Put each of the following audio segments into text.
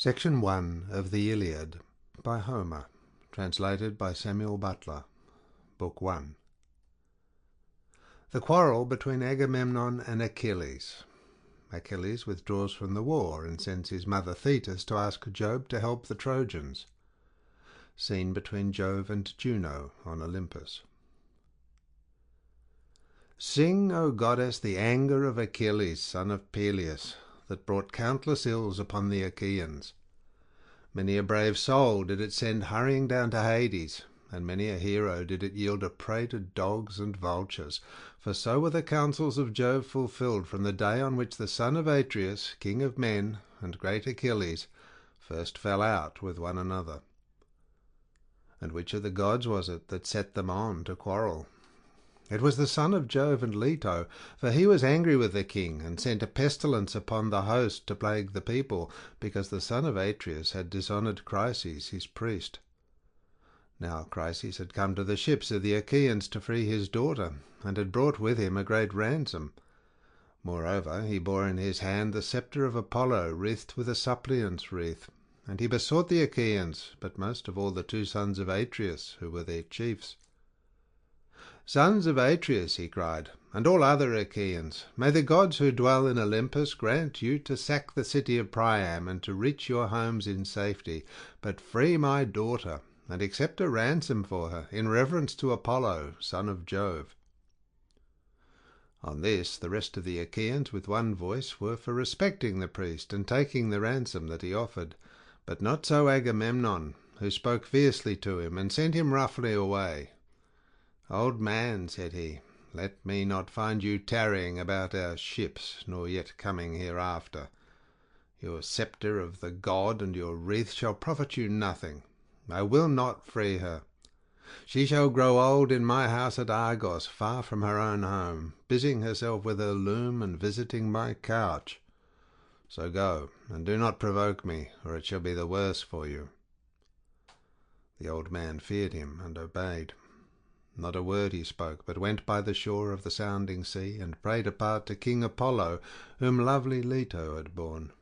Section 1 of the Iliad by Homer, translated by Samuel Butler, Book 1. The quarrel between Agamemnon and Achilles. Achilles withdraws from the war and sends his mother Thetis to ask Jove to help the Trojans. Scene between Jove and Juno on Olympus. Sing, O goddess, the anger of Achilles, son of Peleus, that brought countless ills upon the Achaeans. Many a brave soul did it send hurrying down to Hades, and many a hero did it yield a prey to dogs and vultures, for so were the counsels of Jove fulfilled from the day on which the son of Atreus, king of men, and great Achilles, first fell out with one another. And which of the gods was it that set them on to quarrel? It was the son of Jove and Leto, for he was angry with the king, and sent a pestilence upon the host to plague the people, because the son of Atreus had dishonoured Chryses, his priest. Now Chryses had come to the ships of the Achaeans to free his daughter, and had brought with him a great ransom. Moreover, he bore in his hand the sceptre of Apollo, wreathed with a suppliant's wreath, and he besought the Achaeans, but most of all the two sons of Atreus, who were their chiefs. "Sons of Atreus," he cried, "and all other Achaeans, may the gods who dwell in Olympus grant you to sack the city of Priam and to reach your homes in safety, but free my daughter, and accept a ransom for her, in reverence to Apollo, son of Jove." On this the rest of the Achaeans with one voice were for respecting the priest and taking the ransom that he offered, but not so Agamemnon, who spoke fiercely to him and sent him roughly away. "Old man," said he, "let me not find you tarrying about our ships, nor yet coming hereafter. Your sceptre of the god and your wreath shall profit you nothing. I will not free her. She shall grow old in my house at Argos, far from her own home, busying herself with her loom and visiting my couch. So go, and do not provoke me, or it shall be the worse for you." The old man feared him and obeyed. Not a word he spoke, but went by the shore of the sounding sea, and prayed apart to King Apollo, whom lovely Leto had borne.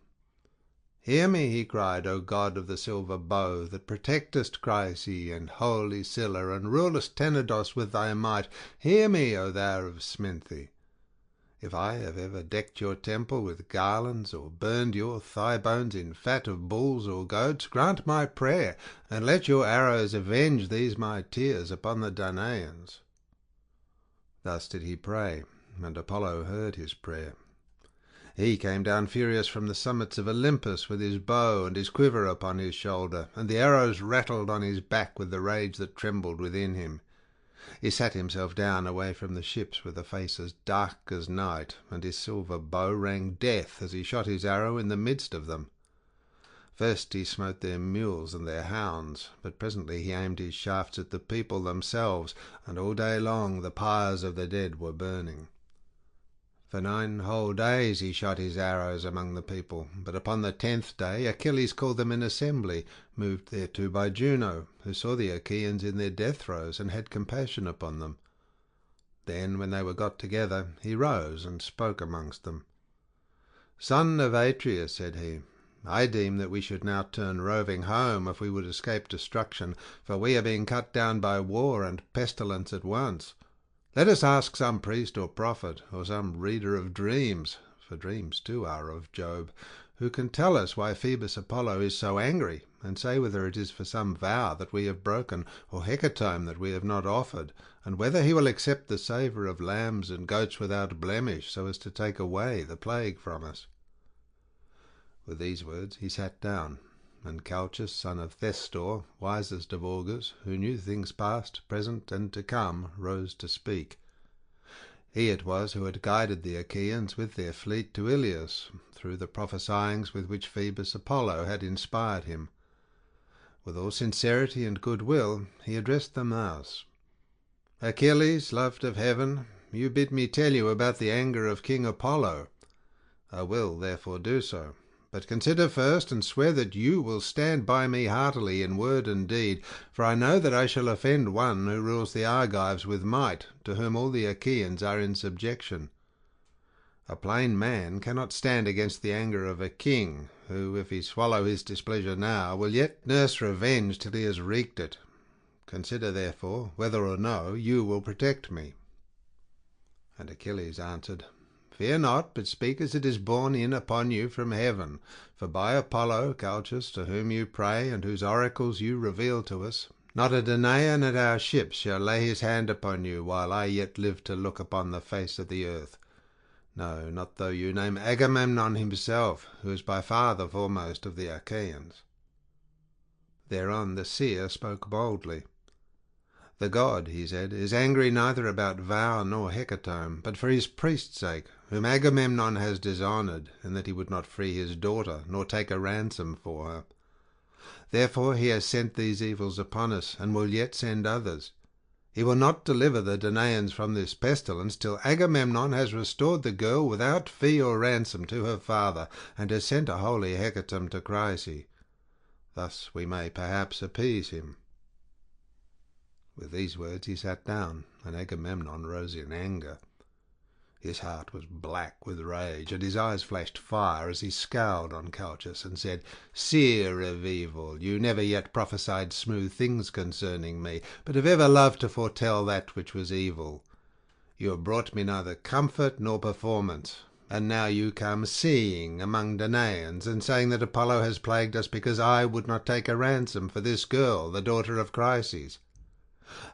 "Hear me," he cried, "O god of the silver bow, that protectest Chryse and holy Scylla, and rulest Tenedos with thy might. Hear me, O thou of Sminthi. If I have ever decked your temple with garlands, or burned your thigh bones in fat of bulls or goats, grant my prayer, and let your arrows avenge these my tears upon the Danaans." Thus did he pray, and Apollo heard his prayer. He came down furious from the summits of Olympus with his bow and his quiver upon his shoulder, and the arrows rattled on his back with the rage that trembled within him. He sat himself down away from the ships with a face as dark as night, and his silver bow rang death as he shot his arrow in the midst of them. First he smote their mules and their hounds, but presently he aimed his shafts at the people themselves, and all day long the pyres of the dead were burning. For 9 whole days he shot his arrows among the people, but upon the 10th day Achilles called them in assembly, moved thereto by Juno, who saw the Achaeans in their death throes and had compassion upon them. Then, when they were got together, he rose and spoke amongst them. "Son of Atreus," said he, "I deem that we should now turn roving home if we would escape destruction, for we are being cut down by war and pestilence at once. Let us ask some priest or prophet, or some reader of dreams, for dreams too are of Jove, who can tell us why Phoebus Apollo is so angry, and say whether it is for some vow that we have broken, or hecatomb that we have not offered, and whether he will accept the savour of lambs and goats without blemish, so as to take away the plague from us." With these words he sat down, and Calchas, son of Thestor, wisest of augurs, who knew things past, present, and to come, rose to speak. He it was who had guided the Achaeans with their fleet to Ilios, through the prophesyings with which Phoebus Apollo had inspired him. With all sincerity and goodwill he addressed them thus: "Achilles, loved of heaven, you bid me tell you about the anger of King Apollo. I will therefore do so. But consider first, and swear that you will stand by me heartily in word and deed, for I know that I shall offend one who rules the Argives with might, to whom all the Achaeans are in subjection. A plain man cannot stand against the anger of a king, who, if he swallow his displeasure now, will yet nurse revenge till he has wreaked it. Consider, therefore, whether or no you will protect me." And Achilles answered, "Fear not, but speak as it is borne in upon you from heaven. For by Apollo, Calchas, to whom you pray, and whose oracles you reveal to us, not a Danaan at our ships shall lay his hand upon you while I yet live to look upon the face of the earth. No, not though you name Agamemnon himself, who is by far the foremost of the Achaeans." Thereon the seer spoke boldly. "The god," he said, "is angry neither about vow nor hecatomb, but for his priest's sake, whom Agamemnon has dishonoured, in that he would not free his daughter, nor take a ransom for her. Therefore he has sent these evils upon us, and will yet send others. He will not deliver the Danaans from this pestilence till Agamemnon has restored the girl without fee or ransom to her father, and has sent a holy hecatomb to Chryse. Thus we may perhaps appease him." With these words he sat down, and Agamemnon rose in anger. His heart was black with rage, and his eyes flashed fire as he scowled on Calchas and said, "Seer of evil, you never yet prophesied smooth things concerning me, but have ever loved to foretell that which was evil. You have brought me neither comfort nor performance, and now you come seeing among Danaans, and saying that Apollo has plagued us because I would not take a ransom for this girl, the daughter of Chryses.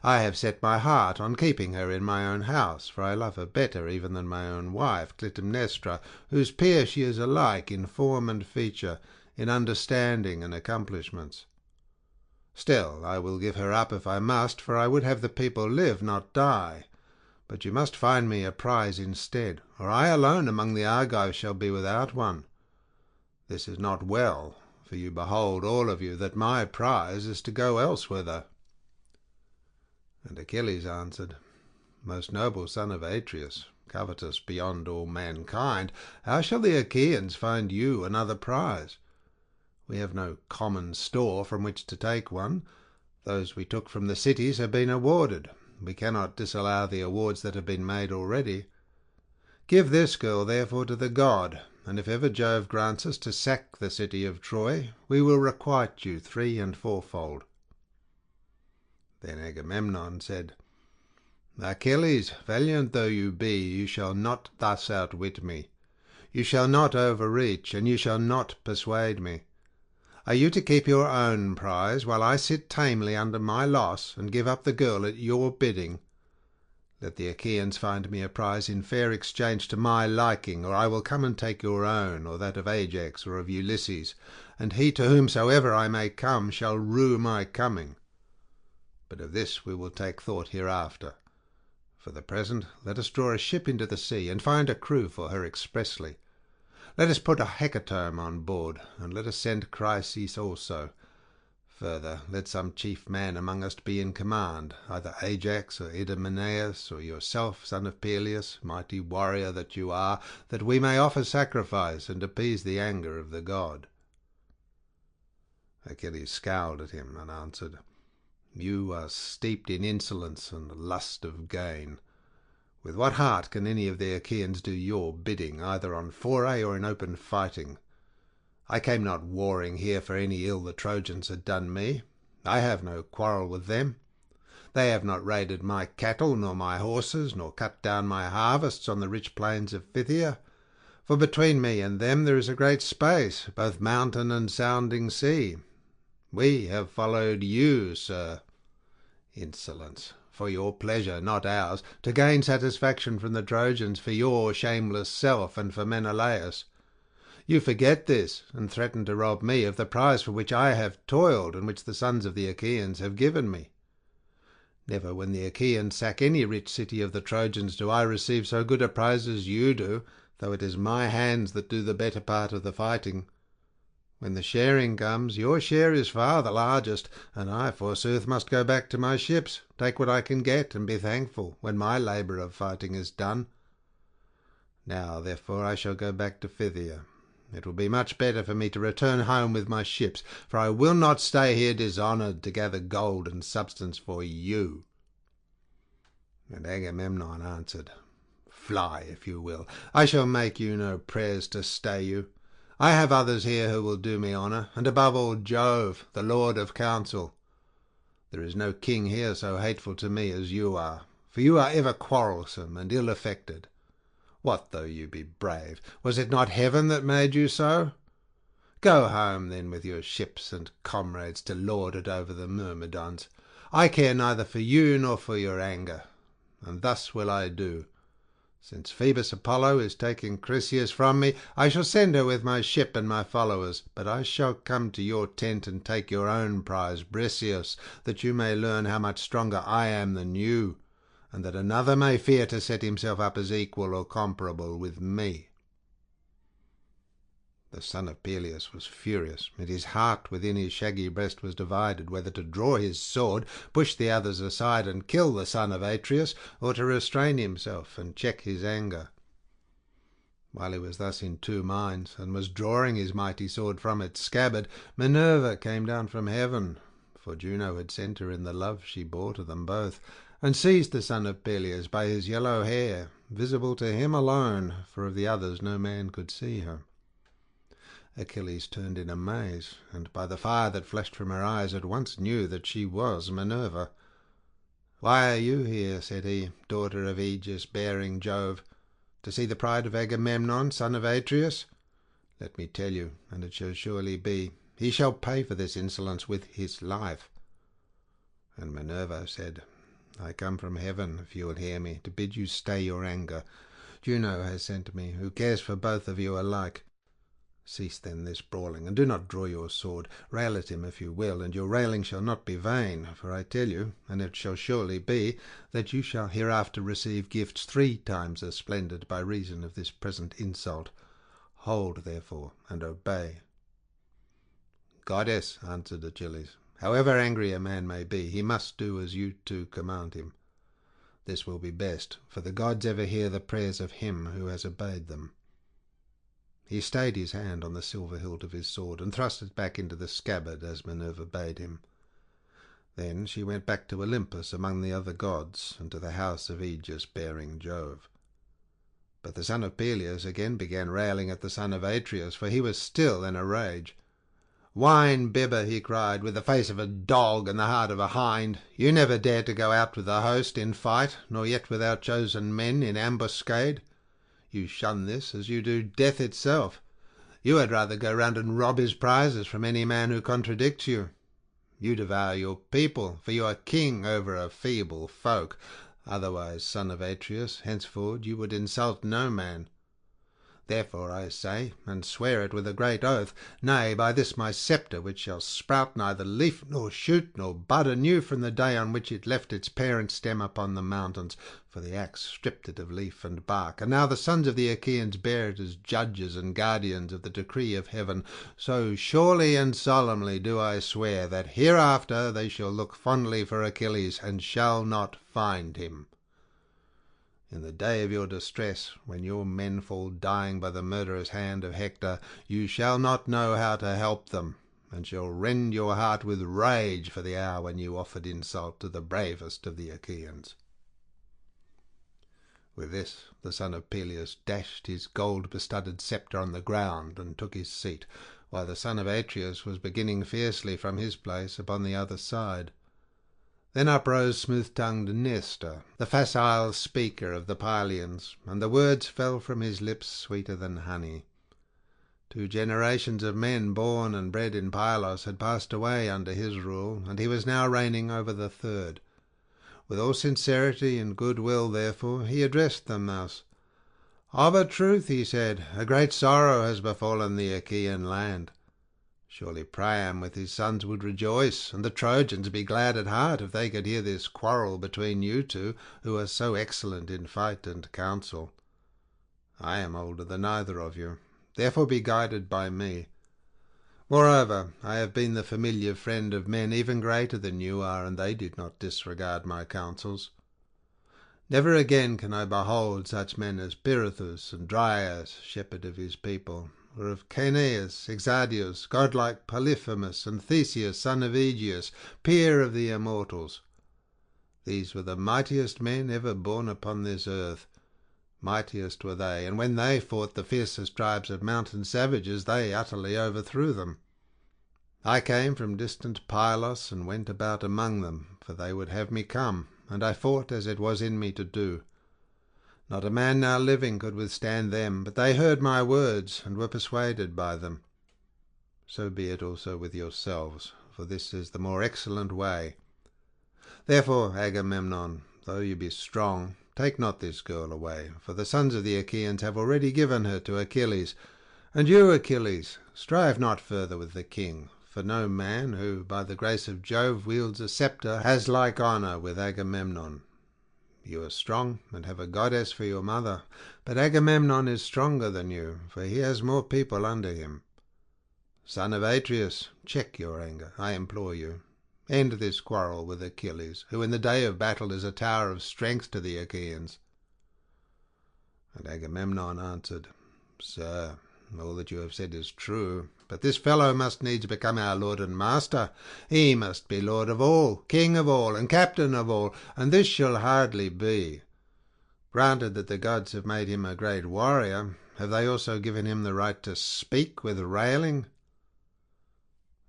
I have set my heart on keeping her in my own house, for I love her better even than my own wife, Clytemnestra, whose peer she is alike in form and feature, in understanding and accomplishments. Still, I will give her up if I must, for I would have the people live, not die. But you must find me a prize instead, or I alone among the Argives shall be without one. This is not well, for you behold all of you that my prize is to go elsewhither." And Achilles answered, "Most noble son of Atreus, covetous beyond all mankind, how shall the Achaeans find you another prize? We have no common store from which to take one. Those we took from the cities have been awarded. We cannot disallow the awards that have been made already. Give this girl, therefore, to the god, and if ever Jove grants us to sack the city of Troy, we will requite you 3- and 4-fold." Then Agamemnon said, "Achilles, valiant though you be, you shall not thus outwit me. You shall not overreach, and you shall not persuade me. Are you to keep your own prize, while I sit tamely under my loss, and give up the girl at your bidding? Let the Achaeans find me a prize in fair exchange to my liking, or I will come and take your own, or that of Ajax, or of Ulysses, and he to whomsoever I may come shall rue my coming. But of this we will take thought hereafter. For the present, let us draw a ship into the sea, and find a crew for her expressly. Let us put a hecatomb on board, and let us send Chryses also. Further, let some chief man among us be in command, either Ajax or Idomeneus, or yourself, son of Peleus, mighty warrior that you are, that we may offer sacrifice and appease the anger of the god." Achilles scowled at him and answered, "You are steeped in insolence and lust of gain. With what heart can any of the Achaeans do your bidding, either on foray or in open fighting? I came not warring here for any ill the Trojans had done me. I have no quarrel with them. They have not raided my cattle nor my horses, nor cut down my harvests on the rich plains of Phthia. For between me and them there is a great space, both mountain and sounding sea. We have followed you, sir. Insolence! For your pleasure, not ours, to gain satisfaction from the Trojans for your shameless self and for Menelaus. You forget this, and threaten to rob me of the prize for which I have toiled, and which the sons of the Achaeans have given me. Never when the Achaeans sack any rich city of the Trojans do I receive so good a prize as you do, though it is my hands that do the better part of the fighting. When the sharing comes, your share is far the largest, and I, forsooth, must go back to my ships, take what I can get, and be thankful when my labour of fighting is done. Now, therefore, I shall go back to Phthia. It will be much better for me to return home with my ships, for I will not stay here dishonoured to gather gold and substance for you." And Agamemnon answered, Fly, if you will. I shall make you no prayers to stay you. I have others here who will do me honour, and above all Jove, the Lord of Counsel. There is no king here so hateful to me as you are, for you are ever quarrelsome and ill-affected. What though you be brave? Was it not heaven that made you so? Go home, then, with your ships and comrades to lord it over the Myrmidons. I care neither for you nor for your anger, and thus will I do. Since Phoebus Apollo is taking Chryseis from me, I shall send her with my ship and my followers, but I shall come to your tent and take your own prize, Briseis, that you may learn how much stronger I am than you, and that another may fear to set himself up as equal or comparable with me." The son of Peleus was furious, and his heart within his shaggy breast was divided whether to draw his sword, push the others aside, and kill the son of Atreus, or to restrain himself and check his anger. While he was thus in two minds, and was drawing his mighty sword from its scabbard, Minerva came down from heaven, for Juno had sent her in the love she bore to them both, and seized the son of Peleus by his yellow hair, visible to him alone, for of the others no man could see her. Achilles turned in amaze, and by the fire that flashed from her eyes at once knew that she was Minerva. "Why are you here," said he, "daughter of Aegis, bearing Jove? To see the pride of Agamemnon, son of Atreus? Let me tell you, and it shall surely be, he shall pay for this insolence with his life." And Minerva said, "I come from heaven, if you will hear me, to bid you stay your anger. Juno has sent me, who cares for both of you alike. Cease then this brawling, and do not draw your sword. Rail at him if you will, and your railing shall not be vain, for I tell you, and it shall surely be, that you shall hereafter receive gifts 3 times as splendid by reason of this present insult. Hold, therefore, and obey." "Goddess," answered Achilles, "however angry a man may be, he must do as you two command him. This will be best, for the gods ever hear the prayers of him who has obeyed them." He stayed his hand on the silver hilt of his sword, and thrust it back into the scabbard as Minerva bade him. Then she went back to Olympus among the other gods, and to the house of Aegis bearing Jove. But the son of Peleus again began railing at the son of Atreus, for he was still in a rage. "Wine bibber," he cried, "with the face of a dog and the heart of a hind, you never dared to go out with the host in fight, nor yet with our chosen men in ambuscade. You shun this as you do death itself. You had rather go round and rob his prizes from any man who contradicts you. You devour your people, for you are king over a feeble folk. Otherwise, son of Atreus, henceforward you would insult no man. Therefore I say, and swear it with a great oath, nay, by this my sceptre, which shall sprout neither leaf nor shoot nor bud anew from the day on which it left its parent stem upon the mountains, for the axe stripped it of leaf and bark, and now the sons of the Achaeans bear it as judges and guardians of the decree of heaven, so surely and solemnly do I swear that hereafter they shall look fondly for Achilles, and shall not find him. In the day of your distress, when your men fall dying by the murderous hand of Hector, you shall not know how to help them, and shall rend your heart with rage for the hour when you offered insult to the bravest of the Achaeans." With this the son of Peleus dashed his gold-bestudded sceptre on the ground and took his seat, while the son of Atreus was beginning fiercely from his place upon the other side. Then uprose smooth-tongued Nestor, the facile speaker of the Pylians, and the words fell from his lips sweeter than honey. 2 generations of men born and bred in Pylos had passed away under his rule, and he was now reigning over the 3rd. With all sincerity and goodwill, therefore, he addressed them thus. "Of a truth," he said, "a great sorrow has befallen the Achaean land. Surely Priam with his sons would rejoice, and the Trojans be glad at heart if they could hear this quarrel between you two, who are so excellent in fight and counsel. I am older than either of you, therefore be guided by me. Moreover, I have been the familiar friend of men even greater than you are, and they did not disregard my counsels. Never again can I behold such men as Pirithous and Dryas, shepherd of his people, or of Caeneus, Exadius, godlike Polyphemus, and Theseus, son of Aegeus, peer of the immortals. These were the mightiest men ever born upon this earth. Mightiest were they, and when they fought the fiercest tribes of mountain savages, they utterly overthrew them. I came from distant Pylos and went about among them, for they would have me come, and I fought as it was in me to do. Not a man now living could withstand them, but they heard my words and were persuaded by them. So be it also with yourselves, for this is the more excellent way. Therefore, Agamemnon, though you be strong, take not this girl away, for the sons of the Achaeans have already given her to Achilles. And you, Achilles, strive not further with the king, for no man who, by the grace of Jove, wields a sceptre has like honour with Agamemnon. You are strong, and have a goddess for your mother, but Agamemnon is stronger than you, for he has more people under him. Son of Atreus, check your anger, I implore you. End this quarrel with Achilles, who in the day of battle is a tower of strength to the Achaeans. And Agamemnon answered, Sir, all that you have said is true, but this fellow must needs become our lord and master. He must be lord of all, king of all, and captain of all, and this shall hardly be. Granted that the gods have made him a great warrior, have they also given him the right to speak with railing?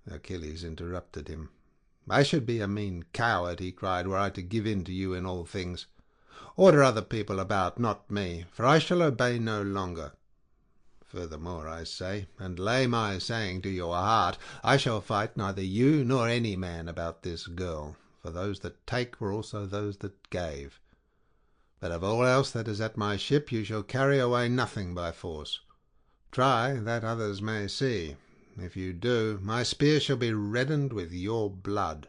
Achilles interrupted him. I should be a mean coward, he cried, were I to give in to you in all things. Order other people about, not me, for I shall obey no longer. Furthermore, I say, and lay my saying to your heart, I shall fight neither you nor any man about this girl, for those that take were also those that gave. But of all else that is at my ship you shall carry away nothing by force. Try that others may see. If you do, my spear shall be reddened with your blood.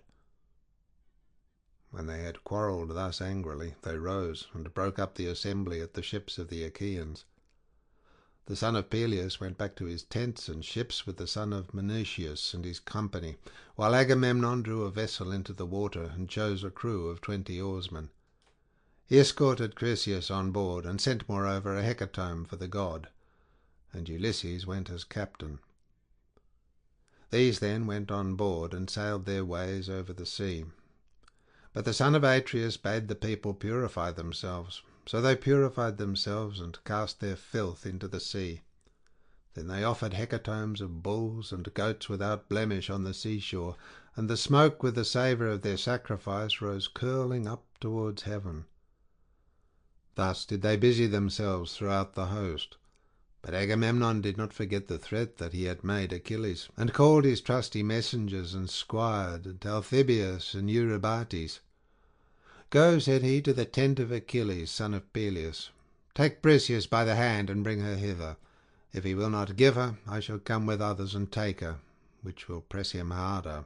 When they had quarrelled thus angrily, they rose and broke up the assembly at the ships of the Achaeans. The son of Peleus went back to his tents and ships with the son of Menœtius and his company, while Agamemnon drew a vessel into the water and chose a crew of 20 oarsmen. He escorted Chryseis on board, and sent moreover a hecatomb for the god, and Ulysses went as captain. These then went on board and sailed their ways over the sea. But the son of Atreus bade the people purify themselves. So they purified themselves and cast their filth into the sea. Then they offered hecatombs of bulls and goats without blemish on the seashore, and the smoke with the savour of their sacrifice rose curling up towards heaven. Thus did they busy themselves throughout the host. But Agamemnon did not forget the threat that he had made Achilles, and called his trusty messengers and squired Talthybius and Eurybates. Go, said he, to the tent of Achilles, son of Peleus. Take Briseis by the hand and bring her hither. If he will not give her, I shall come with others and take her, which will press him harder.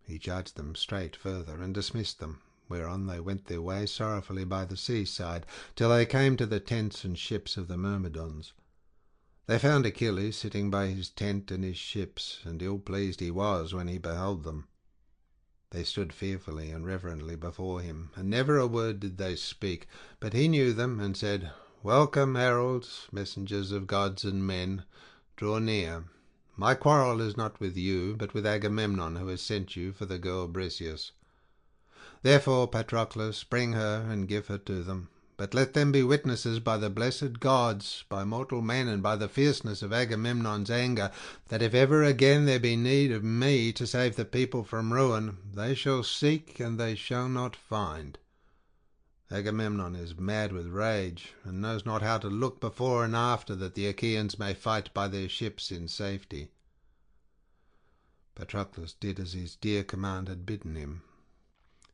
He judged them straight further, and dismissed them, whereon they went their way sorrowfully by the seaside, till they came to the tents and ships of the Myrmidons. They found Achilles sitting by his tent and his ships, and ill pleased he was when he beheld them. They stood fearfully and reverently before him, and never a word did they speak, but he knew them, and said, Welcome, heralds, messengers of gods and men, draw near. My quarrel is not with you, but with Agamemnon, who has sent you for the girl Briseis. Therefore, Patroclus, bring her and give her to them. But let them be witnesses by the blessed gods, by mortal men, and by the fierceness of Agamemnon's anger, that if ever again there be need of me to save the people from ruin, they shall seek and they shall not find. Agamemnon is mad with rage, and knows not how to look before and after, that the Achaeans may fight by their ships in safety. Patroclus did as his dear command had bidden him.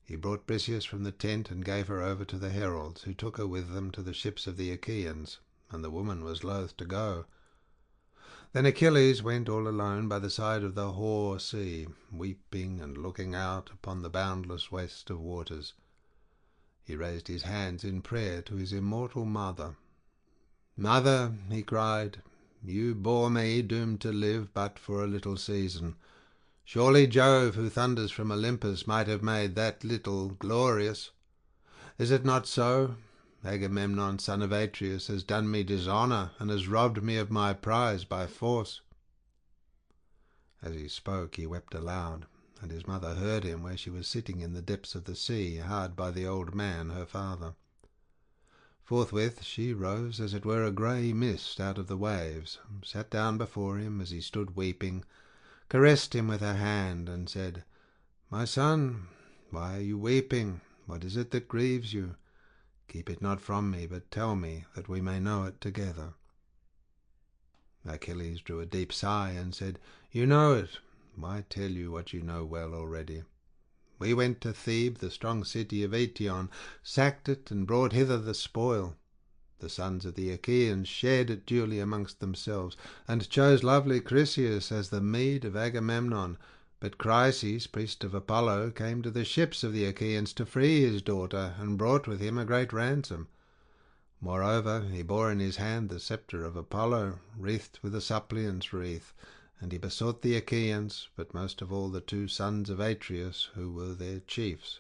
He brought Briseis from the tent and gave her over to the heralds, who took her with them to the ships of the Achaeans, and the woman was loath to go. Then Achilles went all alone by the side of the hoar sea, weeping and looking out upon the boundless waste of waters. He raised his hands in prayer to his immortal mother. Mother, he cried, you bore me, doomed to live but for a little season. Surely Jove, who thunders from Olympus, might have made that little glorious. Is it not so? Agamemnon, son of Atreus, has done me dishonour, and has robbed me of my prize by force. As he spoke he wept aloud, and his mother heard him where she was sitting in the depths of the sea, hard by the old man her father. Forthwith she rose as it were a grey mist out of the waves, sat down before him as he stood weeping, caressed him with her hand, and said, "My son, why are you weeping? What is it that grieves you? Keep it not from me, but tell me, that we may know it together." Achilles drew a deep sigh and said, "You know it. Why tell you what you know well already? We went to Thebe, the strong city of Eetion, sacked it, and brought hither the spoil. The sons of the Achaeans shared it duly amongst themselves, and chose lovely Chryseis as the meed of Agamemnon. But Chryses, priest of Apollo, came to the ships of the Achaeans to free his daughter, and brought with him a great ransom. Moreover, he bore in his hand the sceptre of Apollo, wreathed with a suppliant's wreath, and he besought the Achaeans, but most of all the two sons of Atreus, who were their chiefs.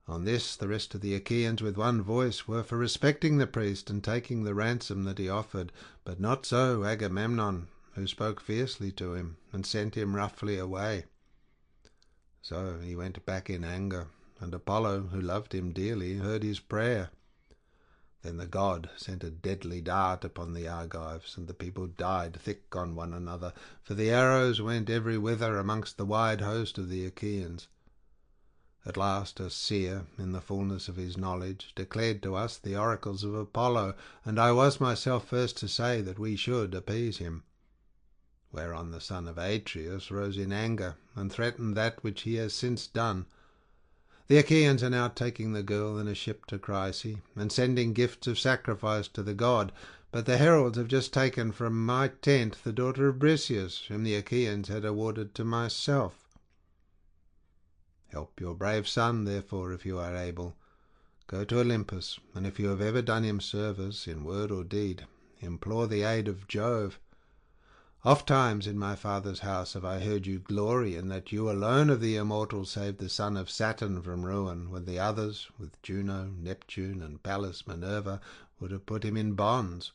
On this the rest of the Achaeans with one voice were for respecting the priest and taking the ransom that he offered, but not so Agamemnon, who spoke fiercely to him and sent him roughly away. So he went back in anger, and Apollo, who loved him dearly, heard his prayer. Then the god sent a deadly dart upon the Argives, and the people died thick on one another, for the arrows went every whither amongst the wide host of the Achaeans. At last a seer, in the fullness of his knowledge, declared to us the oracles of Apollo, and I was myself first to say that we should appease him. Whereon the son of Atreus rose in anger, and threatened that which he has since done. The Achaeans are now taking the girl in a ship to Chryse, and sending gifts of sacrifice to the god, but the heralds have just taken from my tent the daughter of Briseis, whom the Achaeans had awarded to myself. Help your brave son, therefore, if you are able. Go to Olympus, and if you have ever done him service, in word or deed, implore the aid of Jove. Ofttimes in my father's house have I heard you glory in that you alone of the immortals saved the son of Saturn from ruin, when the others, with Juno, Neptune, and Pallas Minerva, would have put him in bonds.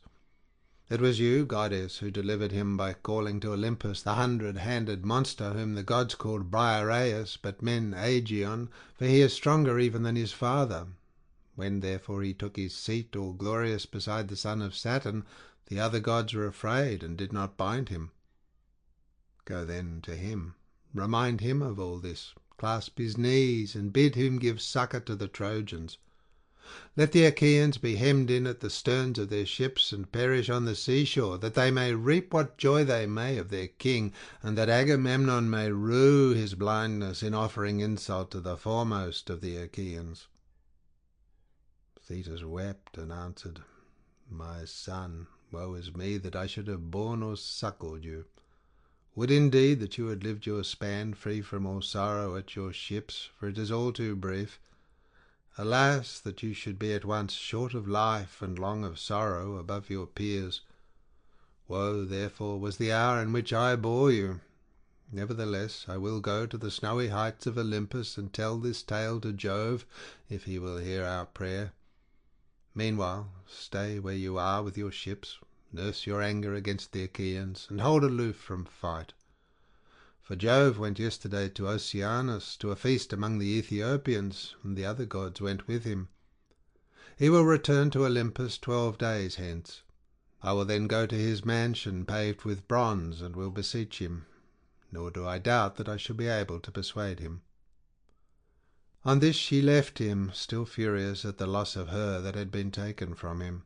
It was you, goddess, who delivered him by calling to Olympus the 100-handed monster whom the gods called Briareus, but men Aegeon, for he is stronger even than his father. When therefore he took his seat all glorious beside the son of Saturn, the other gods were afraid and did not bind him. Go then to him, remind him of all this, clasp his knees, and bid him give succour to the Trojans. Let the Achaeans be hemmed in at the sterns of their ships, and perish on the seashore, that they may reap what joy they may of their king, and that Agamemnon may rue his blindness in offering insult to the foremost of the Achaeans." Thetis wept and answered, "My son, woe is me that I should have borne or suckled you. Would indeed that you had lived your span free from all sorrow at your ships, for it is all too brief. Alas, that you should be at once short of life and long of sorrow above your peers. Woe, therefore, was the hour in which I bore you. Nevertheless, I will go to the snowy heights of Olympus and tell this tale to Jove, if he will hear our prayer. Meanwhile, stay where you are with your ships, nurse your anger against the Achaeans, and hold aloof from fight. For Jove went yesterday to Oceanus to a feast among the Ethiopians, and the other gods went with him. He will return to Olympus 12 days hence. I will then go to his mansion paved with bronze, and will beseech him, nor do I doubt that I shall be able to persuade him." On this she left him, still furious at the loss of her that had been taken from him.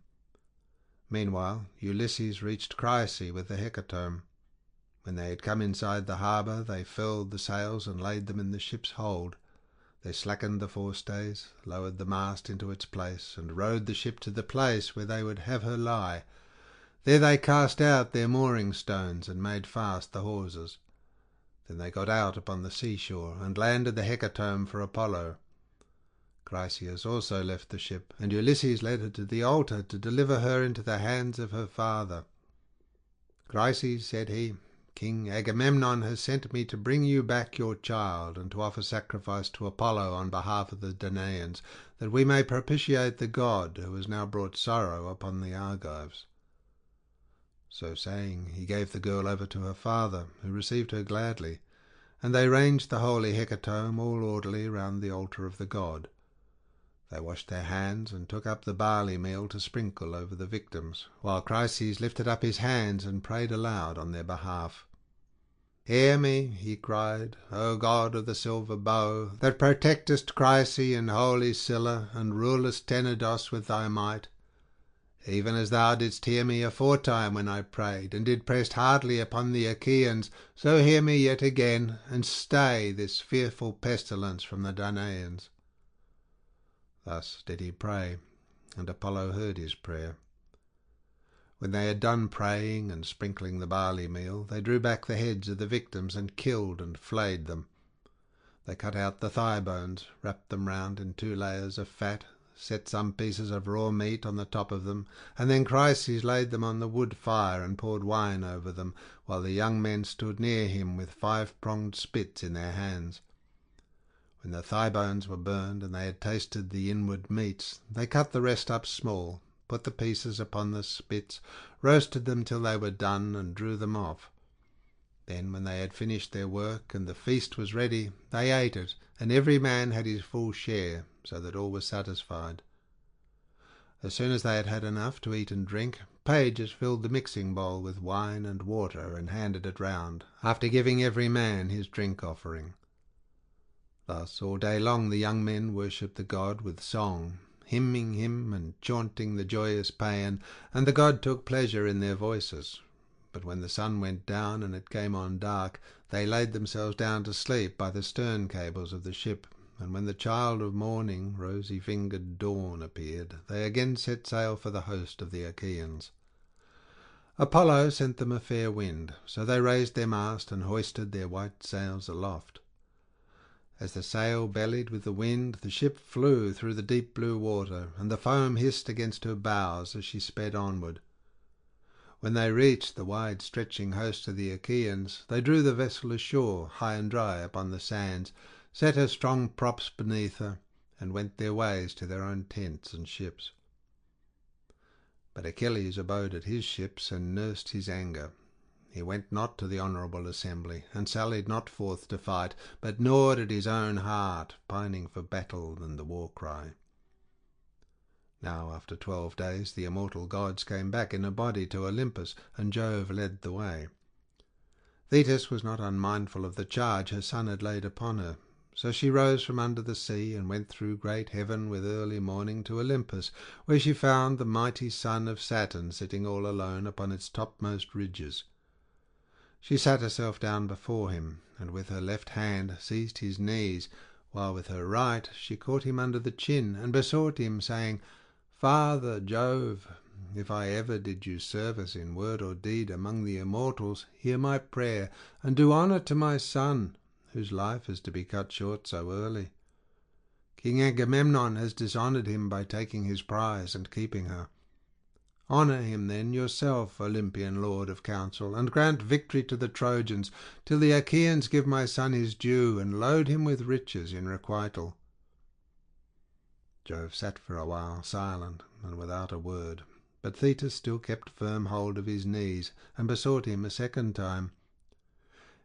Meanwhile Ulysses reached Chryse with the hecatomb. When they had come inside the harbour, they furled the sails and laid them in the ship's hold. They slackened the forestays, lowered the mast into its place, and rowed the ship to the place where they would have her lie. There they cast out their mooring stones and made fast the hawsers. Then they got out upon the seashore and landed the hecatomb for Apollo. Chryseis also left the ship, and Ulysses led her to the altar to deliver her into the hands of her father. "Chryseis," said he, "King Agamemnon has sent me to bring you back your child, and to offer sacrifice to Apollo on behalf of the Danaans, that we may propitiate the god who has now brought sorrow upon the Argives." So saying, he gave the girl over to her father, who received her gladly, and they ranged the holy hecatomb all orderly round the altar of the god. They washed their hands and took up the barley meal to sprinkle over the victims, while Chryses lifted up his hands and prayed aloud on their behalf. "Hear me," he cried, "O God of the silver bow, that protectest Chryse and holy Scylla, and rulest Tenedos with thy might. Even as thou didst hear me aforetime when I prayed, and did press hardly upon the Achaeans, so hear me yet again, and stay this fearful pestilence from the Danaans." Thus did he pray, and Apollo heard his prayer. When they had done praying and sprinkling the barley meal, they drew back the heads of the victims and killed and flayed them. They cut out the thigh bones, wrapped them round in 2 layers of fat, set some pieces of raw meat on the top of them, and then Chryses laid them on the wood fire and poured wine over them, while the young men stood near him with 5-pronged spits in their hands. When the thigh bones were burned and they had tasted the inward meats, they cut the rest up small, put the pieces upon the spits, roasted them till they were done, and drew them off. Then, when they had finished their work and the feast was ready, they ate it, and every man had his full share, so that all were satisfied. As soon as they had had enough to eat and drink, pages filled the mixing bowl with wine and water and handed it round, after giving every man his drink offering. Thus all day long the young men worshipped the god with song, hymning him and chaunting the joyous paean, and the god took pleasure in their voices. But when the sun went down and it came on dark, they laid themselves down to sleep by the stern cables of the ship, and when the child of morning, rosy-fingered dawn, appeared, they again set sail for the host of the Achaeans. Apollo sent them a fair wind, so they raised their mast and hoisted their white sails aloft. As the sail bellied with the wind, the ship flew through the deep blue water, and the foam hissed against her bows as she sped onward. When they reached the wide-stretching host of the Achaeans, they drew the vessel ashore, high and dry upon the sands, set her strong props beneath her, and went their ways to their own tents and ships. But Achilles abode at his ships and nursed his anger. He went not to the honourable assembly, and sallied not forth to fight, but gnawed at his own heart, pining for battle and the war-cry. Now after 12 days the immortal gods came back in a body to Olympus, and Jove led the way. Thetis was not unmindful of the charge her son had laid upon her, so she rose from under the sea and went through great heaven with early morning to Olympus, where she found the mighty son of Saturn sitting all alone upon its topmost ridges. She sat herself down before him, and with her left hand seized his knees, while with her right she caught him under the chin, and besought him, saying, "Father Jove, if I ever did you service in word or deed among the immortals, hear my prayer, and do honour to my son, whose life is to be cut short so early. King Agamemnon has dishonoured him by taking his prize and keeping her. Honour him then yourself, Olympian lord of counsel, and grant victory to the Trojans, till the Achaeans give my son his due, and load him with riches in requital." Jove sat for a while silent and without a word, but Thetis still kept firm hold of his knees, and besought him a second time.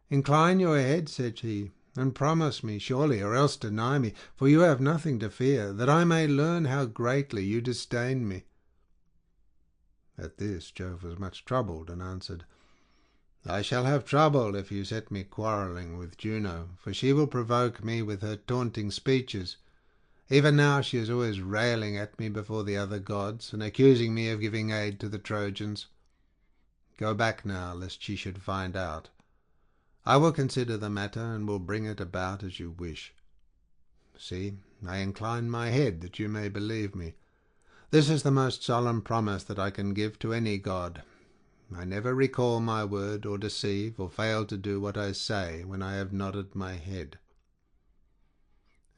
"Incline your head," said she, "and promise me surely, or else deny me, for you have nothing to fear, that I may learn how greatly you disdain me." At this Jove was much troubled, and answered, "I shall have trouble if you set me quarrelling with Juno, for she will provoke me with her taunting speeches. Even now she is always railing at me before the other gods, and accusing me of giving aid to the Trojans. Go back now, lest she should find out. I will consider the matter, and will bring it about as you wish. See, I incline my head that you may believe me. This is the most solemn promise that I can give to any god. I never recall my word, or deceive, or fail to do what I say when I have nodded my head."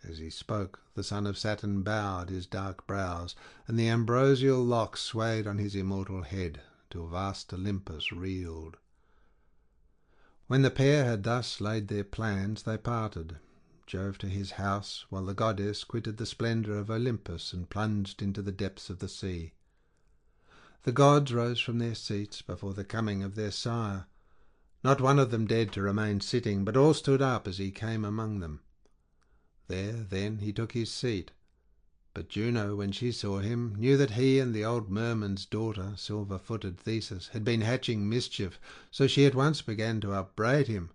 As he spoke, the son of Saturn bowed his dark brows, and the ambrosial locks swayed on his immortal head, till vast Olympus reeled. When the pair had thus laid their plans, they parted, Jove to his house, while the goddess quitted the splendour of Olympus and plunged into the depths of the sea. The gods rose from their seats before the coming of their sire. Not one of them dared to remain sitting, but all stood up as he came among them. There, then, he took his seat. But Juno, when she saw him, knew that he and the old merman's daughter, silver-footed Theseus, had been hatching mischief, so she at once began to upbraid him.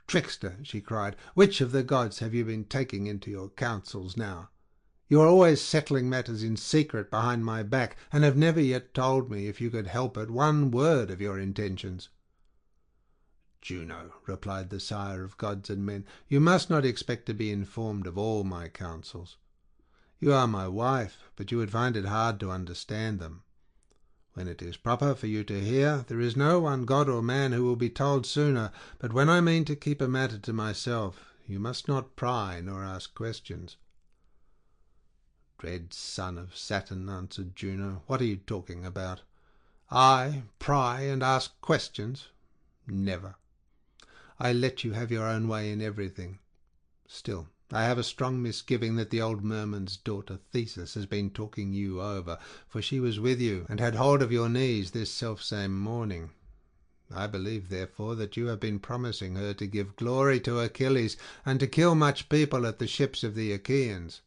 "Trickster," she cried, "which of the gods have you been taking into your counsels now? You are always settling matters in secret behind my back, and have never yet told me, if you could help it, one word of your intentions." "Juno," replied the sire of gods and men, "you must not expect to be informed of all my counsels. You are my wife, but you would find it hard to understand them. When it is proper for you to hear, there is no one god or man who will be told sooner, but when I mean to keep a matter to myself, you must not pry nor ask questions." "Dread son of Saturn," answered Juno, "what are you talking about? I pry and ask questions? Never. I let you have your own way in everything. Still, I have a strong misgiving that the old merman's daughter Theseus has been talking you over, for she was with you, and had hold of your knees this selfsame morning. I believe, therefore, that you have been promising her to give glory to Achilles, and to kill much people at the ships of the Achaeans."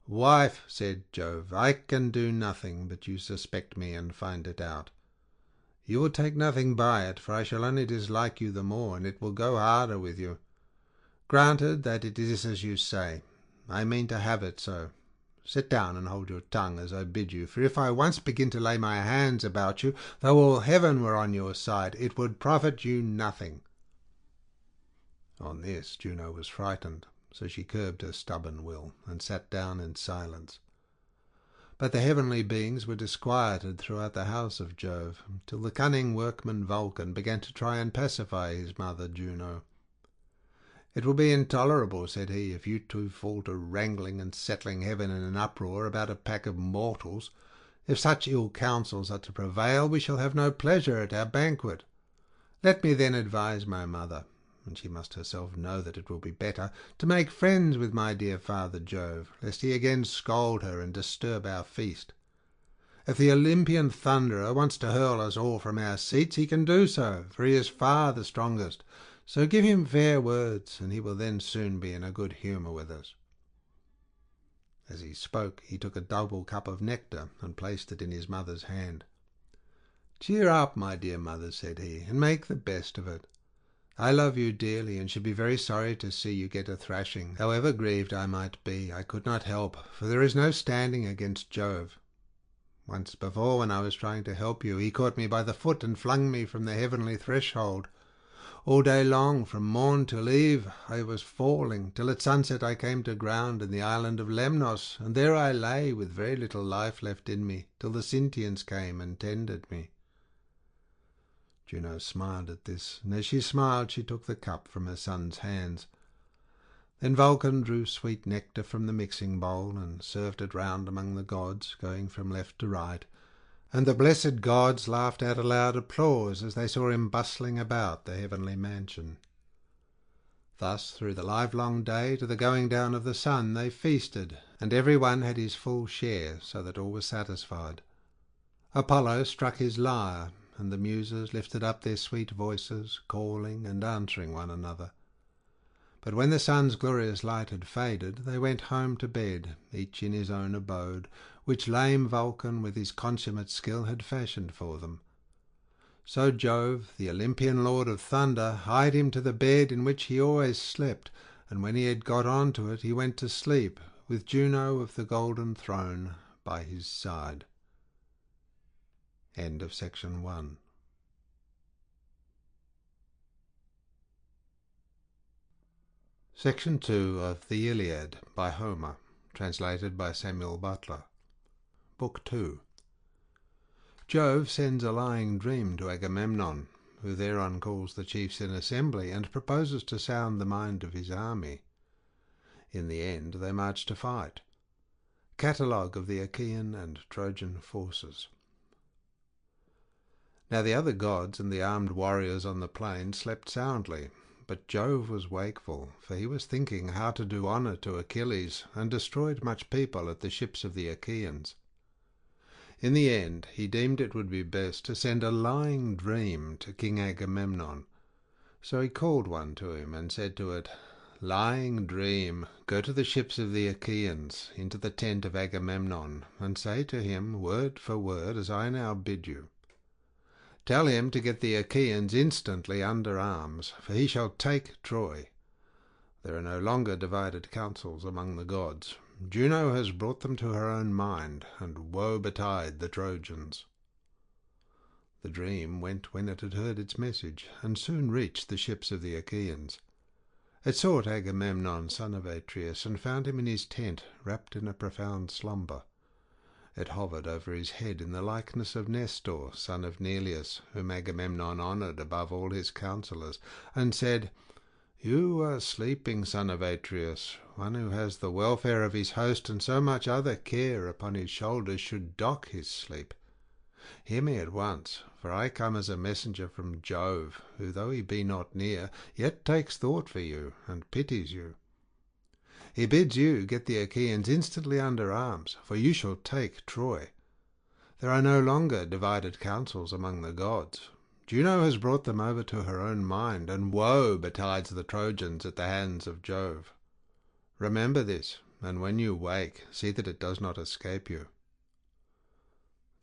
"Wife," said Jove, "I can do nothing, but you suspect me and find it out. You will take nothing by it, for I shall only dislike you the more, and it will go harder with you. Granted that it is as you say, I mean to have it so. Sit down and hold your tongue as I bid you, for if I once begin to lay my hands about you, though all heaven were on your side, it would profit you nothing." On this Juno was frightened, so she curbed her stubborn will, and sat down in silence. But the heavenly beings were disquieted throughout the house of Jove, till the cunning workman Vulcan began to try and pacify his mother Juno. "It will be intolerable," said he, "if you two fall to wrangling and settling heaven in an uproar about a pack of mortals. If such ill counsels are to prevail, we shall have no pleasure at our banquet. Let me then advise my mother, and she must herself know that it will be better, to make friends with my dear father Jove, lest he again scold her and disturb our feast. If the Olympian thunderer wants to hurl us all from our seats, he can do so, for he is far the strongest. So give him fair words, and he will then soon be in a good humour with us." As he spoke, he took a double cup of nectar and placed it in his mother's hand. "Cheer up, my dear mother," said he, "and make the best of it. I love you dearly, and should be very sorry to see you get a thrashing. However grieved I might be, I could not help, for there is no standing against Jove. Once before, when I was trying to help you, he caught me by the foot and flung me from the heavenly threshold. All day long, from morn till eve, I was falling, till at sunset I came to ground in the island of Lemnos, and there I lay with very little life left in me, till the Sintians came and tended me." Juno smiled at this, and as she smiled she took the cup from her son's hands. Then Vulcan drew sweet nectar from the mixing bowl, and served it round among the gods, going from left to right, and the blessed gods laughed out a loud applause as they saw him bustling about the heavenly mansion. Thus through the livelong day to the going down of the sun they feasted, and every one had his full share, so that all were satisfied. Apollo struck his lyre, and the Muses lifted up their sweet voices, calling and answering one another. But when the sun's glorious light had faded, they went home to bed, each in his own abode, which lame Vulcan with his consummate skill had fashioned for them. So Jove, the Olympian lord of thunder, hied him to the bed in which he always slept, and when he had got on to it he went to sleep, with Juno of the golden throne by his side. End of section 1. Section 2 of the Iliad by Homer, translated by Samuel Butler. Book 2. Jove sends a lying dream to Agamemnon, who thereon calls the chiefs in assembly and proposes to sound the mind of his army. In the end they march to fight. Catalogue of the Achaean and Trojan forces. Now the other gods and the armed warriors on the plain slept soundly, but Jove was wakeful, for he was thinking how to do honour to Achilles, and destroyed much people at the ships of the Achaeans. In the end he deemed it would be best to send a lying dream to King Agamemnon. So he called one to him and said to it, lying dream, go to the ships of the Achaeans, into the tent of Agamemnon, and say to him word for word as I now bid you. Tell him to get the Achaeans instantly under arms, for he shall take Troy. There are no longer divided counsels among the gods. Juno has brought them to her own mind, and woe betide the Trojans." The dream went when it had heard its message, and soon reached the ships of the Achaeans. It sought Agamemnon, son of Atreus, and found him in his tent, wrapped in a profound slumber. It hovered over his head in the likeness of Nestor, son of Neleus, whom Agamemnon honoured above all his counsellors, and said, "You are sleeping, son of Atreus. One who has the welfare of his host and so much other care upon his shoulders should dock his sleep. Hear me at once, for I come as a messenger from Jove, who, though he be not near, yet takes thought for you, and pities you. He bids you get the Achaeans instantly under arms, for you shall take Troy. There are no longer divided counsels among the gods. Juno has brought them over to her own mind, and woe betides the Trojans at the hands of Jove. Remember this, and when you wake, see that it does not escape you."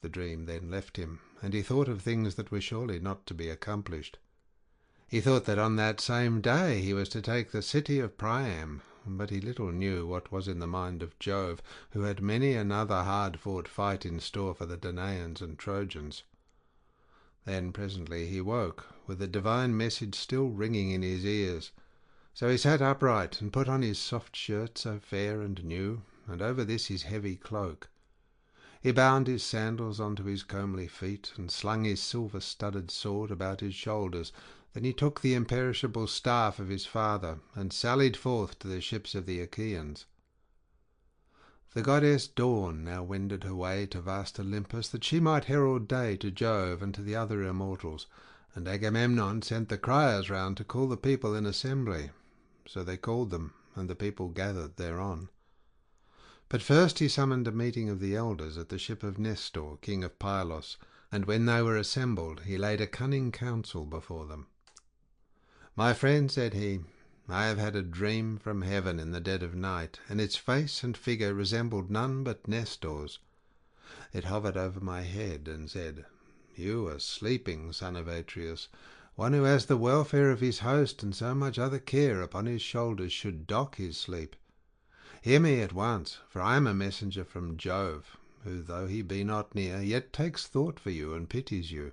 The dream then left him, and he thought of things that were surely not to be accomplished. He thought that on that same day he was to take the city of Priam, but he little knew what was in the mind of Jove, who had many another hard-fought fight in store for the Danaans and Trojans. Then presently he woke, with the divine message still ringing in his ears. So he sat upright, and put on his soft shirt so fair and new, and over this his heavy cloak. He bound his sandals onto his comely feet, and slung his silver-studded sword about his shoulders. Then he took the imperishable staff of his father, and sallied forth to the ships of the Achaeans. The goddess Dawn now wended her way to vast Olympus, that she might herald day to Jove and to the other immortals, and Agamemnon sent the criers round to call the people in assembly. So they called them, and the people gathered thereon. But first he summoned a meeting of the elders at the ship of Nestor, king of Pylos, and when they were assembled he laid a cunning counsel before them. "My friend," said he, "I have had a dream from heaven in the dead of night, and its face and figure resembled none but Nestor's. It hovered over my head and said, 'You are sleeping, son of Atreus. One who has the welfare of his host and so much other care upon his shoulders should dock his sleep. Hear me at once, for I am a messenger from Jove, who, though he be not near, yet takes thought for you and pities you.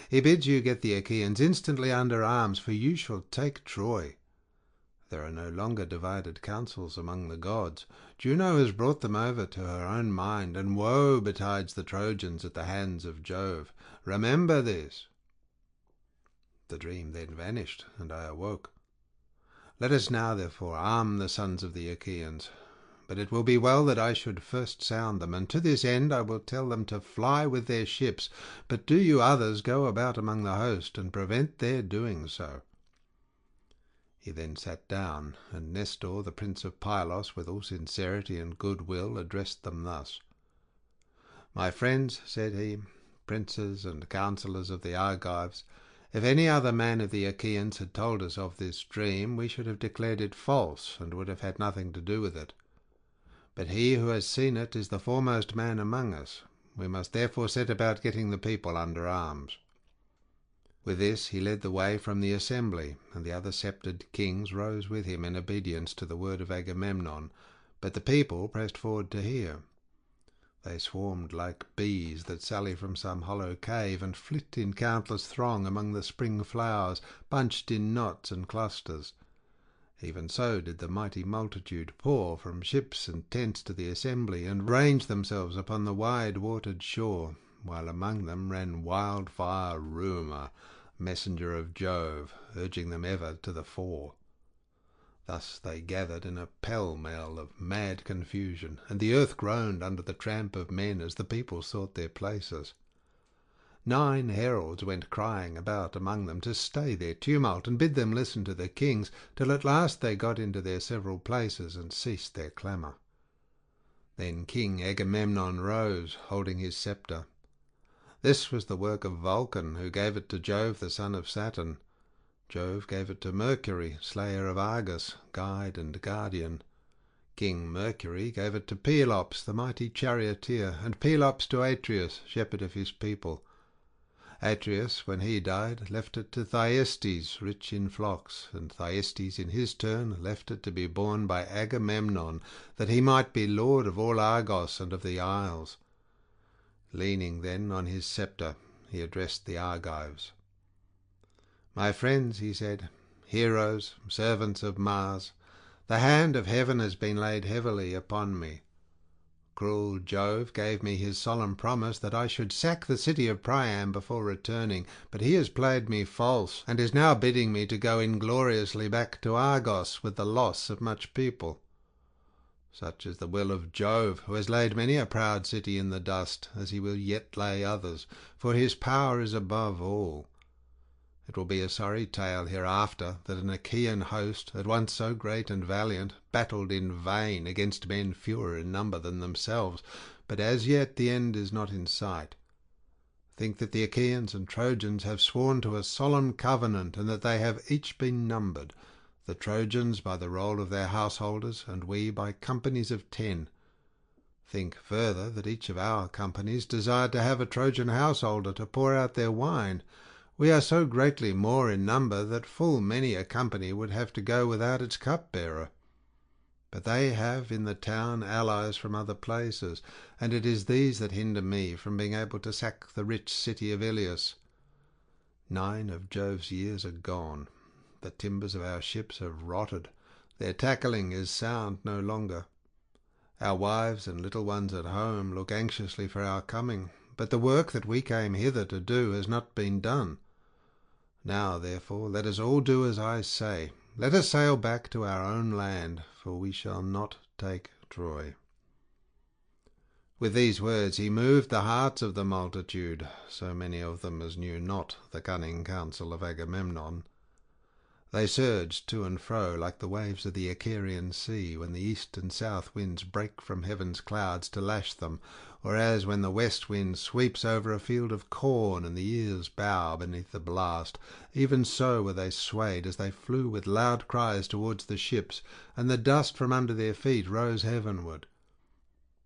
He bids you get the Achaeans instantly under arms, for you shall take Troy. There are no longer divided counsels among the gods. Juno has brought them over to her own mind, and woe betides the Trojans at the hands of Jove. Remember this." The dream then vanished, and I awoke. Let us now, therefore, arm the sons of the Achaeans. But it will be well that I should first sound them, and to this end I will tell them to fly with their ships, but do you others go about among the host, and prevent their doing so." He then sat down, and Nestor, the prince of Pylos, with all sincerity and goodwill, addressed them thus. "My friends," said he, "princes and counsellors of the Argives, if any other man of the Achaeans had told us of this dream, we should have declared it false, and would have had nothing to do with it. But he who has seen it is the foremost man among us. We must therefore set about getting the people under arms." With this he led the way from the assembly, and the other sceptred kings rose with him in obedience to the word of Agamemnon, but the people pressed forward to hear. They swarmed like bees that sally from some hollow cave, and flit in countless throng among the spring flowers, bunched in knots and clusters. Even so did the mighty multitude pour from ships and tents to the assembly, and range themselves upon the wide-watered shore, while among them ran wildfire Rumour, messenger of Jove, urging them ever to the fore. Thus they gathered in a pell-mell of mad confusion, and the earth groaned under the tramp of men as the people sought their places. 9 heralds went crying about among them to stay their tumult and bid them listen to the kings, till at last they got into their several places and ceased their clamour. Then King Agamemnon rose, holding his sceptre. This was the work of Vulcan, who gave it to Jove the son of Saturn. Jove gave it to Mercury, slayer of Argus, guide and guardian. King Mercury gave it to Pelops, the mighty charioteer, and Pelops to Atreus, shepherd of his people. Atreus, when he died, left it to Thyestes, rich in flocks, and Thyestes in his turn left it to be borne by Agamemnon, that he might be lord of all Argos and of the isles. Leaning then on his sceptre, he addressed the Argives. "My friends," he said, "heroes, servants of Mars, the hand of heaven has been laid heavily upon me. Cruel Jove gave me his solemn promise that I should sack the city of Priam before returning, but he has played me false, and is now bidding me to go ingloriously back to Argos with the loss of much people. Such is the will of Jove, who has laid many a proud city in the dust, as he will yet lay others, for his power is above all. It will be a sorry tale hereafter that an Achaean host, at once so great and valiant, battled in vain against men fewer in number than themselves, but as yet the end is not in sight. Think that the Achaeans and Trojans have sworn to a solemn covenant, and that they have each been numbered, the Trojans by the roll of their householders, and we by companies of 10. Think further that each of our companies desired to have a Trojan householder to pour out their wine. We are so greatly more in number that full many a company would have to go without its cupbearer. But they have in the town allies from other places, and it is these that hinder me from being able to sack the rich city of Ilias. 9 of Jove's years are gone. The timbers of our ships have rotted. Their tackling is sound no longer. Our wives and little ones at home look anxiously for our coming, but the work that we came hither to do has not been done. Now, therefore, let us all do as I say. Let us sail back to our own land, for we shall not take Troy." With these words he moved the hearts of the multitude, so many of them as knew not the cunning counsel of Agamemnon. They surged to and fro like the waves of the Icarian sea, when the east and south winds break from heaven's clouds to lash them, or as when the west wind sweeps over a field of corn and the ears bow beneath the blast. Even so were they swayed as they flew with loud cries towards the ships, and the dust from under their feet rose heavenward.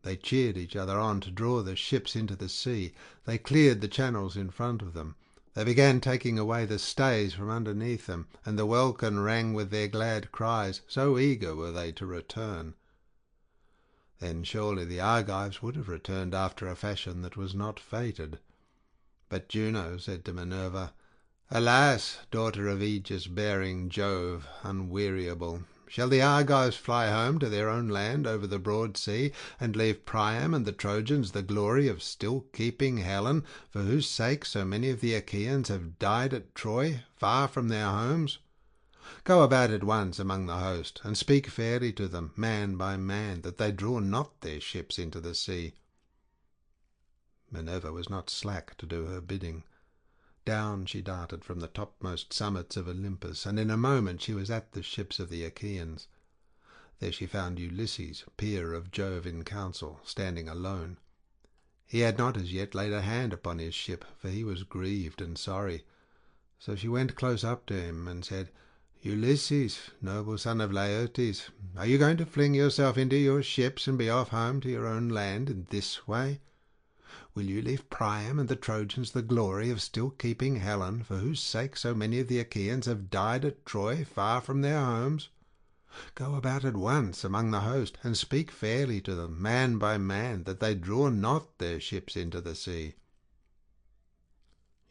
They cheered each other on to draw the ships into the sea. They cleared the channels in front of them. They began taking away the stays from underneath them, and the welkin rang with their glad cries, so eager were they to return. Then surely the Argives would have returned after a fashion that was not fated. But Juno said to Minerva, "Alas, daughter of aegis-bearing Jove, unweariable, shall the Argives fly home to their own land over the broad sea, and leave Priam and the Trojans the glory of still keeping Helen, for whose sake so many of the Achaeans have died at Troy, far from their homes? Go about at once among the host, and speak fairly to them, man by man, that they draw not their ships into the sea." Minerva was not slack to do her bidding. Down she darted from the topmost summits of Olympus, and in a moment she was at the ships of the Achaeans. There she found Ulysses, peer of Jove in council, standing alone. He had not as yet laid a hand upon his ship, for he was grieved and sorry. So she went close up to him and said, "Ulysses, noble son of Laertes, are you going to fling yourself into your ships and be off home to your own land in this way? Will you leave Priam and the Trojans the glory of still keeping Helen, for whose sake so many of the Achaeans have died at Troy, far from their homes? Go about at once among the host, and speak fairly to them, man by man, that they draw not their ships into the sea."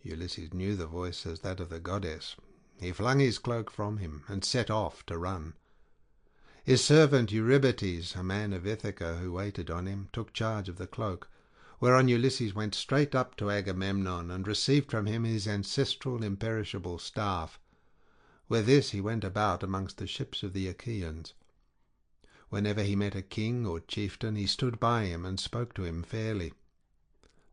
Ulysses knew the voice as that of the goddess. He flung his cloak from him and set off to run. His servant Eurybates, a man of Ithaca who waited on him, took charge of the cloak, whereon Ulysses went straight up to Agamemnon and received from him his ancestral imperishable staff. With this he went about amongst the ships of the Achaeans. Whenever he met a king or chieftain, he stood by him and spoke to him fairly.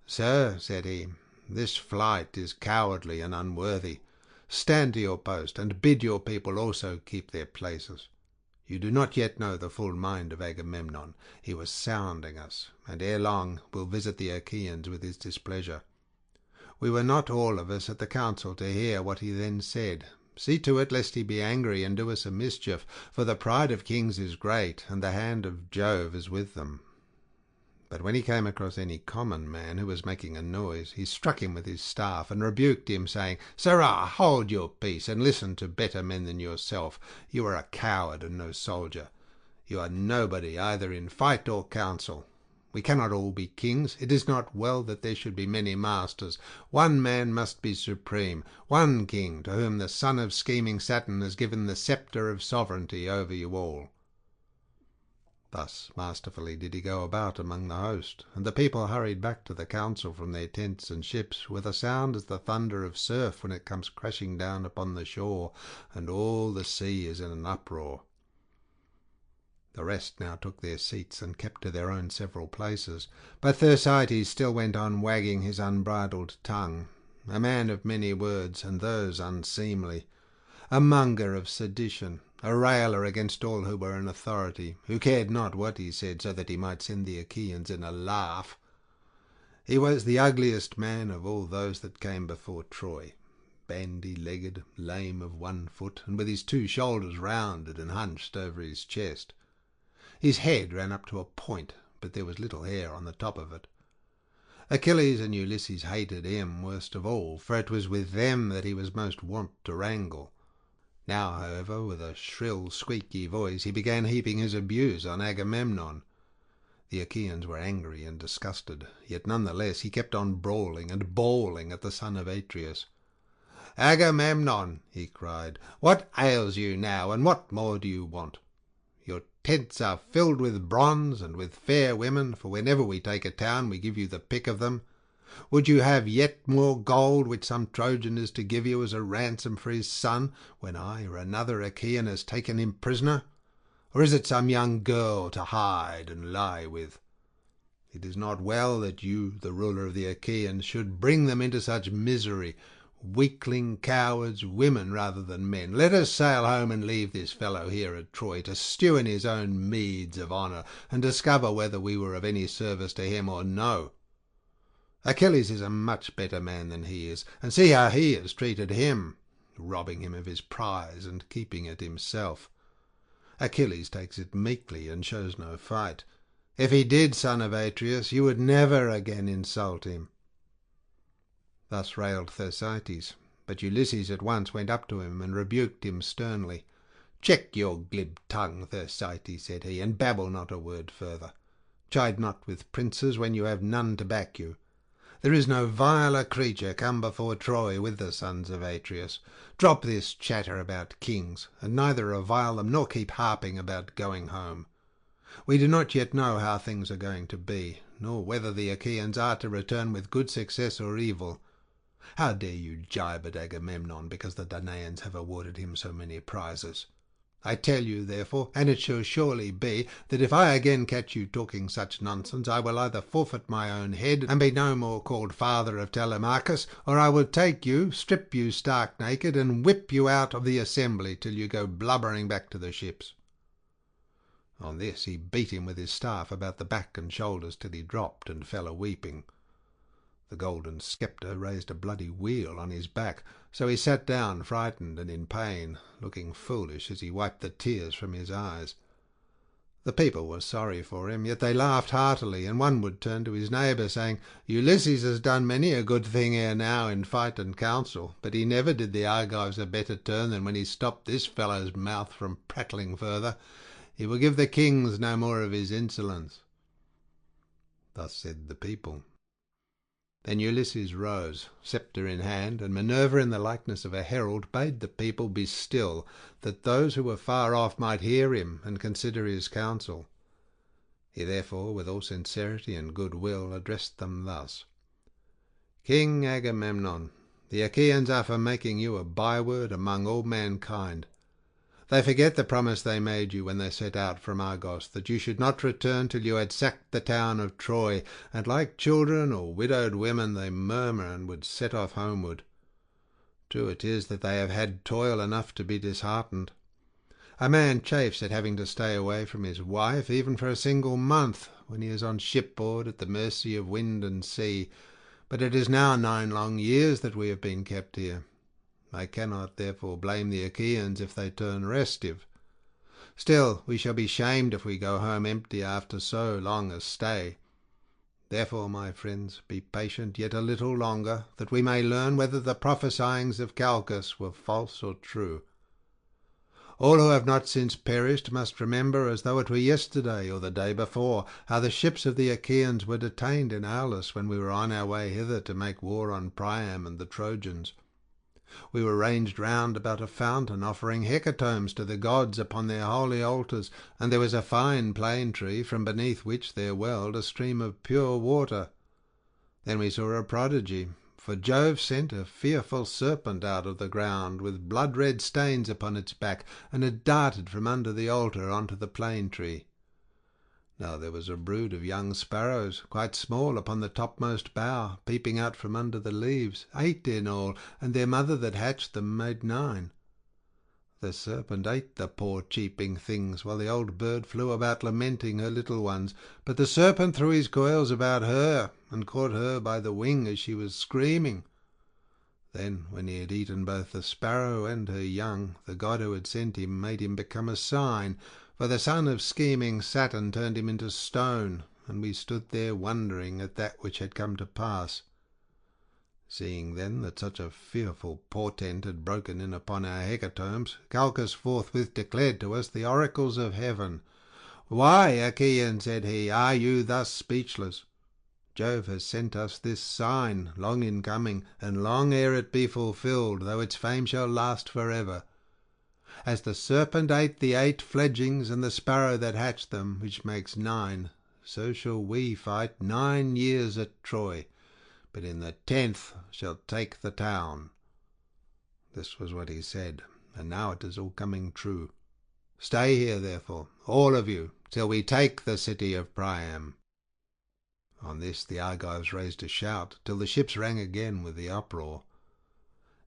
"Sir," said he, "this flight is cowardly and unworthy. Stand to your post, and bid your people also keep their places. You do not yet know the full mind of Agamemnon. He was sounding us, and ere long will visit the Achaeans with his displeasure. We were not all of us at the council to hear what he then said, See to it lest he be angry and do us a mischief, for the pride of kings is great, and the hand of Jove is with them." But when he came across any common man who was making a noise, he struck him with his staff, and rebuked him, saying, "Sirrah, hold your peace, and listen to better men than yourself. You are a coward and no soldier. You are nobody either in fight or council. We cannot all be kings. It is not well that there should be many masters. One man must be supreme, one king, to whom the son of scheming Saturn has given the sceptre of sovereignty over you all." Thus masterfully did he go about among the host, and the people hurried back to the council from their tents and ships with a sound as the thunder of surf when it comes crashing down upon the shore, and all the sea is in an uproar. The rest now took their seats and kept to their own several places, but Thersites still went on wagging his unbridled tongue, a man of many words, and those unseemly, a monger of sedition, a railer against all who were in authority, who cared not what he said, so that he might send the Achaeans in a laugh. He was the ugliest man of all those that came before Troy, bandy-legged, lame of one foot, and with his two shoulders rounded and hunched over his chest. His head ran up to a point, but there was little hair on the top of it. Achilles and Ulysses hated him worst of all, for it was with them that he was most wont to wrangle. Now, however, with a shrill, squeaky voice, he began heaping his abuse on Agamemnon. The Achaeans were angry and disgusted, yet none the less he kept on brawling and bawling at the son of Atreus. "Agamemnon," he cried, "what ails you now, and what more do you want? Your tents are filled with bronze and with fair women, for whenever we take a town we give you the pick of them. Would you have yet more gold, which some Trojan is to give you as a ransom for his son, when I or another Achaean has taken him prisoner? Or is it some young girl to hide and lie with? It is not well that you, the ruler of the Achaeans, should bring them into such misery. Weakling cowards, women rather than men. Let us sail home and leave this fellow here at Troy to stew in his own meads of honour, and discover whether we were of any service to him or no. Achilles is a much better man than he is, and see how he has treated him, robbing him of his prize and keeping it himself. Achilles takes it meekly and shows no fight. If he did, son of Atreus, you would never again insult him." Thus railed Thersites, but Ulysses at once went up to him and rebuked him sternly. "Check your glib tongue, Thersites," said he, "and babble not a word further. Chide not with princes when you have none to back you. There is no viler creature come before Troy with the sons of Atreus. Drop this chatter about kings, and neither revile them nor keep harping about going home. We do not yet know how things are going to be, nor whether the Achaeans are to return with good success or evil. How dare you gibe at Agamemnon because the Danaans have awarded him so many prizes? I tell you, therefore, and it shall surely be, that if I again catch you talking such nonsense, I will either forfeit my own head, and be no more called father of Telemachus, or I will take you, strip you stark naked, and whip you out of the assembly till you go blubbering back to the ships." On this he beat him with his staff about the back and shoulders till he dropped and fell a-weeping. The golden sceptre raised a bloody weal on his back, so he sat down frightened and in pain, looking foolish as he wiped the tears from his eyes. The people were sorry for him, yet they laughed heartily, and one would turn to his neighbour, saying, "Ulysses has done many a good thing ere now in fight and council, but he never did the Argives a better turn than when he stopped this fellow's mouth from prattling further. He will give the kings no more of his insolence." Thus said the people. Then Ulysses rose, sceptre in hand, and Minerva in the likeness of a herald bade the people be still, that those who were far off might hear him and consider his counsel. He therefore, with all sincerity and good will, addressed them thus: "King Agamemnon, the Achaeans are for making you a byword among all mankind. They forget the promise they made you when they set out from Argos, that you should not return till you had sacked the town of Troy, and like children or widowed women they murmur and would set off homeward. True it is that they have had toil enough to be disheartened. A man chafes at having to stay away from his wife, even for a single month, when he is on shipboard at the mercy of wind and sea, but it is now 9 long years that we have been kept here. I cannot therefore blame the Achaeans if they turn restive. Still, we shall be shamed if we go home empty after so long a stay. Therefore, my friends, be patient yet a little longer, that we may learn whether the prophesyings of Calchas were false or true. All who have not since perished must remember, as though it were yesterday or the day before, how the ships of the Achaeans were detained in Aulis when we were on our way hither to make war on Priam and the Trojans. We were ranged round about a fountain, offering hecatombs to the gods upon their holy altars, and there was a fine plane tree, from beneath which there welled a stream of pure water. Then we saw a prodigy, for Jove sent a fearful serpent out of the ground, with blood-red stains upon its back, and it darted from under the altar onto the plane tree. Now there was a brood of young sparrows, quite small, upon the topmost bough, peeping out from under the leaves, 8 in all, and their mother that hatched them made 9. The serpent ate the poor cheeping things, while the old bird flew about lamenting her little ones. But the serpent threw his coils about her, and caught her by the wing as she was screaming. Then, when he had eaten both the sparrow and her young, the god who had sent him made him become a sign, for the son of scheming Saturn turned him into stone, and we stood there wondering at that which had come to pass. Seeing then that such a fearful portent had broken in upon our hecatombs, Calchas forthwith declared to us the oracles of heaven. "Why, Achaeans," said he, "are you thus speechless? Jove has sent us this sign, long in coming, and long ere it be fulfilled, though its fame shall last for ever. As the serpent ate the 8 fledglings and the sparrow that hatched them, which makes 9, so shall we fight 9 years at Troy, but in the 10th shall take the town." This was what he said, and now it is all coming true. Stay here, therefore, all of you, till we take the city of Priam. On this the Argives raised a shout, till the ships rang again with the uproar.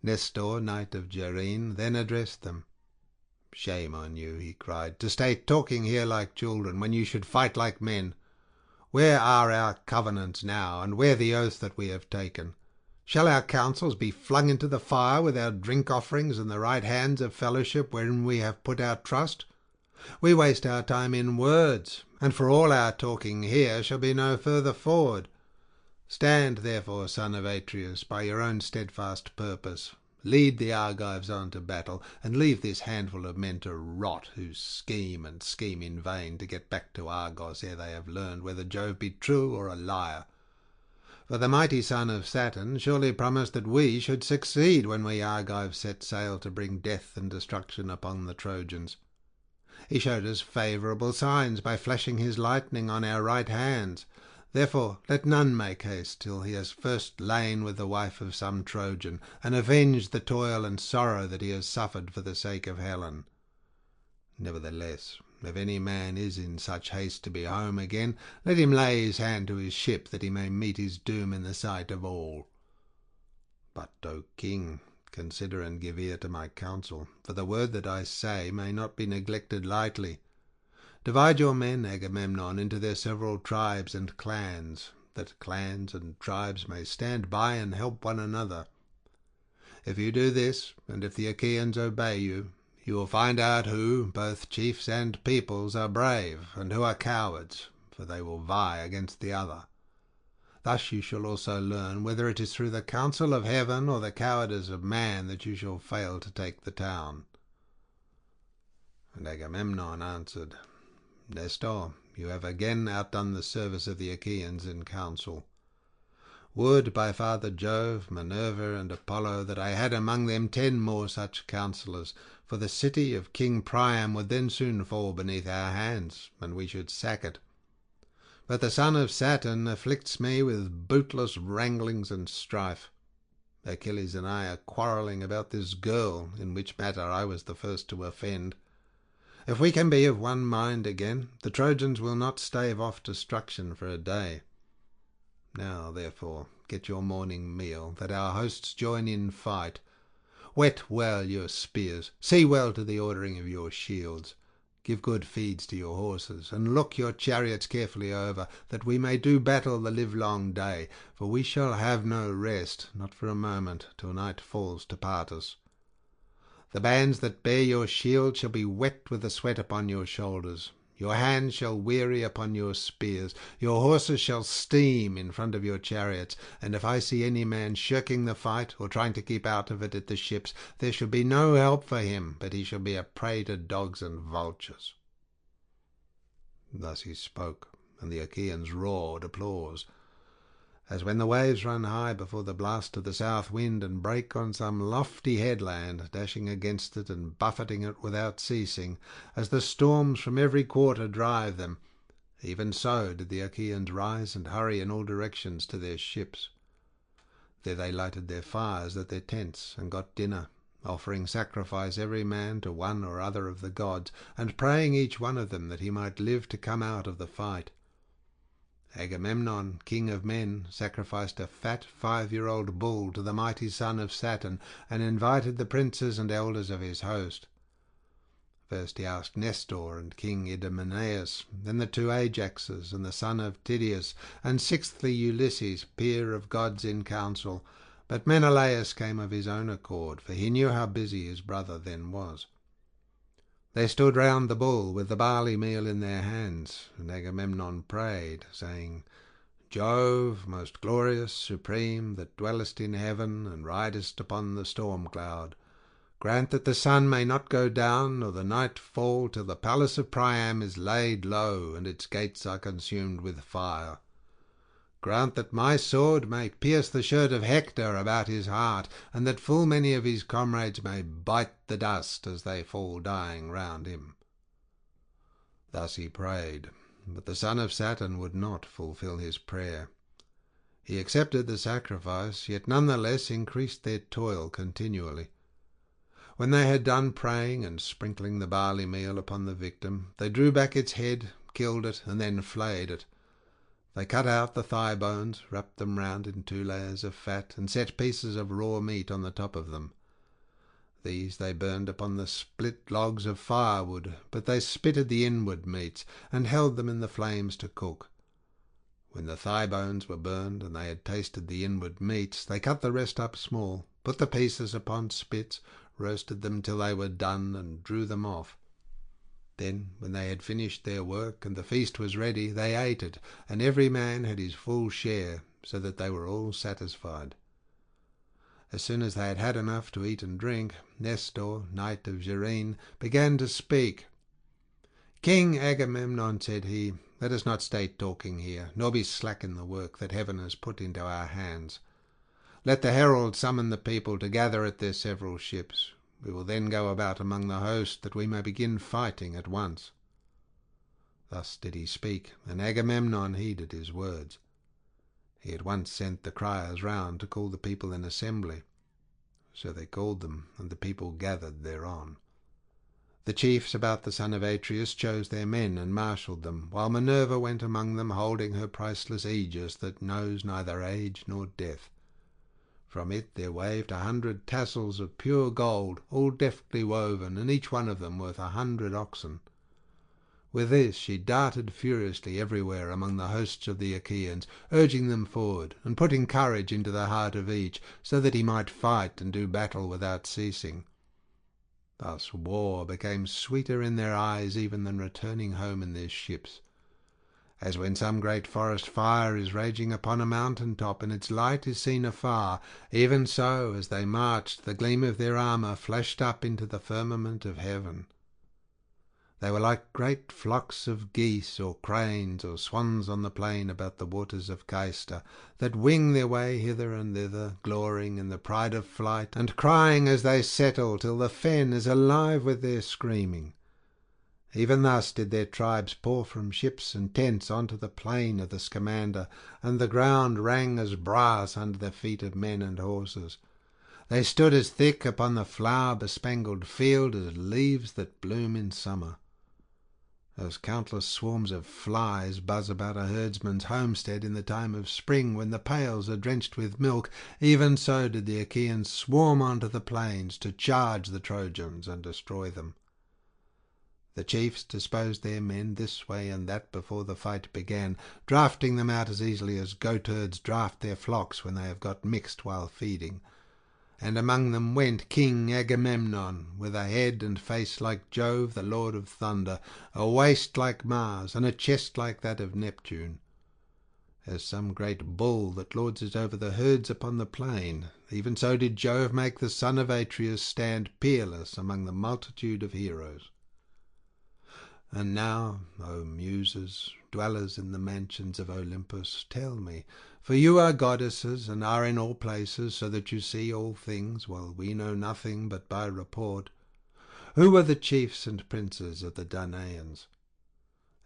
Nestor, knight of Gerene, then addressed them. "Shame on you," he cried, "to stay talking here like children, when you should fight like men. Where are our covenants now, and where the oath that we have taken? Shall our counsels be flung into the fire with our drink offerings and the right hands of fellowship wherein we have put our trust? We waste our time in words, and for all our talking here shall be no further forward. Stand, therefore, son of Atreus, by your own steadfast purpose. Lead the Argives on to battle, and leave this handful of men to rot, who scheme and scheme in vain to get back to Argos ere they have learned whether Jove be true or a liar. For the mighty son of Saturn surely promised that we should succeed when we Argives set sail to bring death and destruction upon the Trojans. He showed us favourable signs by flashing his lightning on our right hands. Therefore let none make haste till he has first lain with the wife of some Trojan, and avenged the toil and sorrow that he has suffered for the sake of Helen. Nevertheless, if any man is in such haste to be home again, let him lay his hand to his ship, that he may meet his doom in the sight of all. But, O king, consider and give ear to my counsel, for the word that I say may not be neglected lightly. Divide your men, Agamemnon, into their several tribes and clans, that clans and tribes may stand by and help one another. If you do this, and if the Achaeans obey you, you will find out who, both chiefs and peoples, are brave, and who are cowards, for they will vie against the other. Thus you shall also learn whether it is through the counsel of heaven or the cowardice of man that you shall fail to take the town." And Agamemnon answered, "Nestor, you have again outdone the service of the Achaeans in counsel. Would, by Father Jove, Minerva, and Apollo, that I had among them 10 more such counsellors, for the city of King Priam would then soon fall beneath our hands, and we should sack it. But the son of Saturn afflicts me with bootless wranglings and strife. Achilles and I are quarrelling about this girl, in which matter I was the first to offend. If we can be of one mind again, the Trojans will not stave off destruction for a day. Now, therefore, get your morning meal, that our hosts join in fight. Whet well your spears, see well to the ordering of your shields. Give good feeds to your horses, and look your chariots carefully over, that we may do battle the livelong day, for we shall have no rest, not for a moment, till night falls to part us. The bands that bear your shield shall be wet with the sweat upon your shoulders. Your hands shall weary upon your spears. Your horses shall steam in front of your chariots. And if I see any man shirking the fight, or trying to keep out of it at the ships, there shall be no help for him, but he shall be a prey to dogs and vultures." Thus he spoke, and the Achaeans roared applause. As when the waves run high before the blast of the south wind, and break on some lofty headland, dashing against it and buffeting it without ceasing, as the storms from every quarter drive them, even so did the Achaeans rise and hurry in all directions to their ships. There they lighted their fires at their tents, and got dinner, offering sacrifice every man to one or other of the gods, and praying each one of them that he might live to come out of the fight. Agamemnon, king of men, sacrificed a fat 5-year-old bull to the mighty son of Saturn, and invited the princes and elders of his host. First he asked Nestor and King Idomeneus, then the 2 Ajaxes and the son of Tydeus, and sixthly Ulysses, peer of gods in council. But Menelaus came of his own accord, for he knew how busy his brother then was. They stood round the bull with the barley meal in their hands, and Agamemnon prayed, saying, "Jove, most glorious, supreme, that dwellest in heaven and ridest upon the storm cloud, grant that the sun may not go down nor the night fall till the palace of Priam is laid low and its gates are consumed with fire. Grant that my sword may pierce the shirt of Hector about his heart, and that full many of his comrades may bite the dust as they fall dying round him." Thus he prayed, but the son of Saturn would not fulfil his prayer. He accepted the sacrifice, yet none the less increased their toil continually. When they had done praying and sprinkling the barley meal upon the victim, they drew back its head, killed it, and then flayed it. They cut out the thigh bones, wrapped them round in 2 layers of fat, and set pieces of raw meat on the top of them. These they burned upon the split logs of firewood, but they spitted the inward meats, and held them in the flames to cook. When the thigh bones were burned, and they had tasted the inward meats, they cut the rest up small, put the pieces upon spits, roasted them till they were done, and drew them off. Then, when they had finished their work, and the feast was ready, they ate it, and every man had his full share, so that they were all satisfied. As soon as they had had enough to eat and drink, Nestor, knight of Gerene, began to speak. "King Agamemnon," said he, "let us not stay talking here, nor be slack in the work that heaven has put into our hands. Let the herald summon the people to gather at their several ships. We will then go about among the host, that we may begin fighting at once." Thus did he speak, and Agamemnon heeded his words. He at once sent the criers round to call the people in assembly. So they called them, and the people gathered thereon. The chiefs about the son of Atreus chose their men and marshalled them, while Minerva went among them, holding her priceless aegis that knows neither age nor death. From it there waved 100 tassels of pure gold, all deftly woven, and each one of them worth 100 oxen. With this she darted furiously everywhere among the hosts of the Achaeans, urging them forward, and putting courage into the heart of each, so that he might fight and do battle without ceasing. Thus war became sweeter in their eyes even than returning home in their ships. As when some great forest fire is raging upon a mountain top, and its light is seen afar, even so, as they marched, the gleam of their armour flashed up into the firmament of heaven. They were like great flocks of geese or cranes or swans on the plain about the waters of Cayster, that wing their way hither and thither, glorying in the pride of flight, and crying as they settle, till the fen is alive with their screaming. Even thus did their tribes pour from ships and tents onto the plain of the Scamander, and the ground rang as brass under the feet of men and horses. They stood as thick upon the flower-bespangled field as leaves that bloom in summer. Those countless swarms of flies buzz about a herdsman's homestead in the time of spring, when the pails are drenched with milk, even so did the Achaeans swarm onto the plains to charge the Trojans and destroy them. The chiefs disposed their men this way and that before the fight began, drafting them out as easily as goatherds draft their flocks when they have got mixed while feeding. And among them went King Agamemnon, with a head and face like Jove, the lord of thunder, a waist like Mars, and a chest like that of Neptune. As some great bull that lords it over the herds upon the plain, even so did Jove make the son of Atreus stand peerless among the multitude of heroes. And now, O Muses, dwellers in the mansions of Olympus, tell me, for you are goddesses and are in all places, so that you see all things, while we know nothing but by report, who were the chiefs and princes of the Danaans?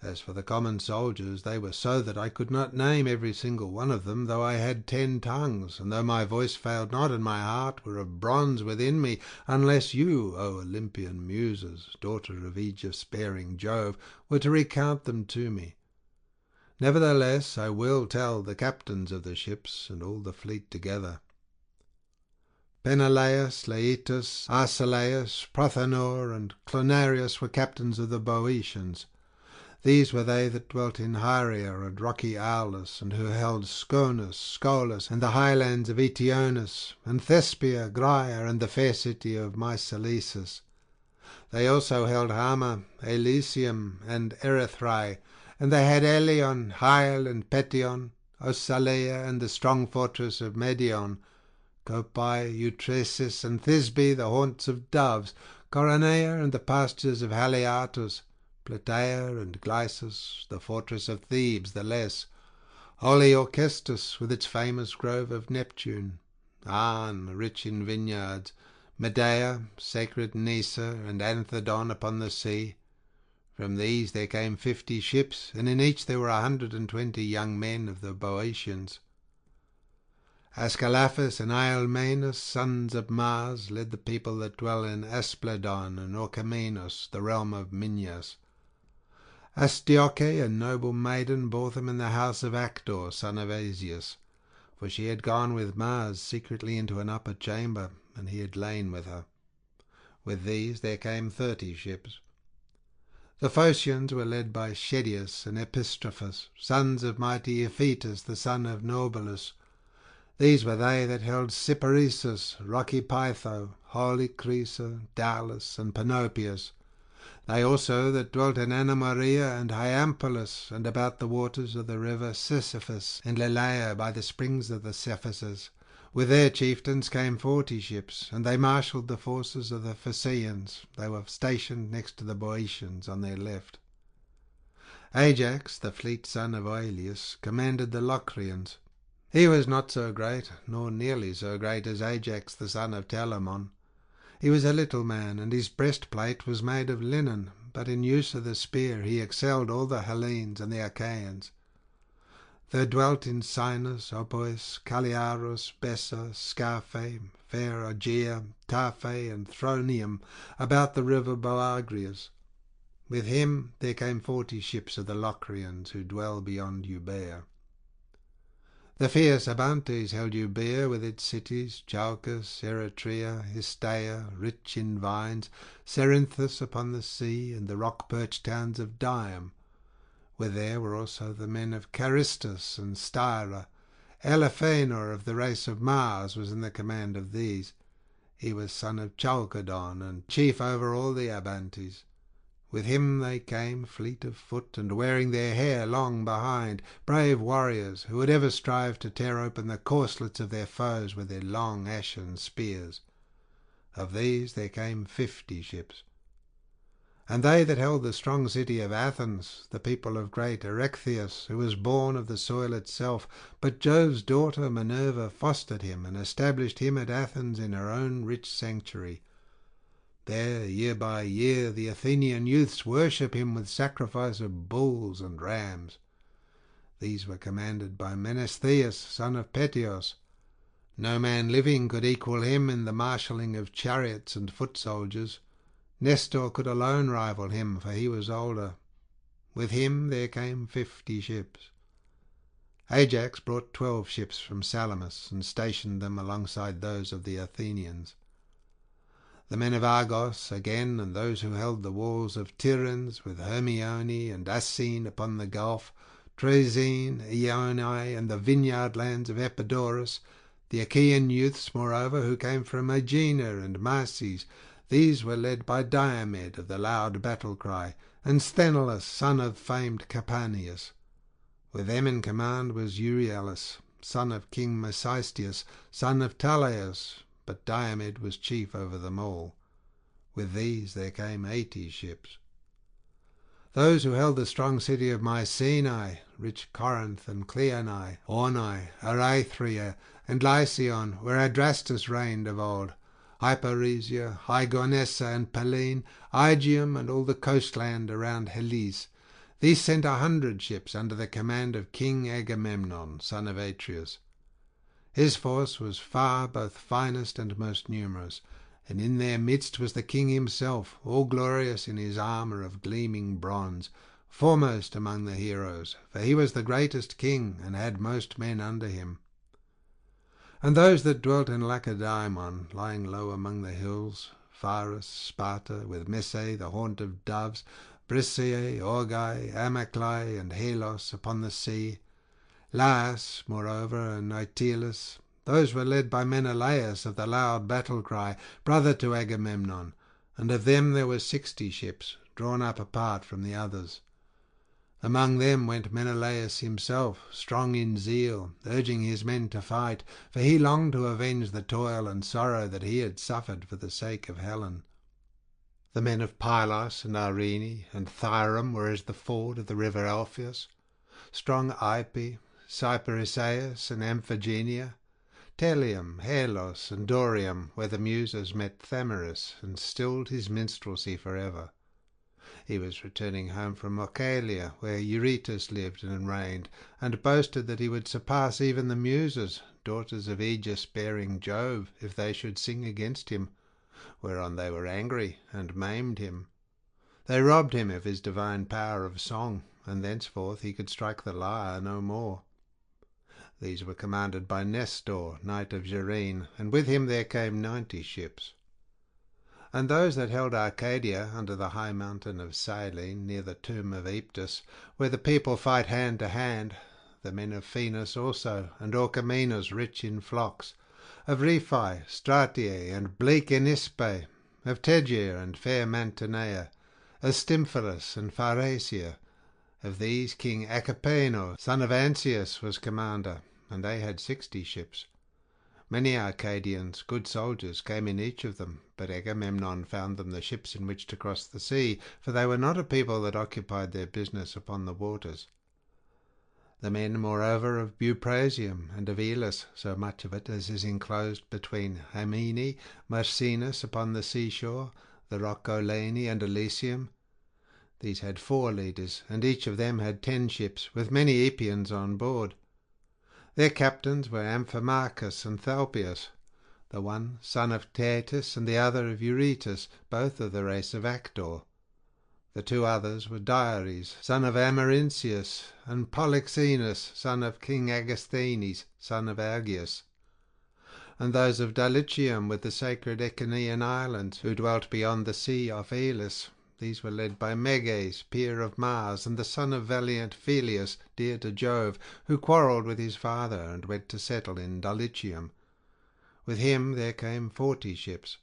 As for the common soldiers, they were so that I could not name every single one of them, though I had 10 tongues, and though my voice failed not, and my heart were of bronze within me, unless you, O Olympian Muses, daughter of Aegis-bearing Jove, were to recount them to me. Nevertheless, I will tell the captains of the ships, and all the fleet together. Peneleus, Leitus, Arcelaus, Prothanor, and Clonarius were captains of the Boeotians. These were they that dwelt in Hyria and rocky Aulus, and who held Sconus, Scolus, and the highlands of Eteonus, and Thespia, Graia, and the fair city of Mycelesus. They also held Hama, Elysium, and Erythrae, and they had Elion, Hyel, and Petion, Osalea, and the strong fortress of Medion, Copai, Eutresis, and Thisbe, the haunts of doves, Coronea, and the pastures of Haliartus, Plataea and Glycis, the fortress of Thebes the less, holy Orchestus with its famous grove of Neptune, Arne, rich in vineyards, Medea, sacred Nysa, and Anthedon upon the sea. From these there came 50 ships, and in each there were 120 young men of the Boeotians. Ascalaphus and Ialmenus, sons of Mars, led the people that dwell in Aspledon and Orchomenus, the realm of Minyas. Astyoche, a noble maiden, bore them in the house of Actor, son of Asius, for she had gone with Mars secretly into an upper chamber, and he had lain with her. With these there came 30 ships. The Phocians were led by Schedius and Epistrophus, sons of mighty Iphitus, the son of Nobilus. These were they that held Cyparissus, rocky Pytho, holy Crisa, Dalus, and Panopeus. They also that dwelt in Anamaria and Hyampolis, and about the waters of the river Sisyphus, and Lelaea by the springs of the Cephisus. With their chieftains came 40 ships, and they marshalled the forces of the Phaeacians. They were stationed next to the Boeotians on their left. Ajax, the fleet son of Oileus, commanded the Locrians. He was not so great, nor nearly so great as Ajax the son of Telamon. He was a little man, and his breastplate was made of linen, but in use of the spear he excelled all the Hellenes and the Achaeans. There dwelt in Sinus, Opois, Calliarus, Bessa, Scaphe, fair Aegea, Taphe, and Thronium, about the river Boagrius. With him there came 40 ships of the Locrians, who dwell beyond Euboea. The fierce Abantes held Euboea with its cities, Chalcus, Eretria, Histaea, rich in vines, Cerinthus upon the sea, and the rock-perched towns of Dium. With there were also the men of Charistus and Styra. Elephenor of the race of Mars was in the command of these. He was son of Chalcodon, and chief over all the Abantes. With him they came, fleet of foot, and wearing their hair long behind, brave warriors, who would ever strive to tear open the corslets of their foes with their long ashen spears. Of these there came 50 ships. And they that held the strong city of Athens, the people of great Erechtheus, who was born of the soil itself, but Jove's daughter Minerva fostered him, and established him at Athens in her own rich sanctuary. There, year by year, the Athenian youths worship him with sacrifice of bulls and rams. These were commanded by Menestheus, son of Peteos. No man living could equal him in the marshalling of chariots and foot soldiers. Nestor could alone rival him, for he was older. With him there came 50 ships. Ajax brought 12 ships from Salamis, and stationed them alongside those of the Athenians. The men of Argos, again, and those who held the walls of Tiryns, with Hermione and Assine upon the gulf, Troezene, Ionae, and the vineyard lands of Epidaurus, The Achaean youths, moreover, who came from Aegina and Marses, these were led by Diomed of the loud battle-cry, and Sthenelus, son of famed Capaneus. With them in command was Euryalus, son of King Mecisteus, son of Talaeus, but Diomed was chief over them all. With these there came 80 ships. Those who held the strong city of Mycenae, rich Corinth and Cleonae, Ornae, Erythria, and Lycaon, where Adrastus reigned of old, Hyperesia, Hygonessa and Pallene, Aegium, and all the coastland around Helice, these sent 100 ships under the command of King Agamemnon, son of Atreus. His force was far both finest and most numerous, and in their midst was the king himself, all glorious in his armour of gleaming bronze, foremost among the heroes, for he was the greatest king, and had most men under him. And those that dwelt in Lacedaemon, lying low among the hills, Pharos, Sparta, with Messe, the haunt of doves, Brissae, Orgae, Amyclae, and Helos upon the sea, Laius, moreover, and Nytilus, those were led by Menelaus of the loud battle-cry, brother to Agamemnon, and of them there were 60 ships, drawn up apart from the others. Among them went Menelaus himself, strong in zeal, urging his men to fight, for he longed to avenge the toil and sorrow that he had suffered for the sake of Helen. The men of Pylos and Arene and Thyrum were as the ford of the river Alpheus, strong Ipy, Cyperisaeus and Amphigenia, Telium, Helos, and Dorium, where the Muses met Thamyris and stilled his minstrelsy forever. He was returning home from Oechalia, where Eurytus lived and reigned, and boasted that he would surpass even the Muses, daughters of Aegis-bearing Jove, if they should sing against him, whereon they were angry and maimed him. They robbed him of his divine power of song, and thenceforth he could strike the lyre no more. These were commanded by Nestor, knight of Gerene, and with him there came 90 ships. And those that held Arcadia under the high mountain of Cyllene, near the tomb of Aeptus, where the people fight hand to hand, the men of Phoenix also, and Orchomenus rich in flocks, of Riphae, Stratiae, and bleak Enispe, of Tegea and fair Mantinea, of Stymphalus and Pharesia. Of these King Acapeno, son of Ancaeus, was commander, and they had 60 ships. Many Arcadians, good soldiers, came in each of them, but Agamemnon found them the ships in which to cross the sea, for they were not a people that occupied their business upon the waters. The men, moreover, of Buprasium and of Elis, so much of it as is enclosed between Hymene, Marcinus upon the seashore, the rock Olene, and Elysium, these had 4 leaders, and each of them had 10 ships, with many Epeans on board. Their captains were Amphimachus and Thalpius, the one son of Thetis and the other of Eurytus, both of the race of Actor. The 2 others were Diares, son of Amarynceus, and Polyxenus, son of King Agasthenes, son of Augeas. And those of Dulichium with the sacred Echinaean islands, who dwelt beyond the sea off Elis, these were led by Meges, peer of Mars, and the son of valiant Phyleus, dear to Jove, who quarrelled with his father and went to settle in Dulichium. With him there came 40 ships.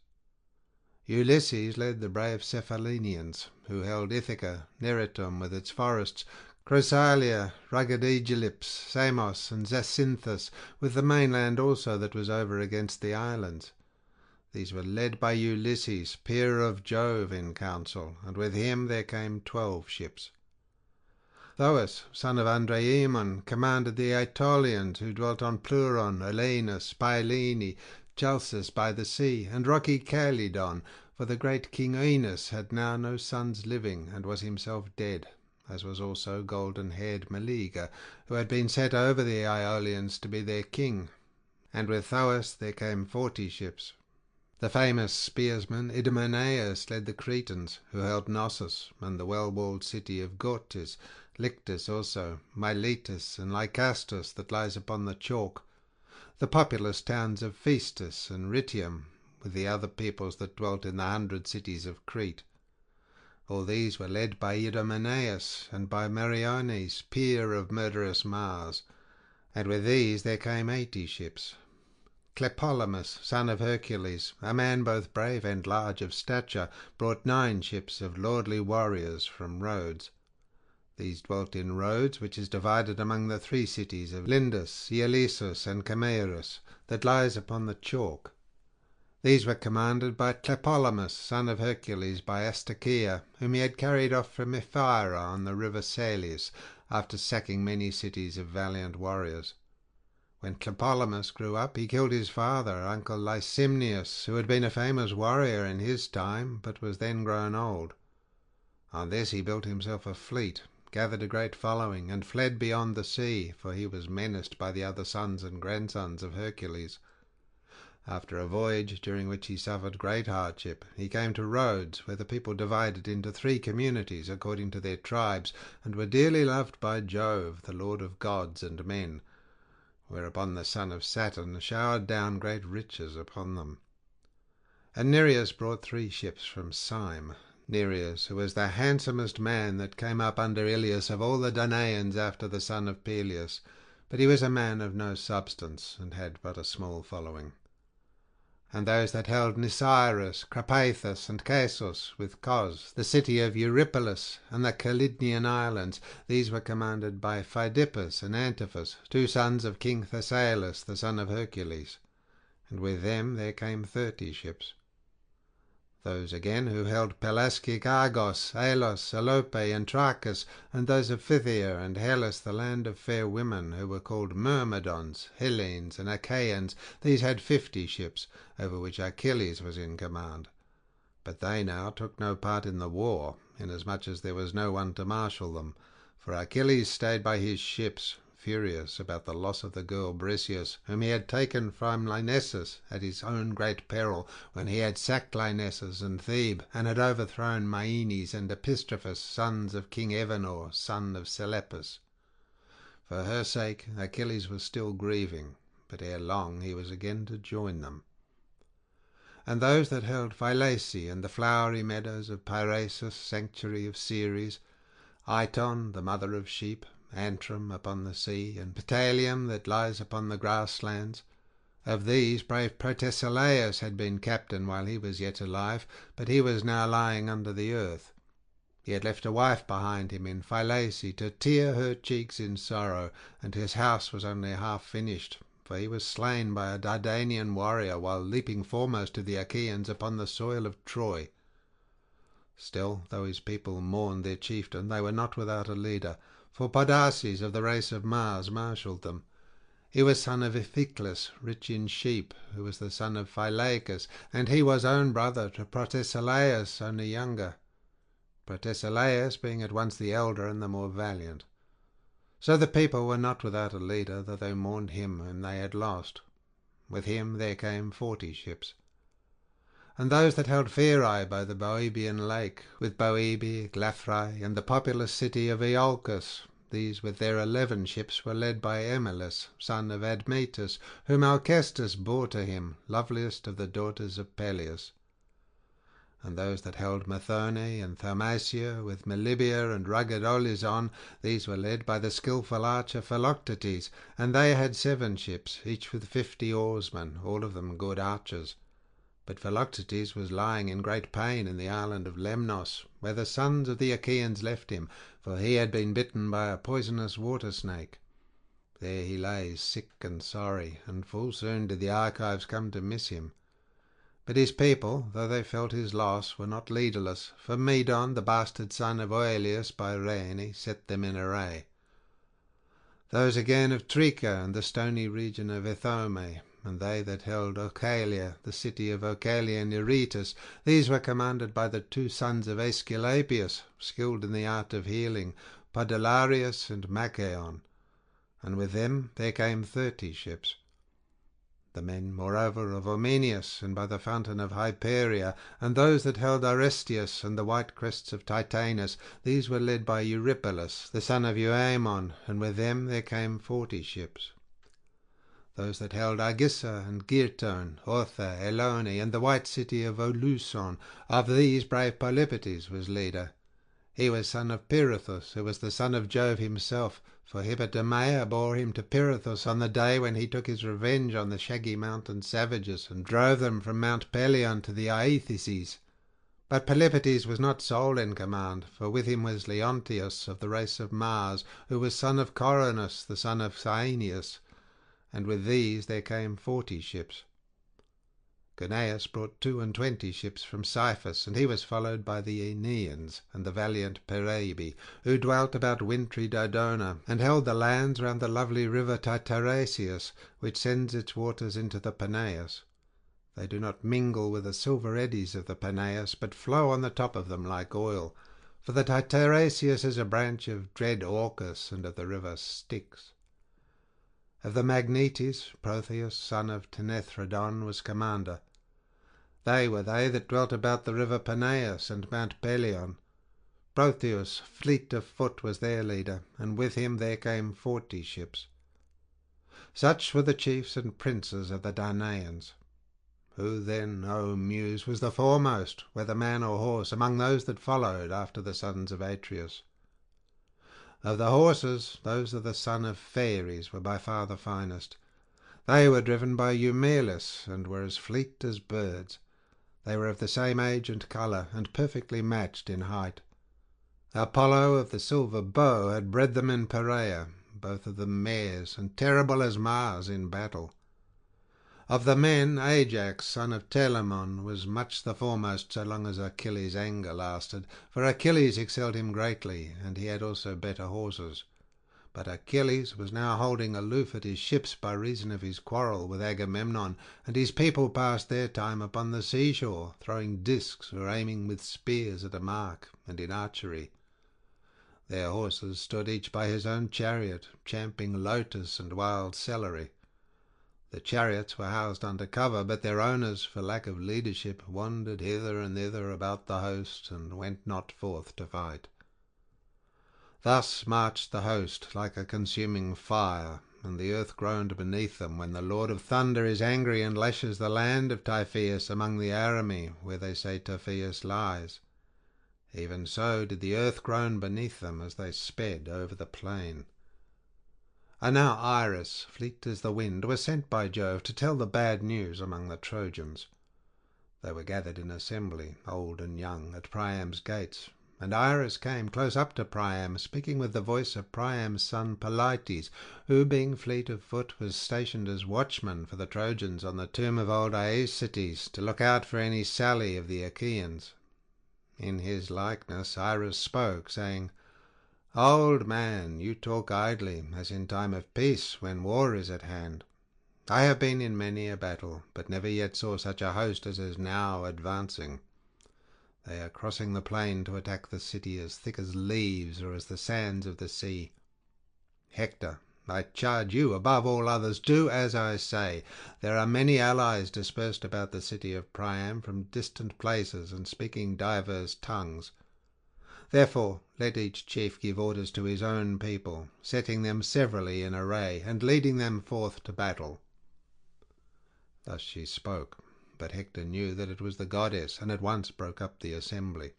Ulysses led the brave Cephalenians, who held Ithaca, Neritum with its forests, Chrosalia, rugged Aegylips, Samos, and Zacynthus, with the mainland also that was over against the islands. These were led by Ulysses, peer of Jove, in council, and with him there came 12 ships. Thoas, son of Andreaemon, commanded the Aetolians, who dwelt on Pleuron, Elenus, Pylene, Chalcis by the sea, and rocky Calydon, for the great King Oeneus had now no sons living, and was himself dead, as was also golden-haired Meleager, who had been set over the Aeolians to be their king. And with Thoas there came 40 ships. The famous spearsman Idomeneus led the Cretans, who held Knossos and the well-walled city of Gortys, Lyctus also, Miletus, and Lycastus that lies upon the chalk, the populous towns of Phaestus and Rhytium, with the other peoples that dwelt in the 100 cities of Crete. All these were led by Idomeneus and by Meriones, peer of murderous Mars, and with these there came 80 ships. Tlepolemus, son of Hercules, a man both brave and large of stature, brought 9 ships of lordly warriors from Rhodes. These dwelt in Rhodes, which is divided among the 3 cities of Lindus, Ialesus, and Camerus, that lies upon the chalk. These were commanded by Tlepolemus, son of Hercules, by Astacia, whom he had carried off from Ephyra on the river Salius, after sacking many cities of valiant warriors. When Tlepolemus grew up, he killed his father, uncle Lysimnius, who had been a famous warrior in his time, but was then grown old. On this he built himself a fleet, gathered a great following, and fled beyond the sea, for he was menaced by the other sons and grandsons of Hercules. After a voyage, during which he suffered great hardship, he came to Rhodes, where the people divided into 3 communities according to their tribes, and were dearly loved by Jove, the lord of gods and men, whereupon the son of Saturn showered down great riches upon them. And Nereus brought 3 ships from Syme. Nereus, who was the handsomest man that came up under Ilias of all the Danaans after the son of Peleus, but he was a man of no substance, and had but a small following. And those that held Nisyrus, Crapathus, and Casus, with Cos, the city of Eurypylus, and the Calydnian islands, these were commanded by Pheidippas and Antiphus, 2 sons of King Thessalus, the son of Hercules, and with them there came 30 ships. Those again who held Pelasgic Argos, Alos, Alope, and Trachis, and those of Phthia and Hellas, the land of fair women, who were called Myrmidons, Hellenes, and Achaeans, these had 50 ships, over which Achilles was in command. But they now took no part in the war, inasmuch as there was no one to marshal them, for Achilles stayed by his ships, furious about the loss of the girl Briseis, whom he had taken from Lyrnessus at his own great peril, when he had sacked Lyrnessus and Thebe, and had overthrown Maenes and Epistrophus, sons of King Evenor, son of Selepus. For her sake Achilles was still grieving, but ere long he was again to join them. And those that held Phylace and the flowery meadows of Pirasus, sanctuary of Ceres, Iton, the mother of sheep, Antrim upon the sea, and Ptaleum that lies upon the grasslands. Of these brave Protesilaus had been captain while he was yet alive, but he was now lying under the earth. He had left a wife behind him in Phylace to tear her cheeks in sorrow, and his house was only half finished, for he was slain by a Dardanian warrior while leaping foremost to the Achaeans upon the soil of Troy. Still, though his people mourned their chieftain, they were not without a leader, for Podarces of the race of Mars marshalled them. He was son of Iphiclus, rich in sheep, who was the son of Phylacus, and he was own brother to Protesilaus, only younger, Protesilaus being at once the elder and the more valiant. So the people were not without a leader, though they mourned him whom they had lost. With him there came 40 ships. And those that held Pherai by the Boebian lake, with Boebe, Glaphrai, and the populous city of Iolcus, these with their 11 ships were led by Emilus, son of Admetus, whom Alcestis bore to him, loveliest of the daughters of Peleus. And those that held Methone and Thaumacia, with Melibea and rugged Olizon, these were led by the skilful archer Philoctetes, and they had 7 ships, each with 50 oarsmen, all of them good archers. But Philoctetes was lying in great pain in the island of Lemnos, where the sons of the Achaeans left him, for he had been bitten by a poisonous water snake. There he lay sick and sorry, and full soon did the Argives come to miss him. But his people, though they felt his loss, were not leaderless, for Medon, the bastard son of Oileus by Rhene, set them in array. Those again of Trica and the stony region of Ithome, and they that held Ocalia, the city of Ocalia and Eurytus, these were commanded by the 2 sons of Aesculapius, skilled in the art of healing, Podalarius and Machaon, and with them there came 30 ships. The men, moreover, of Omenius, and by the fountain of Hyperia, and those that held Orestius and the white crests of Titanus, these were led by Eurypylus, the son of Euaemon, and with them there came 40 ships. Those that held Agissa and Girton, Ortha, Elone, and the white city of Oluson, of these brave Polypotes was leader. He was son of Pirithous, who was the son of Jove himself, for Hippodameia bore him to Pirithous on the day when he took his revenge on the shaggy mountain savages and drove them from Mount Pelion to the Aethices. But Polypotes was not sole in command, for with him was Leonteus of the race of Mars, who was son of Coronus, the son of Cyaneus, and with these there came 40 ships. Guneus brought 22 ships from Cyphus, and he was followed by the Aeneans and the valiant Perrhaebi, who dwelt about wintry Dodona, and held the lands round the lovely river Titaresius, which sends its waters into the Peneus. They do not mingle with the silver eddies of the Peneus, but flow on the top of them like oil, for the Titaresius is a branch of dread Orcus and of the river Styx. Of the Magnetes, Protheus, son of Tenethradon, was commander. They were they that dwelt about the river Peneus and Mount Pelion. Protheus, fleet of foot, was their leader, and with him there came 40 ships. Such were the chiefs and princes of the Danaans. Who then, O Muse, was the foremost, whether man or horse, among those that followed after the sons of Atreus? Of the horses, those of the son of Phares were by far the finest. They were driven by Eumelus, and were as fleet as birds. They were of the same age and colour, and perfectly matched in height. Apollo of the silver bow had bred them in Perea, both of them mares, and terrible as Mars in battle. Of the men, Ajax, son of Telamon, was much the foremost so long as Achilles' anger lasted, for Achilles excelled him greatly, and he had also better horses. But Achilles was now holding aloof at his ships by reason of his quarrel with Agamemnon, and his people passed their time upon the seashore, throwing discs or aiming with spears at a mark, and in archery. Their horses stood each by his own chariot, champing lotus and wild celery. The chariots were housed under cover, but their owners, for lack of leadership, wandered hither and thither about the host, and went not forth to fight. Thus marched the host like a consuming fire, and the earth groaned beneath them when the Lord of Thunder is angry and lashes the land of Typhoeus among the Arami, where they say Typhoeus lies. Even so did the earth groan beneath them as they sped over the plain. And now Iris, fleet as the wind, was sent by Jove to tell the bad news among the Trojans. They were gathered in assembly, old and young, at Priam's gates, and Iris came close up to Priam, speaking with the voice of Priam's son Polites, who, being fleet of foot, was stationed as watchman for the Trojans on the tomb of old Aeacites, to look out for any sally of the Achaeans. In his likeness Iris spoke, saying, "Old man, you talk idly, as in time of peace, when war is at hand. I have been in many a battle, but never yet saw such a host as is now advancing. They are crossing the plain to attack the city as thick as leaves or as the sands of the sea. Hector, I charge you, above all others, do as I say. There are many allies dispersed about the city of Priam from distant places and speaking divers tongues. Therefore let each chief give orders to his own people, setting them severally in array, and leading them forth to battle." Thus she spoke, but Hector knew that it was the goddess, and at once broke up the assembly.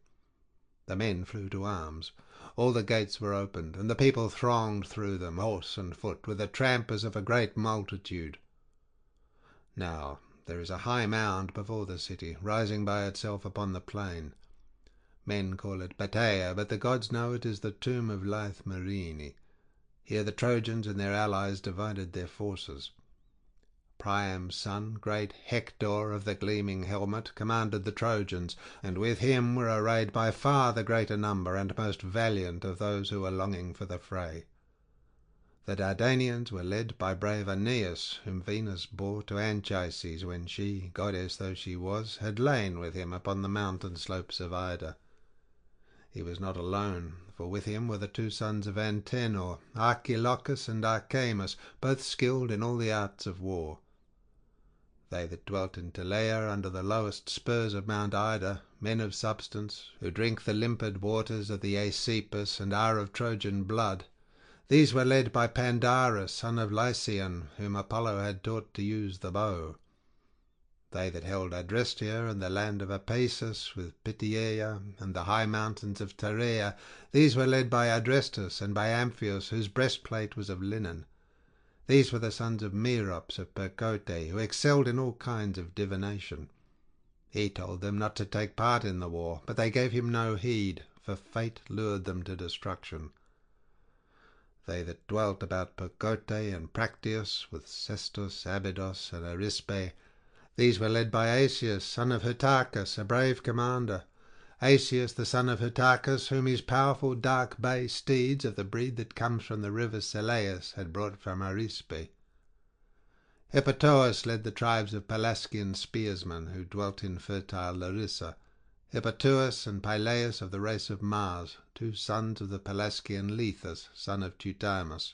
The men flew to arms. All the gates were opened, and the people thronged through them, horse and foot, with the tramp as of a great multitude. Now there is a high mound before the city, rising by itself upon the plain. Men call it Batea, but the gods know it is the tomb of lithe Myrine. Here the Trojans and their allies divided their forces. Priam's son, great Hector of the gleaming helmet, commanded the Trojans, and with him were arrayed by far the greater number and most valiant of those who were longing for the fray. The Dardanians were led by brave Aeneas, whom Venus bore to Anchises when she, goddess though she was, had lain with him upon the mountain slopes of Ida. He was not alone, for with him were the 2 sons of Antenor, Archilochus and Archamus, both skilled in all the arts of war. They that dwelt in Teleia under the lowest spurs of Mount Ida, men of substance, who drink the limpid waters of the Aesepus and are of Trojan blood, these were led by Pandarus, son of Lycaon, whom Apollo had taught to use the bow. They that held Adrestia and the land of Apaesus, with Pityeia and the high mountains of Terea, these were led by Adrestus and by Amphius, whose breastplate was of linen. These were the sons of Merops of Percote, who excelled in all kinds of divination. He told them not to take part in the war, but they gave him no heed, for fate lured them to destruction. They that dwelt about Percote and Practius, with Sestus, Abydos, and Arispe, these were led by Asius, son of Hyrtacus, a brave commander. Asius, the son of Hyrtacus, whom his powerful dark bay steeds, of the breed that comes from the river Selleus, had brought from Arispe. Hippotous led the tribes of Pelasgian spearsmen, who dwelt in fertile Larissa. Hippotous and Pylaeus of the race of Mars, two sons of the Pelasgian Lethus, son of Teutamus.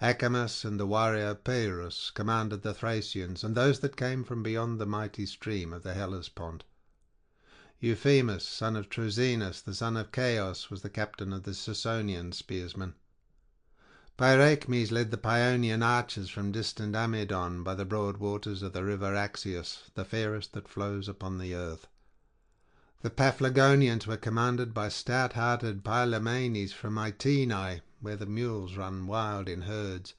Acamas and the warrior Peirus commanded the Thracians, and those that came from beyond the mighty stream of the Hellespont. Euphemus, son of Trozenus, the son of Chaos, was the captain of the Siconian spearsmen. Pyrachmes led the Paeonian archers from distant Amydon by the broad waters of the river Axius, the fairest that flows upon the earth. The Paphlagonians were commanded by stout-hearted Pylomenes from Mycenae, where the mules run wild in herds.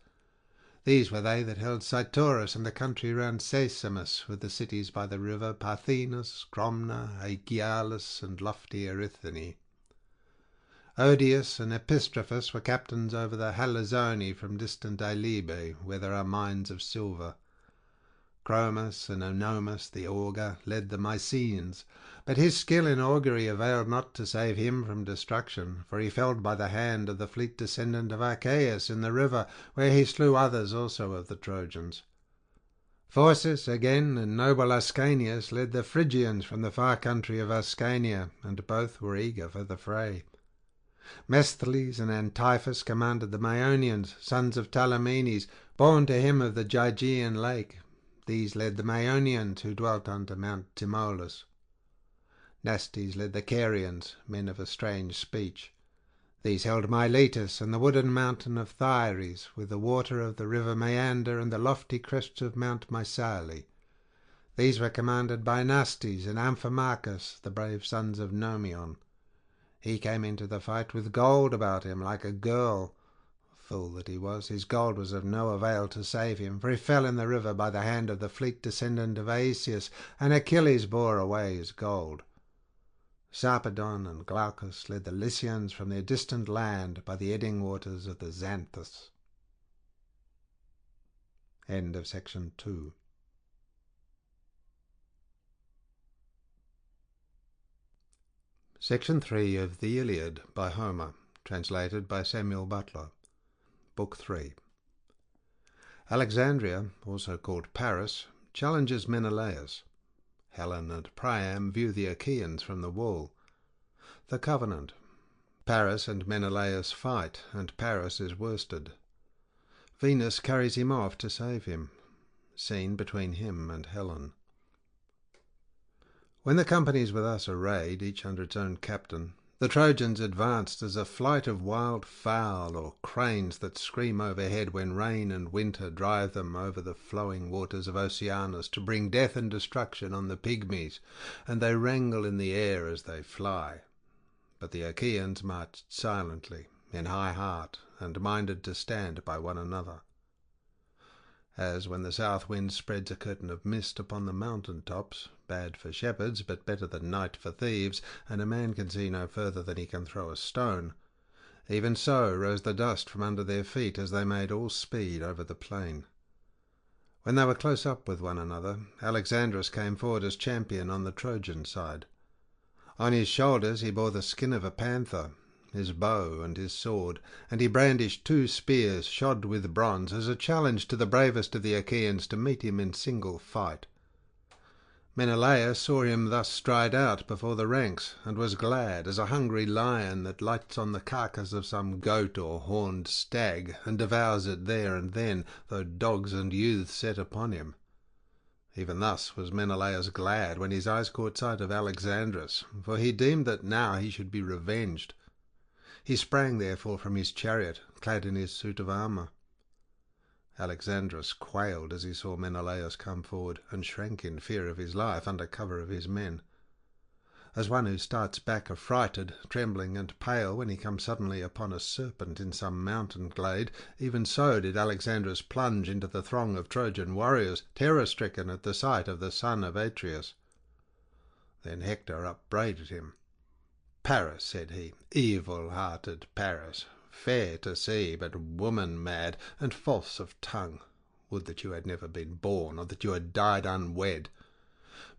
These were they that held Cytorus and the country round Sesamus, with the cities by the river Parthenus, Cromna, Aegialus, and lofty Erythine. Odius and Epistrophus were captains over the Halizoni from distant Alybe, where there are mines of silver. Chromis and Onomus the augur led the Mycenaeans, but his skill in augury availed not to save him from destruction, for he fell by the hand of the fleet descendant of Archaeus in the river, where he slew others also of the Trojans. Phorcys again and noble Ascanius led the Phrygians from the far country of Ascania, and both were eager for the fray. Mesthles and Antiphus commanded the Maeonians, sons of Talamenes, born to him of the Gygaean lake. These led the Maeonians, who dwelt under Mount Tmolus. Nastes led the Carians, men of a strange speech. These held Miletus and the wooded mountain of Thyres, with the water of the river Maeander and the lofty crests of Mount Mycale. These were commanded by Nastes and Amphimachus, the brave sons of Nomion. He came into the fight with gold about him like a girl. Fool that he was, his gold was of no avail to save him, for he fell in the river by the hand of the fleet descendant of Aesius, and Achilles bore away his gold. Sarpedon and Glaucus led the Lycians from their distant land by the eddying waters of the Xanthus. End of section 2. Section 3 of the Iliad by Homer, translated by Samuel Butler. Book 3. Alexandria, also called Paris, challenges Menelaus. Helen and Priam view the Achaeans from the wall. The Covenant. Paris and Menelaus fight, and Paris is worsted. Venus carries him off to save him. Scene between him and Helen. When the companies were thus arrayed, each under its own captain, the Trojans advanced as a flight of wild fowl or cranes that scream overhead when rain and winter drive them over the flowing waters of Oceanus to bring death and destruction on the Pygmies, and they wrangle in the air as they fly. But the Achaeans marched silently, in high heart, and minded to stand by one another. As when the south wind spreads a curtain of mist upon the mountain tops, bad for shepherds, but better than night for thieves, and a man can see no further than he can throw a stone, even so rose the dust from under their feet as they made all speed over the plain. When they were close up with one another, Alexandrus came forward as champion on the Trojan side. On his shoulders he bore the skin of a panther, his bow and his sword, and he brandished 2 spears shod with bronze as a challenge to the bravest of the Achaeans to meet him in single fight. Menelaus saw him thus stride out before the ranks, and was glad as a hungry lion that lights on the carcass of some goat or horned stag, and devours it there and then, though dogs and youths set upon him. Even thus was Menelaus glad when his eyes caught sight of Alexandrus, for he deemed that now he should be revenged. He sprang therefore from his chariot, clad in his suit of armour. Alexandrus quailed as he saw Menelaus come forward, and shrank in fear of his life under cover of his men. As one who starts back affrighted, trembling and pale when he comes suddenly upon a serpent in some mountain glade, even so did Alexandrus plunge into the throng of Trojan warriors, terror-stricken at the sight of the son of Atreus. Then Hector upbraided him. "Paris," said he, "evil-hearted Paris, fair to see, but woman-mad, and false of tongue. Would that you had never been born, or that you had died unwed.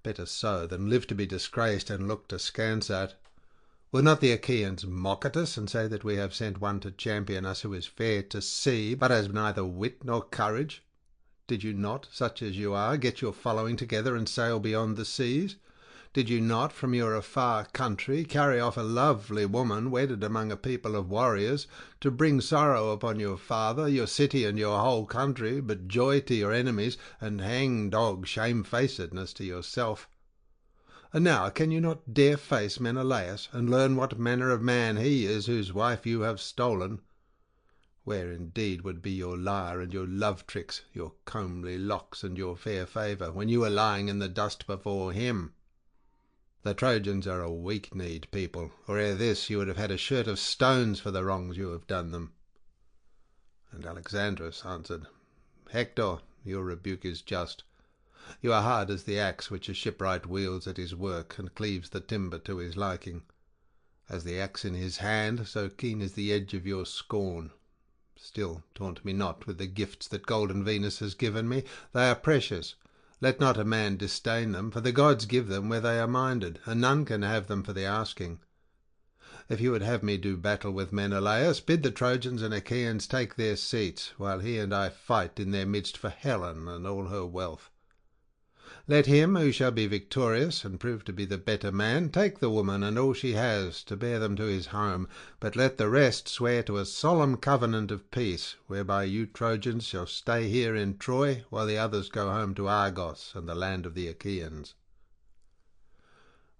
Better so than live to be disgraced and looked askance at. Will not the Achaeans mock at us, and say that we have sent one to champion us who is fair to see, but has neither wit nor courage? Did you not, such as you are, get your following together and sail beyond the seas? Did you not, from your far country, carry off a lovely woman wedded among a people of warriors, to bring sorrow upon your father, your city, and your whole country, but joy to your enemies, and hang-dog shamefacedness to yourself? And now can you not dare face Menelaus, and learn what manner of man he is whose wife you have stolen? Where indeed would be your lyre and your love-tricks, your comely locks and your fair favour, when you were lying in the dust before him? The Trojans are a weak-kneed people, or ere this you would have had a shirt of stones for the wrongs you have done them." And Alexandrus answered, "Hector, your rebuke is just. You are hard as the axe which a shipwright wields at his work, and cleaves the timber to his liking. As the axe in his hand, so keen is the edge of your scorn. Still, taunt me not with the gifts that golden Venus has given me. They are precious. Let not a man disdain them, for the gods give them where they are minded, and none can have them for the asking. If you would have me do battle with Menelaus, bid the Trojans and Achaeans take their seats, while he and I fight in their midst for Helen and all her wealth. Let him who shall be victorious, and prove to be the better man, take the woman and all she has, to bear them to his home, but let the rest swear to a solemn covenant of peace, whereby you Trojans shall stay here in Troy, while the others go home to Argos and the land of the Achaeans."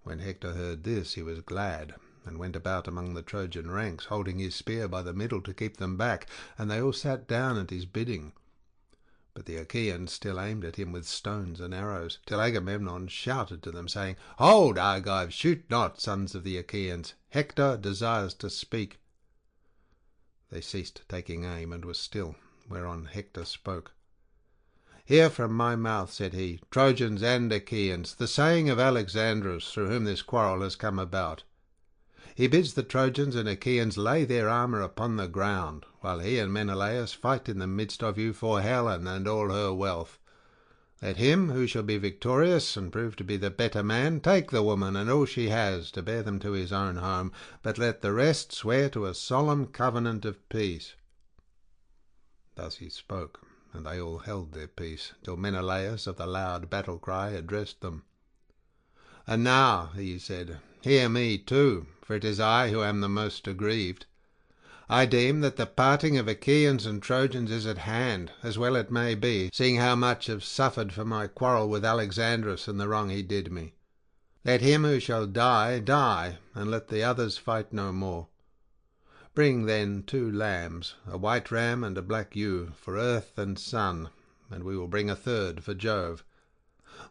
When Hector heard this he was glad, and went about among the Trojan ranks, holding his spear by the middle to keep them back, and they all sat down at his bidding. But the Achaeans still aimed at him with stones and arrows, till Agamemnon shouted to them, saying, "Hold, Argives, shoot not, sons of the Achaeans. Hector desires to speak." They ceased taking aim, and were still, whereon Hector spoke. "Hear from my mouth," said he, "Trojans and Achaeans, the saying of Alexandrus, through whom this quarrel has come about. He bids the Trojans and Achaeans lay their armour upon the ground, while he and Menelaus fight in the midst of you for Helen and all her wealth. Let him who shall be victorious, and prove to be the better man, take the woman and all she has, to bear them to his own home, but let the rest swear to a solemn covenant of peace." Thus he spoke, and they all held their peace, till Menelaus of the loud battle-cry addressed them. "And now," he said, "hear me too, for it is I who am the most aggrieved. I deem that the parting of Achaeans and Trojans is at hand, as well it may be, seeing how much have suffered for my quarrel with Alexandrus and the wrong he did me. Let him who shall die, die, and let the others fight no more. Bring then 2 lambs, a white ram and a black ewe, for Earth and Sun, and we will bring a 3rd for Jove.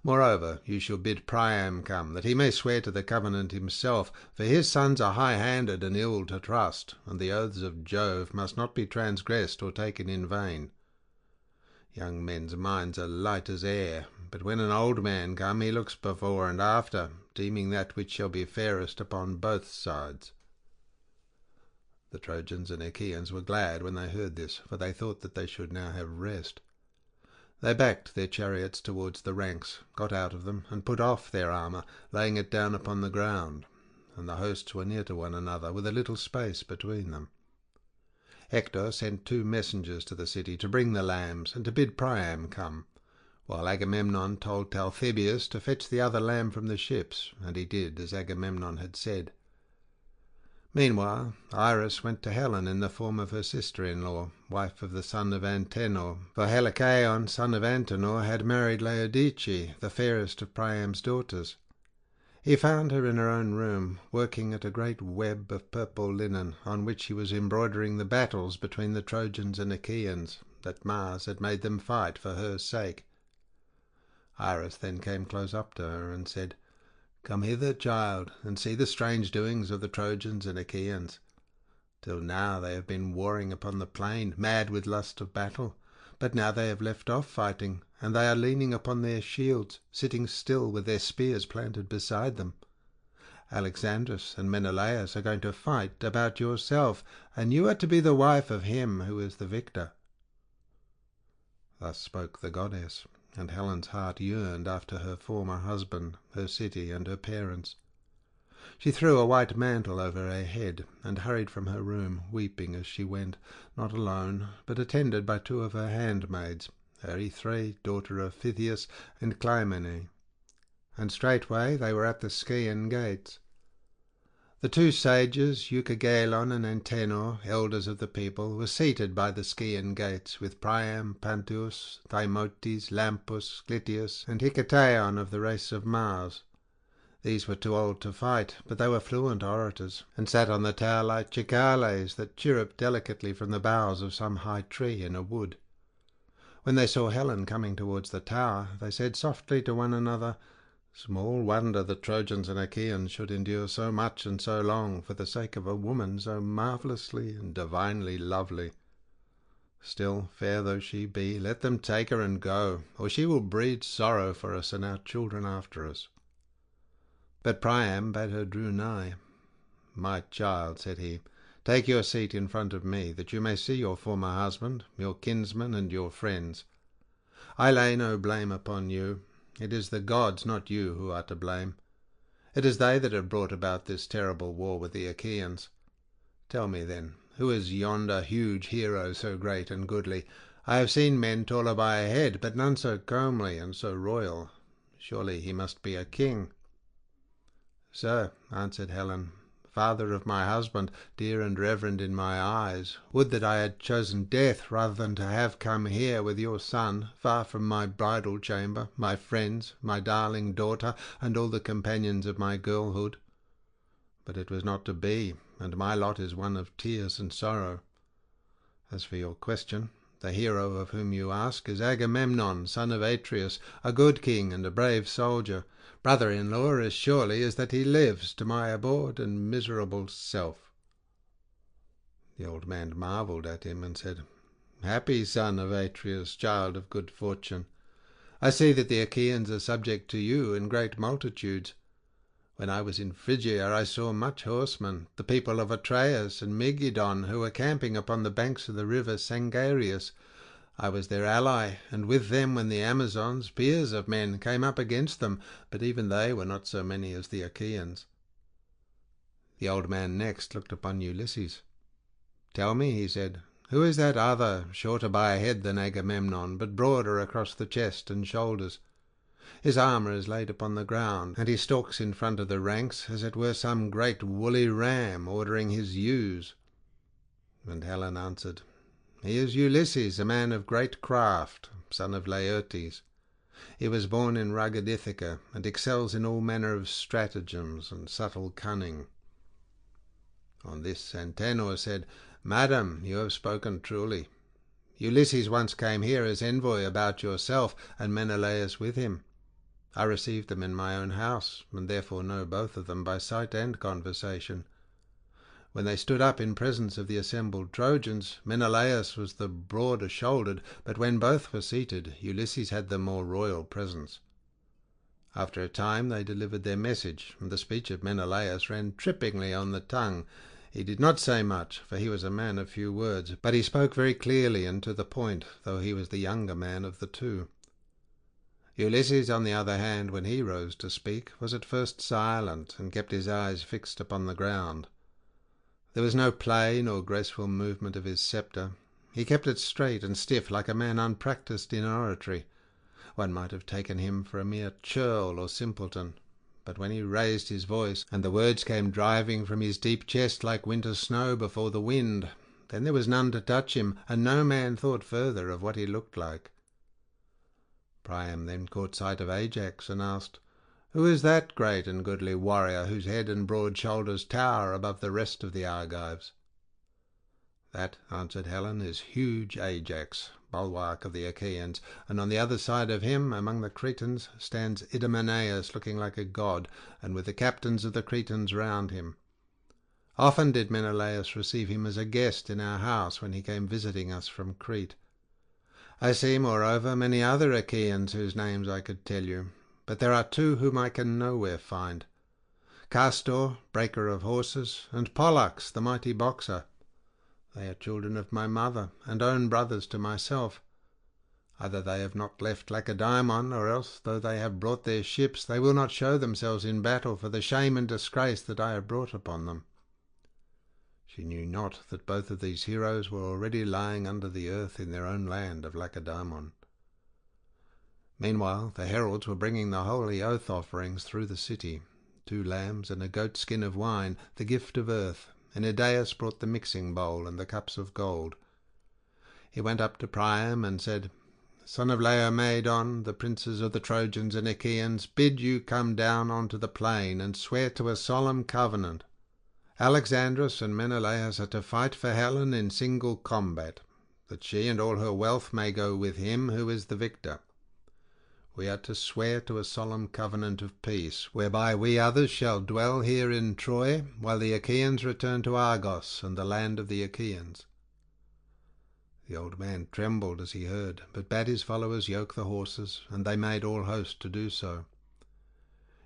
Moreover, you shall bid Priam come, that he may swear to the covenant himself, for his sons are high-handed and ill to trust, and the oaths of Jove must not be transgressed or taken in vain. Young men's minds are light as air, but when an old man come, he looks before and after, deeming that which shall be fairest upon both sides." The Trojans and Achaeans were glad when they heard this, for they thought that they should now have rest. They backed their chariots towards the ranks, got out of them, and put off their armour, laying it down upon the ground, and the hosts were near to one another, with a little space between them. Hector sent 2 messengers to the city to bring the lambs, and to bid Priam come, while Agamemnon told Talthybius to fetch the other lamb from the ships, and he did as Agamemnon had said. Meanwhile Iris went to Helen in the form of her sister-in-law, wife of the son of Antenor, for Helicaon, son of Antenor, had married Laodice, the fairest of Priam's daughters. He found her in her own room, working at a great web of purple linen, on which she was embroidering the battles between the Trojans and Achaeans, that Mars had made them fight for her sake. Iris then came close up to her and said, "Come hither, child, and see the strange doings of the Trojans and Achaeans. Till now they have been warring upon the plain, mad with lust of battle. But now they have left off fighting, and they are leaning upon their shields, sitting still with their spears planted beside them. Alexandrus and Menelaus are going to fight about yourself, and you are to be the wife of him who is the victor." Thus spoke the goddess, and Helen's heart yearned after her former husband, her city, and her parents. She threw a white mantle over her head, and hurried from her room, weeping as she went, not alone, but attended by two of her handmaids, Erythrae, daughter of Pythias, and Clymene. And straightway they were at the Scaean gates. The two sages, Eucagelon and Antenor, elders of the people, were seated by the Scaean gates, with Priam, Panthus, Thymoetes, Lampus, Clytius, and Hiketaon of the race of Mars. These were too old to fight, but they were fluent orators, and sat on the tower like cicales that chirruped delicately from the boughs of some high tree in a wood. When they saw Helen coming towards the tower, they said softly to one another, "Small wonder the Trojans and Achaeans should endure so much and so long for the sake of a woman so marvellously and divinely lovely. Still, fair though she be, let them take her and go, or she will breed sorrow for us and our children after us." But Priam bade her draw nigh. "My child," said he, "take your seat in front of me, that you may see your former husband, your kinsmen, and your friends. I lay no blame upon you. It is the gods, not you, who are to blame. It is they that have brought about this terrible war with the Achaeans. Tell me, then, who is yonder huge hero so great and goodly? I have seen men taller by a head, but none so comely and so royal. Surely he must be a king." "Sir," answered Helen, "father of my husband, dear and reverend in my eyes, would that I had chosen death rather than to have come here with your son, far from my bridal chamber, my friends, my darling daughter, and all the companions of my girlhood. But it was not to be, and my lot is one of tears and sorrow. As for your question, the hero of whom you ask is Agamemnon, son of Atreus, a good king and a brave soldier. Brother-in-law as surely as that he lives, to my abhorred and miserable self." The old man marvelled at him and said, "Happy son of Atreus, child of good fortune. I see that the Achaeans are subject to you in great multitudes. When I was in Phrygia I saw much horsemen, the people of Atreus and Megidon, who were camping upon the banks of the river Sangarius. I was their ally, and with them when the Amazons, peers of men, came up against them, but even they were not so many as the Achaeans." The old man next looked upon Ulysses. "Tell me," he said, "who is that other, shorter by a head than Agamemnon, but broader across the chest and shoulders? His armour is laid upon the ground, and he stalks in front of the ranks as it were some great woolly ram ordering his ewes." And Helen answered, "He is Ulysses, a man of great craft, son of Laertes. He was born in rugged Ithaca, and excels in all manner of stratagems and subtle cunning." On this Antenor said, "Madam, you have spoken truly. Ulysses once came here as envoy about yourself, and Menelaus with him. I received them in my own house, and therefore know both of them by sight and conversation. When they stood up in presence of the assembled Trojans, Menelaus was the broader shouldered, but when both were seated, Ulysses had the more royal presence. After a time they delivered their message, and the speech of Menelaus ran trippingly on the tongue. He did not say much, for he was a man of few words, but he spoke very clearly and to the point, though he was the younger man of the two. Ulysses, on the other hand, when he rose to speak, was at first silent, and kept his eyes fixed upon the ground. There was no play nor graceful movement of his sceptre. He kept it straight and stiff, like a man unpractised in oratory. One might have taken him for a mere churl or simpleton. But when he raised his voice, and the words came driving from his deep chest like winter snow before the wind, then there was none to touch him, and no man thought further of what he looked like. Priam then caught sight of Ajax, and asked, "Who is that great and goodly warrior whose head and broad shoulders tower above the rest of the Argives?" "That," answered Helen, "is huge Ajax, bulwark of the Achaeans, and on the other side of him, among the Cretans, stands Idomeneus, looking like a god, and with the captains of the Cretans round him. Often did Menelaus receive him as a guest in our house when he came visiting us from Crete. I see, moreover, many other Achaeans whose names I could tell you, but there are two whom I can nowhere find: Castor, breaker of horses, and Pollux, the mighty boxer. They are children of my mother, and own brothers to myself. Either they have not left Lacedaemon, or else, though they have brought their ships, they will not show themselves in battle for the shame and disgrace that I have brought upon them." She knew not that both of these heroes were already lying under the earth in their own land of Lacedaemon. Meanwhile the heralds were bringing the holy oath offerings through the city: 2 lambs and a goat skin of wine, the gift of earth, and Idaeus brought the mixing bowl and the cups of gold. He went up to Priam and said, "Son of Laomedon, the princes of the Trojans and Achaeans bid you come down onto the plain and swear to a solemn covenant. Alexandrus and Menelaus are to fight for Helen in single combat, that she and all her wealth may go with him who is the victor. We are to swear to a solemn covenant of peace, whereby we others shall dwell here in Troy, while the Achaeans return to Argos and the land of the Achaeans." The old man trembled as he heard, but bade his followers yoke the horses, and they made all haste to do so.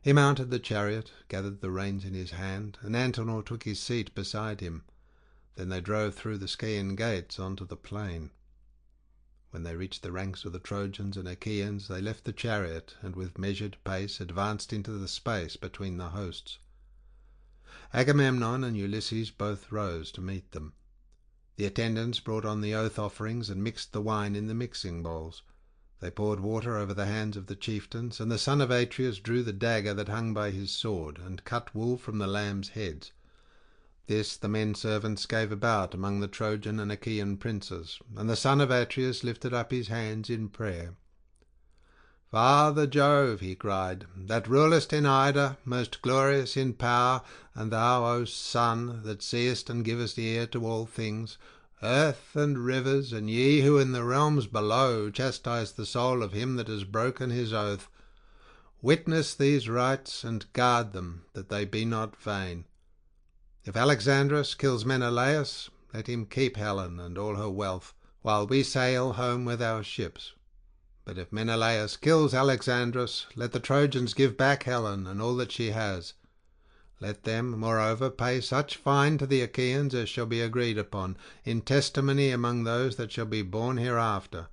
He mounted the chariot, gathered the reins in his hand, and Antenor took his seat beside him. Then they drove through the Scaean gates onto the plain. When they reached the ranks of the Trojans and Achaeans, they left the chariot, and with measured pace advanced into the space between the hosts. Agamemnon and Ulysses both rose to meet them. The attendants brought on the oath offerings and mixed the wine in the mixing bowls. They poured water over the hands of the chieftains, and the son of Atreus drew the dagger that hung by his sword, and cut wool from the lambs' heads. This the men servants gave about among the Trojan and Achaean princes, and the son of Atreus lifted up his hands in prayer. "Father Jove," he cried, "that rulest in Ida, most glorious in power, and thou, O Sun, that seest and givest ear to all things, earth and rivers, and ye who in the realms below chastise the soul of him that has broken his oath, witness these rites and guard them, that they be not vain. If Alexandrus kills Menelaus, let him keep Helen and all her wealth, while we sail home with our ships. But if Menelaus kills Alexandrus, let the Trojans give back Helen and all that she has. Let them, moreover, pay such fine to the Achaeans as shall be agreed upon, in testimony among those that shall be born hereafter.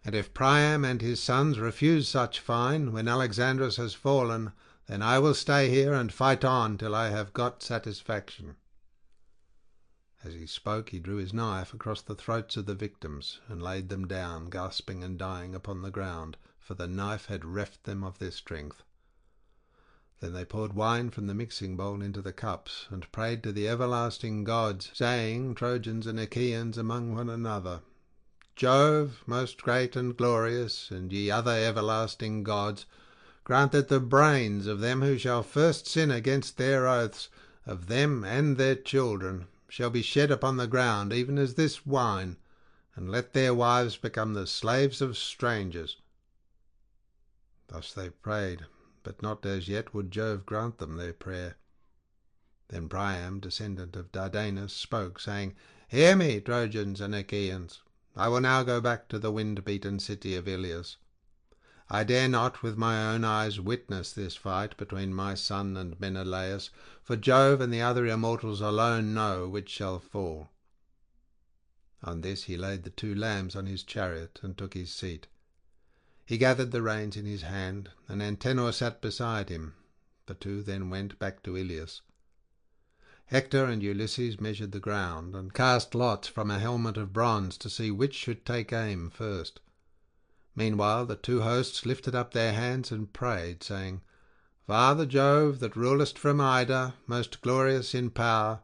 And if Priam and his sons refuse such fine when Alexandrus has fallen, then I will stay here and fight on till I have got satisfaction." As he spoke, he drew his knife across the throats of the victims, and laid them down, gasping and dying, upon the ground, for the knife had reft them of their strength. Then they poured wine from the mixing bowl into the cups, and prayed to the everlasting gods, saying, Trojans and Achaeans among one another, "Jove, most great and glorious, and ye other everlasting gods, grant that the brains of them who shall first sin against their oaths, of them and their children, shall be shed upon the ground, even as this wine, and let their wives become the slaves of strangers." Thus they prayed, but not as yet would Jove grant them their prayer. Then Priam, descendant of Dardanus, spoke, saying, "Hear me, Trojans and Achaeans. I will now go back to the wind-beaten city of Iliad. I dare not with my own eyes witness this fight between my son and Menelaus, for Jove and the other immortals alone know which shall fall." On this he laid the 2 lambs on his chariot and took his seat. He gathered the reins in his hand, and Antenor sat beside him. The 2 then went back to Iliad. Hector and Ulysses measured the ground, and cast lots from a helmet of bronze to see which should take aim first. Meanwhile the 2 hosts lifted up their hands and prayed, saying, "Father Jove, that rulest from Ida, most glorious in power,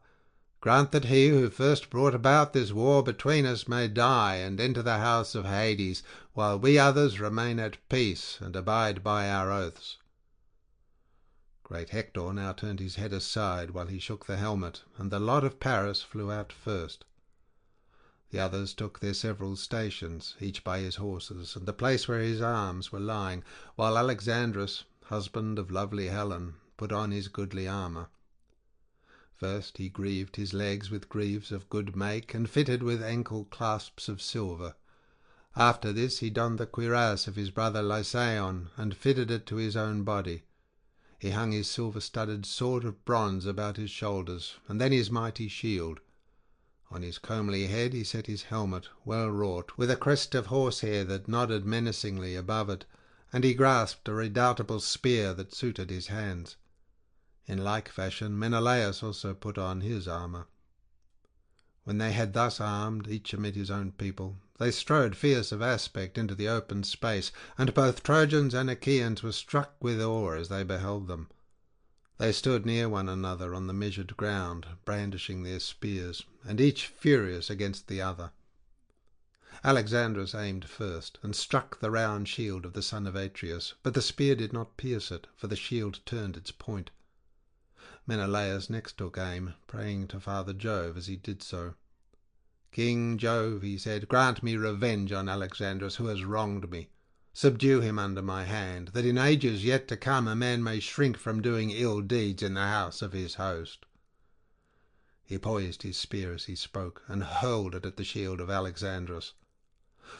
grant that he who first brought about this war between us may die and enter the house of Hades, while we others remain at peace and abide by our oaths." Great Hector now turned his head aside while he shook the helmet, and the lot of Paris flew out first. The others took their several stations, each by his horses, and the place where his arms were lying, while Alexandrus, husband of lovely Helen, put on his goodly armour. First he greaved his legs with greaves of good make, and fitted with ankle clasps of silver. After this he donned the cuirass of his brother Lycaon, and fitted it to his own body. He hung his silver-studded sword of bronze about his shoulders, and then his mighty shield. On his comely head he set his helmet, well wrought, with a crest of horsehair that nodded menacingly above it, and he grasped a redoubtable spear that suited his hands. In like fashion Menelaus also put on his armour. When they had thus armed, each amid his own people, they strode fierce of aspect into the open space, and both Trojans and Achaeans were struck with awe as they beheld them. They stood near one another on the measured ground, brandishing their spears, and each furious against the other. Alexandrus aimed first, and struck the round shield of the son of Atreus, but the spear did not pierce it, for the shield turned its point. Menelaus next took aim, praying to Father Jove as he did so. "King Jove," he said, "grant me revenge on Alexandrus, who has wronged me. Subdue him under my hand, that in ages yet to come a man may shrink from doing ill deeds in the house of his host." He poised his spear as he spoke, and hurled it at the shield of Alexandrus.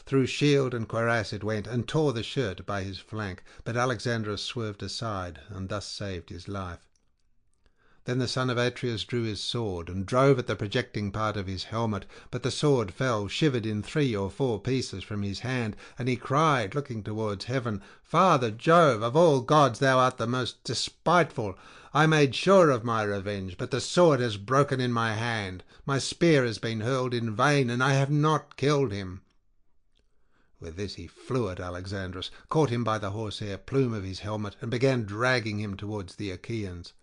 Through shield and cuirass it went, and tore the shirt by his flank, but Alexandrus swerved aside, and thus saved his life. Then the son of Atreus drew his sword, and drove at the projecting part of his helmet, but the sword fell shivered in 3 or 4 pieces from his hand, and he cried, looking towards heaven, "Father Jove, of all gods thou art the most despiteful! I made sure of my revenge, but the sword has broken in my hand. My spear has been hurled in vain, and I have not killed him." With this he flew at Alexandrus, caught him by the horsehair plume of his helmet, and began dragging him towards the Achaeans.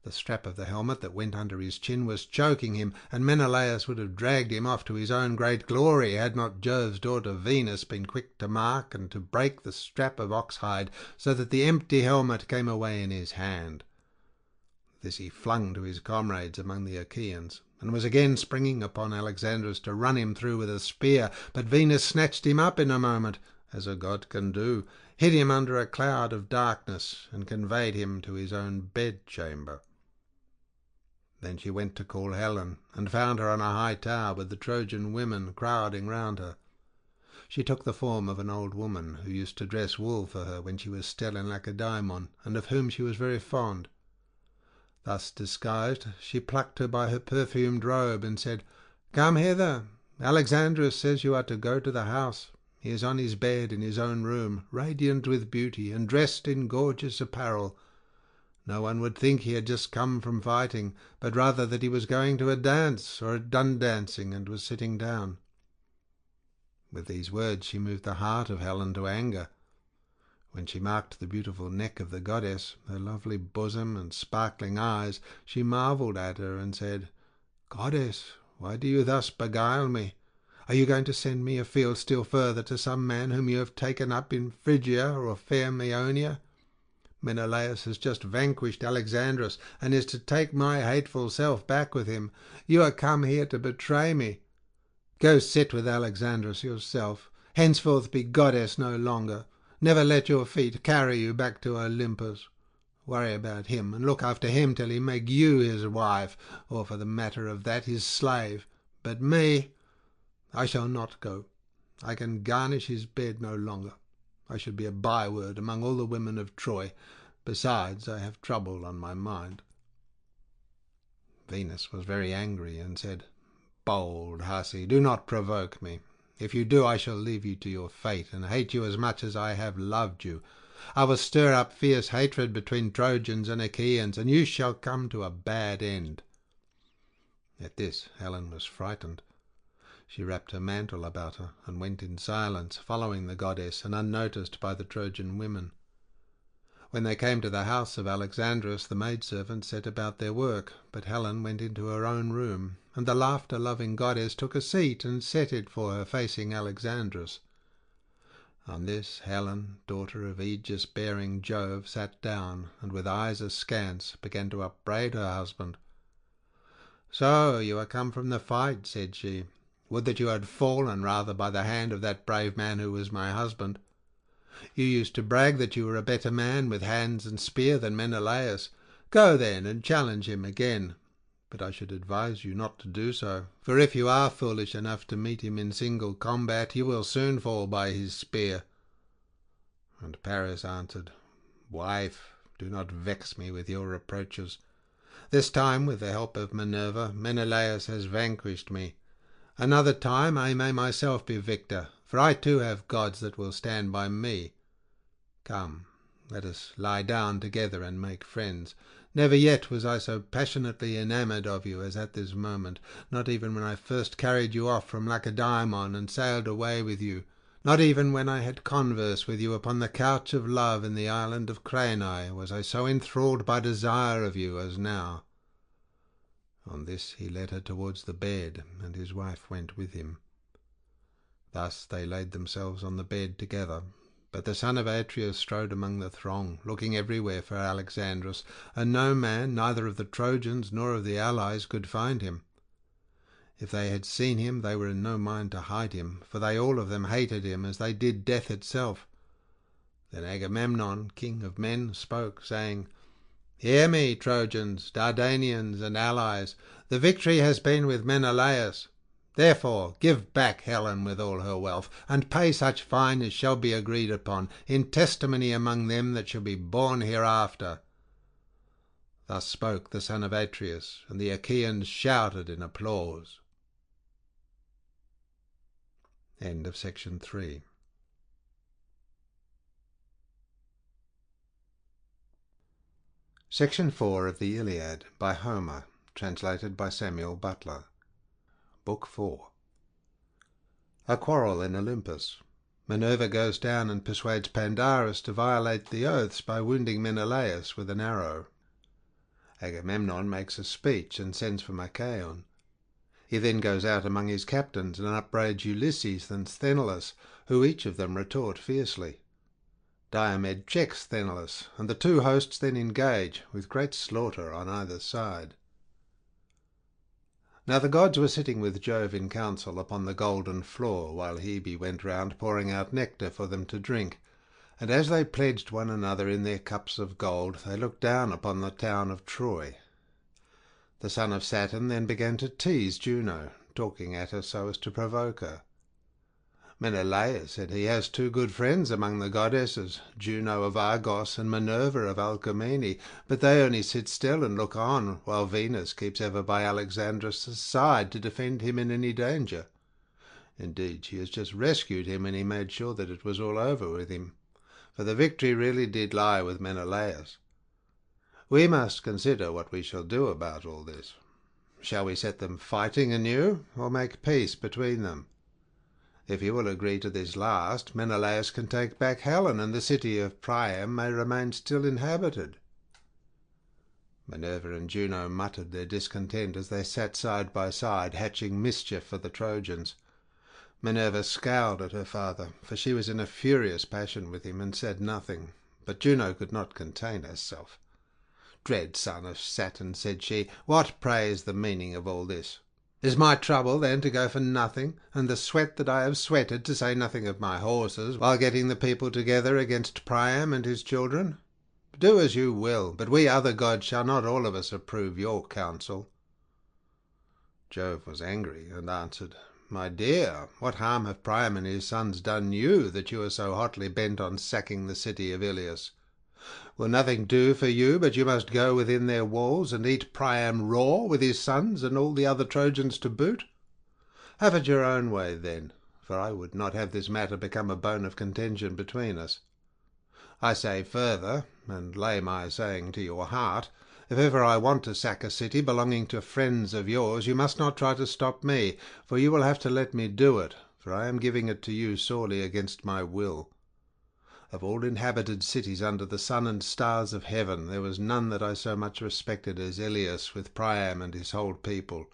The strap of the helmet that went under his chin was choking him, and Menelaus would have dragged him off to his own great glory had not Jove's daughter Venus been quick to mark and to break the strap of oxhide, so that the empty helmet came away in his hand. This he flung to his comrades among the Achaeans, and was again springing upon Alexandrus to run him through with a spear, but Venus snatched him up in a moment, as a god can do, hid him under a cloud of darkness, and conveyed him to his own bedchamber. Then she went to call Helen, and found her on a high tower with the Trojan women crowding round her. She took the form of an old woman who used to dress wool for her when she was still in Lacedaemon, and of whom she was very fond. Thus disguised, she plucked her by her perfumed robe, and said, "Come hither. Alexandrus says you are to go to the house. He is on his bed in his own room, radiant with beauty, and dressed in gorgeous apparel. No one would think he had just come from fighting, but rather that he was going to a dance, or had done dancing and was sitting down." With these words she moved the heart of Helen to anger. When she marked the beautiful neck of the goddess, her lovely bosom and sparkling eyes, she marvelled at her and said, "Goddess, why do you thus beguile me? Are you going to send me afield still further to some man whom you have taken up in Phrygia or fair Maeonia? Menelaus has just vanquished Alexandrus, and is to take my hateful self back with him. You are come here to betray me. Go sit with Alexandrus yourself. Henceforth be goddess no longer. Never let your feet carry you back to Olympus. Worry about him, and look after him till he make you his wife, or for the matter of that his slave. But me, I shall not go. I can garnish his bed no longer. I should be a byword among all the women of Troy. Besides, I have trouble on my mind." Venus was very angry, and said, "Bold hussy, do not provoke me. If you do, I shall leave you to your fate, and hate you as much as I have loved you. I will stir up fierce hatred between Trojans and Achaeans, and you shall come to a bad end." At this Helen was frightened. She wrapped her mantle about her, and went in silence, following the goddess, and unnoticed by the Trojan women. When they came to the house of Alexandrus, the maidservants set about their work, but Helen went into her own room, and the laughter-loving goddess took a seat and set it for her facing Alexandrus. On this Helen, daughter of aegis-bearing Jove, sat down, and with eyes askance began to upbraid her husband. "So you are come from the fight," said she. Would that you had fallen rather by the hand of that brave man who was my husband. You used to brag that you were a better man with hands and spear than Menelaus. Go then and challenge him again. But I should advise you not to do so, for if you are foolish enough to meet him in single combat, you will soon fall by his spear." And Paris answered, "Wife, do not vex me with your reproaches. This time, with the help of Minerva, Menelaus has vanquished me. Another time I may myself be victor, for I too have gods that will stand by me. Come, let us lie down together and make friends. Never yet was I so passionately enamoured of you as at this moment, not even when I first carried you off from Lacedaemon and sailed away with you, not even when I had converse with you upon the couch of love in the island of Cranae was I so enthralled by desire of you as now." On this he led her towards the bed, and his wife went with him. Thus they laid themselves on the bed together. But the son of Atreus strode among the throng, looking everywhere for Alexandrus, and no man, neither of the Trojans nor of the allies, could find him. If they had seen him, they were in no mind to hide him, for they all of them hated him as they did death itself. Then Agamemnon, king of men, spoke, saying, "Hear me, Trojans, Dardanians, and allies. The victory has been with Menelaus. Therefore give back Helen with all her wealth, and pay such fine as shall be agreed upon, in testimony among them that shall be born hereafter." Thus spoke the son of Atreus, and the Achaeans shouted in applause. End of section 3. Section 4 of the Iliad by Homer, translated by Samuel Butler. Book 4. A quarrel in Olympus. Minerva goes down and persuades Pandarus to violate the oaths by wounding Menelaus with an arrow. Agamemnon makes a speech and sends for Machaon. He then goes out among his captains and upbraids Ulysses and Sthenelus, who each of them retort fiercely. Diomed checks Sthenelus, and the two hosts then engage, with great slaughter on either side. Now the gods were sitting with Jove in council upon the golden floor, while Hebe went round pouring out nectar for them to drink. And as they pledged one another in their cups of gold, they looked down upon the town of Troy. The son of Saturn then began to tease Juno, talking at her so as to provoke her. Menelaus said he has two good friends among the goddesses, Juno of Argos and Minerva of Alcmene, but they only sit still and look on, while Venus keeps ever by Alexandrus' side to defend him in any danger. Indeed, she has just rescued him, and he made sure that it was all over with him, for the victory really did lie with Menelaus. We must consider what we shall do about all this. Shall we set them fighting anew, or make peace between them? If you will agree to this last, Menelaus can take back Helen, and the city of Priam may remain still inhabited." Minerva and Juno muttered their discontent as they sat side by side, hatching mischief for the Trojans. Minerva scowled at her father, for she was in a furious passion with him, and said nothing, but Juno could not contain herself. "Dread son of Saturn," said she, "what, pray, is the meaning of all this? Is my trouble, then, to go for nothing, and the sweat that I have sweated, to say nothing of my horses, while getting the people together against Priam and his children? Do as you will, but we other gods shall not all of us approve your counsel." Jove was angry, and answered, "My dear, what harm have Priam and his sons done you, that you are so hotly bent on sacking the city of Ilios? Will nothing do for you but you must go within their walls and eat Priam raw, with his sons and all the other Trojans to boot? Have it your own way, then, for I would not have this matter become a bone of contention between us. I say further, and lay my saying to your heart, if ever I want to sack a city belonging to friends of yours, you must not try to stop me, for you will have to let me do it, for I am giving it to you sorely against my will. Of all inhabited cities under the sun and stars of heaven, there was none that I so much respected as Ilios, with Priam and his whole people.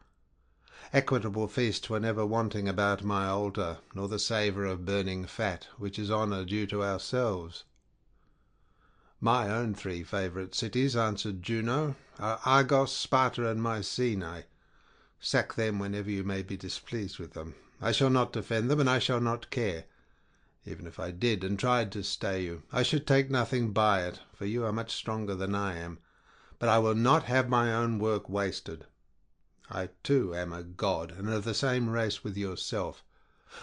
Equitable feasts were never wanting about my altar, nor the savour of burning fat, which is honour due to ourselves." "My own 3 favourite cities," answered Juno, "are Argos, Sparta, and Mycenae. Sack them whenever you may be displeased with them. I shall not defend them, and I shall not care. Even if I did, and tried to stay you, I should take nothing by it, for you are much stronger than I am. But I will not have my own work wasted. I too am a god, and of the same race with yourself.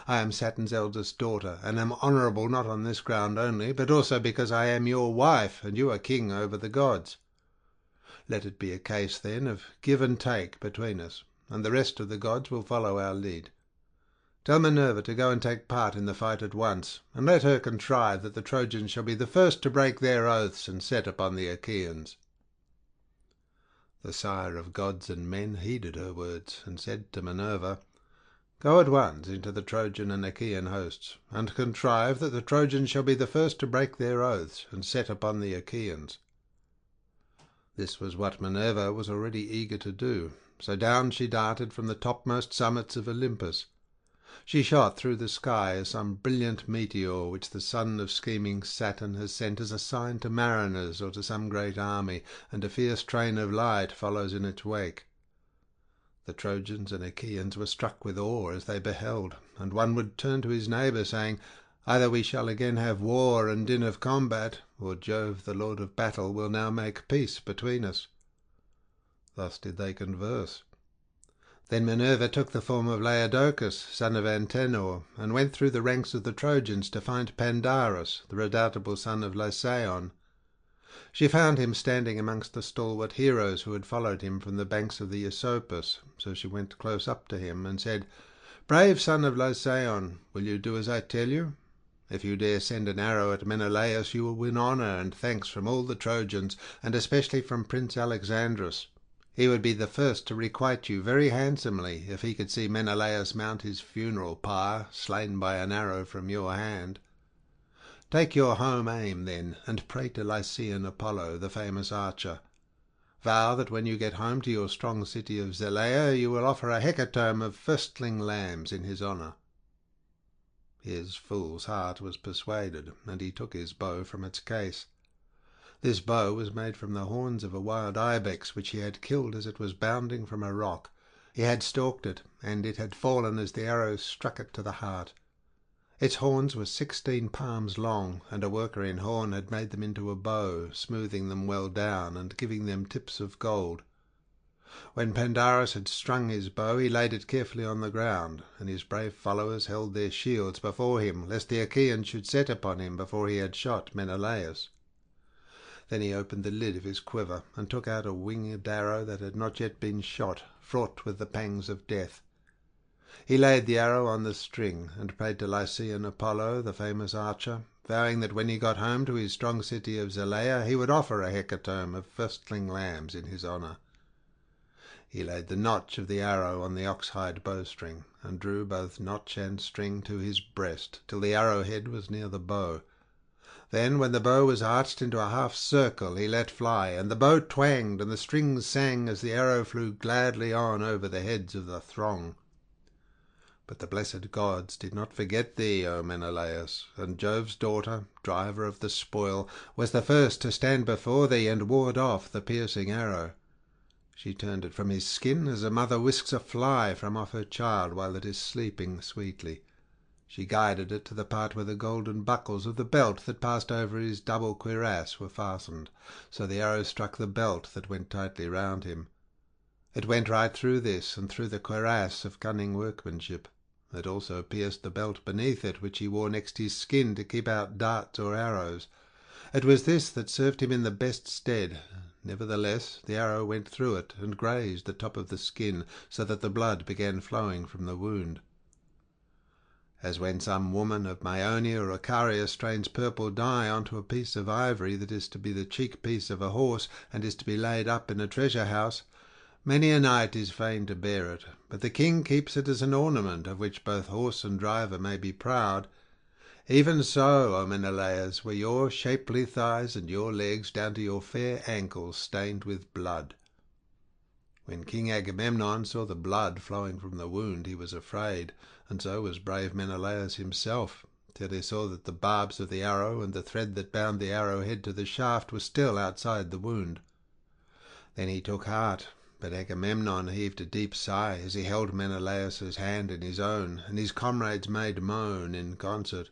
I am Saturn's eldest daughter, and am honourable not on this ground only, but also because I am your wife, and you are king over the gods. Let it be a case, then, of give and take between us, and the rest of the gods will follow our lead. Tell Minerva to go and take part in the fight at once, and let her contrive that the Trojans shall be the first to break their oaths and set upon the Achaeans." The sire of gods and men heeded her words, and said to Minerva, "Go at once into the Trojan and Achaean hosts, and contrive that the Trojans shall be the first to break their oaths and set upon the Achaeans." This was what Minerva was already eager to do, so down she darted from the topmost summits of Olympus. She shot through the sky as some brilliant meteor which the son of scheming Saturn has sent as a sign to mariners or to some great army, and a fierce train of light follows in its wake. The Trojans and Achaeans were struck with awe as they beheld, and one would turn to his neighbour, saying, "Either we shall again have war and din of combat, or Jove, the lord of battle, will now make peace between us." Thus did they converse. Then Minerva took the form of Laodocus, son of Antenor, and went through the ranks of the Trojans to find Pandarus, the redoubtable son of Lycaon. She found him standing amongst the stalwart heroes who had followed him from the banks of the Esopus, so she went close up to him and said, "Brave son of Lycaon, will you do as I tell you? If you dare send an arrow at Menelaus, you will win honour and thanks from all the Trojans, and especially from Prince Alexandrus. He would be the first to requite you very handsomely if he could see Menelaus mount his funeral pyre, slain by an arrow from your hand. Take your home aim, then, and pray to Lycian Apollo, the famous archer. Vow that when you get home to your strong city of Zelea, you will offer a hecatomb of firstling lambs in his honour." His fool's heart was persuaded, and he took his bow from its case. This bow was made from the horns of a wild ibex, which he had killed as it was bounding from a rock. He had stalked it, and it had fallen as the arrow struck it to the heart. Its horns were 16 palms long, and a worker in horn had made them into a bow, smoothing them well down, and giving them tips of gold. When Pandarus had strung his bow, he laid it carefully on the ground, and his brave followers held their shields before him, lest the Achaeans should set upon him before he had shot Menelaus. Then he opened the lid of his quiver, and took out a winged arrow that had not yet been shot, fraught with the pangs of death. He laid the arrow on the string, and prayed to Lycian Apollo, the famous archer, vowing that when he got home to his strong city of Zelea, he would offer a hecatomb of firstling lambs in his honour. He laid the notch of the arrow on the ox-hide bowstring, and drew both notch and string to his breast, till the arrow-head was near the bow. Then, when the bow was arched into a half circle, he let fly, and the bow twanged, and the strings sang as the arrow flew gladly on over the heads of the throng. But the blessed gods did not forget thee, O Menelaus, and Jove's daughter, driver of the spoil, was the first to stand before thee and ward off the piercing arrow. She turned it from his skin as a mother whisks a fly from off her child while it is sleeping sweetly. She guided it to the part where the golden buckles of the belt that passed over his double cuirass were fastened, so the arrow struck the belt that went tightly round him. It went right through this, and through the cuirass of cunning workmanship. It also pierced the belt beneath it, which he wore next his skin to keep out darts or arrows. It was this that served him in the best stead. Nevertheless, the arrow went through it, and grazed the top of the skin, so that the blood began flowing from the wound. As when some woman of Maeonia or Icaria strains purple dye onto a piece of ivory that is to be the cheek-piece of a horse, and is to be laid up in a treasure-house, many a knight is fain to bear it, but the king keeps it as an ornament of which both horse and driver may be proud. Even so, O Menelaus, were your shapely thighs and your legs down to your fair ankles stained with blood. When King Agamemnon saw the blood flowing from the wound, he was afraid, and so was brave Menelaus himself, till he saw that the barbs of the arrow and the thread that bound the arrow-head to the shaft were still outside the wound. Then he took heart, But Agamemnon heaved a deep sigh as he held Menelaus's hand in his own, and his comrades made moan in concert.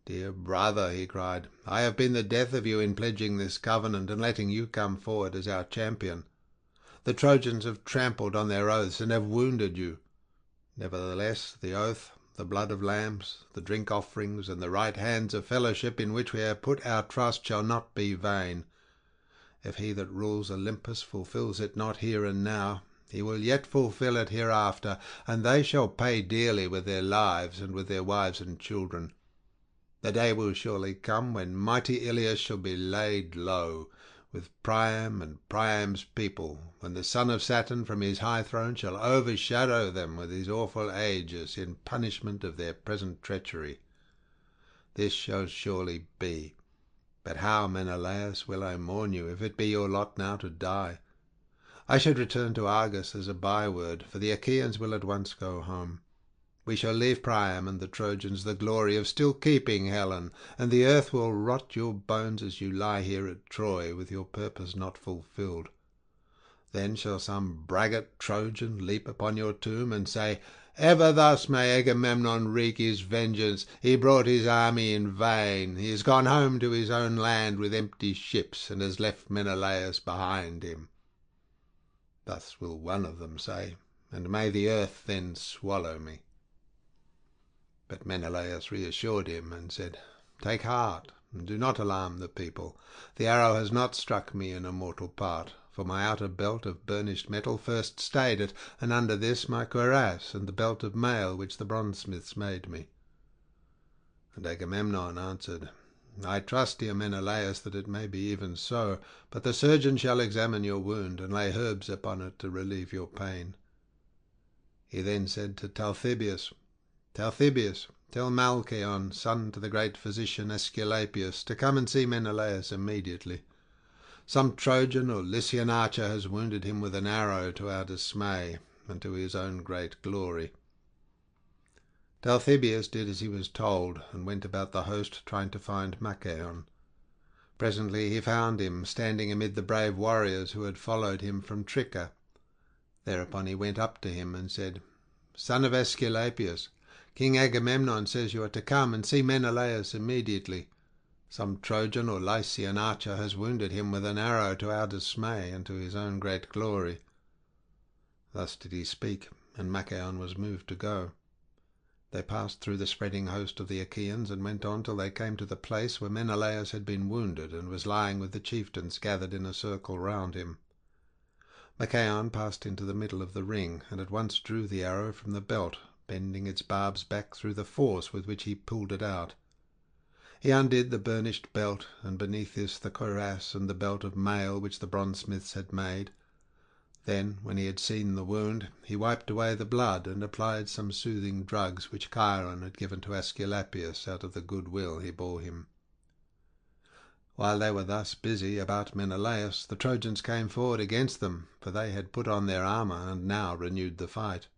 "Dear brother," he cried, "I have been the death of you in pledging this covenant and letting you come forward as our champion. The Trojans have trampled on their oaths and have wounded you. Nevertheless, the oath, the blood of lambs, the drink offerings, and the right hands of fellowship in which we have put our trust shall not be vain. If he that rules Olympus fulfils it not here and now, he will yet fulfil it hereafter, and they shall pay dearly with their lives and with their wives and children. The day will surely come when mighty Iliad shall be laid low, with Priam and Priam's people, when the son of Saturn from his high throne shall overshadow them with his awful aegis in punishment of their present treachery. This shall surely be. But how, Menelaus, will I mourn you, if it be your lot now to die? I should return to Argos as a byword, for the Achaeans will at once go home. We shall leave Priam and the Trojans the glory of still keeping Helen, and the earth will rot your bones as you lie here at Troy, with your purpose not fulfilled. Then shall some braggart Trojan leap upon your tomb and say, 'Ever thus may Agamemnon wreak his vengeance. He brought his army in vain. He has gone home to his own land with empty ships, and has left Menelaus behind him.' Thus will one of them say, and may the earth then swallow me." But Menelaus reassured him and said, "Take heart, and do not alarm the people. The arrow has not struck me in a mortal part, for my outer belt of burnished metal first stayed it, and under this my cuirass and the belt of mail which the bronzesmiths made me." And Agamemnon answered, "I trust, dear Menelaus, that it may be even so, but the surgeon shall examine your wound and lay herbs upon it to relieve your pain." He then said to Talthybius, "Talthybius, tell Malchaon, son to the great physician Aesculapius, to come and see Menelaus immediately. Some Trojan or Lycian archer has wounded him with an arrow to our dismay and to his own great glory." Talthybius did as he was told, and went about the host trying to find Machaon. Presently he found him standing amid the brave warriors who had followed him from Tricca. Thereupon he went up to him and said, "Son of Aesculapius, King Agamemnon says you are to come and see Menelaus immediately. Some Trojan or Lycian archer has wounded him with an arrow to our dismay and to his own great glory." Thus did he speak, and Machaon was moved to go. They passed through the spreading host of the Achaeans and went on till they came to the place where Menelaus had been wounded and was lying with the chieftains gathered in a circle round him. Machaon passed into the middle of the ring, and at once drew the arrow from the belt, bending its barbs back through the force with which he pulled it out. He undid the burnished belt, and beneath this the cuirass and the belt of mail which the bronzesmiths had made. Then, when he had seen the wound, he wiped away the blood and applied some soothing drugs which Chiron had given to Aesculapius out of the good will he bore him. While they were thus busy about Menelaus, the Trojans came forward against them, for they had put on their armour and now renewed the fight.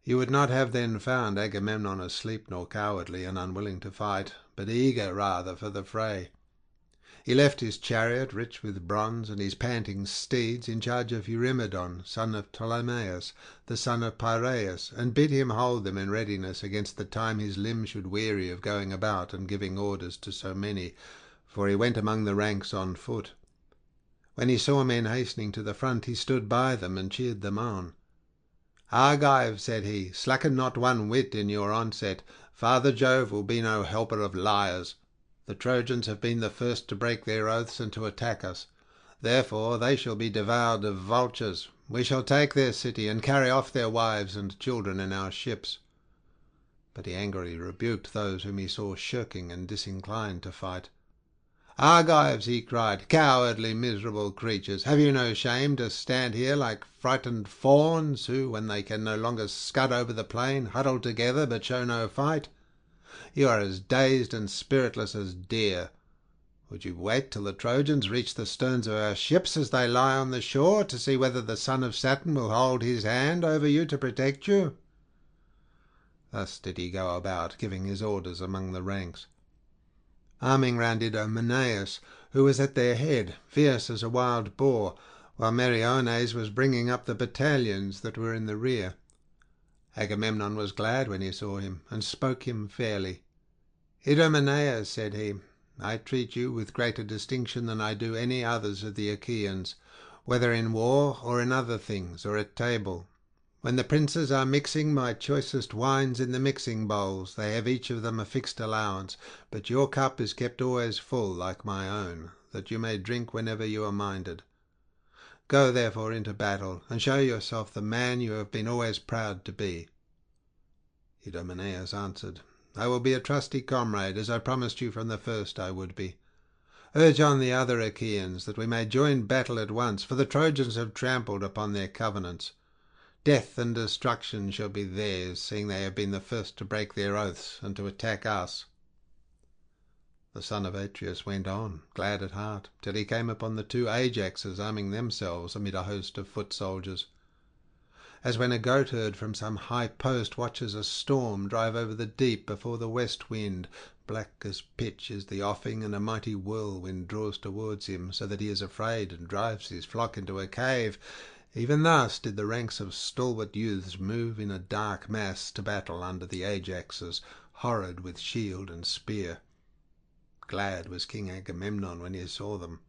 You would not have then found Agamemnon asleep nor cowardly and unwilling to fight, but eager rather for the fray. He left his chariot rich with bronze and his panting steeds in charge of Eurymedon, son of Ptolemaeus, the son of Piraeus, and bid him hold them in readiness against the time his limbs should weary of going about and giving orders to so many, for he went among the ranks on foot. When he saw men hastening to the front, he stood by them and cheered them on. "Argives," said he, "slacken not one whit in your onset. Father Jove will be no helper of liars. The Trojans have been the first to break their oaths and to attack us. Therefore they shall be devoured of vultures. We shall take their city and carry off their wives and children in our ships." But he angrily rebuked those whom he saw shirking and disinclined to fight. "Argives," he cried, "cowardly, miserable creatures, have you no shame to stand here like frightened fawns who, when they can no longer scud over the plain, huddle together but show no fight? You are as dazed and spiritless as deer. Would you wait till the Trojans reach the sterns of our ships as they lie on the shore, to see whether the son of Saturn will hold his hand over you to protect you?" Thus did he go about, giving his orders among the ranks. Arming round Idomeneus, who was at their head, fierce as a wild boar, while Meriones was bringing up the battalions that were in the rear. Agamemnon was glad when he saw him, and spoke him fairly. "Idomeneus," said he, "I treat you with greater distinction than I do any others of the Achaeans, whether in war or in other things, or at table. When the princes are mixing my choicest wines in the mixing bowls, they have each of them a fixed allowance, but your cup is kept always full like my own, that you may drink whenever you are minded. Go therefore into battle, and show yourself the man you have been always proud to be." Idomeneus answered, "I will be a trusty comrade, as I promised you from the first I would be. Urge on the other Achaeans, that we may join battle at once, for the Trojans have trampled upon their covenants. Death and destruction shall be theirs, seeing they have been the first to break their oaths and to attack us." The son of Atreus went on, glad at heart, till he came upon the two Ajaxes arming themselves amid a host of foot soldiers. As when a goatherd from some high post watches a storm drive over the deep before the west wind, black as pitch is the offing, and a mighty whirlwind draws towards him, so that he is afraid and drives his flock into a cave, even thus did the ranks of stalwart youths move in a dark mass to battle under the Ajaxes, horrid with shield and spear. Glad was King Agamemnon when he saw them.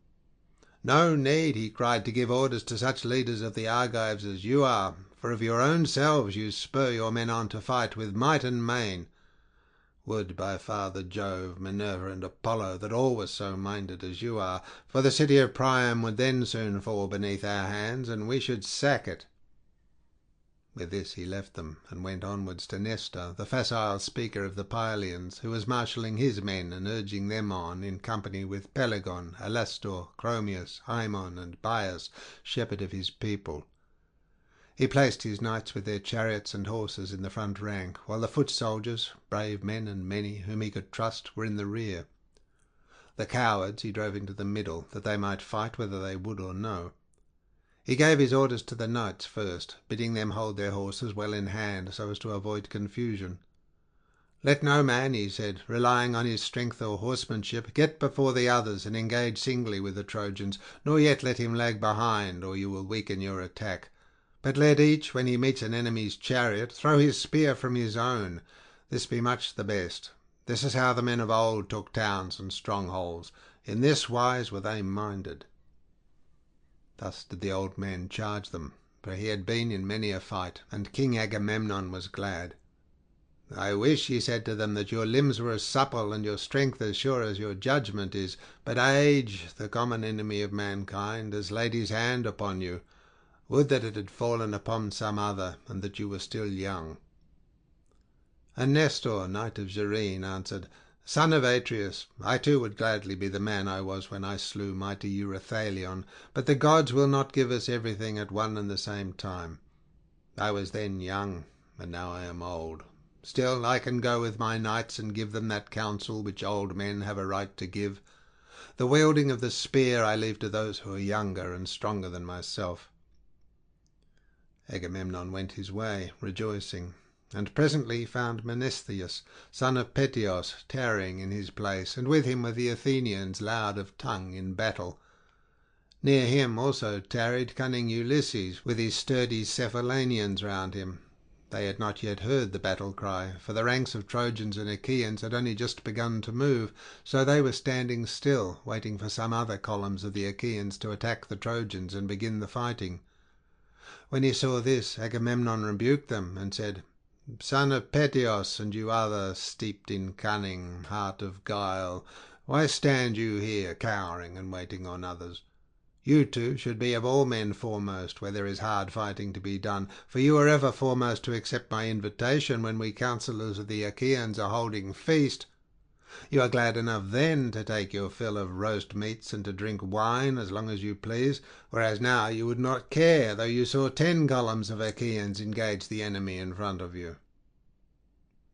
"No need," he cried, "to give orders to such leaders of the Argives as you are, for of your own selves you spur your men on to fight with might and main. Would by Father Jove, Minerva, and Apollo that all were so minded as you are, for the city of Priam would then soon fall beneath our hands, and we should sack it." With this he left them, and went onwards to Nestor, the facile speaker of the Pylians, who was marshalling his men and urging them on, in company with Pelagon, Alastor, Chromius, Haemon, and Bias, shepherd of his people. He placed his knights with their chariots and horses in the front rank, while the foot soldiers, brave men and many, whom he could trust, were in the rear. The cowards he drove into the middle, that they might fight whether they would or no. He gave his orders to the knights first, bidding them hold their horses well in hand, so as to avoid confusion. "Let no man," he said, "relying on his strength or horsemanship, get before the others and engage singly with the Trojans, nor yet let him lag behind, or you will weaken your attack. But let each, when he meets an enemy's chariot, throw his spear from his own. This be much the best. This is how the men of old took towns and strongholds. In this wise were they minded." Thus did the old man charge them, for he had been in many a fight, and King Agamemnon was glad. "I wish," he said to them, "that your limbs were as supple and your strength as sure as your judgment is, but age, the common enemy of mankind, has laid his hand upon you. Would that it had fallen upon some other, and that you were still young." And Nestor, knight of Gerene, answered, "Son of Atreus, I too would gladly be the man I was when I slew mighty Eurythalion, but the gods will not give us everything at one and the same time. I was then young, and now I am old. Still I can go with my knights and give them that counsel which old men have a right to give. The wielding of the spear I leave to those who are younger and stronger than myself." Agamemnon went his way, rejoicing, and presently found Menestheus, son of Peteos, tarrying in his place, and with him were the Athenians loud of tongue in battle. Near him also tarried cunning Ulysses, with his sturdy Cephallenians round him. They had not yet heard the battle cry, for the ranks of Trojans and Achaeans had only just begun to move, so they were standing still, waiting for some other columns of the Achaeans to attack the Trojans and begin the fighting. When he saw this, Agamemnon rebuked them, and said, "Son of Peteos, and you other steeped in cunning, heart of guile, why stand you here cowering and waiting on others? You two should be of all men foremost where there is hard fighting to be done, for you are ever foremost to accept my invitation when we counsellors of the Achaeans are holding feast. You are glad enough then to take your fill of roast meats and to drink wine as long as you please, whereas now you would not care though you saw 10 columns of Achaeans engage the enemy in front of you."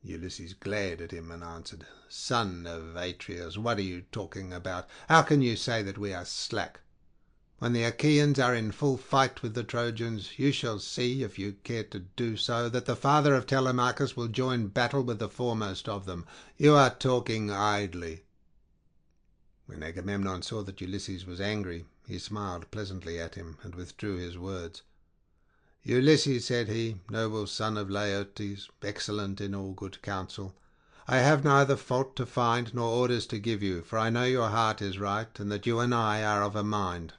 Ulysses glared at him and answered, "Son of Atreus, what are you talking about? How can you say that we are slack? When the Achaeans are in full fight with the Trojans, you shall see, if you care to do so, that the father of Telemachus will join battle with the foremost of them. You are talking idly." When Agamemnon saw that Ulysses was angry, He smiled pleasantly at him, and withdrew his words. "Ulysses," said he, "noble son of Laertes, excellent in all good counsel, I have neither fault to find nor orders to give you, for I know your heart is right, and that you and I are of a mind.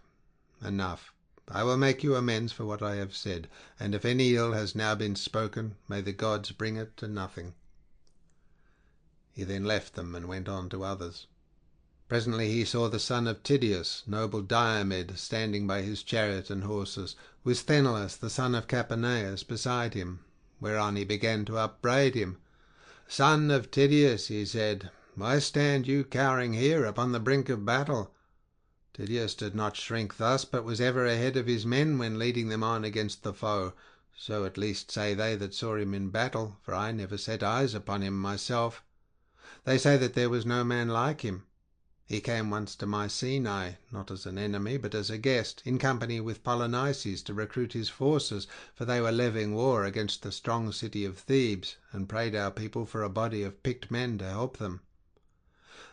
Enough. I will make you amends for what I have said, and if any ill has now been spoken, may the gods bring it to nothing." He then left them and went on to others. Presently he saw the son of Tydeus, noble Diomed, standing by his chariot and horses, with Sthenelus, the son of Capaneus, beside him, whereon he began to upbraid him. "Son of Tydeus," he said, "why stand you cowering here upon the brink of battle?" Tydeus did not shrink thus, but was ever ahead of his men when leading them on against the foe. So at least say they that saw him in battle, for I never set eyes upon him myself. They say that there was no man like him. He came once to Mycenae, not as an enemy, but as a guest, in company with Polynices, to recruit his forces, for they were levying war against the strong city of Thebes, and prayed our people for a body of picked men to help them.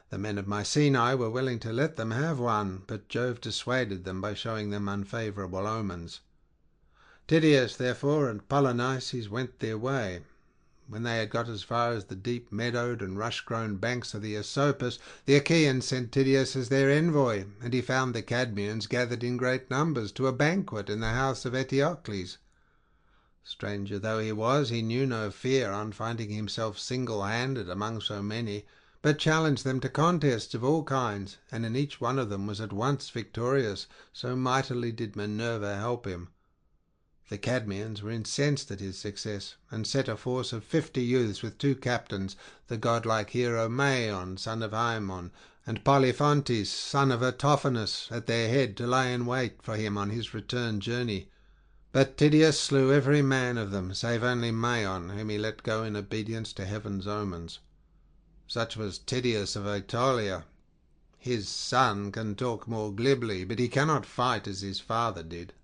The men of Mycenae were willing to let them have one, but Jove dissuaded them by showing them unfavourable omens. Tydeus, therefore, and Polynices went their way. When they had got as far as the deep meadowed and rush-grown banks of the Asopus, the Achaeans sent Tydeus as their envoy, and he found the Cadmeans gathered in great numbers to a banquet in the house of Eteocles. Stranger though he was, he knew no fear on finding himself single-handed among so many, but challenged them to contests of all kinds, and in each one of them was at once victorious, so mightily did Minerva help him. The Cadmeans were incensed at his success, and set a force of 50 youths with 2 captains, the godlike hero Maon, son of Haemon, and Polyphontes, son of Autophonus, at their head, to lie in wait for him on his return journey. But Tydeus slew every man of them, save only Maon, whom he let go in obedience to heaven's omens. Such was Tydeus of Aetolia. His son can talk more glibly, but he cannot fight as his father did."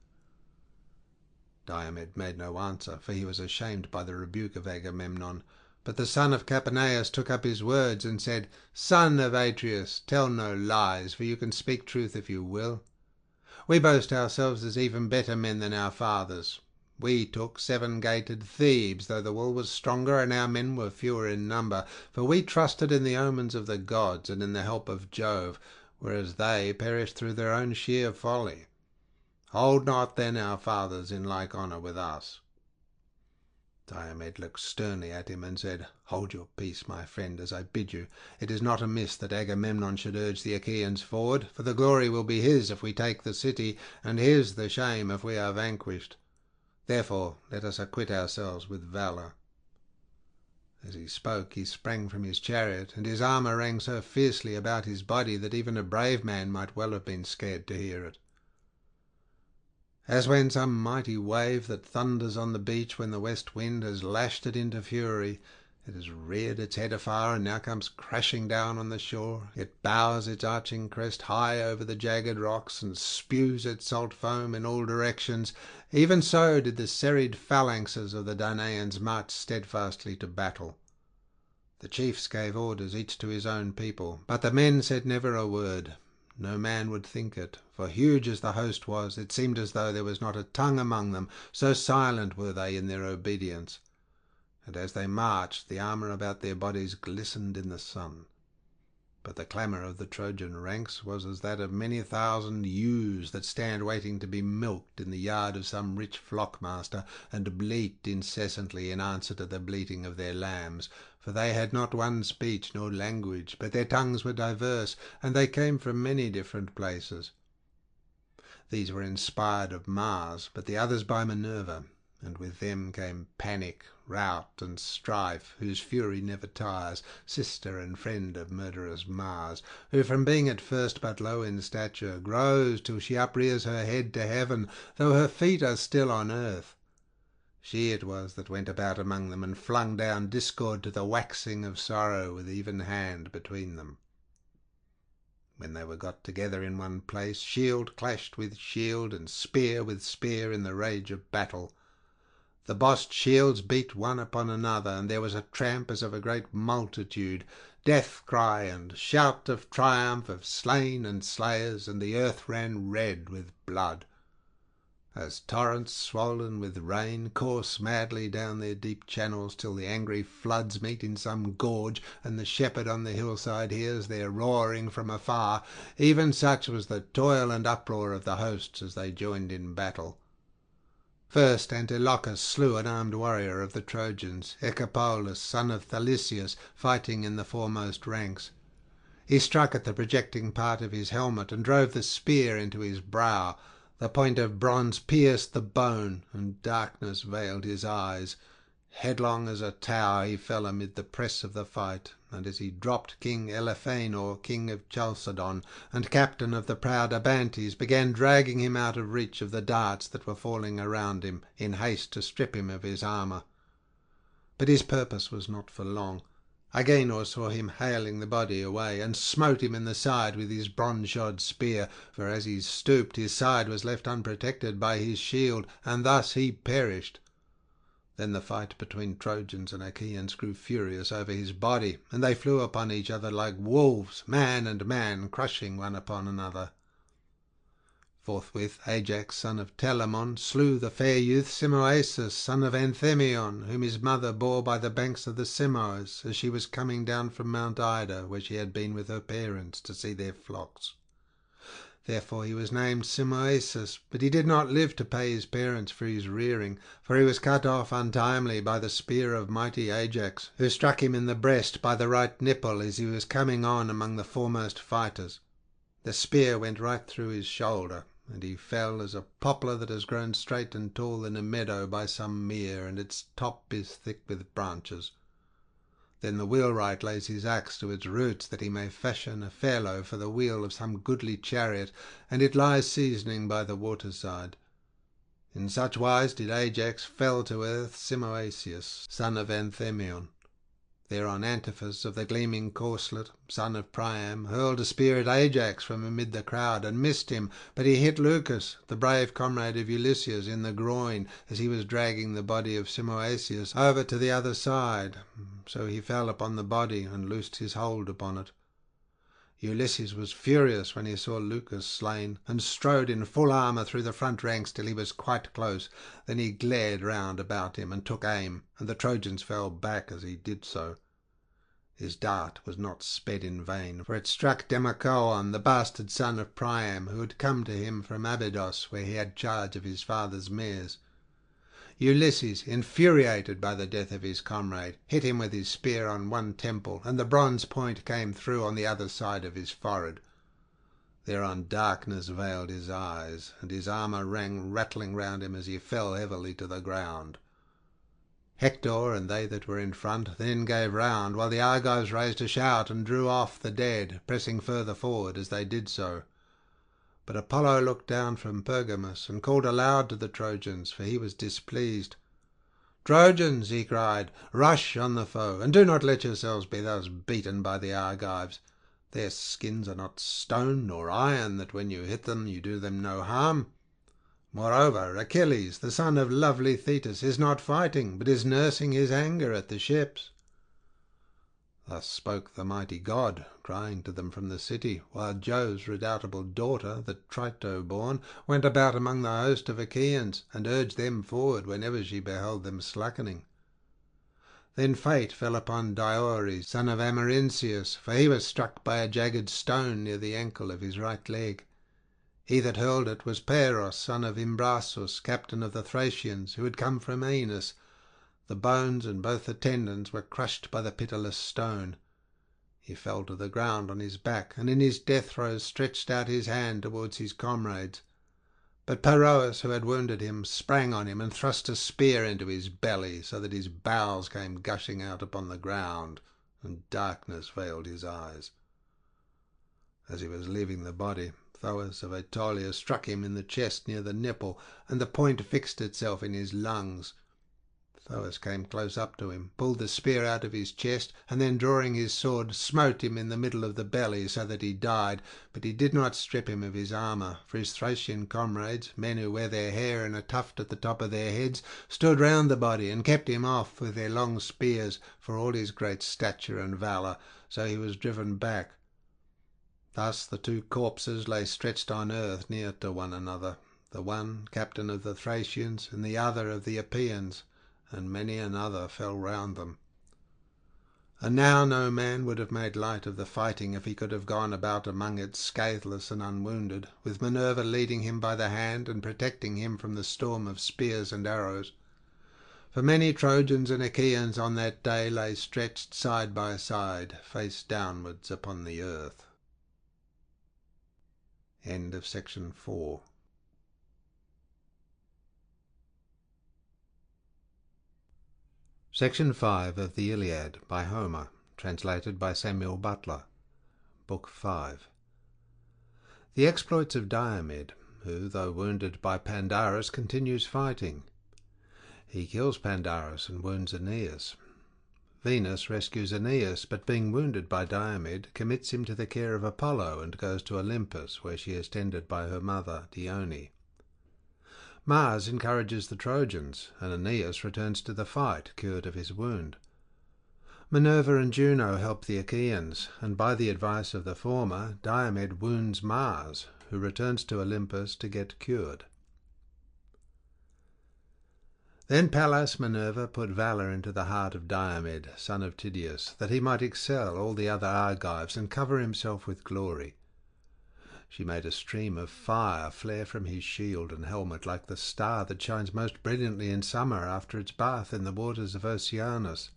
Diomed made no answer, for he was ashamed by the rebuke of Agamemnon. But the son of Capaneus took up his words and said, "Son of Atreus, tell no lies, for you can speak truth if you will. We boast ourselves as even better men than our fathers. We took 7-gated Thebes, though the wall was stronger and our men were fewer in number, for we trusted in the omens of the gods and in the help of Jove, whereas they perished through their own sheer folly. Hold not then our fathers in like honour with us." Diomed looked sternly at him and said, "Hold your peace, my friend, as I bid you. It is not amiss that Agamemnon should urge the Achaeans forward, for the glory will be his if we take the city, and his the shame if we are vanquished. Therefore let us acquit ourselves with valour." As he spoke he sprang from his chariot, and his armour rang so fiercely about his body that even a brave man might well have been scared to hear it. As when some mighty wave that thunders on the beach when the west wind has lashed it into fury, it has reared its head afar and now comes crashing down on the shore. It bows its arching crest high over the jagged rocks and spews its salt foam in all directions. Even so did the serried phalanxes of the Danaans march steadfastly to battle. The chiefs gave orders, each to his own people, but the men said never a word. No man would think it, for huge as the host was, it seemed as though there was not a tongue among them, so silent were they in their obedience. And as they marched, the armour about their bodies glistened in the sun. But the clamour of the Trojan ranks was as that of many thousand ewes that stand waiting to be milked in the yard of some rich flockmaster, and bleat incessantly in answer to the bleating of their lambs, for they had not one speech nor language, but their tongues were diverse, and they came from many different places. These were inspired of Mars, but the others by Minerva, and with them came Panic, Rout, and Strife, whose fury never tires, sister and friend of murderous Mars, who from being at first but low in stature, grows till she uprears her head to heaven, though her feet are still on earth. She it was that went about among them, and flung down discord to the waxing of sorrow with even hand between them. When they were got together in one place, shield clashed with shield, and spear with spear in the rage of battle. The bossed shields beat one upon another, and there was a tramp as of a great multitude. death cry and shout of triumph of slain and slayers, and the earth ran red with blood. As torrents swollen with rain course madly down their deep channels till the angry floods meet in some gorge, and the shepherd on the hillside hears their roaring from afar, even such was the toil and uproar of the hosts as they joined in battle. First Antilochus slew an armed warrior of the Trojans, Echepolus, son of Thalesius, fighting in the foremost ranks. He struck at the projecting part of his helmet and drove the spear into his brow. The point of bronze pierced the bone, and darkness veiled his eyes. Headlong as a tower he fell amid the press of the fight, and as he dropped, King Elephenor, king of Chalcedon, and captain of the proud Abantes, began dragging him out of reach of the darts that were falling around him, in haste to strip him of his armour. But his purpose was not for long. Agenor saw him haling the body away, and smote him in the side with his bronze-shod spear, for as he stooped his side was left unprotected by his shield, and thus he perished. Then the fight between Trojans and Achaeans grew furious over his body, and they flew upon each other like wolves, man and man, crushing one upon another. Forthwith Ajax, son of Telamon, slew the fair youth Simoeisius, son of Anthemion, whom his mother bore by the banks of the Simois, as she was coming down from Mount Ida, where she had been with her parents to see their flocks. Therefore he was named Simoeisius, but he did not live to pay his parents for his rearing, for he was cut off untimely by the spear of mighty Ajax, who struck him in the breast by the right nipple as he was coming on among the foremost fighters. The spear went right through his shoulder, and he fell as a poplar that has grown straight and tall in a meadow by some mere, and its top is thick with branches. Then the wheelwright lays his axe to its roots, that he may fashion a fairlow for the wheel of some goodly chariot, and it lies seasoning by the waterside. In such wise did Ajax fell to earth Simoeisius, son of Anthemion. Thereon Antiphus of the gleaming corslet, son of Priam, hurled a spear at Ajax from amid the crowd, and missed him, but he hit Lucas, the brave comrade of Ulysses, in the groin, as he was dragging the body of Simoeisius over to the other side. So he fell upon the body, and loosed his hold upon it. Ulysses was furious when he saw Lucas slain, and strode in full armour through the front ranks till he was quite close. Then he glared round about him, and took aim, and the Trojans fell back as he did so. His dart was not sped in vain, for it struck Democoon, the bastard son of Priam, who had come to him from Abydos, where he had charge of his father's mares. Ulysses, infuriated by the death of his comrade, hit him with his spear on one temple, and the bronze point came through on the other side of his forehead. Thereon darkness veiled his eyes, and his armour rang rattling round him as he fell heavily to the ground. Hector and they that were in front then gave round, while the Argives raised a shout and drew off the dead, pressing further forward as they did so. But Apollo looked down from Pergamus, and called aloud to the Trojans, for he was displeased. "Trojans," he cried, "rush on the foe, and do not let yourselves be thus beaten by the Argives. Their skins are not stone nor iron, that when you hit them you do them no harm. Moreover, Achilles, the son of lovely Thetis, is not fighting, but is nursing his anger at the ships." Thus spoke the mighty god, crying to them from the city, while Jove's redoubtable daughter, the Trito-born, went about among the host of Achaeans, and urged them forward whenever she beheld them slackening. Then fate fell upon Diores, son of Amarynceus, for he was struck by a jagged stone near the ankle of his right leg. He that hurled it was Paeros, son of Imbrasus, captain of the Thracians, who had come from Aenus. The bones and both the tendons were crushed by the pitiless stone. He fell to the ground on his back, and in his death throes stretched out his hand towards his comrades. But Peiroas, who had wounded him, sprang on him and thrust a spear into his belly, so that his bowels came gushing out upon the ground, and darkness veiled his eyes. As he was leaving the body, Thoas of Aetolia struck him in the chest near the nipple, and the point fixed itself in his lungs. Thoas came close up to him, pulled the spear out of his chest, and then drawing his sword smote him in the middle of the belly so that he died. But he did not strip him of his armour, for his Thracian comrades, men who wear their hair in a tuft at the top of their heads, stood round the body and kept him off with their long spears for all his great stature and valour, so he was driven back. Thus the two corpses lay stretched on earth near to one another, the one captain of the Thracians and the other of the Epeans, and many another fell round them. And now no man would have made light of the fighting if he could have gone about among it scatheless and unwounded, with Minerva leading him by the hand and protecting him from the storm of spears and arrows. For many Trojans and Achaeans on that day lay stretched side by side, face downwards upon the earth. End of section 4. Section 5 of the Iliad by Homer, translated by Samuel Butler. Book 5. The exploits of Diomed, who, though wounded by Pandarus, continues fighting. He kills Pandarus and wounds Aeneas. Venus rescues Aeneas, but being wounded by Diomed, commits him to the care of Apollo and goes to Olympus, where she is tended by her mother, Dione. Mars encourages the Trojans, and Aeneas returns to the fight, cured of his wound. Minerva and Juno help the Achaeans, and by the advice of the former, Diomed wounds Mars, who returns to Olympus to get cured. Then Pallas Minerva put valour into the heart of Diomed, son of Tydeus, that he might excel all the other Argives and cover himself with glory. She made a stream of fire flare from his shield and helmet like the star that shines most brilliantly in summer after its bath in the waters of Oceanus.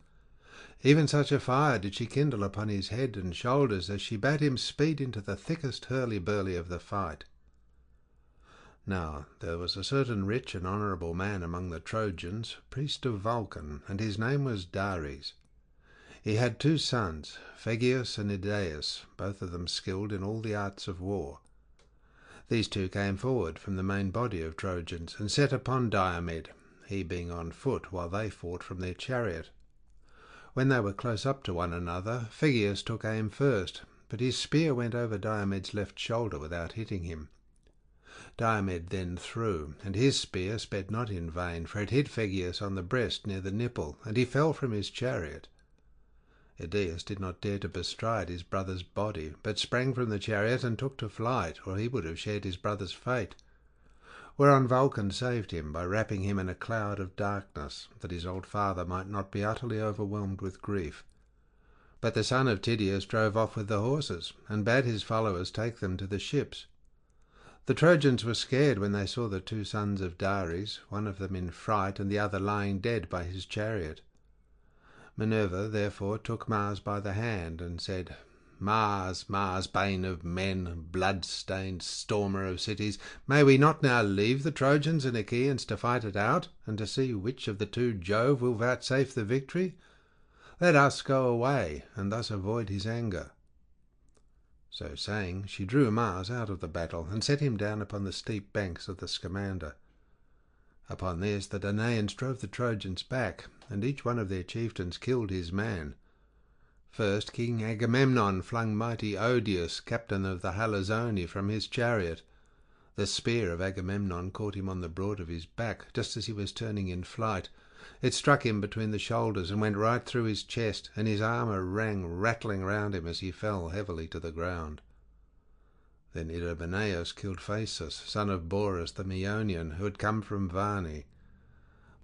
Even such a fire did she kindle upon his head and shoulders as she bade him speed into the thickest hurly-burly of the fight. Now there was a certain rich and honourable man among the Trojans, priest of Vulcan, and his name was Dares. He had 2 sons, Phegeus and Idaeus, both of them skilled in all the arts of war. These 2 came forward from the main body of Trojans, and set upon Diomed, he being on foot, while they fought from their chariot. When they were close up to one another, Phegeus took aim first, but his spear went over Diomed's left shoulder without hitting him. Diomed then threw, and his spear sped not in vain, for it hit Phegeus on the breast near the nipple, and he fell from his chariot. Idaeus did not dare to bestride his brother's body, but sprang from the chariot and took to flight, or he would have shared his brother's fate. Whereon Vulcan saved him by wrapping him in a cloud of darkness, that his old father might not be utterly overwhelmed with grief. But the son of Tydeus drove off with the horses, and bade his followers take them to the ships. The Trojans were scared when they saw the 2 sons of Dares, one of them in fright and the other lying dead by his chariot. Minerva therefore took Mars by the hand and said, "Mars, Mars, bane of men, blood-stained stormer of cities, may we not now leave the Trojans and Achaeans to fight it out, and to see which of the 2 Jove will vouchsafe the victory? Let us go away, and thus avoid his anger." So saying, she drew Mars out of the battle, and set him down upon the steep banks of the Scamander. Upon this the Danaans drove the Trojans back, and each one of their chieftains killed his man. First King Agamemnon flung mighty Odius, captain of the Halizoni, from his chariot. The spear of Agamemnon caught him on the broad of his back, just as he was turning in flight. It struck him between the shoulders and went right through his chest, and his armour rang rattling round him as he fell heavily to the ground. Then Idomeneus killed Phaesus, son of Borus the Meonian, who had come from Varni.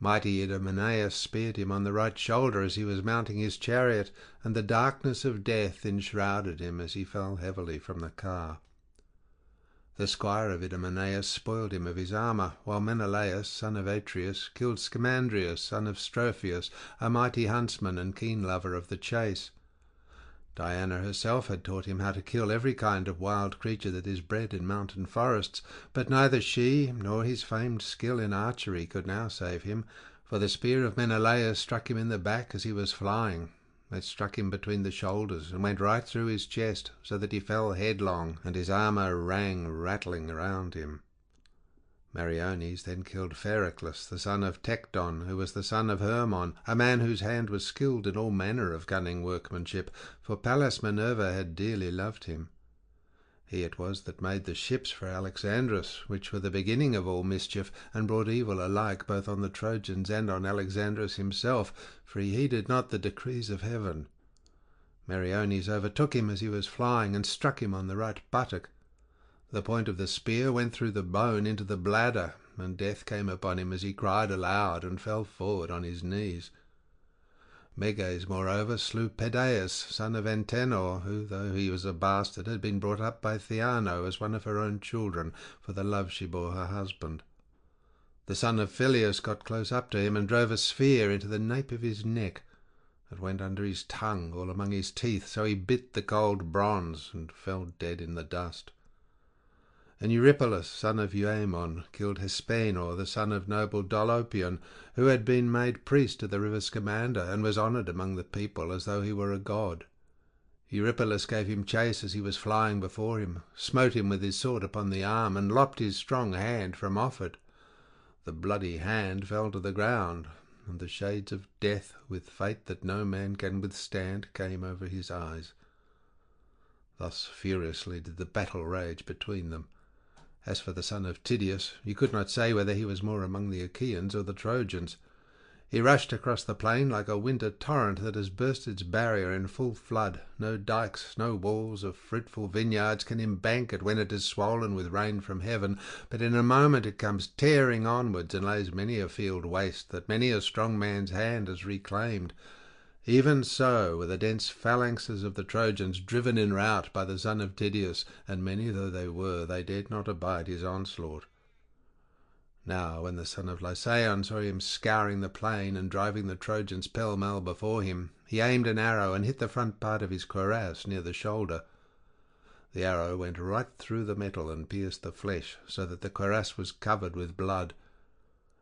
Mighty Idomeneus speared him on the right shoulder as he was mounting his chariot, and the darkness of death enshrouded him as he fell heavily from the car. The squire of Idomeneus spoiled him of his armour, while Menelaus, son of Atreus, killed Scamandrius, son of Strophius, a mighty huntsman and keen lover of the chase. Diana herself had taught him how to kill every kind of wild creature that is bred in mountain forests, but neither she nor his famed skill in archery could now save him, for the spear of Menelaus struck him in the back as he was flying. It struck him between the shoulders and went right through his chest, so that he fell headlong, and his armour rang rattling around him. Meriones then killed Phereclus, the son of Tecton, who was the son of Hermon, a man whose hand was skilled in all manner of cunning workmanship, for Pallas Minerva had dearly loved him. He it was that made the ships for Alexandrus, which were the beginning of all mischief, and brought evil alike both on the Trojans and on Alexandrus himself, for he heeded not the decrees of heaven. Meriones overtook him as he was flying, and struck him on the right buttock. The point of the spear went through the bone into the bladder, and death came upon him as he cried aloud and fell forward on his knees. Meges, moreover, slew Pedaeus, son of Antenor, who, though he was a bastard, had been brought up by Theano as one of her own children, for the love she bore her husband. The son of Phyleus got close up to him and drove a spear into the nape of his neck. It went under his tongue, all among his teeth, so he bit the cold bronze and fell dead in the dust. And Eurypylus, son of Euaemon, killed Hespenor, the son of noble Dolopion, who had been made priest to the river Scamander, and was honoured among the people as though he were a god. Eurypylus gave him chase as he was flying before him, smote him with his sword upon the arm, and lopped his strong hand from off it. The bloody hand fell to the ground, and the shades of death, with fate that no man can withstand, came over his eyes. Thus furiously did the battle rage between them. As for the son of Tydeus, you could not say whether he was more among the Achaeans or the Trojans. He rushed across the plain like a winter torrent that has burst its barrier in full flood. No dikes, no walls of fruitful vineyards can embank it when it is swollen with rain from heaven, but in a moment it comes tearing onwards and lays many a field waste that many a strong man's hand has reclaimed. Even so were the dense phalanxes of the Trojans driven in rout by the son of Tydeus, and many though they were, they dared not abide his onslaught. Now when the son of Lysaon saw him scouring the plain and driving the Trojans pell-mell before him, he aimed an arrow and hit the front part of his cuirass near the shoulder. The arrow went right through the metal and pierced the flesh, so that the cuirass was covered with blood.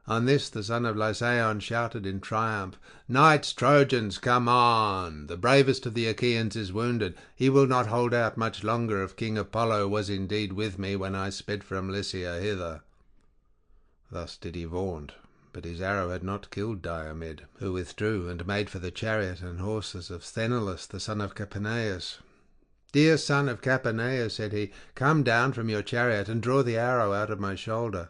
On this the son of Lysaon shouted in triumph, "Knights, Trojans, come on! The bravest of the Achaeans is wounded. He will not hold out much longer if King Apollo was indeed with me when I sped from Lycia hither." Thus did he vaunt, but his arrow had not killed Diomed, who withdrew and made for the chariot and horses of Sthenelus, the son of Capaneus. "Dear son of Capaneus," said he, "come down from your chariot and draw the arrow out of my shoulder."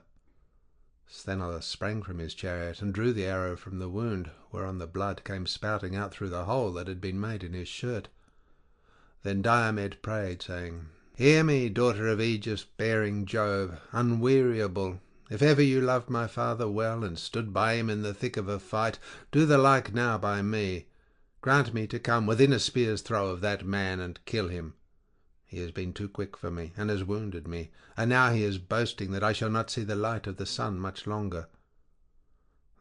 Sthenelus sprang from his chariot and drew the arrow from the wound, whereon the blood came spouting out through the hole that had been made in his shirt. Then Diomed prayed, saying, "Hear me, daughter of Aegis-bearing Jove, unweariable. If ever you loved my father well and stood by him in the thick of a fight, do the like now by me. Grant me to come within a spear's throw of that man and kill him. He has been too quick for me, and has wounded me, and now he is boasting that I shall not see the light of the sun much longer."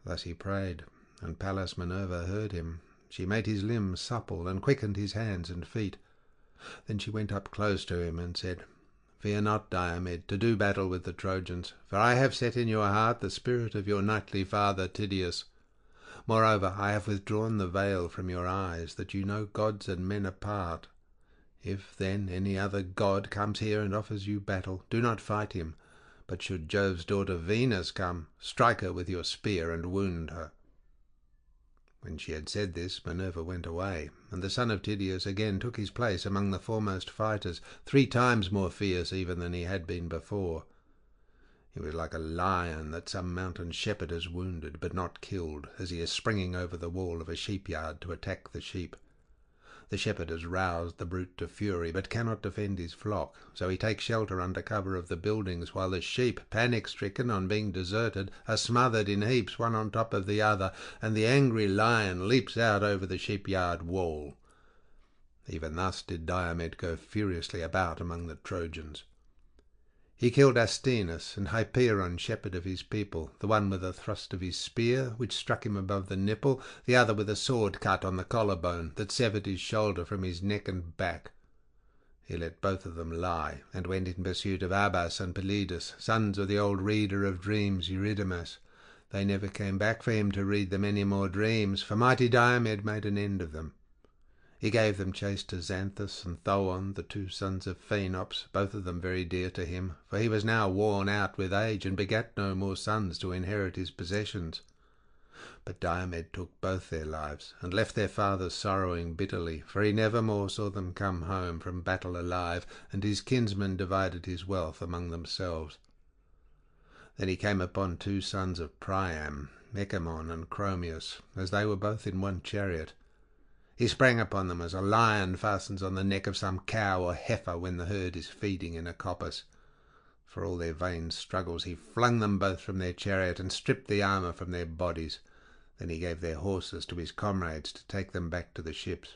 Thus he prayed, and Pallas Minerva heard him. She made his limbs supple, and quickened his hands and feet. Then she went up close to him, and said, "Fear not, Diomed, to do battle with the Trojans, for I have set in your heart the spirit of your knightly father Tydeus. Moreover, I have withdrawn the veil from your eyes, that you know gods and men apart. If, then, any other god comes here and offers you battle, do not fight him, but should Jove's daughter Venus come, strike her with your spear and wound her." When she had said this, Minerva went away, and the son of Tydeus again took his place among the foremost fighters, 3 times more fierce even than he had been before. He was like a lion that some mountain shepherd has wounded, but not killed, as he is springing over the wall of a sheep-yard to attack the sheep. The shepherd has roused the brute to fury, but cannot defend his flock, so he takes shelter under cover of the buildings, while the sheep, panic-stricken on being deserted, are smothered in heaps one on top of the other, and the angry lion leaps out over the sheep-yard wall. Even thus did Diomed go furiously about among the Trojans. He killed Astinus and Hypeiron, shepherd of his people, the one with a thrust of his spear, which struck him above the nipple, the other with a sword cut on the collarbone, that severed his shoulder from his neck and back. He let both of them lie, and went in pursuit of Abas and Pelides, sons of the old reader of dreams Eurydamas. They never came back for him to read them any more dreams, for mighty Diomed made an end of them. He gave them chase to Xanthus and Thoon, the 2 sons of Phaenops, both of them very dear to him, for he was now worn out with age, and begat no more sons to inherit his possessions. But Diomed took both their lives, and left their father sorrowing bitterly, for he never more saw them come home from battle alive, and his kinsmen divided his wealth among themselves. Then he came upon 2 sons of Priam, Ecamon and Chromius, as they were both in one chariot. He sprang upon them as a lion fastens on the neck of some cow or heifer when the herd is feeding in a coppice. For all their vain struggles he flung them both from their chariot and stripped the armour from their bodies. Then he gave their horses to his comrades to take them back to the ships.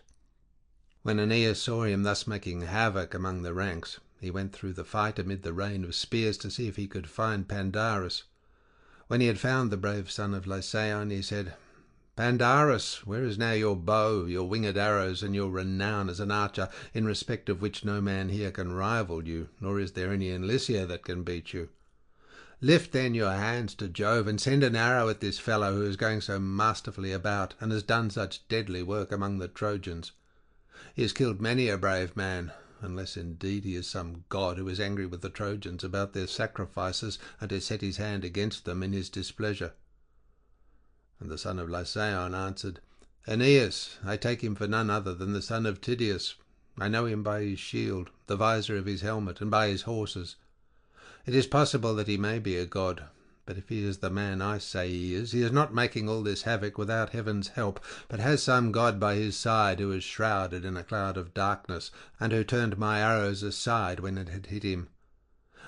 When Aeneas saw him thus making havoc among the ranks, he went through the fight amid the rain of spears to see if he could find Pandarus. When he had found the brave son of Lycaon, he said, "Pandarus, where is now your bow, your winged arrows, and your renown as an archer, in respect of which no man here can rival you, nor is there any in Lycia that can beat you? Lift then your hands to Jove, and send an arrow at this fellow who is going so masterfully about, and has done such deadly work among the Trojans. He has killed many a brave man, unless indeed he is some god who is angry with the Trojans about their sacrifices, and has set his hand against them in his displeasure." And the son of Lycaon answered, "Aeneas, I take him for none other than the son of Tydeus. I know him by his shield, the visor of his helmet, and by his horses. It is possible that he may be a god, but if he is the man I say he is not making all this havoc without heaven's help, but has some god by his side who is shrouded in a cloud of darkness, and who turned my arrows aside when it had hit him.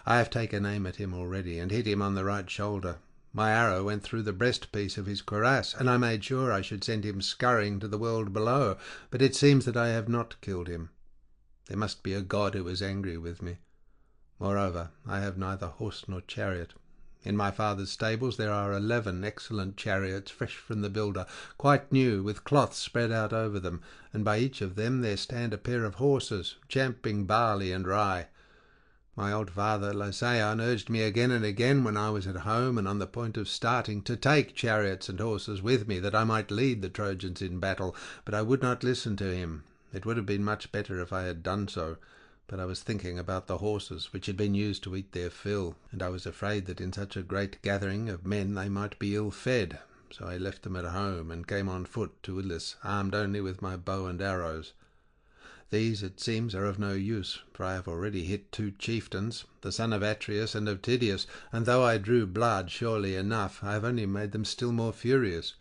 I have taken aim at him already, and hit him on the right shoulder. My arrow went through the breastpiece of his cuirass, and I made sure I should send him scurrying to the world below, but it seems that I have not killed him. There must be a god who is angry with me. Moreover, I have neither horse nor chariot. In my father's stables there are 11 excellent chariots, fresh from the builder, quite new, with cloths spread out over them, and by each of them there stand a pair of horses, champing barley and rye. My old father Lycaon urged me again and again, when I was at home and on the point of starting, to take chariots and horses with me, that I might lead the Trojans in battle, but I would not listen to him. It would have been much better if I had done so, but I was thinking about the horses, which had been used to eat their fill, and I was afraid that in such a great gathering of men they might be ill-fed. So I left them at home, and came on foot to Ilus, armed only with my bow and arrows. These, it seems, are of no use, for I have already hit 2 chieftains, the son of Atreus and of Tydeus, and though I drew blood surely enough, I have only made them still more furious.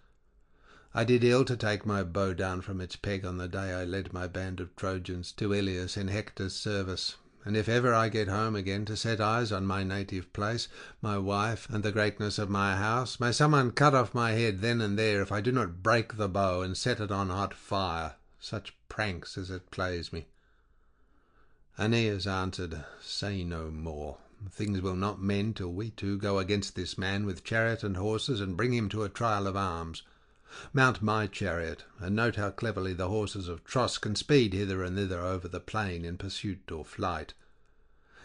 I did ill to take my bow down from its peg on the day I led my band of Trojans to Iliad in Hector's service, and if ever I get home again to set eyes on my native place, my wife, and the greatness of my house, may someone cut off my head then and there if I do not break the bow and set it on hot fire. Such pranks as it plays me." Aeneas answered, "Say no more. Things will not mend till we 2 go against this man with chariot and horses, and bring him to a trial of arms. Mount my chariot, and note how cleverly the horses of Tros can speed hither and thither over the plain in pursuit or flight.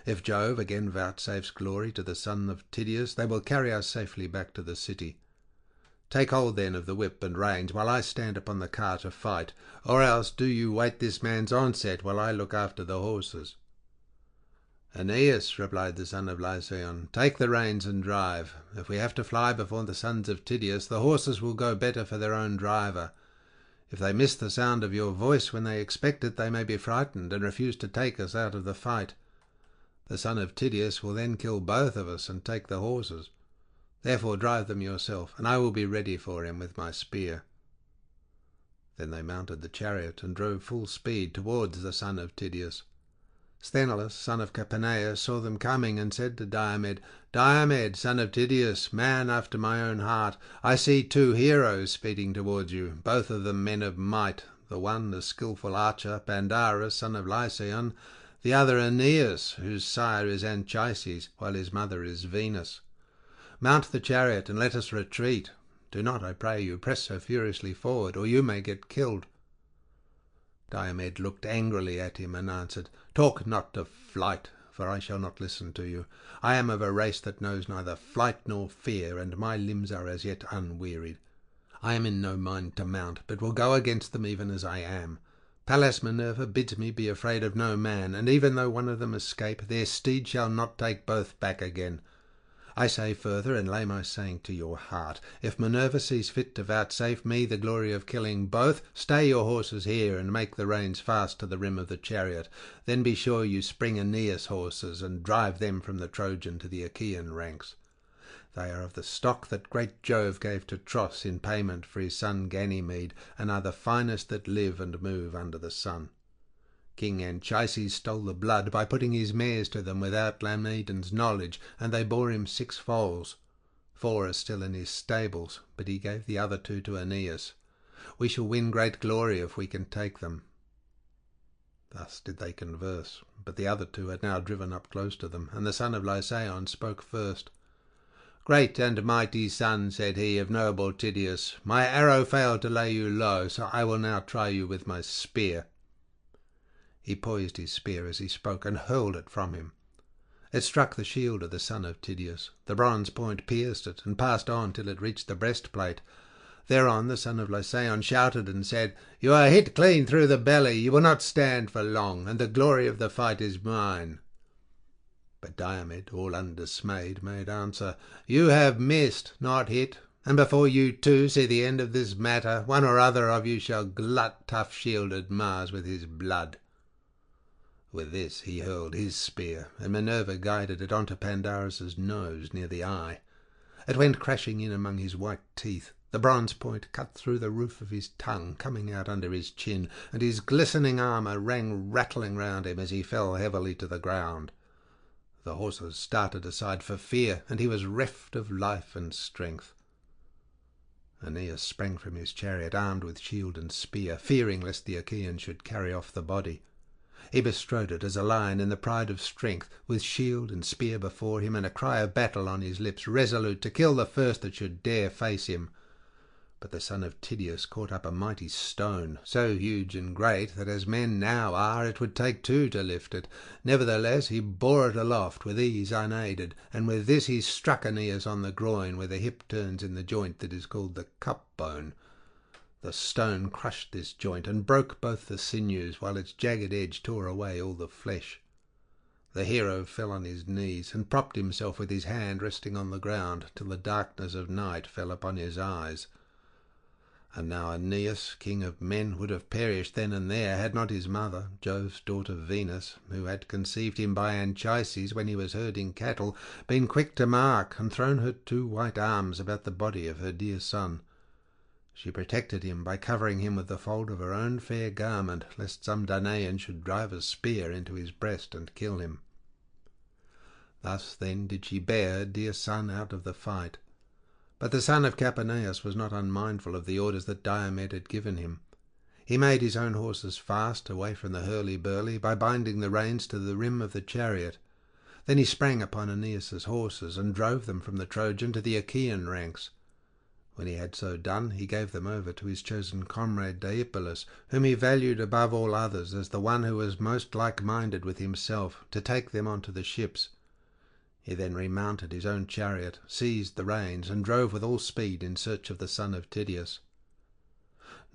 If Jove again vouchsafes glory to the son of Tydeus, they will carry us safely back to the city. Take hold then of the whip and reins, while I stand upon the car to fight, or else do you wait this man's onset while I look after the horses." "Aeneas," replied the son of Lycaon, "take the reins and drive. If we have to fly before the sons of Tydeus, the horses will go better for their own driver. If they miss the sound of your voice when they expect it, they may be frightened and refuse to take us out of the fight. The son of Tydeus will then kill both of us and take the horses. Therefore drive them yourself, and I will be ready for him with my spear." Then they mounted the chariot and drove full speed towards the son of Tydeus. Sthenelus, son of Capaneus, saw them coming, and said to Diomed, "Diomed, son of Tydeus, man after my own heart, I see 2 heroes speeding towards you, both of them men of might, the one a skilful archer, Pandarus, son of Lycaon, the other Aeneas, whose sire is Anchises, while his mother is Venus. Mount the chariot and let us retreat. Do not, I pray you, press so furiously forward, or you may get killed." Diomed looked angrily at him and answered, "Talk not of flight, for I shall not listen to you. I am of a race that knows neither flight nor fear, and my limbs are as yet unwearied. I am in no mind to mount, but will go against them even as I am. Pallas Minerva bids me be afraid of no man, and even though one of them escape, their steed shall not take both back again. I say further, and lay my saying to your heart, if Minerva sees fit to vouchsafe me the glory of killing both, stay your horses here, and make the reins fast to the rim of the chariot. Then be sure you spring Aeneas' horses, and drive them from the Trojan to the Achaean ranks. They are of the stock that great Jove gave to Tros in payment for his son Ganymede, and are the finest that live and move under the sun. King Anchises stole the blood by putting his mares to them without Laomedon's knowledge, and they bore him 6 foals. 4 are still in his stables, but he gave the other 2 to Aeneas. We shall win great glory if we can take them." Thus did they converse, but the other 2 had now driven up close to them, and the son of Lycaon spoke first. "Great and mighty son," said he, "of noble Tydeus, my arrow failed to lay you low, so I will now try you with my spear." He poised his spear as he spoke, and hurled it from him. It struck the shield of the son of Tydeus. The bronze point pierced it, and passed on till it reached the breastplate. Thereon the son of Lycaon shouted and said, "You are hit clean through the belly. You will not stand for long, and the glory of the fight is mine." But Diomed, all undismayed, made answer, "You have missed, not hit, and before you too see the end of this matter, one or other of you shall glut tough-shielded Mars with his blood." With this he hurled his spear, and Minerva guided it onto Pandarus's nose near the eye. It went crashing in among his white teeth. The bronze point cut through the roof of his tongue, coming out under his chin, and his glistening armour rang rattling round him as he fell heavily to the ground. The horses started aside for fear, and he was reft of life and strength. Aeneas sprang from his chariot, armed with shield and spear, fearing lest the Achaeans should carry off the body. He bestrode it as a lion in the pride of strength, with shield and spear before him, and a cry of battle on his lips, resolute to kill the first that should dare face him. But the son of Tydeus caught up a mighty stone, so huge and great that as men now are, it would take 2 to lift it. Nevertheless he bore it aloft with ease unaided, and with this he struck Aeneas on the groin, where the hip turns in the joint that is called the cup bone. The stone crushed this joint and broke both the sinews, while its jagged edge tore away all the flesh. The hero fell on his knees, and propped himself with his hand resting on the ground, till the darkness of night fell upon his eyes. And now Aeneas, king of men, would have perished then and there, had not his mother, Jove's daughter Venus, who had conceived him by Anchises when he was herding cattle, been quick to mark, and thrown her 2 white arms about the body of her dear son. She protected him by covering him with the fold of her own fair garment, lest some Danaan should drive a spear into his breast and kill him. Thus then did she bear her dear son out of the fight. But the son of Capaneus was not unmindful of the orders that Diomed had given him. He made his own horses fast away from the hurly-burly by binding the reins to the rim of the chariot. Then he sprang upon Aeneas's horses and drove them from the Trojan to the Achaean ranks. When he had so done, he gave them over to his chosen comrade Deipylus, whom he valued above all others as the one who was most like-minded with himself, to take them on to the ships. He then remounted his own chariot, seized the reins, and drove with all speed in search of the son of Tydeus.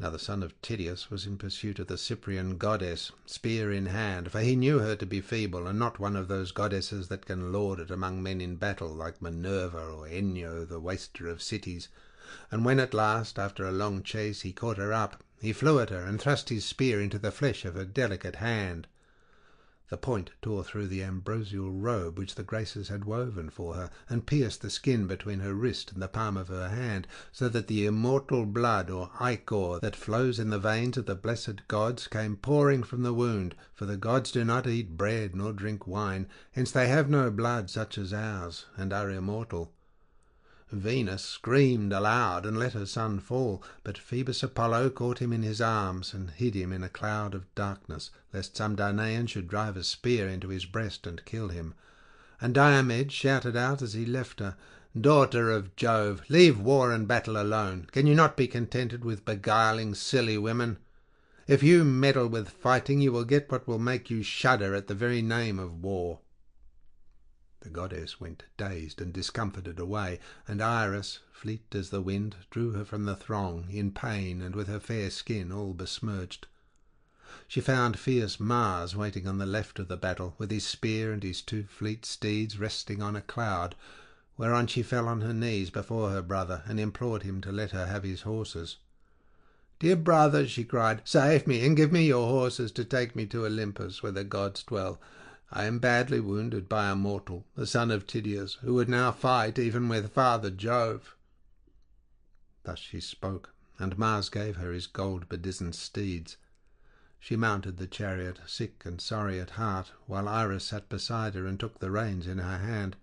Now the son of Tydeus was in pursuit of the Cyprian goddess, spear in hand, for he knew her to be feeble, and not one of those goddesses that can lord it among men in battle, like Minerva or Enyo, the waster of cities. And when at last, after a long chase, he caught her up, he flew at her and thrust his spear into the flesh of her delicate hand. The point tore through the ambrosial robe which the Graces had woven for her, and pierced the skin between her wrist and the palm of her hand, so that the immortal blood, or ichor, that flows in the veins of the blessed gods, came pouring from the wound, for the gods do not eat bread nor drink wine, hence they have no blood such as ours, and are immortal. Venus screamed aloud and let her son fall, but Phoebus Apollo caught him in his arms and hid him in a cloud of darkness, lest some Danaan should drive a spear into his breast and kill him. And Diomed shouted out as he left her, "Daughter of Jove, leave war and battle alone. Can you not be contented with beguiling silly women? If you meddle with fighting, you will get what will make you shudder at the very name of war." The goddess went dazed and discomfited away, and Iris, fleet as the wind, drew her from the throng, in pain and with her fair skin all besmirched. She found fierce Mars waiting on the left of the battle, with his spear and his 2 fleet steeds resting on a cloud, whereon she fell on her knees before her brother and implored him to let her have his horses. "Dear brother," she cried, "save me and give me your horses to take me to Olympus, where the gods dwell. I am badly wounded by a mortal, the son of Tydeus, who would now fight even with Father Jove." Thus she spoke, and Mars gave her his gold-bedizened steeds. She mounted the chariot, sick and sorry at heart, while Iris sat beside her and took the reins in her hand.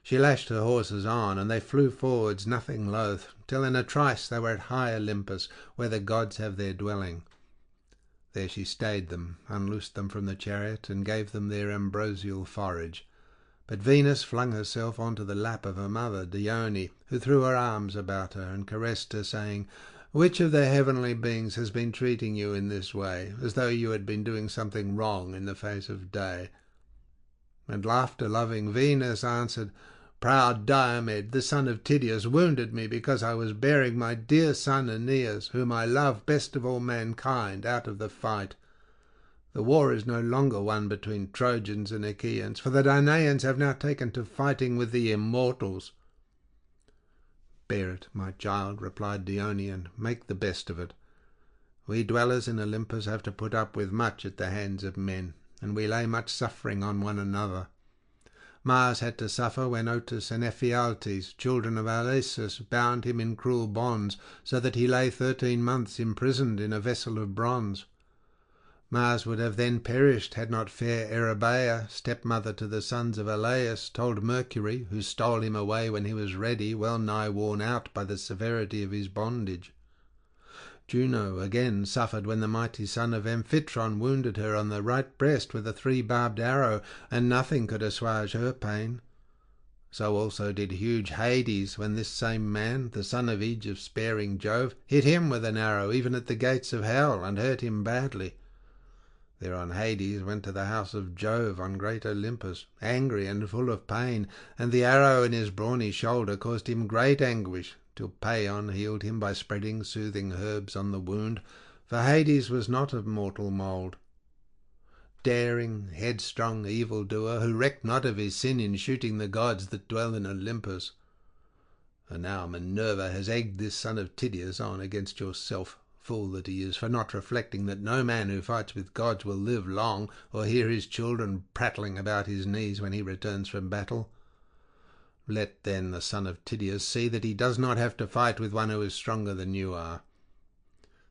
She lashed her horses on, and they flew forwards nothing loath, till in a trice they were at high Olympus, where the gods have their dwelling. There she stayed them, unloosed them from the chariot, and gave them their ambrosial forage. But Venus flung herself onto the lap of her mother Dione, who threw her arms about her and caressed her, saying, "Which of the heavenly beings has been treating you in this way, as though you had been doing something wrong in the face of day?" And laughter-loving Venus answered, "Proud Diomed, the son of Tydeus, wounded me because I was bearing my dear son Aeneas, whom I love best of all mankind, out of the fight. The war is no longer one between Trojans and Achaeans, for the Danaans have now taken to fighting with the immortals." "Bear it, my child," replied Dione, "and make the best of it. We dwellers in Olympus have to put up with much at the hands of men, and we lay much suffering on one another. Mars had to suffer when Otus and Ephialtes, children of Alesus, bound him in cruel bonds, so that he lay 13 months imprisoned in a vessel of bronze. Mars would have then perished had not fair Erebea, stepmother to the sons of Aleus, told Mercury, who stole him away when he was ready, well nigh worn out by the severity of his bondage. Juno again suffered when the mighty son of Amphitron wounded her on the right breast with a 3-barbed arrow, and nothing could assuage her pain. So also did huge Hades, when this same man, the son of Aegis-sparing Jove, hit him with an arrow even at the gates of hell, and hurt him badly. Thereon Hades went to the house of Jove on great Olympus, angry and full of pain, and the arrow in his brawny shoulder caused him great anguish, till Paeon healed him by spreading soothing herbs on the wound, for Hades was not of mortal mould. Daring, headstrong evildoer, who recked not of his sin in shooting the gods that dwell in Olympus. And now Minerva has egged this son of Tydeus on against yourself, fool that he is, for not reflecting that no man who fights with gods will live long, or hear his children prattling about his knees when he returns from battle. Let then the son of Tydeus see that he does not have to fight with one who is stronger than you are.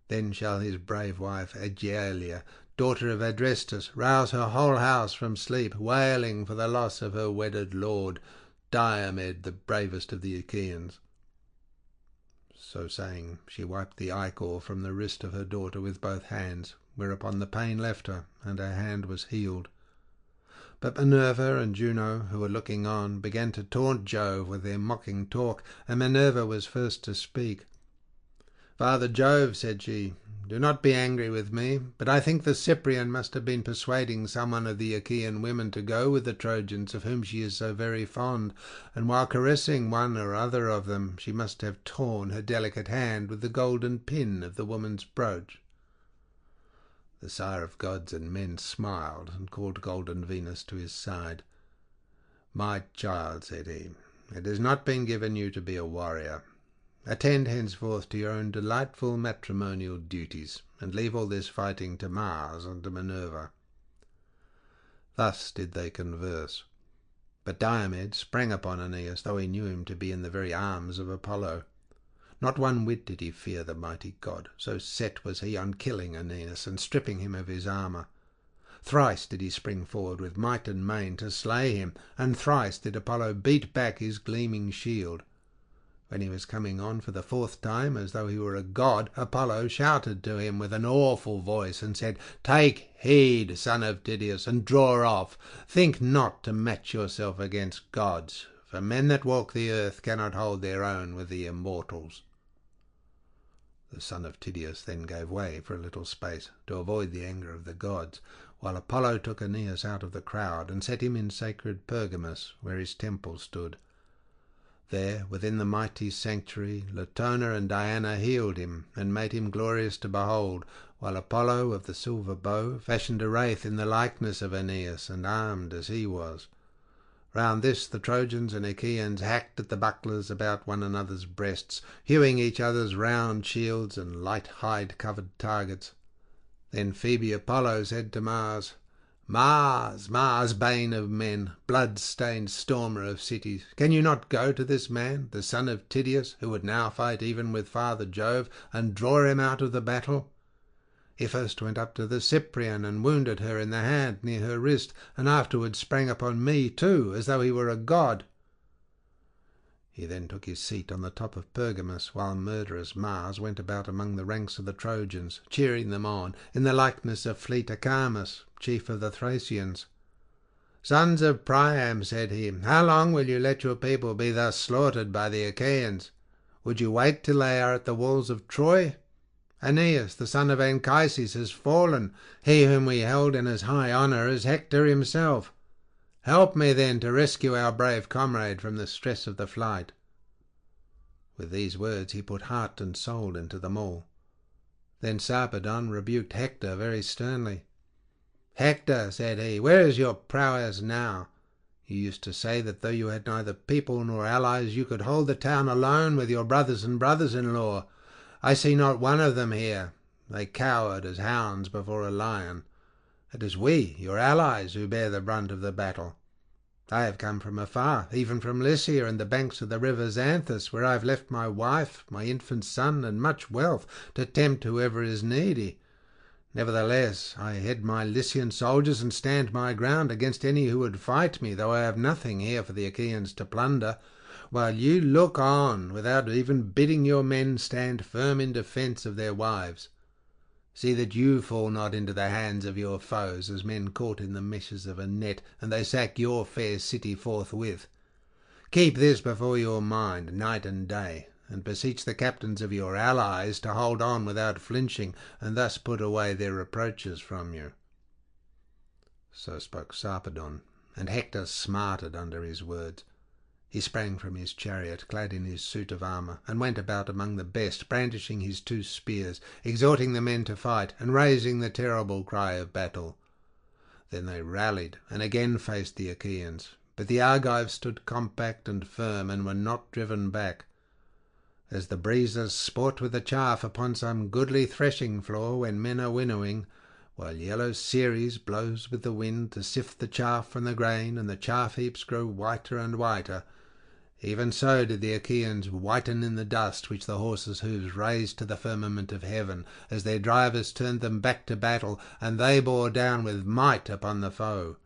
Then shall his brave wife Aegialia, daughter of Adrestus, rouse her whole house from sleep, wailing for the loss of her wedded lord, Diomed, the bravest of the Achaeans." So saying, she wiped the ichor from the wrist of her daughter with both hands, whereupon the pain left her, and her hand was healed. But Minerva and Juno, who were looking on, began to taunt Jove with their mocking talk, and Minerva was first to speak. "Father Jove," said she, "do not be angry with me, but I think the Cyprian must have been persuading some one of the Achaean women to go with the Trojans, of whom she is so very fond, and while caressing one or other of them, she must have torn her delicate hand with the golden pin of the woman's brooch." The sire of gods and men smiled, and called golden Venus to his side. "My child," said he, "it has not been given you to be a warrior. Attend henceforth to your own delightful matrimonial duties, and leave all this fighting to Mars and to Minerva." Thus did they converse. But Diomed sprang upon Aeneas, though he knew him to be in the very arms of Apollo. Not one whit did he fear the mighty god, so set was he on killing Aeneas and stripping him of his armour. Thrice did he spring forward with might and main to slay him, and thrice did Apollo beat back his gleaming shield. When he was coming on for the 4th time, as though he were a god, Apollo shouted to him with an awful voice, and said, "Take heed, son of Tydeus, and draw off. Think not to match yourself against gods, for men that walk the earth cannot hold their own with the immortals." The son of Tydeus then gave way for a little space, to avoid the anger of the gods, while Apollo took Aeneas out of the crowd, and set him in sacred Pergamus, where his temple stood. There, within the mighty sanctuary, Latona and Diana healed him, and made him glorious to behold, while Apollo of the silver bow fashioned a wraith in the likeness of Aeneas, and armed as he was. Round this the Trojans and Achaeans hacked at the bucklers about one another's breasts, hewing each other's round shields and light hide-covered targets. Then Phoebe Apollo said to Mars, "Mars, Mars, bane of men, blood-stained stormer of cities, can you not go to this man, the son of Tydeus, who would now fight even with Father Jove, and draw him out of the battle? He first went up to the Cyprian and wounded her in the hand near her wrist, and afterwards sprang upon me too, as though he were a god. He then took his seat on the top of Pergamus, while murderous Mars went about among the ranks of the Trojans, cheering them on, in the likeness of fleet Acamas, chief of the Thracians. 'Sons of Priam,' said he, 'how long will you let your people be thus slaughtered by the Achaeans? Would you wait till they are at the walls of Troy? Aeneas, the son of Anchises, has fallen, he whom we held in as high honour as Hector himself. Help me, then, to rescue our brave comrade from the stress of the flight.' With these words he put heart and soul into them all. Then Sarpedon rebuked Hector very sternly. 'Hector,' said he, 'where is your prowess now? You used to say that though you had neither people nor allies, you could hold the town alone with your brothers and brothers-in-law. I see not one of them here. They cowered as hounds before a lion. It is we, your allies, who bear the brunt of the battle. I have come from afar, even from Lycia and the banks of the river Xanthus, where I have left my wife, my infant son, and much wealth, to tempt whoever is needy. Nevertheless, I head my Lycian soldiers and stand my ground against any who would fight me, though I have nothing here for the Achaeans to plunder, while you look on, without even bidding your men stand firm in defence of their wives. See that you fall not into the hands of your foes as men caught in the meshes of a net, and they sack your fair city forthwith. Keep this before your mind night and day, and beseech the captains of your allies to hold on without flinching, and thus put away their reproaches from you." So spoke Sarpedon, and Hector smarted under his words. He sprang from his chariot, clad in his suit of armour, and went about among the best, brandishing his 2 spears, exhorting the men to fight, and raising the terrible cry of battle. Then they rallied, and again faced the Achaeans, but the Argives stood compact and firm, and were not driven back. As the breezes sport with the chaff upon some goodly threshing floor when men are winnowing, while yellow Ceres blows with the wind to sift the chaff from the grain, and the chaff heaps grow whiter and whiter, even so did the Achaeans whiten in the dust which the horses' hoofs raised to the firmament of heaven, as their drivers turned them back to battle, and they bore down with might upon the foe.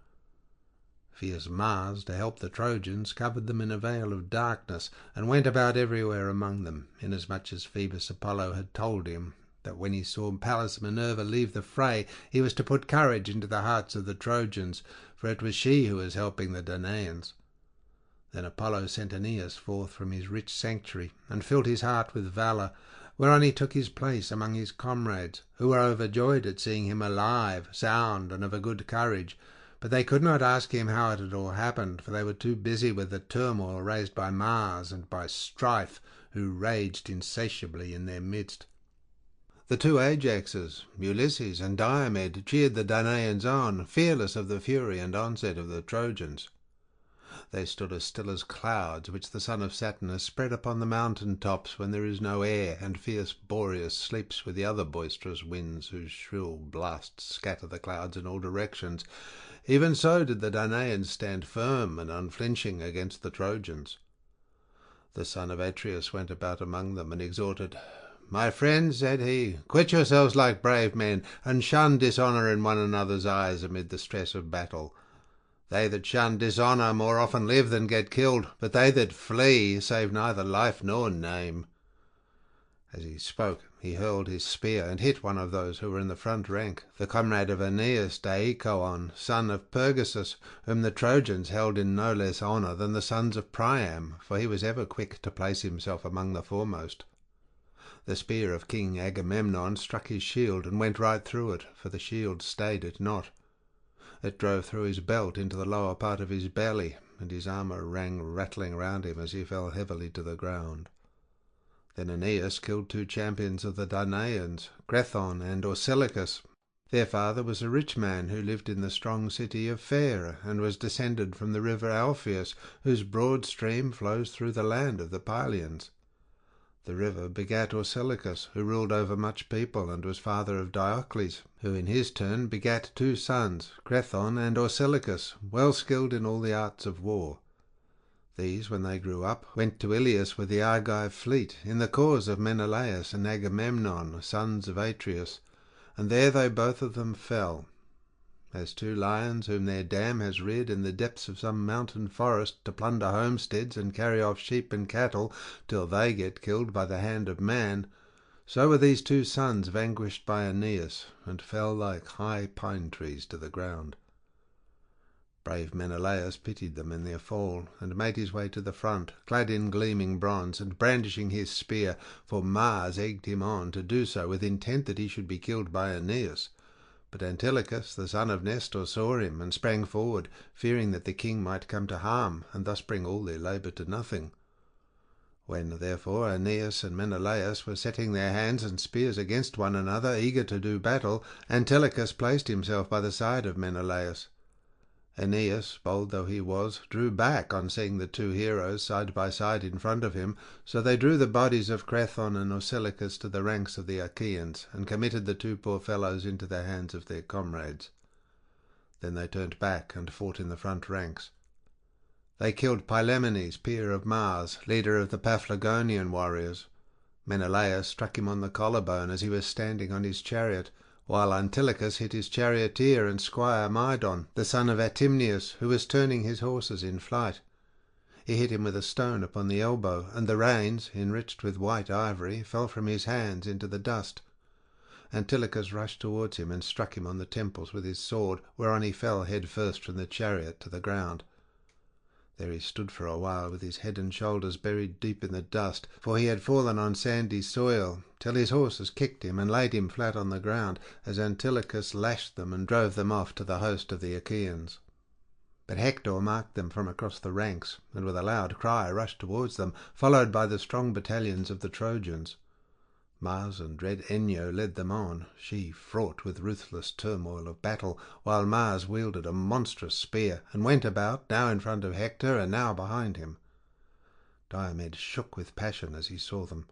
Fierce Mars, to help the Trojans, covered them in a veil of darkness, and went about everywhere among them, inasmuch as Phoebus Apollo had told him that when he saw Pallas Minerva leave the fray, he was to put courage into the hearts of the Trojans, for it was she who was helping the Danaans. Then Apollo sent Aeneas forth from his rich sanctuary, and filled his heart with valour, whereon he took his place among his comrades, who were overjoyed at seeing him alive, sound, and of a good courage, but they could not ask him how it had all happened, for they were too busy with the turmoil raised by Mars and by Strife, who raged insatiably in their midst. The 2 Ajaxes, Ulysses and Diomed, cheered the Danaans on, fearless of the fury and onset of the Trojans. They stood as still as clouds which the son of Saturn has spread upon the mountain tops when there is no air, and fierce Boreas sleeps with the other boisterous winds whose shrill blasts scatter the clouds in all directions. Even so did the Danaans stand firm and unflinching against the Trojans. The son of Atreus went about among them and exhorted. "My friends," said he, "quit yourselves like brave men, and shun dishonour in one another's eyes amid the stress of battle. They that shun dishonour more often live than get killed, but they that flee save neither life nor name." As he spoke, he hurled his spear and hit one of those who were in the front rank, the comrade of Aeneas, Deicoon, son of Pergasus, whom the Trojans held in no less honour than the sons of Priam, for he was ever quick to place himself among the foremost. The spear of King Agamemnon struck his shield and went right through it, for the shield stayed it not. It drove through his belt into the lower part of his belly, and his armour rang rattling round him as he fell heavily to the ground. Then Aeneas killed 2 champions of the Danaans, Crethon and Orsilochus. Their father was a rich man who lived in the strong city of Phaera, and was descended from the river Alpheus, whose broad stream flows through the land of the Pylians. The river begat Orsilochus, who ruled over much people, and was father of Diocles, who in his turn begat 2 sons, Crethon and Orsilochus, well skilled in all the arts of war. These, when they grew up, went to Ilias with the Argive fleet, in the cause of Menelaus and Agamemnon, sons of Atreus, and there they both of them fell, as 2 lions whom their dam has reared in the depths of some mountain forest to plunder homesteads and carry off sheep and cattle till they get killed by the hand of man, so were these 2 sons vanquished by Aeneas, and fell like high pine trees to the ground. Brave Menelaus pitied them in their fall, and made his way to the front, clad in gleaming bronze, and brandishing his spear, for Mars egged him on to do so with intent that he should be killed by Aeneas. But Antilochus, the son of Nestor, saw him, and sprang forward, fearing that the king might come to harm, and thus bring all their labour to nothing. When, therefore, Aeneas and Menelaus were setting their hands and spears against one another, eager to do battle, Antilochus placed himself by the side of Menelaus. Aeneas, bold though he was, drew back on seeing the 2 heroes side by side in front of him, so they drew the bodies of Crethon and Orsilochus to the ranks of the Achaeans, and committed the 2 poor fellows into the hands of their comrades. Then they turned back and fought in the front ranks. They killed Pylaemenes, peer of Mars, leader of the Paphlagonian warriors. Menelaus struck him on the collarbone as he was standing on his chariot, while Antilochus hit his charioteer and squire Mydon, the son of Atimneus, who was turning his horses in flight. He hit him with a stone upon the elbow, and the reins, enriched with white ivory, fell from his hands into the dust. Antilochus rushed towards him and struck him on the temples with his sword, whereon he fell head first from the chariot to the ground. There he stood for a while with his head and shoulders buried deep in the dust, for he had fallen on sandy soil, till his horses kicked him and laid him flat on the ground, as Antilochus lashed them and drove them off to the host of the Achaeans. But Hector marked them from across the ranks, and with a loud cry rushed towards them, followed by the strong battalions of the Trojans. Mars and dread Enyo led them on, she fraught with ruthless turmoil of battle, while Mars wielded a monstrous spear, and went about, now in front of Hector and now behind him. Diomed shook with passion as he saw them.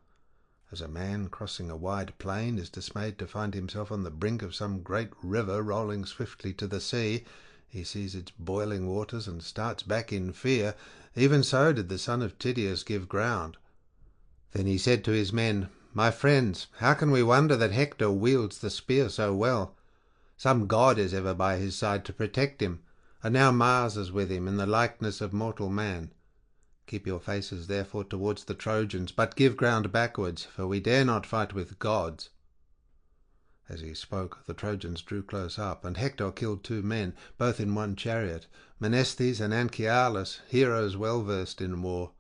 As a man crossing a wide plain is dismayed to find himself on the brink of some great river rolling swiftly to the sea, he sees its boiling waters and starts back in fear, even so did the son of Tydeus give ground. Then he said to his men, "My friends, how can we wonder that Hector wields the spear so well? Some god is ever by his side to protect him, and now Mars is with him in the likeness of mortal man. Keep your faces therefore towards the Trojans, but give ground backwards, for we dare not fight with gods." As he spoke, the Trojans drew close up, and Hector killed 2 men, both in one chariot, Menestheus and Anchialus, heroes well versed in war.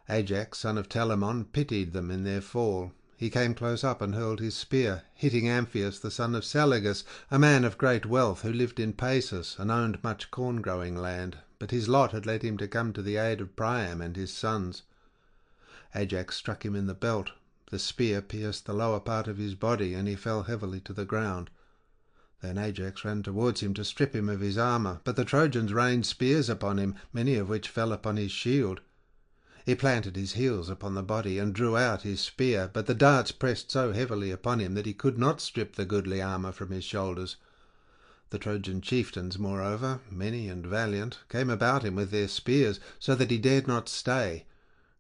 Ajax, son of Telamon, pitied them in their fall. He came close up and hurled his spear, hitting Amphius, the son of Salagus, a man of great wealth who lived in Paesus and owned much corn-growing land, but his lot had led him to come to the aid of Priam and his sons. Ajax struck him in the belt. The spear pierced the lower part of his body, and he fell heavily to the ground. Then Ajax ran towards him to strip him of his armour, but the Trojans rained spears upon him, many of which fell upon his shield. He planted his heels upon the body and drew out his spear, but the darts pressed so heavily upon him that he could not strip the goodly armour from his shoulders. The Trojan chieftains, moreover, many and valiant, came about him with their spears, so that he dared not stay.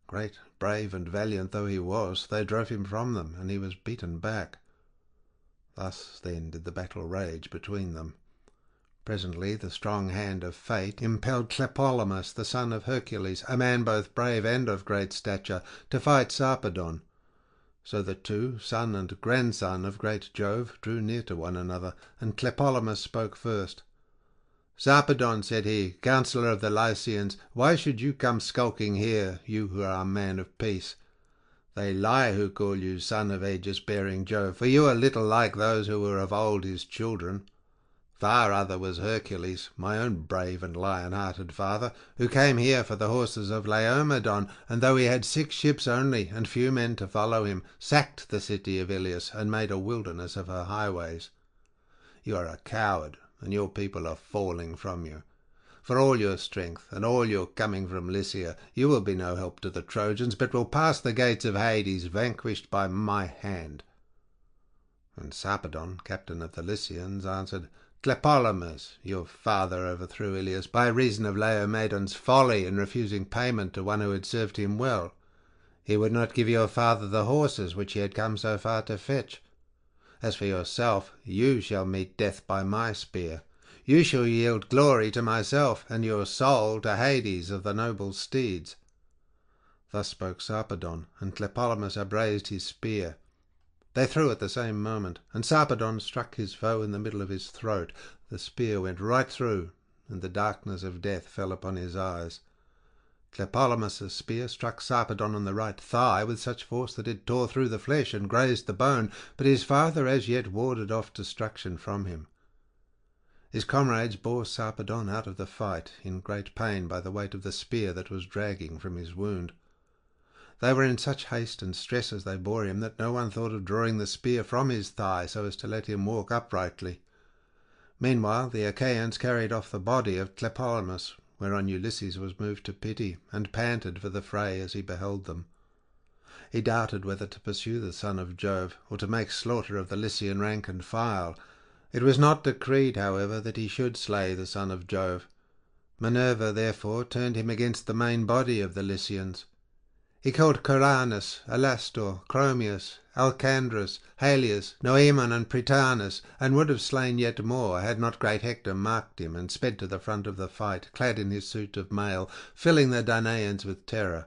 Great, brave, and valiant though he was, they drove him from them, and he was beaten back. Thus then did the battle rage between them. Presently the strong hand of fate impelled Tlepolemus, the son of Hercules, a man both brave and of great stature, to fight Sarpedon. So the 2, son and grandson of great Jove, drew near to one another, and Tlepolemus spoke first. "Sarpedon," said he, "counsellor of the Lycians, why should you come skulking here, you who are a man of peace? They lie who call you son of aegis-bearing Jove, for you are little like those who were of old his children. Far other was Hercules, my own brave and lion-hearted father, who came here for the horses of Laomedon, and though he had 6 ships only, and few men to follow him, sacked the city of Ilias, and made a wilderness of her highways. You are a coward, and your people are falling from you. For all your strength, and all your coming from Lycia, you will be no help to the Trojans, but will pass the gates of Hades, vanquished by my hand." And Sarpedon, captain of the Lycians, answered, "Tlepolemus, your father overthrew Ilias by reason of Laomedon's folly in refusing payment to one who had served him well. He would not give your father the horses which he had come so far to fetch. As for yourself, you shall meet death by my spear. You shall yield glory to myself, and your soul to Hades of the noble steeds." Thus spoke Sarpedon, and Tlepolemus upraised his spear. They threw at the same moment, and Sarpedon struck his foe in the middle of his throat. The spear went right through, and the darkness of death fell upon his eyes. Tlepolemus's spear struck Sarpedon on the right thigh with such force that it tore through the flesh and grazed the bone, but his father as yet warded off destruction from him. His comrades bore Sarpedon out of the fight, in great pain by the weight of the spear that was dragging from his wound. They were in such haste and stress as they bore him that no one thought of drawing the spear from his thigh so as to let him walk uprightly. Meanwhile the Achaeans carried off the body of Tlepolemus, whereon Ulysses was moved to pity, and panted for the fray as he beheld them. He doubted whether to pursue the son of Jove, or to make slaughter of the Lycian rank and file. It was not decreed, however, that he should slay the son of Jove. Minerva therefore turned him against the main body of the Lycians. He killed Coranus, Alastor, Chromius, Alcandrus, Halius, Noemon, and Prytanis, and would have slain yet more, had not great Hector marked him, and sped to the front of the fight, clad in his suit of mail, filling the Danaans with terror.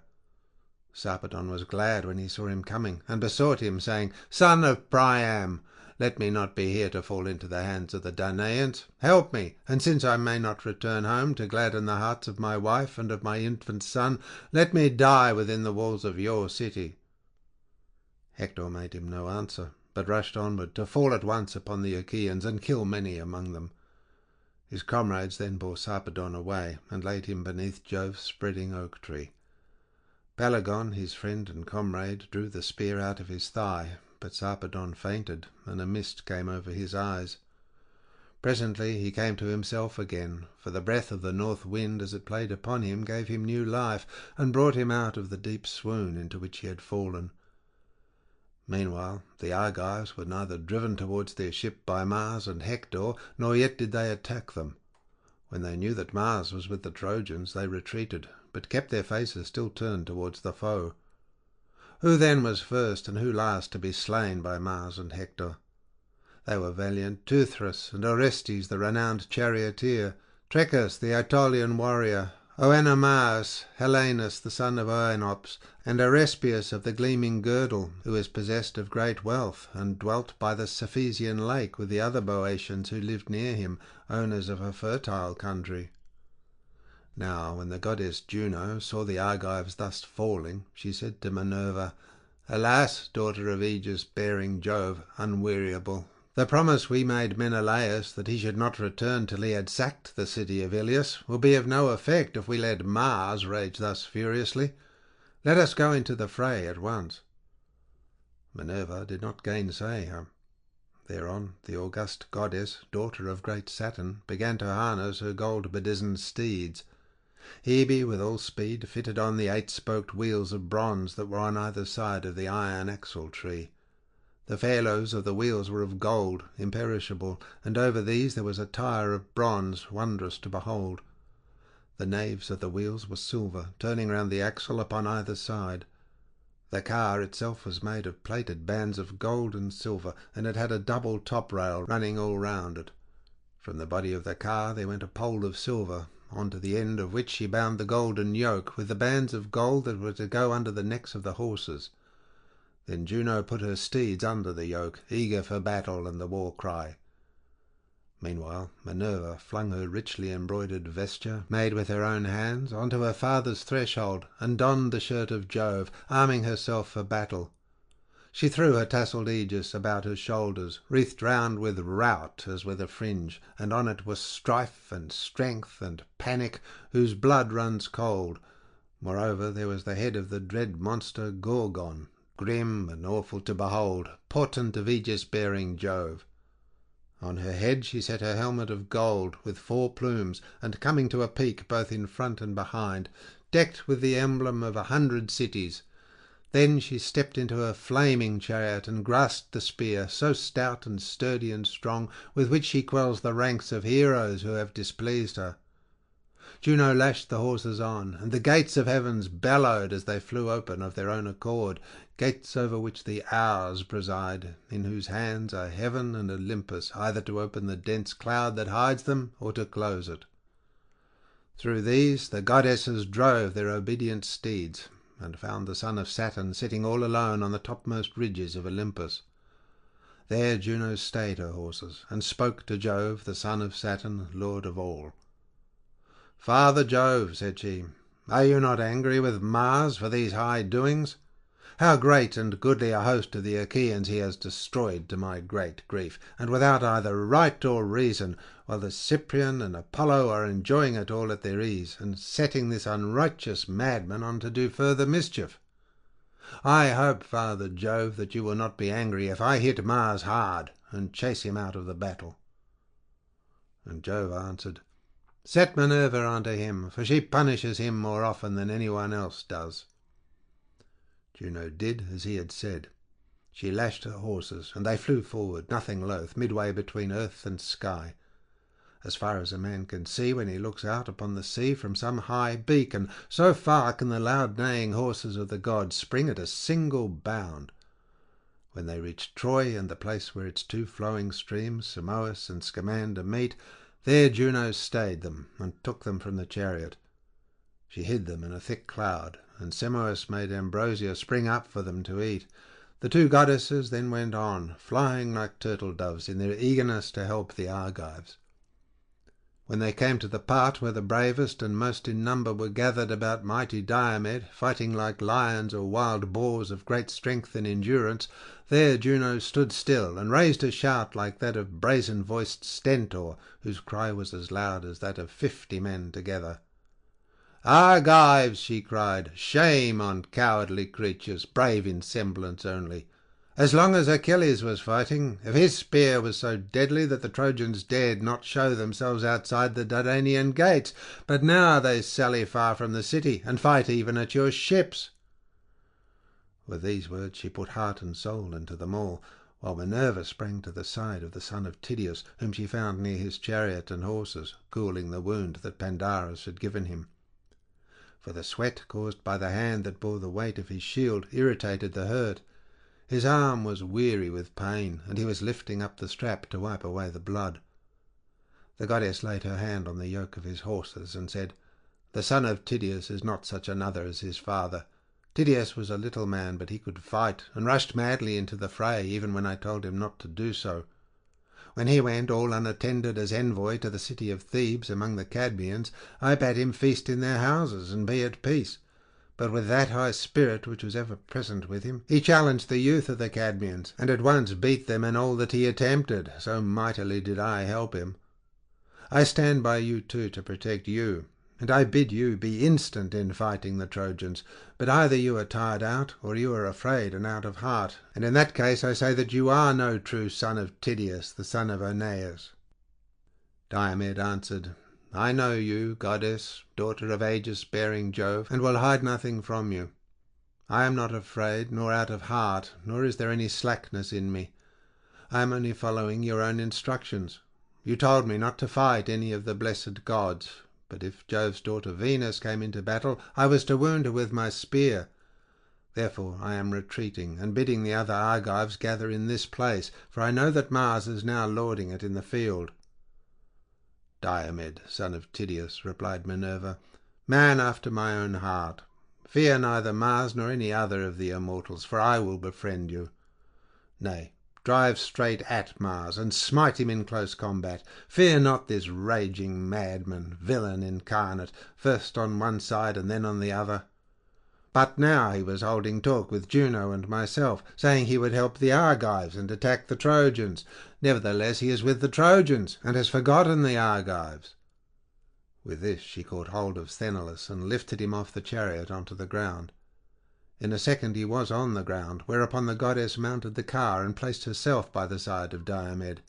Sarpedon was glad when he saw him coming, and besought him, saying, "Son of Priam, let me not be here to fall into the hands of the Danaans. Help me, and since I may not return home to gladden the hearts of my wife and of my infant son, let me die within the walls of your city." Hector made him no answer, but rushed onward to fall at once upon the Achaeans and kill many among them. His comrades then bore Sarpedon away, and laid him beneath Jove's spreading oak tree. Pelagon, his friend and comrade, drew the spear out of his thigh, but Sarpedon fainted, and a mist came over his eyes. Presently he came to himself again, for the breath of the north wind as it played upon him gave him new life, and brought him out of the deep swoon into which he had fallen. Meanwhile the Argives were neither driven towards their ship by Mars and Hector, nor yet did they attack them. When they knew that Mars was with the Trojans, they retreated, but kept their faces still turned towards the foe. Who then was first and who last to be slain by Mars and Hector? They were valiant Teuthras and Orestes, the renowned charioteer, Trecus, the Aetolian warrior, Oenomaus, Helenus, the son of Oenops, and Arespius of the gleaming girdle, who was possessed of great wealth, and dwelt by the Cephisian lake with the other Boeotians who lived near him, owners of a fertile country. Now when the goddess Juno saw the Argives thus falling, she said to Minerva, "Alas, daughter of aegis-bearing Jove, unweariable, the promise we made Menelaus that he should not return till he had sacked the city of Ilias will be of no effect if we let Mars rage thus furiously. Let us go into the fray at once." Minerva did not gainsay her. Thereon the august goddess, daughter of great Saturn, began to harness her gold-bedizened steeds. Hebe with all speed fitted on the 8-spoked wheels of bronze that were on either side of the iron axle-tree. The phalos of the wheels were of gold, imperishable, and over these there was a tire of bronze, wondrous to behold. The naves of the wheels were silver, turning round the axle upon either side. The car itself was made of plated bands of gold and silver, and it had a double top-rail running all round it. From the body of the car there went a pole of silver, on to the end of which she bound the golden yoke, with the bands of gold that were to go under the necks of the horses. Then Juno put her steeds under the yoke, eager for battle and the war-cry. Meanwhile Minerva flung her richly embroidered vesture, made with her own hands, onto her father's threshold, and donned the shirt of Jove, arming herself for battle. She threw her tasselled aegis about her shoulders, wreathed round with rout as with a fringe, and on it was strife and strength and panic, whose blood runs cold. Moreover, there was the head of the dread monster Gorgon, grim and awful to behold, portent of aegis-bearing Jove. On her head she set her helmet of gold, with 4 plumes, and coming to a peak both in front and behind, decked with the emblem of 100 cities. Then she stepped into her flaming chariot and grasped the spear, so stout and sturdy and strong, with which she quells the ranks of heroes who have displeased her. Juno lashed the horses on, and the gates of heavens bellowed as they flew open of their own accord, gates over which the Hours preside, in whose hands are heaven and Olympus, either to open the dense cloud that hides them, or to close it. Through these the goddesses drove their obedient steeds, and found the son of Saturn sitting all alone on the topmost ridges of Olympus. There Juno stayed her horses, and spoke to Jove, the son of Saturn, lord of all. "Father Jove," said she, "are you not angry with Mars for these high doings? How great and goodly a host of the Achaeans he has destroyed to my great grief, and without either right or reason, while the Cyprian and Apollo are enjoying it all at their ease, and setting this unrighteous madman on to do further mischief. I hope, Father Jove, that you will not be angry if I hit Mars hard, and chase him out of the battle." And Jove answered, "Set Minerva unto him, for she punishes him more often than anyone else does." Juno did as he had said. She lashed her horses, and they flew forward, nothing loath, midway between earth and sky, as far as a man can see when he looks out upon the sea from some high beacon. So far can the loud neighing horses of the gods spring at a single bound. When they reached Troy and the place where its 2 flowing streams, Simois and Scamander, meet, there Juno stayed them, and took them from the chariot. She hid them in a thick cloud, and Simois made ambrosia spring up for them to eat. The 2 goddesses then went on, flying like turtle-doves in their eagerness to help the Argives. When they came to the part where the bravest and most in number were gathered about mighty Diomed, fighting like lions or wild boars of great strength and endurance, there Juno stood still, and raised a shout like that of brazen-voiced Stentor, whose cry was as loud as that of 50 men together. "Argives," she cried, "shame on cowardly creatures, brave in semblance only. As long as Achilles was fighting, if his spear was so deadly that the Trojans dared not show themselves outside the Dardanian gates, but now they sally far from the city, and fight even at your ships." With these words she put heart and soul into them all, while Minerva sprang to the side of the son of Tydeus, whom she found near his chariot and horses, cooling the wound that Pandarus had given him. For the sweat caused by the hand that bore the weight of his shield irritated the hurt. His arm was weary with pain, and he was lifting up the strap to wipe away the blood. The goddess laid her hand on the yoke of his horses, and said, "The son of Tydeus is not such another as his father. Tydeus was a little man, but he could fight, and rushed madly into the fray, even when I told him not to do so. When he went all unattended as envoy to the city of Thebes among the Cadmeans, I bade him feast in their houses and be at peace. But with that high spirit which was ever present with him, he challenged the youth of the Cadmeans, and at once beat them in all that he attempted, so mightily did I help him. I stand by you too to protect you, and I bid you be instant in fighting the Trojans, but either you are tired out, or you are afraid and out of heart, and in that case I say that you are no true son of Tydeus, the son of Oeneus." Diomed answered, "I know you, goddess, daughter of aegis-bearing Jove, and will hide nothing from you. I am not afraid, nor out of heart, nor is there any slackness in me. I am only following your own instructions. You told me not to fight any of the blessed gods, but if Jove's daughter Venus came into battle, I was to wound her with my spear. Therefore I am retreating, and bidding the other Argives gather in this place, for I know that Mars is now lording it in the field." "Diomed, son of Tydeus," replied Minerva, "man after my own heart, fear neither Mars nor any other of the immortals, for I will befriend you. Nay, drive straight at Mars, and smite him in close combat. Fear not this raging madman, villain incarnate, first on one side and then on the other. But now he was holding talk with Juno and myself, saying he would help the Argives and attack the Trojans. Nevertheless he is with the Trojans, and has forgotten the Argives." With this she caught hold of Sthenelus and lifted him off the chariot onto the ground. In a second he was on the ground, whereupon the goddess mounted the car and placed herself by the side of Diomed.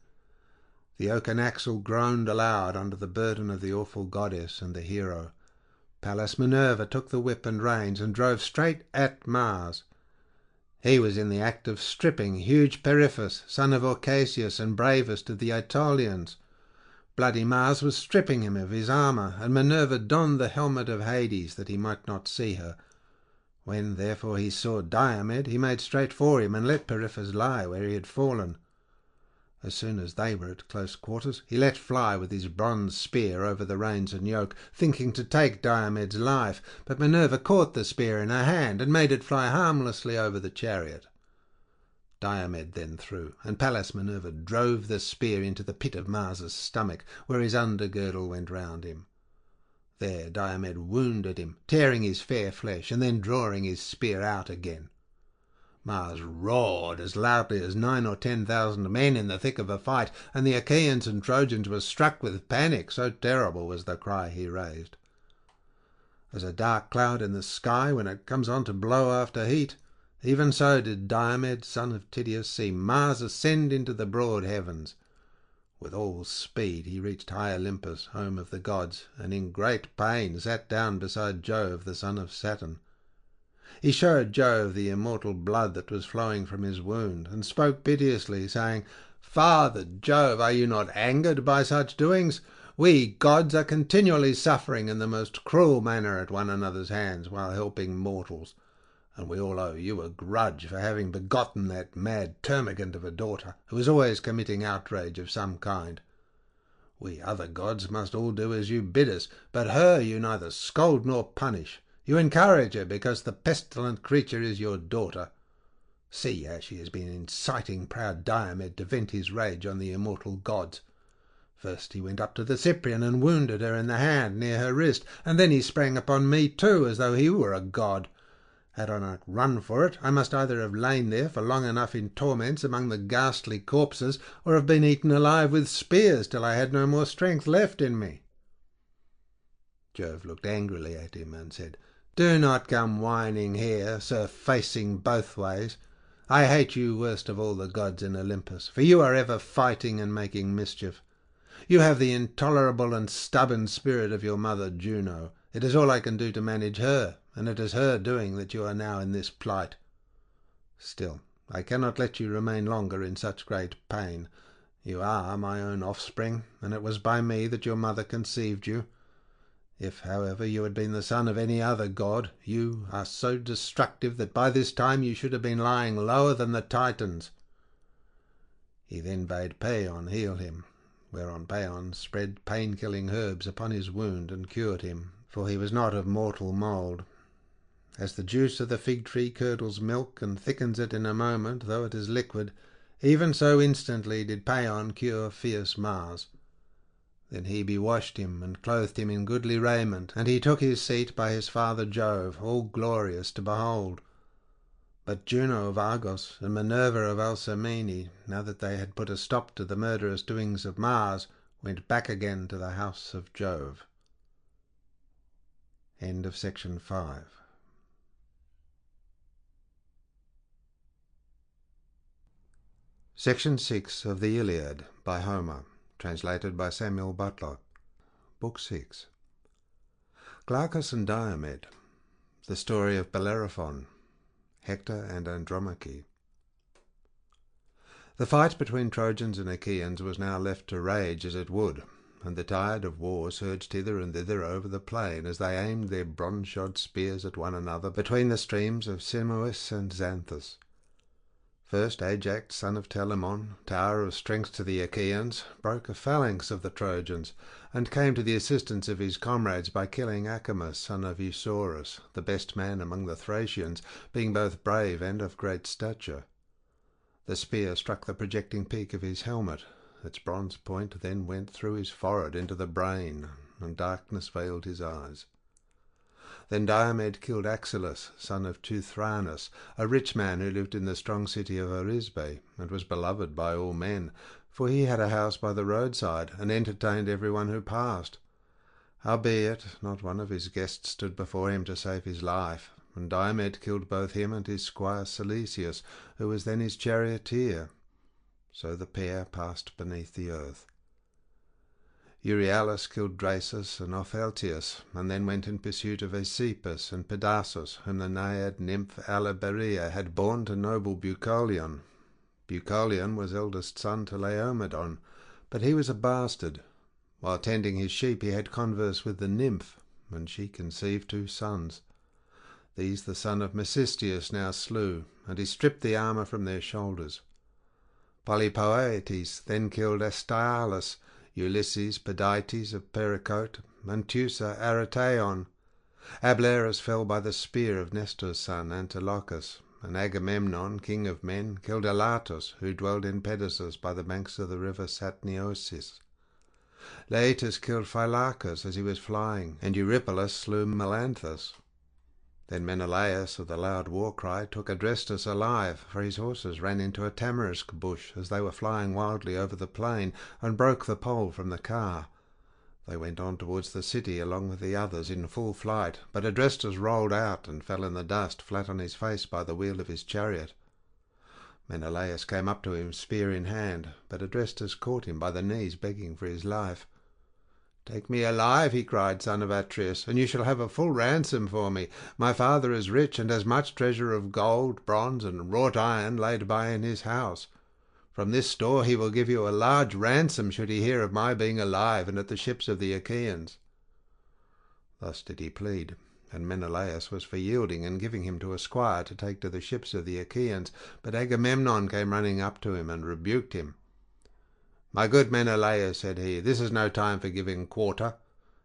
The oaken axle groaned aloud under the burden of the awful goddess and the hero. Pallas Minerva took the whip and reins and drove straight at Mars. He was in the act of stripping huge Periphas, son of Orcasius and bravest of the Aetolians. Bloody Mars was stripping him of his armour, and Minerva donned the helmet of Hades that he might not see her. When therefore he saw Diomed, he made straight for him and let Periphas lie where he had fallen. As soon as they were at close quarters, he let fly with his bronze spear over the reins and yoke, thinking to take Diomed's life, but Minerva caught the spear in her hand and made it fly harmlessly over the chariot. Diomed then threw, and Pallas Minerva drove the spear into the pit of Mars's stomach, where his undergirdle went round him. There Diomed wounded him, tearing his fair flesh, and then drawing his spear out again. Mars roared as loudly as 9,000 or 10,000 men in the thick of a fight, and the Achaeans and Trojans were struck with panic, so terrible was the cry he raised. As a dark cloud in the sky when it comes on to blow after heat, even so did Diomed, son of Tydeus, see Mars ascend into the broad heavens. With all speed he reached high Olympus, home of the gods, and in great pain sat down beside Jove, the son of Saturn. He showed Jove the immortal blood that was flowing from his wound, and spoke piteously, saying, "Father Jove, are you not angered by such doings? We gods are continually suffering in the most cruel manner at one another's hands while helping mortals, and we all owe you a grudge for having begotten that mad termagant of a daughter, who is always committing outrage of some kind. We other gods must all do as you bid us, but her you neither scold nor punish. You encourage her because the pestilent creature is your daughter. See how she has been inciting proud Diomed to vent his rage on the immortal gods. First he went up to the Cyprian and wounded her in the hand near her wrist, and then he sprang upon me too, as though he were a god. Had I not run for it, I must either have lain there for long enough in torments among the ghastly corpses, or have been eaten alive with spears till I had no more strength left in me." Jove looked angrily at him and said, "Do not come whining here, surfacing both ways. I hate you worst of all the gods in Olympus, for you are ever fighting and making mischief. You have the intolerable and stubborn spirit of your mother Juno. It is all I can do to manage her, and it is her doing that you are now in this plight. Still, I cannot let you remain longer in such great pain. You are my own offspring, and it was by me that your mother conceived you. If, however, you had been the son of any other god, you are so destructive that by this time you should have been lying lower than the Titans." He then bade Paeon heal him, whereon Paeon spread pain-killing herbs upon his wound and cured him, for he was not of mortal mould. As the juice of the fig tree curdles milk and thickens it in a moment, though it is liquid, even so instantly did Paeon cure fierce Mars. Then he bewashed him and clothed him in goodly raiment, and he took his seat by his father Jove, all glorious to behold. But Juno of Argos and Minerva of Alcmene, now that they had put a stop to the murderous doings of Mars, went back again to the house of Jove. End of section 5. Section 6 of the Iliad by Homer, translated by Samuel Butler. Book 6. Glaucus and Diomed. The story of Bellerophon. Hector and Andromache. The fight between Trojans and Achaeans was now left to rage as it would, and the tide of war surged hither and thither over the plain as they aimed their bronze-shod spears at one another between the streams of Simois and Xanthus. First Ajax, son of Telamon, tower of strength to the Achaeans, broke a phalanx of the Trojans, and came to the assistance of his comrades by killing Acamas, son of Eusorus, the best man among the Thracians, being both brave and of great stature. The spear struck the projecting peak of his helmet. Its bronze point then went through his forehead into the brain, and darkness veiled his eyes. Then Diomed killed Achilles, son of Teuthranus, a rich man who lived in the strong city of Arisbe, and was beloved by all men, for he had a house by the roadside, and entertained every one who passed. Howbeit, not one of his guests stood before him to save his life, and Diomed killed both him and his squire Silesius, who was then his charioteer. So the pair passed beneath the earth. Euryalus killed Drasus and Opheltius, and then went in pursuit of Aesepus and Pedasus, whom the Naiad nymph Aliberea had borne to noble Bucolion. Bucolion was eldest son to Laomedon, but he was a bastard. While tending his sheep he had converse with the nymph, and she conceived 2 sons. These the son of Mecisteus now slew, and he stripped the armour from their shoulders. Polypoetes then killed Astyalus, Ulysses Pedites of Pericote, and Teucer Aretaon. Ablerus fell by the spear of Nestor's son Antilochus, and Agamemnon, king of men, killed Elatus, who dwelled in Pedasus by the banks of the river Satniosis. Laetus killed Phylacus as he was flying, and Eurypylus slew Melanthus. Then Menelaus, with a loud war-cry, took Adrestus alive, for his horses ran into a tamarisk bush as they were flying wildly over the plain, and broke the pole from the car. They went on towards the city along with the others in full flight, but Adrestus rolled out and fell in the dust flat on his face by the wheel of his chariot. Menelaus came up to him, spear in hand, but Adrestus caught him by the knees, begging for his life. "Take me alive," he cried, "son of Atreus, and you shall have a full ransom for me. My father is rich, and has much treasure of gold, bronze, and wrought iron laid by in his house. From this store he will give you a large ransom should he hear of my being alive and at the ships of the Achaeans." Thus did he plead, and Menelaus was for yielding and giving him to a squire to take to the ships of the Achaeans, but Agamemnon came running up to him and rebuked him. "My good Menelaus," said he, "this is no time for giving quarter.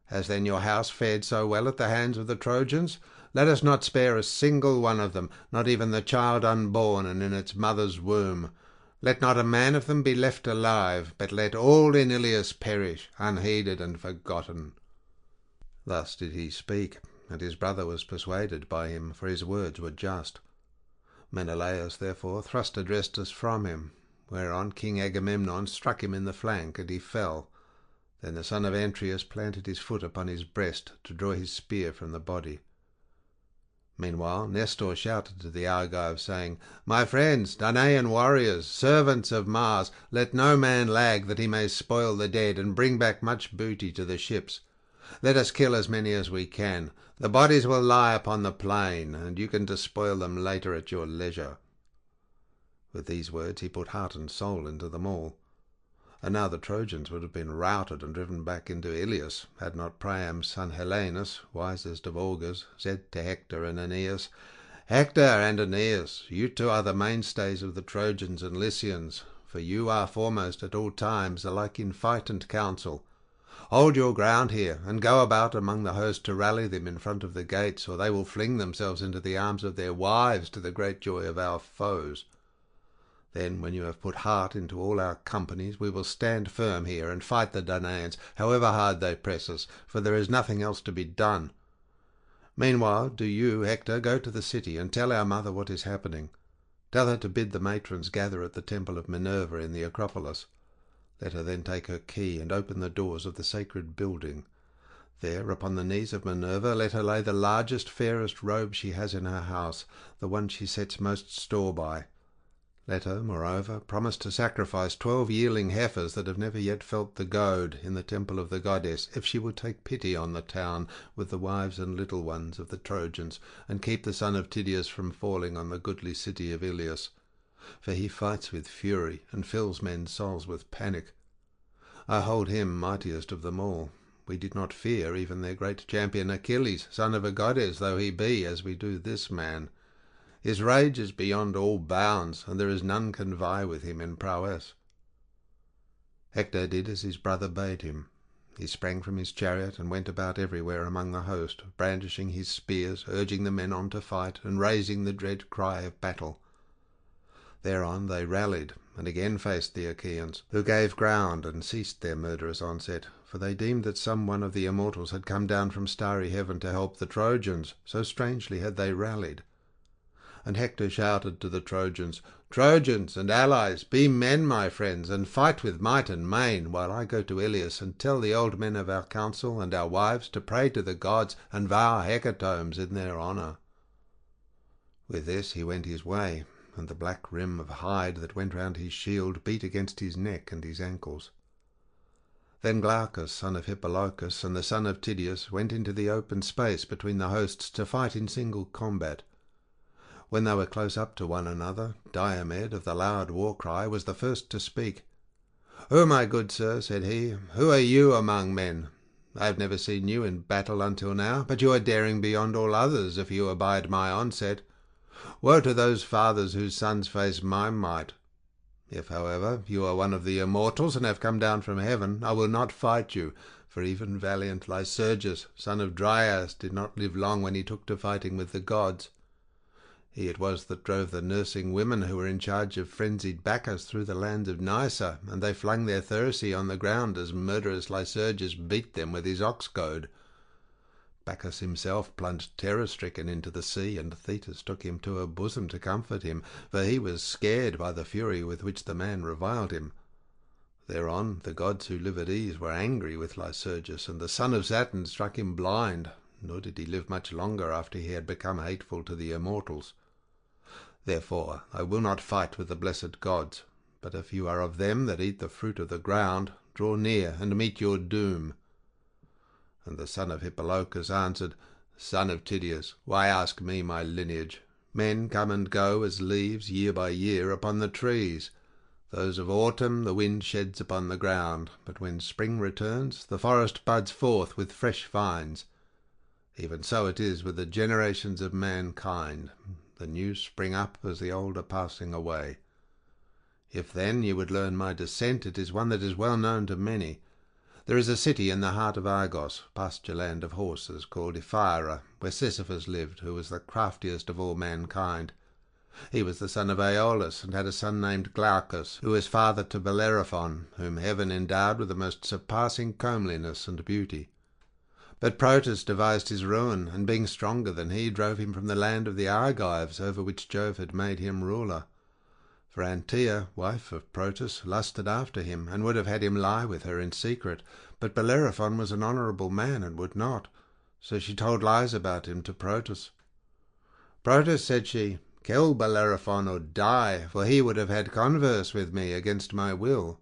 Has then your house fared so well at the hands of the Trojans? Let us not spare a single one of them, not even the child unborn and in its mother's womb. Let not a man of them be left alive, but let all in Ilius perish, unheeded and forgotten." Thus did he speak, and his brother was persuaded by him, for his words were just. Menelaus therefore thrust Adrestus from him, whereon King Agamemnon struck him in the flank, and he fell. Then the son of Antreus planted his foot upon his breast to draw his spear from the body. Meanwhile Nestor shouted to the Argives, saying, "My friends, Danaan warriors, servants of Mars, let no man lag, that he may spoil the dead and bring back much booty to the ships. Let us kill as many as we can. The bodies will lie upon the plain, and you can despoil them later at your leisure." With these words he put heart and soul into them all. And now the Trojans would have been routed and driven back into Ilius, had not Priam's son Helenus, wisest of augurs, said to Hector and Aeneas, "Hector and Aeneas, you 2 are the mainstays of the Trojans and Lycians, for you are foremost at all times alike in fight and counsel. Hold your ground here, and go about among the host to rally them in front of the gates, or they will fling themselves into the arms of their wives, to the great joy of our foes. Then, when you have put heart into all our companies, we will stand firm here and fight the Danaans, however hard they press us, for there is nothing else to be done. Meanwhile, do you, Hector, go to the city and tell our mother what is happening. Tell her to bid the matrons gather at the temple of Minerva in the Acropolis. Let her then take her key and open the doors of the sacred building. There, upon the knees of Minerva, let her lay the largest, fairest robe she has in her house, the one she sets most store by. Let her, moreover, promise to sacrifice 12 yearling heifers that have never yet felt the goad in the temple of the goddess, if she will take pity on the town with the wives and little ones of the Trojans, and keep the son of Tydeus from falling on the goodly city of Ilius. For he fights with fury, and fills men's souls with panic. I hold him mightiest of them all. We did not fear even their great champion Achilles, son of a goddess though he be, as we do this man. His rage is beyond all bounds, and there is none can vie with him in prowess." Hector did as his brother bade him. He sprang from his chariot and went about everywhere among the host, brandishing his spears, urging the men on to fight, and raising the dread cry of battle. Thereon they rallied, and again faced the Achaeans, who gave ground and ceased their murderous onset, for they deemed that some one of the immortals had come down from starry heaven to help the Trojans, so strangely had they rallied. And Hector shouted to the Trojans, "Trojans and allies, be men, my friends, and fight with might and main, while I go to Iliad and tell the old men of our council and our wives to pray to the gods and vow hecatombs in their honour." With this he went his way, and the black rim of hide that went round his shield beat against his neck and his ankles. Then Glaucus, son of Hippolochus, and the son of Tydeus went into the open space between the hosts to fight in single combat. When they were close up to one another, Diomed of the loud war-cry was the first to speak. "Oh, my good sir," said he, "who are you among men? I have never seen you in battle until now, but you are daring beyond all others if you abide my onset. Woe to those fathers whose sons face my might. If, however, you are one of the immortals and have come down from heaven, I will not fight you, for even valiant Lycurgus, son of Dryas, did not live long when he took to fighting with the gods. He it was that drove the nursing women who were in charge of frenzied Bacchus through the land of Nysa, and they flung their thyrsi on the ground as murderous Lycurgus beat them with his ox-goad. Bacchus himself plunged terror-stricken into the sea, and Thetis took him to her bosom to comfort him, for he was scared by the fury with which the man reviled him. Thereon the gods who live at ease were angry with Lycurgus, and the son of Saturn struck him blind, nor did he live much longer after he had become hateful to the immortals. Therefore I will not fight with the blessed gods, but if you are of them that eat the fruit of the ground, draw near and meet your doom." And the son of Hippolochus answered, "Son of Tydeus, why ask me my lineage? Men come and go as leaves year by year upon the trees. Those of autumn the wind sheds upon the ground, but when spring returns, the forest buds forth with fresh vines. Even so it is with the generations of mankind. The new spring up as the old are passing away. If then you would learn my descent, it is one that is well known to many. There is a city in the heart of Argos, pasture land of horses, called Ephyra, where Sisyphus lived, who was the craftiest of all mankind. He was the son of Aeolus, and had a son named Glaucus, who was father to Bellerophon, whom heaven endowed with the most surpassing comeliness and beauty. But Protus devised his ruin, and being stronger than he, drove him from the land of the Argives, over which Jove had made him ruler. For Antea, wife of Protus, lusted after him, and would have had him lie with her in secret, but Bellerophon was an honourable man, and would not, so she told lies about him to Protus. "Protus," said she, "kill Bellerophon or die, for he would have had converse with me against my will."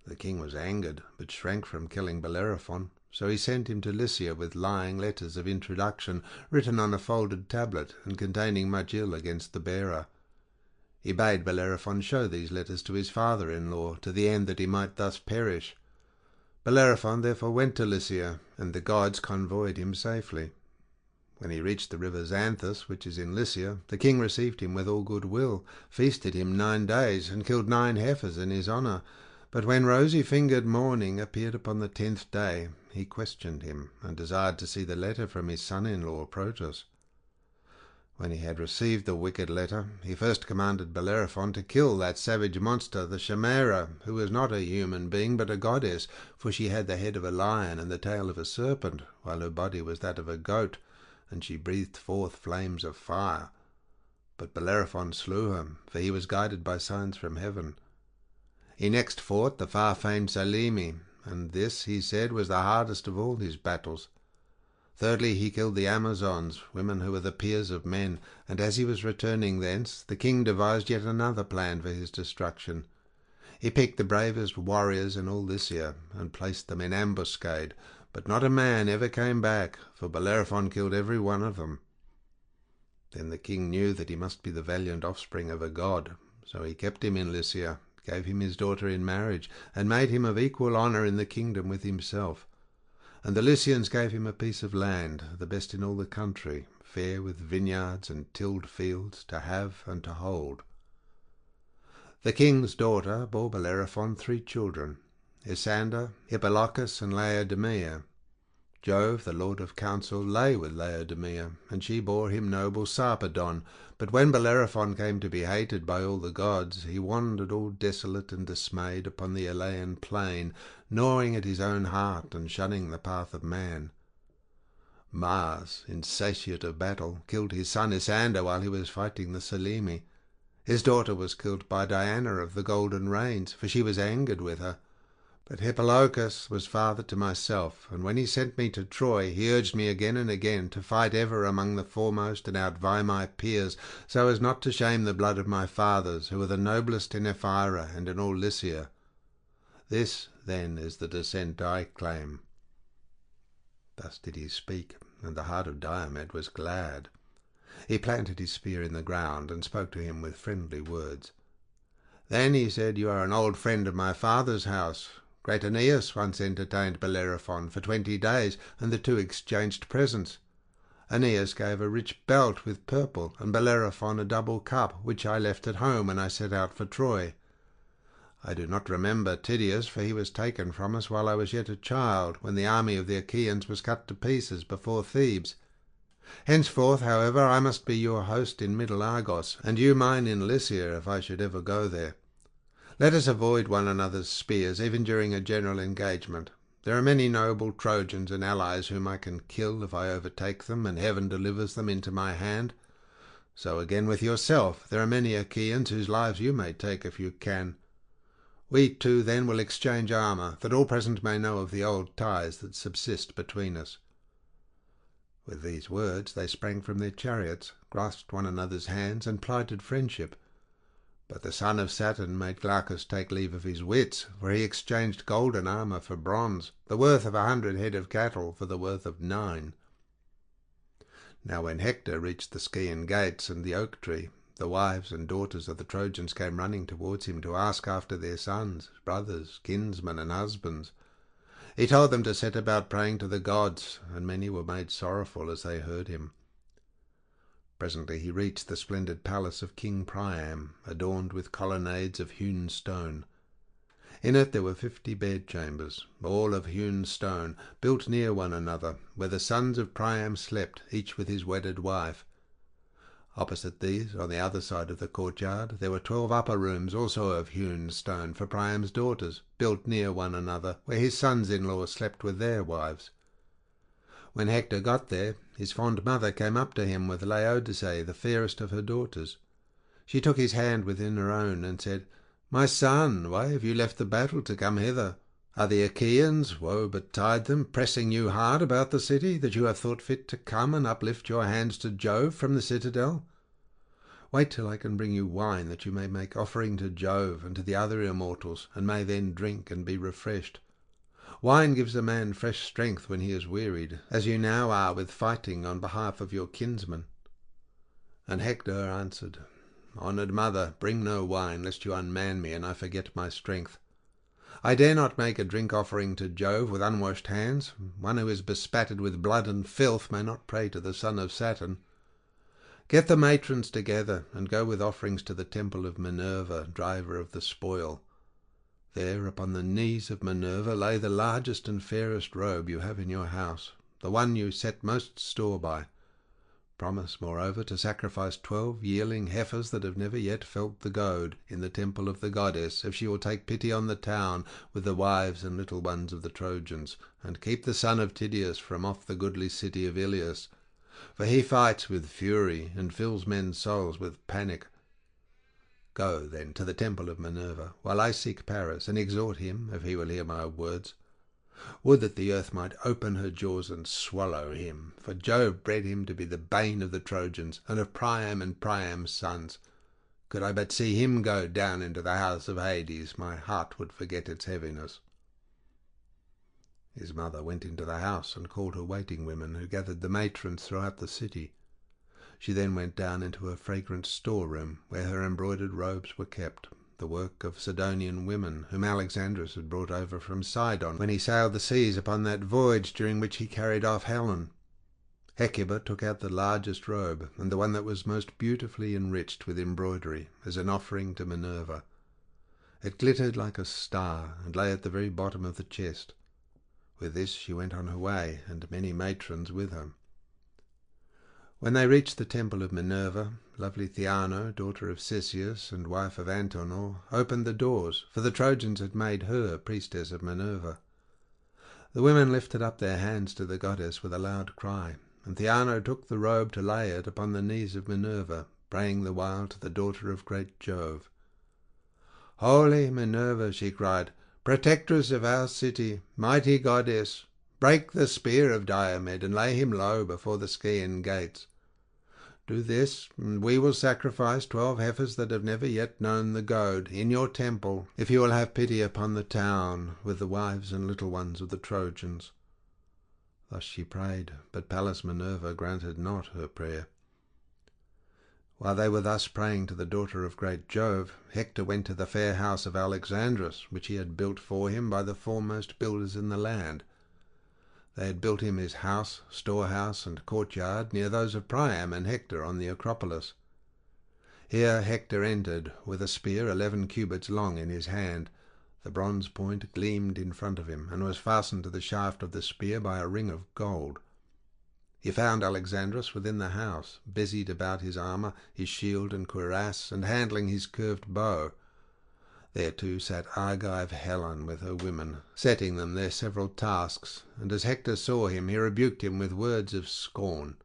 The king was angered, but shrank from killing Bellerophon. So he sent him to Lycia with lying letters of introduction, written on a folded tablet, and containing much ill against the bearer. He bade Bellerophon show these letters to his father-in-law, to the end that he might thus perish. Bellerophon therefore went to Lycia, and the gods convoyed him safely. When he reached the river Xanthus, which is in Lycia, the king received him with all good will, feasted him 9 days, and killed 9 heifers in his honour. But when rosy-fingered morning appeared upon the 10th day, he questioned him, and desired to see the letter from his son-in-law Protus. When he had received the wicked letter, he first commanded Bellerophon to kill that savage monster, the Chimera, who was not a human being, but a goddess, for she had the head of a lion and the tail of a serpent, while her body was that of a goat, and she breathed forth flames of fire. But Bellerophon slew her, for he was guided by signs from heaven. He next fought the far-famed Selene, and this, he said, was the hardest of all his battles. Thirdly, he killed the Amazons, women who were the peers of men, and as he was returning thence, the king devised yet another plan for his destruction. He picked the bravest warriors in all Lycia, and placed them in ambuscade, but not a man ever came back, for Bellerophon killed every one of them. Then the king knew that he must be the valiant offspring of a god, so he kept him in Lycia, gave him his daughter in marriage, and made him of equal honour in the kingdom with himself. And the Lycians gave him a piece of land, the best in all the country, fair with vineyards and tilled fields, to have and to hold. The king's daughter bore Bellerophon 3 children, Isander, Hippolochus, and Laodamia. Jove, the lord of counsel, lay with Laodamia, and she bore him noble Sarpedon. But when Bellerophon came to be hated by all the gods, he wandered all desolate and dismayed upon the Elaean plain, gnawing at his own heart and shunning the path of man. Mars, insatiate of battle, killed his son Isander while he was fighting the Selene. His daughter was killed by Diana of the golden reins, for she was angered with her. But Hippolochus was father to myself, and when he sent me to Troy, he urged me again and again to fight ever among the foremost and outvie my peers, so as not to shame the blood of my fathers, who are the noblest in Ephyra and in all Lycia. This, then, is the descent I claim." Thus did he speak, and the heart of Diomed was glad. He planted his spear in the ground, and spoke to him with friendly words. "Then," he said, "you are an old friend of my father's house. Great Aeneas once entertained Bellerophon for 20 days, and the two exchanged presents. Aeneas gave a rich belt with purple, and Bellerophon a double cup, which I left at home when I set out for Troy. I do not remember Tydeus, for he was taken from us while I was yet a child, when the army of the Achaeans was cut to pieces before Thebes. Henceforth, however, I must be your host in Middle Argos, and you mine in Lycia, if I should ever go there. Let us avoid one another's spears, even during a general engagement. There are many noble Trojans and allies whom I can kill if I overtake them, and heaven delivers them into my hand. So again with yourself, there are many Achaeans whose lives you may take if you can. We two then will exchange armour, that all present may know of the old ties that subsist between us." With these words they sprang from their chariots, grasped one another's hands, and plighted friendship. But the son of Saturn made Glaucus take leave of his wits, for he exchanged golden armour for bronze, the worth of 100 head of cattle for the worth of 9. Now when Hector reached the Scaean gates and the oak tree, the wives and daughters of the Trojans came running towards him to ask after their sons, brothers, kinsmen, and husbands. He told them to set about praying to the gods, and many were made sorrowful as they heard him. Presently he reached the splendid palace of King Priam, adorned with colonnades of hewn stone. In it there were 50 bedchambers, all of hewn stone, built near one another, where the sons of Priam slept, each with his wedded wife. Opposite these, on the other side of the courtyard, there were 12 upper rooms, also of hewn stone, for Priam's daughters, built near one another, where his sons-in-law slept with their wives. When Hector got there, his fond mother came up to him with Laodice, the fairest of her daughters. She took his hand within her own, and said, "My son, why have you left the battle to come hither? Are the Achaeans, woe betide them, pressing you hard about the city, that you have thought fit to come and uplift your hands to Jove from the citadel? Wait till I can bring you wine, that you may make offering to Jove and to the other immortals, and may then drink and be refreshed. Wine gives a man fresh strength when he is wearied, as you now are with fighting on behalf of your kinsmen." And Hector answered, "Honoured mother, bring no wine, lest you unman me and I forget my strength. I dare not make a drink offering to Jove with unwashed hands. One who is bespattered with blood and filth may not pray to the son of Saturn. Get the matrons together, and go with offerings to the temple of Minerva, driver of the spoil. There, upon the knees of Minerva, lay the largest and fairest robe you have in your house, the one you set most store by. Promise, moreover, to sacrifice 12 yearling heifers that have never yet felt the goad, in the temple of the goddess, if she will take pity on the town, with the wives and little ones of the Trojans, and keep the son of Tydeus from off the goodly city of Ilias, for he fights with fury, and fills men's souls with panic. Go, then, to the temple of Minerva, while I seek Paris, and exhort him, if he will hear my words. Would that the earth might open her jaws and swallow him, for Jove bred him to be the bane of the Trojans, and of Priam and Priam's sons. Could I but see him go down into the house of Hades, my heart would forget its heaviness." His mother went into the house and called her waiting women, who gathered the matrons throughout the city. She then went down into a fragrant storeroom, where her embroidered robes were kept, the work of Sidonian women, whom Alexandrus had brought over from Sidon when he sailed the seas upon that voyage during which he carried off Helen. Hecuba took out the largest robe, and the one that was most beautifully enriched with embroidery, as an offering to Minerva. It glittered like a star, and lay at the very bottom of the chest. With this she went on her way, and many matrons with her. When they reached the temple of Minerva, lovely Theano, daughter of Cisseus and wife of Antenor, opened the doors, for the Trojans had made her priestess of Minerva. The women lifted up their hands to the goddess with a loud cry, and Theano took the robe to lay it upon the knees of Minerva, praying the while to the daughter of great Jove. "Holy Minerva," she cried, "protectress of our city, mighty goddess, break the spear of Diomed and lay him low before the Scaean gates. Do this, and we will sacrifice 12 heifers that have never yet known the goad, in your temple, if you will have pity upon the town, with the wives and little ones of the Trojans." Thus she prayed, but Pallas Minerva granted not her prayer. While they were thus praying to the daughter of great Jove, Hector went to the fair house of Alexandrus, which he had built for him by the foremost builders in the land. They had built him his house, storehouse, and courtyard near those of Priam and Hector on the Acropolis. Here Hector entered, with a spear 11 cubits long in his hand. The bronze point gleamed in front of him, and was fastened to the shaft of the spear by a ring of gold. He found Alexandrus within the house, busied about his armour, his shield and cuirass, and handling his curved bow. There too sat Argive Helen with her women, setting them their several tasks, and as Hector saw him, he rebuked him with words of scorn.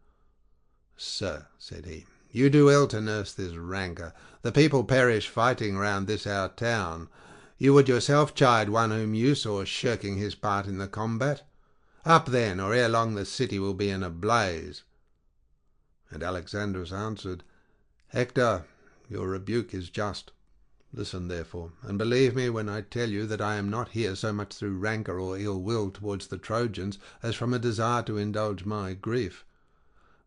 "Sir," said he, "you do ill to nurse this rancour. The people perish fighting round this our town. You would yourself chide one whom you saw shirking his part in the combat. Up then, or ere long the city will be in a blaze." And Alexandrus answered, "Hector, your rebuke is just. Listen, therefore, and believe me when I tell you that I am not here so much through rancour or ill will towards the Trojans as from a desire to indulge my grief.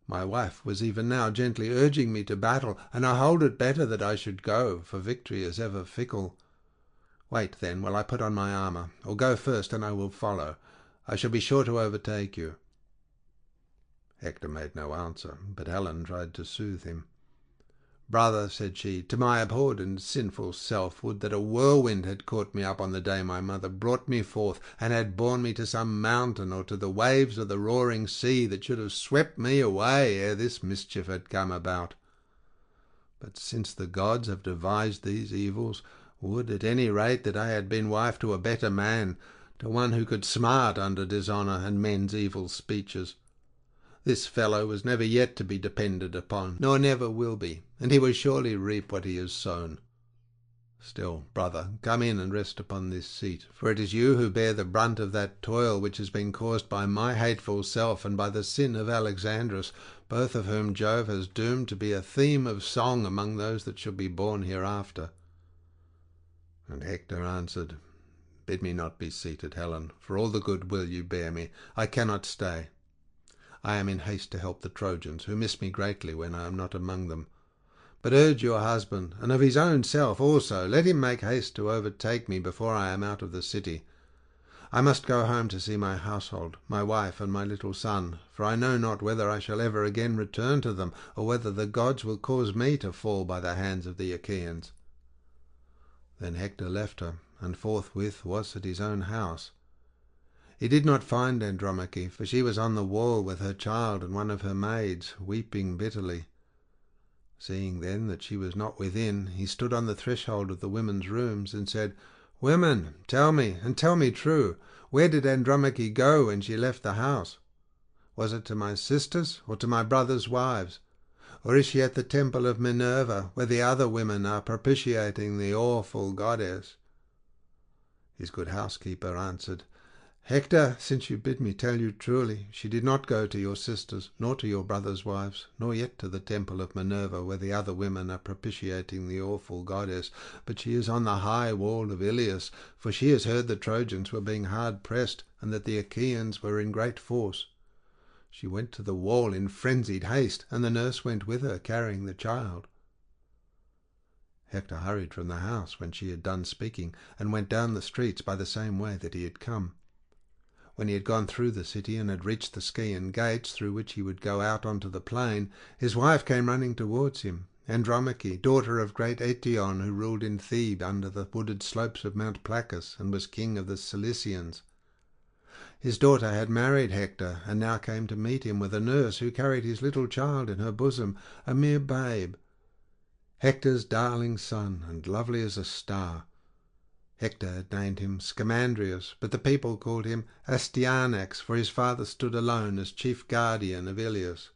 My wife was even now gently urging me to battle, and I hold it better that I should go, for victory is ever fickle. Wait, then, while I put on my armour, or go first and I will follow. I shall be sure to overtake you." Hector made no answer, but Helen tried to soothe him. "Brother," said she, "to my abhorred and sinful self, would that a whirlwind had caught me up on the day my mother brought me forth, and had borne me to some mountain, or to the waves of the roaring sea, that should have swept me away ere this mischief had come about. But since the gods have devised these evils, would at any rate that I had been wife to a better man, to one who could smart under dishonour and men's evil speeches. This fellow was never yet to be depended upon, nor never will be, and he will surely reap what he has sown. Still, brother, come in and rest upon this seat, for it is you who bear the brunt of that toil which has been caused by my hateful self and by the sin of Alexandrus, both of whom Jove has doomed to be a theme of song among those that shall be born hereafter." And Hector answered, "Bid me not be seated, Helen, for all the good will you bear me. I cannot stay. I am in haste to help the Trojans, who miss me greatly when I am not among them. But urge your husband, and of his own self also, let him make haste to overtake me before I am out of the city. I must go home to see my household, my wife and my little son, for I know not whether I shall ever again return to them, or whether the gods will cause me to fall by the hands of the Achaeans." Then Hector left her, and forthwith was at his own house. He did not find Andromache, for she was on the wall with her child and one of her maids, weeping bitterly. Seeing then that she was not within, he stood on the threshold of the women's rooms and said, "Women, tell me, and tell me true, where did Andromache go when she left the house? Was it to my sisters, or to my brothers' wives? Or is she at the temple of Minerva, where the other women are propitiating the awful goddess?" His good housekeeper answered, "Hector, since you bid me tell you truly, she did not go to your sisters, nor to your brothers' wives, nor yet to the temple of Minerva, where the other women are propitiating the awful goddess, but she is on the high wall of Iliad, for she has heard the Trojans were being hard pressed, and that the Achaeans were in great force. She went to the wall in frenzied haste, and the nurse went with her, carrying the child." Hector hurried from the house when she had done speaking, and went down the streets by the same way that he had come. When he had gone through the city and had reached the Scaean gates, through which he would go out onto the plain, his wife came running towards him, Andromache, daughter of great Eetion, who ruled in Thebe under the wooded slopes of Mount Placus, and was king of the Cilicians. His daughter had married Hector, and now came to meet him with a nurse who carried his little child in her bosom, a mere babe. Hector's darling son, and lovely as a star. Hector had named him Scamandrius, but the people called him Astyanax, for his father stood alone as chief guardian of Ilios.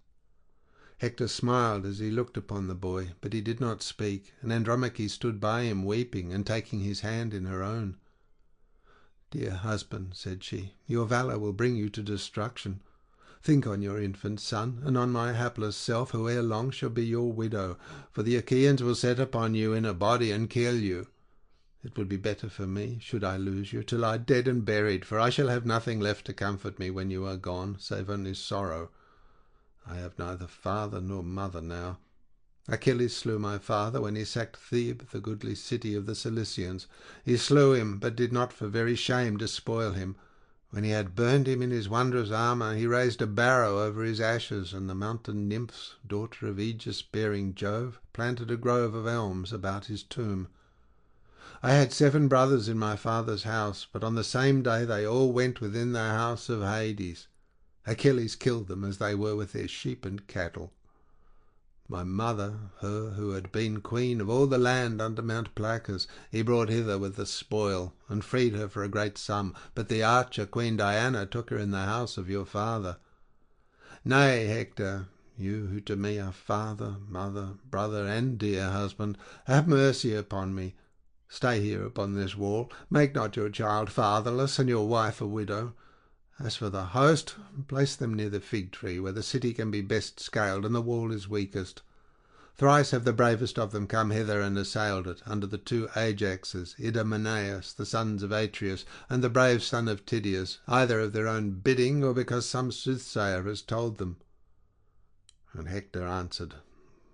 Hector smiled as he looked upon the boy, but he did not speak, and Andromache stood by him weeping and taking his hand in her own. "Dear husband," said she, "your valour will bring you to destruction. Think on your infant son, and on my hapless self, who ere long shall be your widow, for the Achaeans will set upon you in a body and kill you. It would be better for me, should I lose you, to lie dead and buried, for I shall have nothing left to comfort me when you are gone, save only sorrow. I have neither father nor mother now. Achilles slew my father when he sacked Thebe, the goodly city of the Cilicians. He slew him, but did not for very shame despoil him. When he had burned him in his wondrous armour, he raised a barrow over his ashes, and the mountain nymphs, daughter of Aegis-bearing Jove, planted a grove of elms about his tomb. I had 7 brothers in my father's house, but on the same day they all went within the house of Hades. Achilles killed them as they were with their sheep and cattle. My mother, her who had been queen of all the land under Mount Placus, he brought hither with the spoil, and freed her for a great sum, but the archer Queen Diana took her in the house of your father. Nay, Hector, you who to me are father, mother, brother, and dear husband, have mercy upon me. Stay here upon this wall. Make not your child fatherless, and your wife a widow. As for the host, place them near the fig tree, where the city can be best scaled and the wall is weakest. Thrice have the bravest of them come hither and assailed it, under the 2 Ajaxes, Idomeneus, the sons of Atreus, and the brave son of Tydeus, either of their own bidding, or because some soothsayer has told them. And Hector answered,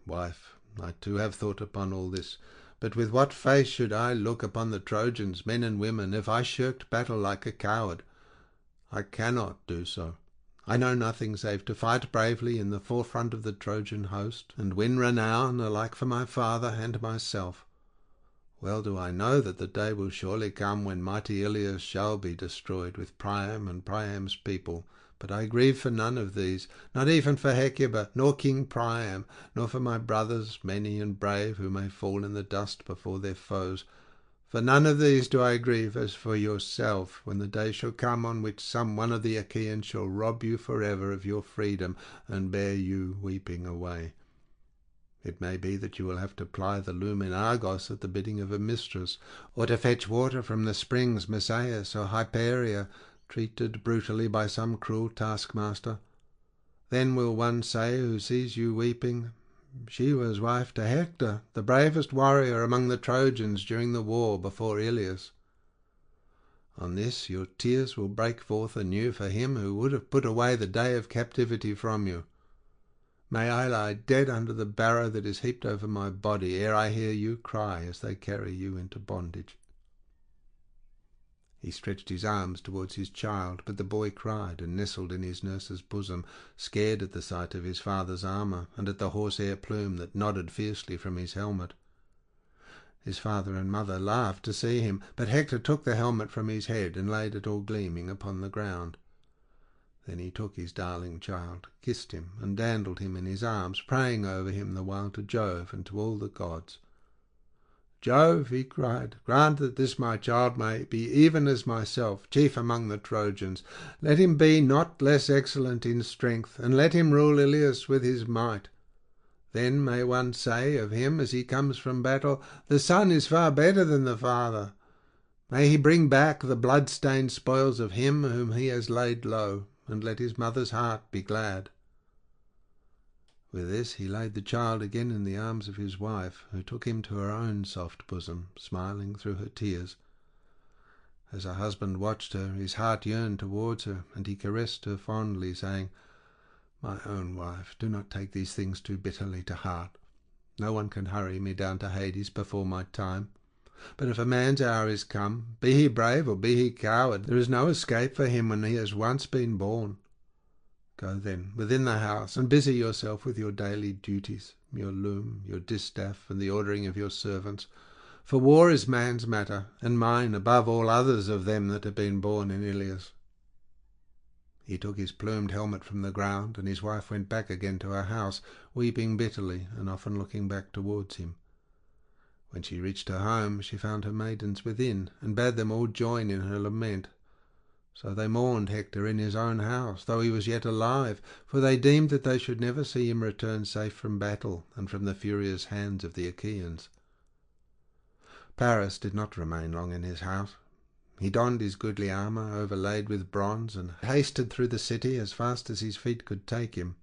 Wife, I too have thought upon all this, but with what face should I look upon the Trojans, men and women, if I shirked battle like a coward? I cannot do so. I know nothing save to fight bravely in the forefront of the Trojan host, and win renown alike for my father and myself. Well do I know that the day will surely come when mighty Ilios shall be destroyed with Priam and Priam's people, but I grieve for none of these, not even for Hecuba, nor King Priam, nor for my brothers, many and brave, who may fall in the dust before their foes. For none of these do I grieve as for yourself, when the day shall come on which some one of the Achaeans shall rob you forever of your freedom, and bear you weeping away. It may be that you will have to ply the loom in Argos at the bidding of a mistress, or to fetch water from the springs Messaius or Hyperia, treated brutally by some cruel taskmaster. Then will one say who sees you weeping, She was wife to Hector, the bravest warrior among the Trojans during the war before Ilios. On this your tears will break forth anew for him who would have put away the day of captivity from you. May I lie dead under the barrow that is heaped over my body, ere I hear you cry as they carry you into bondage. He stretched his arms towards his child, but the boy cried and nestled in his nurse's bosom, scared at the sight of his father's armour, and at the horsehair plume that nodded fiercely from his helmet. His father and mother laughed to see him, but Hector took the helmet from his head and laid it all gleaming upon the ground. Then he took his darling child, kissed him, and dandled him in his arms, praying over him the while to Jove and to all the gods. "Jove," he cried, "grant that this my child may be even as myself, chief among the Trojans. Let him be not less excellent in strength, and let him rule Ilios with his might. Then may one say of him as he comes from battle, the son is far better than the father. May he bring back the blood-stained spoils of him whom he has laid low, and let his mother's heart be glad." With this he laid the child again in the arms of his wife, who took him to her own soft bosom, smiling through her tears. As her husband watched her, his heart yearned towards her, and he caressed her fondly, saying, "My own wife, do not take these things too bitterly to heart. No one can hurry me down to Hades before my time. But if a man's hour is come, be he brave or be he coward, there is no escape for him when he has once been born. Go then within the house, and busy yourself with your daily duties, your loom, your distaff, and the ordering of your servants. For war is man's matter, and mine above all others of them that have been born in Ilios." He took his plumed helmet from the ground, and his wife went back again to her house, weeping bitterly and often looking back towards him. When she reached her home, she found her maidens within, and bade them all join in her lament. So they mourned Hector in his own house, though he was yet alive, for they deemed that they should never see him return safe from battle and from the furious hands of the Achaeans. Paris did not remain long in his house. He donned his goodly armour, overlaid with bronze, and hasted through the city as fast as his feet could take him.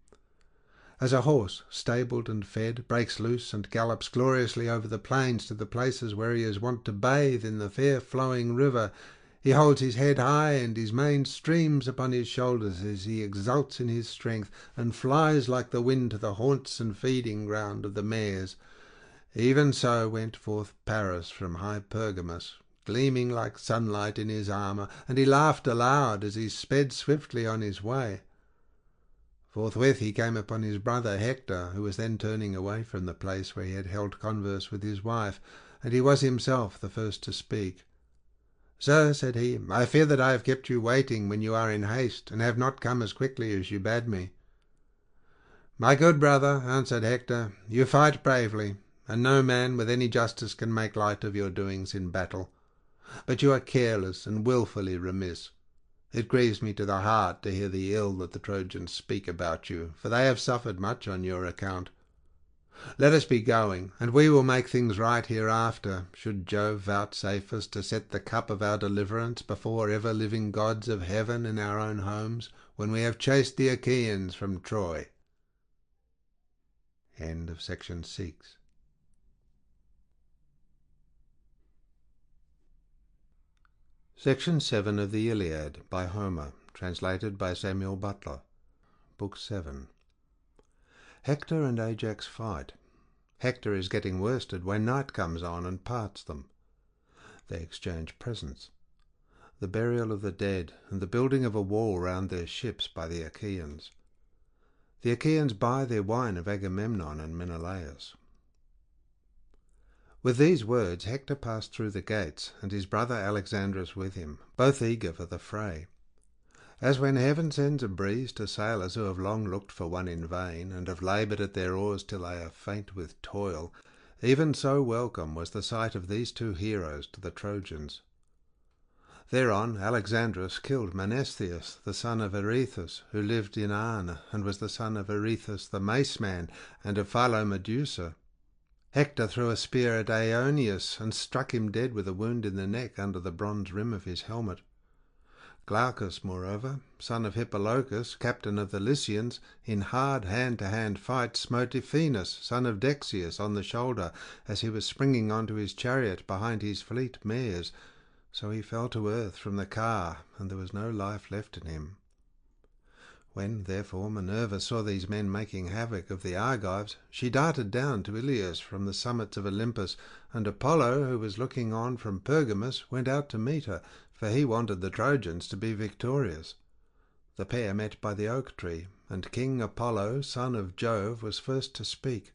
As a horse, stabled and fed, breaks loose and gallops gloriously over the plains to the places where he is wont to bathe in the fair flowing river, he holds his head high, and his mane streams upon his shoulders as he exults in his strength, and flies like the wind to the haunts and feeding ground of the mares. Even so went forth Paris from high Pergamus, gleaming like sunlight in his armour, and he laughed aloud as he sped swiftly on his way. Forthwith he came upon his brother Hector, who was then turning away from the place where he had held converse with his wife, and he was himself the first to speak. "Sir," said he, "I fear that I have kept you waiting when you are in haste, and have not come as quickly as you bade me." "My good brother," answered Hector, "you fight bravely, and no man with any justice can make light of your doings in battle. But you are careless and wilfully remiss. It grieves me to the heart to hear the ill that the Trojans speak about you, for they have suffered much on your account. Let us be going, and we will make things right hereafter, should Jove vouchsafe us to set the cup of our deliverance before ever-living gods of heaven in our own homes, when we have chased the Achaeans from Troy." End of section 6. Section 7 of the Iliad by Homer, translated by Samuel Butler. Book 7. Hector and Ajax fight. Hector is getting worsted when night comes on and parts them. They exchange presents. The burial of the dead, and the building of a wall round their ships by the Achaeans. The Achaeans buy their wine of Agamemnon and Menelaus. With these words Hector passed through the gates, and his brother Alexandrus with him, both eager for the fray. As when heaven sends a breeze to sailors who have long looked for one in vain, and have laboured at their oars till they are faint with toil, even so welcome was the sight of these two heroes to the Trojans. Thereon Alexandrus killed Menestheus, the son of Areithus, who lived in Arne, and was the son of Areithus the mace-man, and of Philomedusa. Hector threw a spear at Aeneas, and struck him dead with a wound in the neck under the bronze rim of his helmet. Glaucus, moreover, son of Hippolochus, captain of the Lycians, in hard hand-to-hand fight smote Ephinus, son of Dexius, on the shoulder, as he was springing on to his chariot behind his fleet mares. So he fell to earth from the car, and there was no life left in him. When, therefore, Minerva saw these men making havoc of the Argives, she darted down to Ilios from the summits of Olympus, and Apollo, who was looking on from Pergamus, went out to meet her, for he wanted the Trojans to be victorious. The pair met by the oak tree, and King Apollo, son of Jove, was first to speak.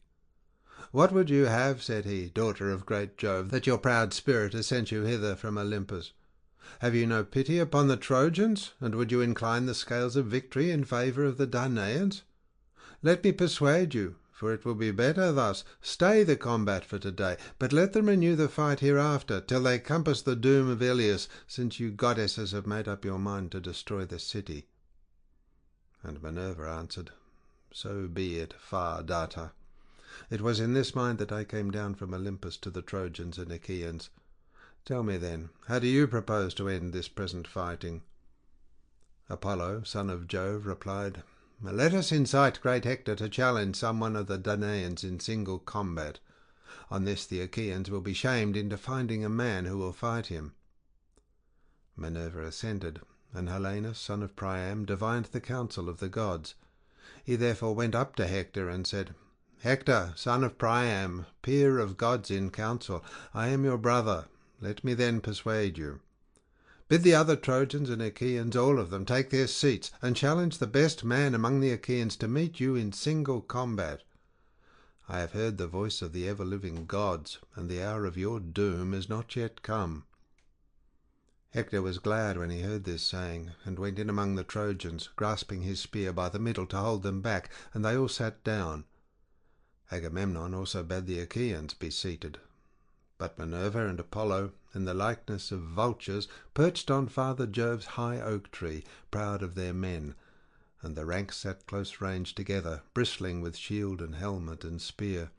"What would you have," said he, "daughter of great Jove, that your proud spirit has sent you hither from Olympus? Have you no pity upon the Trojans, and would you incline the scales of victory in favour of the Danaans? Let me persuade you, for it will be better thus. Stay the combat for today, but let them renew the fight hereafter, till they compass the doom of Ilios, since you goddesses have made up your mind to destroy the city." And Minerva answered, "So be it, Far Darter. It was in this mind that I came down from Olympus to the Trojans and Achaeans. Tell me then, how do you propose to end this present fighting?" Apollo, son of Jove, replied, "Let us incite great Hector to challenge some one of the Danaans in single combat. On this the Achaeans will be shamed into finding a man who will fight him." Minerva assented, and Helenus, son of Priam, divined the counsel of the gods. He therefore went up to Hector and said, "Hector, son of Priam, peer of gods in council, I am your brother. Let me then persuade you. Bid the other Trojans and Achaeans, all of them, take their seats, and challenge the best man among the Achaeans to meet you in single combat. I have heard the voice of the ever-living gods, and the hour of your doom is not yet come." Hector was glad when he heard this saying, and went in among the Trojans, grasping his spear by the middle to hold them back, and they all sat down. Agamemnon also bade the Achaeans be seated. But Minerva and Apollo, in the likeness of vultures, perched on Father Jove's high oak tree, proud of their men, and the ranks sat close ranged together, bristling with shield and helmet and spear.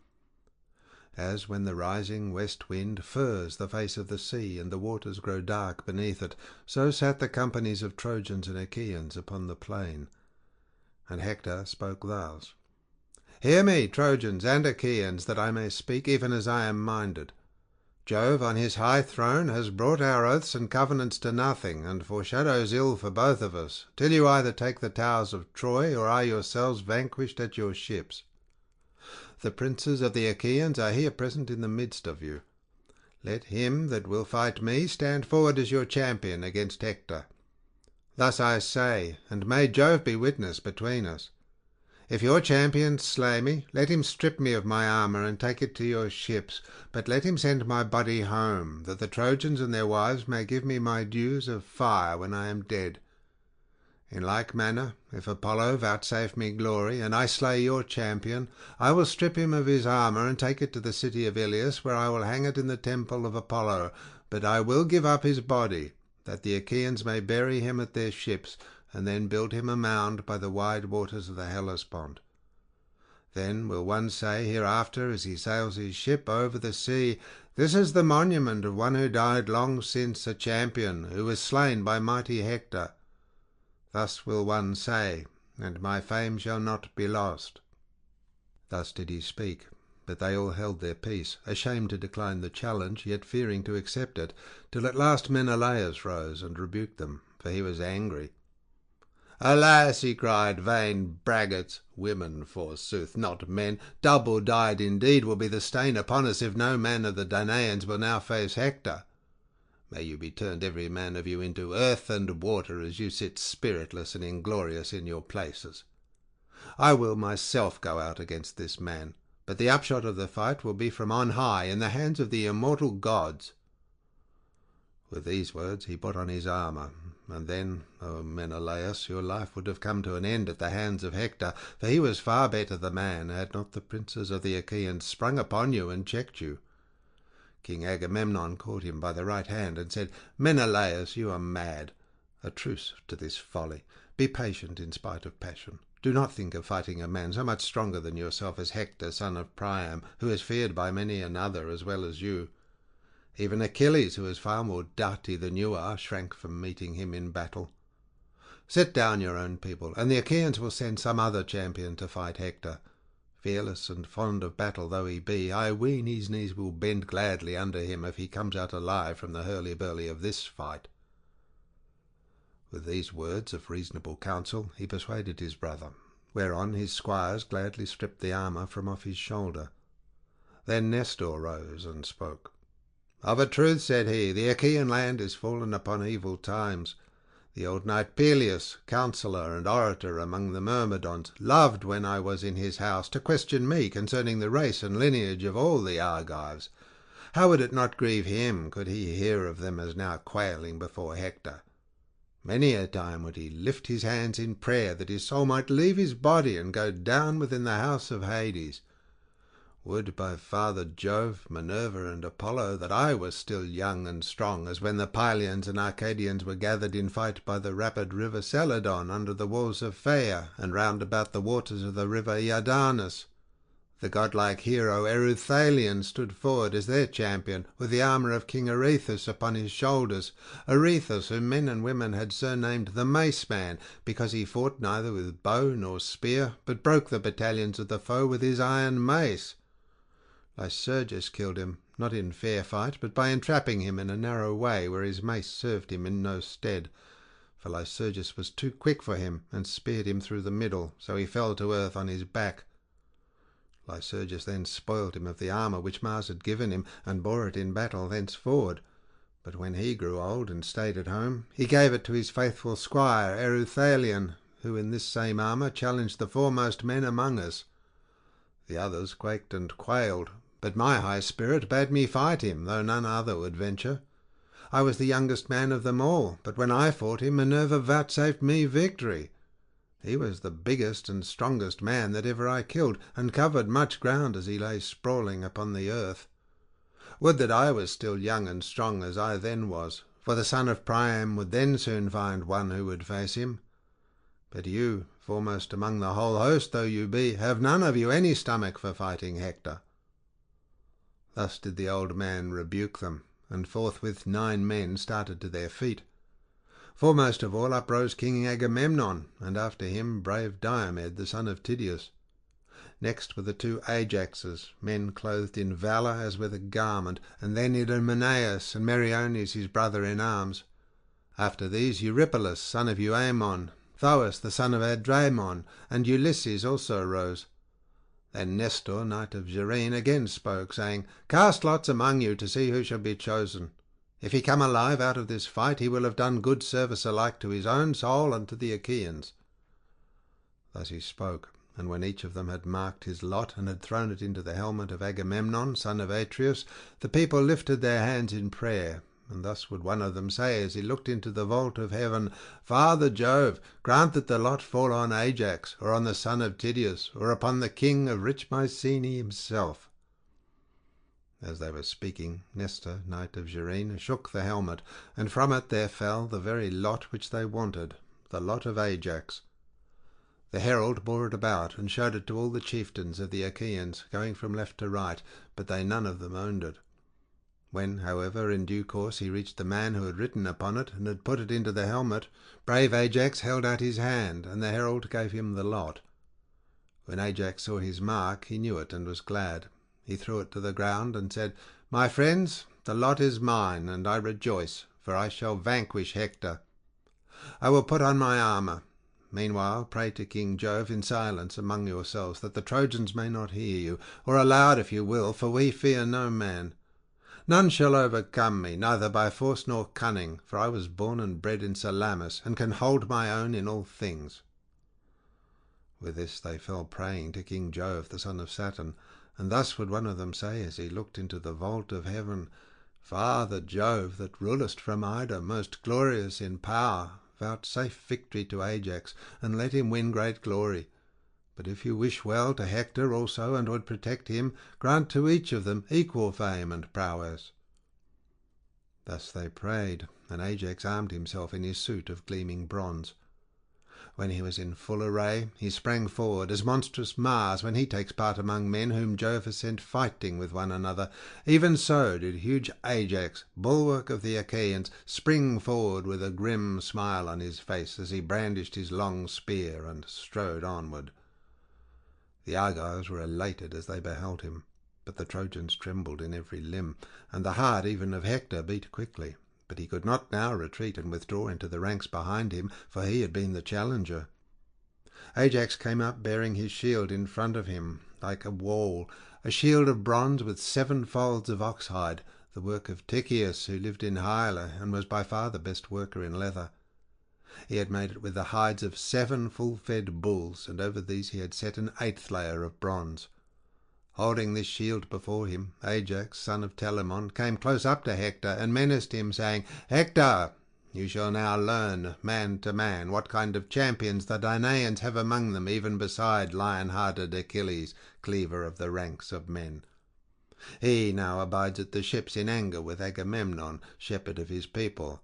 As when the rising west wind furs the face of the sea, and the waters grow dark beneath it, so sat the companies of Trojans and Achaeans upon the plain. And Hector spoke thus: "Hear me, Trojans and Achaeans, that I may speak even as I am minded. Jove on his high throne has brought our oaths and covenants to nothing, and foreshadows ill for both of us, till you either take the towers of Troy, or are yourselves vanquished at your ships. The princes of the Achaeans are here present in the midst of you. Let him that will fight me stand forward as your champion against Hector. Thus I say, and may Jove be witness between us. If your champion slay me, let him strip me of my armour and take it to your ships, but let him send my body home, that the Trojans and their wives may give me my dues of fire when I am dead. In like manner, if Apollo vouchsafe me glory, and I slay your champion, I will strip him of his armour and take it to the city of Iliad, where I will hang it in the temple of Apollo, but I will give up his body, that the Achaeans may bury him at their ships, and then build him a mound by the wide waters of the Hellespont. Then will one say hereafter, as he sails his ship over the sea, This is the monument of one who died long since, a champion, who was slain by mighty Hector. Thus will one say, and my fame shall not be lost." Thus did he speak, but they all held their peace, ashamed to decline the challenge, yet fearing to accept it, till at last Menelaus rose and rebuked them, for he was angry. "Alas," he cried, "vain braggarts! Women, forsooth, not men! Double-dyed indeed will be the stain upon us if no man of the Danaans will now face Hector. May you be turned every man of you into earth and water, as you sit spiritless and inglorious in your places. I will myself go out against this man, but the upshot of the fight will be from on high, in the hands of the immortal gods." With these words he put on his armour, and then, O Menelaus, your life would have come to an end at the hands of Hector, for he was far better the man, had not the princes of the Achaeans sprung upon you and checked you. King Agamemnon caught him by the right hand and said, "Menelaus, you are mad. A truce to this folly. Be patient in spite of passion. Do not think of fighting a man so much stronger than yourself as Hector, son of Priam, who is feared by many another as well as you. Even Achilles, who is far more doughty than you are, shrank from meeting him in battle. Set down your own people, and the Achaeans will send some other champion to fight Hector. Fearless and fond of battle though he be, I ween his knees will bend gladly under him if he comes out alive from the hurly-burly of this fight." With these words of reasonable counsel he persuaded his brother, whereon his squires gladly stripped the armour from off his shoulder. Then Nestor rose and spoke. "Of a truth," said he, "the Achaean land is fallen upon evil times. The old knight Peleus, counsellor and orator among the Myrmidons, loved, when I was in his house, to question me concerning the race and lineage of all the Argives. How would it not grieve him could he hear of them as now quailing before Hector? Many a time would he lift his hands in prayer that his soul might leave his body and go down within the house of Hades. Would, by Father Jove, Minerva, and Apollo, that I was still young and strong, as when the Pylians and Arcadians were gathered in fight by the rapid river Celadon under the walls of Phaia, and round about the waters of the river Iardanus. The godlike hero Ereuthalion stood forward as their champion, with the armour of King Areithous upon his shoulders, Areithous, whom men and women had surnamed the Mace Man, because he fought neither with bow nor spear, but broke the battalions of the foe with his iron mace. Lycurgus killed him, not in fair fight, but by entrapping him in a narrow way where his mace served him in no stead. For Lycurgus was too quick for him, and speared him through the middle, so he fell to earth on his back. Lycurgus then spoiled him of the armour which Mars had given him, and bore it in battle thenceforward. But when he grew old and stayed at home, he gave it to his faithful squire Ereuthalion, who in this same armour challenged the foremost men among us. The others quaked and quailed, but my high spirit bade me fight him, though none other would venture. I was the youngest man of them all, but when I fought him, Minerva vouchsafed me victory. He was the biggest and strongest man that ever I killed, and covered much ground as he lay sprawling upon the earth. Would that I was still young and strong as I then was, for the son of Priam would then soon find one who would face him. But you, foremost among the whole host though you be, have none of you any stomach for fighting Hector." Thus did the old man rebuke them, and forthwith 9 men started to their feet. Foremost of all uprose King Agamemnon, and after him brave Diomed, the son of Tydeus. Next were the 2 Ajaxes, men clothed in valour as with a garment, and then Idomeneus and Meriones his brother in arms. After these Eurypylus, son of Euaemon, Thoas, the son of Adramon, and Ulysses also arose. Then Nestor, knight of Gerene, again spoke, saying, "Cast lots among you to see who shall be chosen. If he come alive out of this fight, he will have done good service alike to his own soul and to the Achaeans." Thus he spoke, and when each of them had marked his lot and had thrown it into the helmet of Agamemnon, son of Atreus, the people lifted their hands in prayer, and thus would one of them say as he looked into the vault of heaven, "Father Jove, grant that the lot fall on Ajax, or on the son of Tydeus, or upon the king of rich Mycenae himself." As they were speaking, Nestor, knight of Gerene, shook the helmet, and from it there fell the very lot which they wanted, the lot of Ajax. The herald bore it about, and showed it to all the chieftains of the Achaeans, going from left to right, but they none of them owned it. When, however, in due course he reached the man who had written upon it, and had put it into the helmet, brave Ajax held out his hand, and the herald gave him the lot. When Ajax saw his mark, he knew it, and was glad. He threw it to the ground, and said, "My friends, the lot is mine, and I rejoice, for I shall vanquish Hector. I will put on my armour. Meanwhile pray to King Jove in silence among yourselves, that the Trojans may not hear you, or aloud if you will, for we fear no man. None shall overcome me, neither by force nor cunning, for I was born and bred in Salamis, and can hold my own in all things." With this they fell praying to King Jove, the son of Saturn, and thus would one of them say as he looked into the vault of heaven, "Father Jove, that rulest from Ida, most glorious in power, vouchsafe victory to Ajax, and let him win great glory. But if you wish well to Hector also, and would protect him, grant to each of them equal fame and prowess." Thus they prayed, and Ajax armed himself in his suit of gleaming bronze. When he was in full array, he sprang forward, as monstrous Mars when he takes part among men whom Jove has sent fighting with one another. Even so did huge Ajax, bulwark of the Achaeans, spring forward with a grim smile on his face as he brandished his long spear and strode onward. The Argives were elated as they beheld him, but the Trojans trembled in every limb, and the heart even of Hector beat quickly. But he could not now retreat and withdraw into the ranks behind him, for he had been the challenger. Ajax came up bearing his shield in front of him, like a wall, a shield of bronze with 7 folds of oxhide, the work of Tychius, who lived in Hyla, and was by far the best worker in leather. He had made it with the hides of 7 full-fed bulls, and over these he had set an 8th layer of bronze. Holding this shield before him, Ajax, son of Telamon, came close up to Hector and menaced him, saying, "Hector, you shall now learn, man to man, what kind of champions the Danaans have among them, even beside lion-hearted Achilles, cleaver of the ranks of men. He now abides at the ships in anger with Agamemnon, shepherd of his people.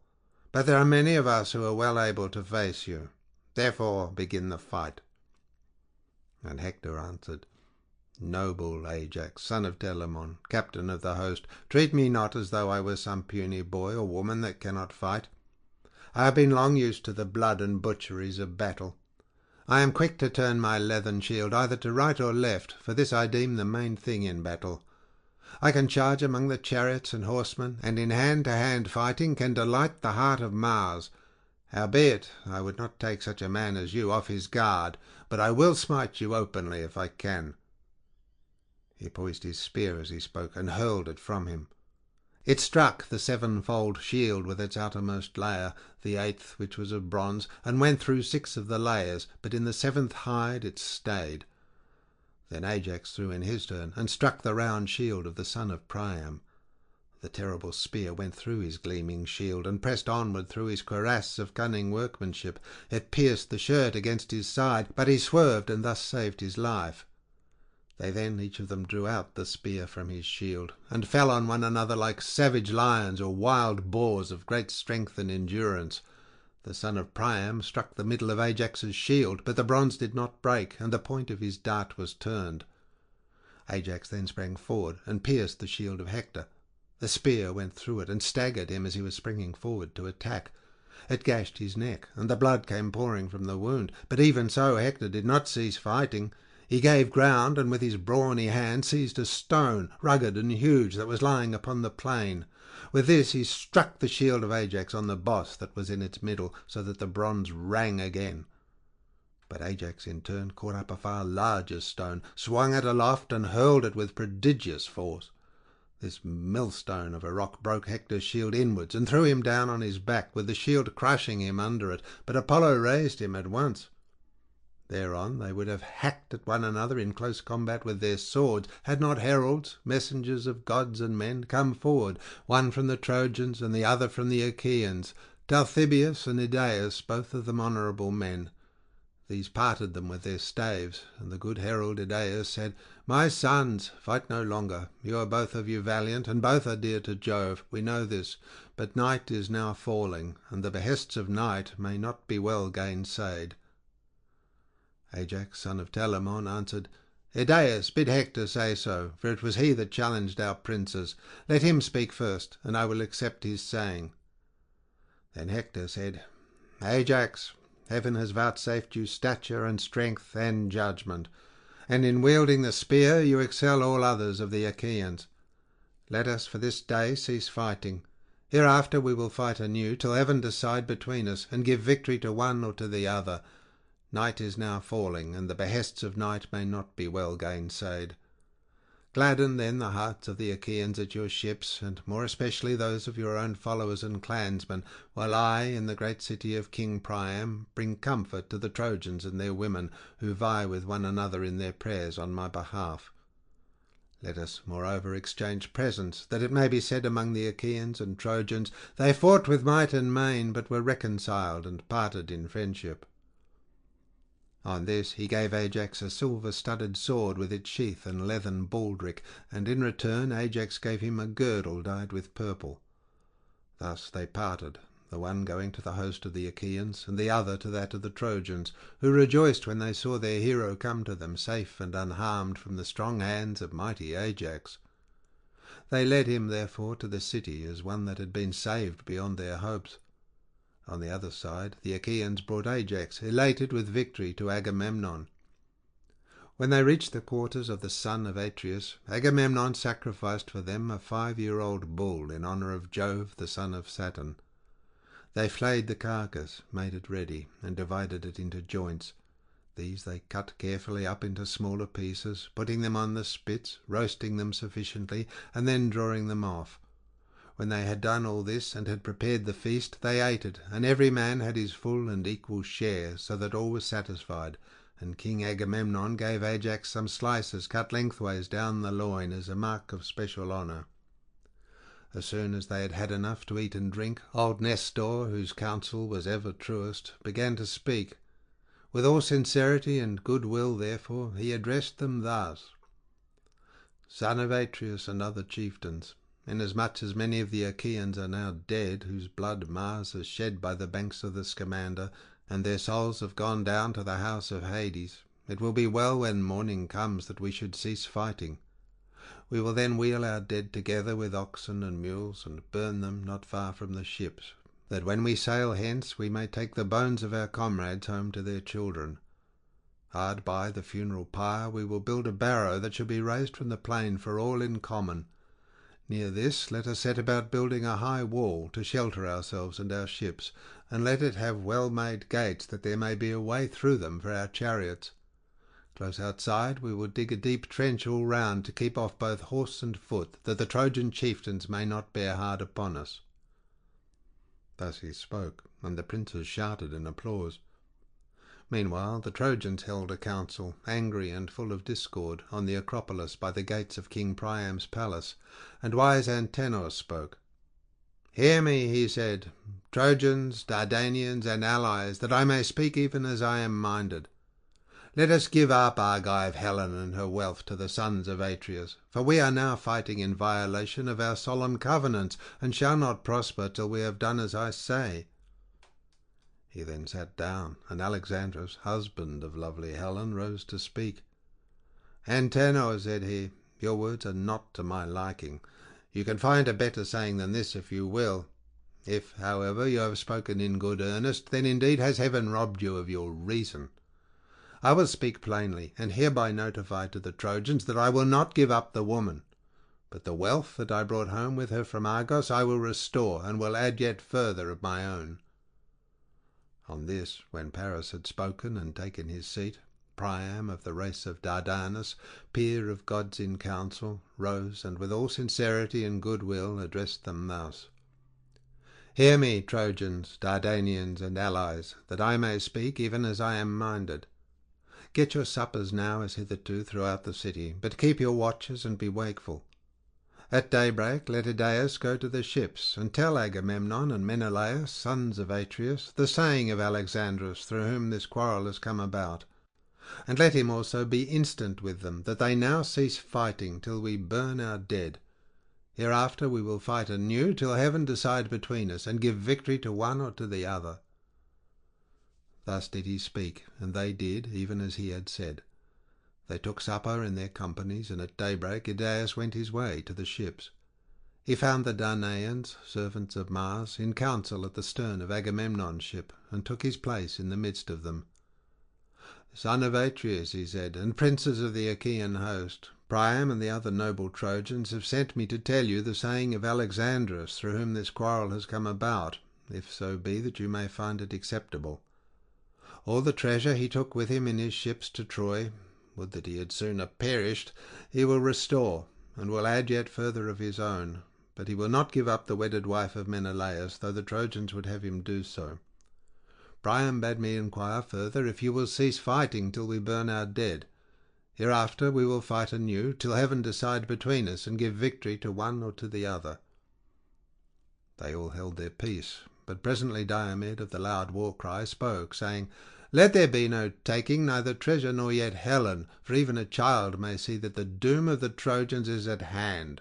But there are many of us who are well able to face you. Therefore begin the fight." And Hector answered, "Noble Ajax, son of Telamon, captain of the host, treat me not as though I was some puny boy or woman that cannot fight. I have been long used to the blood and butcheries of battle. I am quick to turn my leathern shield either to right or left, for this I deem the main thing in battle. I can charge among the chariots and horsemen, and in hand-to-hand fighting can delight the heart of Mars. Howbeit, I would not take such a man as you off his guard, but I will smite you openly if I can." He poised his spear as he spoke, and hurled it from him. It struck the 7-fold shield with its outermost layer, the 8th, which was of bronze, and went through 6 of the layers, but in the 7th hide it stayed. Then Ajax threw in his turn, and struck the round shield of the son of Priam. The terrible spear went through his gleaming shield, and pressed onward through his cuirass of cunning workmanship. It pierced the shirt against his side, but he swerved and thus saved his life. They then each of them drew out the spear from his shield, and fell on one another like savage lions or wild boars of great strength and endurance. The son of Priam struck the middle of Ajax's shield, but the bronze did not break, and the point of his dart was turned. Ajax then sprang forward and pierced the shield of Hector. The spear went through it and staggered him as he was springing forward to attack. It gashed his neck, and the blood came pouring from the wound. But even so Hector did not cease fighting. He gave ground, and with his brawny hand seized a stone, rugged and huge, that was lying upon the plain. With this he struck the shield of Ajax on the boss that was in its middle, so that the bronze rang again. But Ajax in turn caught up a far larger stone, swung it aloft, and hurled it with prodigious force. This millstone of a rock broke Hector's shield inwards, and threw him down on his back, with the shield crushing him under it. But Apollo raised him at once. Thereon they would have hacked at one another in close combat with their swords, had not heralds, messengers of gods and men, come forward, one from the Trojans and the other from the Achaeans, Talthybius and Idaeus, both of them honourable men. These parted them with their staves, and the good herald Idaeus said, "My sons, fight no longer. You are both of you valiant, and both are dear to Jove. We know this, but night is now falling, and the behests of night may not be well gainsaid." Ajax, son of Telamon, answered, "Idaeus, bid Hector say so, for it was he that challenged our princes. Let him speak first, and I will accept his saying." Then Hector said, "Ajax, heaven has vouchsafed you stature and strength and judgment, and in wielding the spear you excel all others of the Achaeans. Let us for this day cease fighting. Hereafter we will fight anew, till heaven decide between us, and give victory to one or to the other. Night is now falling, and the behests of night may not be well gainsaid. Gladden then the hearts of the Achaeans at your ships, and more especially those of your own followers and clansmen, while I, in the great city of King Priam, bring comfort to the Trojans and their women, who vie with one another in their prayers on my behalf. Let us, moreover, exchange presents, that it may be said among the Achaeans and Trojans, they fought with might and main, but were reconciled and parted in friendship." On this he gave Ajax a silver-studded sword with its sheath and leathern baldric, and in return Ajax gave him a girdle dyed with purple. Thus they parted, the one going to the host of the Achaeans, and the other to that of the Trojans, who rejoiced when they saw their hero come to them safe and unharmed from the strong hands of mighty Ajax. They led him, therefore, to the city as one that had been saved beyond their hopes. On the other side, the Achaeans brought Ajax, elated with victory, to Agamemnon. When they reached the quarters of the son of Atreus, Agamemnon sacrificed for them a 5-year-old bull in honour of Jove, the son of Saturn. They flayed the carcass, made it ready, and divided it into joints. These they cut carefully up into smaller pieces, putting them on the spits, roasting them sufficiently, and then drawing them off. When they had done all this, and had prepared the feast, they ate it, and every man had his full and equal share, so that all was satisfied, and King Agamemnon gave Ajax some slices cut lengthways down the loin as a mark of special honour. As soon as they had had enough to eat and drink, old Nestor, whose counsel was ever truest, began to speak. With all sincerity and goodwill, therefore, he addressed them thus: "Son of Atreus and other chieftains, inasmuch as many of the Achaeans are now dead, whose blood Mars has shed by the banks of the Scamander, and their souls have gone down to the house of Hades, it will be well when morning comes that we should cease fighting. We will then wheel our dead together with oxen and mules, and burn them not far from the ships, that when we sail hence we may take the bones of our comrades home to their children. Hard by the funeral pyre we will build a barrow that shall be raised from the plain for all in common. Near this let us set about building a high wall to shelter ourselves and our ships, and let it have well-made gates, that there may be a way through them for our chariots. Close outside we will dig a deep trench all round to keep off both horse and foot, that the Trojan chieftains may not bear hard upon us." Thus he spoke, and the princes shouted in applause. Meanwhile the Trojans held a council, angry and full of discord, on the Acropolis by the gates of King Priam's palace, and wise Antenor spoke. "Hear me," he said, "Trojans, Dardanians, and allies, that I may speak even as I am minded. Let us give up Argive Helen and her wealth to the sons of Atreus, for we are now fighting in violation of our solemn covenants, and shall not prosper till we have done as I say." He then sat down, and Alexandrus, husband of lovely Helen, rose to speak. "Antenor," said he, "your words are not to my liking. You can find a better saying than this if you will. If, however, you have spoken in good earnest, then indeed has heaven robbed you of your reason. I will speak plainly, and hereby notify to the Trojans that I will not give up the woman, but the wealth that I brought home with her from Argos I will restore, and will add yet further of my own." On this, when Paris had spoken and taken his seat, Priam of the race of Dardanus, peer of gods in council, rose, and with all sincerity and goodwill addressed them thus: "Hear me, Trojans, Dardanians, and allies, that I may speak even as I am minded. Get your suppers now as hitherto throughout the city, but keep your watches and be wakeful. At daybreak let Idaeus go to the ships, and tell Agamemnon and Menelaus, sons of Atreus, the saying of Alexandrus, through whom this quarrel has come about. And let him also be instant with them, that they now cease fighting till we burn our dead. Hereafter we will fight anew till heaven decide between us, and give victory to one or to the other." Thus did he speak, and they did even as he had said. They took supper in their companies, and at daybreak Idaeus went his way to the ships. He found the Danaans, servants of Mars, in council at the stern of Agamemnon's ship, and took his place in the midst of them. "Son of Atreus," he said, "and princes of the Achaean host, Priam and the other noble Trojans have sent me to tell you the saying of Alexandrus, through whom this quarrel has come about, if so be that you may find it acceptable. All the treasure he took with him in his ships to Troy, would that he had sooner perished, he will restore, and will add yet further of his own, but he will not give up the wedded wife of Menelaus, though the Trojans would have him do so. Priam bade me inquire further if you will cease fighting till we burn our dead. Hereafter we will fight anew, till heaven decide between us, and give victory to one or to the other." They all held their peace, but presently Diomed of the loud war cry spoke, saying, "Let there be no taking neither treasure nor yet Helen, for even a child may see that the doom of the Trojans is at hand."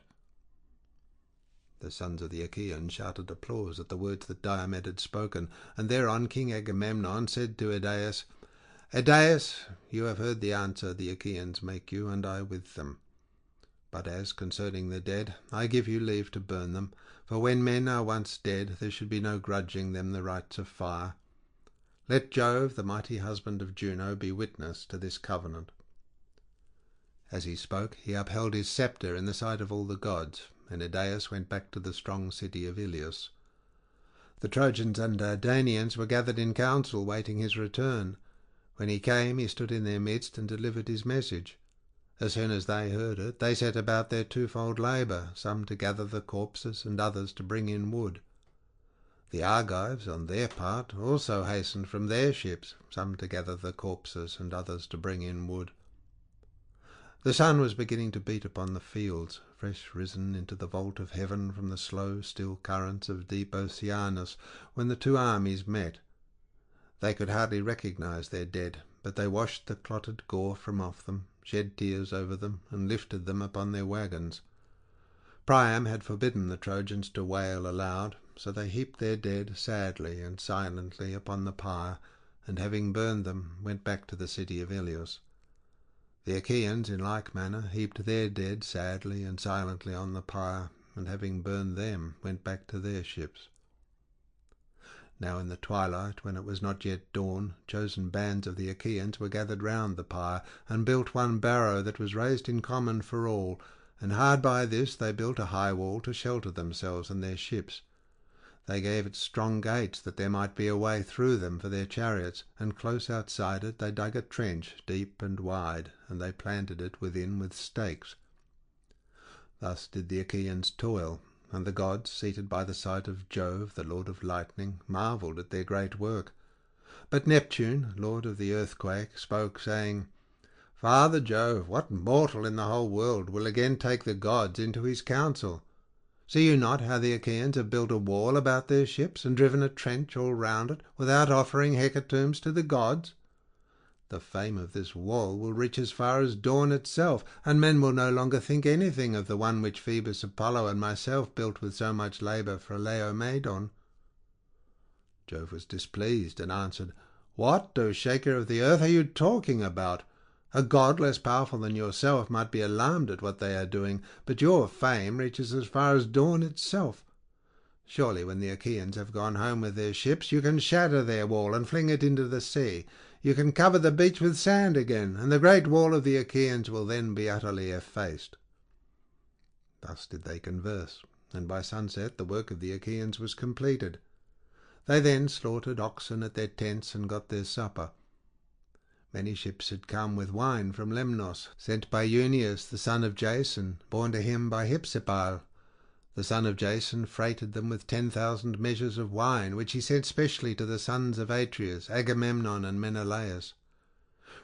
The sons of the Achaeans shouted applause at the words that Diomed had spoken, and thereon King Agamemnon said to Idaeus, "Idaeus, you have heard the answer the Achaeans make you, and I with them. But as concerning the dead, I give you leave to burn them, for when men are once dead there should be no grudging them the rights of fire. Let Jove, the mighty husband of Juno, be witness to this covenant." As he spoke, he upheld his sceptre in the sight of all the gods, and Idaeus went back to the strong city of Ilios. The Trojans and Dardanians were gathered in council, waiting his return. When he came, he stood in their midst and delivered his message. As soon as they heard it, they set about their twofold labour, some to gather the corpses, and others to bring in wood. The Argives, on their part, also hastened from their ships, some to gather the corpses, and others to bring in wood. The sun was beginning to beat upon the fields, fresh risen into the vault of heaven from the slow, still currents of deep Oceanus, when the two armies met. They could hardly recognize their dead, but they washed the clotted gore from off them, shed tears over them, and lifted them upon their wagons. Priam had forbidden the Trojans to wail aloud, so they heaped their dead sadly and silently upon the pyre, and having burned them, went back to the city of Ilios. The Achaeans, in like manner, heaped their dead sadly and silently on the pyre, and having burned them, went back to their ships. Now in the twilight, when it was not yet dawn, chosen bands of the Achaeans were gathered round the pyre, and built one barrow that was raised in common for all, and hard by this they built a high wall to shelter themselves and their ships. They gave it strong gates that there might be a way through them for their chariots, and close outside it they dug a trench deep and wide, and they planted it within with stakes. Thus did the Achaeans toil, and the gods, seated by the side of Jove, the lord of lightning, marvelled at their great work. But Neptune, lord of the earthquake, spoke, saying, "Father Jove, what mortal in the whole world will again take the gods into his counsel? See you not how the Achaeans have built a wall about their ships, and driven a trench all round it, without offering hecatombs to the gods? The fame of this wall will reach as far as dawn itself, and men will no longer think anything of the one which Phoebus Apollo and myself built with so much labour for Laomedon." Jove was displeased, and answered, "What, O shaker of the earth, are you talking about? A god less powerful than yourself might be alarmed at what they are doing, but your fame reaches as far as dawn itself. Surely when the Achaeans have gone home with their ships, you can shatter their wall and fling it into the sea. You can cover the beach with sand again, and the great wall of the Achaeans will then be utterly effaced." Thus did they converse, and by sunset the work of the Achaeans was completed. They then slaughtered oxen at their tents and got their supper. Many ships had come with wine from Lemnos, sent by Euneus the son of Jason, born to him by Hypsipyle. The son of Jason freighted them with 10,000 measures of wine, which he sent specially to the sons of Atreus, Agamemnon and Menelaus.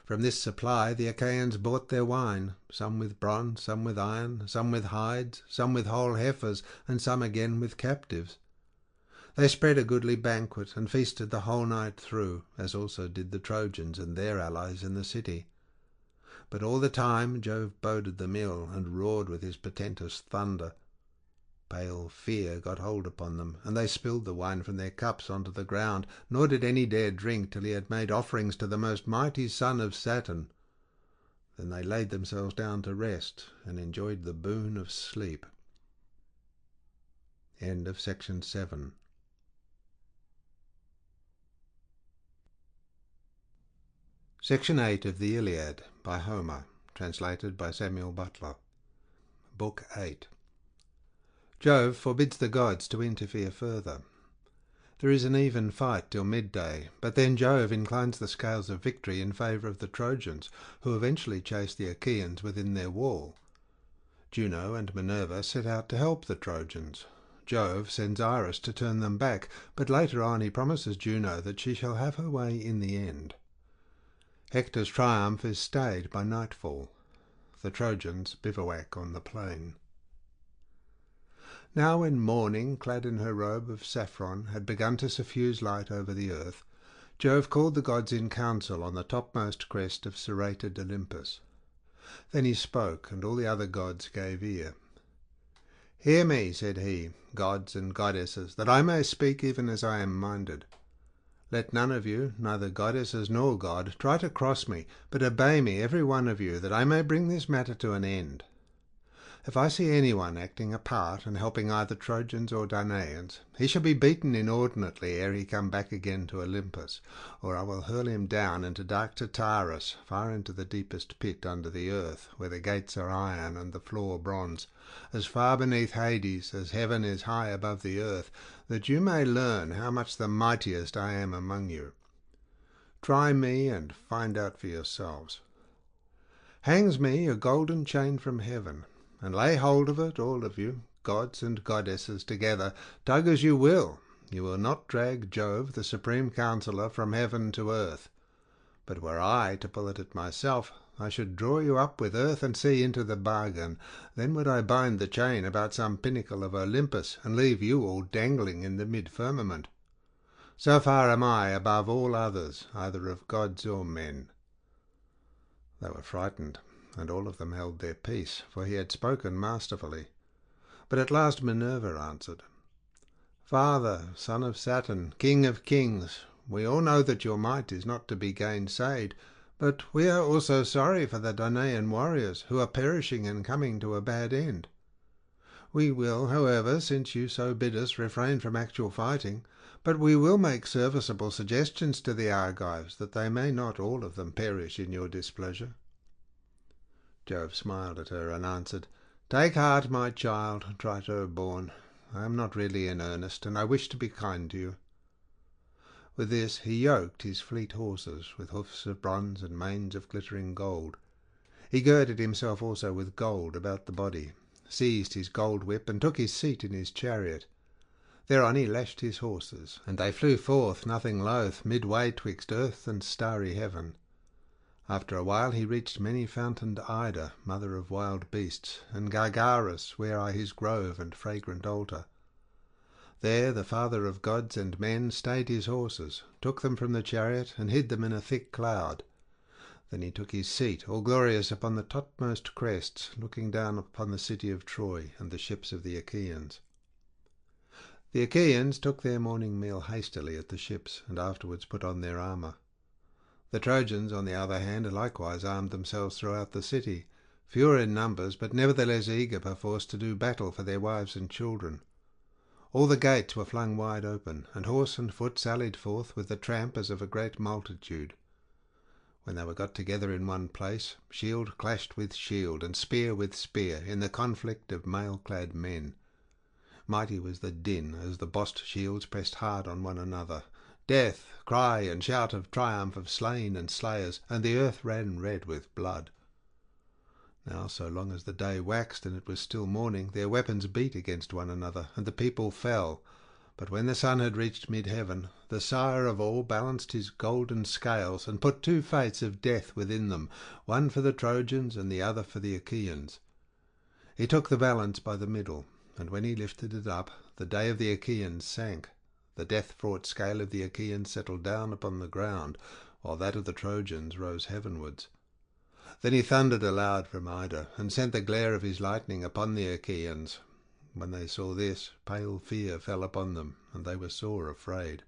From this supply the Achaeans bought their wine, some with bronze, some with iron, some with hides, some with whole heifers, and some again with captives. They spread a goodly banquet, and feasted the whole night through, as also did the Trojans and their allies in the city. But all the time Jove boded them ill, and roared with his portentous thunder. Pale fear got hold upon them, and they spilled the wine from their cups onto the ground, nor did any dare drink till he had made offerings to the most mighty son of Saturn. Then they laid themselves down to rest, and enjoyed the boon of sleep. End of section 7. Section 8 of the Iliad by Homer, translated by Samuel Butler. Book 8. Jove forbids the gods to interfere further. There is an even fight till midday, but then Jove inclines the scales of victory in favour of the Trojans, who eventually chase the Achaeans within their wall. Juno and Minerva set out to help the Trojans. Jove sends Iris to turn them back, but later on he promises Juno that she shall have her way in the end. Hector's triumph is stayed by nightfall. The Trojans bivouac on the plain. Now when morning, clad in her robe of saffron, had begun to suffuse light over the earth, Jove called the gods in council on the topmost crest of serrated Olympus. Then he spoke, and all the other gods gave ear. "Hear me," said he, "gods and goddesses, that I may speak even as I am minded. Let none of you, neither goddesses nor god, try to cross me, but obey me every one of you, that I may bring this matter to an end. If I see anyone acting a part and helping either Trojans or Danaans, he shall be beaten inordinately ere he come back again to Olympus, or I will hurl him down into dark Tartarus, far into the deepest pit under the earth, where the gates are iron and the floor bronze, as far beneath Hades as heaven is high above the earth, that you may learn how much the mightiest I am among you. Try me and find out for yourselves. Hangs me a golden chain from heaven, and lay hold of it, all of you, gods and goddesses together, tug as you will not drag Jove, the supreme counsellor, from heaven to earth. But were I to pull at it myself, I should draw you up with earth and sea into the bargain. Then would I bind the chain about some pinnacle of Olympus, and leave you all dangling in the mid-firmament. So far am I above all others, either of gods or men." They were frightened, and all of them held their peace, for he had spoken masterfully. But at last Minerva answered, "Father, son of Saturn, king of kings, we all know that your might is not to be gainsaid, but we are also sorry for the Danaan warriors, who are perishing and coming to a bad end. We will, however, since you so bid us, refrain from actual fighting, but we will make serviceable suggestions to the Argives, that they may not all of them perish in your displeasure." Jove smiled at her and answered, "Take heart, my child, Trito born. I am not really in earnest, and I wish to be kind to you." With this he yoked his fleet horses, with hoofs of bronze and manes of glittering gold. He girded himself also with gold about the body, seized his gold whip, and took his seat in his chariot. Thereon he lashed his horses, and they flew forth, nothing loath, midway twixt earth and starry heaven. After a while he reached many-fountained Ida, mother of wild beasts, and Gargarus, where are his grove and fragrant altar. There the father of gods and men stayed his horses, took them from the chariot, and hid them in a thick cloud. Then he took his seat, all glorious, upon the topmost crests, looking down upon the city of Troy and the ships of the Achaeans. The Achaeans took their morning meal hastily at the ships, and afterwards put on their armour. The Trojans, on the other hand, likewise armed themselves throughout the city, fewer in numbers, but nevertheless eager perforce to do battle for their wives and children. All the gates were flung wide open, and horse and foot sallied forth with the tramp as of a great multitude. When they were got together in one place, shield clashed with shield, and spear with spear, in the conflict of mail-clad men. Mighty was the din as the bossed shields pressed hard on one another. Death, cry, and shout of triumph of slain and slayers, and the earth ran red with blood. Now, so long as the day waxed and it was still morning, their weapons beat against one another, and the people fell. But when the sun had reached mid-heaven, the sire of all balanced his golden scales, and put two fates of death within them, one for the Trojans and the other for the Achaeans. He took the balance by the middle, and when he lifted it up, the day of the Achaeans sank. The death-fraught scale of the Achaeans settled down upon the ground, while that of the Trojans rose heavenwards. Then he thundered aloud from Ida, and sent the glare of his lightning upon the Achaeans. When they saw this, pale fear fell upon them, and they were sore afraid.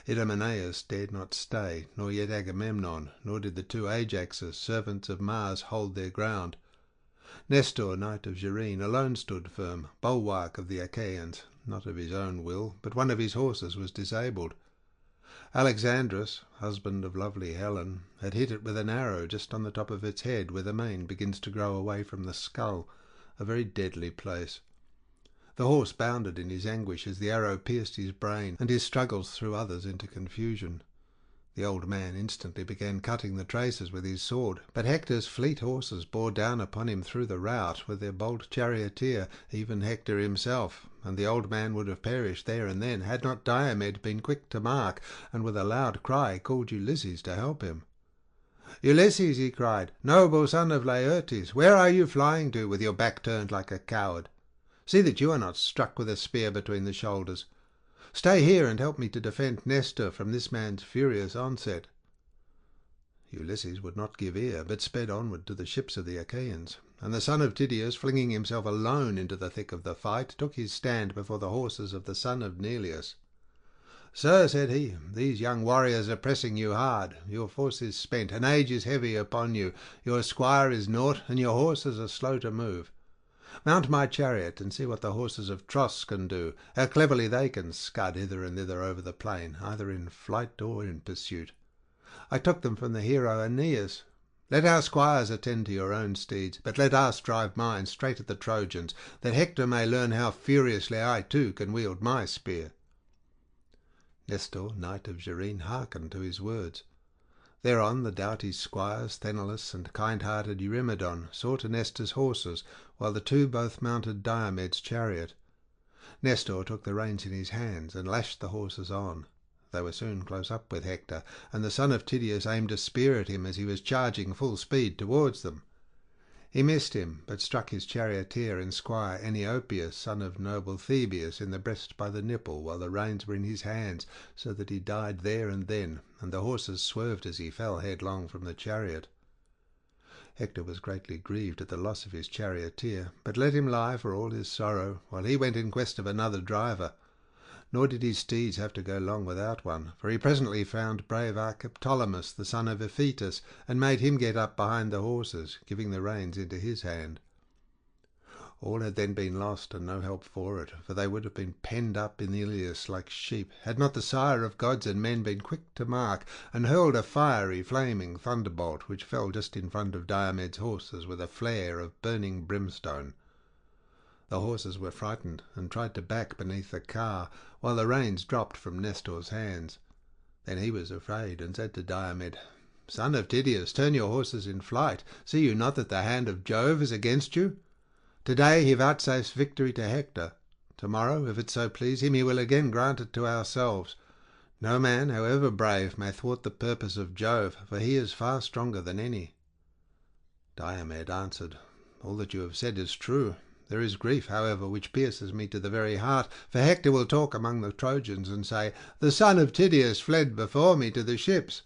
Idomeneus dared not stay, nor yet Agamemnon, nor did the two Ajaxes, servants of Mars, hold their ground. Nestor, knight of Gerene, alone stood firm, bulwark of the Achaeans. Not of his own will, but one of his horses was disabled. Alexandrus, husband of lovely Helen, had hit it with an arrow just on the top of its head, where the mane begins to grow away from the skull, a very deadly place. The horse bounded in his anguish as the arrow pierced his brain, and his struggles threw others into confusion. The old man instantly began cutting the traces with his sword, but Hector's fleet horses bore down upon him through the rout with their bold charioteer, even Hector himself, and the old man would have perished there and then had not Diomed been quick to mark, and with a loud cry called Ulysses to help him. "Ulysses," he cried, "noble son of Laertes, where are you flying to, with your back turned like a coward? See that you are not struck with a spear between the shoulders. Stay here and help me to defend Nestor from this man's furious onset." Ulysses would not give ear, but sped onward to the ships of the Achaeans, and the son of Tydeus, flinging himself alone into the thick of the fight, took his stand before the horses of the son of Neleus. "Sir," said he, "these young warriors are pressing you hard. Your force is spent, and age is heavy upon you. Your squire is naught, and your horses are slow to move. Mount my chariot, and see what the horses of Tros can do, how cleverly they can scud hither and thither over the plain, either in flight or in pursuit. I took them from the hero Aeneas. Let our squires attend to your own steeds, but let us drive mine straight at the Trojans, that Hector may learn how furiously I too can wield my spear." Nestor, knight of Gerene, hearkened to his words. Thereon the doughty squires, Sthenelus and kind-hearted Eurymedon, saw to Nestor's horses, while the two both mounted Diomed's chariot. Nestor took the reins in his hands, and lashed the horses on. They were soon close up with Hector, and the son of Tydeus aimed a spear at him as he was charging full speed towards them. He missed him, but struck his charioteer and squire Eniopius, son of noble Thebeus, in the breast by the nipple, while the reins were in his hands, so that he died there and then, and the horses swerved as he fell headlong from the chariot. Hector was greatly grieved at the loss of his charioteer, but let him lie for all his sorrow, while he went in quest of another driver. Nor did his steeds have to go long without one, for he presently found brave Archeptolemus, the son of Iphitus, and made him get up behind the horses, giving the reins into his hand. All had then been lost, and no help for it, for they would have been penned up in Iliad like sheep, had not the sire of gods and men been quick to mark, and hurled a fiery, flaming thunderbolt, which fell just in front of Diomed's horses with a flare of burning brimstone. The horses were frightened, and tried to back beneath the car, while the reins dropped from Nestor's hands. Then he was afraid, and said to Diomed, "Son of Tydeus, turn your horses in flight. See you not that the hand of Jove is against you? Today he vouchsafes victory to Hector. To-morrow, if it so please him, he will again grant it to ourselves. No man, however brave, may thwart the purpose of Jove, for he is far stronger than any." Diomed answered, "All that you have said is true. There is grief, however, which pierces me to the very heart, for Hector will talk among the Trojans and say, 'The son of Tydeus fled before me to the ships.'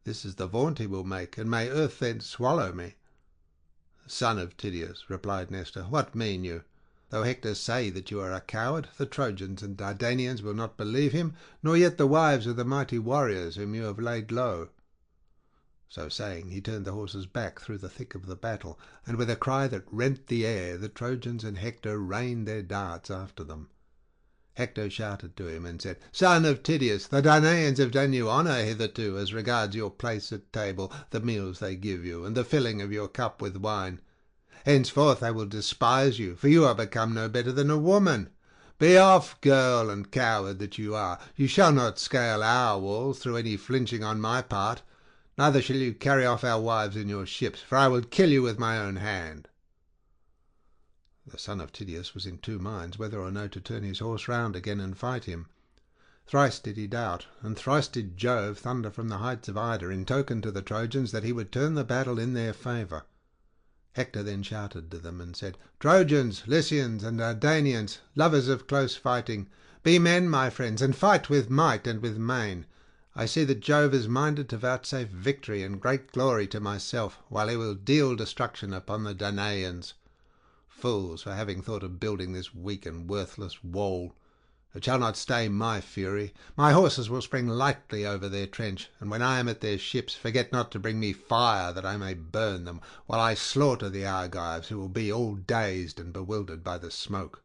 This is the vaunt he will make, and may earth then swallow me." "Son of Tydeus," replied Nestor, "what mean you? Though Hector say that you are a coward, the Trojans and Dardanians will not believe him, nor yet the wives of the mighty warriors whom you have laid low." So saying, he turned the horses back through the thick of the battle, and with a cry that rent the air, the Trojans and Hector rained their darts after them. Hector shouted to him and said, "Son of Tydeus, the Danaans have done you honour hitherto as regards your place at table, the meals they give you, and the filling of your cup with wine. Henceforth they will despise you, for you are become no better than a woman. Be off, girl and coward that you are. You shall not scale our walls through any flinching on my part. Neither shall you carry off our wives in your ships, for I will kill you with my own hand." The son of Tydeus was in two minds whether or no to turn his horse round again and fight him. Thrice did he doubt, and thrice did Jove thunder from the heights of Ida in token to the Trojans that he would turn the battle in their favour. Hector then shouted to them and said, "Trojans, Lycians, and Dardanians, lovers of close fighting, be men, my friends, and fight with might and with main. I see that Jove is minded to vouchsafe victory and great glory to myself, while he will deal destruction upon the Danaans. Fools, for having thought of building this weak and worthless wall! It shall not stay my fury. My horses will spring lightly over their trench, and when I am at their ships, forget not to bring me fire that I may burn them, while I slaughter the Argives, who will be all dazed and bewildered by the smoke."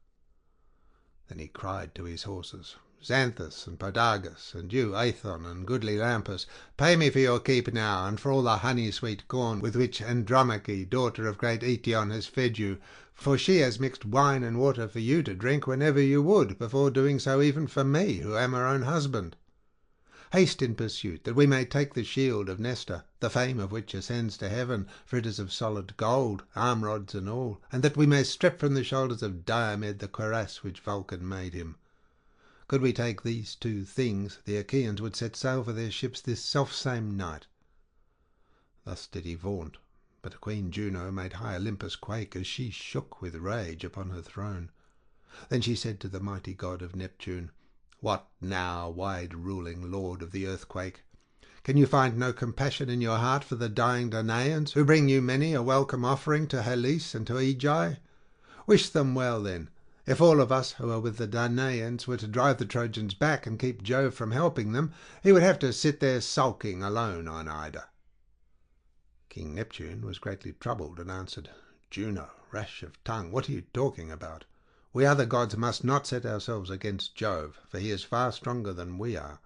Then he cried to his horses, "Xanthus and Podargus, and you, Aethon and goodly Lampus, pay me for your keep now, and for all the honey-sweet corn with which Andromache, daughter of great Eetion, has fed you, for she has mixed wine and water for you to drink whenever you would, before doing so even for me, who am her own husband. Haste in pursuit, that we may take the shield of Nestor, the fame of which ascends to heaven, for it is of solid gold, arm-rods and all, and that we may strip from the shoulders of Diomed the cuirass which Vulcan made him. Could we take these two things, the Achaeans would set sail for their ships this self-same night." Thus did he vaunt, but Queen Juno made high Olympus quake as she shook with rage upon her throne. Then she said to the mighty god of Neptune, "What now, wide-ruling lord of the earthquake? Can you find no compassion in your heart for the dying Danaans, who bring you many a welcome offering to Helice and to Aegae? Wish them well, then. If all of us who are with the Danaans were to drive the Trojans back and keep Jove from helping them, he would have to sit there sulking alone on Ida." King Neptune was greatly troubled and answered, "Juno, rash of tongue, what are you talking about? We other gods must not set ourselves against Jove, for he is far stronger than we are."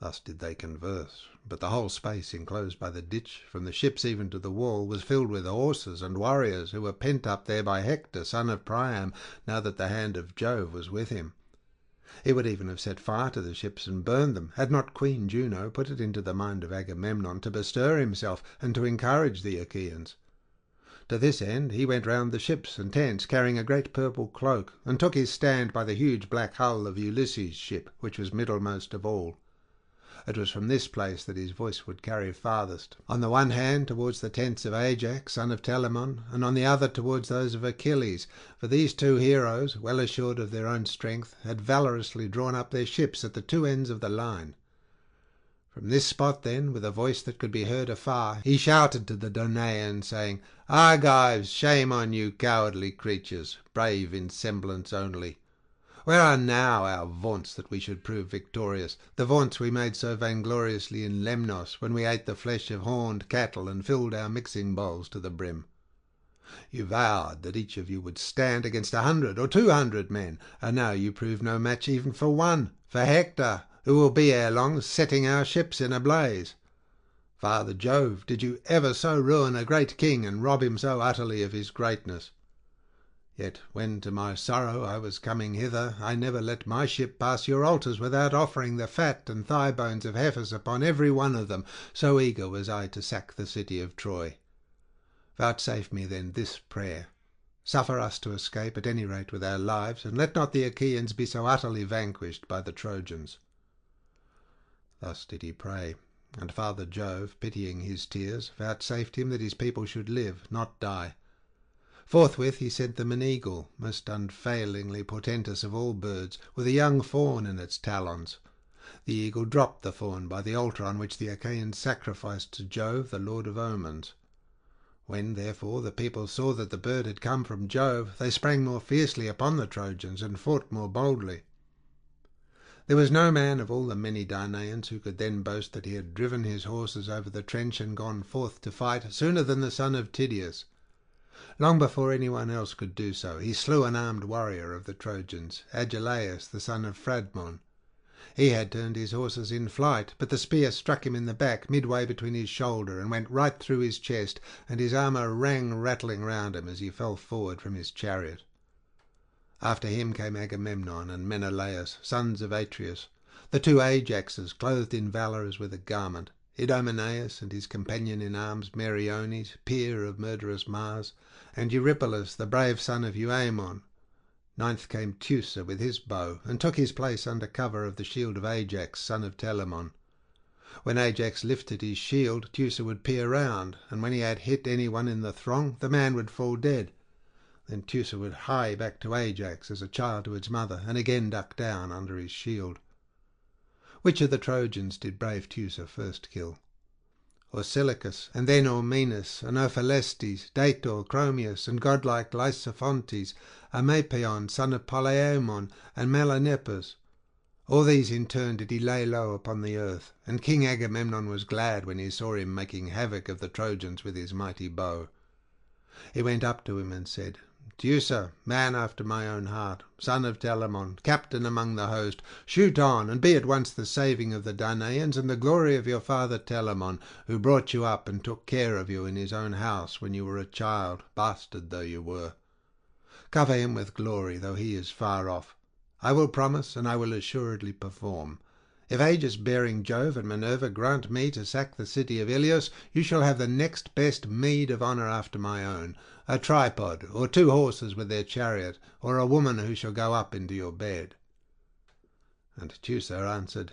Thus did they converse, but the whole space enclosed by the ditch, from the ships even to the wall, was filled with horses and warriors who were pent up there by Hector, son of Priam, now that the hand of Jove was with him. He would even have set fire to the ships and burned them, had not Queen Juno put it into the mind of Agamemnon to bestir himself and to encourage the Achaeans. To this end he went round the ships and tents, carrying a great purple cloak, and took his stand by the huge black hull of Ulysses' ship, which was middlemost of all. It was from this place that his voice would carry farthest, on the one hand towards the tents of Ajax, son of Telamon, and on the other towards those of Achilles, for these two heroes, well assured of their own strength, had valorously drawn up their ships at the two ends of the line. From this spot, then, with a voice that could be heard afar, he shouted to the Danaans, saying, "Argives, shame on you, cowardly creatures, brave in semblance only! Where are now our vaunts that we should prove victorious, the vaunts we made so vaingloriously in Lemnos, when we ate the flesh of horned cattle and filled our mixing bowls to the brim? You vowed that each of you would stand against 100 or 200 men, and now you prove no match even for one, for Hector, who will be ere long setting our ships in a blaze. Father Jove, did you ever so ruin a great king and rob him so utterly of his greatness? Yet when to my sorrow I was coming hither, I never let my ship pass your altars without offering the fat and thigh bones of heifers upon every one of them, so eager was I to sack the city of Troy. Vouchsafe me then this prayer. Suffer us to escape at any rate with our lives, and let not the Achaeans be so utterly vanquished by the Trojans." Thus did he pray, and Father Jove, pitying his tears, vouchsafed him that his people should live, not die. Forthwith he sent them an eagle, most unfailingly portentous of all birds, with a young fawn in its talons. The eagle dropped the fawn by the altar on which the Achaeans sacrificed to Jove, the lord of omens. When, therefore, the people saw that the bird had come from Jove, they sprang more fiercely upon the Trojans and fought more boldly. There was no man of all the many Danaans who could then boast that he had driven his horses over the trench and gone forth to fight sooner than the son of Tydeus. Long before anyone else could do so, he slew an armed warrior of the Trojans, Agelaus, the son of Phradmon. He had turned his horses in flight, but the spear struck him in the back, midway between his shoulder, and went right through his chest, and his armour rang rattling round him as he fell forward from his chariot. After him came Agamemnon and Menelaus, sons of Atreus, the two Ajaxes, clothed in valour as with a garment, Idomeneus and his companion in arms Meriones, peer of murderous Mars, and Eurypylus, the brave son of Euaemon. Ninth came Teucer with his bow, and took his place under cover of the shield of Ajax, son of Telamon. When Ajax lifted his shield, Teucer would peer round, and when he had hit anyone in the throng, the man would fall dead. Then Teucer would hie back to Ajax as a child to its mother, and again duck down under his shield. Which of the Trojans did brave Teucer first kill? Orsilochus, and then Ormenus, and Ophelestes, Dator, Chromius, and godlike Lysiphontes, Amapion, son of Polyamon, and Melanippus. All these in turn did he lay low upon the earth, and King Agamemnon was glad when he saw him making havoc of the Trojans with his mighty bow. He went up to him and said, "Teucer, man after my own heart, son of Telamon, captain among the host, shoot on, and be at once the saving of the Danaans and the glory of your father Telamon, who brought you up and took care of you in his own house when you were a child, bastard though you were. Cover him with glory, though he is far off. I will promise, and I will assuredly perform. If aegis-bearing Jove and Minerva grant me to sack the city of Ilios, you shall have the next best meed of honour after my own, a tripod, or 2 horses with their chariot, or a woman who shall go up into your bed." And Teucer answered,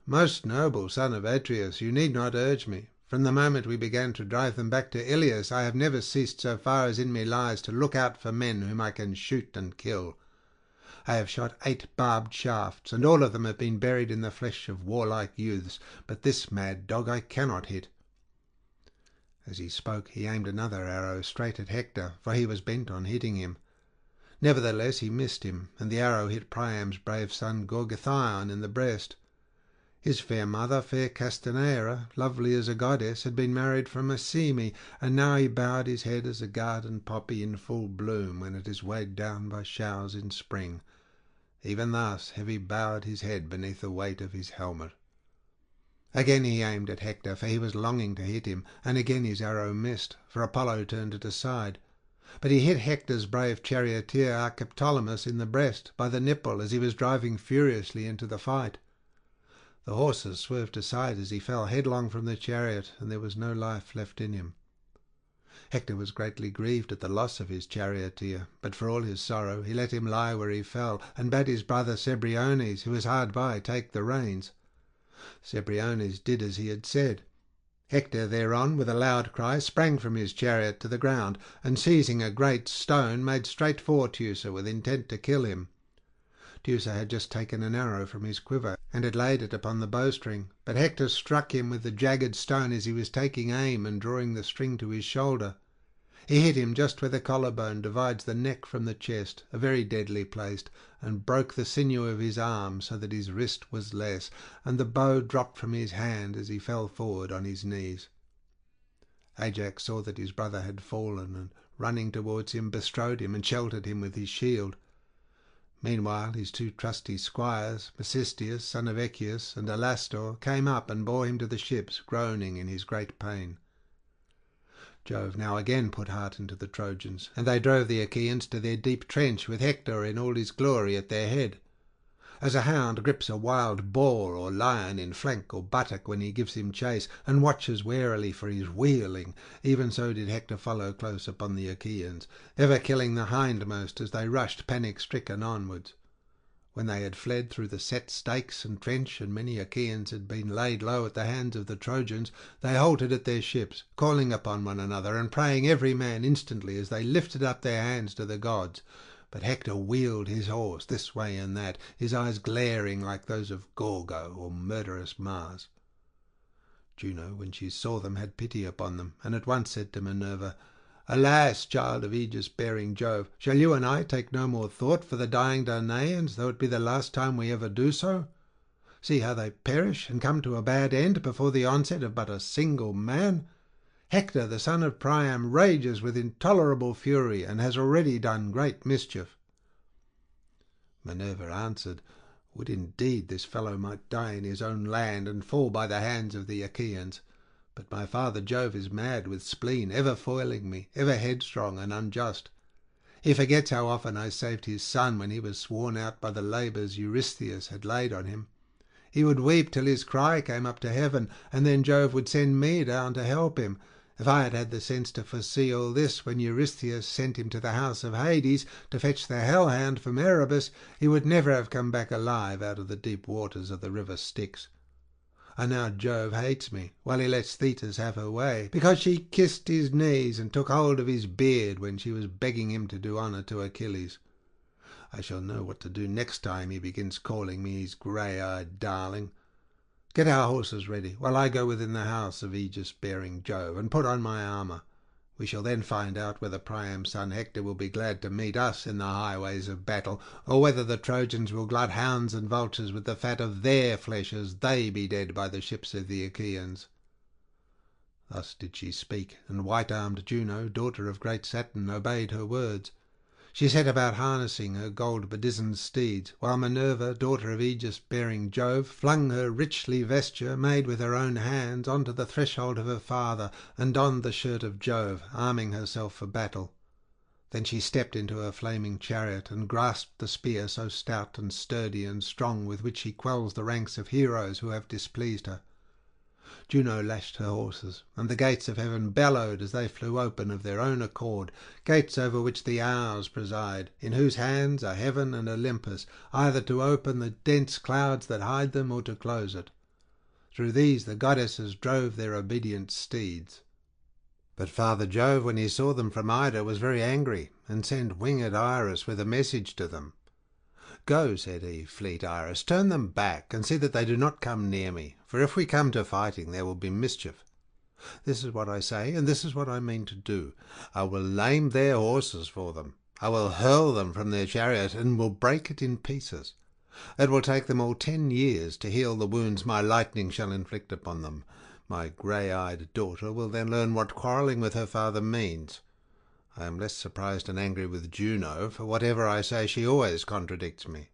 "Most noble son of Atreus, you need not urge me. From the moment we began to drive them back to Ilios, I have never ceased so far as in me lies to look out for men whom I can shoot and kill. I have shot 8 barbed shafts, and all of them have been buried in the flesh of warlike youths, but this mad dog I cannot hit." As he spoke, he aimed another arrow straight at Hector, for he was bent on hitting him. Nevertheless he missed him, and the arrow hit Priam's brave son Gorgothion in the breast. His fair mother, fair Castaneira, lovely as a goddess, had been married from Mycenae, and now he bowed his head as a garden poppy in full bloom when it is weighed down by showers in spring. Even thus have he bowed his head beneath the weight of his helmet. Again he aimed at Hector, for he was longing to hit him, and again his arrow missed, for Apollo turned it aside. But he hit Hector's brave charioteer Archeptolemus in the breast, by the nipple, as he was driving furiously into the fight. The horses swerved aside as he fell headlong from the chariot, and there was no life left in him. Hector was greatly grieved at the loss of his charioteer, but for all his sorrow he let him lie where he fell, and bade his brother Cebriones, who was hard by, take the reins. Cebriones did as he had said. Hector thereon, with a loud cry, sprang from his chariot to the ground, and seizing a great stone, made straight for Teucer with intent to kill him. Teucer had just taken an arrow from his quiver, and had laid it upon the bowstring, but Hector struck him with the jagged stone as he was taking aim and drawing the string to his shoulder. He hit him just where the collarbone divides the neck from the chest, a very deadly place, and broke the sinew of his arm so that his wrist was less, and the bow dropped from his hand as he fell forward on his knees. Ajax saw that his brother had fallen, and running towards him bestrode him and sheltered him with his shield. Meanwhile his 2 trusty squires, Mecisteus, son of Echius, and Alastor, came up and bore him to the ships, groaning in his great pain. Jove now again put heart into the Trojans, and they drove the Achaeans to their deep trench, with Hector in all his glory at their head. As a hound grips a wild boar or lion in flank or buttock when he gives him chase, and watches warily for his wheeling, even so did Hector follow close upon the Achaeans, ever killing the hindmost as they rushed panic-stricken onwards. When they had fled through the set stakes and trench, and many Achaeans had been laid low at the hands of the Trojans, they halted at their ships, calling upon one another, and praying every man instantly as they lifted up their hands to the gods. But Hector wheeled his horse this way and that, his eyes glaring like those of Gorgo or murderous Mars. Juno, when she saw them, had pity upon them, and at once said to Minerva, "Alas, child of aegis-bearing Jove, shall you and I take no more thought for the dying Danaans, though it be the last time we ever do so? See how they perish and come to a bad end before the onset of but a single man. Hector, the son of Priam, rages with intolerable fury, and has already done great mischief." Minerva answered, "Would indeed this fellow might die in his own land and fall by the hands of the Achaeans. But my father Jove is mad with spleen, ever foiling me, ever headstrong and unjust. He forgets how often I saved his son when he was sworn out by the labours Eurystheus had laid on him. He would weep till his cry came up to heaven, and then Jove would send me down to help him. If I had had the sense to foresee all this when Eurystheus sent him to the house of Hades to fetch the hell-hound from Erebus, he would never have come back alive out of the deep waters of the river Styx. And now Jove hates me, while he lets Thetis have her way, because she kissed his knees and took hold of his beard when she was begging him to do honour to Achilles. I shall know what to do next time he begins calling me his grey-eyed darling. Get our horses ready, while I go within the house of aegis-bearing Jove, and put on my armour. We shall then find out whether Priam's son Hector will be glad to meet us in the highways of battle, or whether the Trojans will glut hounds and vultures with the fat of their flesh as they be dead by the ships of the Achaeans." Thus did she speak, and white-armed Juno, daughter of great Saturn, obeyed her words. She set about harnessing her gold-bedizened steeds, while Minerva, daughter of aegis-bearing Jove, flung her richly vesture, made with her own hands, onto the threshold of her father, and donned the shirt of Jove, arming herself for battle. Then she stepped into her flaming chariot, and grasped the spear so stout and sturdy and strong with which she quells the ranks of heroes who have displeased her. Juno lashed her horses, and the gates of heaven bellowed as they flew open of their own accord, gates over which the Hours preside, in whose hands are heaven and Olympus, either to open the dense clouds that hide them or to close it. Through these the goddesses drove their obedient steeds. But Father Jove, when he saw them from Ida, was very angry, and sent winged Iris with a message to them. "Go," said he, "fleet Iris, turn them back, and see that they do not come near me, for if we come to fighting there will be mischief. This is what I say, and this is what I mean to do. I will lame their horses for them. I will hurl them from their chariot, and will break it in pieces. It will take them all 10 years to heal the wounds my lightning shall inflict upon them. My grey-eyed daughter will then learn what quarrelling with her father means. I am less surprised and angry with Juno, for whatever I say she always contradicts me."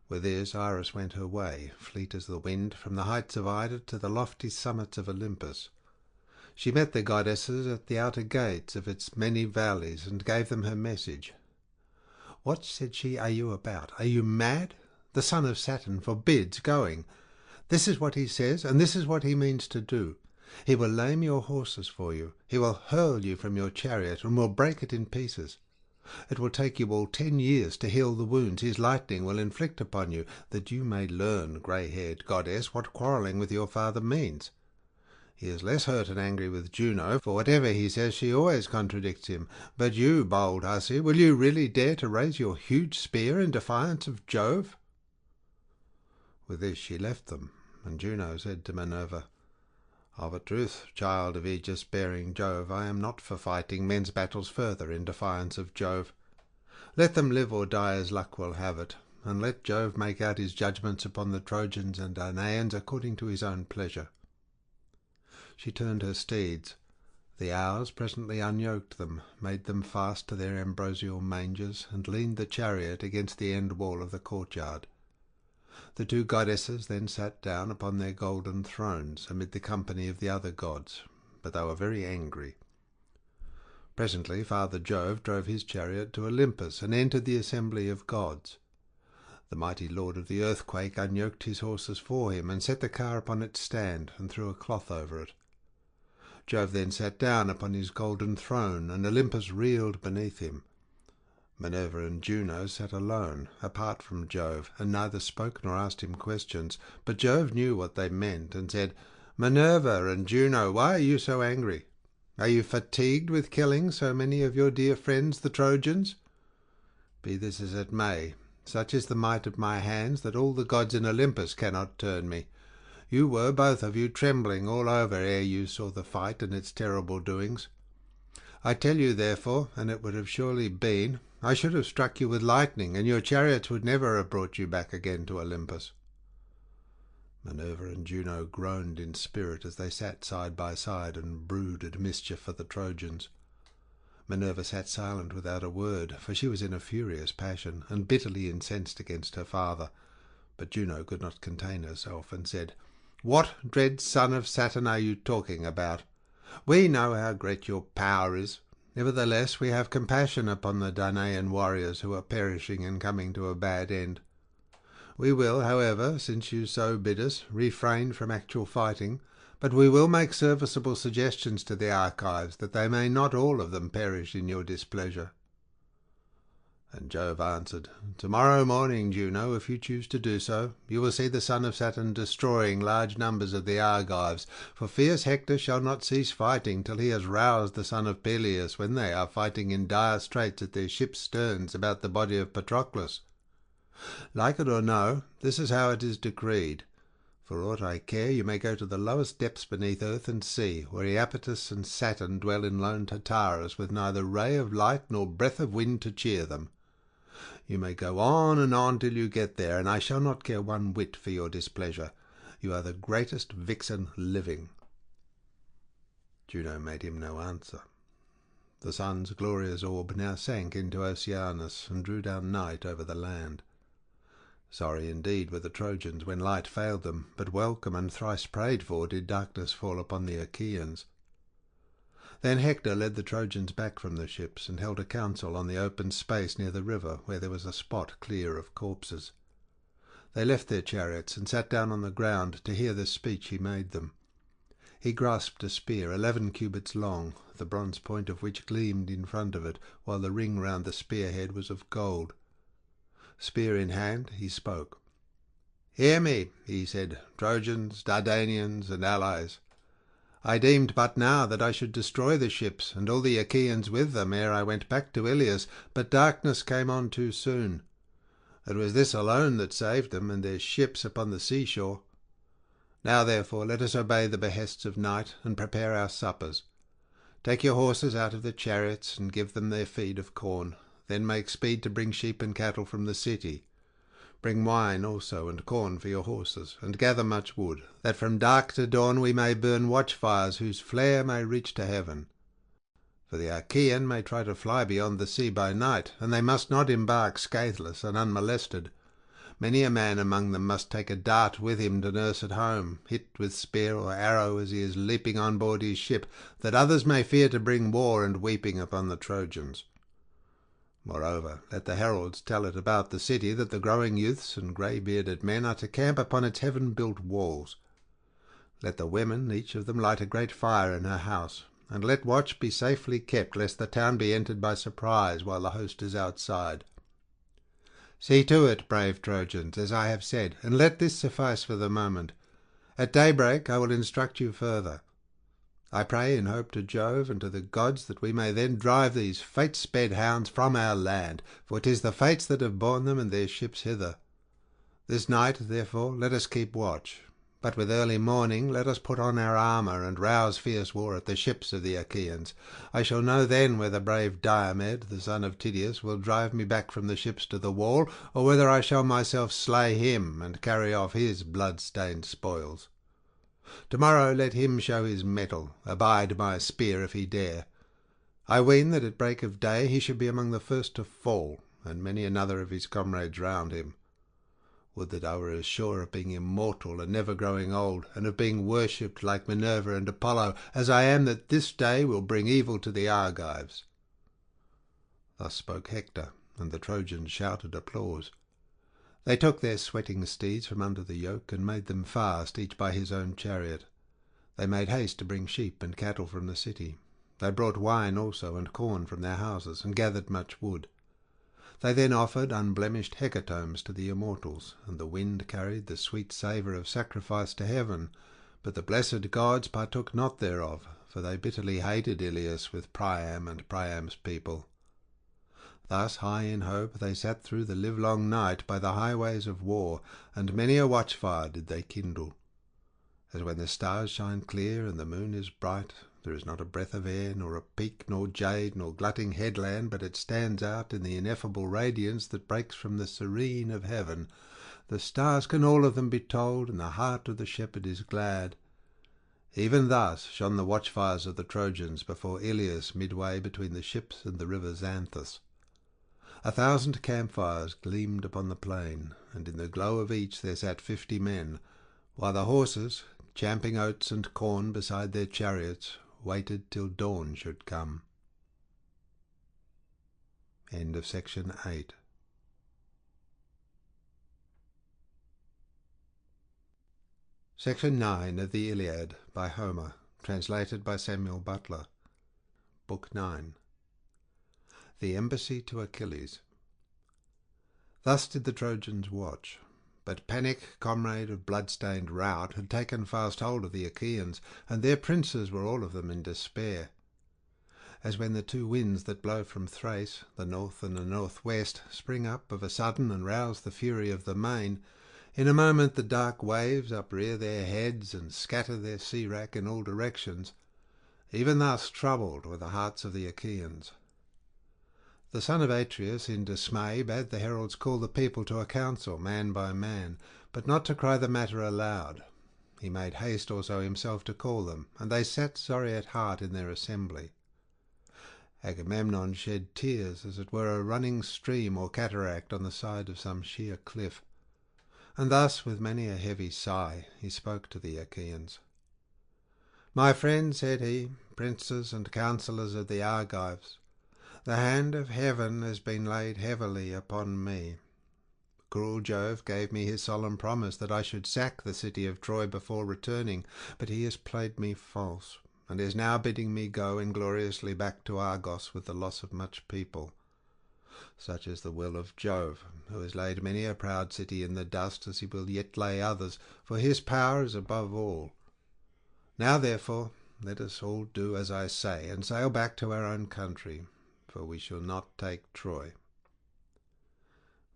With this Iris went her way, fleet as the wind, from the heights of Ida to the lofty summits of Olympus. She met the goddesses at the outer gates of its many valleys, and gave them her message. "What," said she, "are you about? Are you mad? The son of Saturn forbids going. This is what he says, and this is what he means to do. He will lame your horses for you. He will hurl you from your chariot, and will break it in pieces. It will take you all 10 years to heal the wounds his lightning will inflict upon you, that you may learn, grey-haired goddess, what quarrelling with your father means. He is less hurt and angry with Juno, for whatever he says she always contradicts him. But you, bold hussy, will you really dare to raise your huge spear in defiance of Jove?" With this she left them, and Juno said to Minerva, "Of a truth, child of aegis-bearing Jove, I am not for fighting men's battles further in defiance of Jove. Let them live or die as luck will have it, and let Jove make out his judgments upon the Trojans and Danaans according to his own pleasure." She turned her steeds. The Hours presently unyoked them, made them fast to their ambrosial mangers, and leaned the chariot against the end wall of the courtyard. The 2 goddesses then sat down upon their golden thrones amid the company of the other gods, but they were very angry. Presently Father Jove drove his chariot to Olympus and entered the assembly of gods. The mighty lord of the earthquake unyoked his horses for him, and set the car upon its stand, and threw a cloth over it. Jove then sat down upon his golden throne, and Olympus reeled beneath him. Minerva and Juno sat alone, apart from Jove, and neither spoke nor asked him questions. But Jove knew what they meant, and said, "Minerva and Juno, why are you so angry? Are you fatigued with killing so many of your dear friends, the Trojans? Be this as it may, such is the might of my hands that all the gods in Olympus cannot turn me. You were, both of you, trembling all over ere you saw the fight and its terrible doings. I tell you, therefore, and it would have surely been, I should have struck you with lightning, and your chariots would never have brought you back again to Olympus." Minerva and Juno groaned in spirit as they sat side by side and brooded mischief for the Trojans. Minerva sat silent without a word, for she was in a furious passion, and bitterly incensed against her father. But Juno could not contain herself, and said, "What dread son of Saturn are you talking about? We know how great your power is. Nevertheless, we have compassion upon the Danaan warriors who are perishing and coming to a bad end. We will, however, since you so bid us, refrain from actual fighting, but we will make serviceable suggestions to the Argives, that they may not all of them perish in your displeasure." And Jove answered, "Tomorrow morning, Juno, if you choose to do so, you will see the son of Saturn destroying large numbers of the Argives, for fierce Hector shall not cease fighting till he has roused the son of Peleus, when they are fighting in dire straits at their ships' sterns about the body of Patroclus. Like it or no, this is how it is decreed. For aught I care, you may go to the lowest depths beneath earth and see, where Iapetus and Saturn dwell in lone Tartarus, with neither ray of light nor breath of wind to cheer them. You may go on and on till you get there, and I shall not care one whit for your displeasure. You are the greatest vixen living." Juno made him no answer. The sun's glorious orb now sank into Oceanus, and drew down night over the land. Sorry indeed were the Trojans when light failed them, but welcome and thrice prayed for did darkness fall upon the Achaeans. Then Hector led the Trojans back from the ships, and held a council on the open space near the river, where there was a spot clear of corpses. They left their chariots, and sat down on the ground to hear the speech he made them. He grasped a spear 11 cubits long, the bronze point of which gleamed in front of it, while the ring round the spearhead was of gold. Spear in hand, he spoke. "Hear me," he said, "Trojans, Dardanians, and allies. I deemed but now that I should destroy the ships, and all the Achaeans with them, ere I went back to Iliad, but darkness came on too soon. It was this alone that saved them, and their ships upon the seashore. Now, therefore, let us obey the behests of night, and prepare our suppers. Take your horses out of the chariots, and give them their feed of corn. Then make speed to bring sheep and cattle from the city. Bring wine also, and corn for your horses, and gather much wood, that from dark to dawn we may burn watchfires whose flare may reach to heaven. For the Achaean may try to fly beyond the sea by night, and they must not embark scatheless and unmolested. Many a man among them must take a dart with him to nurse at home, hit with spear or arrow as he is leaping on board his ship, that others may fear to bring war and weeping upon the Trojans. Moreover, let the heralds tell it about the city that the growing youths and grey-bearded men are to camp upon its heaven-built walls. Let the women, each of them, light a great fire in her house, and let watch be safely kept, lest the town be entered by surprise while the host is outside. See to it, brave Trojans, as I have said, and let this suffice for the moment. At daybreak I will instruct you further. I pray in hope to Jove and to the gods that we may then drive these fate-sped hounds from our land, for 'tis the fates that have borne them and their ships hither. This night, therefore, let us keep watch, but with early morning let us put on our armour and rouse fierce war at the ships of the Achaeans. I shall know then whether brave Diomed, the son of Tydeus, will drive me back from the ships to the wall, or whether I shall myself slay him and carry off his blood-stained spoils. Tomorrow let him show his mettle, abide my spear if he dare. I ween that at break of day he should be among the first to fall, and many another of his comrades round him. Would that I were as sure of being immortal and never growing old, and of being worshipped like Minerva and Apollo, as I am that this day will bring evil to the Argives." Thus spoke Hector, and the Trojans shouted applause. They took their sweating steeds from under the yoke, and made them fast, each by his own chariot. They made haste to bring sheep and cattle from the city. They brought wine also, and corn from their houses, and gathered much wood. They then offered unblemished hecatombs to the immortals, and the wind carried the sweet savour of sacrifice to heaven. But the blessed gods partook not thereof, for they bitterly hated Ilias with Priam and Priam's people. Thus, high in hope, they sat through the livelong night by the highways of war, and many a watchfire did they kindle. As when the stars shine clear and the moon is bright, there is not a breath of air, nor a peak, nor jade, nor glutting headland, but it stands out in the ineffable radiance that breaks from the serene of heaven. The stars can all of them be told, and the heart of the shepherd is glad. Even thus shone the watchfires of the Trojans before Ilias midway between the ships and the river Xanthus. 1,000 campfires gleamed upon the plain, and in the glow of each there sat 50 men, while the horses, champing oats and corn beside their chariots, waited till dawn should come. End of section 8. Section 9 of the Iliad by Homer, translated by Samuel Butler. Book 9. The Embassy to Achilles. Thus did the Trojans watch, but panic, comrade of blood-stained rout, had taken fast hold of the Achaeans, and their princes were all of them in despair. As when the two winds that blow from Thrace, the north and the northwest, spring up of a sudden and rouse the fury of the main, in a moment the dark waves uprear their heads and scatter their sea-wrack in all directions, even thus troubled were the hearts of the Achaeans. The son of Atreus, in dismay, bade the heralds call the people to a council, man by man, but not to cry the matter aloud. He made haste also himself to call them, and they sat sorry at heart in their assembly. Agamemnon shed tears, as it were a running stream or cataract on the side of some sheer cliff. And thus, with many a heavy sigh, he spoke to the Achaeans. "My friends," said he, "princes and counsellors of the Argives, the hand of heaven has been laid heavily upon me. Cruel Jove gave me his solemn promise that I should sack the city of Troy before returning, but he has played me false, and is now bidding me go ingloriously back to Argos with the loss of much people. Such is the will of Jove, who has laid many a proud city in the dust, as he will yet lay others, for his power is above all. Now, therefore, let us all do as I say, and sail back to our own country, for we shall not take Troy."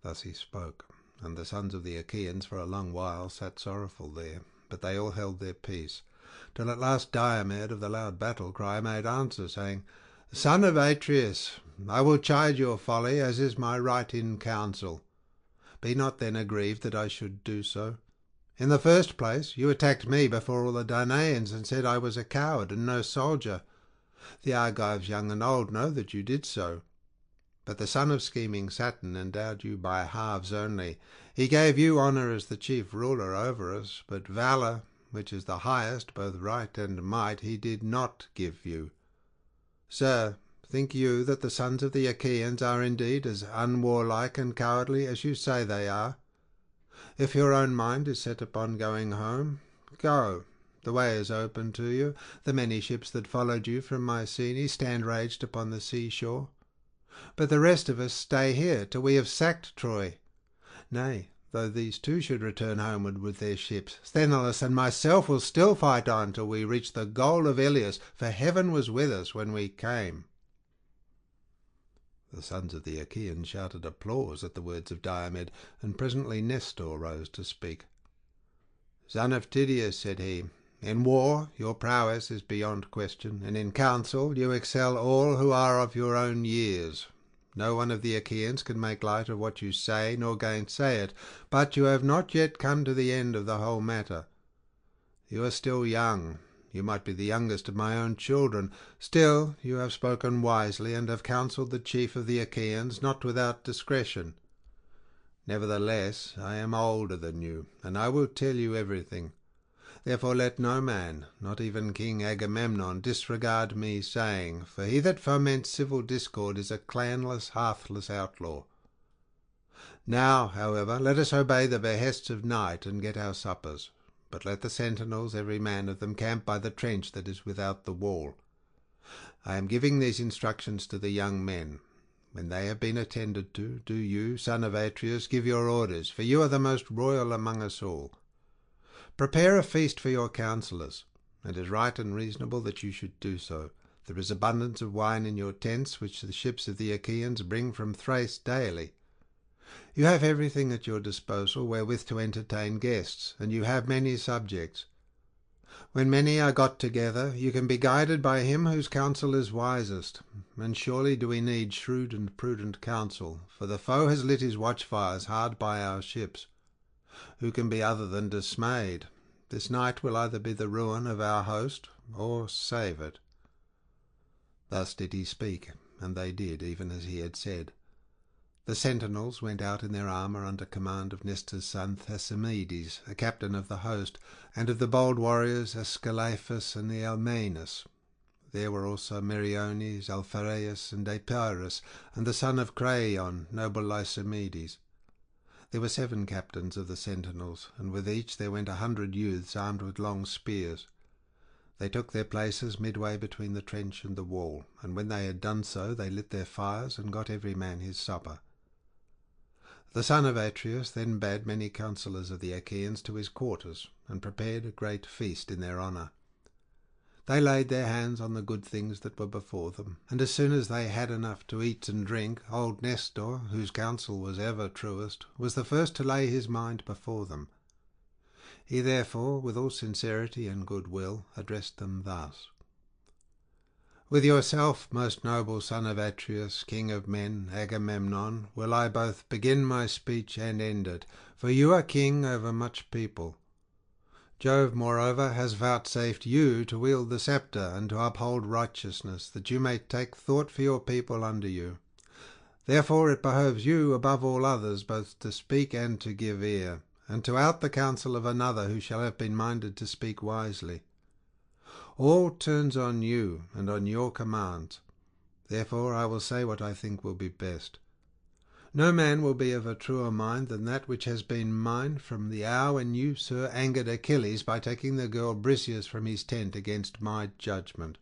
Thus he spoke, and the sons of the Achaeans for a long while sat sorrowful there, but they all held their peace, till at last Diomed of the loud battle cry made answer, saying, "Son of Atreus, I will chide your folly, as is my right in council. Be not then aggrieved that I should do so. In the first place, you attacked me before all the Danaans, and said I was a coward and no soldier. The Argives young and old know that you did so. But the son of scheming Saturn endowed you by halves only. He gave you honour as the chief ruler over us, but valour, which is the highest, both right and might, he did not give you. Sir, think you that the sons of the Achaeans are indeed as unwarlike and cowardly as you say they are? If your own mind is set upon going home, go. The way is open to you. The many ships that followed you from Mycenae stand raged upon the seashore. But the rest of us stay here till we have sacked Troy. Nay, though these two should return homeward with their ships, Sthenelus and myself will still fight on till we reach the goal of Ilias, for heaven was with us when we came." The sons of the Achaeans shouted applause at the words of Diomed, and presently Nestor rose to speak. "Son of Tydeus," said he, "in war your prowess is beyond question, and in counsel you excel all who are of your own years. No one of the Achaeans can make light of what you say, nor gainsay it, but you have not yet come to the end of the whole matter. You are still young. You might be the youngest of my own children. Still, you have spoken wisely, and have counselled the chief of the Achaeans, not without discretion. Nevertheless, I am older than you, and I will tell you everything. Therefore let no man, not even King Agamemnon, disregard me saying, for he that foments civil discord is a clanless, hearthless outlaw. Now, however, let us obey the behests of night and get our suppers. But let the sentinels, every man of them, camp by the trench that is without the wall. I am giving these instructions to the young men. When they have been attended to, do you, son of Atreus, give your orders, for you are the most royal among us all. Prepare a feast for your counsellors. It is right and reasonable that you should do so. There is abundance of wine in your tents, which the ships of the Achaeans bring from Thrace daily. You have everything at your disposal wherewith to entertain guests, and you have many subjects. When many are got together, you can be guided by him whose counsel is wisest, and surely do we need shrewd and prudent counsel, for the foe has lit his watchfires hard by our ships. Who can be other than dismayed? This night will either be the ruin of our host, or save it. Thus did he speak, and they did, even as he had said. The sentinels went out in their armour under command of Nestor's son Thrasymedes, a captain of the host, and of the bold warriors Ascalaphus and the Almaeus. There were also Meriones, Alphareus, and Epirus, and the son of Creion, noble Lysimedes. There were 7 captains of the sentinels, and with each there went 100 youths armed with long spears. They took their places midway between the trench and the wall, and when they had done so they lit their fires and got every man his supper. The son of Atreus then bade many counsellors of the Achaeans to his quarters, and prepared a great feast in their honour. They laid their hands on the good things that were before them, and as soon as they had enough to eat and drink, old Nestor, whose counsel was ever truest, was the first to lay his mind before them. He therefore, with all sincerity and good will, addressed them thus. With yourself, most noble son of Atreus, king of men, Agamemnon, will I both begin my speech and end it, for you are king over much people. Jove, moreover, has vouchsafed you to wield the sceptre and to uphold righteousness, that you may take thought for your people under you. Therefore it behoves you above all others both to speak and to give ear, and to out the counsel of another who shall have been minded to speak wisely. All turns on you and on your commands. Therefore I will say what I think will be best. No man will be of a truer mind than that which has been mine from the hour when you, sir, angered Achilles by taking the girl Briseis from his tent against my judgment.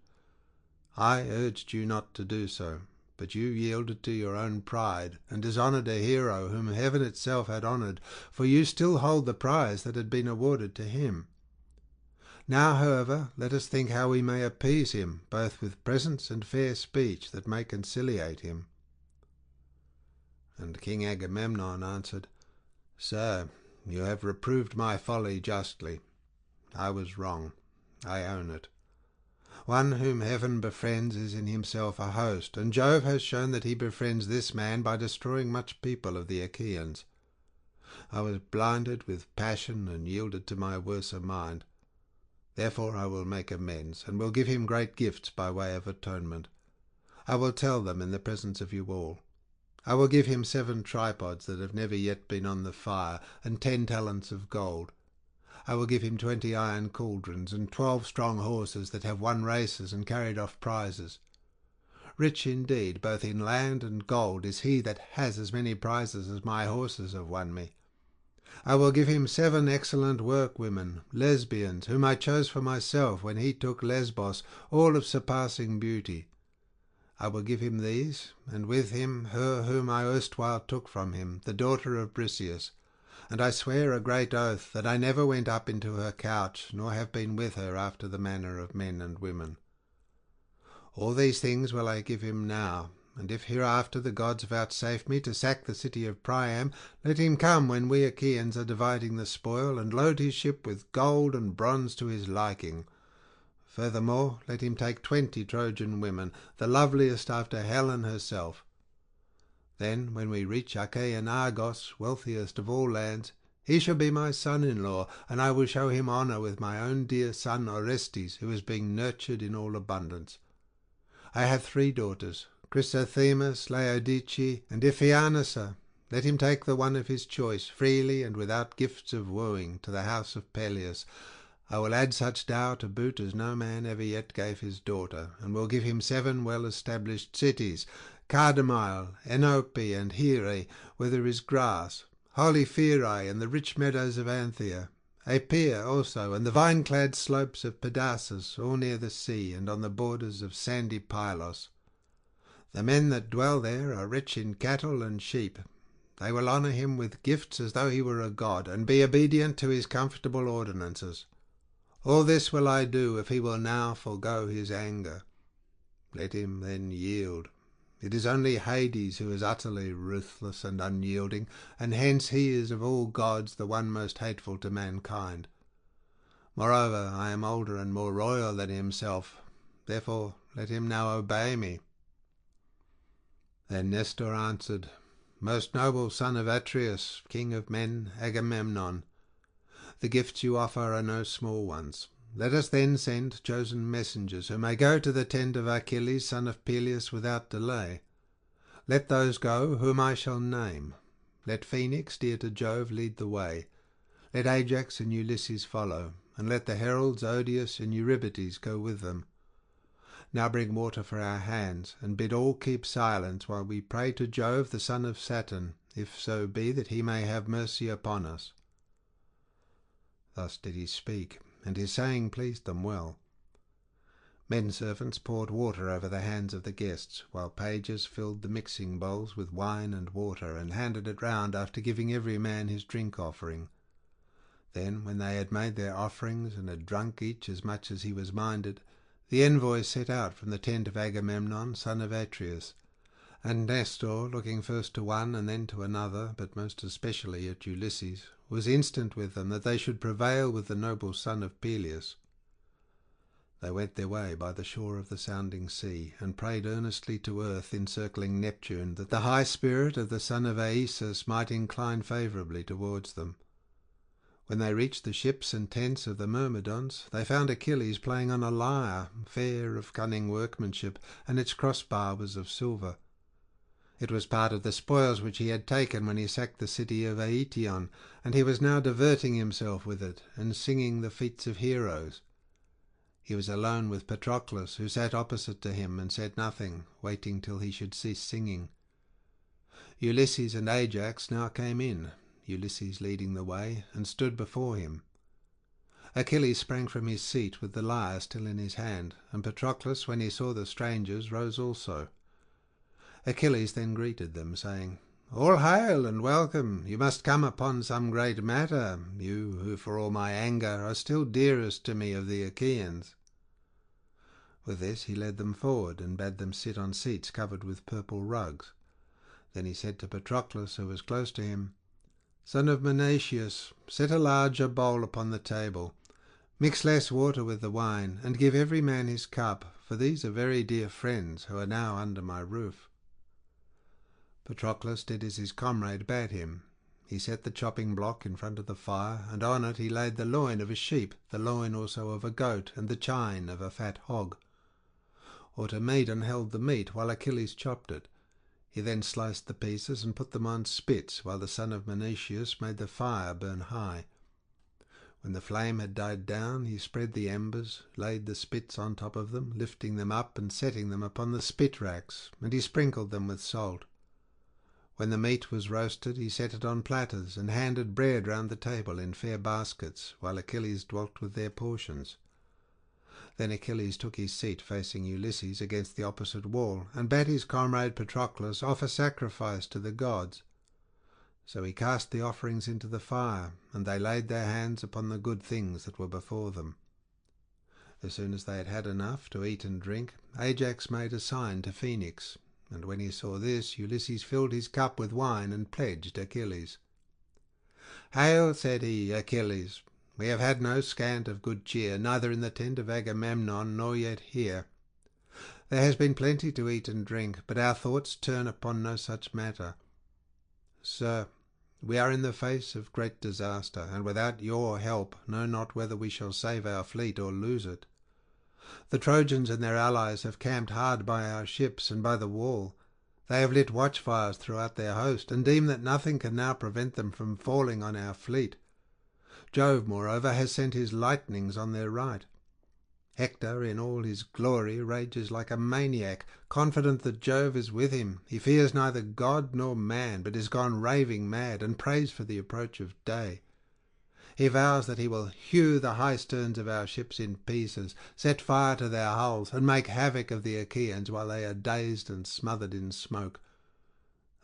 I urged you not to do so, but you yielded to your own pride, and dishonoured a hero whom heaven itself had honoured, for you still hold the prize that had been awarded to him. Now, however, let us think how we may appease him, both with presents and fair speech that may conciliate him. And King Agamemnon answered, Sir, you have reproved my folly justly. I was wrong, I own it. One whom heaven befriends is in himself a host, and Jove has shown that he befriends this man by destroying much people of the Achaeans. I was blinded with passion and yielded to my worser mind. Therefore I will make amends, and will give him great gifts by way of atonement. I will tell them in the presence of you all. I will give him 7 tripods that have never yet been on the fire, and 10 talents of gold. I will give him 20 iron cauldrons, and 12 strong horses that have won races and carried off prizes. Rich indeed, both in land and gold, is he that has as many prizes as my horses have won me. I will give him 7 excellent workwomen, lesbians, whom I chose for myself when he took Lesbos, all of surpassing beauty. I will give him these, and with him her whom I erstwhile took from him, the daughter of Briseis, and I swear a great oath that I never went up into her couch, nor have been with her after the manner of men and women. All these things will I give him now, and if hereafter the gods vouchsafe me to sack the city of Priam, let him come when we Achaeans are dividing the spoil, and load his ship with gold and bronze to his liking. Furthermore, let him take 20 Trojan women, the loveliest after Helen herself. Then, when we reach Achaean Argos, wealthiest of all lands, he shall be my son-in-law, and I will show him honour with my own dear son Orestes, who is being nurtured in all abundance. I have 3 daughters, Chrysothemis, Laodice, and Iphianassa. Let him take the one of his choice, freely and without gifts of wooing, to the house of Peleus. I will add such dower to boot as no man ever yet gave his daughter, and will give him 7 well-established cities, Cardamile, Enope, and Here, where there is grass, holy Pherae, and the rich meadows of Anthea, Apia also, and the vine-clad slopes of Pedasus, all near the sea, and on the borders of sandy Pylos. The men that dwell there are rich in cattle and sheep. They will honour him with gifts as though he were a god, and be obedient to his comfortable ordinances. All this will I do if he will now forego his anger. Let him then yield. It is only Hades who is utterly ruthless and unyielding, and hence he is of all gods the one most hateful to mankind. Moreover, I am older and more royal than himself, therefore let him now obey me." Then Nestor answered, "Most noble son of Atreus, king of men, Agamemnon, the gifts you offer are no small ones. Let us then send chosen messengers, who may go to the tent of Achilles, son of Peleus, without delay. Let those go whom I shall name. Let Phoenix, dear to Jove, lead the way. Let Ajax and Ulysses follow, and let the heralds Odius and Eurybates go with them. Now bring water for our hands, and bid all keep silence while we pray to Jove, the son of Saturn, if so be that he may have mercy upon us." Thus did he speak, and his saying pleased them well. Men-servants poured water over the hands of the guests, while pages filled the mixing bowls with wine and water, and handed it round after giving every man his drink-offering. Then, when they had made their offerings, and had drunk each as much as he was minded, the envoys set out from the tent of Agamemnon, son of Atreus, and Nestor, looking first to one and then to another, but most especially at Ulysses, was instant with them that they should prevail with the noble son of Peleus. They went their way by the shore of the sounding sea, and prayed earnestly to earth, encircling Neptune, that the high spirit of the son of Aesus might incline favourably towards them. When they reached the ships and tents of the Myrmidons, they found Achilles playing on a lyre, fair of cunning workmanship, and its crossbar was of silver. It was part of the spoils which he had taken when he sacked the city of Aetion, and he was now diverting himself with it, and singing the feats of heroes. He was alone with Patroclus, who sat opposite to him and said nothing, waiting till he should cease singing. Ulysses and Ajax now came in, Ulysses leading the way, and stood before him. Achilles sprang from his seat with the lyre still in his hand, and Patroclus, when he saw the strangers, rose also. Achilles then greeted them, saying, "All hail and welcome! You must come upon some great matter, you who for all my anger are still dearest to me of the Achaeans." With this he led them forward, and bade them sit on seats covered with purple rugs. Then he said to Patroclus, who was close to him, "Son of Menatius, set a larger bowl upon the table. Mix less water with the wine, and give every man his cup, for these are very dear friends who are now under my roof." Patroclus did as his comrade bade him. He set the chopping block in front of the fire, and on it he laid the loin of a sheep, the loin also of a goat, and the chine of a fat hog. Automedon held the meat, while Achilles chopped it. He then sliced the pieces and put them on spits, while the son of Menatius made the fire burn high. When the flame had died down, he spread the embers, laid the spits on top of them, lifting them up and setting them upon the spit racks, and he sprinkled them with salt. When the meat was roasted, he set it on platters, and handed bread round the table in fair baskets, while Achilles dwelt with their portions. Then Achilles took his seat facing Ulysses against the opposite wall, and bade his comrade Patroclus offer sacrifice to the gods. So he cast the offerings into the fire, and they laid their hands upon the good things that were before them. As soon as they had had enough to eat and drink, Ajax made a sign to Phoenix, and when he saw this, Ulysses filled his cup with wine and pledged Achilles. "Hail," said he, "Achilles! We have had no scant of good cheer, neither in the tent of Agamemnon nor yet here. There has been plenty to eat and drink, but our thoughts turn upon no such matter. Sir, we are in the face of great disaster, and without your help know not whether we shall save our fleet or lose it. The Trojans and their allies have camped hard by our ships and by the wall. They have lit watchfires throughout their host, and deem that nothing can now prevent them from falling on our fleet. Jove, moreover, has sent his lightnings on their right. Hector, in all his glory, rages like a maniac, confident that Jove is with him. He fears neither god nor man, but is gone raving mad, and prays for the approach of day. He vows that he will hew the high sterns of our ships in pieces, set fire to their hulls, and make havoc of the Achaeans while they are dazed and smothered in smoke.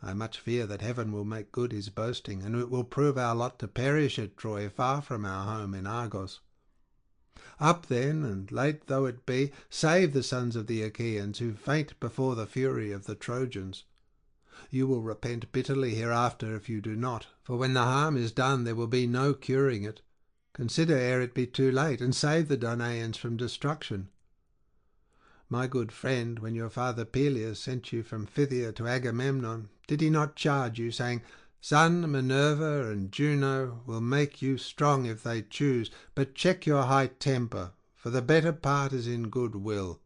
I much fear that heaven will make good his boasting, and it will prove our lot to perish at Troy, far from our home in Argos. Up then, and late though it be, save the sons of the Achaeans, who faint before the fury of the Trojans. You will repent bitterly hereafter if you do not, for when the harm is done there will be no curing it. Consider ere it be too late, and save the Danaans from destruction. My good friend, when your father Peleus sent you from Phthia to Agamemnon, did he not charge you, saying, Sun, Minerva, and Juno will make you strong if they choose, but check your high temper, for the better part is in good will.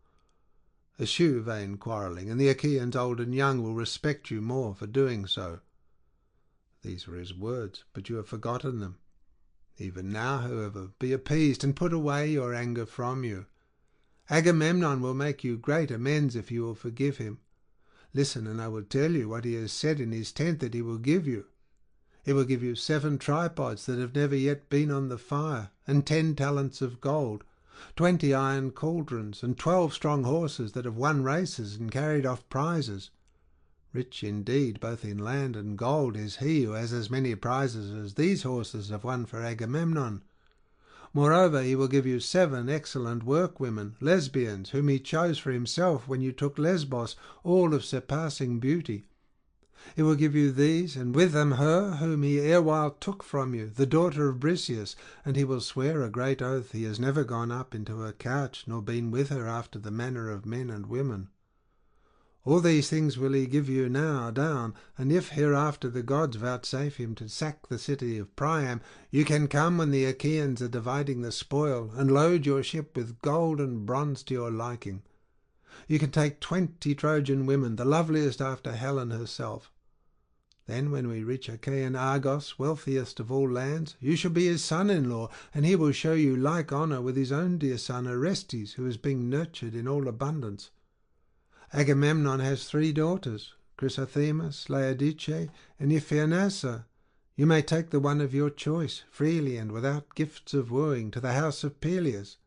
Eschew vain quarrelling, and the Achaeans old and young will respect you more for doing so. These were his words, but you have forgotten them. Even now, however, be appeased, and put away your anger from you. Agamemnon will make you great amends if you will forgive him. Listen, and I will tell you what he has said in his tent that he will give you. He will give you 7 tripods that have never yet been on the fire, and 10 talents of gold, 20 iron cauldrons, and 12 strong horses that have won races and carried off prizes. Rich indeed, both in land and gold, is he who has as many prizes as these horses have won for Agamemnon. Moreover, he will give you 7 excellent workwomen, lesbians, whom he chose for himself when you took Lesbos, all of surpassing beauty. He will give you these, and with them her whom he erewhile took from you, the daughter of Briseis, and he will swear a great oath he has never gone up into her couch, nor been with her after the manner of men and women. All these things will he give you now down, and if hereafter the gods vouchsafe him to sack the city of Priam, you can come when the Achaeans are dividing the spoil, and load your ship with gold and bronze to your liking. You can take 20 Trojan women, the loveliest after Helen herself. Then when we reach Achaean Argos, wealthiest of all lands, you shall be his son-in-law, and he will show you like honour with his own dear son Orestes, who is being nurtured in all abundance. Agamemnon has 3 daughters, Chrysothemis, Laodice, and Iphianassa. You may take the one of your choice, freely and without gifts of wooing, to the house of Peleus.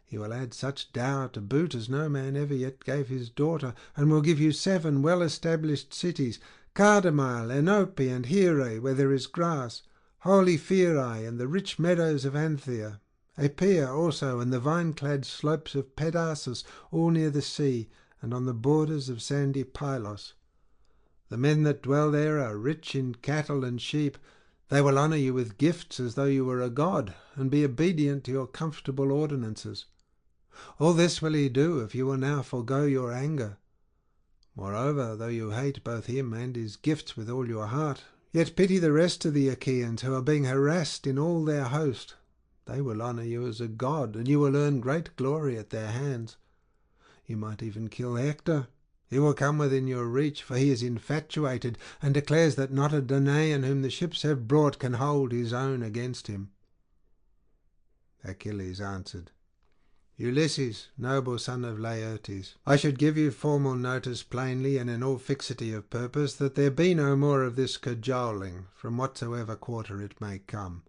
He will add such dower to boot as no man ever yet gave his daughter, and will give you 7 well-established cities, Cardamyle, Enope, and Here, where there is grass, holy Pherai, and the rich meadows of Anthea, Apaea also, and the vine-clad slopes of Pedasus, all near the sea, and on the borders of sandy Pylos. The men that dwell there are rich in cattle and sheep. They will honour you with gifts as though you were a god, and be obedient to your comfortable ordinances. All this will he do if you will now forego your anger. Moreover, though you hate both him and his gifts with all your heart, yet pity the rest of the Achaeans who are being harassed in all their host. They will honour you as a god, and you will earn great glory at their hands. You might even kill Hector. He will come within your reach, for he is infatuated, and declares that not a Danaan whom the ships have brought can hold his own against him. Achilles answered, Ulysses, noble son of Laertes, I should give you formal notice plainly and in all fixity of purpose that there be no more of this cajoling, from whatsoever quarter it may come.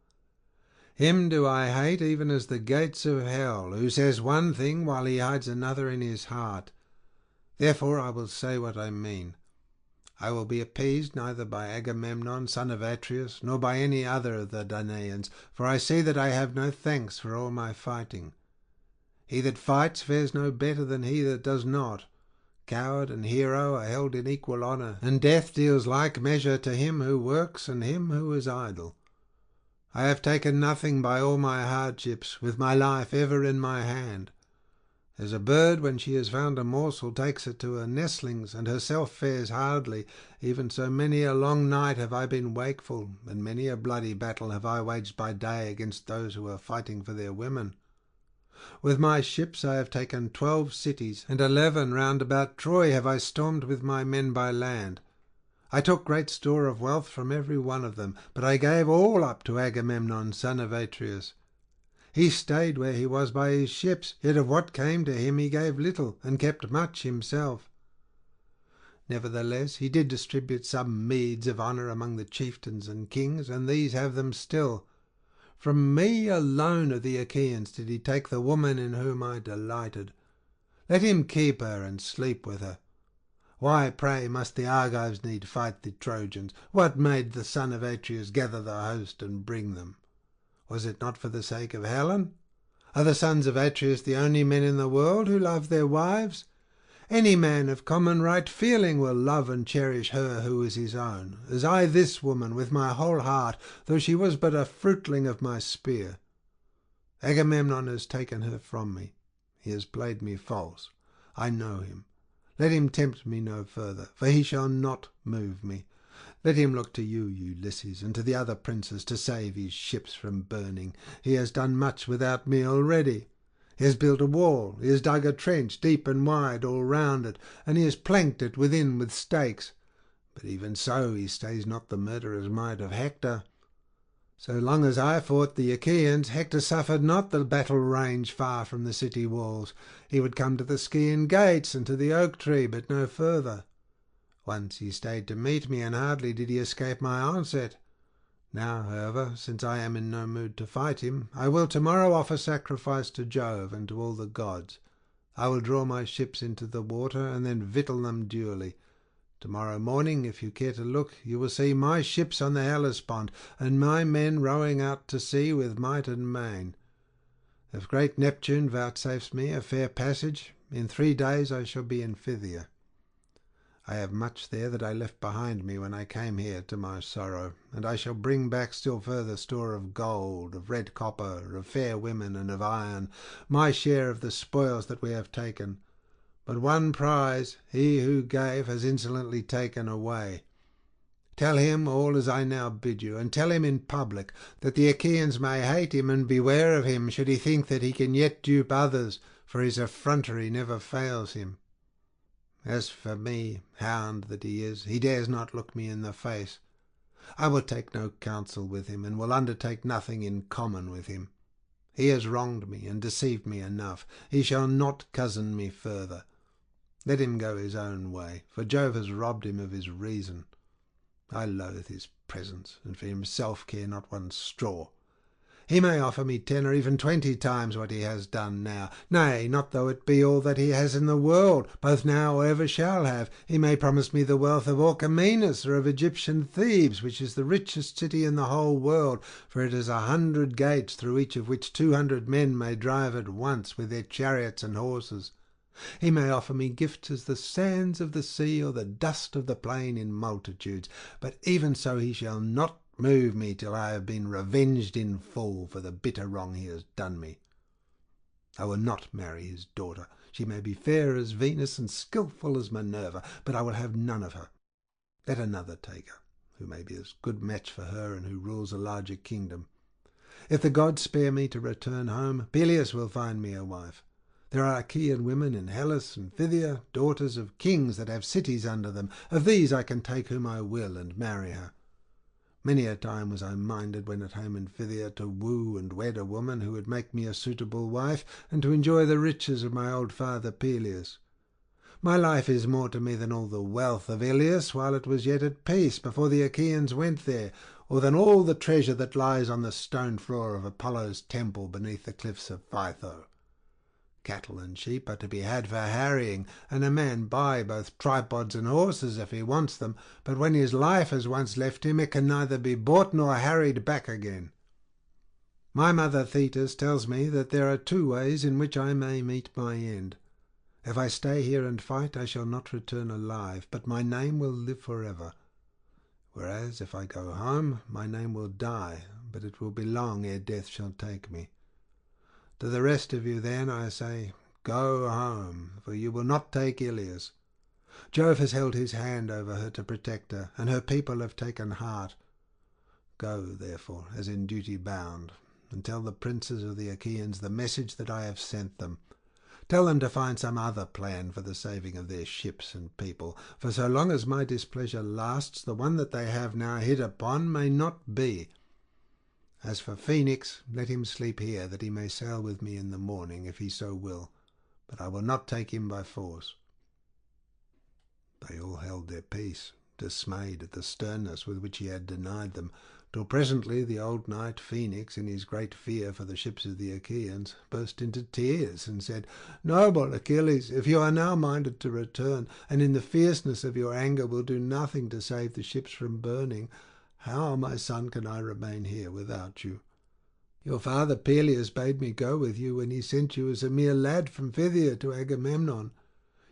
Him do I hate even as the gates of hell, who says one thing while he hides another in his heart. Therefore I will say what I mean. I will be appeased neither by Agamemnon, son of Atreus, nor by any other of the Danaans, for I see that I have no thanks for all my fighting. He that fights fares no better than he that does not. Coward and hero are held in equal honour, and death deals like measure to him who works and him who is idle. I have taken nothing by all my hardships, with my life ever in my hand. As a bird, when she has found a morsel, takes it to her nestlings, and herself fares hardly, even so many a long night have I been wakeful, and many a bloody battle have I waged by day against those who are fighting for their women. With my ships I have taken 12 cities, and 11 round about Troy have I stormed with my men by land. I took great store of wealth from every one of them, but I gave all up to Agamemnon, son of Atreus. He stayed where he was by his ships, yet of what came to him he gave little, and kept much himself. Nevertheless, he did distribute some meeds of honour among the chieftains and kings, and these have them still. From me alone of the Achaeans did he take the woman in whom I delighted. Let him keep her and sleep with her. Why, pray, must the Argives need fight the Trojans? What made the son of Atreus gather the host and bring them? Was it not for the sake of Helen? Are the sons of Atreus the only men in the world who love their wives? Any man of common right feeling will love and cherish her who is his own, as I this woman with my whole heart, though she was but a fruitling of my spear. Agamemnon has taken her from me. He has played me false. I know him. Let him tempt me no further, for he shall not move me. Let him look to you, Ulysses, and to the other princes, to save his ships from burning. He has done much without me already. He has built a wall, he has dug a trench deep and wide all round it, and he has planked it within with stakes. But even so he stays not the murderer's might of Hector. So long as I fought the Achaeans, Hector suffered not the battle range far from the city walls. He would come to the Scaean gates and to the oak tree, but no further. Once he stayed to meet me, and hardly did he escape my onset. Now, however, since I am in no mood to fight him, I will tomorrow offer sacrifice to Jove and to all the gods. I will draw my ships into the water, and then victual them duly. Tomorrow morning, if you care to look, you will see my ships on the Hellespont, and my men rowing out to sea with might and main. If great Neptune vouchsafes me a fair passage, in 3 days I shall be in Phthia. I have much there that I left behind me when I came here to my sorrow, and I shall bring back still further store of gold, of red copper, of fair women, and of iron, my share of the spoils that we have taken. But one prize he who gave has insolently taken away. Tell him all as I now bid you, and tell him in public, that the Achaeans may hate him, and beware of him should he think that he can yet dupe others, for his effrontery never fails him. As for me, hound that he is, he dares not look me in the face. I will take no counsel with him, and will undertake nothing in common with him. He has wronged me and deceived me enough. He shall not cozen me further. Let him go his own way, for Jove has robbed him of his reason. I loathe his presence, and for himself care not one straw. He may offer me 10 or even 20 times what he has done now. Nay, not though it be all that he has in the world, both now or ever shall have. He may promise me the wealth of Orchomenus or of Egyptian Thebes, which is the richest city in the whole world, for it has 100 gates, through each of which 200 men may drive at once with their chariots and horses. He may offer me gifts as the sands of the sea or the dust of the plain in multitudes, but even so he shall not move me till I have been revenged in full for the bitter wrong he has done me. I will not marry his daughter. She may be fair as Venus and skilful as Minerva, but I will have none of her. Let another take her, who may be as good match for her and who rules a larger kingdom. If the gods spare me to return home, Peleus will find me a wife. There are Achaean women in Hellas and Phthia, daughters of kings that have cities under them. Of these I can take whom I will and marry her. Many a time was I minded, when at home in Phthia, to woo and wed a woman who would make me a suitable wife, and to enjoy the riches of my old father Peleus. My life is more to me than all the wealth of Ilias while it was yet at peace, before the Achaeans went there, or than all the treasure that lies on the stone floor of Apollo's temple beneath the cliffs of Pytho. Cattle and sheep are to be had for harrying, and a man buy both tripods and horses if he wants them, but when his life has once left him, it can neither be bought nor harried back again. My mother Thetis tells me that there are 2 ways in which I may meet my end. If I stay here and fight, I shall not return alive, but my name will live forever. Whereas if I go home, my name will die, but it will be long ere death shall take me. To the rest of you, then, I say, go home, for you will not take Ilias. Jove has held his hand over her to protect her, and her people have taken heart. Go, therefore, as in duty bound, and tell the princes of the Achaeans the message that I have sent them. Tell them to find some other plan for the saving of their ships and people, for so long as my displeasure lasts, the one that they have now hit upon may not be. As for Phoenix, let him sleep here, that he may sail with me in the morning, if he so will, but I will not take him by force." They all held their peace, dismayed at the sternness with which he had denied them, till presently the old knight Phoenix, in his great fear for the ships of the Achaeans, burst into tears and said, "Noble Achilles, if you are now minded to return, and in the fierceness of your anger will do nothing to save the ships from burning, how, my son, can I remain here without you? Your father Peleus bade me go with you when he sent you as a mere lad from Phthia to Agamemnon.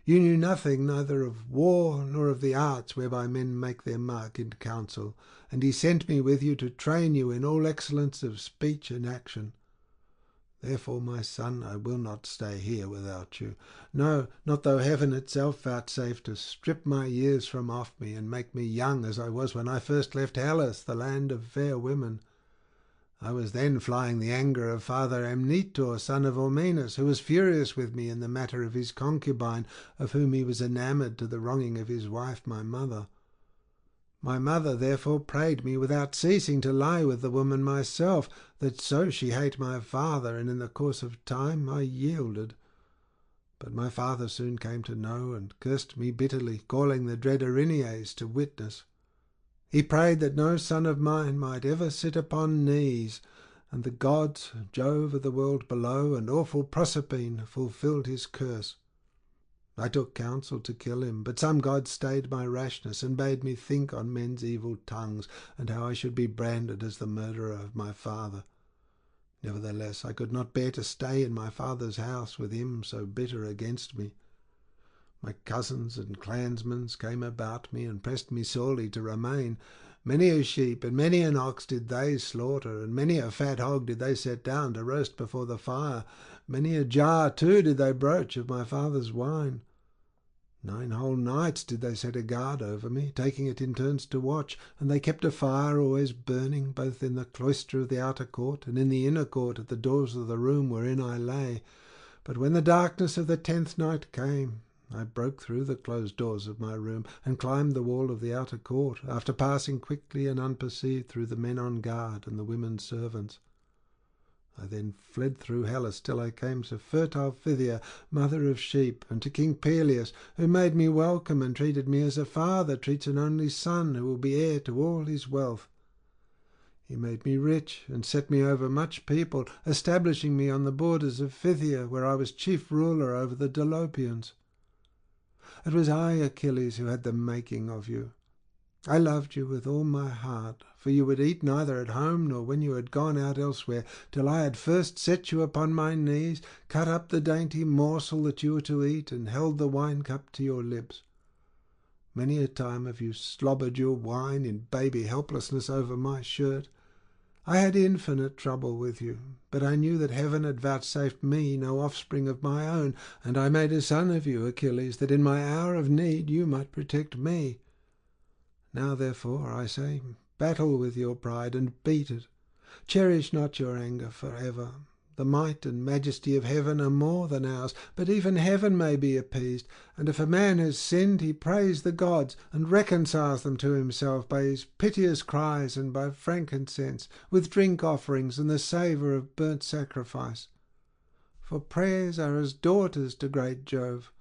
You knew nothing neither of war nor of the arts whereby men make their mark in council, and he sent me with you to train you in all excellence of speech and action. Therefore, my son, I will not stay here without you. No, not though heaven itself vouchsafe to strip my years from off me, and make me young as I was when I first left Hellas, the land of fair women. I was then flying the anger of Father Amnetor, son of Ormenus, who was furious with me in the matter of his concubine, of whom he was enamoured to the wronging of his wife my mother. My mother therefore prayed me without ceasing to lie with the woman myself, that so she hate my father, and in the course of time I yielded. But my father soon came to know, and cursed me bitterly, calling the dread Erinyes to witness. He prayed that no son of mine might ever sit upon knees, and the gods, Jove of the world below, and awful Proserpine, fulfilled his curse. I took counsel to kill him, but some god stayed my rashness, and bade me think on men's evil tongues, and how I should be branded as the murderer of my father. Nevertheless, I could not bear to stay in my father's house with him so bitter against me. My cousins and clansmen came about me, and pressed me sorely to remain. Many a sheep and many an ox did they slaughter, and many a fat hog did they set down to roast before the fire. Many a jar, too, did they broach of my father's wine. 9 whole nights did they set a guard over me, taking it in turns to watch, and they kept a fire always burning, both in the cloister of the outer court and in the inner court at the doors of the room wherein I lay. But when the darkness of the 10th night came, I broke through the closed doors of my room, and climbed the wall of the outer court, after passing quickly and unperceived through the men on guard and the women servants. I then fled through Hellas till I came to fertile Phthia, mother of sheep, and to King Peleus, who made me welcome and treated me as a father treats an only son who will be heir to all his wealth. He made me rich and set me over much people, establishing me on the borders of Phthia, where I was chief ruler over the Dolopians. It was I, Achilles, who had the making of you. I loved you with all my heart, for you would eat neither at home nor when you had gone out elsewhere, till I had first set you upon my knees, cut up the dainty morsel that you were to eat, and held the wine-cup to your lips. Many a time have you slobbered your wine in baby helplessness over my shirt. I had infinite trouble with you, but I knew that heaven had vouchsafed me no offspring of my own, and I made a son of you, Achilles, that in my hour of need you might protect me. Now, therefore, I say, battle with your pride and beat it. Cherish not your anger for ever. The might and majesty of heaven are more than ours, but even heaven may be appeased, and if a man has sinned, he prays the gods, and reconciles them to himself by his piteous cries and by frankincense, with drink offerings and the savour of burnt sacrifice. For prayers are as daughters to great Jove.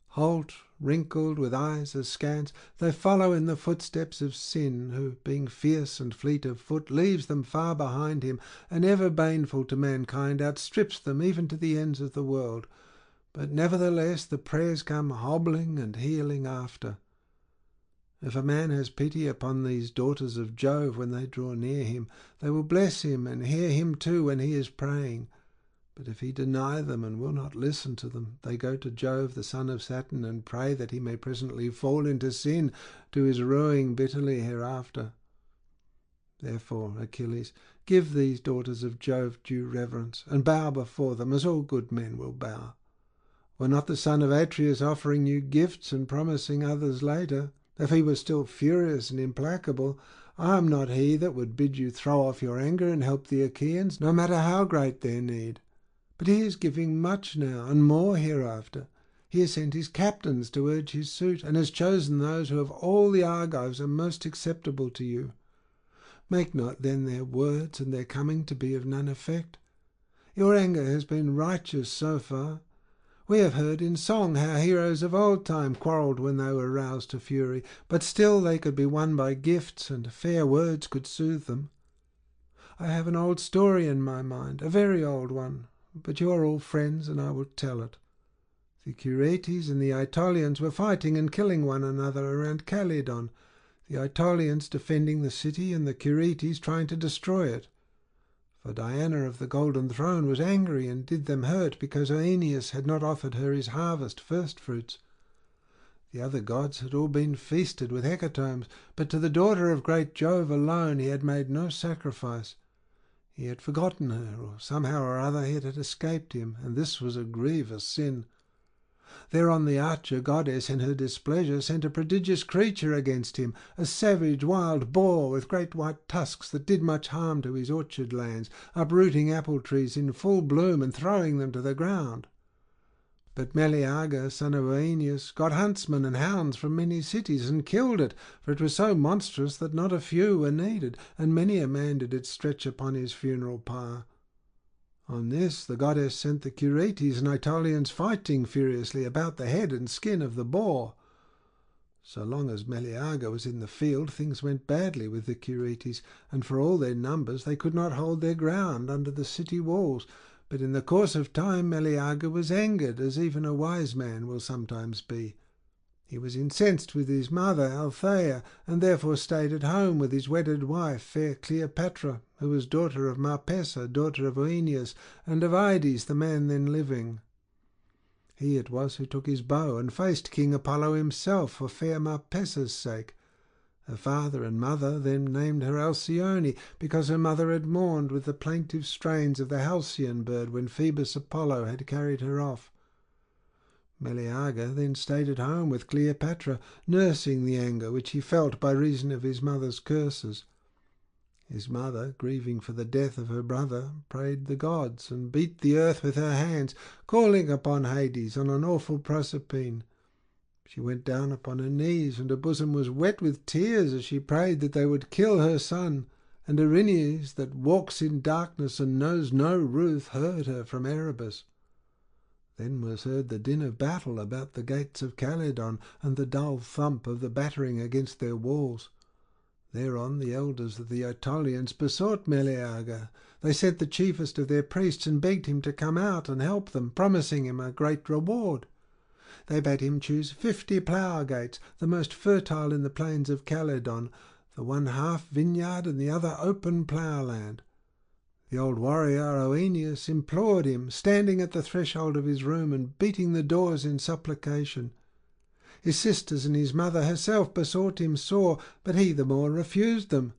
Halt, wrinkled, with eyes askance, they follow in the footsteps of sin, who, being fierce and fleet of foot, leaves them far behind him, and ever baneful to mankind, outstrips them even to the ends of the world. But nevertheless the prayers come hobbling and healing after. If a man has pity upon these daughters of Jove when they draw near him, they will bless him and hear him too when he is praying. But if he deny them and will not listen to them, they go to Jove, the son of Saturn, and pray that he may presently fall into sin, to his ruing bitterly hereafter. Therefore, Achilles, give these daughters of Jove due reverence, and bow before them, as all good men will bow. Were not the son of Atreus offering you gifts and promising others later? If he were still furious and implacable, I am not he that would bid you throw off your anger and help the Achaeans, no matter how great their need. But he is giving much now, and more hereafter. He has sent his captains to urge his suit, and has chosen those who of all the Argives are most acceptable to you. Make not then their words and their coming to be of none effect. Your anger has been righteous so far. We have heard in song how heroes of old time quarrelled when they were roused to fury, but still they could be won by gifts, and fair words could soothe them. I have an old story in my mind, a very old one, but you are all friends, and I will tell it. The Curetes and the Aetolians were fighting and killing one another around Calydon, the Aetolians defending the city and the Curetes trying to destroy it. For Diana of the Golden Throne was angry and did them hurt because Oeneus had not offered her his harvest first-fruits. The other gods had all been feasted with hecatombs, but to the daughter of great Jove alone he had made no sacrifice. He had forgotten her, or somehow or other it had escaped him, and this was a grievous sin. Thereon the archer goddess in her displeasure sent a prodigious creature against him, a savage wild boar with great white tusks that did much harm to his orchard lands, uprooting apple trees in full bloom and throwing them to the ground. But Meleager, son of Oeneus, got huntsmen and hounds from many cities and killed it, for it was so monstrous that not a few were needed, and many a man did it stretch upon his funeral pyre. On this the goddess sent the Curetes and Aetolians fighting furiously about the head and skin of the boar. So long as Meleager was in the field, things went badly with the Curetes, and for all their numbers they could not hold their ground under the city walls. But in the course of time Meleager was angered, as even a wise man will sometimes be. He was incensed with his mother Althea, and therefore stayed at home with his wedded wife, fair Cleopatra, who was daughter of Marpessa, daughter of Oeneus, and of Ides, the man then living. He it was who took his bow and faced King Apollo himself for fair Marpessa's sake. Her father and mother then named her Alcyone, because her mother had mourned with the plaintive strains of the halcyon bird when Phoebus Apollo had carried her off. Meleager then stayed at home with Cleopatra, nursing the anger which he felt by reason of his mother's curses. His mother, grieving for the death of her brother, prayed the gods, and beat the earth with her hands, calling upon Hades on an awful Proserpine. She went down upon her knees, and her bosom was wet with tears as she prayed that they would kill her son, and Erinyes, that walks in darkness and knows no ruth, heard her from Erebus. Then was heard the din of battle about the gates of Calydon, and the dull thump of the battering against their walls. Thereon the elders of the Aetolians besought Meleager. They sent the chiefest of their priests and begged him to come out and help them, promising him a great reward. They bade him choose 50 plough gates, the most fertile in the plains of Calydon, the one half vineyard and the other open ploughland. The old warrior Oeneus implored him, standing at the threshold of his room and beating the doors in supplication. His sisters and his mother herself besought him sore, but he the more refused them.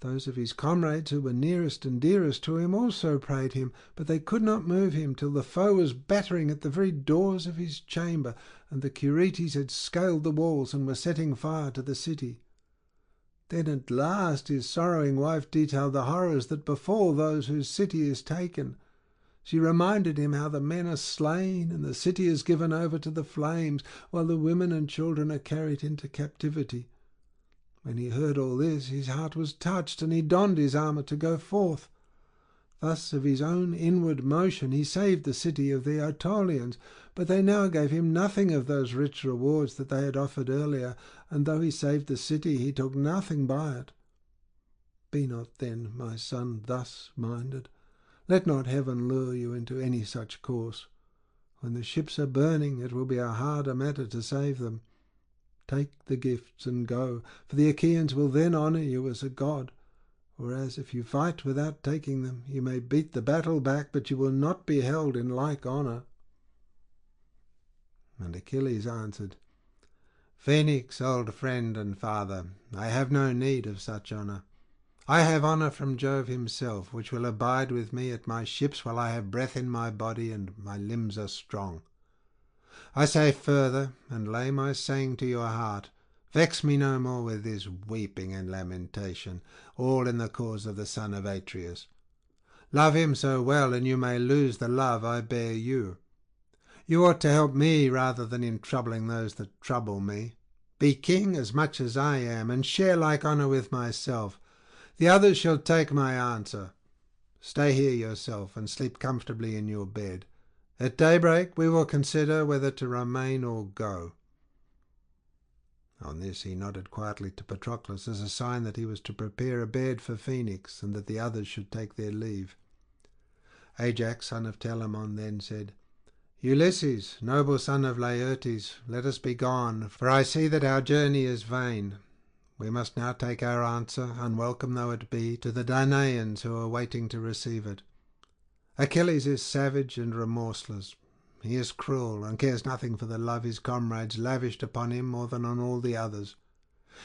Those of his comrades who were nearest and dearest to him also prayed him, but they could not move him till the foe was battering at the very doors of his chamber, and the Curetes had scaled the walls and were setting fire to the city. Then at last his sorrowing wife detailed the horrors that befall those whose city is taken. She reminded him how the men are slain and the city is given over to the flames, while the women and children are carried into captivity. When he heard all this, his heart was touched, and he donned his armour to go forth. Thus of his own inward motion he saved the city of the Aetolians, but they now gave him nothing of those rich rewards that they had offered earlier, and though he saved the city, he took nothing by it. Be not then, my son, thus minded. Let not heaven lure you into any such course. When the ships are burning, it will be a harder matter to save them. Take the gifts and go, for the Achaeans will then honour you as a god. Whereas if you fight without taking them, you may beat the battle back, but you will not be held in like honour. And Achilles answered, Phoenix, old friend and father, I have no need of such honour. I have honour from Jove himself, which will abide with me at my ships while I have breath in my body and my limbs are strong. I say further, and lay my saying to your heart, vex me no more with this weeping and lamentation, all in the cause of the son of Atreus. Love him so well, and you may lose the love I bear you. You ought to help me rather than in troubling those that trouble me. Be king as much as I am, and share like honour with myself. The others shall take my answer. Stay here yourself, and sleep comfortably in your bed. At daybreak we will consider whether to remain or go." On this he nodded quietly to Patroclus as a sign that he was to prepare a bed for Phoenix, and that the others should take their leave. Ajax, son of Telamon, then said, "Ulysses, noble son of Laertes, let us be gone, for I see that our journey is vain. We must now take our answer, unwelcome though it be, to the Danaans who are waiting to receive it. Achilles is savage and remorseless. He is cruel, and cares nothing for the love his comrades lavished upon him more than on all the others.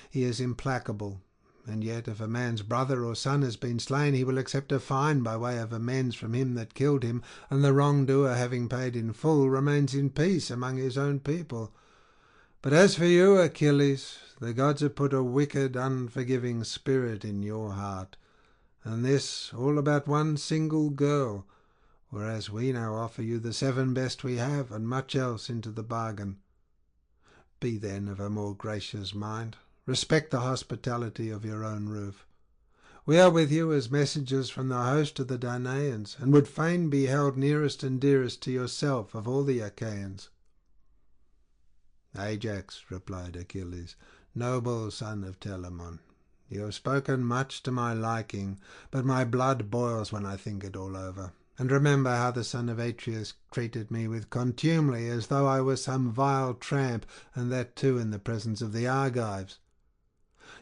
He is implacable, and yet if a man's brother or son has been slain, he will accept a fine by way of amends from him that killed him, and the wrongdoer, having paid in full, remains in peace among his own people. But as for you, Achilles, the gods have put a wicked, unforgiving spirit in your heart, and this all about one single girl, whereas we now offer you the 7 best we have, and much else into the bargain. Be then of a more gracious mind. Respect the hospitality of your own roof. We are with you as messengers from the host of the Danaans, and would fain be held nearest and dearest to yourself of all the Achaeans." "Ajax," replied Achilles, "noble son of Telamon, you have spoken much to my liking, but my blood boils when I think it all over, and remember how the son of Atreus treated me with contumely, as though I was some vile tramp, and that too in the presence of the Argives.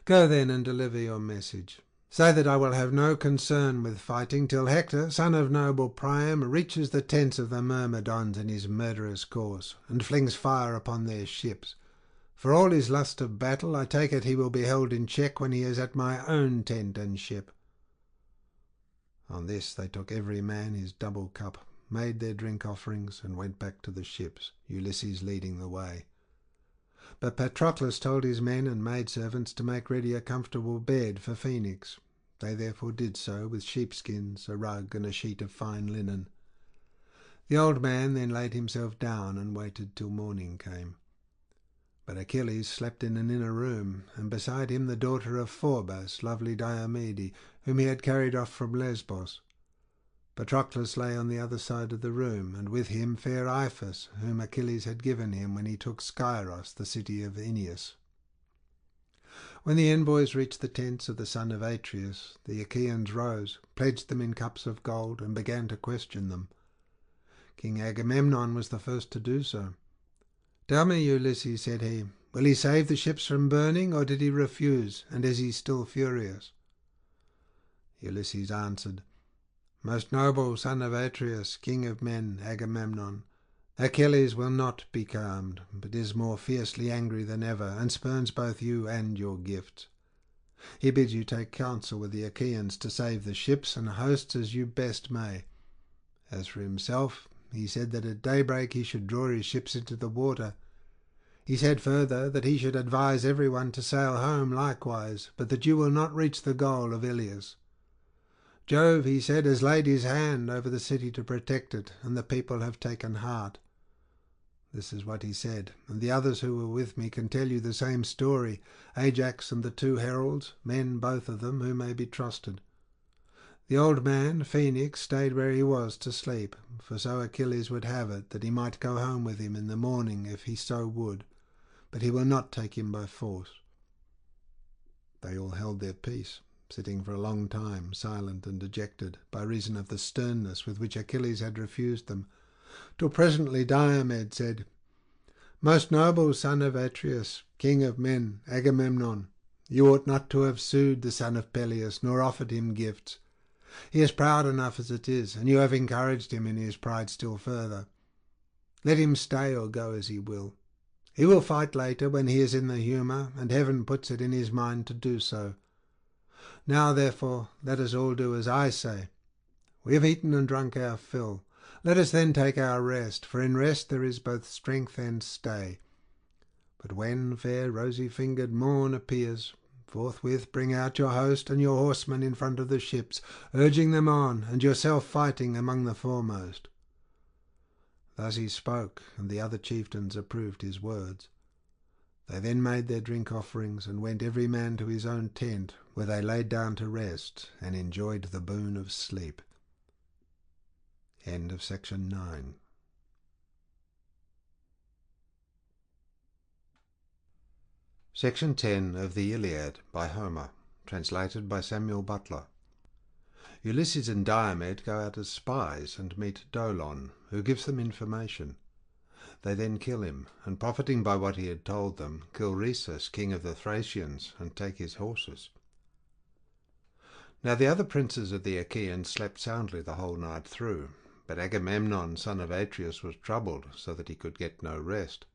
Go then and deliver your message. Say that I will have no concern with fighting till Hector, son of noble Priam, reaches the tents of the Myrmidons in his murderous course, and flings fire upon their ships. For all his lust of battle, I take it he will be held in check when he is at my own tent and ship." On this they took every man his double cup, made their drink offerings, and went back to the ships, Ulysses leading the way. But Patroclus told his men and maidservants to make ready a comfortable bed for Phoenix. They therefore did so, with sheepskins, a rug, and a sheet of fine linen. The old man then laid himself down and waited till morning came. But Achilles slept in an inner room, and beside him the daughter of Phorbas, lovely Diomede, whom he had carried off from Lesbos. Patroclus lay on the other side of the room, and with him fair Iphis, whom Achilles had given him when he took Scyros, the city of Aeneas. When the envoys reached the tents of the son of Atreus, the Achaeans rose, pledged them in cups of gold, and began to question them. King Agamemnon was the first to do so. "Tell me, Ulysses," said he, "will he save the ships from burning, or did he refuse, and is he still furious?" Ulysses answered, "Most noble son of Atreus, king of men, Agamemnon, Achilles will not be calmed, but is more fiercely angry than ever, and spurns both you and your gifts. He bids you take counsel with the Achaeans to save the ships and hosts as you best may. As for himself, he said that at daybreak he should draw his ships into the water. He said further that he should advise everyone to sail home likewise, but that you will not reach the goal of Iliad. Jove, he said, has laid his hand over the city to protect it, and the people have taken heart. This is what he said, and the others who were with me can tell you the same story, Ajax and the 2 heralds, men both of them, who may be trusted. The old man, Phoenix, stayed where he was to sleep, for so Achilles would have it, that he might go home with him in the morning if he so would, but he will not take him by force." They all held their peace, sitting for a long time, silent and dejected, by reason of the sternness with which Achilles had refused them, till presently Diomed said, "Most noble son of Atreus, king of men, Agamemnon, you ought not to have sued the son of Peleus, nor offered him gifts. He is proud enough as it is, and you have encouraged him in his pride still further. Let him stay or go as he will. He will fight later when he is in the humour, and heaven puts it in his mind to do so. Now, therefore, let us all do as I say. We have eaten and drunk our fill. Let us then take our rest, for in rest there is both strength and stay. But when fair rosy-fingered morn appears, Forthwith bring out your host and your horsemen in front of the ships, urging them on, and yourself fighting among the foremost." Thus he spoke, and the other chieftains approved his words. They then made their drink offerings, and went every man to his own tent, where they laid down to rest, and enjoyed the boon of sleep. End of section 9. Section 10 of the Iliad by Homer, translated by Samuel Butler. Ulysses and Diomed go out as spies and meet Dolon, who gives them information. They then kill him, and profiting by what he had told them, kill Rhesus, king of the Thracians, and take his horses. Now the other princes of the Achaeans slept soundly the whole night through, but Agamemnon, son of Atreus, was troubled, so that he could get no rest.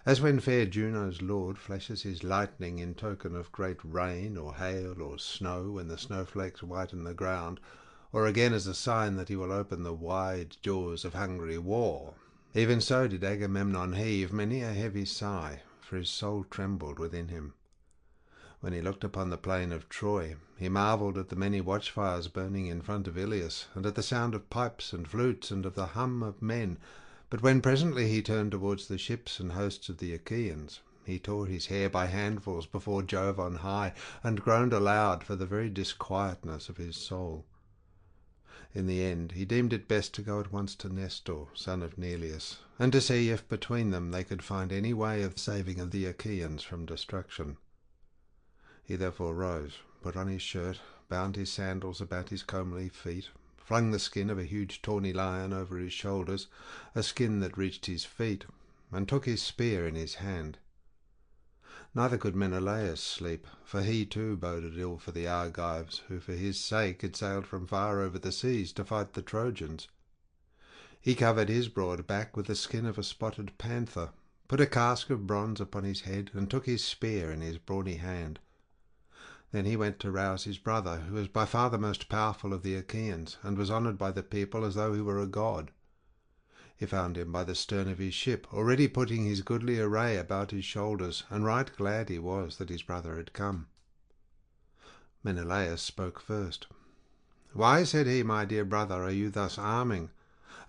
As when fair Juno's lord flashes his lightning in token of great rain, or hail, or snow, when the snowflakes whiten the ground, or again as a sign that he will open the wide jaws of hungry war, even so did Agamemnon heave many a heavy sigh, for his soul trembled within him. When he looked upon the plain of Troy, he marvelled at the many watchfires burning in front of Ilias, and at the sound of pipes and flutes, and of the hum of men. But when presently he turned towards the ships and hosts of the Achaeans, he tore his hair by handfuls before Jove on high, and groaned aloud for the very disquietness of his soul. In the end he deemed it best to go at once to Nestor, son of Neleus, and to see if between them they could find any way of saving of the Achaeans from destruction. He therefore rose, put on his shirt, bound his sandals about his comely feet, flung the skin of a huge tawny lion over his shoulders, a skin that reached his feet, and took his spear in his hand. Neither could Menelaus sleep, for he too boded ill for the Argives, who for his sake had sailed from far over the seas to fight the Trojans. He covered his broad back with the skin of a spotted panther, put a casque of bronze upon his head, and took his spear in his brawny hand. Then he went to rouse his brother, who was by far the most powerful of the Achaeans, and was honoured by the people as though he were a god. He found him by the stern of his ship, already putting his goodly array about his shoulders, and right glad he was that his brother had come. Menelaus spoke first. "Why," said he, "my dear brother, are you thus arming?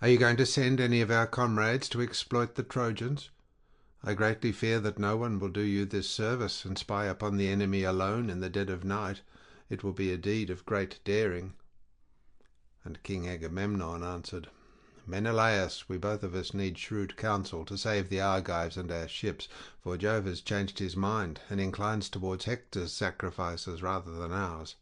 Are you going to send any of our comrades to exploit the Trojans? I greatly fear that no one will do you this service, and spy upon the enemy alone in the dead of night. It will be a deed of great daring." And King Agamemnon answered, "Menelaus, we both of us need shrewd counsel to save the Argives and our ships, for Jove has changed his mind, and inclines towards Hector's sacrifices rather than ours.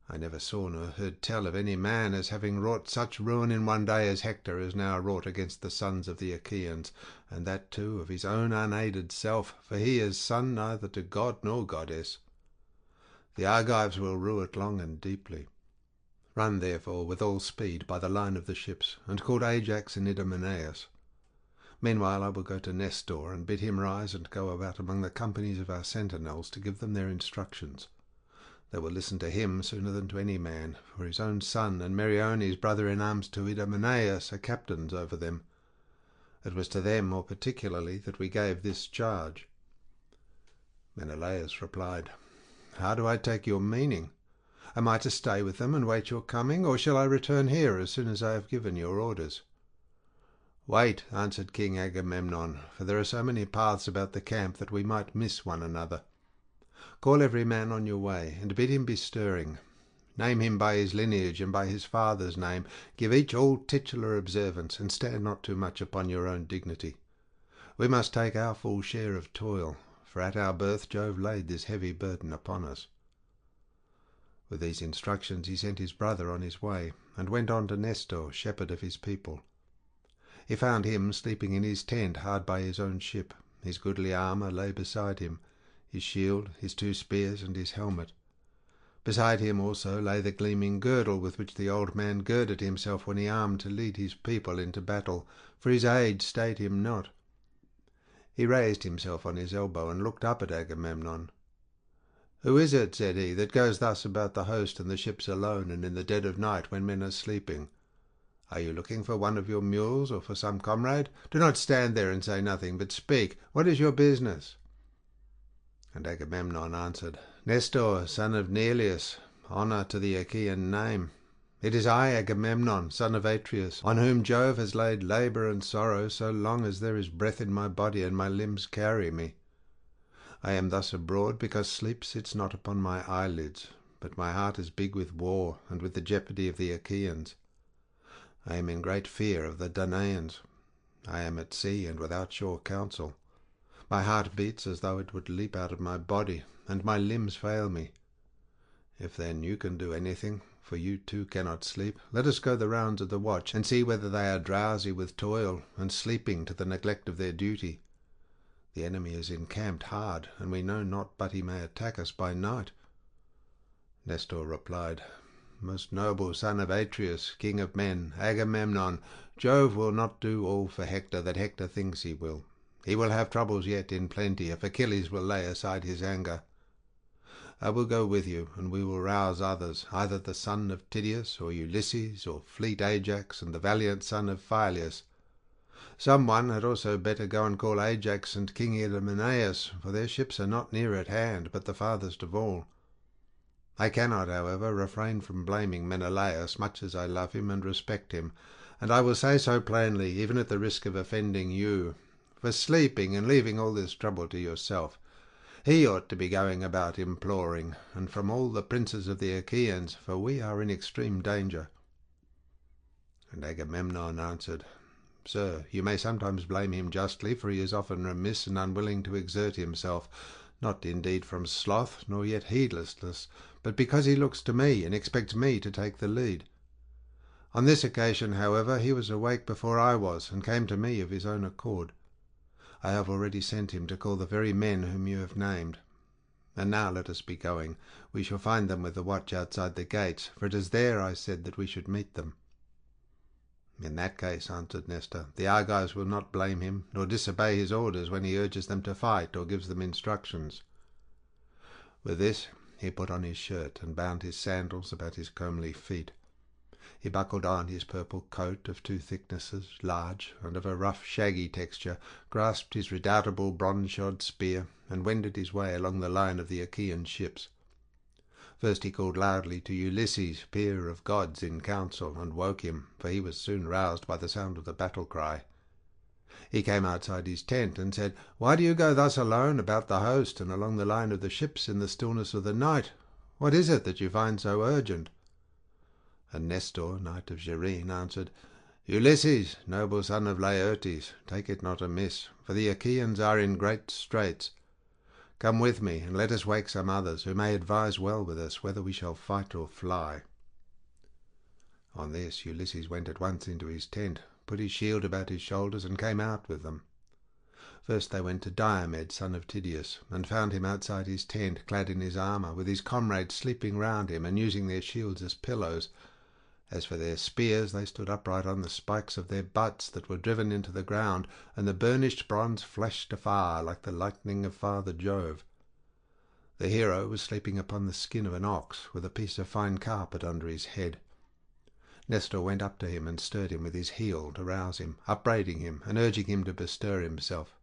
I never saw nor heard tell of any man as having wrought such ruin in one day as Hector has now wrought against the sons of the Achaeans, and that too of his own unaided self, for he is son neither to god nor goddess. The Argives will rue it long and deeply. Run, therefore, with all speed by the line of the ships, and call Ajax and Idomeneus. Meanwhile I will go to Nestor, and bid him rise and go about among the companies of our sentinels to give them their instructions. They will listen to him sooner than to any man, for his own son and Meriones, brother-in-arms to Idomeneus, are captains over them. It was to them more particularly that we gave this charge." Menelaus replied, "How do I take your meaning? Am I to stay with them and wait your coming, or shall I return here as soon as I have given your orders?" "Wait," answered King Agamemnon, "for there are so many paths about the camp that we might miss one another. Call every man on your way, and bid him be stirring. Name him by his lineage and by his father's name. Give each all titular observance, and stand not too much upon your own dignity. We must take our full share of toil, for at our birth Jove laid this heavy burden upon us." With these instructions he sent his brother on his way, and went on to Nestor, shepherd of his people. He found him sleeping in his tent hard by his own ship. His goodly armour lay beside him, his shield, his 2 spears, and his helmet. Beside him also lay the gleaming girdle with which the old man girded himself when he armed to lead his people into battle, for his age stayed him not. He raised himself on his elbow and looked up at Agamemnon. "Who is it," said he, "that goes thus about the host and the ships alone, and in the dead of night when men are sleeping? Are you looking for one of your mules, or for some comrade? Do not stand there and say nothing, but speak. What is your business?" And Agamemnon answered, Nestor, son of Neleus, honour to the Achaean name. It is I, Agamemnon, son of Atreus, on whom Jove has laid labour and sorrow so long as there is breath in my body and my limbs carry me. I am thus abroad because sleep sits not upon my eyelids, but my heart is big with war and with the jeopardy of the Achaeans. I am in great fear of the Danaans. I am at sea and without sure counsel. My heart beats as though it would leap out of my body, and my limbs fail me. If then you can do anything, for you too cannot sleep, let us go the rounds of the watch, and see whether they are drowsy with toil, and sleeping to the neglect of their duty. The enemy is encamped hard, and we know not but he may attack us by night. Nestor replied, Most noble son of Atreus, king of men, Agamemnon, Jove will not do all for Hector that Hector thinks he will. He will have troubles yet in plenty, if Achilles will lay aside his anger. I will go with you, and we will rouse others, either the son of Tydeus, or Ulysses, or fleet Ajax, and the valiant son of Phyleus. Some one had also better go and call Ajax and King Idomeneus, for their ships are not near at hand, but the farthest of all. I cannot, however, refrain from blaming Menelaus, much as I love him and respect him, and I will say so plainly, even at the risk of offending you, for sleeping and leaving all this trouble to yourself. He ought to be going about imploring, and from all the princes of the Achaeans, for we are in extreme danger. And Agamemnon answered, Sir, you may sometimes blame him justly, for he is often remiss and unwilling to exert himself, not indeed from sloth, nor yet heedlessness, but because he looks to me and expects me to take the lead. On this occasion, however, he was awake before I was, and came to me of his own accord. I have already sent him to call the very men whom you have named. And now let us be going. We shall find them with the watch outside the gates, for it is there I said that we should meet them. In that case, answered Nestor, the Argives will not blame him, nor disobey his orders when he urges them to fight or gives them instructions. With this he put on his shirt and bound his sandals about his comely feet. He buckled on his purple coat of two thicknesses, large, and of a rough shaggy texture, grasped his redoubtable bronze-shod spear, and wended his way along the line of the Achaean ships. First he called loudly to Ulysses, peer of gods in council, and woke him, for he was soon roused by the sound of the battle-cry. He came outside his tent and said, Why do you go thus alone about the host and along the line of the ships in the stillness of the night? What is it that you find so urgent? And Nestor, knight of Gerene, answered, Ulysses, noble son of Laertes, take it not amiss, for the Achaeans are in great straits. Come with me, and let us wake some others, who may advise well with us whether we shall fight or fly. On this Ulysses went at once into his tent, put his shield about his shoulders, and came out with them. First they went to Diomed, son of Tydeus, and found him outside his tent, clad in his armour, with his comrades sleeping round him, and using their shields as pillows. As for their spears, they stood upright on the spikes of their butts that were driven into the ground, and the burnished bronze flashed afar like the lightning of Father Jove. The hero was sleeping upon the skin of an ox, with a piece of fine carpet under his head. Nestor went up to him and stirred him with his heel to rouse him, upbraiding him and urging him to bestir himself.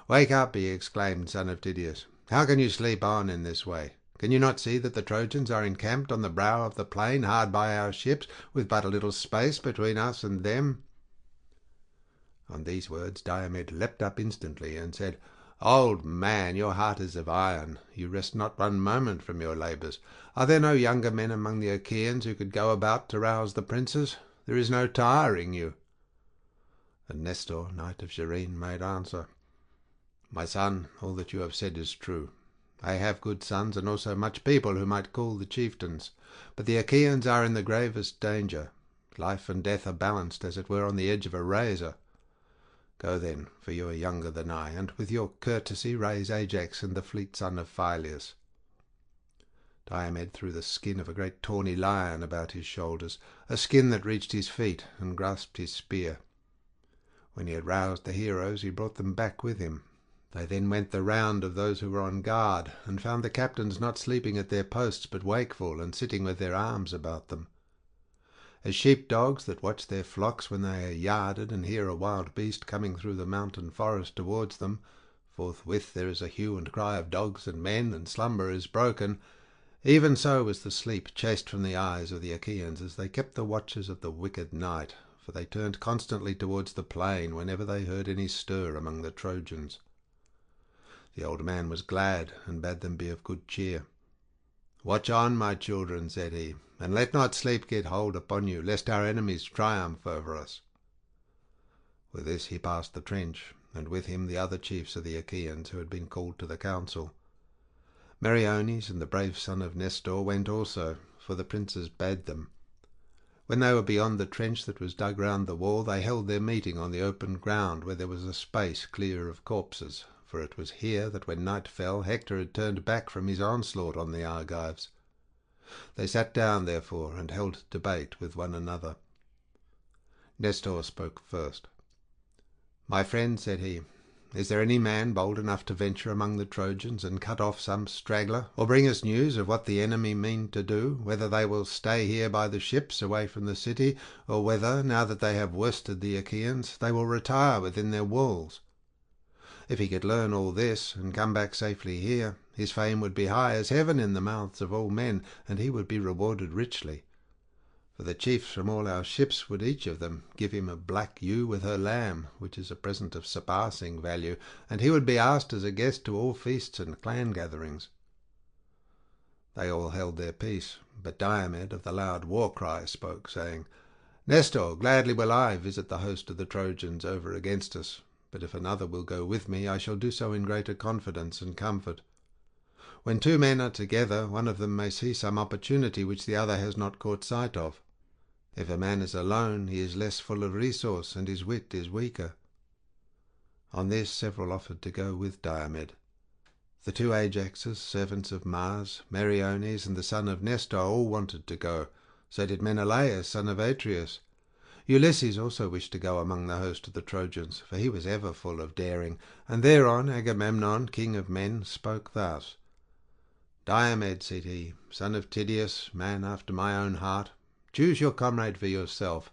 "Wake up," he exclaimed, son of Tydeus. "How can you sleep on in this way? Can you not see that the Trojans are encamped on the brow of the plain hard by our ships, with but a little space between us and them?" On these words Diomed leapt up instantly and said, "Old man, your heart is of iron. You rest not one moment from your labours. Are there no younger men among the Achaeans who could go about to rouse the princes? There is no tiring you." And Nestor, knight of Gerene, made answer, "My son, all that you have said is true. I have good sons, and also much people who might call the chieftains. But the Achaeans are in the gravest danger. Life and death are balanced, as it were, on the edge of a razor. Go then, for you are younger than I, and with your courtesy raise Ajax and the fleet son of Phyleus." Diomed threw the skin of a great tawny lion about his shoulders, a skin that reached his feet, and grasped his spear. When he had roused the heroes, he brought them back with him. They then went the round of those who were on guard, and found the captains not sleeping at their posts, but wakeful, and sitting with their arms about them. As sheep-dogs that watch their flocks when they are yarded and hear a wild beast coming through the mountain forest towards them, forthwith there is a hue and cry of dogs and men, and slumber is broken. Even so was the sleep chased from the eyes of the Achaeans as they kept the watches of the wicked night, for they turned constantly towards the plain whenever they heard any stir among the Trojans. The old man was glad, and bade them be of good cheer. "Watch on, my children," said he, "and let not sleep get hold upon you, lest our enemies triumph over us." With this he passed the trench, and with him the other chiefs of the Achaeans who had been called to the council. Meriones and the brave son of Nestor went also, for the princes bade them. When they were beyond the trench that was dug round the wall, they held their meeting on the open ground where there was a space clear of corpses, for it was here that when night fell Hector had turned back from his onslaught on the Argives. They sat down, therefore, and held debate with one another. Nestor spoke first. "My friend," said he, "is there any man bold enough to venture among the Trojans and cut off some straggler, or bring us news of what the enemy mean to do, whether they will stay here by the ships away from the city, or whether, now that they have worsted the Achaeans, they will retire within their walls? If he could learn all this, and come back safely here, his fame would be high as heaven in the mouths of all men, and he would be rewarded richly. For the chiefs from all our ships would each of them give him a black ewe with her lamb, which is a present of surpassing value, and he would be asked as a guest to all feasts and clan gatherings." They all held their peace, but Diomed of the loud war cry spoke, saying, "Nestor, gladly will I visit the host of the Trojans over against us, but if another will go with me, I shall do so in greater confidence and comfort. When two men are together, one of them may see some opportunity which the other has not caught sight of. If a man is alone, he is less full of resource, and his wit is weaker." On this several offered to go with Diomed. The two Ajaxes, servants of Mars, Meriones, and the son of Nestor, all wanted to go. So did Menelaus, son of Atreus. Ulysses also wished to go among the host of the Trojans, for he was ever full of daring, and thereon Agamemnon, king of men, spoke thus. "Diomed," said he, "son of Tydeus, man after my own heart, choose your comrade for yourself.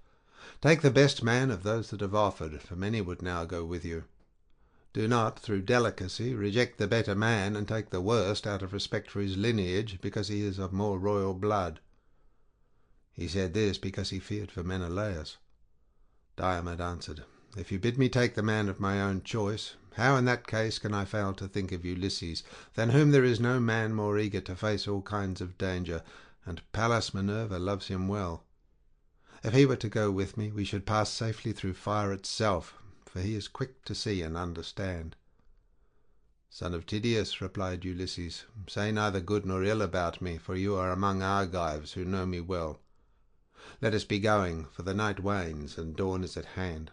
Take the best man of those that have offered, for many would now go with you. Do not, through delicacy, reject the better man and take the worst out of respect for his lineage, because he is of more royal blood." He said this because he feared for Menelaus. Diomed answered, "If you bid me take the man of my own choice, how in that case can I fail to think of Ulysses, than whom there is no man more eager to face all kinds of danger, and Pallas Minerva loves him well. If he were to go with me, we should pass safely through fire itself, for he is quick to see and understand." "Son of Tydeus," replied Ulysses, "say neither good nor ill about me, for you are among Argives who know me well. Let us be going, for the night wanes and dawn is at hand.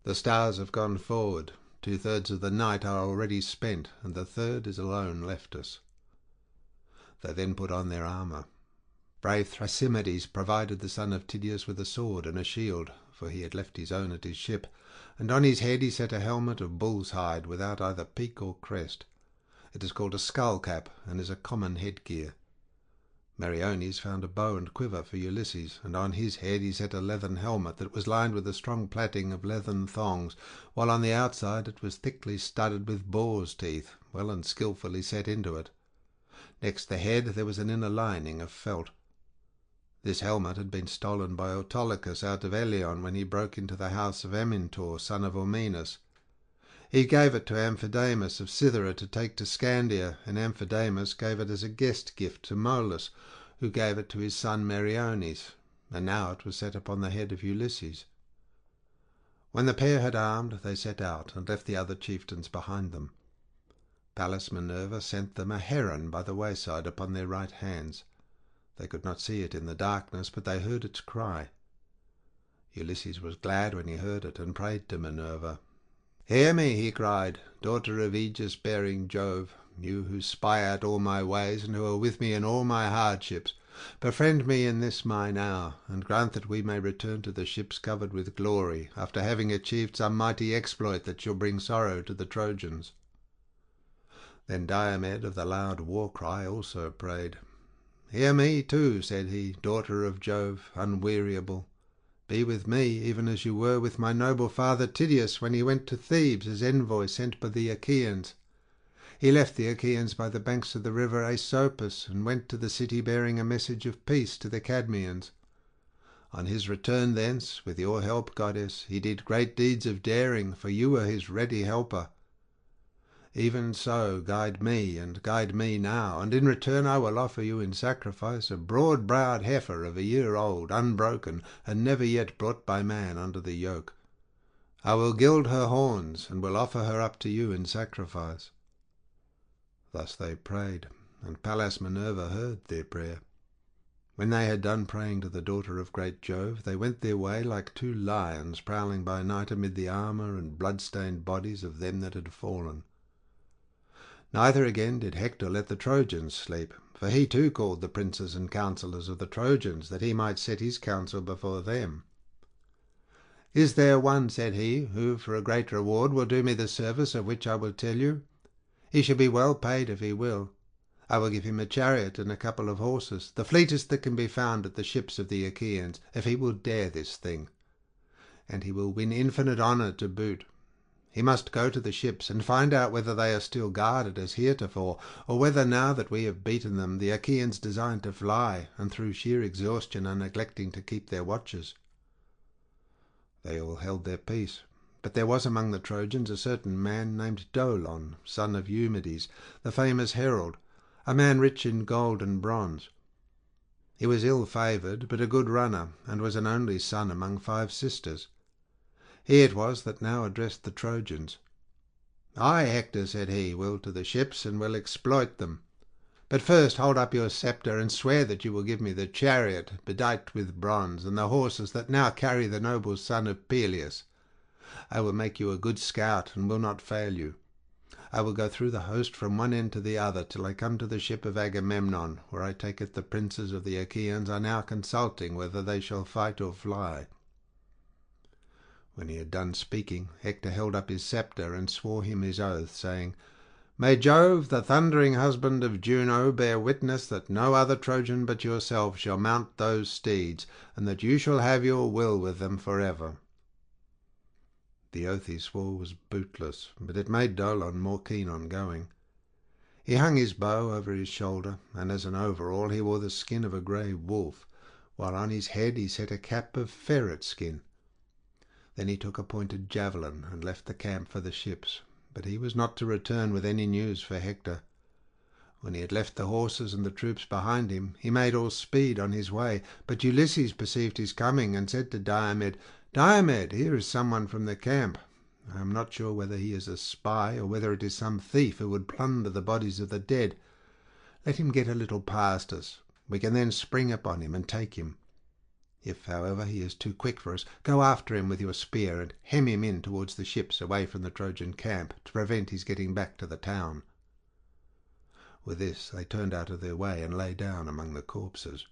The stars have gone forward, 2/3 of the night are already spent, and the third is alone left us." They then put on their armour. Brave Thrasymedes provided the son of Tydeus with a sword and a shield, for he had left his own at his ship, and on his head he set a helmet of bull's hide without either peak or crest. It is called a skull cap, and is a common headgear. Meriones found a bow and quiver for Ulysses, and on his head he set a leathern helmet that was lined with a strong plaiting of leathern thongs, while on the outside it was thickly studded with boar's teeth, well and skilfully set into it. Next the head there was an inner lining of felt. This helmet had been stolen by Autolycus out of Eleon when he broke into the house of Amyntor, son of Ormenus. He gave it to Amphidamas of Cythera to take to Scandia, and Amphidamas gave it as a guest gift to Molus, who gave it to his son Meriones, and now it was set upon the head of Ulysses. When the pair had armed, they set out, and left the other chieftains behind them. Pallas Minerva sent them a heron by the wayside upon their right hands. They could not see it in the darkness, but they heard its cry. Ulysses was glad when he heard it, and prayed to Minerva. "Hear me," he cried, "daughter of aegis-bearing Jove, you who spy out all my ways, and who are with me in all my hardships. Befriend me in this mine hour, and grant that we may return to the ships covered with glory, after having achieved some mighty exploit that shall bring sorrow to the Trojans." Then Diomed of the loud war cry also prayed. "Hear me too," said he, "daughter of Jove, unweariable. Be with me, even as you were with my noble father Tydeus when he went to Thebes as envoy sent by the Achaeans. He left the Achaeans by the banks of the river Aesopus and went to the city bearing a message of peace to the Cadmeans. On his return thence, with your help, goddess, he did great deeds of daring, for you were his ready helper. Even so, guide me, and guide me now, and in return I will offer you in sacrifice a broad-browed heifer of a year old, unbroken, and never yet brought by man under the yoke. I will gild her horns, and will offer her up to you in sacrifice." Thus they prayed, and Pallas Minerva heard their prayer. When they had done praying to the daughter of great Jove, they went their way like two lions prowling by night amid the armour and blood-stained bodies of them that had fallen. Neither again did Hector let the Trojans sleep, for he too called the princes and counsellors of the Trojans, that he might set his counsel before them. "Is there one," said he, "who for a great reward will do me the service of which I will tell you? He shall be well paid if he will. I will give him a chariot and a couple of horses, the fleetest that can be found at the ships of the Achaeans, if he will dare this thing. And he will win infinite honour to boot. He must go to the ships and find out whether they are still guarded as heretofore, or whether now that we have beaten them the Achaeans design to fly, and through sheer exhaustion are neglecting to keep their watches." They all held their peace. But there was among the Trojans a certain man named Dolon, son of Eumedes, the famous herald, a man rich in gold and bronze. He was ill-favoured, but a good runner, and was an only son among 5 sisters. He it was that now addressed the Trojans. "I, Hector," said he, "will to the ships and will exploit them. But first hold up your sceptre and swear that you will give me the chariot bedight with bronze, and the horses that now carry the noble son of Peleus. I will make you a good scout, and will not fail you. I will go through the host from one end to the other, till I come to the ship of Agamemnon, where I take it the princes of the Achaeans are now consulting whether they shall fight or fly." When he had done speaking, Hector held up his sceptre and swore him his oath, saying, "May Jove, the thundering husband of Juno, bear witness that no other Trojan but yourself shall mount those steeds, and that you shall have your will with them forever." The oath he swore was bootless, but it made Dolon more keen on going. He hung his bow over his shoulder, and as an overall he wore the skin of a grey wolf, while on his head he set a cap of ferret skin. Then he took a pointed javelin and left the camp for the ships, but he was not to return with any news for Hector. When he had left the horses and the troops behind him, he made all speed on his way, but Ulysses perceived his coming and said to Diomed, "Diomed, here is someone from the camp. I am not sure whether he is a spy or whether it is some thief who would plunder the bodies of the dead. Let him get a little past us. We can then spring upon him and take him. If, however, he is too quick for us, go after him with your spear and hem him in towards the ships away from the Trojan camp, to prevent his getting back to the town." With this they turned out of their way and lay down among the corpses.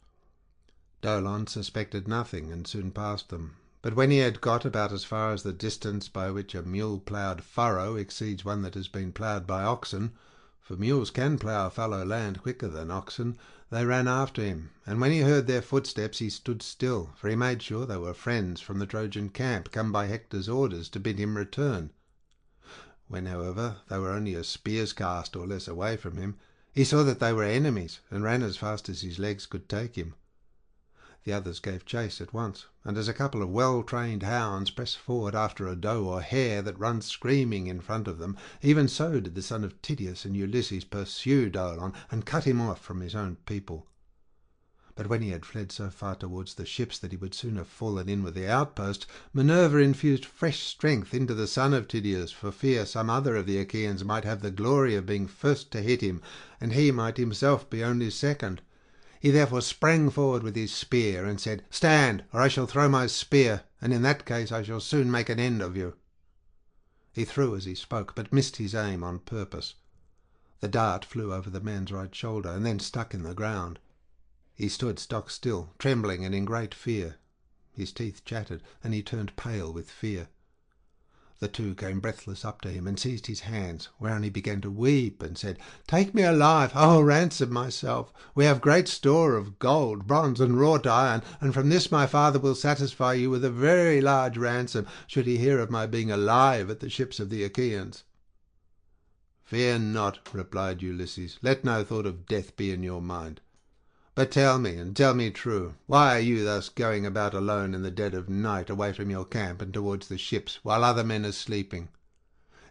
Dolon suspected nothing and soon passed them. But when he had got about as far as the distance by which a mule-ploughed furrow exceeds one that has been ploughed by oxen, for mules can plough fallow land quicker than oxen, they ran after him, and when he heard their footsteps he stood still, for he made sure they were friends from the Trojan camp, come by Hector's orders to bid him return. When, however, they were only a spear's cast or less away from him, he saw that they were enemies, and ran as fast as his legs could take him. The others gave chase at once, and as a couple of well-trained hounds press forward after a doe or hare that runs screaming in front of them, even so did the son of Tydeus and Ulysses pursue Dolon and cut him off from his own people. But when he had fled so far towards the ships that he would soon have fallen in with the outposts, Minerva infused fresh strength into the son of Tydeus, for fear some other of the Achaeans might have the glory of being first to hit him, and he might himself be only second. He therefore sprang forward with his spear and said, "Stand, or I shall throw my spear, and in that case I shall soon make an end of you." He threw as he spoke, but missed his aim on purpose. The dart flew over the man's right shoulder and then stuck in the ground. He stood stock still, trembling and in great fear. His teeth chattered, and he turned pale with fear. The two came breathless up to him and seized his hands, whereon he began to weep and said, "Take me alive, I will ransom myself. We have great store of gold, bronze, and wrought iron, and from this my father will satisfy you with a very large ransom, should he hear of my being alive at the ships of the Achaeans." "Fear not," replied Ulysses. "Let no thought of death be in your mind. But tell me, and tell me true, why are you thus going about alone in the dead of night, away from your camp and towards the ships, while other men are sleeping?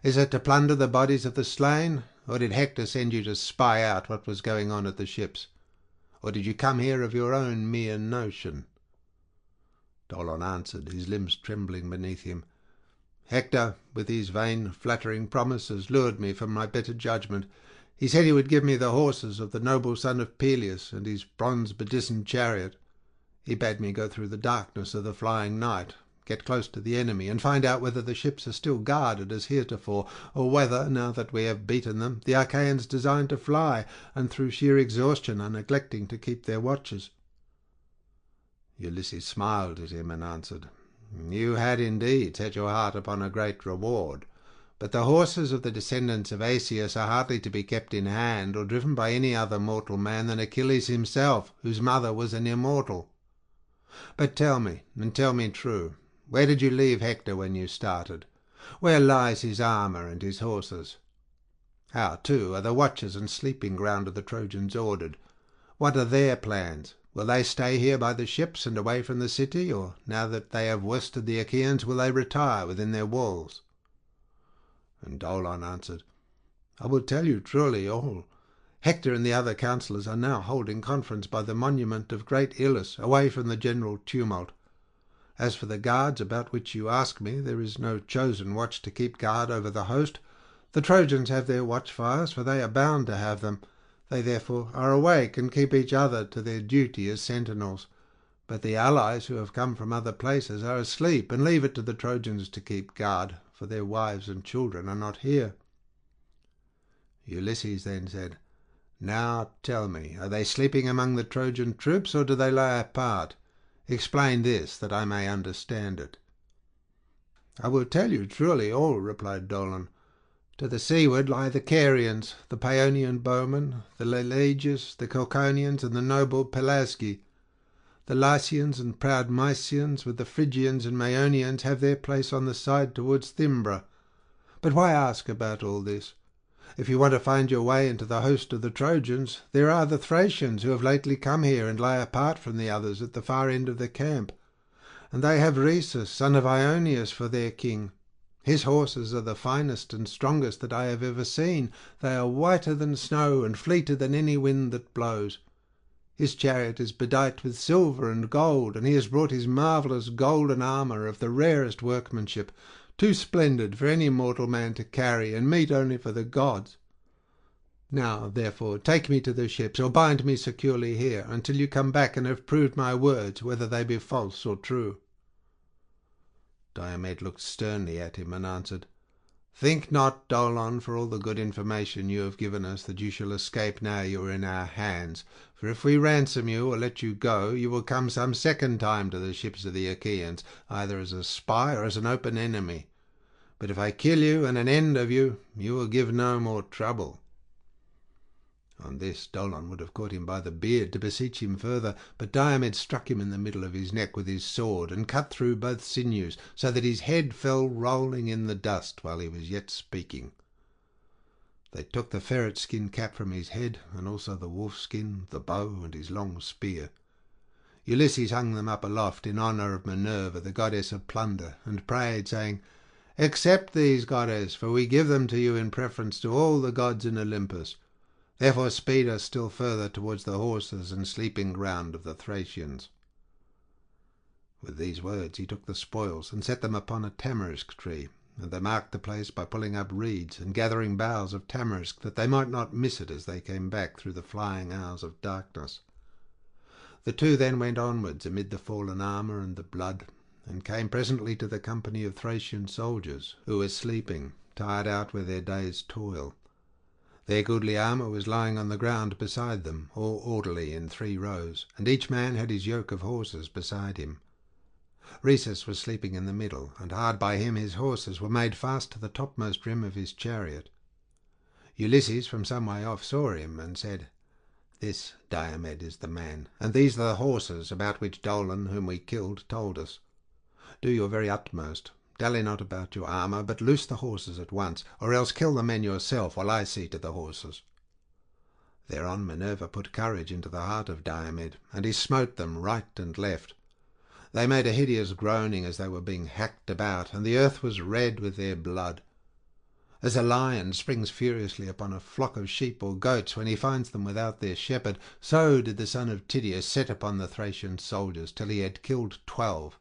Is it to plunder the bodies of the slain, or did Hector send you to spy out what was going on at the ships? Or did you come here of your own mere notion?" Dolon answered, his limbs trembling beneath him, "Hector, with his vain, flattering promises, lured me from my better judgment. He said he would give me the horses of the noble son of Peleus and his bronze bedizened chariot. He bade me go through the darkness of the flying night, get close to the enemy, and find out whether the ships are still guarded as heretofore, or whether, now that we have beaten them, the Achaeans design to fly, and through sheer exhaustion are neglecting to keep their watches." Ulysses smiled at him and answered, "You had indeed set your heart upon a great reward. But the horses of the descendants of Asius are hardly to be kept in hand or driven by any other mortal man than Achilles himself, whose mother was an immortal. But tell me, and tell me true, where did you leave Hector when you started? Where lies his armour and his horses? How, too, are the watches and sleeping ground of the Trojans ordered? What are their plans? Will they stay here by the ships and away from the city, or now that they have worsted the Achaeans, will they retire within their walls?" And Dolon answered, "I will tell you truly all. Hector and the other counsellors are now holding conference by the monument of great Ilus, away from the general tumult. As for the guards about which you ask me, there is no chosen watch to keep guard over the host. The Trojans have their watchfires, for they are bound to have them. They therefore are awake and keep each other to their duty as sentinels. But the allies who have come from other places are asleep, and leave it to the Trojans to keep guard, for their wives and children are not here." Ulysses then said, "Now tell me, are they sleeping among the Trojan troops, or do they lie apart? Explain this, that I may understand it." "I will tell you truly all," replied Dolon. "To the seaward lie the Carians, the Paeonian bowmen, the Leleges, the Cauconians, and the noble Pelasgi. The Lycians and proud Mysians, with the Phrygians and Maeonians, have their place on the side towards Thymbra. But why ask about all this? If you want to find your way into the host of the Trojans, there are the Thracians, who have lately come here and lie apart from the others at the far end of the camp. And they have Rhesus, son of Ioneus, for their king. His horses are the finest and strongest that I have ever seen. They are whiter than snow and fleeter than any wind that blows. His chariot is bedight with silver and gold, and he has brought his marvellous golden armour of the rarest workmanship, too splendid for any mortal man to carry, and meet only for the gods. Now, therefore, take me to the ships, or bind me securely here, until you come back and have proved my words, whether they be false or true." Diomed looked sternly at him and answered, "Think not, Dolon, for all the good information you have given us, that you shall escape now you are in our hands. For if we ransom you or let you go, you will come some second time to the ships of the Achaeans, either as a spy or as an open enemy. But if I kill you and an end of you, you will give no more trouble." On this Dolon would have caught him by the beard to beseech him further, but Diomed struck him in the middle of his neck with his sword, and cut through both sinews, so that his head fell rolling in the dust while he was yet speaking. They took the ferret skin cap from his head, and also the wolf skin, the bow, and his long spear. Ulysses hung them up aloft in honour of Minerva, the goddess of plunder, and prayed, saying, "Accept these, goddess, for we give them to you in preference to all the gods in Olympus. Therefore speed us still further towards the horses and sleeping ground of the Thracians." With these words he took the spoils and set them upon a tamarisk tree, and they marked the place by pulling up reeds and gathering boughs of tamarisk, that they might not miss it as they came back through the flying hours of darkness. The two then went onwards amid the fallen armour and the blood, and came presently to the company of Thracian soldiers, who were sleeping, tired out with their day's toil. Their goodly armour was lying on the ground beside them, all orderly in 3 rows, and each man had his yoke of horses beside him. Rhesus was sleeping in the middle, and hard by him his horses were made fast to the topmost rim of his chariot. Ulysses from some way off saw him and said, "This, Diomed, is the man, and these are the horses about which Dolon, whom we killed, told us. Do your very utmost. Dally not about your armour, but loose the horses at once, or else kill the men yourself while I see to the horses." Thereon Minerva put courage into the heart of Diomed, and he smote them right and left. They made a hideous groaning as they were being hacked about, and the earth was red with their blood. As a lion springs furiously upon a flock of sheep or goats when he finds them without their shepherd, so did the son of Tydeus set upon the Thracian soldiers till he had killed 12.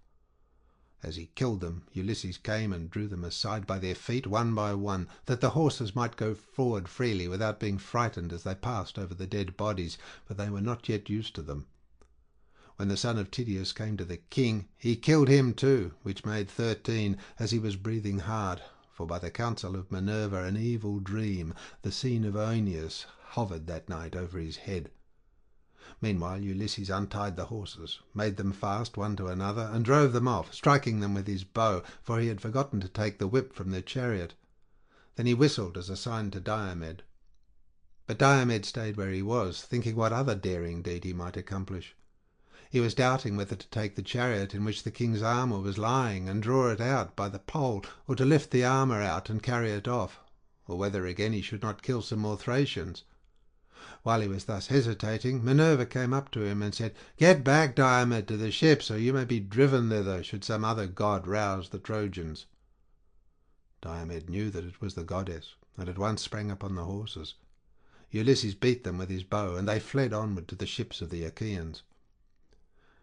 As he killed them, Ulysses came and drew them aside by their feet one by one, that the horses might go forward freely without being frightened as they passed over the dead bodies, for they were not yet used to them. When the son of Tydeus came to the king, he killed him too, which made 13, as he was breathing hard, for by the counsel of Minerva an evil dream, the scene of Oeneus, hovered that night over his head. Meanwhile Ulysses untied the horses, made them fast one to another, and drove them off, striking them with his bow, for he had forgotten to take the whip from their chariot. Then he whistled as a sign to Diomed. But Diomed stayed where he was, thinking what other daring deed he might accomplish. He was doubting whether to take the chariot in which the king's armour was lying and draw it out by the pole, or to lift the armour out and carry it off, or whether again he should not kill some more Thracians. While he was thus hesitating, Minerva came up to him and said, "Get back, Diomed, to the ships, or you may be driven thither should some other god rouse the Trojans." Diomed knew that it was the goddess, and at once sprang upon the horses. Ulysses beat them with his bow, and they fled onward to the ships of the Achaeans.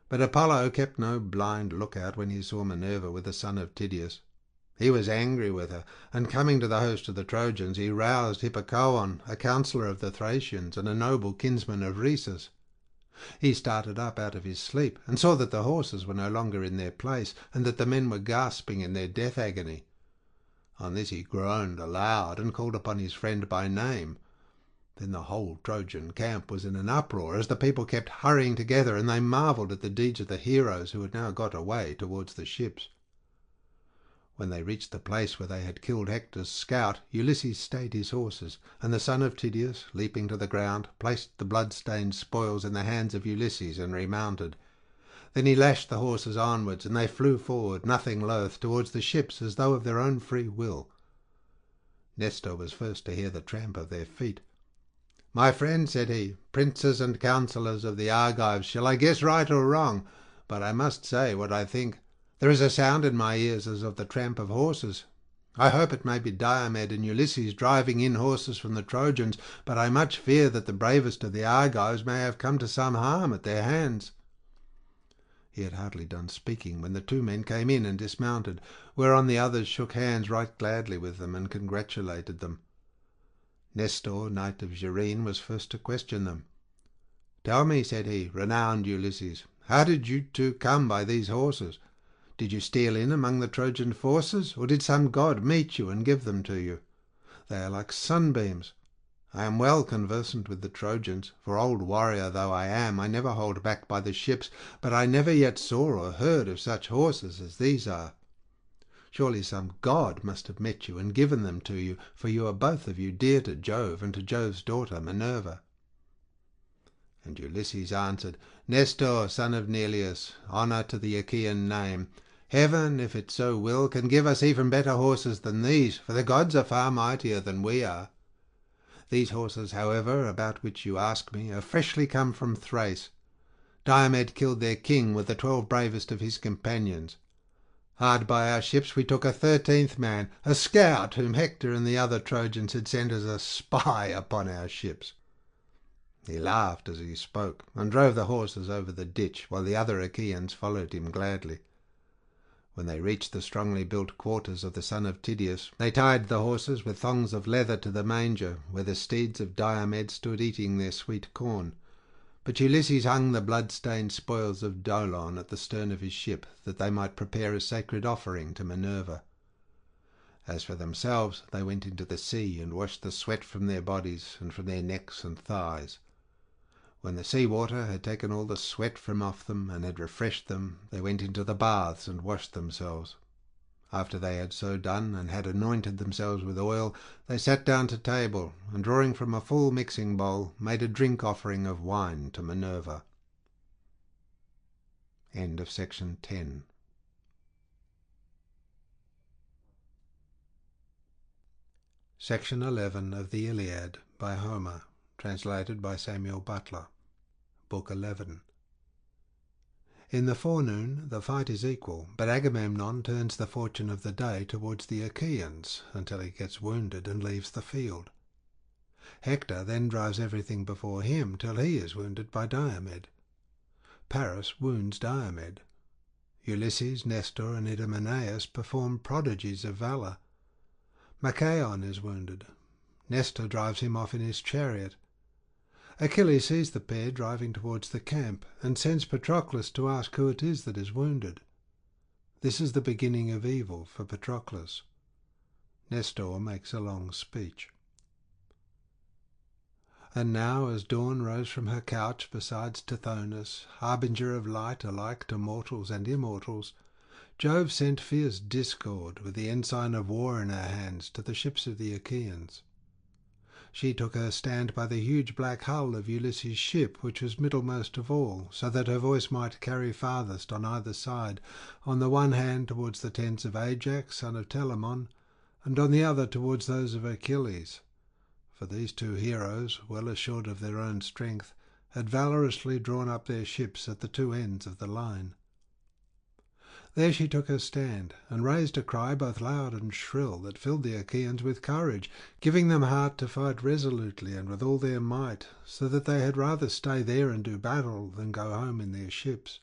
But Apollo kept no blind lookout when he saw Minerva with the son of Tydeus. He was angry with her, and coming to the host of the Trojans, he roused Hippocoon, a counsellor of the Thracians and a noble kinsman of Rhesus. He started up out of his sleep, and saw that the horses were no longer in their place, and that the men were gasping in their death agony. On this he groaned aloud, and called upon his friend by name. Then the whole Trojan camp was in an uproar, as the people kept hurrying together, and they marvelled at the deeds of the heroes who had now got away towards the ships. When they reached the place where they had killed Hector's scout, Ulysses stayed his horses, and the son of Tydeus, leaping to the ground, placed the blood-stained spoils in the hands of Ulysses and remounted. Then he lashed the horses onwards, and they flew forward, nothing loath, towards the ships as though of their own free will. Nestor was first to hear the tramp of their feet. "My friend," said he, "princes and counsellors of the Argives, shall I guess right or wrong? But I must say what I think. There is a sound in my ears as of the tramp of horses. I hope it may be Diomed and Ulysses driving in horses from the Trojans, but I much fear that the bravest of the Argives may have come to some harm at their hands." He had hardly done speaking when the two men came in and dismounted, whereon the others shook hands right gladly with them and congratulated them. Nestor, knight of Gerene, was first to question them. "Tell me," said he, "renowned Ulysses, how did you two come by these horses? Did you steal in among the Trojan forces, or did some god meet you and give them to you? They are like sunbeams. I am well conversant with the Trojans, for old warrior though I am, I never hold back by the ships, but I never yet saw or heard of such horses as these are. Surely some god must have met you and given them to you, for you are both of you dear to Jove and to Jove's daughter Minerva." And Ulysses answered, "Nestor, son of Neleus, honour to the Achaean name. Heaven, if it so will, can give us even better horses than these, for the gods are far mightier than we are. These horses, however, about which you ask me, are freshly come from Thrace. Diomed killed their king with the 12 bravest of his companions. Hard by our ships we took a 13th man, a scout whom Hector and the other Trojans had sent as a spy upon our ships." He laughed as he spoke, and drove the horses over the ditch, while the other Achaeans followed him gladly. When they reached the strongly built quarters of the son of Tydeus, they tied the horses with thongs of leather to the manger, where the steeds of Diomed stood eating their sweet corn. But Ulysses hung the blood-stained spoils of Dolon at the stern of his ship, that they might prepare a sacred offering to Minerva. As for themselves, they went into the sea and washed the sweat from their bodies and from their necks and thighs. When the sea water had taken all the sweat from off them and had refreshed them, they went into the baths and washed themselves. After they had so done and had anointed themselves with oil, they sat down to table, and drawing from a full mixing bowl, made a drink offering of wine to Minerva. End of section 10. Section 11 of the Iliad by Homer, translated by Samuel Butler. Book 11. In the forenoon the fight is equal, but Agamemnon turns the fortune of the day towards the Achaeans until he gets wounded and leaves the field. Hector then drives everything before him till he is wounded by Diomed. Paris wounds Diomed. Ulysses, Nestor, and Idomeneus perform prodigies of valour. Machaon is wounded. Nestor drives him off in his chariot. Achilles sees the pair driving towards the camp, and sends Patroclus to ask who it is that is wounded. This is the beginning of evil for Patroclus. Nestor makes a long speech. And now, as dawn rose from her couch beside Tithonus, harbinger of light alike to mortals and immortals, Jove sent fierce Discord, with the ensign of war in her hands, to the ships of the Achaeans. She took her stand by the huge black hull of Ulysses' ship, which was middlemost of all, so that her voice might carry farthest on either side, on the one hand towards the tents of Ajax, son of Telamon, and on the other towards those of Achilles. For these two heroes, well assured of their own strength, had valorously drawn up their ships at the two ends of the line. There she took her stand, and raised a cry both loud and shrill that filled the Achaeans with courage, giving them heart to fight resolutely and with all their might, so that they had rather stay there and do battle than go home in their ships.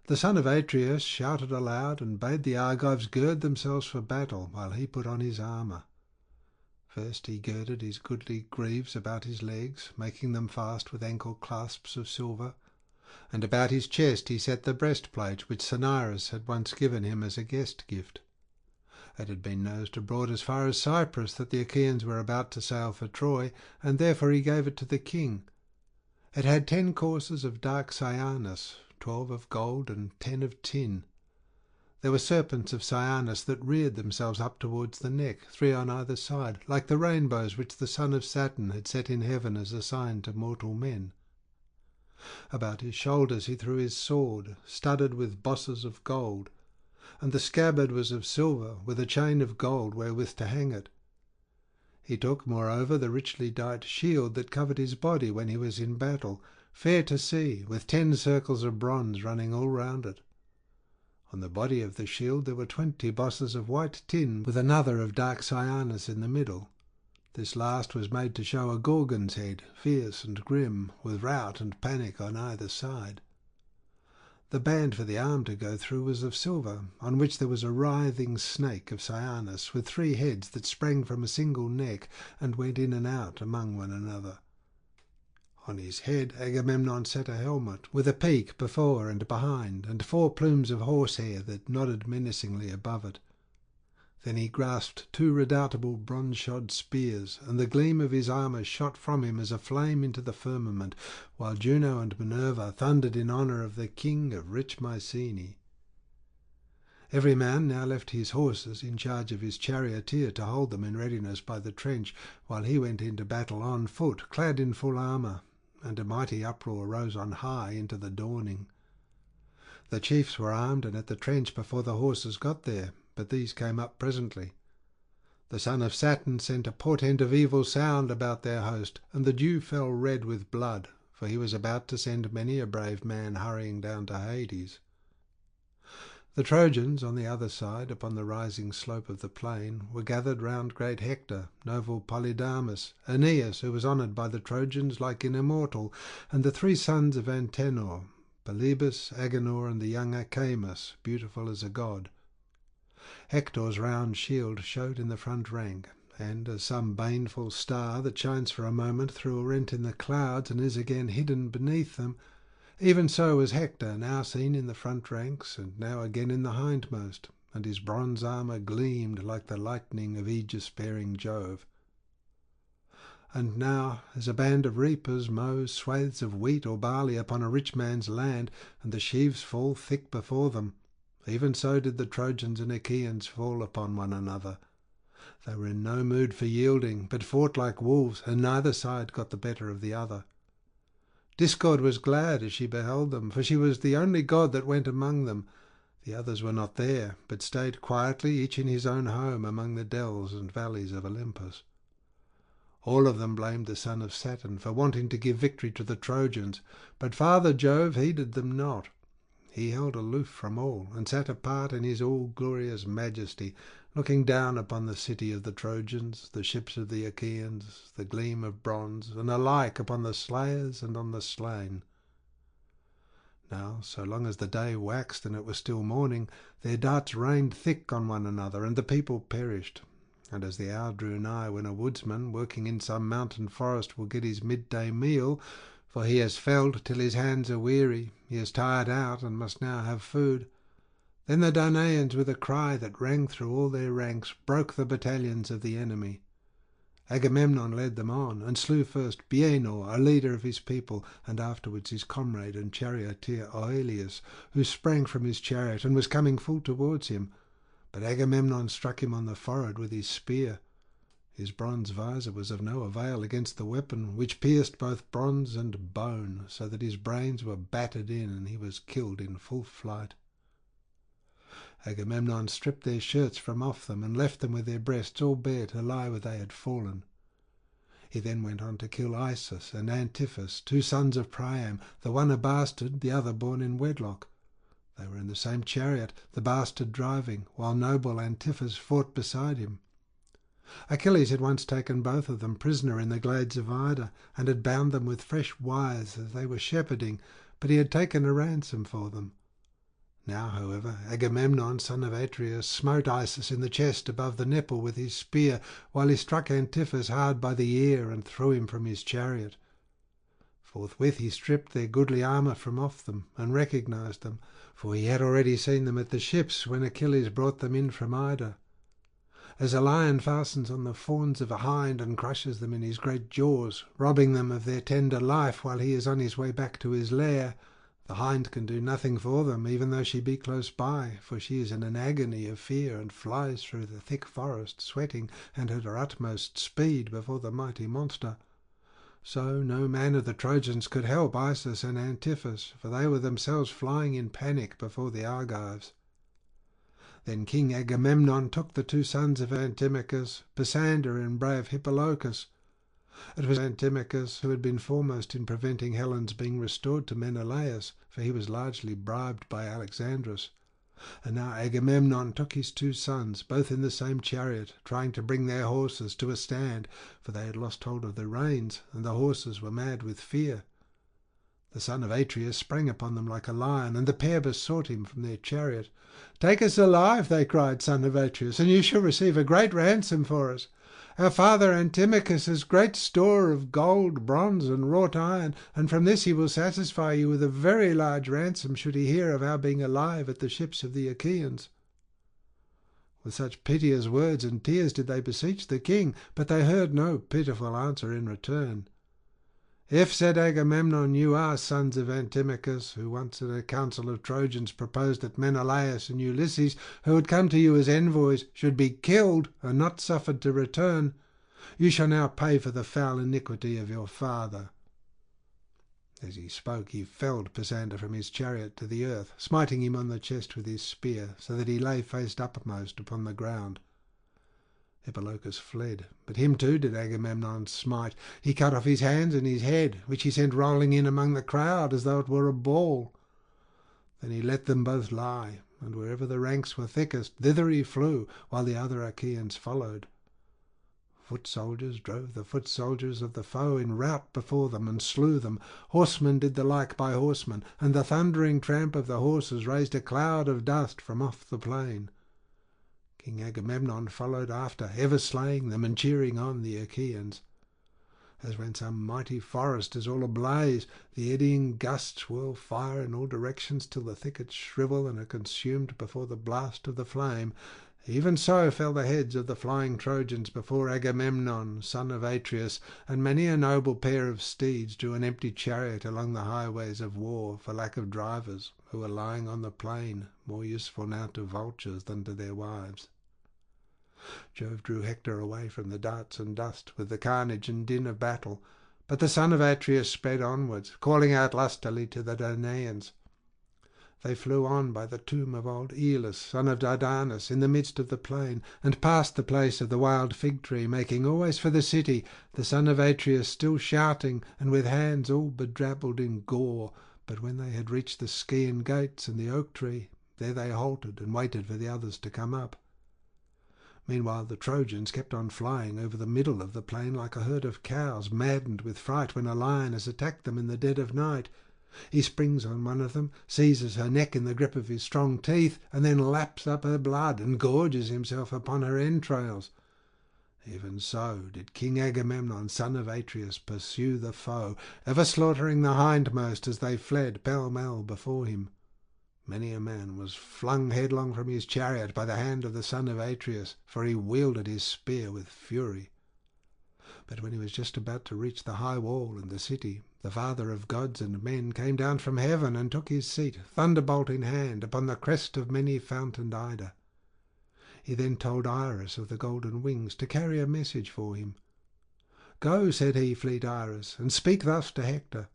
The son of Atreus shouted aloud and bade the Argives gird themselves for battle, while he put on his armour. First he girded his goodly greaves about his legs, making them fast with ankle clasps of silver, and about his chest he set the breastplate which Cinyras had once given him as a guest gift. It had been nosed abroad as far as Cyprus that the Achaeans were about to sail for Troy, and therefore he gave it to the king. It had 10 courses of dark cyanus, 12 of gold and 10 of tin. There were serpents of cyanus that reared themselves up towards the neck, 3 on either side, like the rainbows which the son of Saturn had set in heaven as a sign to mortal men. About his shoulders he threw his sword, studded with bosses of gold, and the scabbard was of silver, with a chain of gold wherewith to hang it. He took, moreover, the richly dight shield that covered his body when he was in battle, fair to see, with 10 circles of bronze running all round it. On the body of the shield there were 20 bosses of white tin, with another of dark cyanus in the middle. This last was made to show a Gorgon's head, fierce and grim, with rout and panic on either side. The band for the arm to go through was of silver, on which there was a writhing snake of cyanus, with 3 heads that sprang from a single neck and went in and out among one another. On his head Agamemnon set a helmet, with a peak before and behind, and 4 plumes of horsehair that nodded menacingly above it. Then he grasped 2 redoubtable bronze-shod spears, and the gleam of his armour shot from him as a flame into the firmament, while Juno and Minerva thundered in honour of the king of rich Mycenae. Every man now left his horses in charge of his charioteer to hold them in readiness by the trench, while he went into battle on foot, clad in full armour, and a mighty uproar rose on high into the dawning. The chiefs were armed and at the trench before the horses got there, but these came up presently. The son of Saturn sent a portent of evil sound about their host, and the dew fell red with blood, for he was about to send many a brave man hurrying down to Hades. The Trojans, on the other side, upon the rising slope of the plain, were gathered round great Hector, noble Polydamas, Aeneas, who was honoured by the Trojans like an immortal, and the 3 sons of Antenor, Polybus, Agenor, and the young Acamas, beautiful as a god. Hector's round shield showed in the front rank, and as some baneful star that shines for a moment through a rent in the clouds and is again hidden beneath them, even so was Hector now seen in the front ranks and now again in the hindmost, and his bronze armour gleamed like the lightning of aegis-bearing Jove. And now, as a band of reapers mows swathes of wheat or barley upon a rich man's land, and the sheaves fall thick before them, even so did the Trojans and Achaeans fall upon one another. They were in no mood for yielding, but fought like wolves, and neither side got the better of the other. Discord was glad as she beheld them, for she was the only god that went among them. The others were not there, but stayed quietly, each in his own home among the dells and valleys of Olympus. All of them blamed the son of Saturn for wanting to give victory to the Trojans, but Father Jove heeded them not. He held aloof from all, and sat apart in his all-glorious majesty, looking down upon the city of the Trojans, the ships of the Achaeans, the gleam of bronze, and alike upon the slayers and on the slain. Now, so long as the day waxed and it was still morning, their darts rained thick on one another, and the people perished. And as the hour drew nigh when a woodsman, working in some mountain forest, will get his midday meal, for he has felled till his hands are weary, he is tired out, and must now have food, then the Danaans, with a cry that rang through all their ranks, broke the battalions of the enemy. Agamemnon led them on, and slew first Bienor, a leader of his people, and afterwards his comrade and charioteer Oileus, who sprang from his chariot and was coming full towards him. But Agamemnon struck him on the forehead with his spear. His bronze visor was of no avail against the weapon, which pierced both bronze and bone, so that his brains were battered in, and he was killed in full flight. Agamemnon stripped their shirts from off them, and left them with their breasts all bare to lie where they had fallen. He then went on to kill Isus and Antiphus, two sons of Priam, the one a bastard, the other born in wedlock. They were in the same chariot, the bastard driving, while noble Antiphus fought beside him. Achilles had once taken both of them prisoner in the glades of Ida, and had bound them with fresh wires as they were shepherding, but he had taken a ransom for them. Now, however, Agamemnon, son of Atreus, smote Isus in the chest above the nipple with his spear, while he struck Antiphus hard by the ear and threw him from his chariot. Forthwith he stripped their goodly armour from off them, and recognized them, for he had already seen them at the ships when Achilles brought them in from Ida. As a lion fastens on the fawns of a hind and crushes them in his great jaws, robbing them of their tender life while he is on his way back to his lair, the hind can do nothing for them, even though she be close by, for she is in an agony of fear and flies through the thick forest, sweating and at her utmost speed before the mighty monster. So no man of the Trojans could help Isus and Antiphus, for they were themselves flying in panic before the Argives. Then King Agamemnon took the two sons of Antimachus, Pisander and brave Hippolochus. It was Antimachus who had been foremost in preventing Helen's being restored to Menelaus, for he was largely bribed by Alexandrus. And now Agamemnon took his two sons, both in the same chariot, trying to bring their horses to a stand, for they had lost hold of the reins, and the horses were mad with fear. The son of Atreus sprang upon them like a lion, and the pair besought him from their chariot. "Take us alive," they cried, "son of Atreus, and you shall receive a great ransom for us. Our father Antimachus has great store of gold, bronze, and wrought iron, and from this he will satisfy you with a very large ransom should he hear of our being alive at the ships of the Achaeans." With such piteous words and tears did they beseech the king, but they heard no pitiful answer in return. "If," said Agamemnon, "you are sons of Antimachus, who once at a council of Trojans proposed that Menelaus and Ulysses, who had come to you as envoys, should be killed and not suffered to return, you shall now pay for the foul iniquity of your father." As he spoke, he felled Pisander from his chariot to the earth, smiting him on the chest with his spear, so that he lay face uppermost upon the ground. Hippolochus fled, but him too did Agamemnon smite. He cut off his hands and his head, which he sent rolling in among the crowd as though it were a ball. Then he let them both lie, and wherever the ranks were thickest, thither he flew, while the other Achaeans followed. Foot soldiers drove the foot soldiers of the foe in rout before them, and slew them. Horsemen did the like by horsemen, and the thundering tramp of the horses raised a cloud of dust from off the plain. King Agamemnon followed after, ever slaying them and cheering on the Achaeans. As when some mighty forest is all ablaze, the eddying gusts whirl fire in all directions till the thickets shrivel and are consumed before the blast of the flame, Even so fell the heads of the flying Trojans before Agamemnon, son of Atreus, and many a noble pair of steeds drew an empty chariot along the highways of war for lack of drivers, who were lying on the plain, more useful now to vultures than to their wives. Jove drew Hector away from the darts and dust with the carnage and din of battle, but the son of Atreus sped onwards, calling out lustily to the Danaans. They flew on by the tomb of old Aeolus, son of Dardanus, in the midst of the plain, and past the place of the wild fig tree, making always for the city, the son of Atreus still shouting, and with hands all bedrabbled in gore. But when they had reached the Scaean gates and the oak tree, there they halted and waited for the others to come up. Meanwhile the Trojans kept on flying over the middle of the plain like a herd of cows, maddened with fright when a lion has attacked them in the dead of night. He springs on one of them, seizes her neck in the grip of his strong teeth, and then laps up her blood and gorges himself upon her entrails. Even so did King Agamemnon, son of Atreus, pursue the foe, ever slaughtering the hindmost as they fled pell-mell before him. Many a man was flung headlong from his chariot by the hand of the son of Atreus, for he wielded his spear with fury. But when he was just about to reach the high wall and the city, the father of gods and men came down from heaven and took his seat, thunderbolt in hand, upon the crest of many-fountained Ida. He then told Iris of the golden wings to carry a message for him. "Go," said he, fleet Iris, "and speak thus to Hector.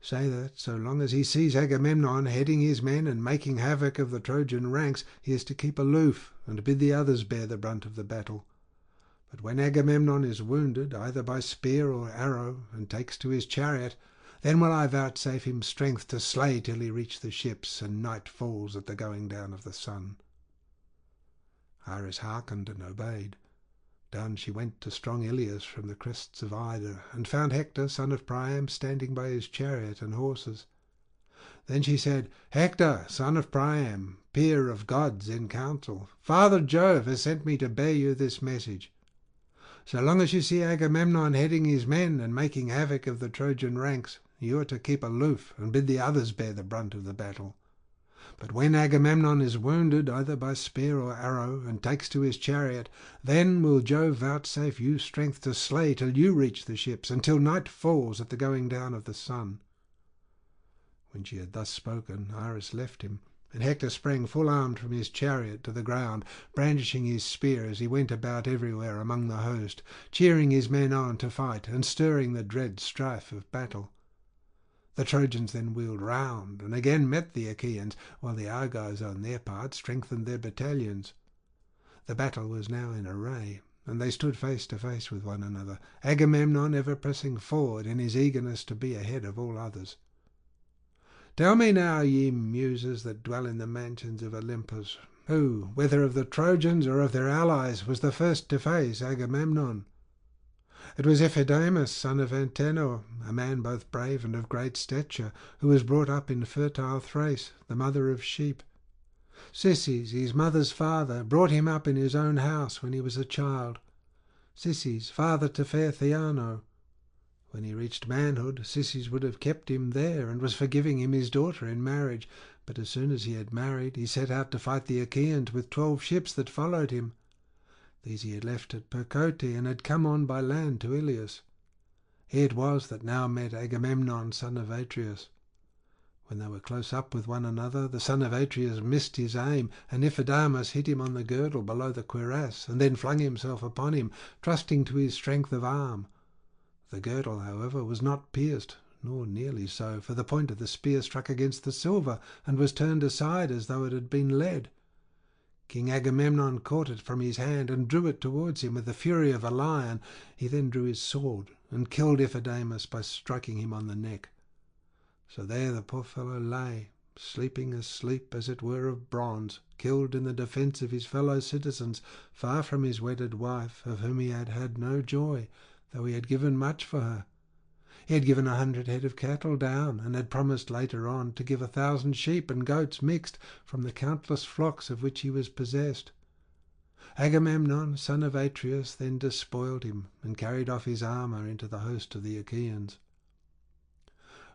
Say that, so long as he sees Agamemnon heading his men and making havoc of the Trojan ranks, he is to keep aloof and bid the others bear the brunt of the battle. But when Agamemnon is wounded, either by spear or arrow, and takes to his chariot, then will I vouchsafe him strength to slay till he reach the ships, and night falls at the going down of the sun." Iris hearkened and obeyed. Down she went to strong Iliad from the crests of Ida, and found Hector, son of Priam, standing by his chariot and horses. Then she said, "Hector, son of Priam, peer of gods in council, Father Jove has sent me to bear you this message. So long as you see Agamemnon heading his men and making havoc of the Trojan ranks, you are to keep aloof and bid the others bear the brunt of the battle. But when Agamemnon is wounded, either by spear or arrow, and takes to his chariot, then will Jove vouchsafe you strength to slay till you reach the ships, until night falls at the going down of the sun." When she had thus spoken, Iris left him, and Hector sprang full armed from his chariot to the ground, brandishing his spear as he went about everywhere among the host, cheering his men on to fight, and stirring the dread strife of battle. The Trojans then wheeled round and again met the Achaeans, while the Argives on their part strengthened their battalions. The battle was now in array, and they stood face to face with one another, Agamemnon ever pressing forward in his eagerness to be ahead of all others. "Tell me now, ye muses that dwell in the mansions of Olympus, who, whether of the Trojans or of their allies, was the first to face Agamemnon?" "It was Iphidamas, son of Antenor, a man both brave and of great stature, who was brought up in fertile Thrace, the mother of sheep. Cisses, his mother's father, brought him up in his own house when he was a child. Cisses, father to fair Theano. When he reached manhood, Cisses would have kept him there, and was for giving him his daughter in marriage. But as soon as he had married, he set out to fight the Achaeans with 12 ships that followed him. These he had left at Percote, and had come on by land to Ilias. He it was that now met Agamemnon, son of Atreus. When they were close up with one another, the son of Atreus missed his aim, and Iphidamas hit him on the girdle below the cuirass, and then flung himself upon him, trusting to his strength of arm. The girdle, however, was not pierced, nor nearly so, for the point of the spear struck against the silver, and was turned aside as though it had been lead. King Agamemnon caught it from his hand and drew it towards him with the fury of a lion. He then drew his sword and killed Iphidamas by striking him on the neck. So there the poor fellow lay, sleeping a sleep as it were of bronze, killed in the defence of his fellow citizens, far from his wedded wife, of whom he had had no joy, though he had given much for her. He had given 100 head of cattle down, and had promised later on to give 1,000 sheep and goats mixed from the countless flocks of which he was possessed. Agamemnon, son of Atreus, then despoiled him, and carried off his armour into the host of the Achaeans.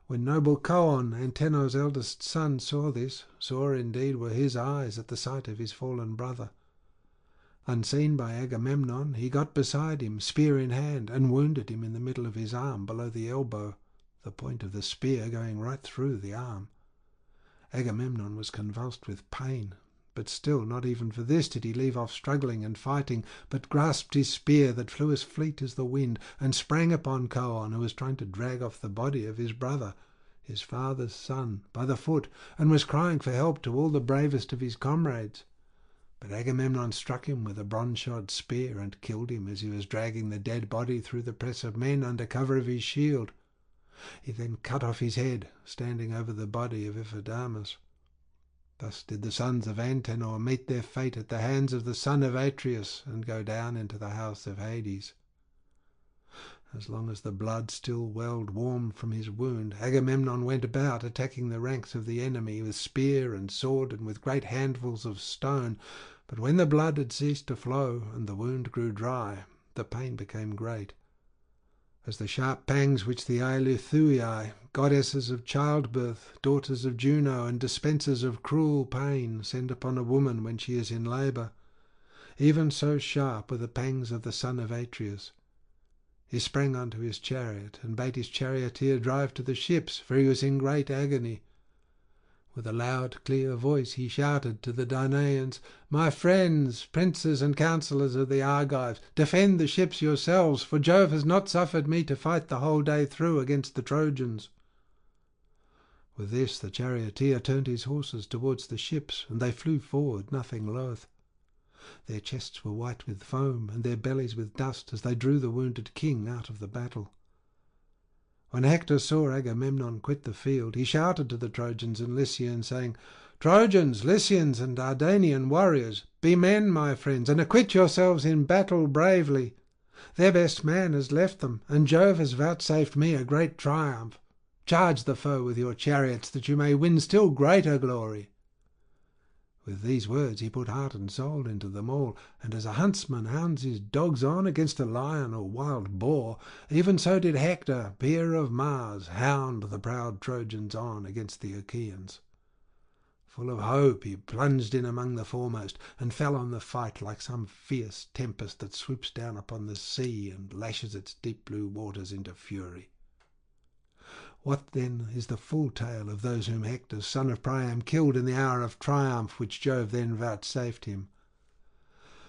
When noble Coon, Antenor's eldest son, saw this, sore indeed were his eyes at the sight of his fallen brother. Unseen by Agamemnon, he got beside him, spear in hand, and wounded him in the middle of his arm below the elbow, the point of the spear going right through the arm. Agamemnon was convulsed with pain, but still not even for this did he leave off struggling and fighting, but grasped his spear that flew as fleet as the wind, and sprang upon Coon, who was trying to drag off the body of his brother, his father's son, by the foot, and was crying for help to all the bravest of his comrades. But Agamemnon struck him with a bronze-shod spear and killed him as he was dragging the dead body through the press of men under cover of his shield. He then cut off his head, standing over the body of Iphidamas. Thus did the sons of Antenor meet their fate at the hands of the son of Atreus and go down into the house of Hades. As long as the blood still welled warm from his wound, Agamemnon went about attacking the ranks of the enemy with spear and sword and with great handfuls of stone. But when the blood had ceased to flow and the wound grew dry, the pain became great. As the sharp pangs which the Eilithuiae, goddesses of childbirth, daughters of Juno, and dispensers of cruel pain, send upon a woman when she is in labour, even so sharp were the pangs of the son of Atreus. He sprang onto his chariot and bade his charioteer drive to the ships, for he was in great agony. With a loud, clear voice he shouted to the Danaans, "My friends, princes and counsellors of the Argives, defend the ships yourselves, for Jove has not suffered me to fight the whole day through against the Trojans." With this the charioteer turned his horses towards the ships, and they flew forward, nothing loath. Their chests were white with foam, and their bellies with dust, as they drew the wounded king out of the battle. When Hector saw Agamemnon quit the field, he shouted to the Trojans and Lycians, saying, "Trojans, Lycians, and Dardanian warriors, be men, my friends, and acquit yourselves in battle bravely. Their best man has left them, and Jove has vouchsafed me a great triumph. Charge the foe with your chariots, that you may win still greater glory." With these words he put heart and soul into them all, and as a huntsman hounds his dogs on against a lion or wild boar, even so did Hector, peer of Mars, hound the proud Trojans on against the Achaeans. Full of hope he plunged in among the foremost, and fell on the fight like some fierce tempest that swoops down upon the sea and lashes its deep blue waters into fury. What, then, is the full tale of those whom Hector, son of Priam, killed in the hour of triumph which Jove then vouchsafed him?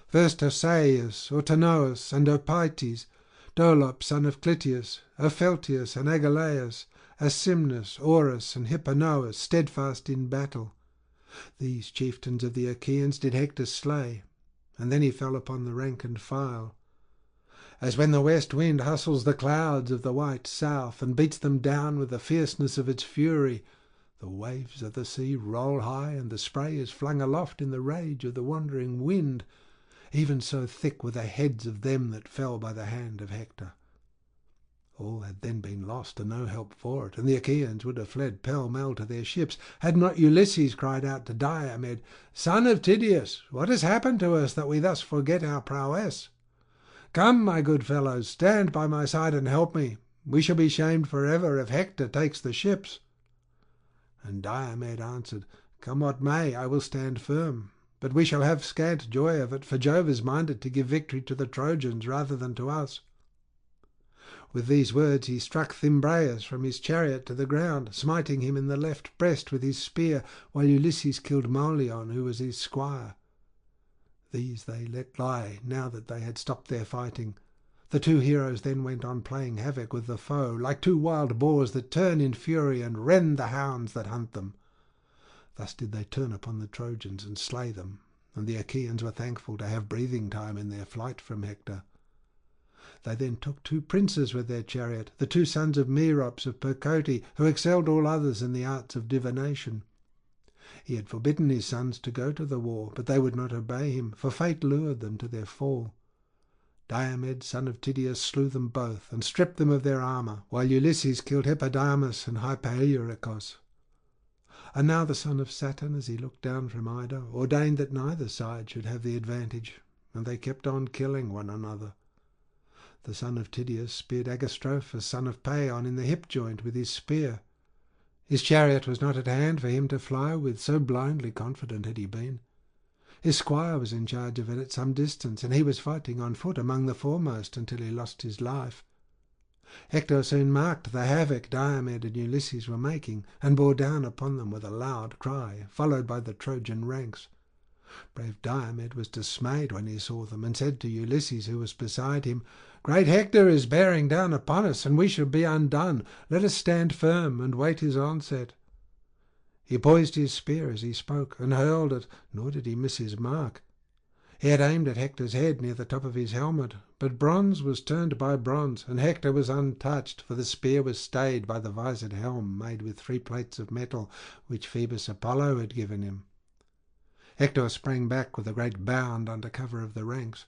First Osaeus, Autonous, and Opytes, Dolops, son of Clytius, Opheltius, and Agelaus, Asimnus, Orus, and Hipponous, steadfast in battle. These chieftains of the Achaeans did Hector slay, and then he fell upon the rank and file. As when the west wind hustles the clouds of the white south and beats them down with the fierceness of its fury, the waves of the sea roll high and the spray is flung aloft in the rage of the wandering wind, even so thick were the heads of them that fell by the hand of Hector. All had then been lost and no help for it, and the Achaeans would have fled pell-mell to their ships, had not Ulysses cried out to Diomed, "Son of Tydeus, what has happened to us that we thus forget our prowess? Come, my good fellows, stand by my side and help me. We shall be shamed for ever if Hector takes the ships." And Diomed answered, "Come what may, I will stand firm. But we shall have scant joy of it, for Jove is minded to give victory to the Trojans rather than to us." With these words he struck Thymbraeus from his chariot to the ground, smiting him in the left breast with his spear, while Ulysses killed Mauleon, who was his squire. These they let lie, now that they had stopped their fighting. The two heroes then went on playing havoc with the foe, like two wild boars that turn in fury and rend the hounds that hunt them. Thus did they turn upon the Trojans and slay them, and the Achaeans were thankful to have breathing time in their flight from Hector. They then took two princes with their chariot, the two sons of Merops of Percote, who excelled all others in the arts of divination. He had forbidden his sons to go to the war, but they would not obey him, for fate lured them to their fall. Diomed, son of Tydeus, slew them both, and stripped them of their armour, while Ulysses killed Hippodamus and Hypereicus. And now the son of Saturn, as he looked down from Ida, ordained that neither side should have the advantage, and they kept on killing one another. The son of Tydeus speared Agastrophus, son of Paeon, in the hip joint with his spear. His chariot was not at hand for him to fly with, so blindly confident had he been. His squire was in charge of it at some distance, and he was fighting on foot among the foremost until he lost his life. Hector soon marked the havoc Diomed and Ulysses were making, and bore down upon them with a loud cry, followed by the Trojan ranks. Brave Diomed was dismayed when he saw them, and said to Ulysses, who was beside him, "Great Hector is bearing down upon us, and we shall be undone. Let us stand firm and wait his onset." He poised his spear as he spoke, and hurled it, nor did he miss his mark. He had aimed at Hector's head near the top of his helmet, but bronze was turned by bronze, and Hector was untouched, for the spear was stayed by the visored helm made with 3 plates of metal, which Phoebus Apollo had given him. Hector sprang back with a great bound under cover of the ranks.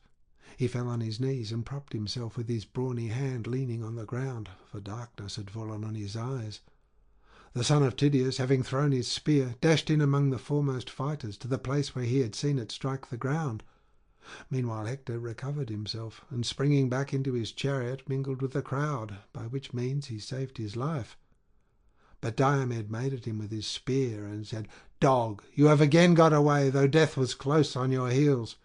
He fell on his knees and propped himself with his brawny hand leaning on the ground, for darkness had fallen on his eyes. The son of Tydeus, having thrown his spear, dashed in among the foremost fighters to the place where he had seen it strike the ground. Meanwhile Hector recovered himself, and springing back into his chariot mingled with the crowd, by which means he saved his life. But Diomed made at him with his spear, and said, "Dog, you have again got away, though death was close on your heels.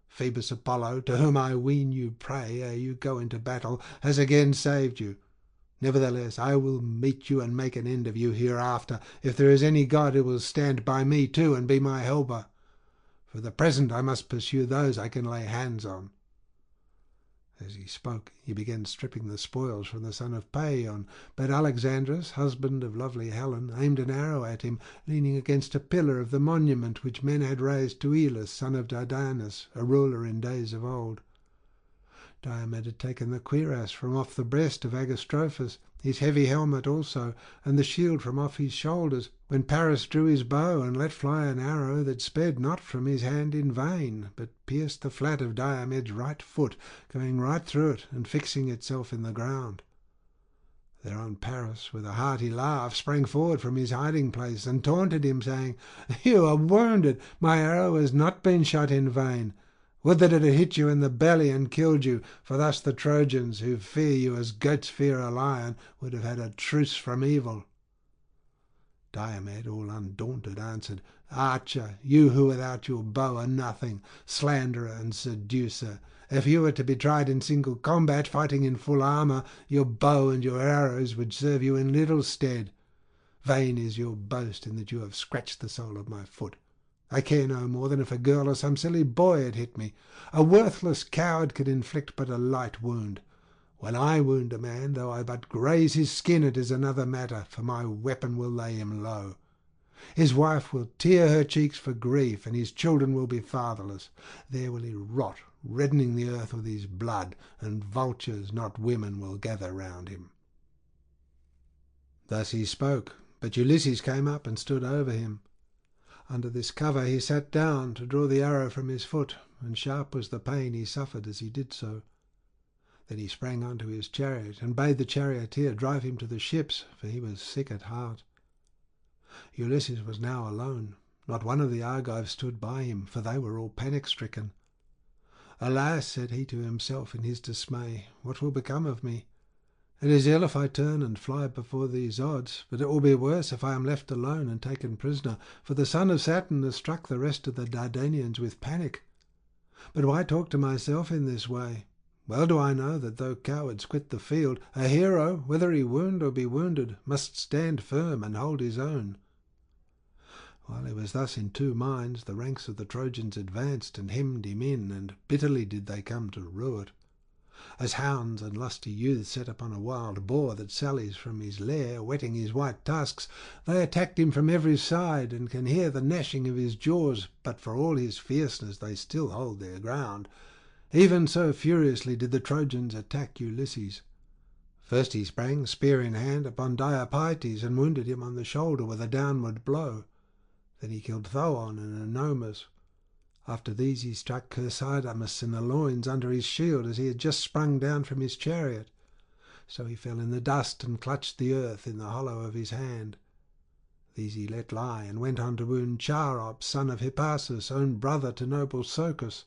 Phoebus Apollo, to whom I ween you pray ere you go into battle, has again saved you. Nevertheless, I will meet you and make an end of you hereafter, if there is any god who will stand by me too and be my helper. For the present I must pursue those I can lay hands on." As he spoke, he began stripping the spoils from the son of Paeon, but Alexandrus, husband of lovely Helen, aimed an arrow at him, leaning against a pillar of the monument which men had raised to Aeolus, son of Dardanus, a ruler in days of old. Diomed had taken the cuirass from off the breast of Agastrophus, his heavy helmet also, and the shield from off his shoulders, when Paris drew his bow and let fly an arrow that sped not from his hand in vain, but pierced the flat of Diomed's right foot, going right through it and fixing itself in the ground. Thereon Paris, with a hearty laugh, sprang forward from his hiding place and taunted him, saying, "You are wounded. My arrow has not been shot in vain. Would that it had hit you in the belly and killed you, for thus the Trojans, who fear you as goats fear a lion, would have had a truce from evil." Diomed, all undaunted, answered, "Archer, you who without your bow are nothing, slanderer and seducer, if you were to be tried in single combat, fighting in full armour, your bow and your arrows would serve you in little stead. Vain is your boast in that you have scratched the sole of my foot. I care no more than if a girl or some silly boy had hit me. A worthless coward could inflict but a light wound. When I wound a man, though I but graze his skin, it is another matter, for my weapon will lay him low. His wife will tear her cheeks for grief, and his children will be fatherless. There will he rot, reddening the earth with his blood, and vultures, not women, will gather round him." Thus he spoke, but Ulysses came up and stood over him. Under this cover he sat down to draw the arrow from his foot, and sharp was the pain he suffered as he did so. Then he sprang onto his chariot, and bade the charioteer drive him to the ships, for he was sick at heart. Ulysses was now alone. Not one of the Argives stood by him, for they were all panic-stricken. "Alas," said he to himself in his dismay, "what will become of me? It is ill if I turn and fly before these odds, but it will be worse if I am left alone and taken prisoner, for the son of Saturn has struck the rest of the Dardanians with panic. But why talk to myself in this way? Well do I know that though cowards quit the field, a hero, whether he wound or be wounded, must stand firm and hold his own." While he was thus in 2 minds, the ranks of the Trojans advanced and hemmed him in, and bitterly did they come to rue it. As hounds and lusty youths set upon a wild boar that sallies from his lair, whetting his white tusks, they attacked him from every side, and can hear the gnashing of his jaws, but for all his fierceness they still hold their ground. Even so furiously did the Trojans attack Ulysses. First he sprang, spear in hand, upon Diopytes, and wounded him on the shoulder with a downward blow. Then he killed Thoon and Enomus. After these he struck Chersidamus in the loins under his shield as he had just sprung down from his chariot. So he fell in the dust and clutched the earth in the hollow of his hand. These he let lie, and went on to wound Charops, son of Hippasus, own brother to noble Socus.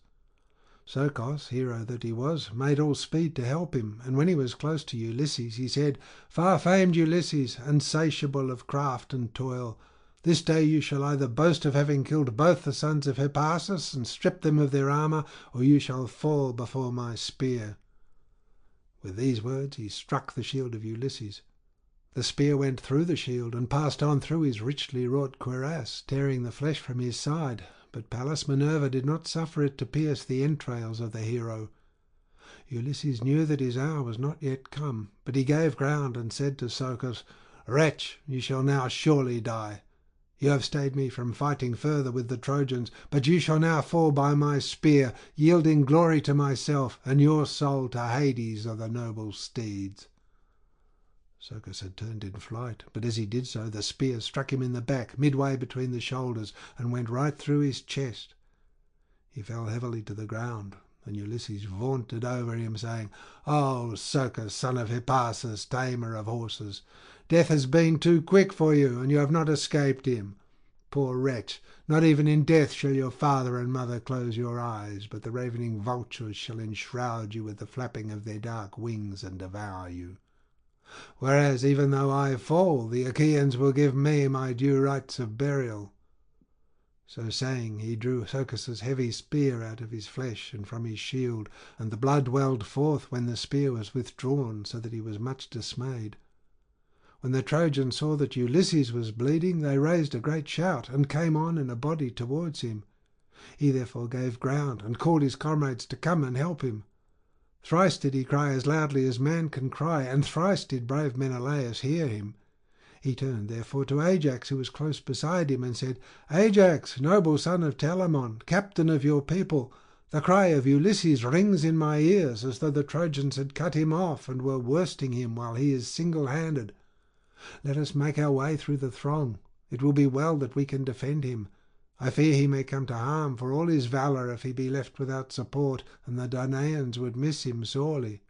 Socos, hero that he was, made all speed to help him, and when he was close to Ulysses, he said, "Far-famed Ulysses, insatiable of craft and toil, This day you shall either boast of having killed both the sons of Hippasus and stripped them of their armour, or you shall fall before my spear." With these words he struck the shield of Ulysses. The spear went through the shield and passed on through his richly wrought cuirass, tearing the flesh from his side, but Pallas Minerva did not suffer it to pierce the entrails of the hero. Ulysses knew that his hour was not yet come, but he gave ground and said to Socus, "Wretch, you shall now surely die. You have stayed me from fighting further with the Trojans, but you shall now fall by my spear, yielding glory to myself, and your soul to Hades of the noble steeds." Socus had turned in flight, but as he did so the spear struck him in the back, midway between the shoulders, and went right through his chest. He fell heavily to the ground, and Ulysses vaunted over him, saying, "O Socus, son of Hippasus, tamer of horses, death has been too quick for you, and you have not escaped him. Poor wretch, not even in death shall your father and mother close your eyes, but the ravening vultures shall enshroud you with the flapping of their dark wings and devour you. Whereas, even though I fall, the Achaeans will give me my due rites of burial." So saying, he drew Socus's heavy spear out of his flesh and from his shield, and the blood welled forth when the spear was withdrawn, so that he was much dismayed. When the Trojans saw that Ulysses was bleeding, they raised a great shout, and came on in a body towards him. He therefore gave ground, and called his comrades to come and help him. Thrice did he cry as loudly as man can cry, and thrice did brave Menelaus hear him. He turned therefore to Ajax, who was close beside him, and said, "Ajax, noble son of Telamon, captain of your people, the cry of Ulysses rings in my ears, as though the Trojans had cut him off and were worsting him while he is single-handed. Let us make our way through the throng. It will be well that we can defend him. I fear he may come to harm for all his valour if he be left without support, and the Danaans would miss him sorely."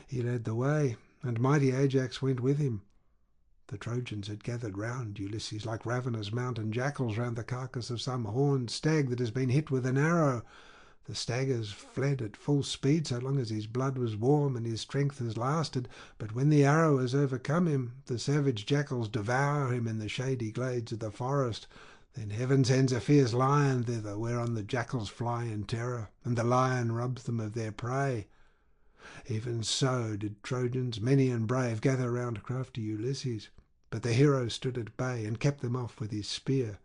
He led the way, and mighty Ajax went with him. The Trojans had gathered round Ulysses like ravenous mountain jackals round the carcass of some horned stag that has been hit with an arrow. The staggers fled at full speed so long as his blood was warm and his strength has lasted, but when the arrow has overcome him, the savage jackals devour him in the shady glades of the forest. Then heaven sends a fierce lion thither, whereon the jackals fly in terror, and the lion robs them of their prey. Even so did Trojans, many and brave, gather round crafty Ulysses, but the hero stood at bay and kept them off with his spear.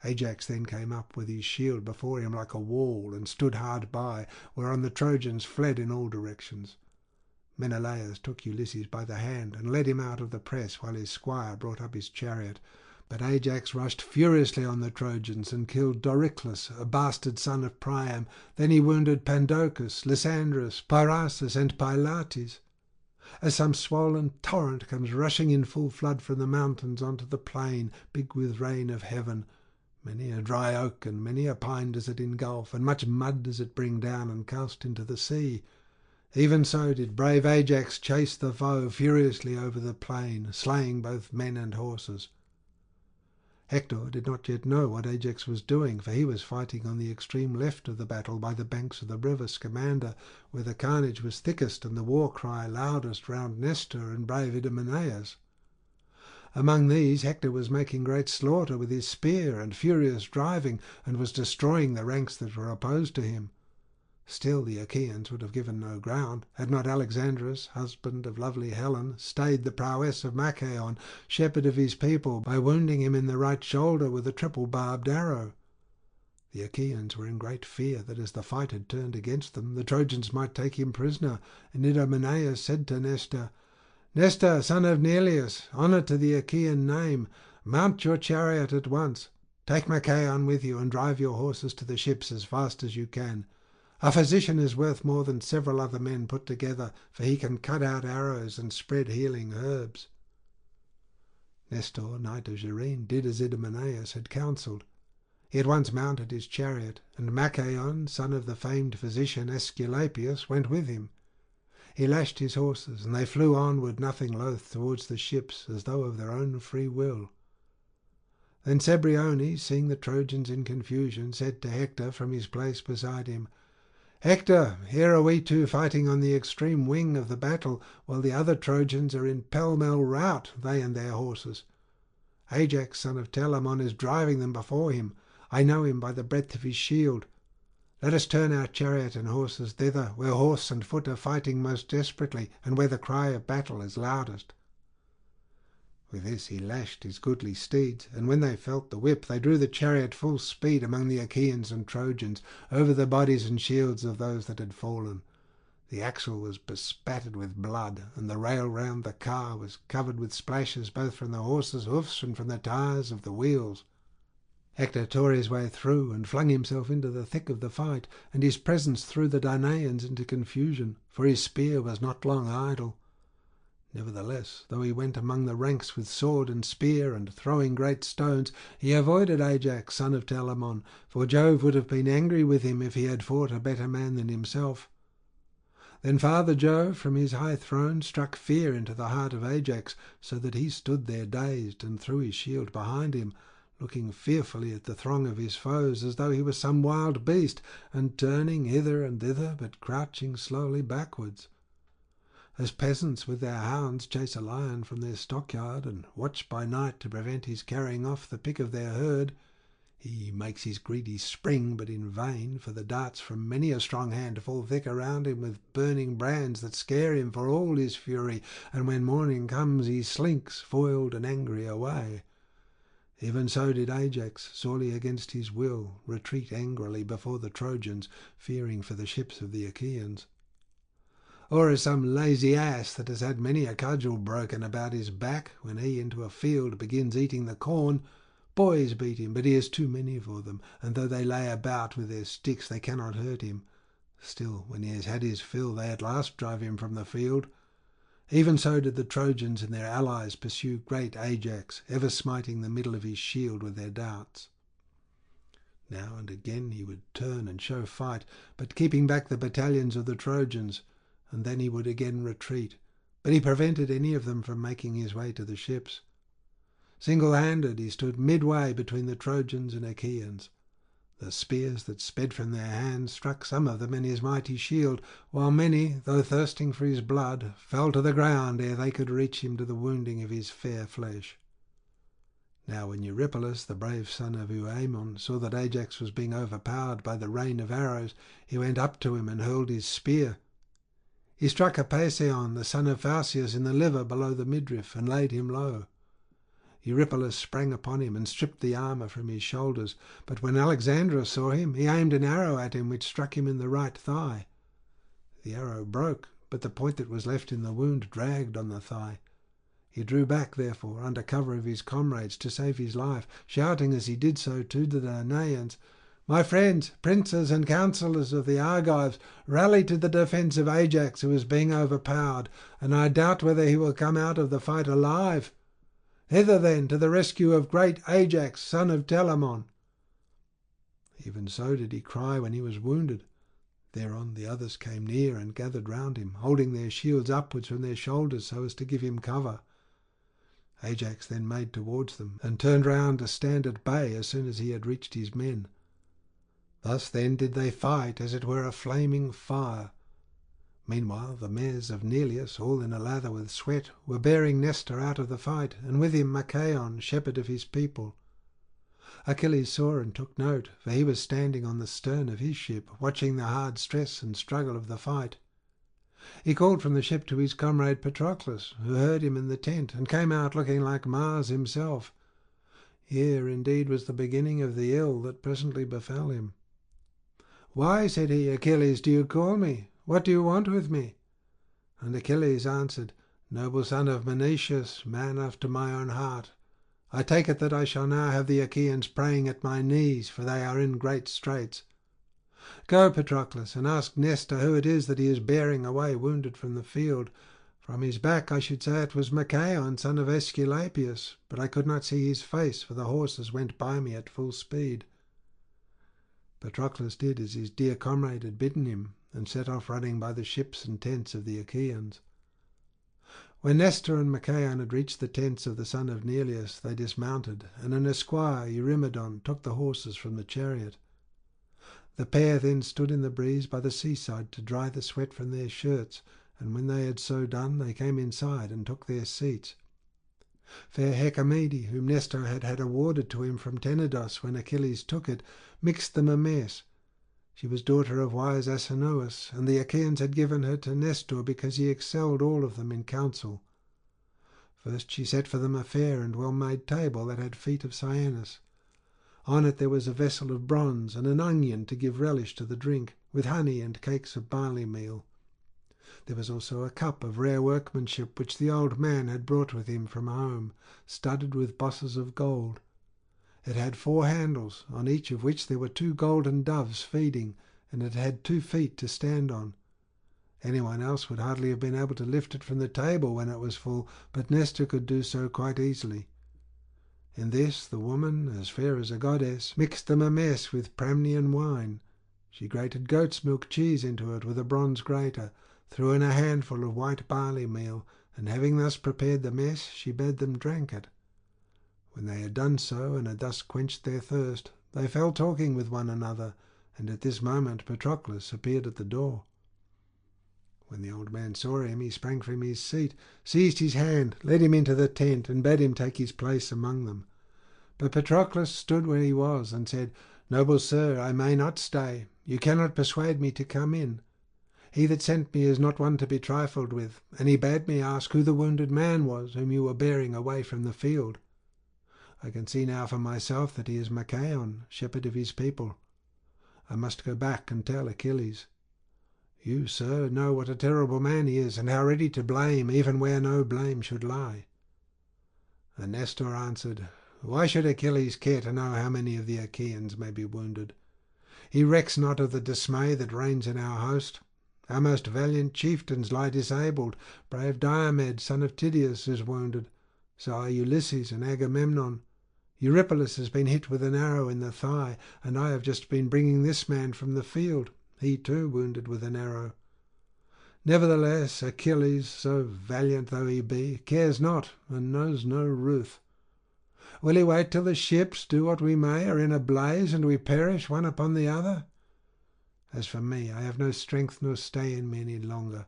Ajax then came up with his shield before him like a wall, and stood hard by, whereon the Trojans fled in all directions. Menelaus took Ulysses by the hand and led him out of the press, while his squire brought up his chariot. But Ajax rushed furiously on the Trojans and killed Doryclus, a bastard son of Priam. Then he wounded Pandocus, Lysandrus, Pyrasus, and Pylates. As some swollen torrent comes rushing in full flood from the mountains onto the plain, big with rain of heaven, many a dry oak and many a pine does it engulf, and much mud does it bring down and cast into the sea. Even so did brave Ajax chase the foe furiously over the plain, slaying both men and horses. Hector did not yet know what Ajax was doing, for he was fighting on the extreme left of the battle by the banks of the river Scamander, where the carnage was thickest and the war cry loudest round Nestor and brave Idomeneus. Among these Hector was making great slaughter with his spear and furious driving, and was destroying the ranks that were opposed to him. Still the Achaeans would have given no ground, had not Alexandrus, husband of lovely Helen, stayed the prowess of Machaon, shepherd of his people, by wounding him in the right shoulder with a triple-barbed arrow. The Achaeans were in great fear that as the fight had turned against them, the Trojans might take him prisoner, and Idomeneus said to Nestor, "Nestor, son of Neleus, honour to the Achaean name, mount your chariot at once. Take Machaon with you, and drive your horses to the ships as fast as you can. A physician is worth more than several other men put together, for he can cut out arrows and spread healing herbs." Nestor, knight of Gerene, did as Idomeneus had counselled. He at once mounted his chariot, and Machaon, son of the famed physician Aesculapius, went with him. He lashed his horses, and they flew onward nothing loath towards the ships, as though of their own free will. Then Cebriones, seeing the Trojans in confusion, said to Hector from his place beside him, "Hector, here are we two fighting on the extreme wing of the battle, while the other Trojans are in pell-mell rout, they and their horses. Ajax, son of Telamon, is driving them before him. I know him by the breadth of his shield. Let us turn our chariot and horses thither, where horse and foot are fighting most desperately, and where the cry of battle is loudest." With this he lashed his goodly steeds, and when they felt the whip, they drew the chariot full speed among the Achaeans and Trojans, over the bodies and shields of those that had fallen. The axle was bespattered with blood, and the rail round the car was covered with splashes both from the horses' hoofs and from the tires of the wheels. Hector tore his way through and flung himself into the thick of the fight, and his presence threw the Danaans into confusion, for his spear was not long idle. Nevertheless, though he went among the ranks with sword and spear and throwing great stones, he avoided Ajax, son of Telamon, for Jove would have been angry with him if he had fought a better man than himself. Then Father Jove from his high throne struck fear into the heart of Ajax, so that he stood there dazed and threw his shield behind him, looking fearfully at the throng of his foes as though he was some wild beast, and turning hither and thither, but crouching slowly backwards. As peasants with their hounds chase a lion from their stockyard and watch by night to prevent his carrying off the pick of their herd, he makes his greedy spring, but in vain, for the darts from many a strong hand fall thick around him with burning brands that scare him for all his fury, and when morning comes he slinks, foiled and angry, away. Even so did Ajax, sorely against his will, retreat angrily before the Trojans, fearing for the ships of the Achaeans. Or as some lazy ass that has had many a cudgel broken about his back, when he into a field begins eating the corn, boys beat him, but he is too many for them, and though they lay about with their sticks they cannot hurt him. Still, when he has had his fill, they at last drive him from the field. Even so did the Trojans and their allies pursue great Ajax, ever smiting the middle of his shield with their darts. Now and again he would turn and show fight, but keeping back the battalions of the Trojans, and then he would again retreat, but he prevented any of them from making his way to the ships. Single-handed he stood midway between the Trojans and Achaeans. The spears that sped from their hands struck some of them in his mighty shield, while many, though thirsting for his blood, fell to the ground ere they could reach him to the wounding of his fair flesh. Now when Eurypylus, the brave son of Euaemon, saw that Ajax was being overpowered by the rain of arrows, he went up to him and hurled his spear. He struck Apasion, the son of Phausius, in the liver below the midriff, and laid him low. Eurypylus sprang upon him and stripped the armour from his shoulders, but when Alexandra saw him, he aimed an arrow at him which struck him in the right thigh. The arrow broke, but the point that was left in the wound dragged on the thigh. He drew back, therefore, under cover of his comrades to save his life, shouting as he did so to the Danaans, "My friends, princes and councillors of the Argives, rally to the defence of Ajax, who is being overpowered, and I doubt whether he will come out of the fight alive. Hither, then, to the rescue of great Ajax, son of Telamon." Even so did he cry when he was wounded. Thereon the others came near and gathered round him, holding their shields upwards from their shoulders so as to give him cover. Ajax then made towards them, and turned round to stand at bay as soon as he had reached his men. Thus then did they fight, as it were a flaming fire. Meanwhile the mares of Neleus, all in a lather with sweat, were bearing Nestor out of the fight, and with him Machaon, shepherd of his people. Achilles saw and took note, for he was standing on the stern of his ship, watching the hard stress and struggle of the fight. He called from the ship to his comrade Patroclus, who heard him in the tent, and came out looking like Mars himself. Here indeed was the beginning of the ill that presently befell him. "Why," said he, "Achilles, do you call me? What do you want with me?" And Achilles answered, "Noble son of Menoetius, man after my own heart, I take it that I shall now have the Achaeans praying at my knees, for they are in great straits. Go, Patroclus, and ask Nestor who it is that he is bearing away wounded from the field. From his back I should say it was Machaon, son of Aesculapius, but I could not see his face, for the horses went by me at full speed." Patroclus did as his dear comrade had bidden him, and set off running by the ships and tents of the Achaeans. When Nestor and Machaon had reached the tents of the son of Neleus, they dismounted, and an esquire, Eurymedon, took the horses from the chariot. The pair then stood in the breeze by the seaside to dry the sweat from their shirts, and when they had so done, they came inside and took their seats. Fair Hecamede, whom Nestor had had awarded to him from Tenedos when Achilles took it, mixed them a mess. She was daughter of wise Asinous, and the Achaeans had given her to Nestor because he excelled all of them in counsel. First she set for them a fair and well-made table that had feet of cyanus. On it there was a vessel of bronze and an onion to give relish to the drink, with honey and cakes of barley meal. There was also a cup of rare workmanship which the old man had brought with him from home, studded with bosses of gold. It had 4 handles, on each of which there were 2 golden doves feeding, and it had 2 feet to stand on. Anyone else would hardly have been able to lift it from the table when it was full, but Nestor could do so quite easily. In this the woman, as fair as a goddess, mixed them a mess with Pramnian wine. She grated goat's milk cheese into it with a bronze grater, threw in a handful of white barley meal, and having thus prepared the mess, she bade them drink it. When they had done so, and had thus quenched their thirst, they fell talking with one another, and at this moment Patroclus appeared at the door. When the old man saw him, he sprang from his seat, seized his hand, led him into the tent, and bade him take his place among them. But Patroclus stood where he was, and said, "Noble sir, I may not stay. You cannot persuade me to come in. He that sent me is not one to be trifled with, and he bade me ask who the wounded man was whom you were bearing away from the field. I can see now for myself that he is Machaon, shepherd of his people. I must go back and tell Achilles. You, sir, know what a terrible man he is, and how ready to blame, even where no blame should lie." And Nestor answered, "Why should Achilles care to know how many of the Achaeans may be wounded? He recks not of the dismay that reigns in our host. Our most valiant chieftains lie disabled. Brave Diomed, son of Tydeus, is wounded. So are Ulysses and Agamemnon. Eurypylus has been hit with an arrow in the thigh, and I have just been bringing this man from the field, he too wounded with an arrow. Nevertheless, Achilles, so valiant though he be, cares not and knows no ruth. Will he wait till the ships, do what we may, are in a blaze, and we perish one upon the other? As for me, I have no strength nor stay in me any longer.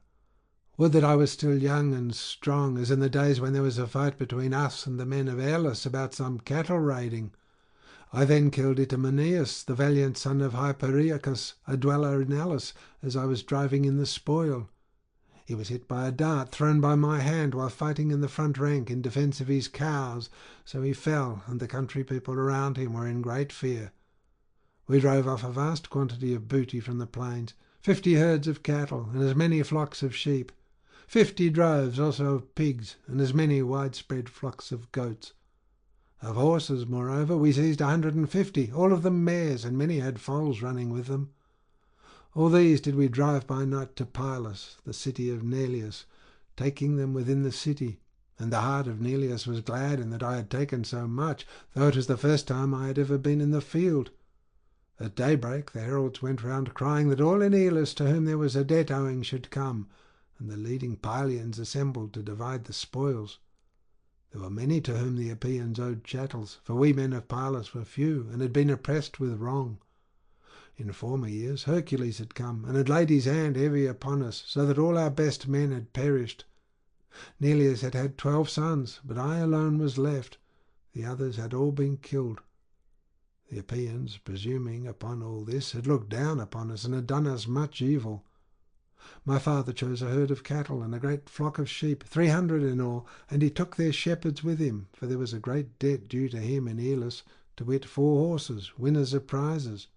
Would that I was still young and strong, as in the days when there was a fight between us and the men of Aeolus about some cattle raiding. I then killed Itameneus, the valiant son of Hypereicus, a dweller in Elis, as I was driving in the spoil. He was hit by a dart thrown by my hand while fighting in the front rank in defence of his cows, so he fell, and the country people around him were in great fear. We drove off a vast quantity of booty from the plains, 50 herds of cattle, and as many flocks of sheep, 50 droves also of pigs, and as many widespread flocks of goats. Of horses, moreover, we seized 150, all of them mares, and many had foals running with them. All these did we drive by night to Pylus, the city of Neleus, taking them within the city, and the heart of Neleus was glad in that I had taken so much, though it was the first time I had ever been in the field. At daybreak the heralds went round crying that all in Elis to whom there was a debt owing should come, and the leading Pylians assembled to divide the spoils. There were many to whom the Epeans owed chattels, for we men of Pylus were few, and had been oppressed with wrong. In former years Hercules had come, and had laid his hand heavy upon us, so that all our best men had perished. Neleus had had 12 sons, but I alone was left. The others had all been killed. The Epeans, presuming upon all this, had looked down upon us, and had done us much evil. My father chose a herd of cattle and a great flock of sheep, 300 in all, and he took their shepherds with him, for there was a great debt due to him in Elis, to wit 4 horses, winners of prizes.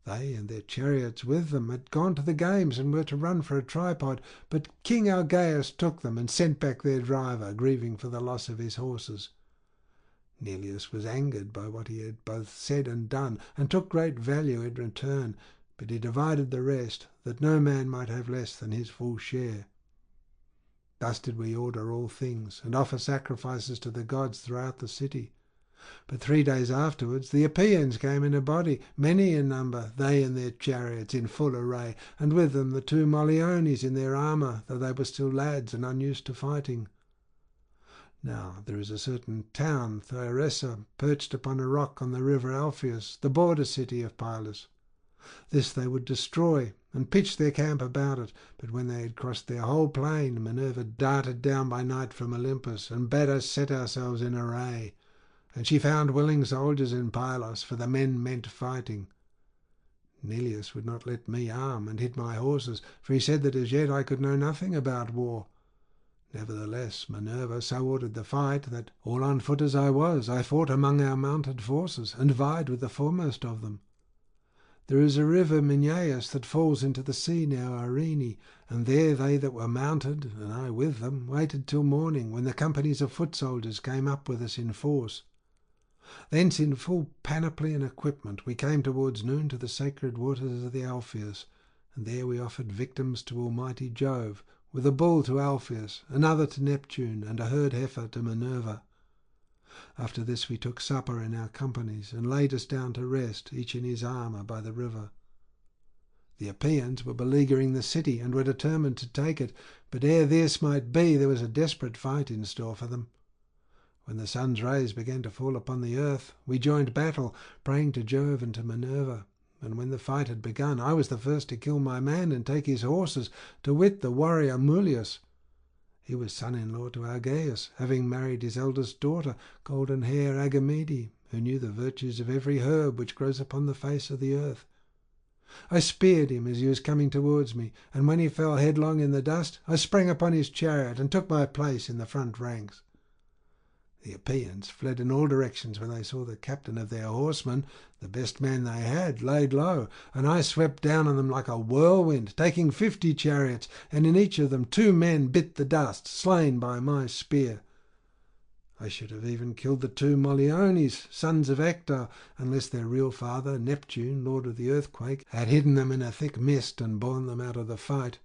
They and their chariots with them had gone to the games and were to run for a tripod, but King Algaeus took them and sent back their driver, grieving for the loss of his horses. Neleus was angered by what he had both said and done, and took great value in return, but he divided the rest, that no man might have less than his full share. Thus did we order all things, and offer sacrifices to the gods throughout the city. But 3 days afterwards the Epeans came in a body, many in number, they and their chariots in full array, and with them the 2 Moleones in their armour, though they were still lads and unused to fighting. Now there is a certain town, Thyaressa, perched upon a rock on the river Alpheus, the border city of Pylus. This they would destroy, and pitch their camp about it. But when they had crossed their whole plain, Minerva darted down by night from Olympus, and bade us set ourselves in array. And she found willing soldiers in Pylos, for the men meant fighting. Neleus would not let me arm and hit my horses, for he said that as yet I could know nothing about war. Nevertheless, Minerva so ordered the fight that, all on foot as I was, I fought among our mounted forces, and vied with the foremost of them. There is a river Minyaeus that falls into the sea near Arene, and there they that were mounted, and I with them, waited till morning, when the companies of foot soldiers came up with us in force. Thence in full panoply and equipment we came towards noon to the sacred waters of the Alpheus, and there we offered victims to almighty Jove, with a bull to Alpheus, another to Neptune, and a herd heifer to Minerva. After this we took supper in our companies, and laid us down to rest, each in his armour, by the river. The Epeans were beleaguering the city, and were determined to take it, but ere this might be, there was a desperate fight in store for them. When the sun's rays began to fall upon the earth, we joined battle, praying to Jove and to Minerva. And when the fight had begun, I was the first to kill my man and take his horses, to wit the warrior Mulius. He was son-in-law to Argaeus, having married his eldest daughter, golden-hair Agamede, who knew the virtues of every herb which grows upon the face of the earth. I speared him as he was coming towards me, and when he fell headlong in the dust, I sprang upon his chariot and took my place in the front ranks. The Epeans fled in all directions when they saw the captain of their horsemen, the best man they had, laid low, and I swept down on them like a whirlwind, taking 50 chariots, and in each of them 2 men bit the dust, slain by my spear. I should have even killed the 2 Moliones, sons of Hector, unless their real father, Neptune, lord of the earthquake, had hidden them in a thick mist and borne them out of the fight.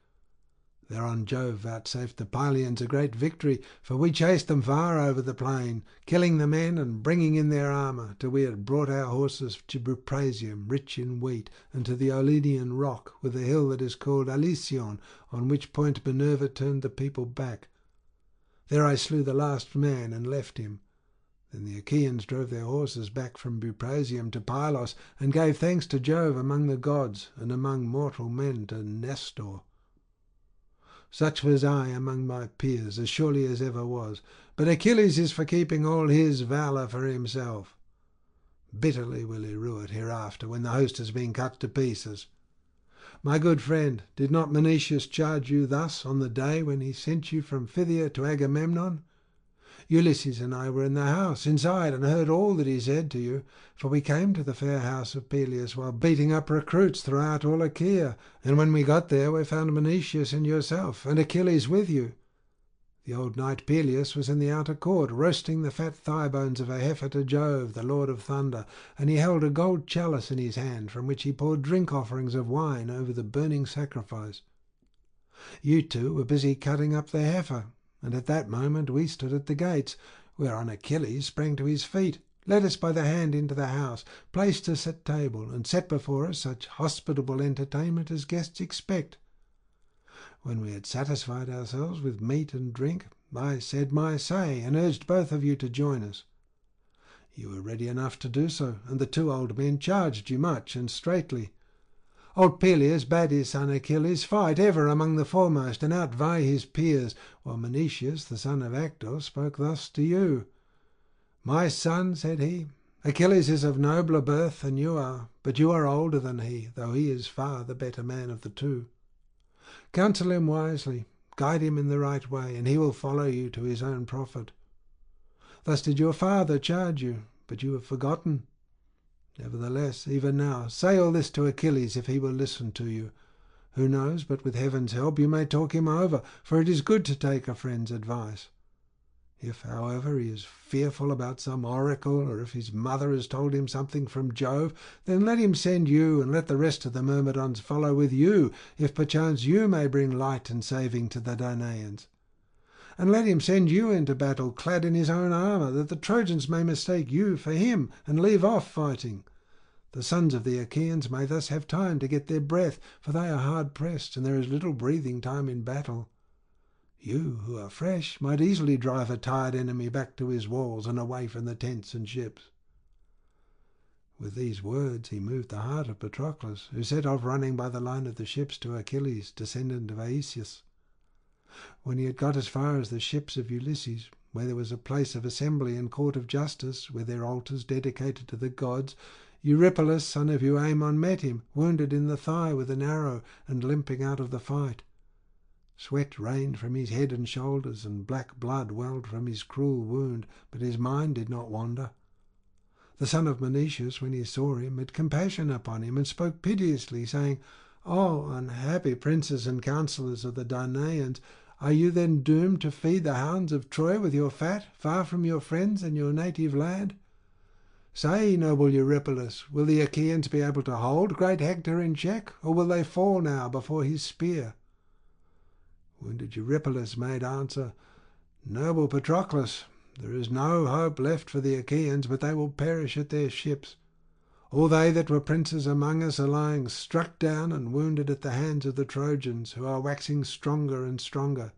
Thereon Jove vouchsafed the Pylians a great victory, for we chased them far over the plain, killing the men and bringing in their armour, till we had brought our horses to Buprasium, rich in wheat, and to the Olenian rock, with a hill that is called Alision, on which point Minerva turned the people back. There I slew the last man and left him. Then the Achaeans drove their horses back from Buprasium to Pylos, and gave thanks to Jove among the gods, and among mortal men to Nestor. Such was I among my peers, as surely as ever was. But Achilles is for keeping all his valour for himself. Bitterly will he rue it hereafter, when the host has been cut to pieces. My good friend, did not Menoetius charge you thus on the day when he sent you from Phthia to Agamemnon? Ulysses and I were in the house inside, and heard all that he said to you, for we came to the fair house of Peleus while beating up recruits throughout all Achaea, and when we got there we found Menoetius and yourself, and Achilles with you. The old knight Peleus was in the outer court, roasting the fat thigh bones of a heifer to Jove, the lord of thunder, and he held a gold chalice in his hand, from which he poured drink offerings of wine over the burning sacrifice. You 2 were busy cutting up the heifer, and at that moment we stood at the gates, whereon Achilles sprang to his feet, led us by the hand into the house, placed us at table, and set before us such hospitable entertainment as guests expect. When we had satisfied ourselves with meat and drink, I said my say, and urged both of you to join us. You were ready enough to do so, and the 2 old men charged you much and straitly. Old Peleus bade his son Achilles fight ever among the foremost, and outvie his peers, while Menoetius, the son of Hector, spoke thus to you. My son, said he, Achilles is of nobler birth than you are, but you are older than he, though he is far the better man of the 2. Counsel him wisely, guide him in the right way, and he will follow you to his own profit. Thus did your father charge you, but you have forgotten. Nevertheless, even now, say all this to Achilles, if he will listen to you. Who knows, but with heaven's help you may talk him over, for it is good to take a friend's advice. If, however, he is fearful about some oracle, or if his mother has told him something from Jove, then let him send you, and let the rest of the Myrmidons follow with you, if perchance you may bring light and saving to the Danaans. And let him send you into battle clad in his own armour, that the Trojans may mistake you for him, and leave off fighting. The sons of the Achaeans may thus have time to get their breath, for they are hard pressed, and there is little breathing time in battle. You, who are fresh, might easily drive a tired enemy back to his walls and away from the tents and ships. With these words he moved the heart of Patroclus, who set off running by the line of the ships to Achilles, descendant of Aeacus. When he had got as far as the ships of Ulysses, where there was a place of assembly and court of justice, with their altars dedicated to the gods, Eurypylus, son of Euaemon, met him, wounded in the thigh with an arrow and limping out of the fight. Sweat rained from his head and shoulders, and black blood welled from his cruel wound, but his mind did not wander. The son of Menoetius, when he saw him, had compassion upon him, and spoke piteously, saying, "O unhappy princes and counsellors of the Danaans, are you then doomed to feed the hounds of Troy with your fat, far from your friends and your native land? Say, noble Eurypylus, will the Achaeans be able to hold great Hector in check, or will they fall now before his spear?" Wounded Eurypylus made answer, "Noble Patroclus, there is no hope left for the Achaeans, but they will perish at their ships. All they that were princes among us are lying struck down and wounded at the hands of the Trojans, who are waxing stronger and stronger.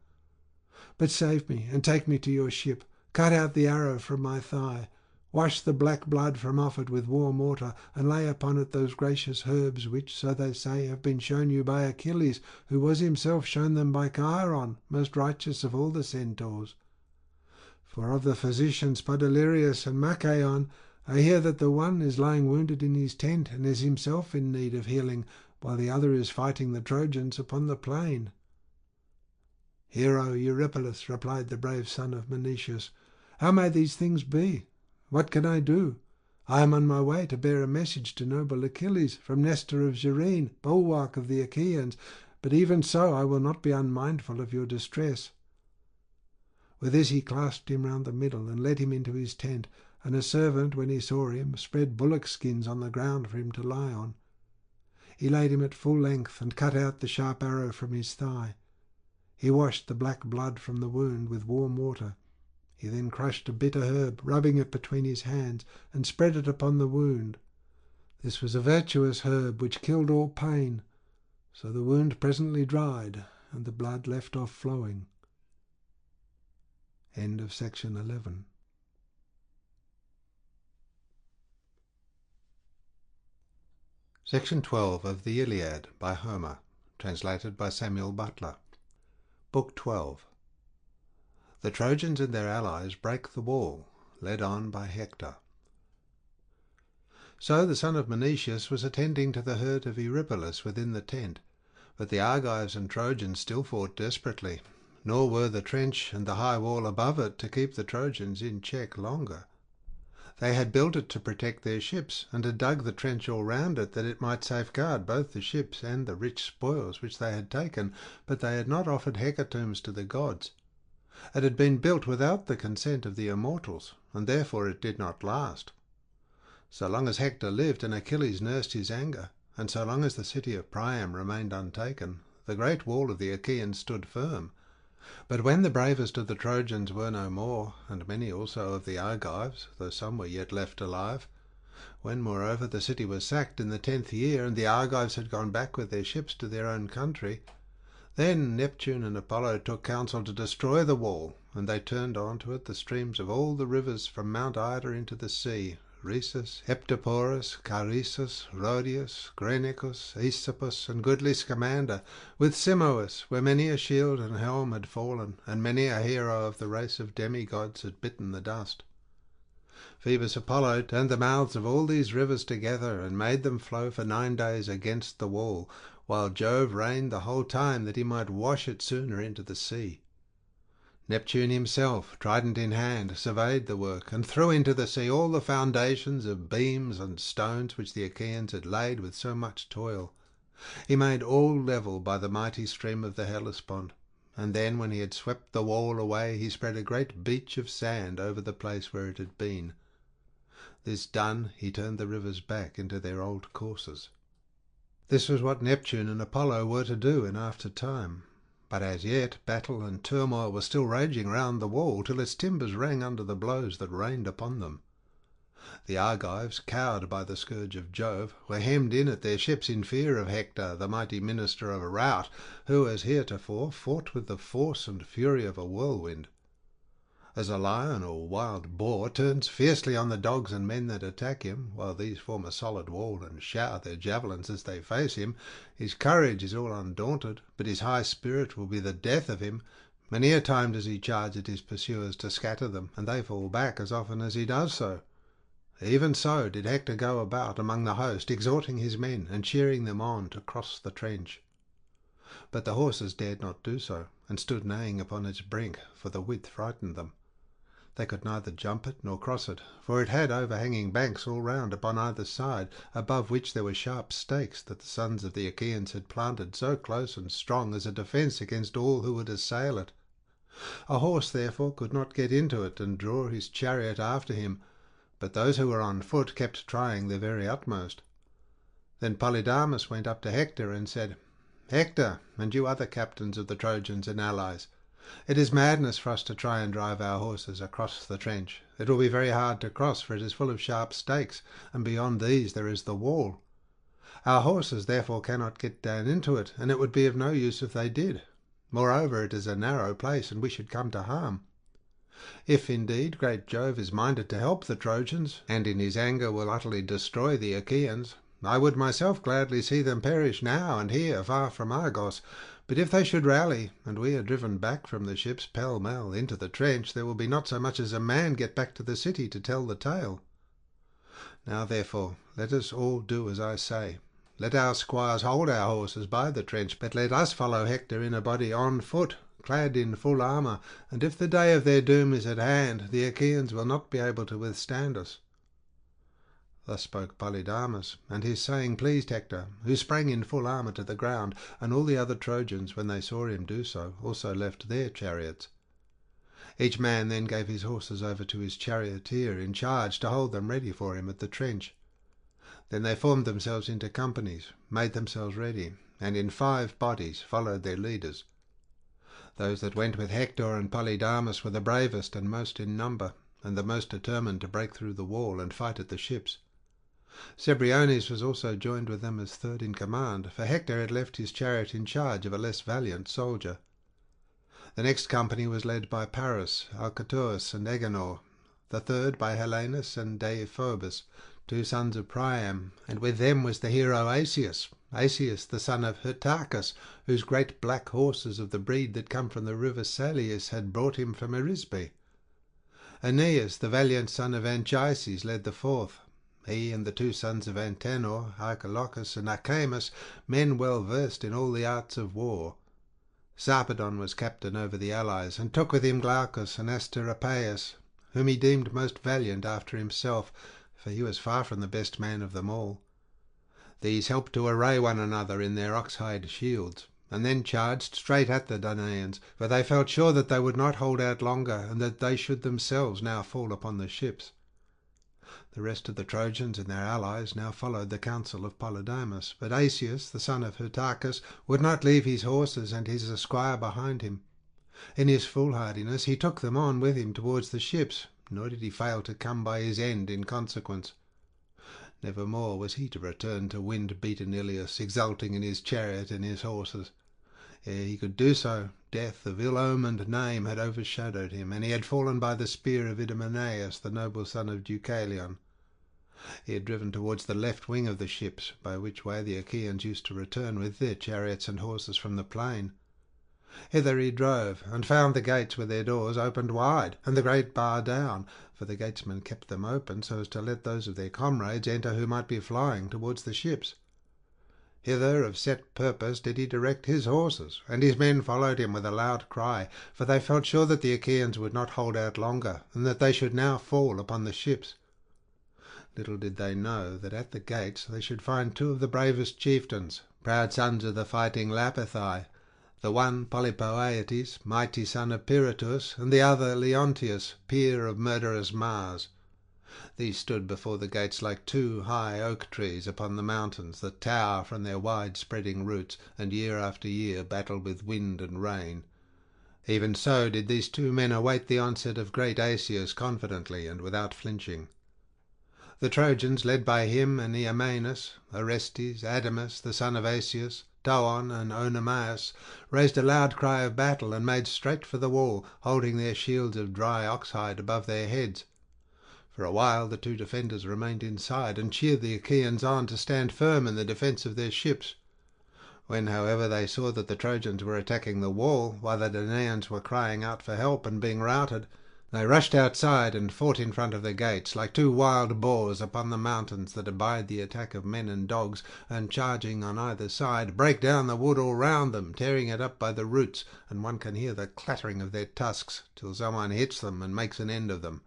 But save me, and take me to your ship. Cut out the arrow from my thigh. Wash the black blood from off it with warm water, and lay upon it those gracious herbs which, so they say, have been shown you by Achilles, who was himself shown them by Chiron, most righteous of all the centaurs. For of the physicians Podalirius and Machaon, I hear that the one is lying wounded in his tent and is himself in need of healing, while the other is fighting the Trojans upon the plain." "Hero Eurypylus," replied the brave son of Menoetius, "how may these things be? What can I do? I am on my way to bear a message to noble Achilles from Nestor of Gerene, bulwark of the Achaeans, but even so I will not be unmindful of your distress." With this he clasped him round the middle and led him into his tent, and a servant, when he saw him, spread bullock skins on the ground for him to lie on. He laid him at full length and cut out the sharp arrow from his thigh. He washed the black blood from the wound with warm water. He then crushed a bitter herb, rubbing it between his hands, and spread it upon the wound. This was a virtuous herb which killed all pain, so the wound presently dried, and the blood left off flowing. End of section 11. Section 12 of the Iliad by Homer, translated by Samuel Butler. Book 12. The Trojans and their allies break the wall, led on by Hector. So the son of Menoetius was attending to the hurt of Eurypylus within the tent, but the Argives and Trojans still fought desperately, nor were the trench and the high wall above it to keep the Trojans in check longer. They had built it to protect their ships, and had dug the trench all round it that it might safeguard both the ships and the rich spoils which they had taken, but they had not offered hecatombs to the gods. It had been built without the consent of the immortals, and therefore it did not last. So long as Hector lived and Achilles nursed his anger, and so long as the city of Priam remained untaken, the great wall of the Achaeans stood firm. But when the bravest of the Trojans were no more, and many also of the Argives, though some were yet left alive, when moreover the city was sacked in the 10th year, and the Argives had gone back with their ships to their own country, then Neptune and Apollo took counsel to destroy the wall, and they turned on to it the streams of all the rivers from Mount Ida into the sea, Rhesus, Heptaporus, Charissus, Rhodius, Grenicus, Aesopus, and goodly Scamander, with Simois, where many a shield and helm had fallen, and many a hero of the race of demigods had bitten the dust. Phoebus Apollo turned the mouths of all these rivers together, and made them flow for 9 days against the wall, while Jove reigned the whole time that he might wash it sooner into the sea. Neptune himself, trident in hand, surveyed the work, and threw into the sea all the foundations of beams and stones which the Achaeans had laid with so much toil. He made all level by the mighty stream of the Hellespont, and then when he had swept the wall away, he spread a great beach of sand over the place where it had been. This done, he turned the rivers back into their old courses. This was what Neptune and Apollo were to do in after time. But as yet battle and turmoil were still raging round the wall, till its timbers rang under the blows that rained upon them. The Argives, cowed by the scourge of Jove, were hemmed in at their ships in fear of Hector, the mighty minister of rout, who, as heretofore, fought with the force and fury of a whirlwind. as a lion or wild boar turns fiercely on the dogs and men that attack him, while these form a solid wall and shower their javelins as they face him, his courage is all undaunted, but his high spirit will be the death of him. Many a time does he charge at his pursuers to scatter them, and they fall back as often as he does so. Even so did Hector go about among the host, exhorting his men and cheering them on to cross the trench. But the horses dared not do so, and stood neighing upon its brink, for the width frightened them. They could neither jump it nor cross it, for it had overhanging banks all round upon either side, above which there were sharp stakes that the sons of the Achaeans had planted so close and strong as a defence against all who would assail it. A horse therefore could not get into it and draw his chariot after him, but those who were on foot kept trying their very utmost. Then Polydamas went up to Hector and said, "Hector, and you other captains of the Trojans and allies, it is madness for us to try and drive our horses across the trench. It will be very hard to cross, for it is full of sharp stakes, and beyond these there is the wall. Our horses therefore cannot get down into it, and it would be of no use if they did. Moreover, it is a narrow place, and we should come to harm. If, indeed, great Jove is minded to help the Trojans, and in his anger will utterly destroy the Achaeans, I would myself gladly see them perish now and here, far from Argos. But if they should rally, and we are driven back from the ships pell-mell into the trench, there will be not so much as a man get back to the city to tell the tale. Now, therefore, let us all do as I say. Let our squires hold our horses by the trench, but let us follow Hector in a body on foot, clad in full armour, and if the day of their doom is at hand, the Achaeans will not be able to withstand us." Thus spoke Polydamas, and his saying pleased Hector, who sprang in full armour to the ground, and all the other Trojans, when they saw him do so, also left their chariots. Each man then gave his horses over to his charioteer in charge to hold them ready for him at the trench. Then they formed themselves into companies, made themselves ready, and in 5 bodies followed their leaders. Those that went with Hector and Polydamas were the bravest and most in number, and the most determined to break through the wall and fight at the ships. Cebriones was also joined with them as third in command, for Hector had left his chariot in charge of a less valiant soldier. The next company was led by Paris, Alcatus, and Agenor, the third by Helenus and Deiphobus, 2 sons of Priam, and with them was the hero Asius, the son of Hyrtacus, whose great black horses of the breed that come from the river Salius had brought him from Arisbe. Aeneas, the valiant son of Anchises, led the fourth. He and the 2 sons of Antenor, Archilochus and Achaemus, men well versed in all the arts of war. Sarpedon was captain over the allies, and took with him Glaucus and Asteropaeus, whom he deemed most valiant after himself, for he was far from the best man of them all. These helped to array one another in their ox-hide shields, and then charged straight at the Danaans, for they felt sure that they would not hold out longer, and that they should themselves now fall upon the ships. The rest of the Trojans and their allies now followed the counsel of Polydamas, but Asius, the son of Hyrtacus, would not leave his horses and his esquire behind him. In his foolhardiness he took them on with him towards the ships, nor did he fail to come by his end in consequence. Never more was he to return to wind-beaten Ilios, exulting in his chariot and his horses. Ere he could do so, death of ill-omened name had overshadowed him, and he had fallen by the spear of Idomeneus, the noble son of Deucalion. He had driven towards the left wing of the ships, by which way the Achaeans used to return with their chariots and horses from the plain. Hither he drove, and found the gates with their doors opened wide, and the great bar down, for the gatesmen kept them open so as to let those of their comrades enter who might be flying towards the ships. Hither of set purpose did he direct his horses, and his men followed him with a loud cry, for they felt sure that the Achaeans would not hold out longer, and that they should now fall upon the ships. Little did they know that at the gates they should find 2 of the bravest chieftains, proud sons of the fighting Lapithae, the one Polypoetes, mighty son of Pyratus, and the other Leontius, peer of murderous Mars. These stood before the gates like 2 high oak trees upon the mountains that tower from their wide-spreading roots, and year after year battle with wind and rain. Even so did these 2 men await the onset of great Asius confidently and without flinching. The Trojans, led by him and Iamenus, Orestes, Adamas, the son of Asius, Toon and Oenomaus, raised a loud cry of battle and made straight for the wall, holding their shields of dry oxhide above their heads. For a while the two defenders remained inside and cheered the Achaeans on to stand firm in the defence of their ships. When, however, they saw that the Trojans were attacking the wall, while the Danaans were crying out for help and being routed, they rushed outside and fought in front of the gates, like two wild boars upon the mountains that abide the attack of men and dogs, and charging on either side, break down the wood all round them, tearing it up by the roots, and one can hear the clattering of their tusks, till someone hits them and makes an end of them.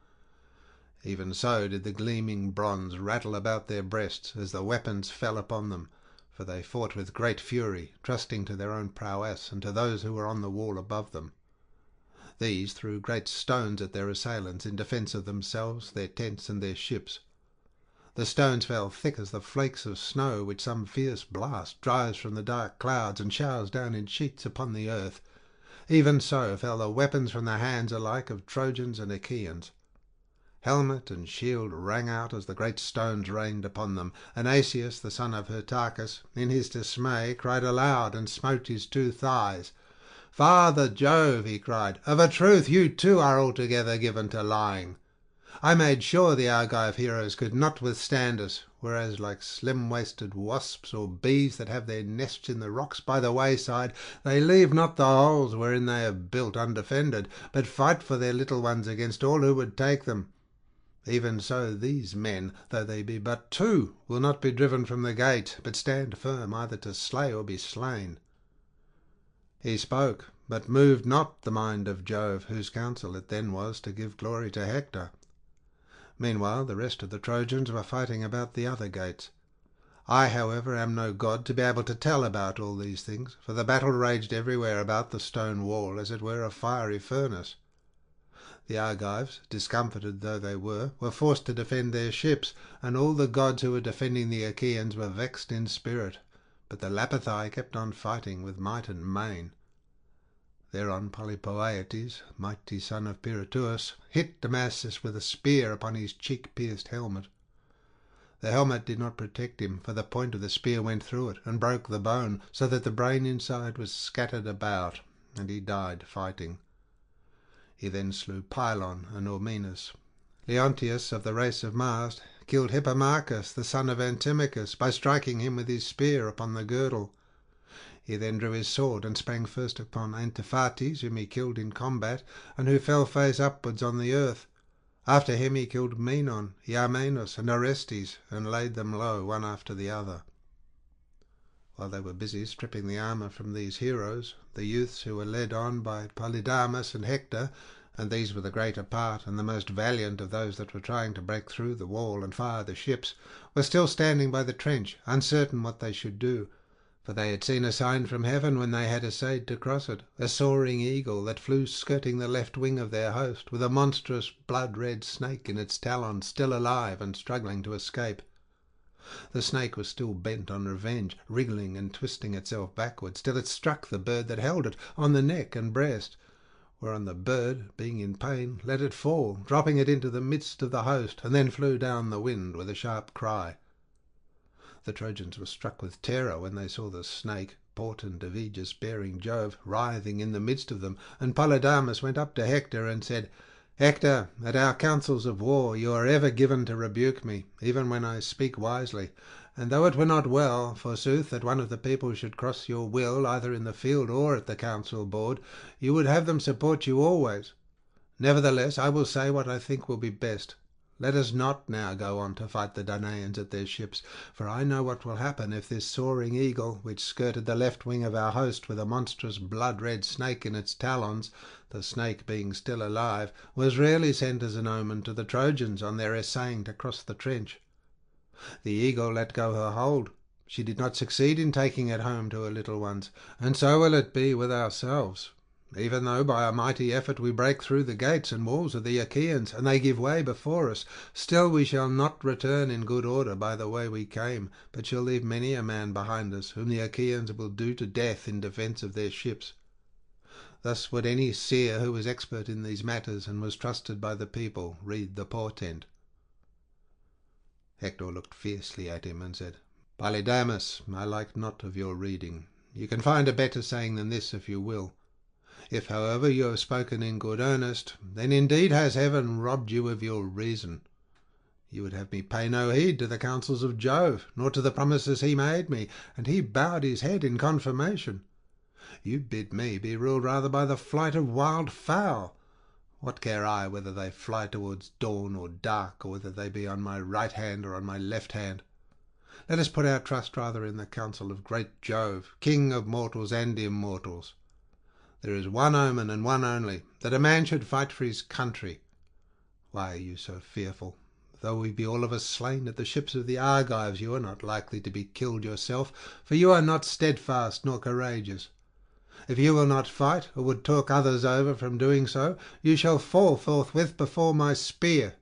Even so did the gleaming bronze rattle about their breasts as the weapons fell upon them, for they fought with great fury, trusting to their own prowess and to those who were on the wall above them. These threw great stones at their assailants in defence of themselves, their tents, and their ships. The stones fell thick as the flakes of snow which some fierce blast drives from the dark clouds and showers down in sheets upon the earth. Even so fell the weapons from the hands alike of Trojans and Achaeans. Helmet and shield rang out as the great stones rained upon them, and Asius, the son of Hyrtacus, in his dismay cried aloud and smote his two thighs. "Father Jove," he cried, "of a truth you too are altogether given to lying. I made sure the Argive heroes could not withstand us, whereas like slim-waisted wasps or bees that have their nests in the rocks by the wayside, they leave not the holes wherein they have built undefended, but fight for their little ones against all who would take them. Even so these men, though they be but two, will not be driven from the gate, but stand firm either to slay or be slain." He spoke, but moved not the mind of Jove, whose counsel it then was to give glory to Hector. Meanwhile the rest of the Trojans were fighting about the other gates. I, however, am no god to be able to tell about all these things, for the battle raged everywhere about the stone wall as it were a fiery furnace. The Argives, discomfited though they were forced to defend their ships, and all the gods who were defending the Achaeans were vexed in spirit, but the Lapithae kept on fighting with might and main. Thereon Polypoetes, mighty son of Pirithous, hit Damasus with a spear upon his cheek-pierced helmet. The helmet did not protect him, for the point of the spear went through it and broke the bone, so that the brain inside was scattered about, and he died fighting. He then slew Pylon and Ormenus. Leontius of the race of Mars killed Hippomachus, the son of Antimachus, by striking him with his spear upon the girdle. He then drew his sword and sprang first upon Antiphates, whom he killed in combat, and who fell face upwards on the earth. After him he killed Menon, Iamenus, and Orestes, and laid them low one after the other. While they were busy stripping the armour from these heroes, the youths who were led on by Polydamas and Hector, and these were the greater part and the most valiant of those that were trying to break through the wall and fire the ships, were still standing by the trench, uncertain what they should do, for they had seen a sign from heaven when they had essayed to cross it, a soaring eagle that flew skirting the left wing of their host, with a monstrous blood-red snake in its talons, still alive and struggling to escape. The snake was still bent on revenge, wriggling and twisting itself backwards, till it struck the bird that held it on the neck and breast, whereon the bird, being in pain, let it fall, dropping it into the midst of the host, and then flew down the wind with a sharp cry. The Trojans were struck with terror when they saw the snake, portent of Aegis bearing Jove, writhing in the midst of them, and Polydamas went up to Hector and said, "Hector, at our councils of war you are ever given to rebuke me, even when I speak wisely, and though it were not well, forsooth, that one of the people should cross your will either in the field or at the council board, you would have them support you always. Nevertheless, I will say what I think will be best. Let us not now go on to fight the Danaans at their ships, for I know what will happen if this soaring eagle, which skirted the left wing of our host with a monstrous blood-red snake in its talons, the snake being still alive, was really sent as an omen to the Trojans on their essaying to cross the trench. The eagle let go her hold. She did not succeed in taking it home to her little ones, and so will it be with ourselves. Even though by a mighty effort we break through the gates and walls of the Achaeans, and they give way before us, still we shall not return in good order by the way we came, but shall leave many a man behind us, whom the Achaeans will do to death in defence of their ships. Thus would any seer who was expert in these matters and was trusted by the people read the portent." Hector looked fiercely at him and said, "Polydamas, I like not of your reading. You can find a better saying than this if you will. If, however, you have spoken in good earnest, then indeed has heaven robbed you of your reason. You would have me pay no heed to the counsels of Jove, nor to the promises he made me, and he bowed his head in confirmation. You bid me be ruled rather by the flight of wild fowl. What care I whether they fly towards dawn or dark, or whether they be on my right hand or on my left hand? Let us put our trust rather in the counsel of great Jove, king of mortals and immortals. There is one omen, and one only, that a man should fight for his country. Why are you so fearful? Though we be all of us slain at the ships of the Argives, you are not likely to be killed yourself, for you are not steadfast nor courageous. If you will not fight, or would talk others over from doing so, you shall fall forthwith before my spear."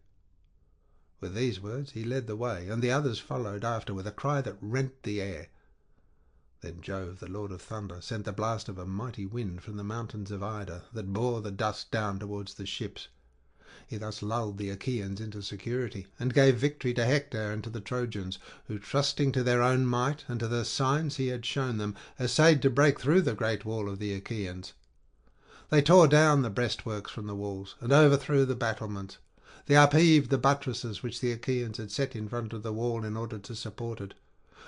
With these words he led the way, and the others followed after with a cry that rent the air. Then Jove, the Lord of Thunder, sent the blast of a mighty wind from the mountains of Ida, that bore the dust down towards the ships. He thus lulled the Achaeans into security, and gave victory to Hector and to the Trojans, who, trusting to their own might and to the signs he had shown them, essayed to break through the great wall of the Achaeans. They tore down the breastworks from the walls, and overthrew the battlements. They upheaved the buttresses which the Achaeans had set in front of the wall in order to support it.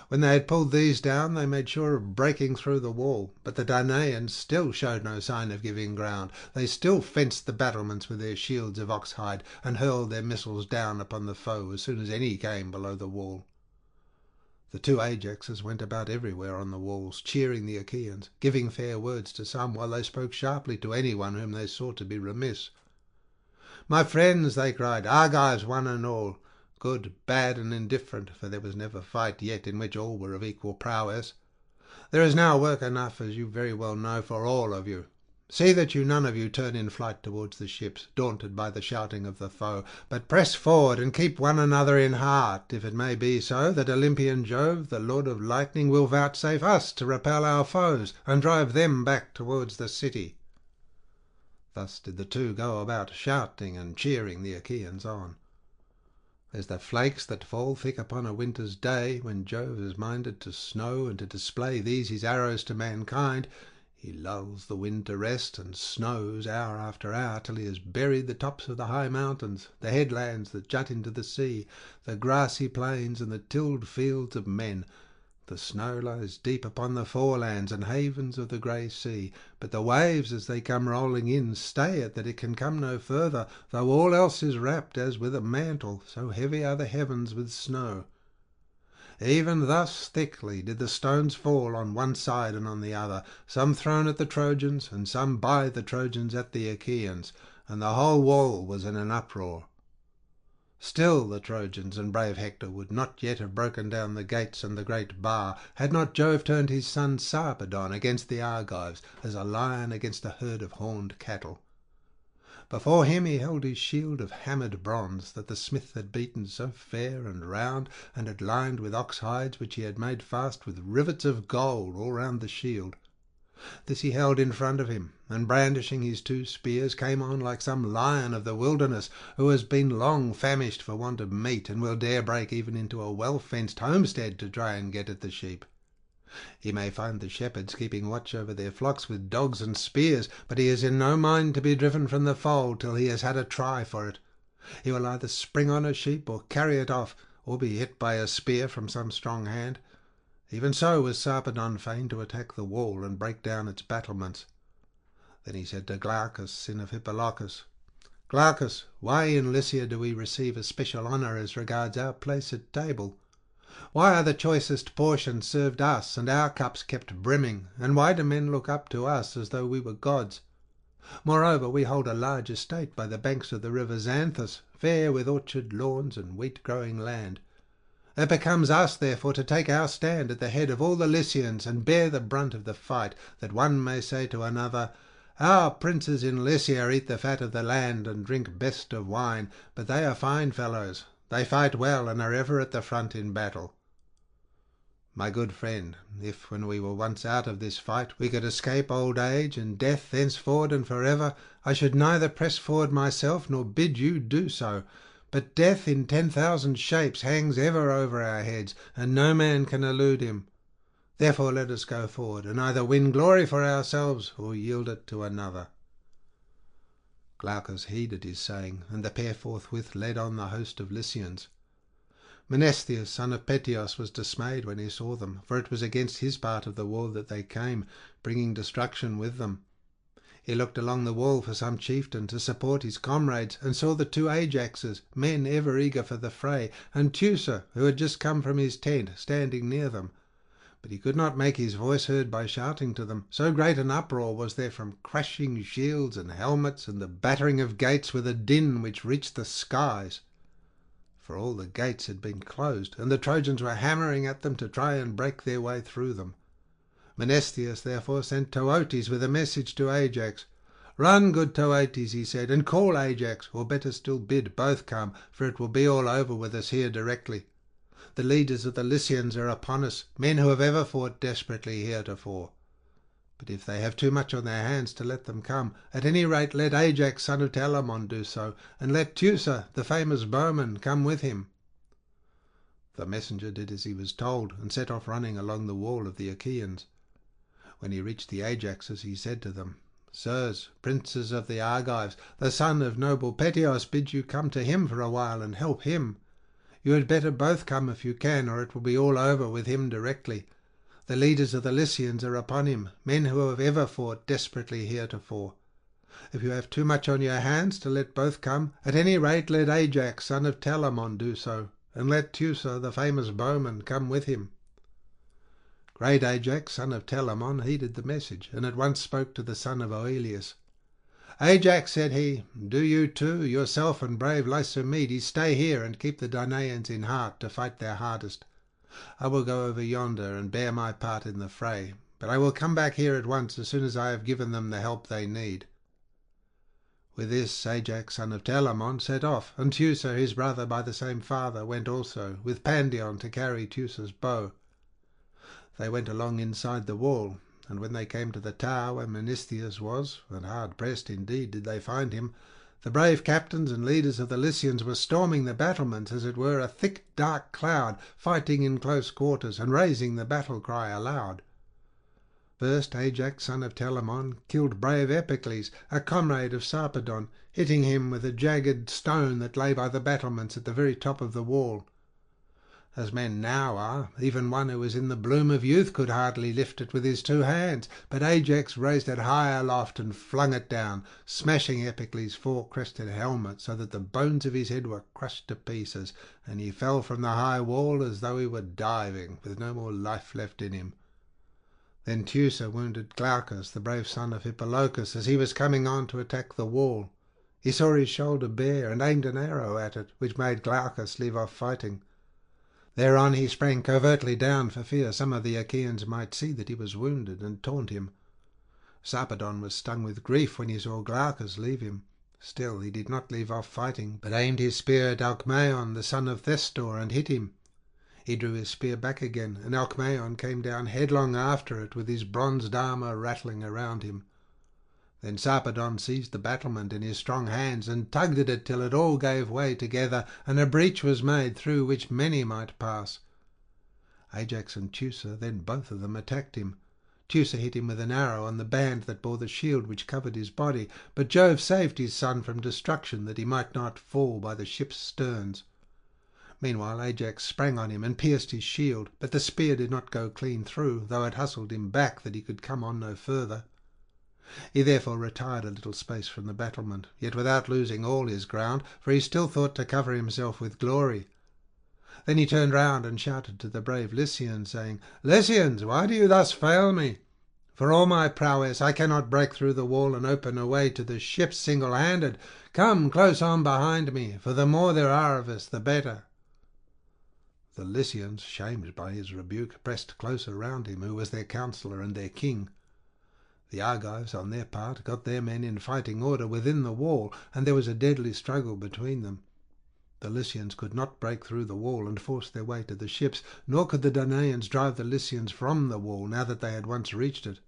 When they had pulled these down, they made sure of breaking through the wall, but the Danaans still showed no sign of giving ground. They still fenced the battlements with their shields of oxhide, and hurled their missiles down upon the foe as soon as any came below the wall. The two Ajaxes went about everywhere on the walls, cheering the Achaeans, giving fair words to some, while they spoke sharply to anyone whom they saw to be remiss. "My friends," they cried, "Argives one and all, good, bad, and indifferent, for there was never fight yet in which all were of equal prowess. There is now work enough, as you very well know, for all of you. See that you none of you turn in flight towards the ships, daunted by the shouting of the foe, but press forward and keep one another in heart, if it may be so that Olympian Jove, the Lord of Lightning, will vouchsafe us to repel our foes and drive them back towards the city." Thus did the two go about, shouting and cheering the Achaeans on. As the flakes that fall thick upon a winter's day, when Jove is minded to snow and to display these his arrows to mankind, he lulls the wind to rest, and snows hour after hour till he has buried the tops of the high mountains, the headlands that jut into the sea, the grassy plains and the tilled fields of men. The snow lies deep upon the forelands and havens of the grey sea, but the waves as they come rolling in stay it that it can come no further, though all else is wrapped as with a mantle, so heavy are the heavens with snow. Even thus thickly did the stones fall on one side and on the other, some thrown at the Trojans, and some by the Trojans at the Achaeans, and the whole wall was in an uproar. Still the Trojans and brave Hector would not yet have broken down the gates and the great bar, had not Jove turned his son Sarpedon against the Argives, as a lion against a herd of horned cattle. Before him he held his shield of hammered bronze, that the smith had beaten so fair and round, and had lined with ox hides, which he had made fast with rivets of gold all round the shield. This he held in front of him, and brandishing his two spears, came on like some lion of the wilderness, who has been long famished for want of meat, and will dare break even into a well-fenced homestead to try and get at the sheep. He may find the shepherds keeping watch over their flocks with dogs and spears, but he is in no mind to be driven from the fold till he has had a try for it. He will either spring on a sheep or carry it off, or be hit by a spear from some strong hand. Even so was Sarpedon fain to attack the wall and break down its battlements. Then he said to Glaucus, son of Hippolochus, "Glaucus, why in Lycia do we receive a special honour as regards our place at table? Why are the choicest portions served us, and our cups kept brimming, and why do men look up to us as though we were gods? Moreover, we hold a large estate by the banks of the river Xanthus, fair with orchard lawns and wheat-growing land. It becomes us, therefore, to take our stand at the head of all the Lycians, and bear the brunt of the fight, that one may say to another, 'Our princes in Lycia eat the fat of the land and drink best of wine, but they are fine fellows. They fight well, and are ever at the front in battle.' My good friend, if when we were once out of this fight we could escape old age and death thenceforward and forever, I should neither press forward myself nor bid you do so. But death in 10,000 shapes hangs ever over our heads, and no man can elude him. Therefore let us go forward, and either win glory for ourselves or yield it to another." Glaucus heeded his saying, and the pair forthwith led on the host of Lycians. Mnestheus, son of Peteos, was dismayed when he saw them, for it was against his part of the wall that they came, bringing destruction with them. He looked along the wall for some chieftain to support his comrades, and saw the two Ajaxes, men ever eager for the fray, and Teucer, who had just come from his tent, standing near them. But he could not make his voice heard by shouting to them, so great an uproar was there from crashing shields and helmets and the battering of gates with a din which reached the skies. For all the gates had been closed, and the Trojans were hammering at them to try and break their way through them. Mnestheus therefore sent Tootes with a message to Ajax. "Run, good Tootes," he said, "and call Ajax, or better still bid both come, for it will be all over with us here directly. The leaders of the Lycians are upon us, men who have ever fought desperately heretofore. But if they have too much on their hands to let them come, at any rate let Ajax son of Telamon do so, and let Teucer, the famous bowman, come with him." The messenger did as he was told, and set off running along the wall of the Achaeans. When he reached the Ajaxes, he said to them, "Sirs, princes of the Argives, the son of noble Peteos bids you come to him for a while and help him. You had better both come if you can, or it will be all over with him directly. The leaders of the Lycians are upon him, men who have ever fought desperately heretofore. If you have too much on your hands to let both come, at any rate let Ajax son of Telamon do so, and let Teucer, the famous bowman, come with him." Great Ajax son of Telamon heeded the message, and at once spoke to the son of Oileus. "Ajax," said he, "do you too, yourself and brave Lycomedes, stay here and keep the Danaans in heart to fight their hardest. I will go over yonder and bear my part in the fray, but I will come back here at once as soon as I have given them the help they need." With this Ajax son of Telamon set off, and Teucer his brother by the same father went also, with Pandion to carry Teucer's bow. They went along inside the wall, and when they came to the tower where Mnestheus was, and hard pressed indeed did they find him, the brave captains and leaders of the Lycians were storming the battlements as it were a thick dark cloud, fighting in close quarters, and raising the battle cry aloud. First Ajax son of Telamon killed brave Epicles, a comrade of Sarpedon, hitting him with a jagged stone that lay by the battlements at the very top of the wall. As men now are, even one who was in the bloom of youth could hardly lift it with his two hands, but Ajax raised it high aloft and flung it down, smashing Epicles' four-crested helmet so that the bones of his head were crushed to pieces, and he fell from the high wall as though he were diving, with no more life left in him. Then Teucer wounded Glaucus, the brave son of Hippolochus, as he was coming on to attack the wall. He saw his shoulder bare, and aimed an arrow at it, which made Glaucus leave off fighting. Thereon he sprang covertly down for fear some of the Achaeans might see that he was wounded, and taunt him. Sarpedon was stung with grief when he saw Glaucus leave him. Still he did not leave off fighting, but aimed his spear at Alcmaeon, the son of Thestor, and hit him. He drew his spear back again, and Alcmaeon came down headlong after it, with his bronzed armour rattling around him. Then Sarpedon seized the battlement in his strong hands, and tugged at it till it all gave way together, and a breach was made through which many might pass. Ajax and Teucer then both of them attacked him. Teucer hit him with an arrow on the band that bore the shield which covered his body, but Jove saved his son from destruction, that he might not fall by the ship's sterns. Meanwhile Ajax sprang on him and pierced his shield, but the spear did not go clean through, though it hustled him back that he could come on no further. He therefore retired a little space from the battlement, yet without losing all his ground, for he still thought to cover himself with glory. Then he turned round and shouted to the brave Lycians, saying, "Lycians, why do you thus fail me? For all my prowess I cannot break through the wall and open a way to the ship single-handed. Come close on behind me, for the more there are of us, the better." The Lycians, shamed by his rebuke, pressed closer round him, who was their counsellor and their king. The Argives, on their part, got their men in fighting order within the wall, and there was a deadly struggle between them. The Lycians could not break through the wall and force their way to the ships, nor could the Danaans drive the Lycians from the wall now that they had once reached it.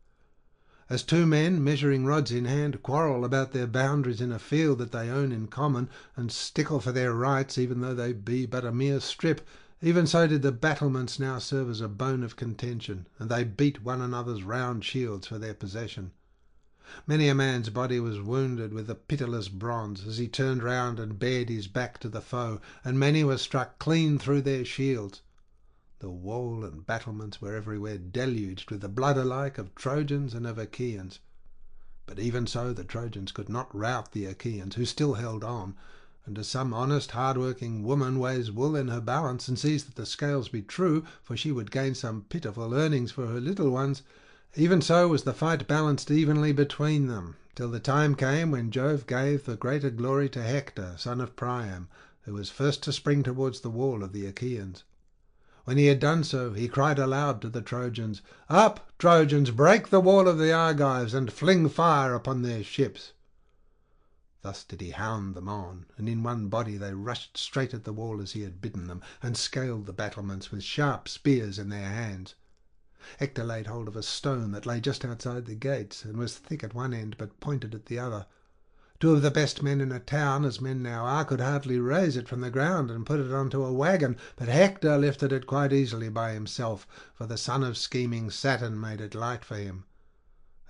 As two men, measuring rods in hand, quarrel about their boundaries in a field that they own in common, and stickle for their rights even though they be but a mere strip, Even so did the battlements now serve as a bone of contention, and they beat one another's round shields for their possession. Many a man's body was wounded with the pitiless bronze as he turned round and bared his back to the foe, and many were struck clean through their shields. The wall and battlements were everywhere deluged with the blood alike of Trojans and of Achaeans. But even so the Trojans could not rout the Achaeans, who still held on, and as some honest, hard-working woman weighs wool in her balance and sees that the scales be true, for she would gain some pitiful earnings for her little ones, even so was the fight balanced evenly between them, till the time came when Jove gave the greater glory to Hector, son of Priam, who was first to spring towards the wall of the Achaeans. When he had done so, he cried aloud to the Trojans, "Up, Trojans, break the wall of the Argives, and fling fire upon their ships." Thus did he hound them on, and in one body they rushed straight at the wall as he had bidden them, and scaled the battlements with sharp spears in their hands. Hector laid hold of a stone that lay just outside the gates, and was thick at one end but pointed at the other. Two of the best men in a town, as men now are, could hardly raise it from the ground and put it onto a waggon, but Hector lifted it quite easily by himself, for the son of scheming Saturn made it light for him.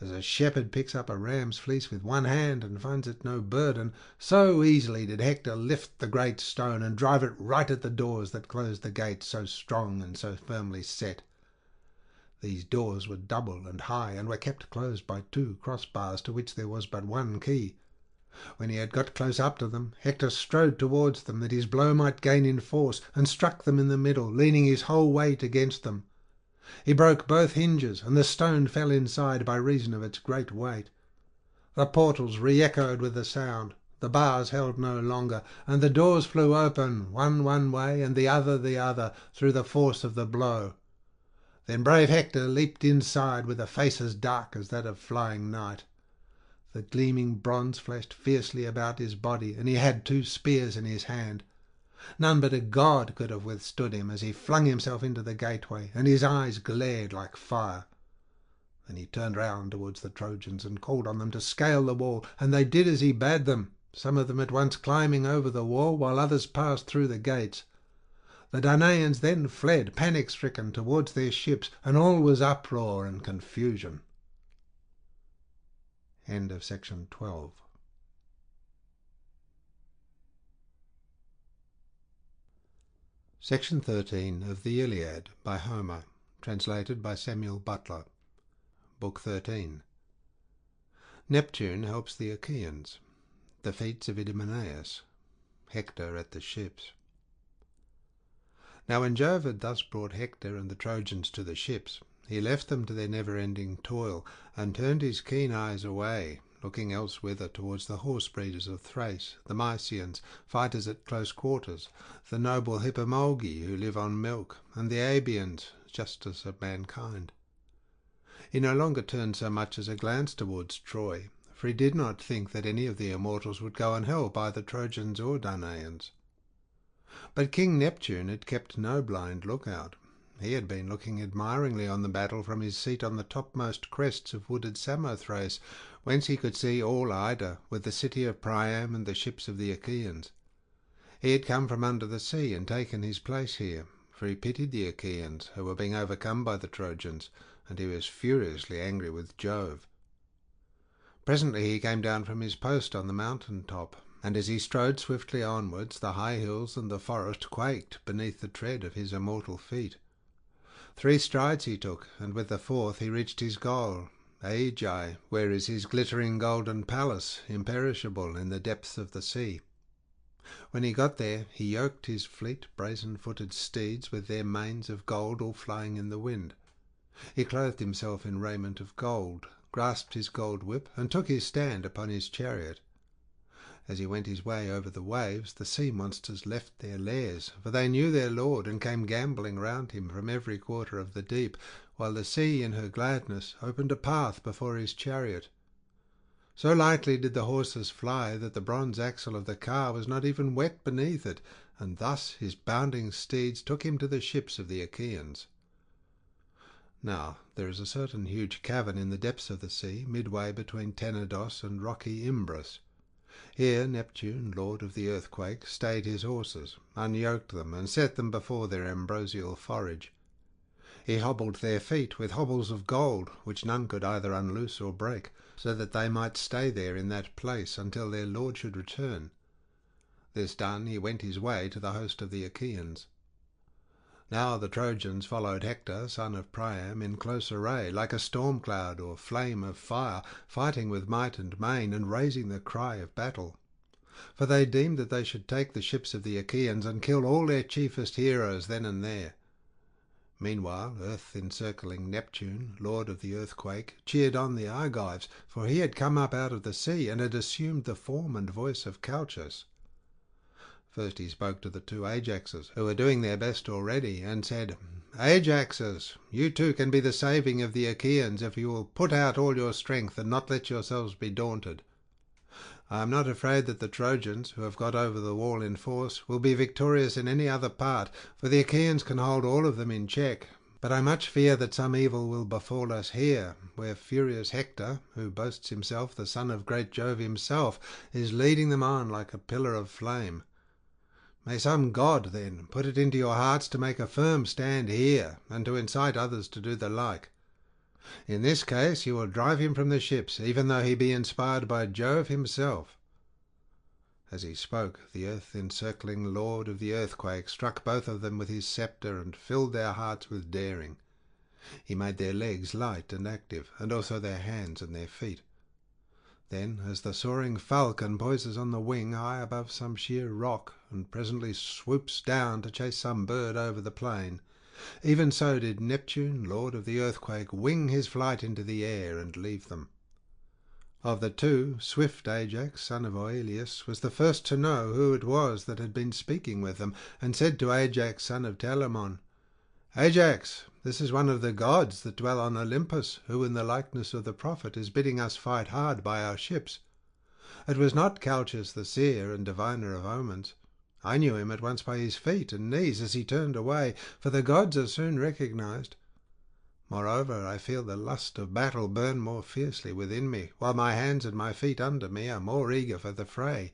As a shepherd picks up a ram's fleece with one hand and finds it no burden, so easily did Hector lift the great stone and drive it right at the doors that closed the gates so strong and so firmly set. These doors were double and high, and were kept closed by two crossbars to which there was but one key. When he had got close up to them, Hector strode towards them that his blow might gain in force, and struck them in the middle, leaning his whole weight against them. He broke both hinges, and the stone fell inside by reason of its great weight. The portals re-echoed with the sound, the bars held no longer, and the doors flew open, one way and the other, through the force of the blow. Then brave Hector leaped inside with a face as dark as that of flying night. The gleaming bronze flashed fiercely about his body, and he had two spears in his hand. None but a god could have withstood him as he flung himself into the gateway, and his eyes glared like fire. Then he turned round towards the Trojans and called on them to scale the wall, and they did as he bade them, some of them at once climbing over the wall, while others passed through the gates. The Danaans then fled, panic-stricken, towards their ships, and all was uproar and confusion. End of section 12. Section 13 of the Iliad by Homer, translated by Samuel Butler. Book 13. Neptune helps the Achaeans. The feats of Idomeneus. Hector at the ships. Now when Jove had thus brought Hector and the Trojans to the ships, he left them to their never-ending toil, and turned his keen eyes away, looking elsewhither towards the horse-breeders of Thrace, the Mysians, fighters at close quarters, the noble Hippomolgi, who live on milk, and the Abians, justice of mankind. He no longer turned so much as a glance towards Troy, for he did not think that any of the immortals would go and help either Trojans or Danaans. But King Neptune had kept no blind lookout. He had been looking admiringly on the battle from his seat on the topmost crests of wooded Samothrace, whence he could see all Ida, with the city of Priam and the ships of the Achaeans. He had come from under the sea and taken his place here, for he pitied the Achaeans, who were being overcome by the Trojans, and he was furiously angry with Jove. Presently he came down from his post on the mountain top, and as he strode swiftly onwards, the high hills and the forest quaked beneath the tread of his immortal feet. 3 strides he took, and with the 4th he reached his goal, Aegae, where is his glittering golden palace, imperishable in the depths of the sea. When he got there, he yoked his fleet, brazen-footed steeds with their manes of gold all flying in the wind. He clothed himself in raiment of gold, grasped his gold whip, and took his stand upon his chariot. As he went his way over the waves, the sea monsters left their lairs, for they knew their lord, and came gambolling round him from every quarter of the deep, while the sea in her gladness opened a path before his chariot. So lightly did the horses fly that the bronze axle of the car was not even wet beneath it, and thus his bounding steeds took him to the ships of the Achaeans. Now there is a certain huge cavern in the depths of the sea, midway between Tenedos and rocky Imbros. Here Neptune, lord of the earthquake, stayed his horses, unyoked them, and set them before their ambrosial forage. He hobbled their feet with hobbles of gold, which none could either unloose or break, so that they might stay there in that place until their lord should return. This done, he went his way to the host of the Achaeans. Now the Trojans followed Hector, son of Priam, in close array, like a storm cloud or flame of fire, fighting with might and main, and raising the cry of battle. For they deemed that they should take the ships of the Achaeans and kill all their chiefest heroes then and there. Meanwhile, earth-encircling Neptune, lord of the earthquake, cheered on the Argives, for he had come up out of the sea and had assumed the form and voice of Calchas. First he spoke to the two Ajaxes, who were doing their best already, and said, "Ajaxes, you too can be the saving of the Achaeans if you will put out all your strength and not let yourselves be daunted. I am not afraid that the Trojans, who have got over the wall in force, will be victorious in any other part, for the Achaeans can hold all of them in check. But I much fear that some evil will befall us here, where furious Hector, who boasts himself the son of great Jove himself, is leading them on like a pillar of flame. May some god, then, put it into your hearts to make a firm stand here, and to incite others to do the like. In this case you will drive him from the ships, even though he be inspired by Jove himself." As he spoke, the earth-encircling lord of the earthquake struck both of them with his sceptre and filled their hearts with daring. He made their legs light and active, and also their hands and their feet. Then, as the soaring falcon poises on the wing high above some sheer rock, and presently swoops down to chase some bird over the plain, even so did Neptune, lord of the earthquake, wing his flight into the air and leave them. Of the two, swift Ajax, son of Oileus, was the first to know who it was that had been speaking with them, and said to Ajax, son of Telamon, "Ajax, this is one of the gods that dwell on Olympus, who in the likeness of the prophet is bidding us fight hard by our ships. It was not Calchas the seer and diviner of omens. I knew him at once by his feet and knees as he turned away, for the gods are soon recognized. Moreover, I feel the lust of battle burn more fiercely within me, while my hands and my feet under me are more eager for the fray."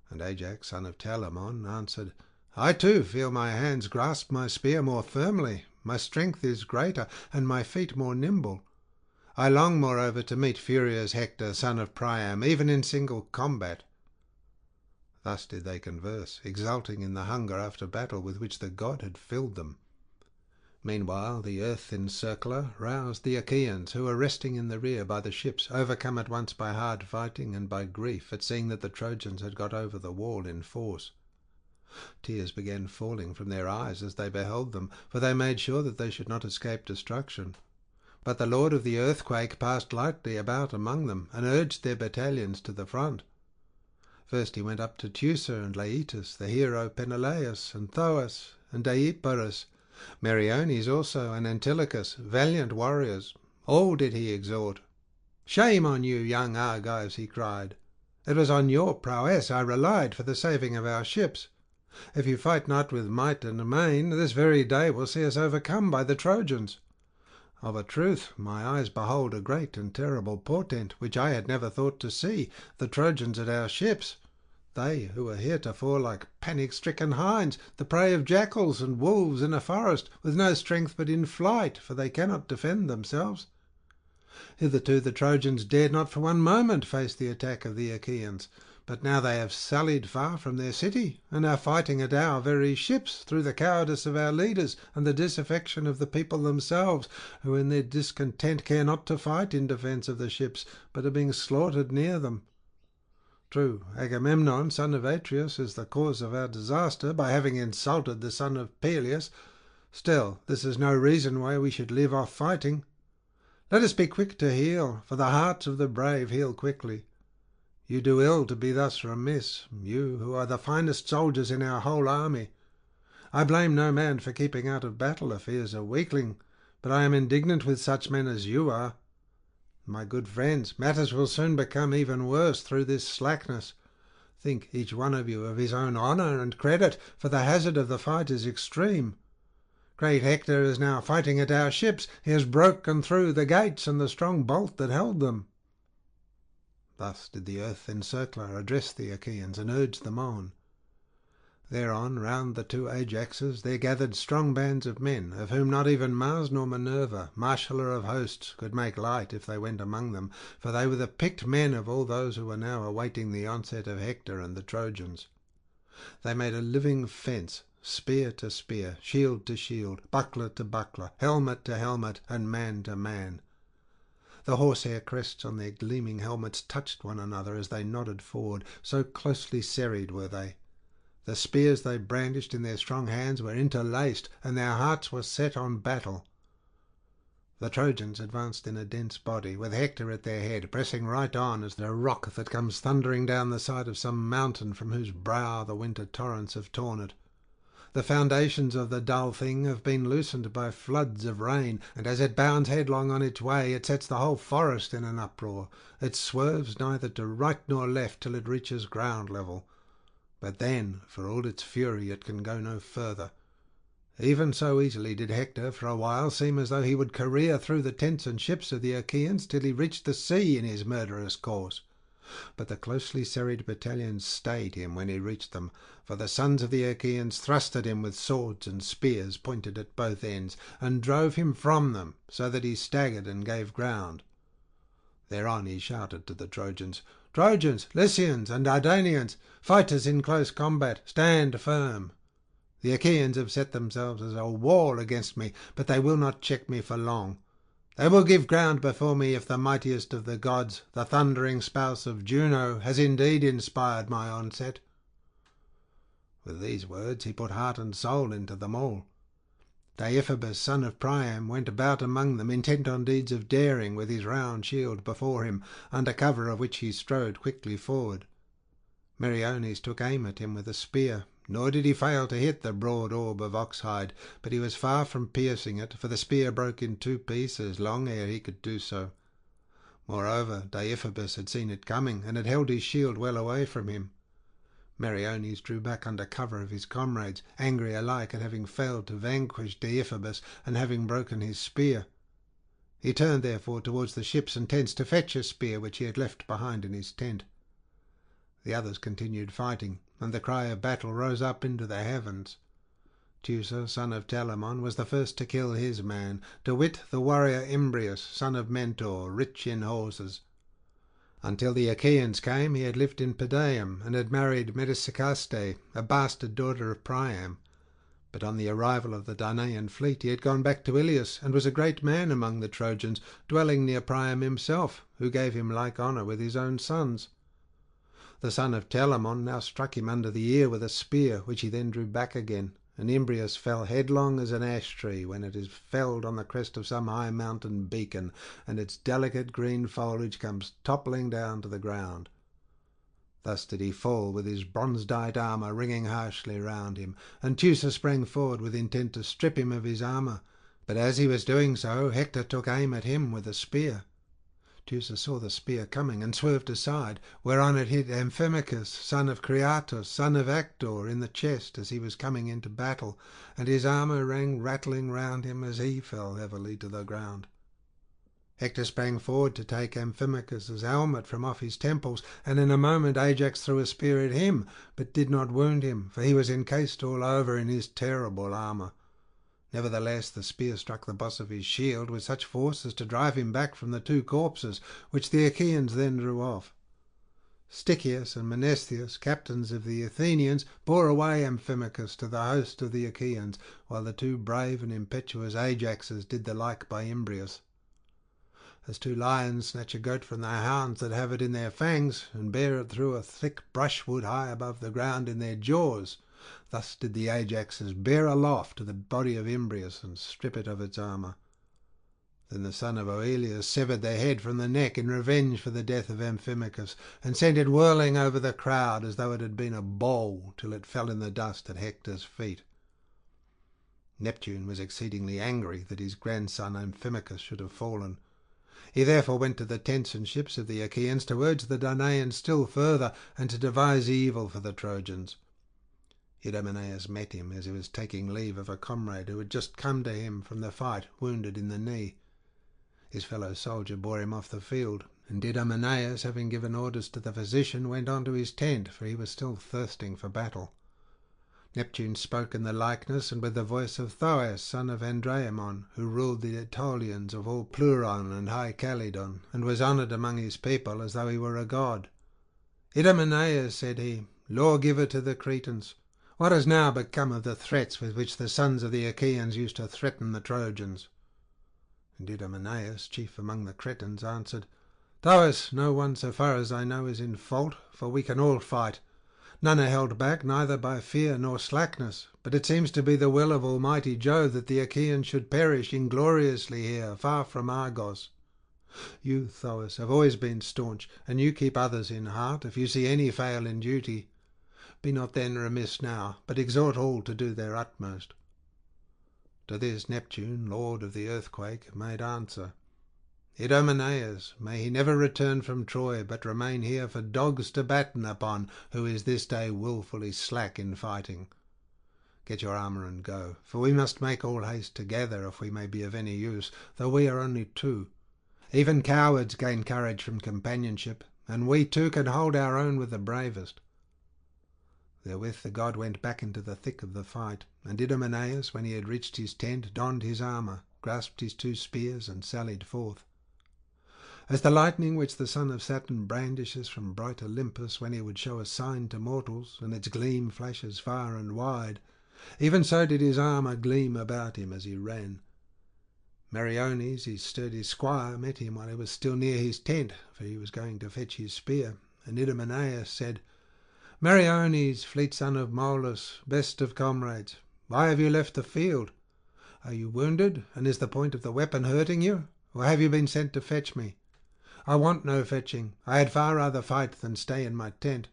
And Ajax, son of Telamon, answered, "I too feel my hands grasp my spear more firmly, my strength is greater, and my feet more nimble. I long, moreover, to meet furious Hector, son of Priam, even in single combat." Thus did they converse, exulting in the hunger after battle with which the god had filled them. Meanwhile the earth-encircler roused the Achaeans, who were resting in the rear by the ships, overcome at once by hard fighting and by grief at seeing that the Trojans had got over the wall in force. Tears began falling from their eyes as they beheld them, for they made sure that they should not escape destruction. But the lord of the earthquake passed lightly about among them, and urged their battalions to the front. First he went up to Teucer and Laetus, the hero Peneleus, and Thoas, and Deiporus, Meriones also, and Antilochus, valiant warriors. All did he exhort. "Shame on you, young Argives," he cried. "It was on your prowess I relied for the saving of our ships. If you fight not with might and main, this very day will see us overcome by the Trojans. Of a truth, my eyes behold a great and terrible portent, which I had never thought to see, the Trojans at our ships. They, who were heretofore like panic-stricken hinds, the prey of jackals and wolves in a forest, with no strength but in flight, for they cannot defend themselves. Hitherto the Trojans dared not for one moment face the attack of the Achaeans, but now they have sallied far from their city, and are fighting at our very ships, through the cowardice of our leaders and the disaffection of the people themselves, who in their discontent care not to fight in defence of the ships, but are being slaughtered near them. True, Agamemnon, son of Atreus, is the cause of our disaster, by having insulted the son of Peleus. Still, this is no reason why we should leave off fighting. Let us be quick to heal, for the hearts of the brave heal quickly. You do ill to be thus remiss, you who are the finest soldiers in our whole army. I blame no man for keeping out of battle if he is a weakling, but I am indignant with such men as you are. My good friends, matters will soon become even worse through this slackness. Think each one of you of his own honour and credit, for the hazard of the fight is extreme. Great Hector is now fighting at our ships. He has broken through the gates and the strong bolt that held them." Thus did the earth encircler address the Achaeans and urge them on. Thereon, round the two Ajaxes, there gathered strong bands of men, of whom not even Mars nor Minerva, marshaller of hosts, could make light if they went among them, for they were the picked men of all those who were now awaiting the onset of Hector and the Trojans. They made a living fence, spear to spear, shield to shield, buckler to buckler, helmet to helmet, and man to man. The horsehair crests on their gleaming helmets touched one another as they nodded forward, so closely serried were they. The spears they brandished in their strong hands were interlaced, and their hearts were set on battle. The Trojans advanced in a dense body, with Hector at their head, pressing right on as the rock that comes thundering down the side of some mountain from whose brow the winter torrents have torn it. The foundations of the dull thing have been loosened by floods of rain, and as it bounds headlong on its way, it sets the whole forest in an uproar. It swerves neither to right nor left till it reaches ground level. But then, for all its fury, it can go no further. Even so easily did Hector for a while seem as though he would career through the tents and ships of the Achaeans till he reached the sea in his murderous course. But the closely serried battalions stayed him when he reached them, for the sons of the Achaeans thrust at him with swords and spears pointed at both ends, and drove him from them, so that he staggered and gave ground. Thereon he shouted to the Trojans, "Trojans, Lycians, and Dardanians, fighters in close combat, stand firm. The Achaeans have set themselves as a wall against me, but they will not check me for long. They will give ground before me if the mightiest of the gods, the thundering spouse of Juno, has indeed inspired my onset." With these words he put heart and soul into them all. Deiphobus, son of Priam, went about among them, intent on deeds of daring, with his round shield before him, under cover of which he strode quickly forward. Meriones took aim at him with a spear, nor did he fail to hit the broad orb of oxhide, but he was far from piercing it, for the spear broke in two pieces long ere he could do so. Moreover, Deiphobus had seen it coming, and had held his shield well away from him. Meriones drew back under cover of his comrades, angry alike at having failed to vanquish Deiphobus and having broken his spear. He turned therefore towards the ships and tents to fetch a spear which he had left behind in his tent. The others continued fighting, and the cry of battle rose up into the heavens. Teucer, son of Telamon, was the first to kill his man, to wit the warrior Imbrius, son of Mentor, rich in horses. Until the Achaeans came, he had lived in Pedaeum, and had married Medesicaste, a bastard daughter of Priam. But on the arrival of the Danaan fleet he had gone back to Ilius, and was a great man among the Trojans, dwelling near Priam himself, who gave him like honour with his own sons. The son of Telamon now struck him under the ear with a spear, which he then drew back again, and Imbrius fell headlong as an ash tree when it is felled on the crest of some high mountain beacon, and its delicate green foliage comes toppling down to the ground. Thus did he fall, with his bronze-dyed armour ringing harshly round him, and Teucer sprang forward with intent to strip him of his armour. But as he was doing so, Hector took aim at him with a spear. Teucer saw the spear coming, and swerved aside, whereon it hit Amphimachus, son of Creatus, son of Actor, in the chest as he was coming into battle, and his armour rang rattling round him as he fell heavily to the ground. Hector sprang forward to take Amphimachus's helmet from off his temples, and in a moment Ajax threw a spear at him, but did not wound him, for he was encased all over in his terrible armour. Nevertheless, the spear struck the boss of his shield with such force as to drive him back from the two corpses, which the Achaeans then drew off. Stichius and Mnestheus, captains of the Athenians, bore away Amphimachus to the host of the Achaeans, while the two brave and impetuous Ajaxes did the like by Imbrius. As two lions snatch a goat from their hounds that have it in their fangs, and bear it through a thick brushwood high above the ground in their jaws, thus did the Ajaxes bear aloft the body of Imbrius and strip it of its armour. Then the son of Oileus severed the head from the neck in revenge for the death of Amphimachus, and sent it whirling over the crowd as though it had been a ball, till it fell in the dust at Hector's feet. Neptune was exceedingly angry that his grandson Amphimachus should have fallen. He therefore went to the tents and ships of the Achaeans to urge the Danaans still further, and to devise evil for the Trojans. Idomeneus met him as he was taking leave of a comrade who had just come to him from the fight, wounded in the knee. His fellow soldier bore him off the field, And Idomeneus, having given orders to the physician, went on to his tent, for he was still thirsting for battle. Neptune spoke in the likeness and with the voice of Thoas, son of Andraemon, who ruled the Aetolians of all Pleuron and high Calydon, and was honoured among his people as though he were a god. "Idomeneus," said he, "lawgiver to the Cretans, what has now become of the threats with which the sons of the Achaeans used to threaten the Trojans?" And Idomeneus, chief among the Cretans, answered, "Thoas, no one so far as I know is in fault, for we can all fight. None are held back neither by fear nor slackness, but it seems to be the will of Almighty Jove that the Achaeans should perish ingloriously here, far from Argos. You, Thoas, have always been staunch, and you keep others in heart, if you see any fail in duty. Be not then remiss now, but exhort all to do their utmost." To this Neptune, lord of the earthquake, made answer, "Idomeneus, may he never return from Troy, but remain here for dogs to batten upon, who is this day wilfully slack in fighting. Get your armour and go, for we must make all haste together if we may be of any use, though we are only two. Even cowards gain courage from companionship, and we too can hold our own with the bravest." Therewith the god went back into the thick of the fight, and Idomeneus, when he had reached his tent, donned his armour, grasped his 2 spears, and sallied forth. As the lightning which the son of Saturn brandishes from bright Olympus when he would show a sign to mortals, and its gleam flashes far and wide, even so did his armour gleam about him as he ran. Meriones, his sturdy squire, met him while he was still near his tent, for he was going to fetch his spear, and Idomeneus said, "Meriones, fleet son of Molus, best of comrades, why have you left the field? Are you wounded, and is the point of the weapon hurting you, or have you been sent to fetch me? I want no fetching. I had far rather fight than stay in my tent."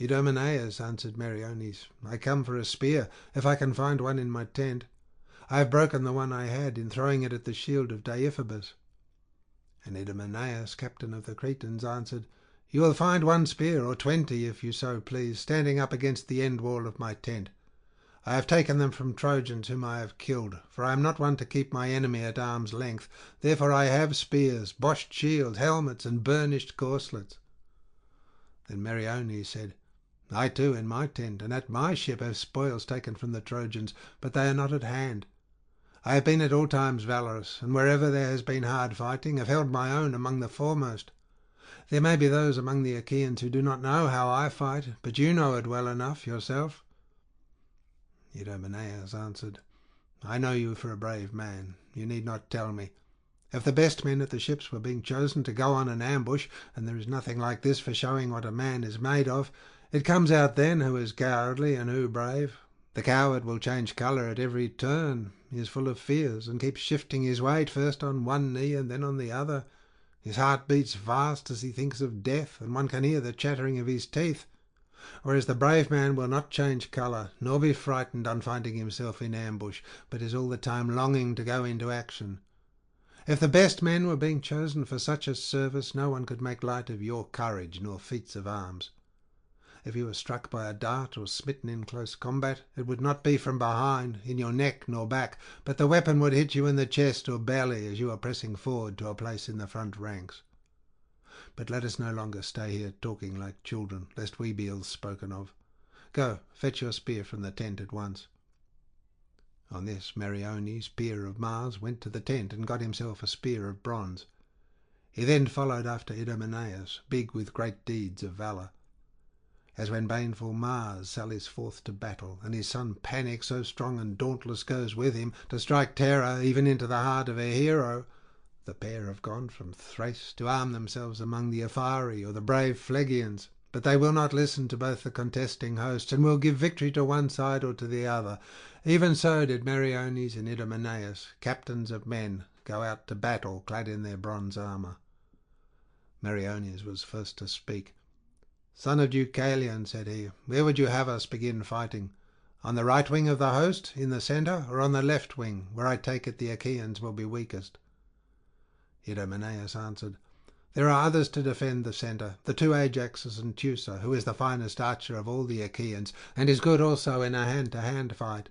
"Idomeneus," answered Meriones, "I come for a spear, if I can find one in my tent. I have broken the one I had in throwing it at the shield of Deiphobus." And Idomeneus, captain of the Cretans, answered, "You will find 1 spear, or 20, if you so please, standing up against the end wall of my tent. I have taken them from Trojans whom I have killed, for I am not one to keep my enemy at arm's length. Therefore I have spears, boshed shields, helmets, and burnished corslets." Then Meriones said, "I too in my tent and at my ship have spoils taken from the Trojans, but they are not at hand. I have been at all times valorous, and wherever there has been hard fighting have held my own among the foremost. There may be those among the Achaeans who do not know how I fight, but you know it well enough yourself." Idomeneus answered, "I know you for a brave man. You need not tell me. If the best men at the ships were being chosen to go on an ambush, and there is nothing like this for showing what a man is made of, it comes out then who is cowardly and who brave. The coward will change colour at every turn. He is full of fears, and keeps shifting his weight first on one knee and then on the other. His heart beats fast as he thinks of death, and one can hear the chattering of his teeth. Whereas the brave man will not change colour, nor be frightened on finding himself in ambush, but is all the time longing to go into action. If the best men were being chosen for such a service, no one could make light of your courage nor feats of arms. If you were struck by a dart or smitten in close combat, it would not be from behind, in your neck nor back, but the weapon would hit you in the chest or belly as you are pressing forward to a place in the front ranks. But let us no longer stay here talking like children, lest we be ill spoken of. Go, fetch your spear from the tent at once." On this Meriones, peer of Mars, went to the tent and got himself a spear of bronze. He then followed after Idomeneus, big with great deeds of valour. As when baneful Mars sallies forth to battle, and his son Panic, so strong and dauntless, goes with him, to strike terror even into the heart of a hero, the pair have gone from Thrace to arm themselves among the Ephari or the brave Phlegians, but they will not listen to both the contesting hosts, and will give victory to one side or to the other. Even so did Meriones and Idomeneus, captains of men, go out to battle clad in their bronze armour. Meriones was first to speak. "Son of Deucalion," said he, "where would you have us begin fighting? On the right wing of the host, in the centre, or on the left wing, where I take it the Achaeans will be weakest?" Idomeneus answered, "There are others to defend the centre, the 2 Ajaxes and Teucer, who is the finest archer of all the Achaeans, and is good also in a hand-to-hand fight.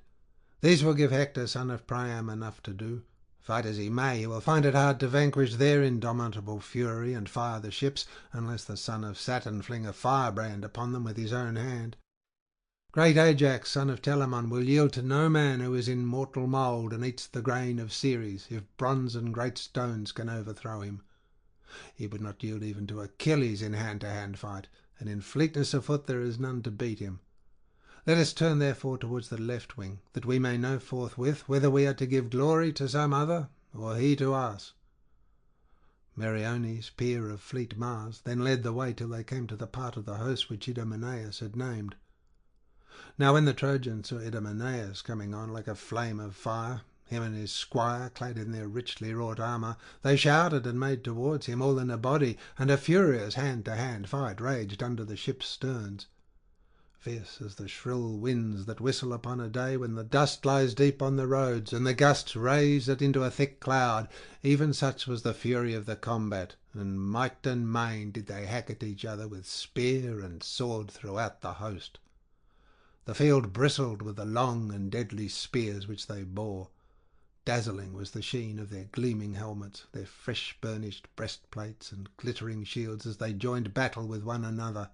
These will give Hector, son of Priam, enough to do. Fight as he may, he will find it hard to vanquish their indomitable fury and fire the ships, unless the son of Saturn fling a firebrand upon them with his own hand. Great Ajax, son of Telamon, will yield to no man who is in mortal mould and eats the grain of Ceres, if bronze and great stones can overthrow him. He would not yield even to Achilles in hand-to-hand fight, and in fleetness of foot there is none to beat him. Let us turn therefore towards the left wing, that we may know forthwith whether we are to give glory to some other, or he to us." Meriones, peer of fleet Mars, then led the way till they came to the part of the host which Idomeneus had named. Now when the Trojans saw Idomeneus coming on like a flame of fire, him and his squire clad in their richly wrought armour, they shouted and made towards him all in a body, and a furious hand-to-hand fight raged under the ship's sterns. Fierce as the shrill winds that whistle upon a day when the dust lies deep on the roads, and the gusts raise it into a thick cloud, even such was the fury of the combat, and might and main did they hack at each other with spear and sword throughout the host. The field bristled with the long and deadly spears which they bore. Dazzling was the sheen of their gleaming helmets, their fresh burnished breastplates and glittering shields as they joined battle with one another.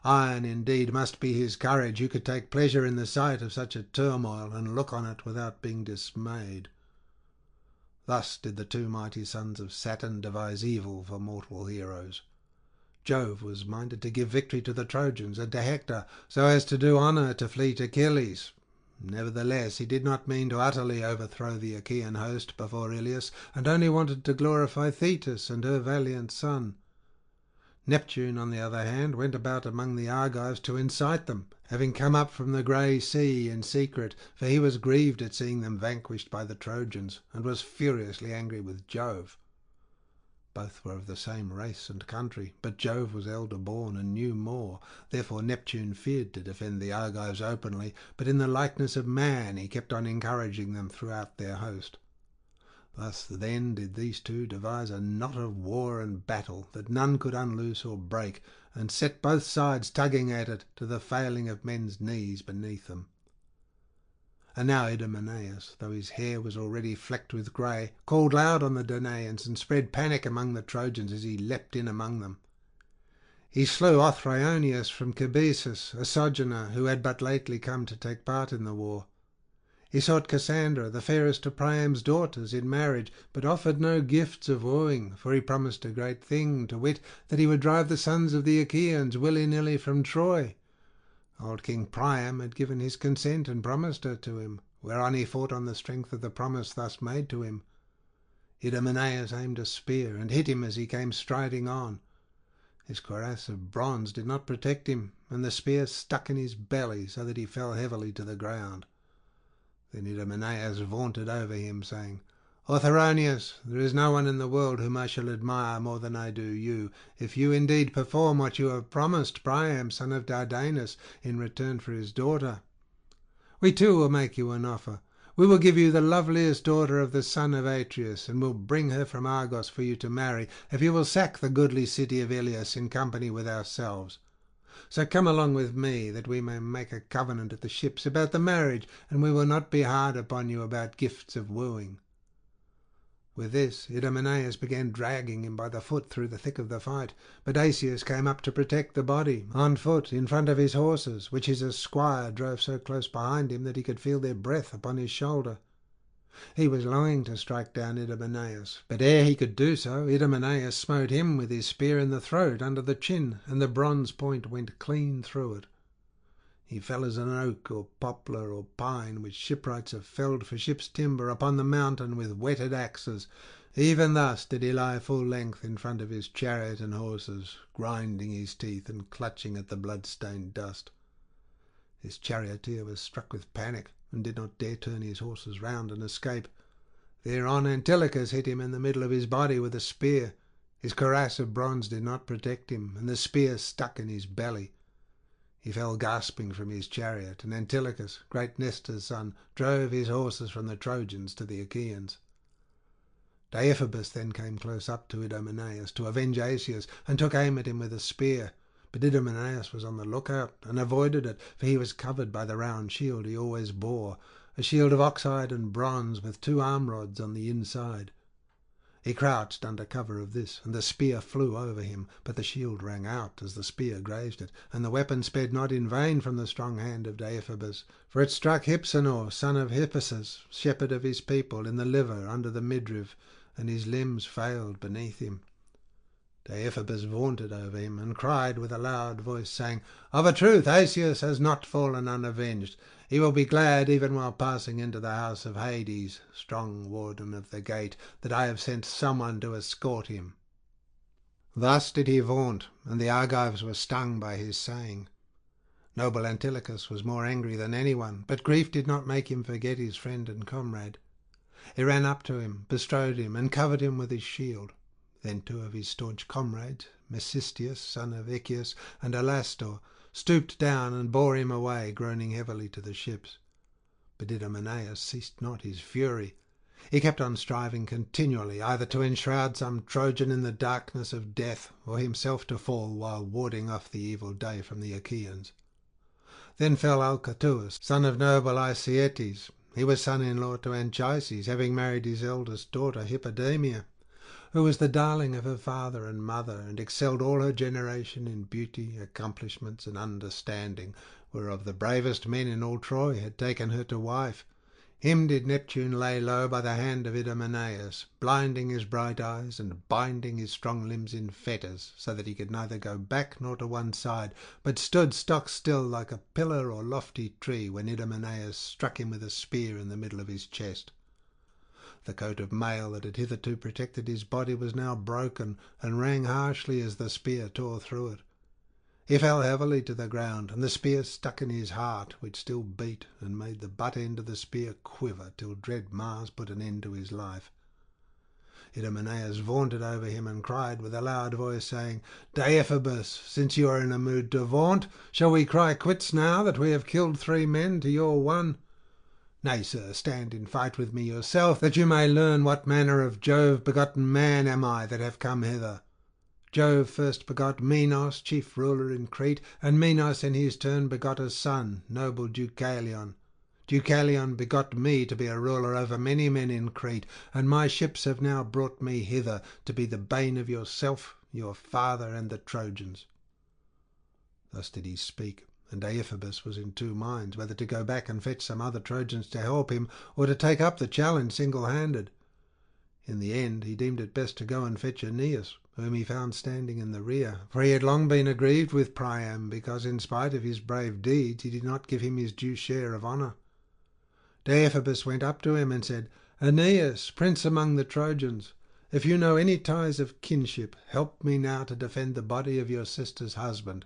Iron indeed must be his courage who could take pleasure in the sight of such a turmoil and look on it without being dismayed. Thus did the two mighty sons of Saturn devise evil for mortal heroes. Jove was minded to give victory to the Trojans and to Hector, so as to do honour to fleet Achilles. Nevertheless, he did not mean to utterly overthrow the Achaean host before Ilius, and only wanted to glorify Thetis and her valiant son. Neptune, on the other hand, went about among the Argives to incite them, having come up from the grey sea in secret, for he was grieved at seeing them vanquished by the Trojans, and was furiously angry with Jove. Both were of the same race and country, but Jove was elder born and knew more. Therefore Neptune feared to defend the Argives openly, but in the likeness of man he kept on encouraging them throughout their host. Thus then did these two devise a knot of war and battle that none could unloose or break, and set both sides tugging at it to the failing of men's knees beneath them. And now Idomeneus, though his hair was already flecked with grey, called loud on the Danaans and spread panic among the Trojans as he leapt in among them. He slew Othryoneus from Cabesus, a sojourner who had but lately come to take part in the war. He sought Cassandra, the fairest of Priam's daughters, in marriage, but offered no gifts of wooing, for he promised a great thing, to wit, that he would drive the sons of the Achaeans willy-nilly from Troy. Old King Priam had given his consent and promised her to him, whereon he fought on the strength of the promise thus made to him. Idomeneus aimed a spear and hit him as he came striding on. His cuirass of bronze did not protect him, and the spear stuck in his belly, so that he fell heavily to the ground. Then Idomeneus vaunted over him, saying, "Othryoneus, there is no one in the world whom I shall admire more than I do you, if you indeed perform what you have promised Priam, son of Dardanus, in return for his daughter. We too will make you an offer. We will give you the loveliest daughter of the son of Atreus, and will bring her from Argos for you to marry, if you will sack the goodly city of Ilias in company with ourselves. So come along with me, that we may make a covenant at the ships about the marriage, and we will not be hard upon you about gifts of wooing." With this Idomeneus began dragging him by the foot through the thick of the fight, but Asius came up to protect the body, on foot, in front of his horses, which his esquire drove so close behind him that he could feel their breath upon his shoulder. He was longing to strike down Idomeneus, but ere he could do so, Idomeneus smote him with his spear in the throat under the chin, and the bronze point went clean through it. He fell as an oak or poplar or pine which shipwrights have felled for ship's timber upon the mountain with whetted axes. Even thus did he lie full length in front of his chariot and horses, grinding his teeth and clutching at the blood-stained dust. His charioteer was struck with panic, and did not dare turn his horses round and escape. Thereon Antilochus hit him in the middle of his body with a spear. His cuirass of bronze did not protect him, and the spear stuck in his belly. He fell gasping from his chariot, and Antilochus, great Nestor's son, drove his horses from the Trojans to the Achaeans. Deiphobus then came close up to Idomeneus to avenge Asius, and took aim at him with a spear. But Idomeneus was on the lookout, and avoided it, for he was covered by the round shield he always bore, a shield of oxhide and bronze with 2 arm rods on the inside. He crouched under cover of this, and the spear flew over him, but the shield rang out as the spear grazed it, and the weapon sped not in vain from the strong hand of Deiphobus, for it struck Hypsenor, son of Hippasus, shepherd of his people, in the liver under the midriff, and his limbs failed beneath him. Deiphobus vaunted over him, and cried with a loud voice, saying, "Of a truth Asius has not fallen unavenged. He will be glad, even while passing into the house of Hades, strong warden of the gate, that I have sent someone to escort him." Thus did he vaunt, and the Argives were stung by his saying. Noble Antilochus was more angry than anyone, but grief did not make him forget his friend and comrade. He ran up to him, bestrode him, and covered him with his shield. Then 2 of his staunch comrades, Mecistius, son of Echius, and Alastor, stooped down and bore him away, groaning heavily, to the ships. But Idomeneus ceased not his fury. He kept on striving continually, either to enshroud some Trojan in the darkness of death, or himself to fall while warding off the evil day from the Achaeans. Then fell Alcatuus, son of noble Icietes. He was son-in-law to Anchises, having married his eldest daughter Hippodamia, who was the darling of her father and mother, and excelled all her generation in beauty, accomplishments, and understanding, whereof the bravest men in all Troy had taken her to wife. Him did Neptune lay low by the hand of Idomeneus, blinding his bright eyes and binding his strong limbs in fetters, so that he could neither go back nor to one side, but stood stock still like a pillar or lofty tree when Idomeneus struck him with a spear in the middle of his chest. The coat of mail that had hitherto protected his body was now broken, and rang harshly as the spear tore through it. He fell heavily to the ground, and the spear stuck in his heart, which still beat, and made the butt end of the spear quiver, till dread Mars put an end to his life. Idomeneus vaunted over him, and cried with a loud voice, saying, "Deiphobus, since you are in a mood to vaunt, shall we cry quits now that we have killed 3 men to your 1? Nay, sir, stand in fight with me yourself, that you may learn what manner of Jove-begotten man am I that have come hither. Jove first begot Minos, chief ruler in Crete, and Minos in his turn begot a son, noble Deucalion. Deucalion begot me to be a ruler over many men in Crete, and my ships have now brought me hither to be the bane of yourself, your father, and the Trojans." Thus did he speak, and Deiphobus was in 2 minds, whether to go back and fetch some other Trojans to help him, or to take up the challenge single-handed. In the end he deemed it best to go and fetch Aeneas, whom he found standing in the rear, for he had long been aggrieved with Priam, because in spite of his brave deeds he did not give him his due share of honour. Deiphobus went up to him and said, "Aeneas, prince among the Trojans, if you know any ties of kinship, help me now to defend the body of your sister's husband.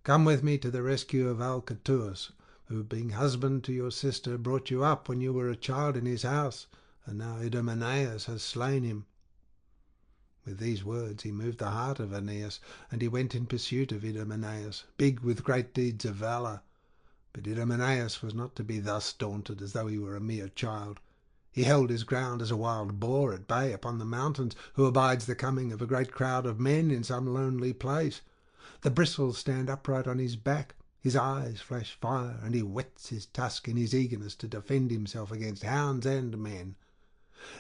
Come with me to the rescue of Alcatuus, who, being husband to your sister, brought you up when you were a child in his house, and now Idomeneus has slain him." With these words he moved the heart of Aeneas, and he went in pursuit of Idomeneus, big with great deeds of valour. But Idomeneus was not to be thus daunted as though he were a mere child. He held his ground as a wild boar at bay upon the mountains, who abides the coming of a great crowd of men in some lonely place. The bristles stand upright on his back, his eyes flash fire, and he whets his tusk in his eagerness to defend himself against hounds and men.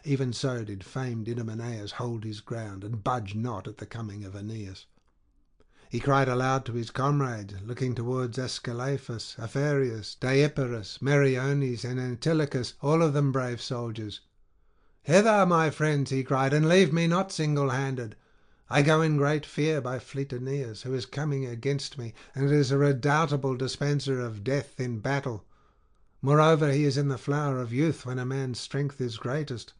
Even so did famed Idomeneus hold his ground, and budge not at the coming of Aeneas. He cried aloud to his comrades, looking towards Ascalaphus, Apharius, Deipyrus, Meriones, and Antilochus, all of them brave soldiers. "Hither, my friends," he cried, "and leave me not single-handed. I go in great fear by fleet Aeneas, who is coming against me, and is a redoubtable dispenser of death in battle. Moreover, he is in the flower of youth, when a man's strength is greatest.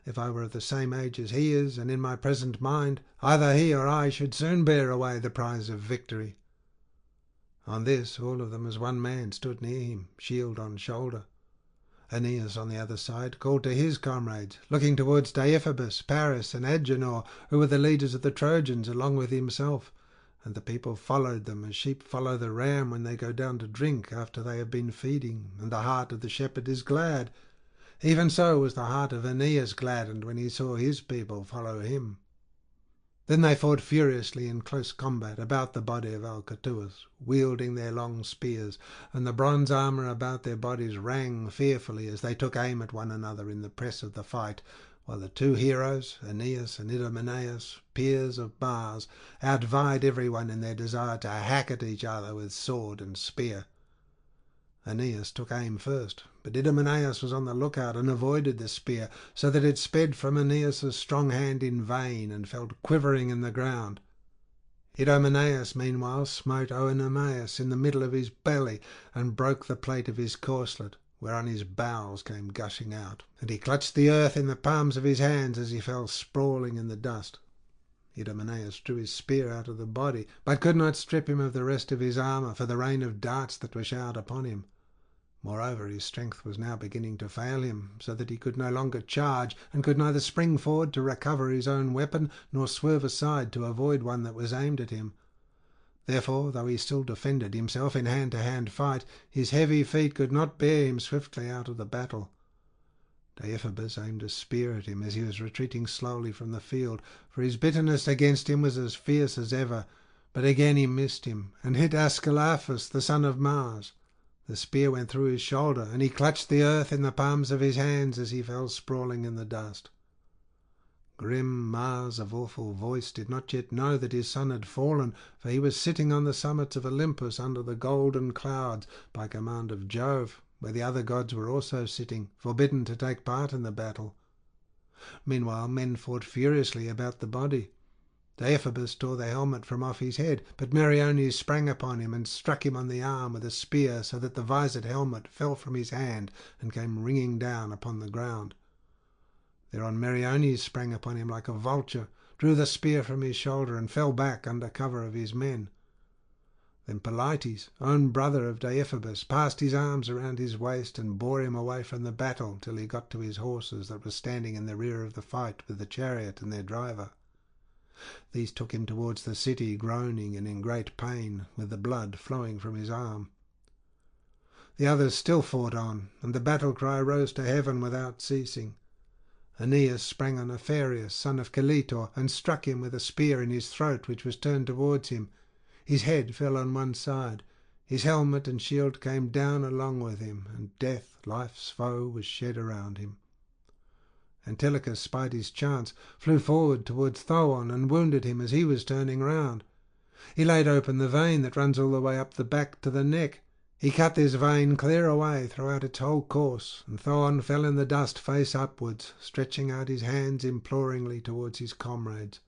If I were of the same age as he is, and in my present mind, either he or I should soon bear away the prize of victory." On this, all of them as one man stood near him, shield on shoulder. Aeneas on the other side called to his comrades, looking towards Deiphobus, Paris, and Agenor, who were the leaders of the Trojans, along with himself, and the people followed them as sheep follow the ram when they go down to drink after they have been feeding, and the heart of the shepherd is glad. Even so was the heart of Aeneas gladdened when he saw his people follow him. Then they fought furiously in close combat about the body of Alcatuus, wielding their long spears, and the bronze armour about their bodies rang fearfully as they took aim at one another in the press of the fight, while the two heroes, Aeneas and Idomeneus, peers of Mars, outvied everyone in their desire to hack at each other with sword and spear. Aeneas took aim first, but Idomeneus was on the lookout and avoided the spear, so that it sped from Aeneas's strong hand in vain and fell quivering in the ground. Idomeneus meanwhile smote Oenomaus in the middle of his belly and broke the plate of his corslet, whereon his bowels came gushing out, and he clutched the earth in the palms of his hands as he fell sprawling in the dust. Idomeneus drew his spear out of the body, but could not strip him of the rest of his armour for the rain of darts that were showered upon him. Moreover, his strength was now beginning to fail him, so that he could no longer charge, and could neither spring forward to recover his own weapon, nor swerve aside to avoid one that was aimed at him. Therefore, though he still defended himself in hand-to-hand fight, his heavy feet could not bear him swiftly out of the battle. Deiphobus aimed a spear at him as he was retreating slowly from the field, for his bitterness against him was as fierce as ever, but again he missed him, and hit Ascalaphus, the son of Mars. The spear went through his shoulder, and he clutched the earth in the palms of his hands as he fell sprawling in the dust. Grim Mars of awful voice did not yet know that his son had fallen, for he was sitting on the summits of Olympus under the golden clouds by command of Jove, where the other gods were also sitting, forbidden to take part in the battle. Meanwhile men fought furiously about the body. Deiphobus tore the helmet from off his head, but Meriones sprang upon him and struck him on the arm with a spear, so that the visored helmet fell from his hand and came ringing down upon the ground. Thereon Meriones sprang upon him like a vulture, drew the spear from his shoulder, and fell back under cover of his men. Then Polites, own brother of Deiphobus, passed his arms around his waist and bore him away from the battle till he got to his horses that were standing in the rear of the fight with the chariot and their driver. These took him towards the city, groaning and in great pain, with the blood flowing from his arm. The others still fought on, and the battle cry rose to heaven without ceasing. Aeneas sprang on Apharius, son of Caletor, and struck him with a spear in his throat, which was turned towards him. His head fell on one side, his helmet and shield came down along with him, and death, life's foe, was shed around him. Antilochus spied his chance, flew forward towards Thoon, and wounded him as he was turning round. He laid open the vein that runs all the way up the back to the neck. He cut this vein clear away throughout its whole course, and Thoon fell in the dust face upwards, stretching out his hands imploringly towards his comrades.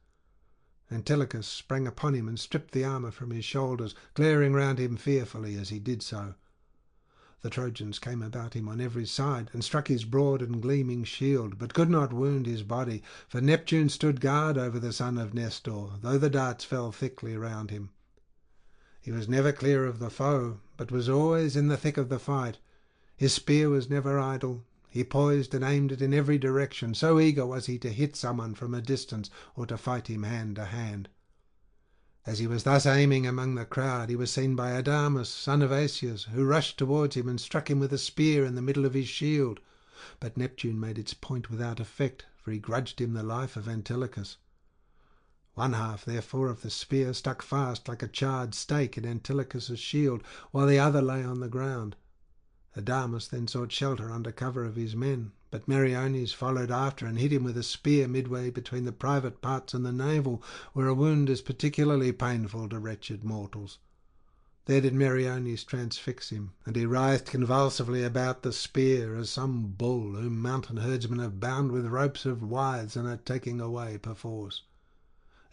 Antilochus sprang upon him and stripped the armour from his shoulders, glaring round him fearfully as he did so. The Trojans came about him on every side, and struck his broad and gleaming shield, but could not wound his body, for Neptune stood guard over the son of Nestor, though the darts fell thickly round him. He was never clear of the foe, but was always in the thick of the fight. His spear was never idle. He poised and aimed it in every direction, so eager was he to hit someone from a distance or to fight him hand to hand. As he was thus aiming among the crowd, he was seen by Adamas, son of Asius, who rushed towards him and struck him with a spear in the middle of his shield. But Neptune made its point without effect, for he grudged him the life of Antilochus. One half, therefore, of the spear stuck fast like a charred stake in Antilochus's shield, while the other lay on the ground. Adamas then sought shelter under cover of his men, but Meriones followed after and hit him with a spear midway between the private parts and the navel, where a wound is particularly painful to wretched mortals. There did Meriones transfix him, and he writhed convulsively about the spear as some bull whom mountain herdsmen have bound with ropes of withes and are taking away perforce.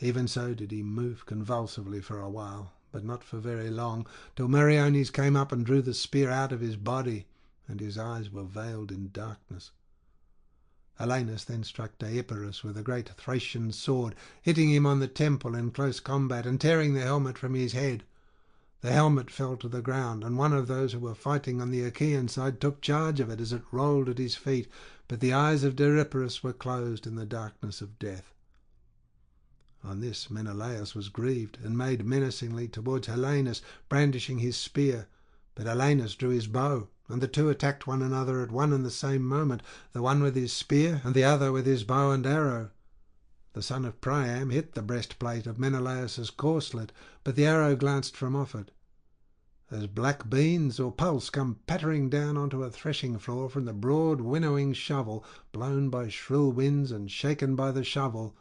Even so did he move convulsively for a while, but not for very long, till Meriones came up and drew the spear out of his body, and his eyes were veiled in darkness. Helenus then struck Deipyrus with a great Thracian sword, hitting him on the temple in close combat and tearing the helmet from his head. The helmet fell to the ground, and one of those who were fighting on the Achaean side took charge of it as it rolled at his feet, but the eyes of Deipyrus were closed in the darkness of death. On this Menelaus was grieved, and made menacingly towards Helenus, brandishing his spear. But Helenus drew his bow, and the two attacked one another at one and the same moment, the one with his spear and the other with his bow and arrow. The son of Priam hit the breastplate of Menelaus's corslet, but the arrow glanced from off it. As black beans or pulse come pattering down onto a threshing floor from the broad winnowing shovel, blown by shrill winds and shaken by the shovel,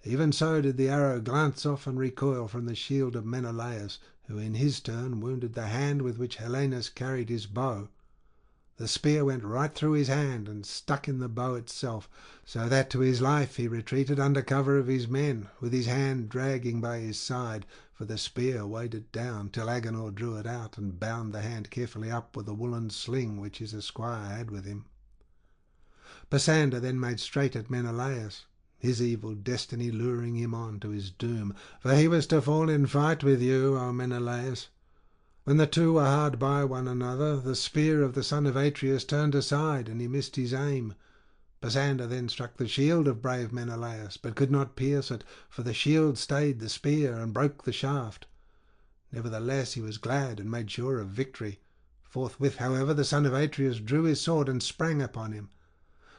even so did the arrow glance off and recoil from the shield of Menelaus, who in his turn wounded the hand with which Helenus carried his bow. The spear went right through his hand and stuck in the bow itself, so that to his life he retreated under cover of his men, with his hand dragging by his side, for the spear weighed it down, till Agenor drew it out and bound the hand carefully up with a woollen sling which his esquire had with him. Pisander then made straight at Menelaus, his evil destiny luring him on to his doom, for he was to fall in fight with you, O Menelaus. When the two were hard by one another, the spear of the son of Atreus turned aside, and he missed his aim. Pisander then struck the shield of brave Menelaus, but could not pierce it, for the shield stayed the spear and broke the shaft. Nevertheless he was glad and made sure of victory. Forthwith, however, the son of Atreus drew his sword and sprang upon him.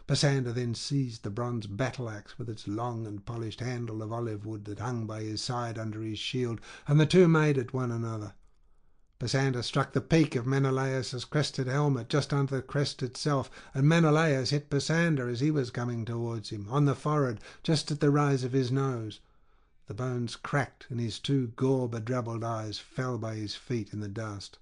Pisander then seized the bronze battle-axe with its long and polished handle of olive wood that hung by his side under his shield, and the two made at one another. Pisander struck the peak of Menelaus's crested helmet just under the crest itself, and Menelaus hit Pisander as he was coming towards him, on the forehead, just at the rise of his nose. The bones cracked, and his two gore-bedrabbled eyes fell by his feet in the dust.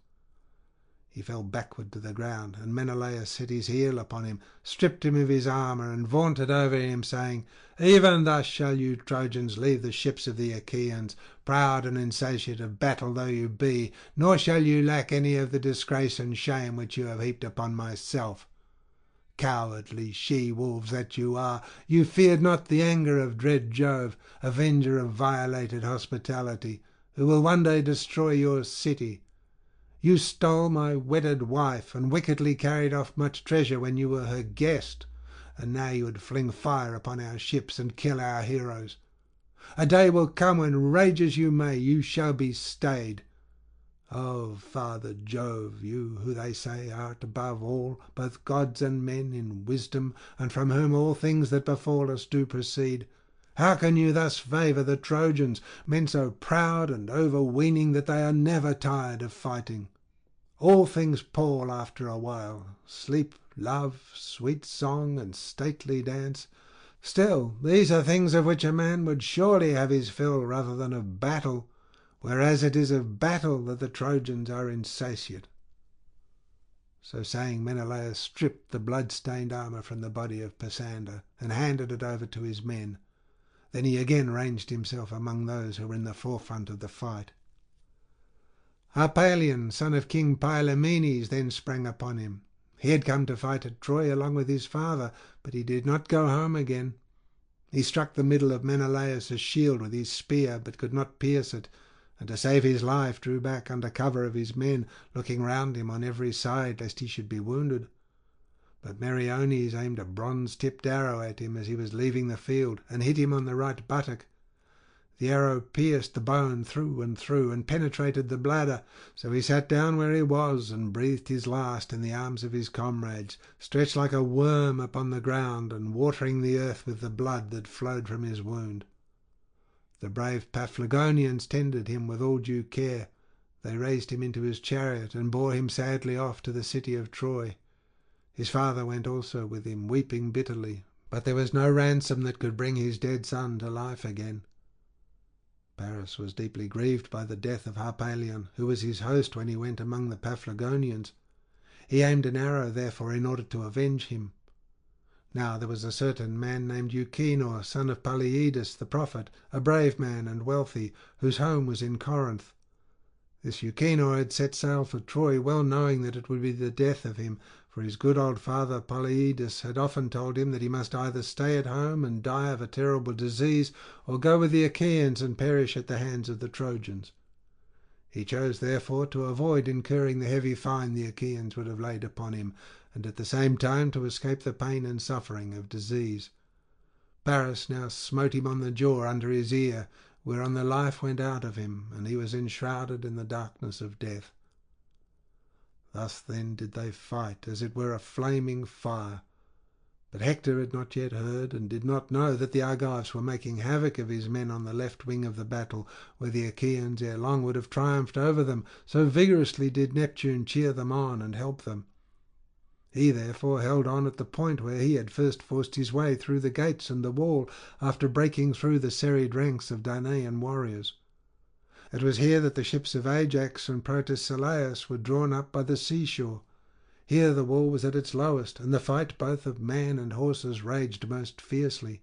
He fell backward to the ground, and Menelaus set his heel upon him, stripped him of his armour, and vaunted over him, saying, "Even thus shall you Trojans leave the ships of the Achaeans, proud and insatiate of battle though you be, nor shall you lack any of the disgrace and shame which you have heaped upon myself. Cowardly she-wolves that you are, you feared not the anger of dread Jove, avenger of violated hospitality, who will one day destroy your city. You stole my wedded wife, and wickedly carried off much treasure when you were her guest, and now you would fling fire upon our ships and kill our heroes. A day will come when, rage as you may, you shall be stayed. O Father Jove, you who they say art above all, both gods and men, in wisdom, and from whom all things that befall us do proceed, how can you thus favour the Trojans, men so proud and overweening that they are never tired of fighting? All things pall after a while, sleep, love, sweet song, and stately dance. Still, these are things of which a man would surely have his fill rather than of battle, whereas it is of battle that the Trojans are insatiate." So saying, Menelaus stripped the blood-stained armour from the body of Pisander and handed it over to his men. Then he again ranged himself among those who were in the forefront of the fight. Harpalion, son of King Pylaemenes, then sprang upon him. He had come to fight at Troy along with his father, but he did not go home again. He struck the middle of Menelaus's shield with his spear, but could not pierce it, and to save his life drew back under cover of his men, looking round him on every side lest he should be wounded. But Meriones aimed a bronze-tipped arrow at him as he was leaving the field, and hit him on the right buttock. The arrow pierced the bone through and penetrated the bladder, so he sat down where he was and breathed his last in the arms of his comrades, stretched like a worm upon the ground and watering the earth with the blood that flowed from his wound. The brave Paphlagonians tended him with all due care. They raised him into his chariot and bore him sadly off to the city of Troy. His father went also with him, weeping bitterly, but there was no ransom that could bring his dead son to life again. Paris was deeply grieved by the death of Harpalion, who was his host when he went among the Paphlagonians. He aimed an arrow, therefore, in order to avenge him. Now there was a certain man named Euchenor, son of Polyidus the prophet, a brave man and wealthy, whose home was in Corinth. This Euchenor had set sail for Troy, well knowing that it would be the death of him, for his good old father Polyidus had often told him that he must either stay at home and die of a terrible disease, or go with the Achaeans and perish at the hands of the Trojans. He chose therefore to avoid incurring the heavy fine the Achaeans would have laid upon him, and at the same time to escape the pain and suffering of disease. Paris now smote him on the jaw under his ear, whereon the life went out of him, and he was enshrouded in the darkness of death. Thus then did they fight, as it were a flaming fire. But Hector had not yet heard, and did not know that the Argives were making havoc of his men on the left wing of the battle, where the Achaeans ere long would have triumphed over them, so vigorously did Neptune cheer them on and help them. He therefore held on at the point where he had first forced his way through the gates and the wall, after breaking through the serried ranks of Danaan warriors. It was here that the ships of Ajax and Protesilaus were drawn up by the seashore. Here the wall was at its lowest, and the fight both of man and horses raged most fiercely.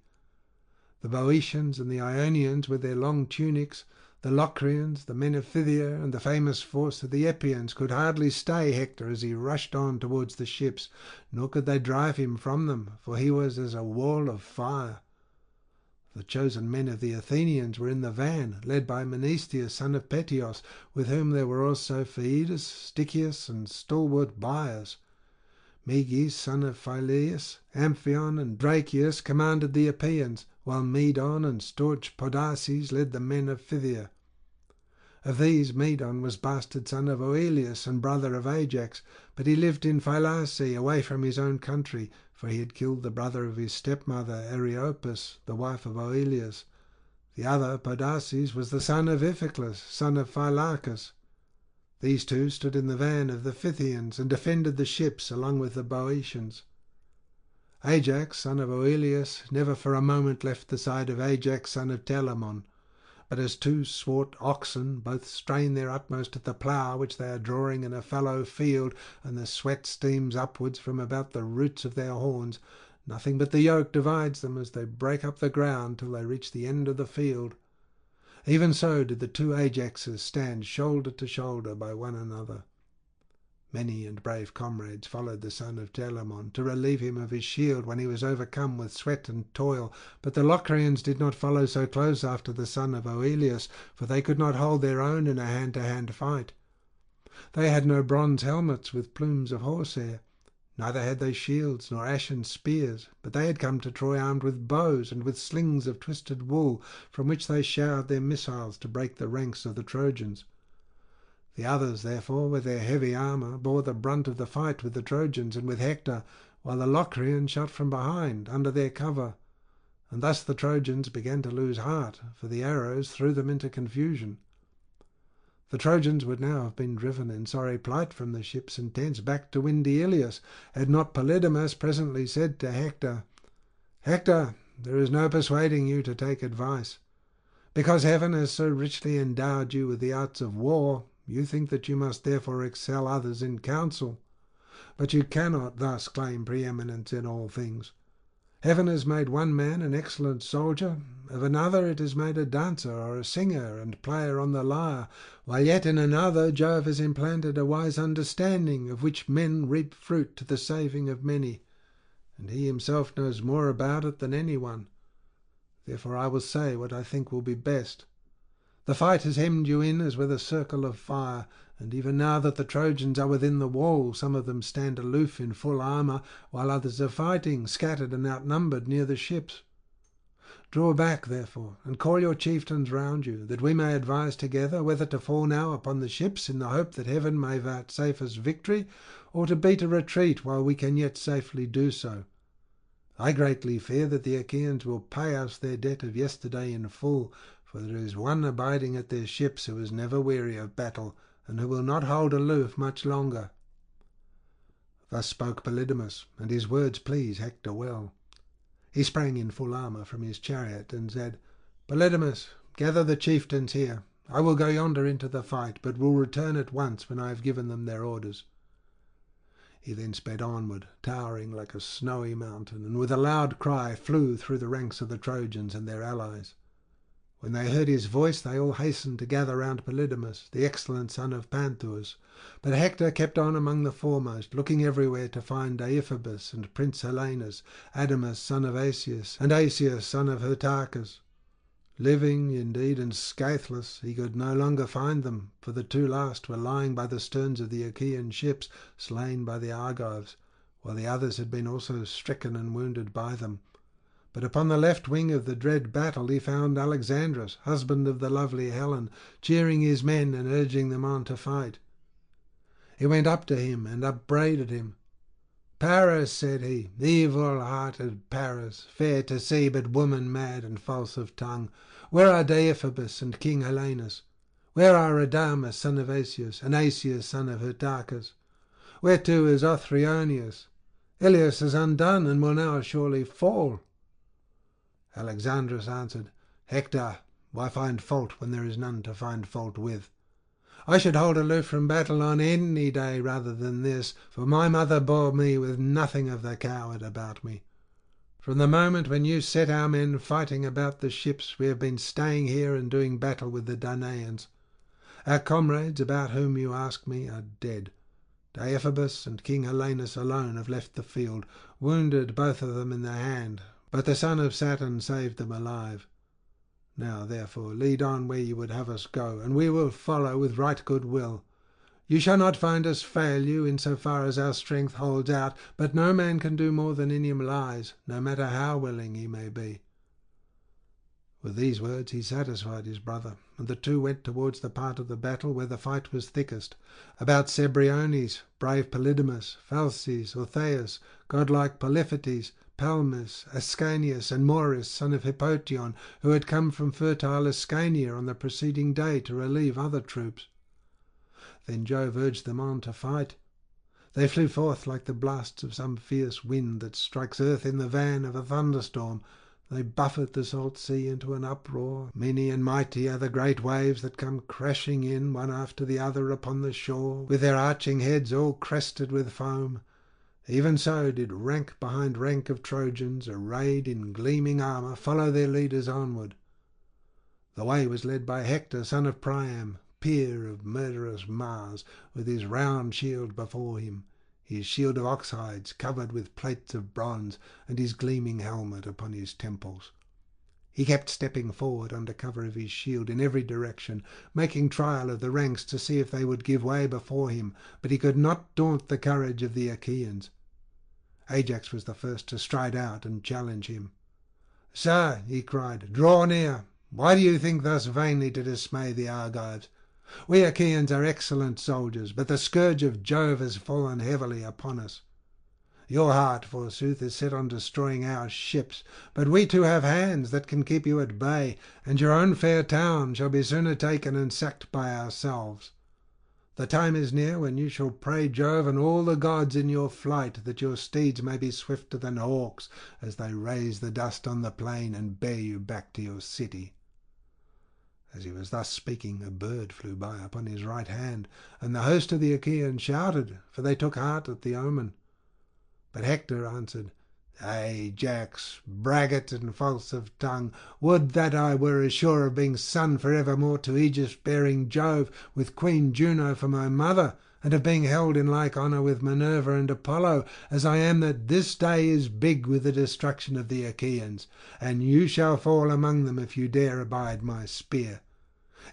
The Boeotians and the Ionians with their long tunics, the Locrians, the men of Phthia, and the famous force of the Epeans could hardly stay Hector as he rushed on towards the ships, nor could they drive him from them, for he was as a wall of fire. The chosen men of the Athenians were in the van, led by Mnestheus, son of Peteos, with whom there were also Phaedus, Stichius, and stalwart Bias. Meges, son of Phyleus, Amphion, and Dracius commanded the Epeans, while Medon and staunch Podarces led the men of Phthia. Of these Medon was bastard son of Oileus and brother of Ajax, but he lived in Phylace, away from his own country, for he had killed the brother of his stepmother, Areopas, the wife of Oileus. The other, Podarces, was the son of Iphiclus, son of Phylacus. These two stood in the van of the Phthians and defended the ships along with the Boeotians. Ajax, son of Oileus, never for a moment left the side of Ajax, son of Telamon. But as two swart oxen both strain their utmost at the plough which they are drawing in a fallow field, and the sweat steams upwards from about the roots of their horns, nothing but the yoke divides them as they break up the ground till they reach the end of the field. Even so did the two Ajaxes stand shoulder to shoulder by one another. Many and brave comrades followed the son of Telamon to relieve him of his shield when he was overcome with sweat and toil, but the Locrians did not follow so close after the son of Oileus, for they could not hold their own in a hand-to-hand fight. They had no bronze helmets with plumes of horsehair, neither had they shields nor ashen spears, but they had come to Troy armed with bows and with slings of twisted wool, from which they showered their missiles to break the ranks of the Trojans. The others, therefore, with their heavy armour, bore the brunt of the fight with the Trojans and with Hector, while the Locrians shot from behind, under their cover. And thus the Trojans began to lose heart, for the arrows threw them into confusion. The Trojans would now have been driven in sorry plight from the ships and tents back to windy Ilios, had not Polydamas presently said to Hector, "Hector, there is no persuading you to take advice. Because heaven has so richly endowed you with the arts of war, you think that you must therefore excel others in counsel. But you cannot thus claim preeminence in all things. Heaven has made one man an excellent soldier, of another it has made a dancer or a singer and player on the lyre, while yet in another Jove has implanted a wise understanding, of which men reap fruit to the saving of many, and he himself knows more about it than any one. Therefore I will say what I think will be best. The fight has hemmed you in as with a circle of fire, and even now that the Trojans are within the wall, some of them stand aloof in full armour, while others are fighting, scattered and outnumbered, near the ships. Draw back, therefore, and call your chieftains round you, that we may advise together whether to fall now upon the ships in the hope that heaven may vouchsafe us victory, or to beat a retreat while we can yet safely do so. I greatly fear that the Achaeans will pay us their debt of yesterday in full, for there is one abiding at their ships who is never weary of battle, and who will not hold aloof much longer." Thus spoke Polydamas, and his words pleased Hector well. He sprang in full armour from his chariot and said, "Polydamas, gather the chieftains here. I will go yonder into the fight, but will return at once when I have given them their orders." He then sped onward, towering like a snowy mountain, and with a loud cry flew through the ranks of the Trojans and their allies. When they heard his voice, they all hastened to gather round Polydamas, the excellent son of Panthous. But Hector kept on among the foremost, looking everywhere to find Deiphobus and Prince Helenus, Adamas, son of Asius, and Asius, son of Hyrtacus. Living, indeed, and scatheless, he could no longer find them, for the two last were lying by the sterns of the Achaean ships, slain by the Argives, while the others had been also stricken and wounded by them. But upon the left wing of the dread battle he found Alexandrus, husband of the lovely Helen, cheering his men and urging them on to fight. He went up to him and upbraided him. Paris, said he, evil-hearted Paris, fair to see but woman-mad and false of tongue, where are Deiphobus and King Helenus? Where are Radamas, son of Asius, and Asius, son of Hyrtacus? Where too is Othryoneus? Ilias is undone, and will now surely fall. Alexandrus answered, Hector, why find fault when there is none to find fault with? I should hold aloof from battle on any day rather than this, for my mother bore me with nothing of the coward about me. From the moment when you set our men fighting about the ships, we have been staying here and doing battle with the Danaans. Our comrades, about whom you ask me, are dead. Deiphobus and King Helenus alone have left the field, wounded both of them in the hand, but the son of Saturn saved them alive. Now, therefore, lead on where you would have us go, and we will follow with right good will. You shall not find us fail you in so far as our strength holds out, but no man can do more than in him lies, no matter how willing he may be. With these words he satisfied his brother, and the two went towards the part of the battle where the fight was thickest, about Cebriones, brave Polydamas, Phalces, Orthaeus, godlike Polyphetes, Palmus, Ascanius, and Maurus, son of Hippotion, who had come from fertile Ascania on the preceding day to relieve other troops. Then Jove urged them on to fight. They flew forth like the blasts of some fierce wind that strikes earth in the van of a thunderstorm. They buffet the salt sea into an uproar. Many and mighty are the great waves that come crashing in, one after the other, upon the shore, with their arching heads all crested with foam. Even so did rank behind rank of Trojans, arrayed in gleaming armour, follow their leaders onward. The way was led by Hector, son of Priam, peer of murderous Mars, with his round shield before him, his shield of ox hides covered with plates of bronze, and his gleaming helmet upon his temples. He kept stepping forward under cover of his shield in every direction, making trial of the ranks to see if they would give way before him, but he could not daunt the courage of the Achaeans. Ajax was the first to stride out and challenge him. "Sir," he cried, "draw near. Why do you think thus vainly to dismay the Argives? We Achaeans are excellent soldiers, but the scourge of Jove has fallen heavily upon us. Your heart, forsooth, is set on destroying our ships, but we too have hands that can keep you at bay, and your own fair town shall be sooner taken and sacked by ourselves. The time is near when you shall pray Jove and all the gods in your flight that your steeds may be swifter than hawks as they raise the dust on the plain and bear you back to your city." As he was thus speaking, a bird flew by upon his right hand, and the host of the Achaeans shouted, for they took heart at the omen. But Hector answered, "Ajax, braggart and false of tongue, would that I were as sure of being son for evermore to Aegis-bearing Jove, with Queen Juno for my mother, and of being held in like honour with Minerva and Apollo, as I am that this day is big with the destruction of the Achaeans, and you shall fall among them if you dare abide my spear.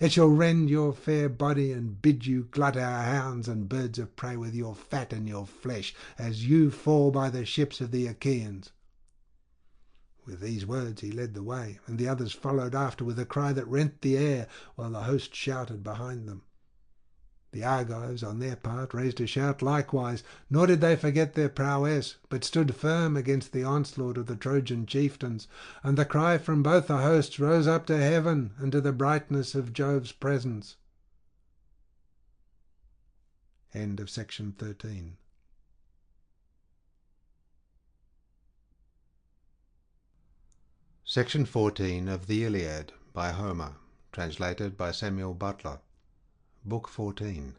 It shall rend your fair body and bid you glut our hounds and birds of prey with your fat and your flesh, as you fall by the ships of the Achaeans." With these words he led the way, and the others followed after with a cry that rent the air, while the host shouted behind them. The Argives, on their part, raised a shout likewise, nor did they forget their prowess, but stood firm against the onslaught of the Trojan chieftains, and the cry from both the hosts rose up to heaven and to the brightness of Jove's presence. End of section 13. Section 14 of the Iliad by Homer, translated by Samuel Butler. Book 14.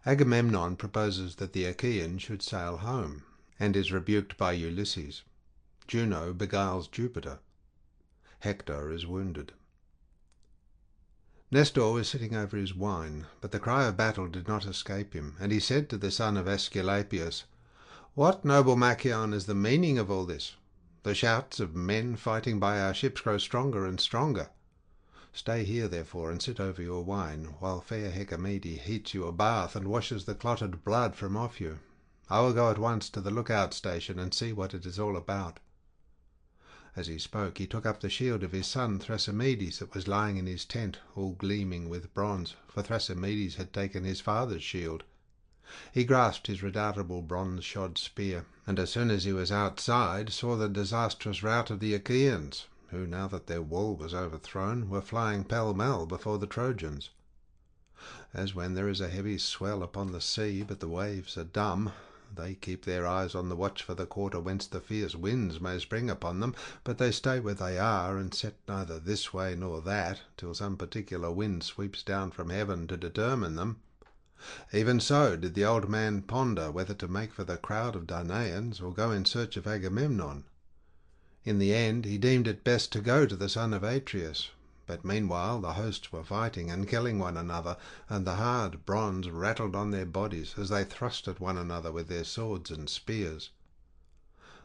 Agamemnon proposes that the Achaeans should sail home, and is rebuked by Ulysses. Juno beguiles Jupiter. Hector is wounded. Nestor was sitting over his wine, but the cry of battle did not escape him, and he said to the son of Aesculapius, "What, noble Machaon, is the meaning of all this? The shouts of men fighting by our ships grow stronger and stronger. Stay here, therefore, and sit over your wine, while fair Hecamede heats you a bath and washes the clotted blood from off you. I will go at once to the lookout station and see what it is all about." As he spoke, he took up the shield of his son Thrasymedes that was lying in his tent, all gleaming with bronze, for Thrasymedes had taken his father's shield. He grasped his redoubtable bronze-shod spear, and as soon as he was outside saw the disastrous rout of the Achaeans, who, now that their wall was overthrown, were flying pell-mell before the Trojans. As when there is a heavy swell upon the sea, but the waves are dumb, they keep their eyes on the watch for the quarter whence the fierce winds may spring upon them, but they stay where they are, and set neither this way nor that, till some particular wind sweeps down from heaven to determine them. Even so did the old man ponder whether to make for the crowd of Danaans or go in search of Agamemnon. In the end he deemed it best to go to the son of Atreus, but meanwhile the hosts were fighting and killing one another, and the hard bronze rattled on their bodies as they thrust at one another with their swords and spears.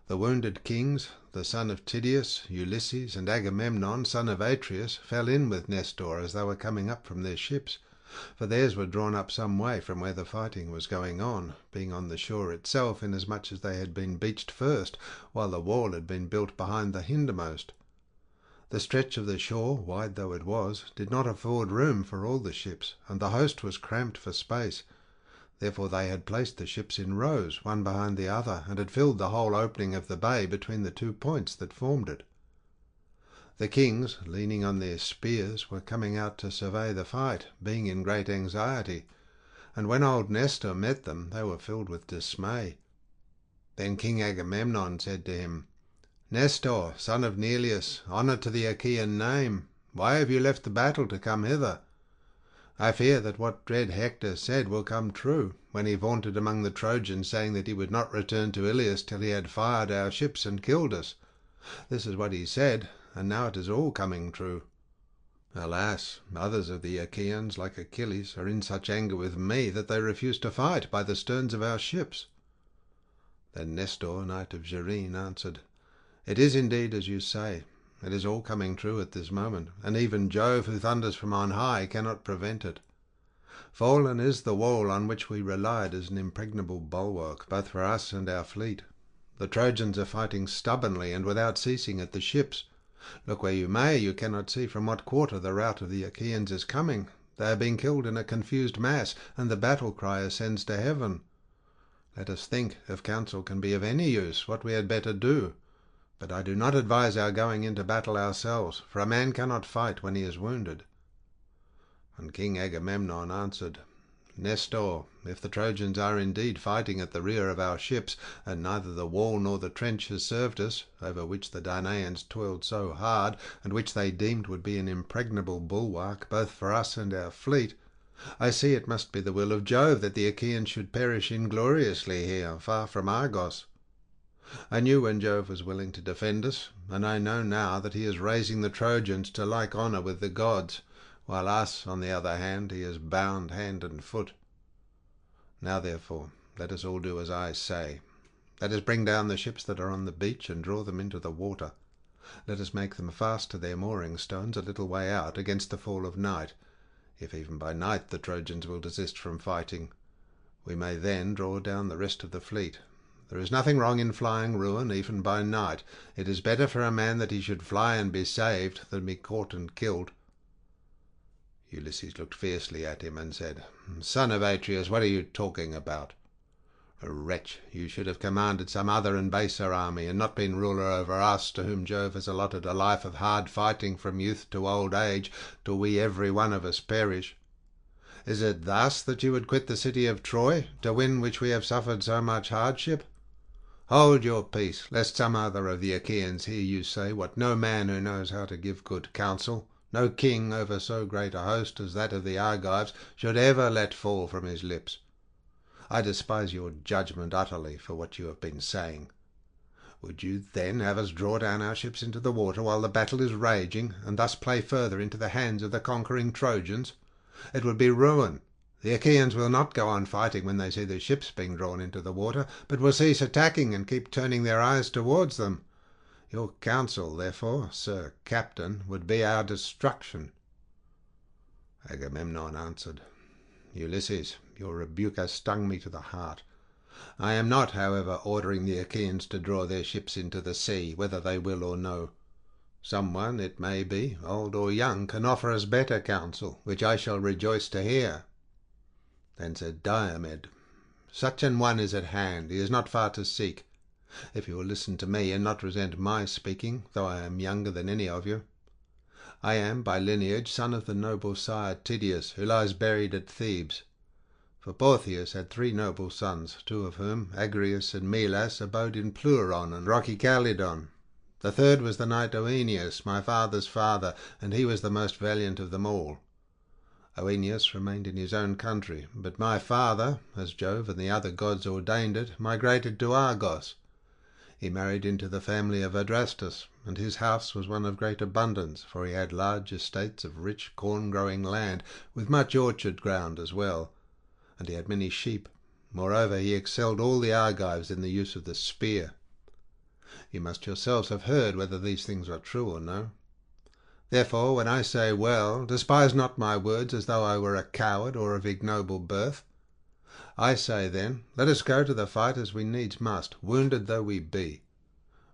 The wounded kings, the son of Tydeus, Ulysses, and Agamemnon, son of Atreus, fell in with Nestor as they were coming up from their ships, for theirs were drawn up some way from where the fighting was going on, being on the shore itself, inasmuch as they had been beached first, while the wall had been built behind the hindermost. The stretch of the shore, wide though it was, did not afford room for all the ships, and the host was cramped for space. Therefore they had placed the ships in rows, one behind the other, and had filled the whole opening of the bay between the 2 points that formed it. The kings, leaning on their spears, were coming out to survey the fight, being in great anxiety, and when old Nestor met them they were filled with dismay. Then King Agamemnon said to him, "Nestor, son of Neleus, honour to the Achaean name, why have you left the battle to come hither? I fear that what dread Hector said will come true, when he vaunted among the Trojans, saying that he would not return to Iliad till he had fired our ships and killed us. This is what he said, and now it is all coming true. Alas, others of the Achaeans, like Achilles, are in such anger with me that they refuse to fight by the sterns of our ships." Then Nestor, knight of Gerene, answered, "It is indeed as you say. It is all coming true at this moment, and even Jove, who thunders from on high, cannot prevent it. Fallen is the wall on which we relied as an impregnable bulwark, both for us and our fleet. The Trojans are fighting stubbornly and without ceasing at the ships. Look where you may, you cannot see from what quarter the rout of the Achaeans is coming. They are being killed in a confused mass, and the battle cry ascends to heaven. Let us think, if counsel can be of any use, what we had better do. But I do not advise our going into battle ourselves, for a man cannot fight when he is wounded." And King Agamemnon answered, "Nestor, if the Trojans are indeed fighting at the rear of our ships, and neither the wall nor the trench has served us, over which the Danaans toiled so hard, and which they deemed would be an impregnable bulwark both for us and our fleet, I see it must be the will of Jove that the Achaeans should perish ingloriously here, far from Argos. I knew when Jove was willing to defend us, and I know now that he is raising the Trojans to like honour with the gods, while us, on the other hand, he is bound hand and foot. Now, therefore, let us all do as I say. Let us bring down the ships that are on the beach and draw them into the water. Let us make them fast to their mooring stones a little way out against the fall of night. If even by night the Trojans will desist from fighting, we may then draw down the rest of the fleet. There is nothing wrong in flying ruin, even by night. It is better for a man that he should fly and be saved than be caught and killed." Ulysses looked fiercely at him and said, "Son of Atreus, what are you talking about? A wretch, you should have commanded some other and baser army, and not been ruler over us, to whom Jove has allotted a life of hard fighting from youth to old age, till we every one of us perish. Is it thus that you would quit the city of Troy, to win which we have suffered so much hardship? Hold your peace, lest some other of the Achaeans hear you say what no man who knows how to give good counsel, no king over so great a host as that of the Argives, should ever let fall from his lips. I despise your judgment utterly for what you have been saying. Would you then have us draw down our ships into the water while the battle is raging, and thus play further into the hands of the conquering Trojans? It would be ruin. The Achaeans will not go on fighting when they see the ships being drawn into the water, but will cease attacking and keep turning their eyes towards them. Your counsel, therefore, Sir Captain, would be our destruction." Agamemnon answered, "Ulysses, your rebuke has stung me to the heart. I am not, however, ordering the Achaeans to draw their ships into the sea, whether they will or no. Someone, it may be, old or young, can offer us better counsel, which I shall rejoice to hear." Then said Diomed, Such an one is at hand, he is not far to seek. If you will listen to me, and not resent my speaking, though I am younger than any of you. I am, by lineage, son of the noble sire Tydeus, who lies buried at Thebes. For Portheus had 3 noble sons, 2 of whom, Agrius and Melas, abode in Pleuron and rocky Calydon. The 3rd was the knight Oeneus, my father's father, and he was the most valiant of them all. Oeneus remained in his own country, but my father, as Jove and the other gods ordained it, migrated to Argos. He married into the family of Adrastus, and his house was one of great abundance, for he had large estates of rich corn-growing land, with much orchard ground as well, and he had many sheep. Moreover, he excelled all the Argives in the use of the spear. You must yourselves have heard whether these things are true or no. Therefore, when I say well, despise not my words as though I were a coward or of ignoble birth. I say, then, let us go to the fight as we needs must, wounded though we be.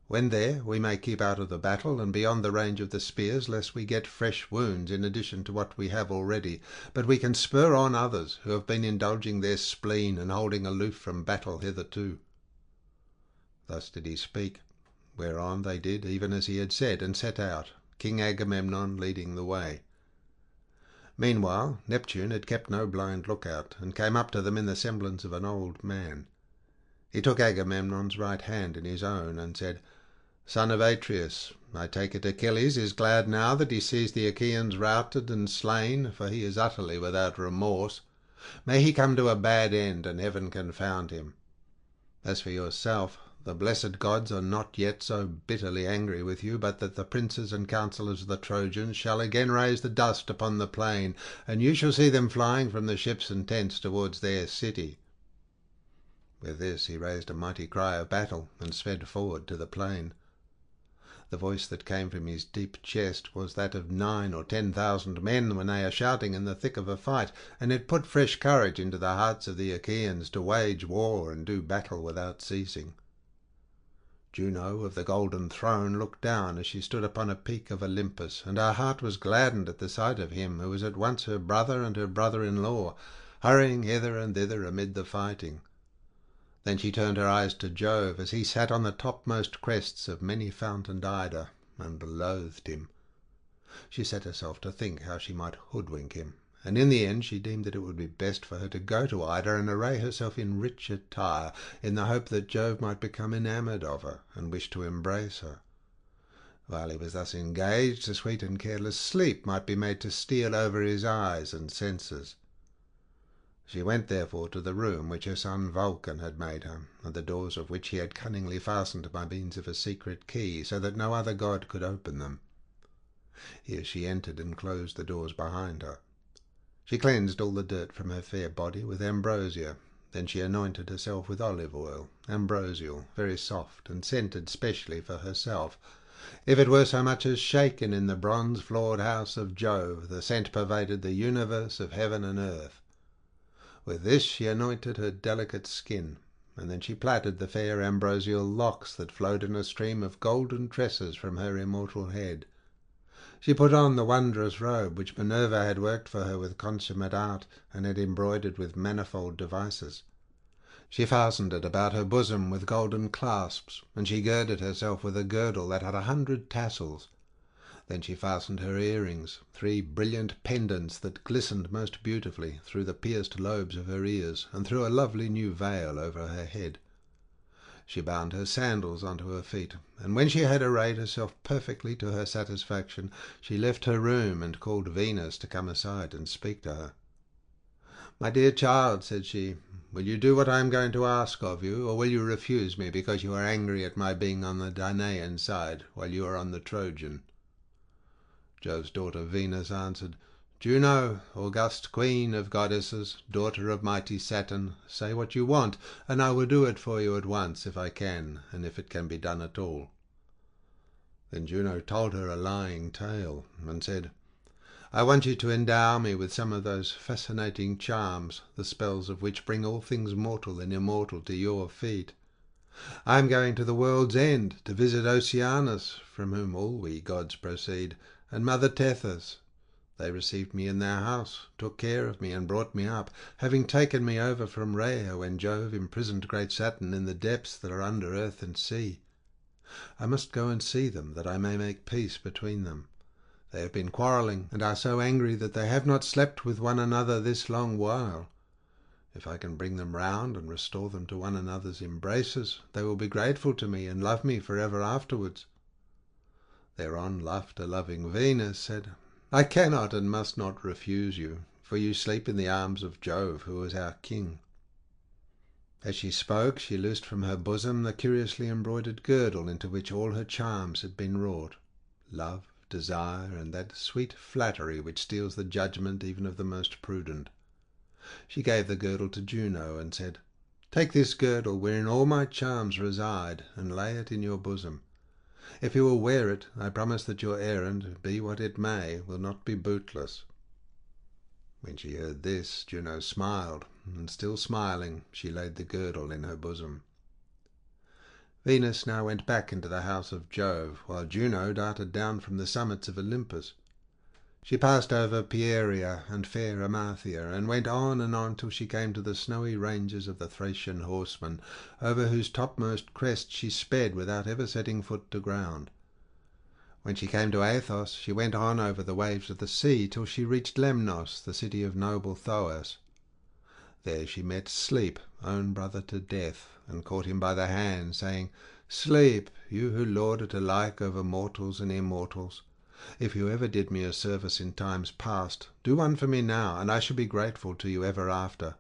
When there, we may keep out of the battle and beyond the range of the spears, lest we get fresh wounds in addition to what we have already. But we can spur on others who have been indulging their spleen and holding aloof from battle hitherto. Thus did he speak, whereon they did even as he had said, and set out, King Agamemnon leading the way. Meanwhile Neptune had kept no blind lookout, and came up to them in the semblance of an old man. He took Agamemnon's right hand in his own, and said, Son of Atreus, I take it Achilles is glad now that he sees the Achaeans routed and slain, for he is utterly without remorse. May he come to a bad end, and heaven confound him. As for yourself, the blessed gods are not yet so bitterly angry with you, but that the princes and counsellors of the Trojans shall again raise the dust upon the plain, and you shall see them flying from the ships and tents towards their city. With this he raised a mighty cry of battle, and sped forward to the plain. The voice that came from his deep chest was that of 9,000 or 10,000 men when they are shouting in the thick of a fight, and it put fresh courage into the hearts of the Achaeans to wage war and do battle without ceasing. Juno of the golden throne looked down as she stood upon a peak of Olympus, and her heart was gladdened at the sight of him who was at once her brother and her brother-in-law, hurrying hither and thither amid the fighting. Then she turned her eyes to Jove as he sat on the topmost crests of many-fountained Ida, and loathed him. She set herself to think how she might hoodwink him, and in the end she deemed that it would be best for her to go to Ida and array herself in rich attire, in the hope that Jove might become enamoured of her, and wish to embrace her. While he was thus engaged, a sweet and careless sleep might be made to steal over his eyes and senses. She went therefore to the room which her son Vulcan had made her, and the doors of which he had cunningly fastened by means of a secret key, so that no other god could open them. Here she entered and closed the doors behind her. She cleansed all the dirt from her fair body with ambrosia. Then she anointed herself with olive oil, ambrosial, very soft, and scented specially for herself. If it were so much as shaken in the bronze-floored house of Jove, the scent pervaded the universe of heaven and earth. With this she anointed her delicate skin, and then she plaited the fair ambrosial locks that flowed in a stream of golden tresses from her immortal head. She put on the wondrous robe which Minerva had worked for her with consummate art, and had embroidered with manifold devices. She fastened it about her bosom with golden clasps, and she girded herself with a girdle that had 100 tassels. Then she fastened her earrings, 3 brilliant pendants that glistened most beautifully, through the pierced lobes of her ears, and threw a lovely new veil over her head. She bound her sandals onto her feet, and when she had arrayed herself perfectly to her satisfaction, she left her room and called Venus to come aside and speak to her. "My dear child," said she, "will you do what I am going to ask of you, or will you refuse me because you are angry at my being on the Danaan side, while you are on the Trojan?" Jove's daughter Venus answered, "Juno, august queen of goddesses, daughter of mighty Saturn, say what you want, and I will do it for you at once, if I can, and if it can be done at all." Then Juno told her a lying tale, and said, "I want you to endow me with some of those fascinating charms, the spells of which bring all things mortal and immortal to your feet. I am going to the world's end, to visit Oceanus, from whom all we gods proceed, and Mother Tethys, They received me in their house, took care of me, and brought me up, having taken me over from Rhea when Jove imprisoned great Saturn in the depths that are under earth and sea. I must go and see them, that I may make peace between them. They have been quarrelling, and are so angry that they have not slept with one another this long while. If I can bring them round and restore them to one another's embraces, they will be grateful to me and love me forever afterwards." Thereon laughter-loving Venus said, "I cannot and must not refuse you, for you sleep in the arms of Jove, who is our king." As she spoke, she loosed from her bosom the curiously embroidered girdle into which all her charms had been wrought, love, desire, and that sweet flattery which steals the judgment even of the most prudent. She gave the girdle to Juno, and said, "Take this girdle, wherein all my charms reside, and lay it in your bosom. If you will wear it, I promise that your errand, be what it may, will not be bootless." When she heard this, Juno smiled, and still smiling, she laid the girdle in her bosom. Venus now went back into the house of Jove, while Juno darted down from the summits of Olympus. She passed over Pieria and fair Amalthea, and went on till she came to the snowy ranges of the Thracian horsemen, over whose topmost crest she sped without ever setting foot to ground. When she came to Athos, she went on over the waves of the sea till she reached Lemnos, the city of noble Thoas. There she met Sleep, own brother to Death, and caught him by the hand, saying, "Sleep, you who lord it alike over mortals and immortals, if you ever did me a service in times past, do one for me now, and I shall be grateful to you ever after.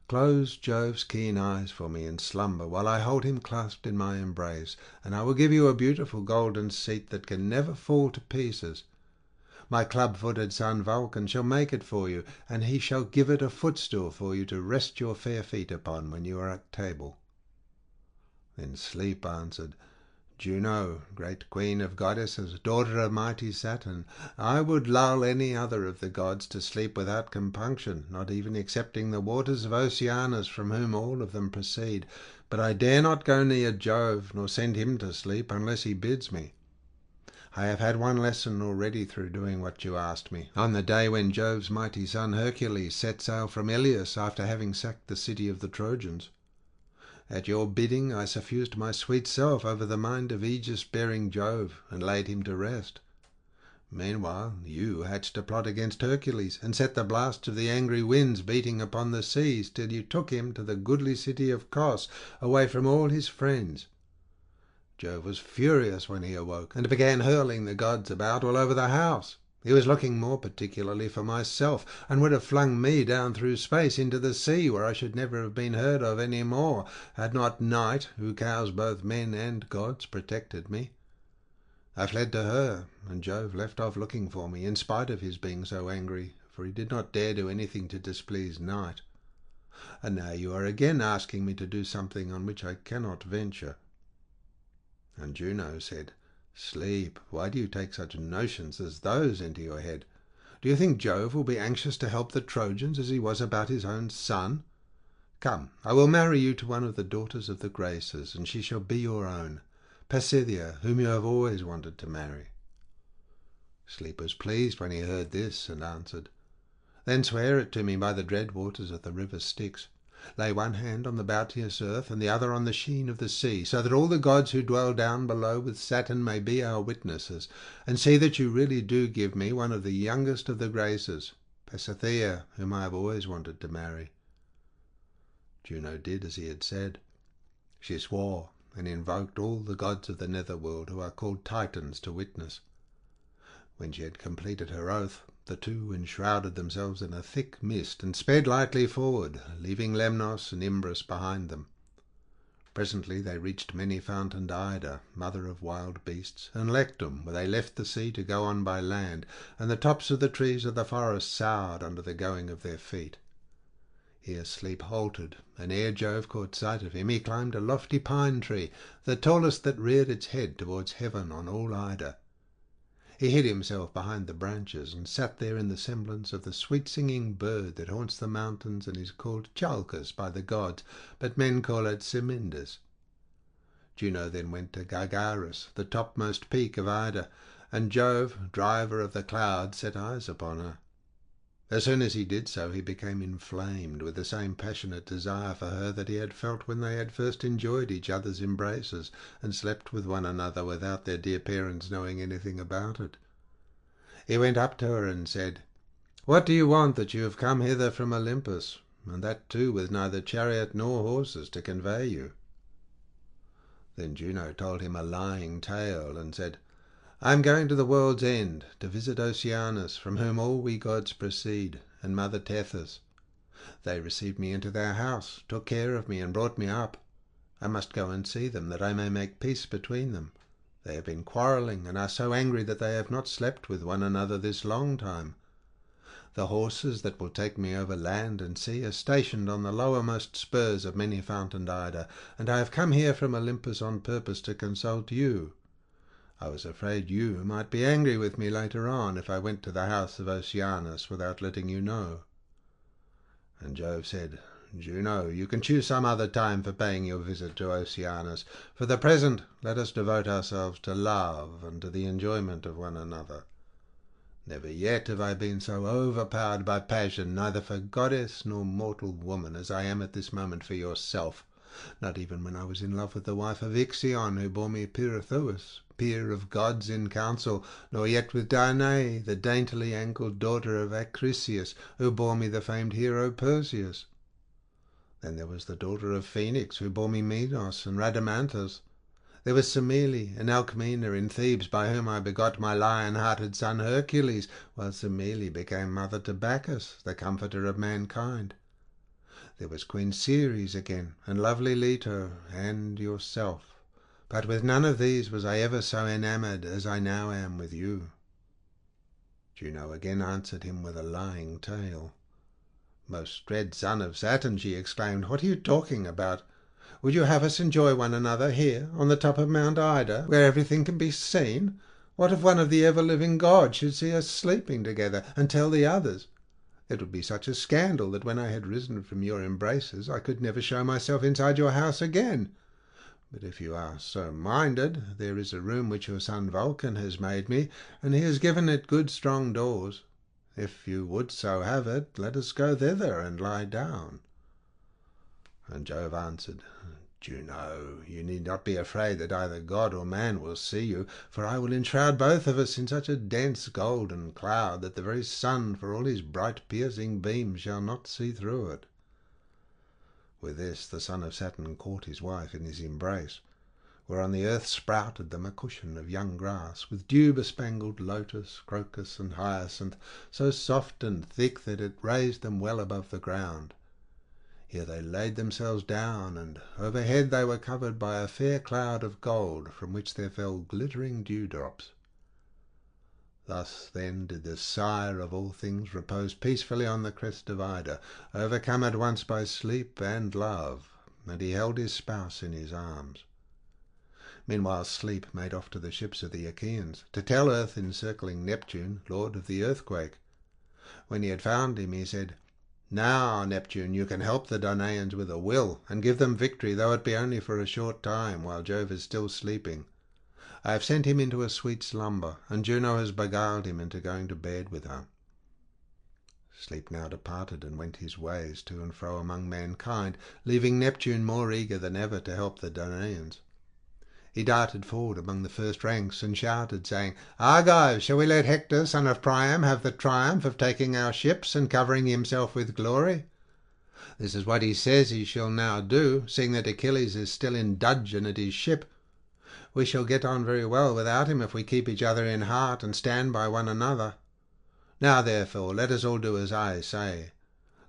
Close Jove's keen eyes for me in slumber, while I hold him clasped in my embrace, and I will give you a beautiful golden seat that can never fall to pieces. My club-footed son Vulcan shall make it for you, and he shall give it a footstool for you to rest your fair feet upon when you are at table." Then Sleep answered, "Juno, great queen of goddesses, daughter of mighty Saturn, I would lull any other of the gods to sleep without compunction, not even excepting the waters of Oceanus, from whom all of them proceed. But I dare not go near Jove, nor send him to sleep, unless he bids me. I have had one lesson already through doing what you asked me, on the day when Jove's mighty son Hercules set sail from Iliad after having sacked the city of the Trojans. At your bidding I suffused my sweet self over the mind of aegis-bearing Jove, and laid him to rest. Meanwhile you hatched a plot against Hercules, and set the blasts of the angry winds beating upon the seas, till you took him to the goodly city of Kos, away from all his friends. Jove was furious when he awoke, and began hurling the gods about all over the house. He was looking more particularly for myself, and would have flung me down through space into the sea, where I should never have been heard of any more, had not Night, who cows both men and gods, protected me. I fled to her, and Jove left off looking for me, in spite of his being so angry, for he did not dare do anything to displease Night. And now you are again asking me to do something on which I cannot venture." And Juno said, "Sleep, why do you take such notions as those into your head? Do you think Jove will be anxious to help the Trojans as he was about his own son? Come, I will marry you to one of the daughters of the Graces, and she shall be your own, Pasithea, whom you have always wanted to marry." Sleep was pleased when he heard this, and answered, "Then swear it to me by the dread waters of the river Styx. Lay one hand on the bounteous earth, and the other on the sheen of the sea, so that all the gods who dwell down below with Saturn may be our witnesses, and see that you really do give me one of the youngest of the Graces, Pasithea, whom I have always wanted to marry." Juno did as he had said. She swore, and invoked all the gods of the netherworld, who are called Titans, to witness. When she had completed her oath, the two enshrouded themselves in a thick mist, and sped lightly forward, leaving Lemnos and Imbros behind them. Presently they reached many-fountained Ida, mother of wild beasts, and Lectum, where they left the sea to go on by land, and the tops of the trees of the forest soughed under the going of their feet. Here Sleep halted, and ere Jove caught sight of him, he climbed a lofty pine tree, the tallest that reared its head towards heaven on all Ida. He hid himself behind the branches, and sat there in the semblance of the sweet-singing bird that haunts the mountains and is called Chalcas by the gods, but men call it Simindis. Juno then went to Gargarus, the topmost peak of Ida, and Jove, driver of the clouds, set eyes upon her. As soon as he did so, he became inflamed with the same passionate desire for her that he had felt when they had first enjoyed each other's embraces and slept with one another without their dear parents knowing anything about it. He went up to her and said, "What do you want that you have come hither from Olympus, and that too with neither chariot nor horses to convey you?" Then Juno told him a lying tale and said, "I am going to the world's end, to visit Oceanus, from whom all we gods proceed, and Mother Tethys. They received me into their house, took care of me, and brought me up. I must go and see them, that I may make peace between them. They have been quarrelling, and are so angry that they have not slept with one another this long time. The horses that will take me over land and sea are stationed on the lowermost spurs of many-fountained Ida, and I have come here from Olympus on purpose to consult you. I was afraid you might be angry with me later on if I went to the house of Oceanus without letting you know." And Jove said, "Juno, you can choose some other time for paying your visit to Oceanus. For the present, let us devote ourselves to love and to the enjoyment of one another. Never yet have I been so overpowered by passion, neither for goddess nor mortal woman, as I am at this moment for yourself. Not even when I was in love with the wife of Ixion, who bore me Pirithous, peer of gods in council, nor yet with Danae, the daintily ankled daughter of Acrisius, who bore me the famed hero Perseus. Then there was the daughter of Phoenix, who bore me Minos and Rhadamanthus. There was Semele and Alcmena in Thebes, by whom I begot my lion-hearted son Hercules, while Semele became mother to Bacchus, the comforter of mankind. There was Queen Ceres again, and lovely Leto, and yourself. But with none of these was I ever so enamoured as I now am with you." Juno again answered him with a lying tale. "Most dread son of Saturn," she exclaimed, "what are you talking about? Would you have us enjoy one another here on the top of Mount Ida, where everything can be seen? What if one of the ever-living gods should see us sleeping together, and tell the others? It would be such a scandal that when I had risen from your embraces I could never show myself inside your house again. But if you are so minded, there is a room which your son Vulcan has made me, and he has given it good strong doors. If you would so have it, let us go thither and lie down." And Jove answered, "Juno, you need not be afraid that either god or man will see you, for I will enshroud both of us in such a dense golden cloud that the very sun, for all his bright piercing beams, shall not see through it." With this the son of Saturn caught his wife in his embrace, whereon the earth sprouted them a cushion of young grass, with dew-bespangled lotus, crocus, and hyacinth, so soft and thick that it raised them well above the ground. Here they laid themselves down, and overhead they were covered by a fair cloud of gold, from which there fell glittering dewdrops. Thus then did the sire of all things repose peacefully on the crest of Ida, overcome at once by sleep and love, and he held his spouse in his arms. Meanwhile Sleep made off to the ships of the Achaeans, to tell Earth encircling Neptune, lord of the earthquake. When he had found him, he said, "Now, Neptune, you can help the Danaans with a will, and give them victory, though it be only for a short time, while Jove is still sleeping. I have sent him into a sweet slumber, and Juno has beguiled him into going to bed with her." Sleep now departed and went his ways to and fro among mankind, leaving Neptune more eager than ever to help the Danaans. He darted forward among the first ranks and shouted, saying, "Argives, shall we let Hector, son of Priam, have the triumph of taking our ships and covering himself with glory? This is what he says he shall now do, seeing that Achilles is still in dudgeon at his ship. We shall get on very well without him if we keep each other in heart and stand by one another. Now, therefore, let us all do as I say.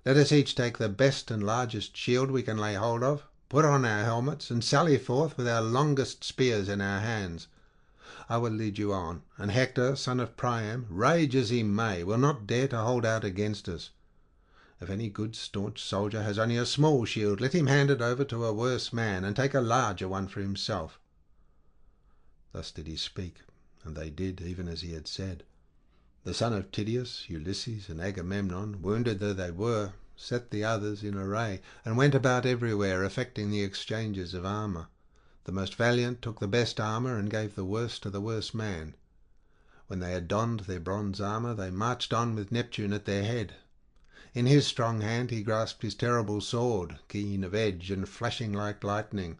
Let us each take the best and largest shield we can lay hold of, put on our helmets, and sally forth with our longest spears in our hands. I will lead you on, and Hector, son of Priam, rage as he may, will not dare to hold out against us. If any good staunch soldier has only a small shield, let him hand it over to a worse man, and take a larger one for himself." Thus did he speak, and they did even as he had said. The son of Tydeus, Ulysses, and Agamemnon, wounded though they were, set the others in array, and went about everywhere effecting the exchanges of armour. The most valiant took the best armour and gave the worst to the worse man. When they had donned their bronze armour, they marched on with Neptune at their head. In his strong hand he grasped his terrible sword, keen of edge and flashing like lightning.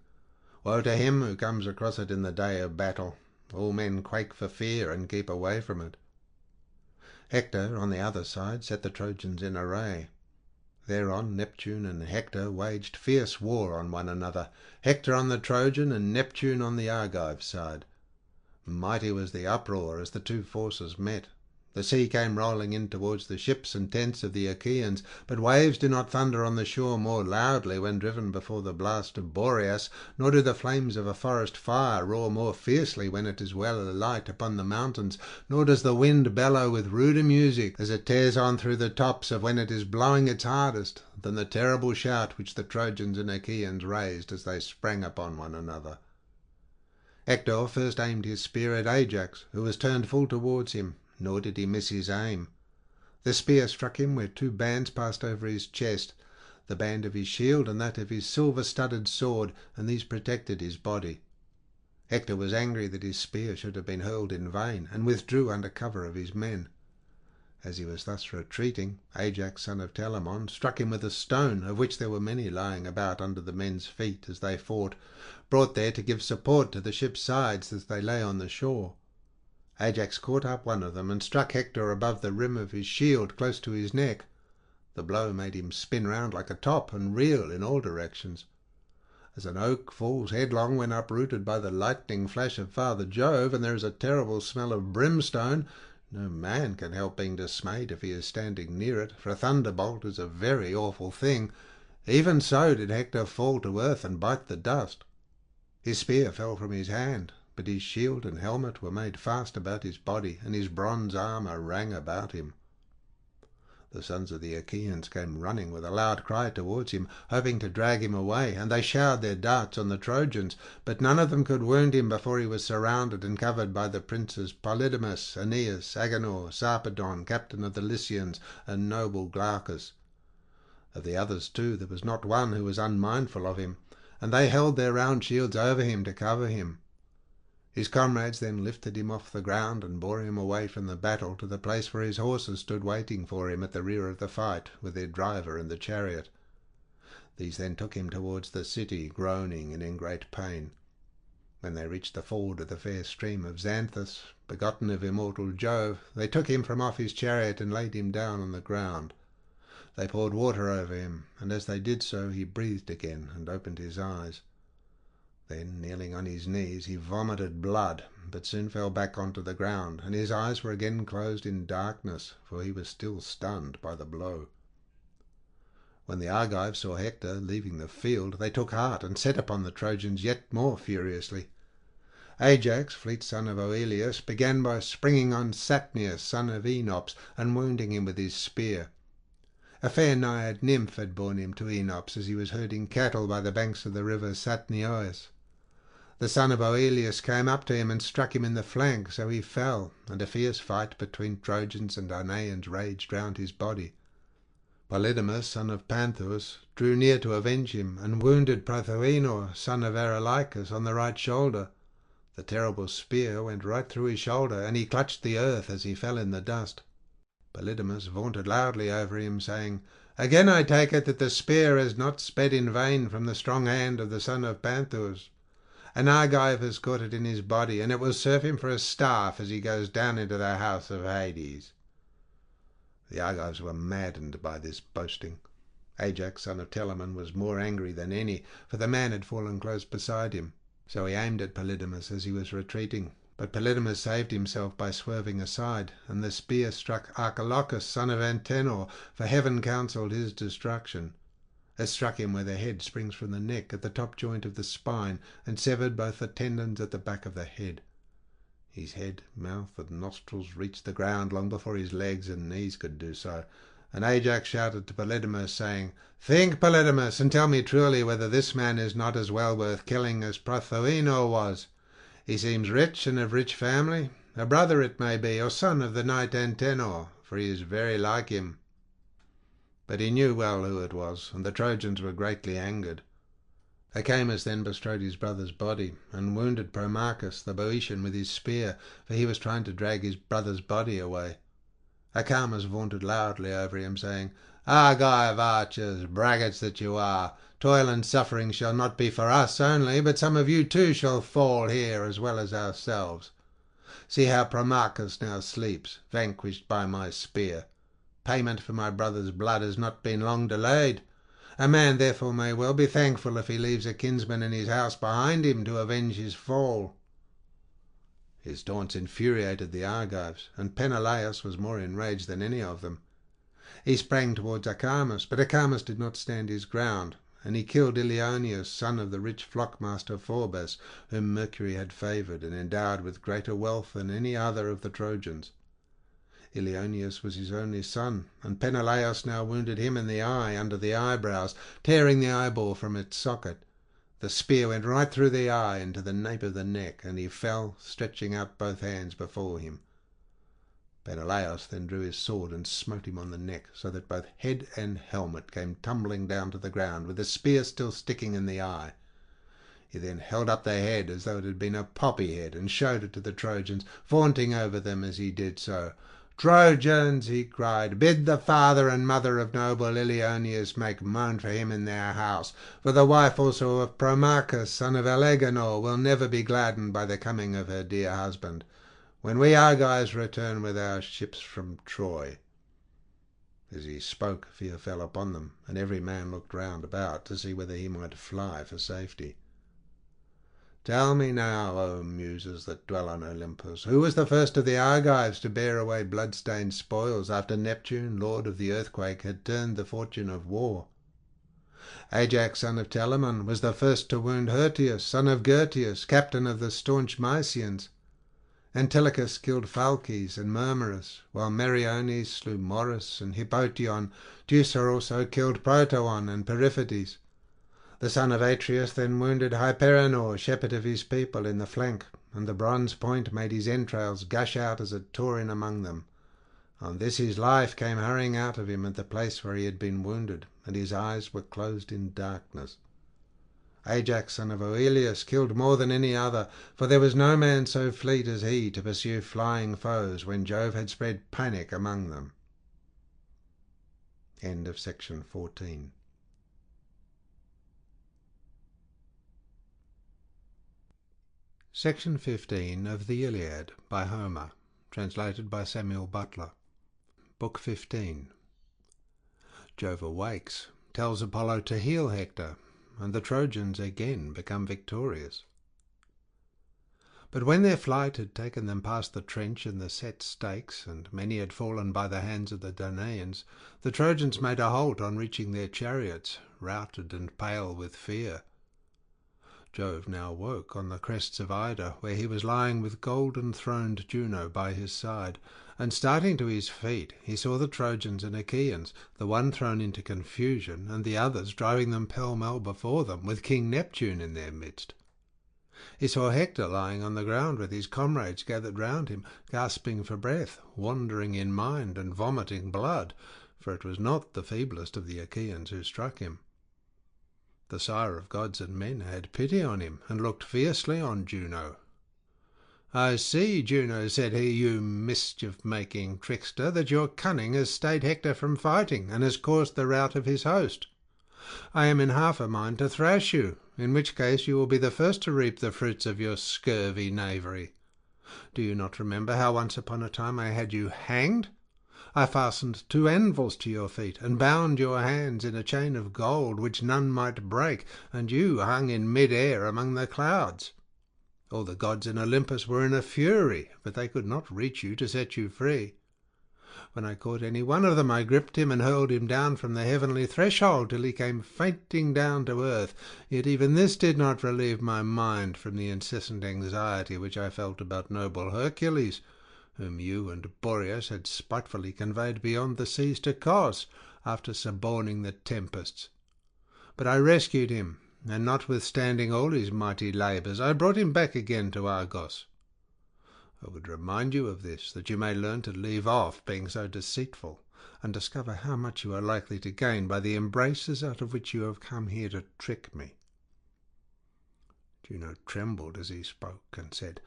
Woe to him who comes across it in the day of battle. All men quake for fear and keep away from it. Hector, on the other side, set the Trojans in array. Thereon Neptune and Hector waged fierce war on one another, Hector on the Trojan and Neptune on the Argive side. Mighty was the uproar as the two forces met. The sea came rolling in towards the ships and tents of the Achaeans, but waves do not thunder on the shore more loudly when driven before the blast of Boreas, nor do the flames of a forest fire roar more fiercely when it is well alight upon the mountains, nor does the wind bellow with ruder music as it tears on through the tops of when it is blowing its hardest, than the terrible shout which the Trojans and Achaeans raised as they sprang upon one another. Hector first aimed his spear at Ajax, who was turned full towards him, nor did he miss his aim. The spear struck him where two bands passed over his chest, the band of his shield and that of his silver-studded sword, and these protected his body. Hector was angry that his spear should have been hurled in vain, and withdrew under cover of his men. As he was thus retreating, Ajax, son of Telamon, struck him with a stone, of which there were many lying about under the men's feet as they fought, brought there to give support to the ship's sides as they lay on the shore. Ajax caught up one of them and struck Hector above the rim of his shield close to his neck. The blow made him spin round like a top and reel in all directions. As an oak falls headlong when uprooted by the lightning flash of Father Jove, and there is a terrible smell of brimstone, no man can help being dismayed if he is standing near it, for a thunderbolt is a very awful thing. Even so did Hector fall to earth and bite the dust. His spear fell from his hand, but his shield and helmet were made fast about his body, and his bronze armour rang about him. The sons of the Achaeans came running with a loud cry towards him, hoping to drag him away, and they showered their darts on the Trojans, but none of them could wound him before he was surrounded and covered by the princes Polydamas, Aeneas, Agenor, Sarpedon, captain of the Lycians, and noble Glaucus. Of the others too there was not one who was unmindful of him, and they held their round shields over him to cover him. His comrades then lifted him off the ground and bore him away from the battle to the place where his horses stood waiting for him at the rear of the fight, with their driver and the chariot. These then took him towards the city, groaning and in great pain. When they reached the ford of the fair stream of Xanthus, begotten of immortal Jove, they took him from off his chariot and laid him down on the ground. They poured water over him, and as they did so he breathed again and opened his eyes. Then, kneeling on his knees, he vomited blood, but soon fell back onto the ground, and his eyes were again closed in darkness, for he was still stunned by the blow. When the Argives saw Hector leaving the field, they took heart and set upon the Trojans yet more furiously. Ajax, fleet son of Oileus, began by springing on Satnius, son of Enops, and wounding him with his spear. A fair naiad nymph had borne him to Enops as he was herding cattle by the banks of the river Satniois. The son of Oileus came up to him and struck him in the flank, so he fell, and a fierce fight between Trojans and Aeneans raged round his body. Polydamas, son of Panthus, drew near to avenge him, and wounded Prothoenor, son of Areilycus, on the right shoulder. The terrible spear went right through his shoulder, and he clutched the earth as he fell in the dust. Polydamas vaunted loudly over him, saying, "Again I take it that the spear has not sped in vain from the strong hand of the son of Panthus. An Argive has caught it in his body, and it will serve him for a staff as he goes down into the house of Hades." The Argives were maddened by this boasting. Ajax, son of Telamon, was more angry than any, for the man had fallen close beside him. So he aimed at Polydamas as he was retreating, but Polydamas saved himself by swerving aside, and the spear struck Archilochus, son of Antenor, for heaven counselled his destruction. It struck him where the head springs from the neck, at the top joint of the spine, and severed both the tendons at the back of the head. His head, mouth, and nostrils reached the ground long before his legs and knees could do so, and Ajax shouted to Polydamas, saying, "Think, Polydamas, and tell me truly whether this man is not as well worth killing as Prothoenor was. He seems rich and of rich family, a brother it may be, or son of the knight Antenor, for he is very like him." But he knew well who it was, and the Trojans were greatly angered. Achaeus then bestrode his brother's body, and wounded Promachus the Boeotian with his spear, for he was trying to drag his brother's body away. Achaeus vaunted loudly over him, saying, "Argive archers, braggarts that you are, toil and suffering shall not be for us only, but some of you too shall fall here as well as ourselves. See how Promachus now sleeps, vanquished by my spear. Payment for my brother's blood has not been long delayed. A man therefore may well be thankful if he leaves a kinsman in his house behind him to avenge his fall." His taunts infuriated the Argives, and Peneleos was more enraged than any of them. He sprang towards Achaeus, but Achaeus did not stand his ground, and he killed Ilioneus, son of the rich flockmaster Phorbas, whom Mercury had favoured and endowed with greater wealth than any other of the Trojans. Ilioneus was his only son, and Peneleos now wounded him in the eye under the eyebrows, tearing the eyeball from its socket. The spear went right through the eye into the nape of the neck, and he fell, stretching out both hands before him. Peneleos then drew his sword and smote him on the neck, so that both head and helmet came tumbling down to the ground, with the spear still sticking in the eye. He then held up the head as though it had been a poppy head, and showed it to the Trojans, vaunting over them as he did so. "Trojans," he cried, "bid the father and mother of noble Ilioneus make moan for him in their house, for the wife also of Promachus, son of Eleganor, will never be gladdened by the coming of her dear husband, when we Argives return with our ships from Troy." As he spoke, fear fell upon them, and every man looked round about to see whether he might fly for safety. Tell me now, O muses that dwell on Olympus, who was the first of the Argives to bear away blood-stained spoils after Neptune, lord of the earthquake, had turned the fortune of war? Ajax, son of Telamon, was the first to wound Hirtius, son of Gertius, captain of the staunch Mysians. Antilochus killed Phalces and Murmerus, while Meriones slew Morus and Hippotion. Teucer also killed Protoon and Periphetes. The son of Atreus then wounded Hyperenor, shepherd of his people, in the flank, and the bronze point made his entrails gush out as it tore in among them. On this his life came hurrying out of him at the place where he had been wounded, and his eyes were closed in darkness. Ajax, son of Oileus, killed more than any other, for there was no man so fleet as he to pursue flying foes when Jove had spread panic among them. End of section 14. Section 15 of the Iliad by Homer, translated by Samuel Butler. Book 15. Jove awakes, tells Apollo to heal Hector, and the Trojans again become victorious. But when their flight had taken them past the trench and the set stakes, and many had fallen by the hands of the Danaans, the Trojans made a halt on reaching their chariots, routed and pale with fear. Jove now woke on the crests of Ida, where he was lying with golden-throned Juno by his side, and starting to his feet he saw the Trojans and Achaeans, the one thrown into confusion, and the others driving them pell-mell before them, with King Neptune in their midst. He saw Hector lying on the ground with his comrades gathered round him, gasping for breath, wandering in mind, and vomiting blood, for it was not the feeblest of the Achaeans who struck him. The sire of gods and men had pity on him, and looked fiercely on Juno. "I see, Juno," said he, "you mischief-making trickster, that your cunning has stayed Hector from fighting, and has caused the rout of his host. I am in half a mind to thrash you, in which case you will be the first to reap the fruits of your scurvy knavery. Do you not remember how once upon a time I had you hanged? I fastened 2 anvils to your feet, and bound your hands in a chain of gold which none might break, and you hung in mid-air among the clouds. All the gods in Olympus were in a fury, but they could not reach you to set you free. When I caught any one of them, I gripped him and hurled him down from the heavenly threshold till he came fainting down to earth. Yet even this did not relieve my mind from the incessant anxiety which I felt about noble Hercules, whom you and Boreas had spitefully conveyed beyond the seas to Cos, after suborning the tempests. But I rescued him, and notwithstanding all his mighty labours, I brought him back again to Argos. I would remind you of this, that you may learn to leave off being so deceitful, and discover how much you are likely to gain by the embraces out of which you have come here to trick me." Juno trembled as he spoke, and said,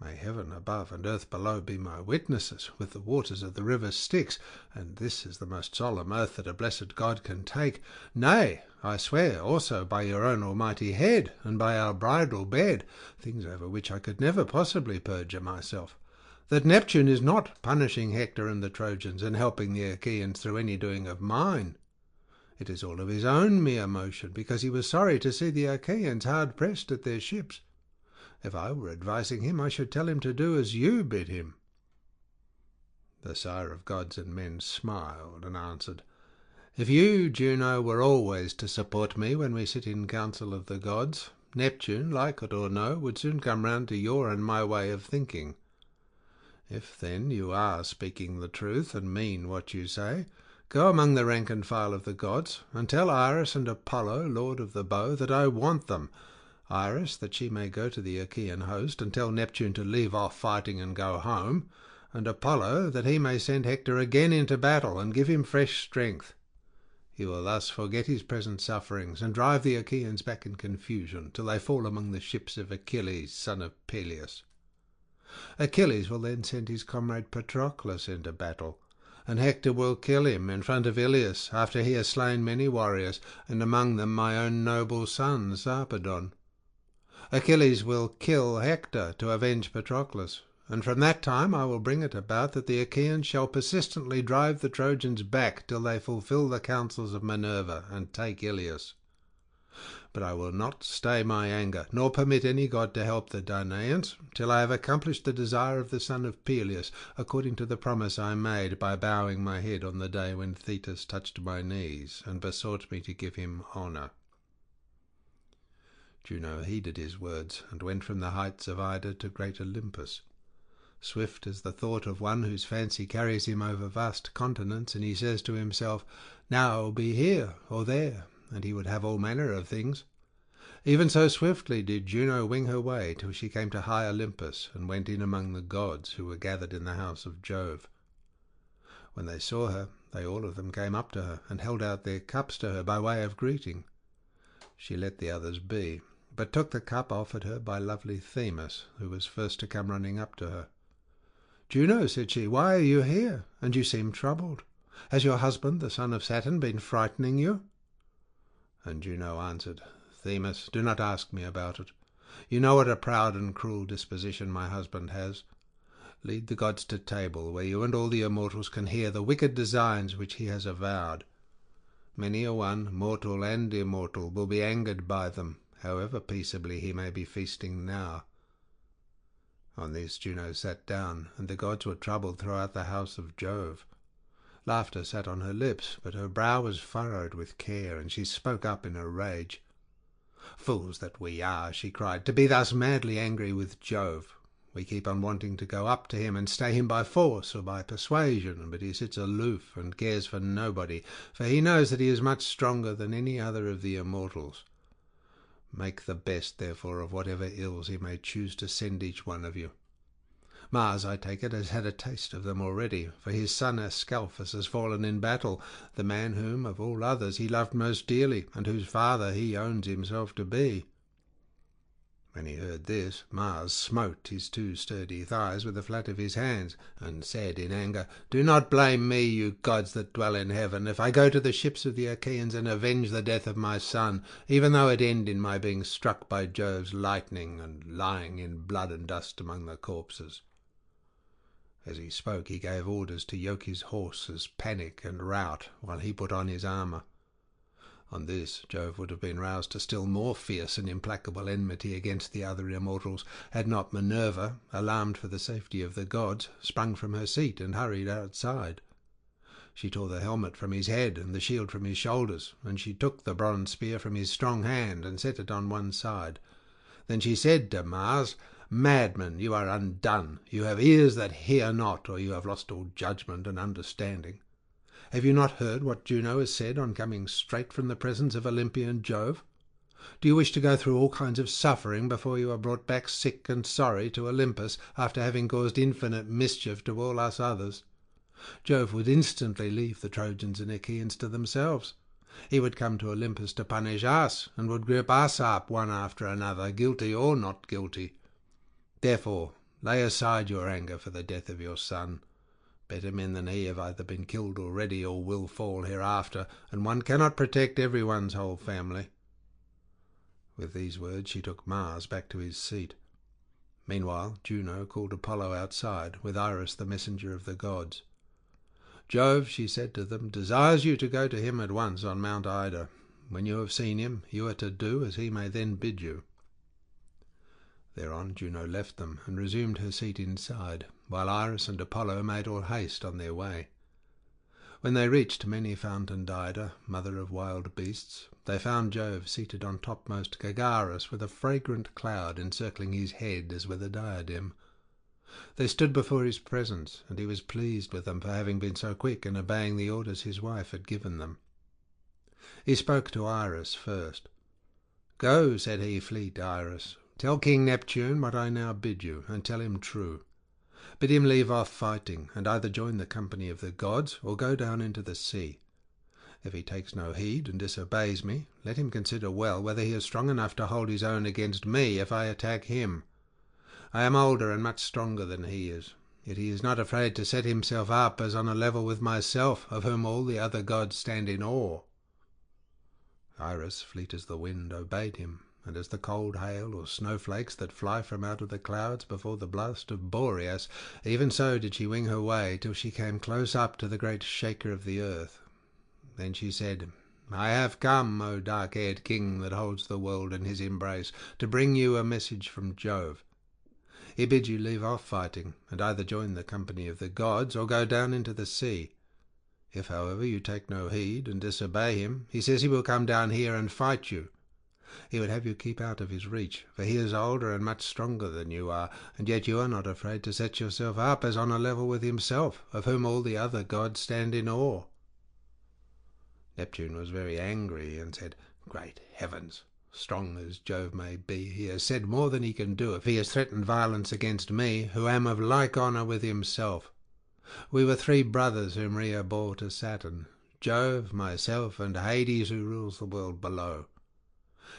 "May heaven above and earth below be my witnesses, with the waters of the river Styx, and this is the most solemn oath that a blessed god can take. Nay, I swear also by your own almighty head, and by our bridal bed, things over which I could never possibly perjure myself, that Neptune is not punishing Hector and the Trojans, and helping the Achaeans through any doing of mine. It is all of his own mere motion, because he was sorry to see the Achaeans hard pressed at their ships. If I were advising him, I should tell him to do as you bid him." The sire of gods and men smiled and answered, "If you, Juno, were always to support me when we sit in council of the gods, Neptune, like it or no, would soon come round to your and my way of thinking. If, then, you are speaking the truth and mean what you say, go among the rank and file of the gods, and tell Iris and Apollo, lord of the bow, that I want them. Iris, that she may go to the Achaean host and tell Neptune to leave off fighting and go home, and Apollo, that he may send Hector again into battle and give him fresh strength. He will thus forget his present sufferings, and drive the Achaeans back in confusion, till they fall among the ships of Achilles, son of Peleus. Achilles will then send his comrade Patroclus into battle, and Hector will kill him in front of Ilius, after he has slain many warriors, and among them my own noble son Sarpedon. Achilles will kill Hector to avenge Patroclus, and from that time I will bring it about that the Achaeans shall persistently drive the Trojans back till they fulfil the counsels of Minerva and take Ilius. But I will not stay my anger, nor permit any god to help the Danaans, till I have accomplished the desire of the son of Peleus, according to the promise I made by bowing my head on the day when Thetis touched my knees and besought me to give him honour." Juno heeded his words, and went from the heights of Ida to great Olympus. Swift as the thought of one whose fancy carries him over vast continents, and he says to himself, "Now be here or there," and he would have all manner of things. Even so swiftly did Juno wing her way till she came to high Olympus, and went in among the gods who were gathered in the house of Jove. When they saw her, they all of them came up to her, and held out their cups to her by way of greeting. She let the others be, but took the cup offered her by lovely Themis, who was first to come running up to her. "Juno," said she, "why are you here? And you seem troubled. Has your husband, the son of Saturn, been frightening you?" And Juno answered, "Themis, do not ask me about it. You know what a proud and cruel disposition my husband has. Lead the gods to table, where you and all the immortals can hear the wicked designs which he has avowed. Many a one, mortal and immortal, will be angered by them, however peaceably he may be feasting now." On this Juno sat down, and the gods were troubled throughout the house of Jove. Laughter sat on her lips, but her brow was furrowed with care, and she spoke up in a rage. "Fools that we are," she cried, "to be thus madly angry with Jove. We keep on wanting to go up to him and stay him by force or by persuasion, but he sits aloof and cares for nobody, for he knows that he is much stronger than any other of the immortals. Make the best, therefore, of whatever ills he may choose to send each one of you. Mars, I take it, has had a taste of them already, for his son Ascalphus has fallen in battle, the man whom, of all others, he loved most dearly, and whose father he owns himself to be." When he heard this, Mars smote his two sturdy thighs with the flat of his hands, and said in anger, "Do not blame me, you gods that dwell in heaven, if I go to the ships of the Achaeans and avenge the death of my son, even though it end in my being struck by Jove's lightning and lying in blood and dust among the corpses." As he spoke, he gave orders to yoke his horses Panic and Rout, while he put on his armour. On this, Jove would have been roused to still more fierce and implacable enmity against the other immortals, had not Minerva, alarmed for the safety of the gods, sprung from her seat and hurried outside. She tore the helmet from his head and the shield from his shoulders, and she took the bronze spear from his strong hand and set it on one side. Then she said to Mars, "Madman, you are undone. You have ears that hear not, or you have lost all judgment and understanding. Have you not heard what Juno has said on coming straight from the presence of Olympian Jove? Do you wish to go through all kinds of suffering before you are brought back sick and sorry to Olympus, after having caused infinite mischief to all us others? Jove would instantly leave the Trojans and Achaeans to themselves. He would come to Olympus to punish us, and would grip us up one after another, guilty or not guilty. Therefore lay aside your anger for the death of your son. Better men than he have either been killed already or will fall hereafter, and one cannot protect everyone's whole family." With these words she took Mars back to his seat. Meanwhile Juno called Apollo outside, with Iris the messenger of the gods. "Jove," she said to them, "desires you to go to him at once on Mount Ida. When you have seen him, you are to do as he may then bid you." Thereon Juno left them and resumed her seat inside, while Iris and Apollo made all haste on their way. When they reached many-fountained Ida, mother of wild beasts, they found Jove seated on topmost Gagaris, with a fragrant cloud encircling his head as with a diadem. They stood before his presence, and he was pleased with them for having been so quick in obeying the orders his wife had given them. He spoke to Iris first. "Go," said he, "fleet Iris, tell King Neptune what I now bid you, and tell him true. Bid him leave off fighting, and either join the company of the gods, or go down into the sea. If he takes no heed and disobeys me, let him consider well whether he is strong enough to hold his own against me if I attack him. I am older and much stronger than he is, yet he is not afraid to set himself up as on a level with myself, of whom all the other gods stand in awe." Iris, fleet as the wind, obeyed him, and as the cold hail or snowflakes that fly from out of the clouds before the blast of Boreas, even so did she wing her way till she came close up to the great shaker of the earth. Then she said, "I have come, O dark-haired king that holds the world in his embrace, to bring you a message from Jove. He bids you leave off fighting, and either join the company of the gods, or go down into the sea. If, however, you take no heed and disobey him, he says he will come down here and fight you. He would have you keep out of his reach, for he is older and much stronger than you are, and yet you are not afraid to set yourself up as on a level with himself, of whom all the other gods stand in awe." Neptune was very angry, and said, "Great heavens! Strong as Jove may be, he has said more than he can do if he has threatened violence against me, who am of like honour with himself. We were 3 brothers whom Rhea bore to Saturn, Jove, myself, and Hades, who rules the world below.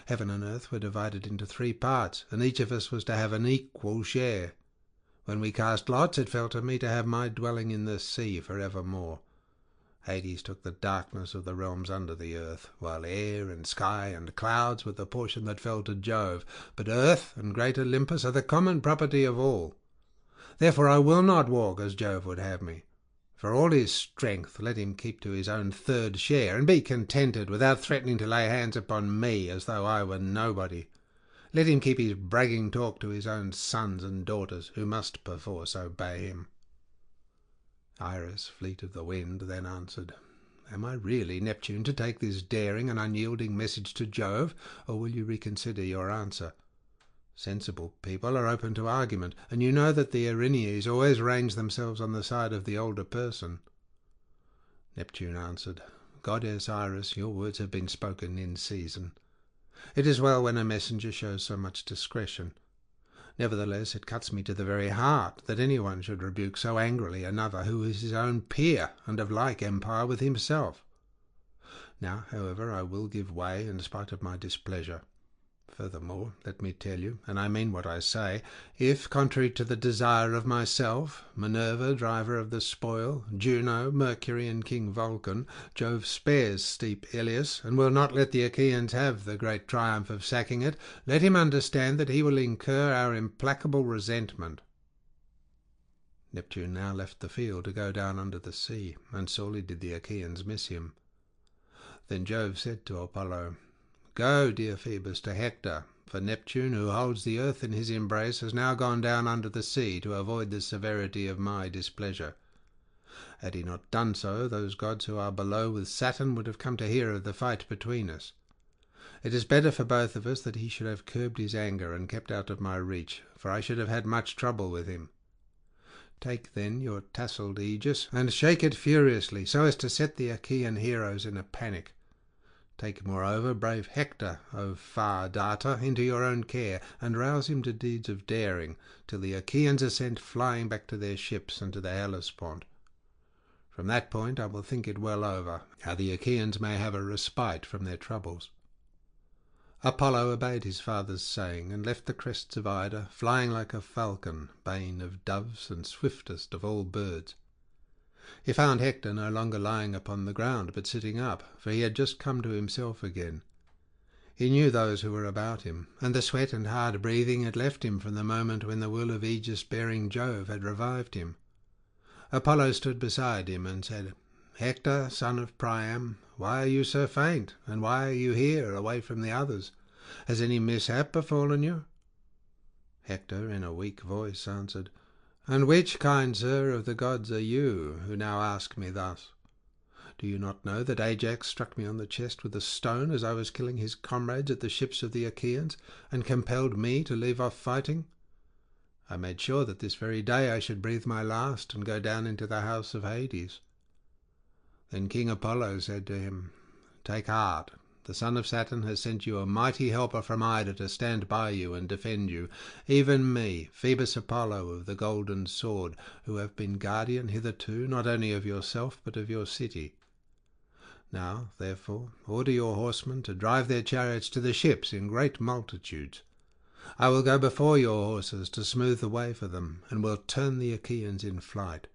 Heaven and earth were divided into 3 parts, and each of us was to have an equal share. When we cast lots, it fell to me to have my dwelling in the sea for evermore. Hades took the darkness of the realms under the earth, while air and sky and clouds were the portion that fell to Jove, but earth and great Olympus are the common property of all. Therefore I will not walk as Jove would have me. For all his strength, let him keep to his own 3rd share, and be contented, without threatening to lay hands upon me as though I were nobody. Let him keep his bragging talk to his own sons and daughters, who must perforce obey him." Iris, fleet of the wind, then answered, "Am I really, Neptune, to take this daring and unyielding message to Jove, or will you reconsider your answer? Sensible people are open to argument, and you know that the Erinyes always range themselves on the side of the older person." Neptune answered, "Goddess Iris, your words have been spoken in season. It is well when a messenger shows so much discretion. Nevertheless, it cuts me to the very heart that anyone should rebuke so angrily another who is his own peer and of like empire with himself. Now, however, I will give way in spite of my displeasure. Furthermore, let me tell you, and I mean what I say, if, contrary to the desire of myself, Minerva, driver of the spoil, Juno, Mercury, and King Vulcan, Jove spares steep Ilias, and will not let the Achaeans have the great triumph of sacking it, let him understand that he will incur our implacable resentment." Neptune now left the field to go down under the sea, and sorely did the Achaeans miss him. Then Jove said to Apollo, "Go, dear Phoebus, to Hector, for Neptune, who holds the earth in his embrace, has now gone down under the sea to avoid the severity of my displeasure. Had he not done so, those gods who are below with Saturn would have come to hear of the fight between us. It is better for both of us that he should have curbed his anger and kept out of my reach, for I should have had much trouble with him. Take, then, your tasselled aegis, and shake it furiously, so as to set the Achaean heroes in a panic. Take, moreover, brave Hector, O far darter, into your own care, and rouse him to deeds of daring, till the Achaeans are sent flying back to their ships and to the Hellespont. From that point I will think it well over, how the Achaeans may have a respite from their troubles." Apollo obeyed his father's saying, and left the crests of Ida, flying like a falcon, bane of doves and swiftest of all birds. He found Hector no longer lying upon the ground, but sitting up, for he had just come to himself again. He knew those who were about him, and the sweat and hard breathing had left him from the moment when the will of Aegis-bearing Jove had revived him. Apollo stood beside him and said, "Hector, son of Priam, why are you so faint, and why are you here, away from the others? Has any mishap befallen you?" Hector, in a weak voice, answered, "And which, kind sir, of the gods are you, who now ask me thus? Do you not know that Ajax struck me on the chest with a stone as I was killing his comrades at the ships of the Achaeans, and compelled me to leave off fighting? I made sure that this very day I should breathe my last and go down into the house of Hades." Then King Apollo said to him, "Take heart. The son of Saturn has sent you a mighty helper from Ida to stand by you and defend you, even me, Phoebus Apollo of the golden sword, who have been guardian hitherto not only of yourself but of your city. Now, therefore, order your horsemen to drive their chariots to the ships in great multitudes. I will go before your horses to smooth the way for them, and will turn the Achaeans in flight."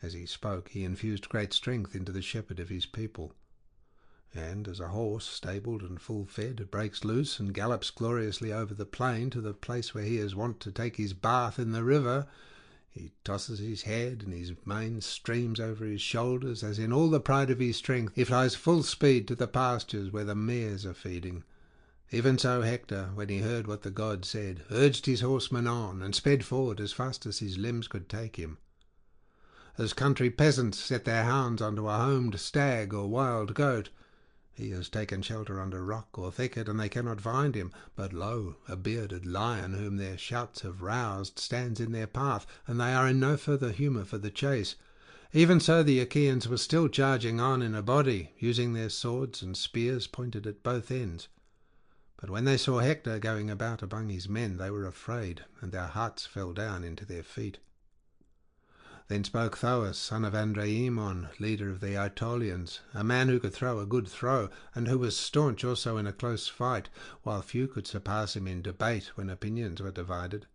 As he spoke, he infused great strength into the shepherd of his people. And as a horse, stabled and full fed, breaks loose and gallops gloriously over the plain to the place where he is wont to take his bath in the river, he tosses his head, and his mane streams over his shoulders, as in all the pride of his strength he flies full speed to the pastures where the mares are feeding. Even so Hector, when he heard what the god said, urged his horsemen on, and sped forward as fast as his limbs could take him. As country peasants set their hounds onto a homed stag or wild goat, he has taken shelter under rock or thicket, and they cannot find him. But lo, a bearded lion, whom their shouts have roused, stands in their path, and they are in no further humour for the chase. Even so the Achaeans were still charging on in a body, using their swords and spears pointed at both ends. But when they saw Hector going about among his men, they were afraid, and their hearts fell down into their feet. Then spoke Thoas, son of Andraemon, leader of the Aetolians, a man who could throw a good throw, and who was staunch also in a close fight, while few could surpass him in debate when opinions were divided.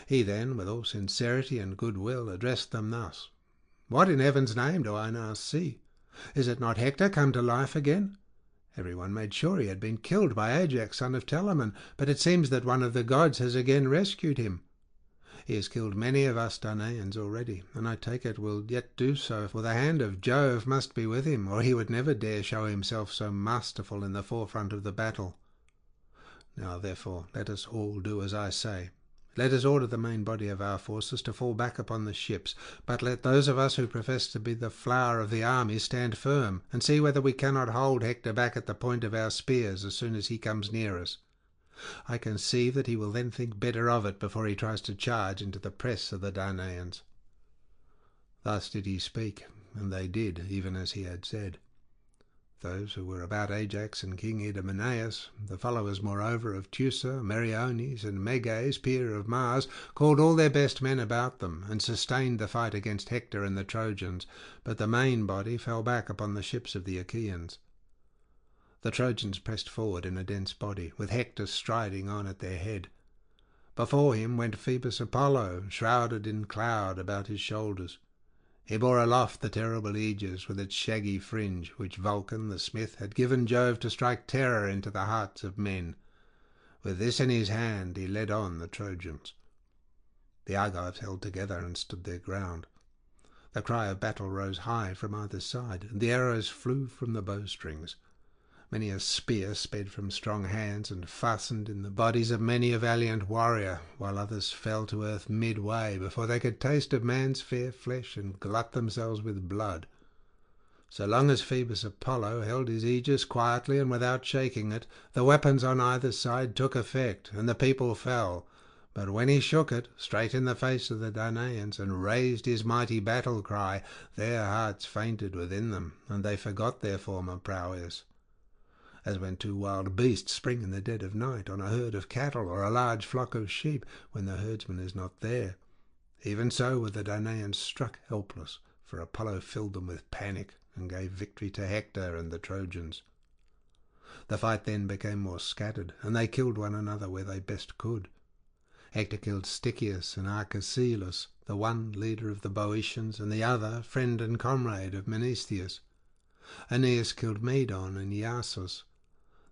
He then, with all sincerity and goodwill, addressed them thus: "What in heaven's name do I now see? Is it not Hector come to life again? Everyone made sure he had been killed by Ajax, son of Telamon, but it seems that one of the gods has again rescued him. He has killed many of us Danaans already, and I take it will yet do so, for the hand of Jove must be with him, or he would never dare show himself so masterful in the forefront of the battle. Now, therefore, let us all do as I say. Let us order the main body of our forces to fall back upon the ships, but let those of us who profess to be the flower of the army stand firm, and see whether we cannot hold Hector back at the point of our spears as soon as he comes near us. I conceive that he will then think better of it before he tries to charge into the press of the Danaans." Thus did he speak, and they did even as he had said. Those who were about Ajax and King Idomeneus, the followers moreover of Teucer, Meriones, and Meges, peer of Mars, called all their best men about them, and sustained the fight against Hector and the Trojans, but the main body fell back upon the ships of the Achaeans. The Trojans pressed forward in a dense body, with Hector striding on at their head. Before him went Phoebus Apollo, shrouded in cloud about his shoulders. He bore aloft the terrible Aegis with its shaggy fringe, which Vulcan the smith had given Jove to strike terror into the hearts of men. With this in his hand he led on the Trojans. The Argives held together and stood their ground. The cry of battle rose high from either side, and the arrows flew from the bowstrings. Many a spear sped from strong hands and fastened in the bodies of many a valiant warrior, while others fell to earth midway before they could taste of man's fair flesh and glut themselves with blood. So long as Phoebus Apollo held his aegis quietly and without shaking it, the weapons on either side took effect, and the people fell. But when he shook it, straight in the face of the Danaans, and raised his mighty battle cry, their hearts fainted within them, and they forgot their former prowess. As when two wild beasts spring in the dead of night on a herd of cattle or a large flock of sheep, when the herdsman is not there. Even so were the Danaans struck helpless, for Apollo filled them with panic and gave victory to Hector and the Trojans. The fight then became more scattered, and they killed one another where they best could. Hector killed Stichius and Achilles, the one leader of the Boeotians and the other friend and comrade of Menestheus. Aeneas killed Medon and Iasus.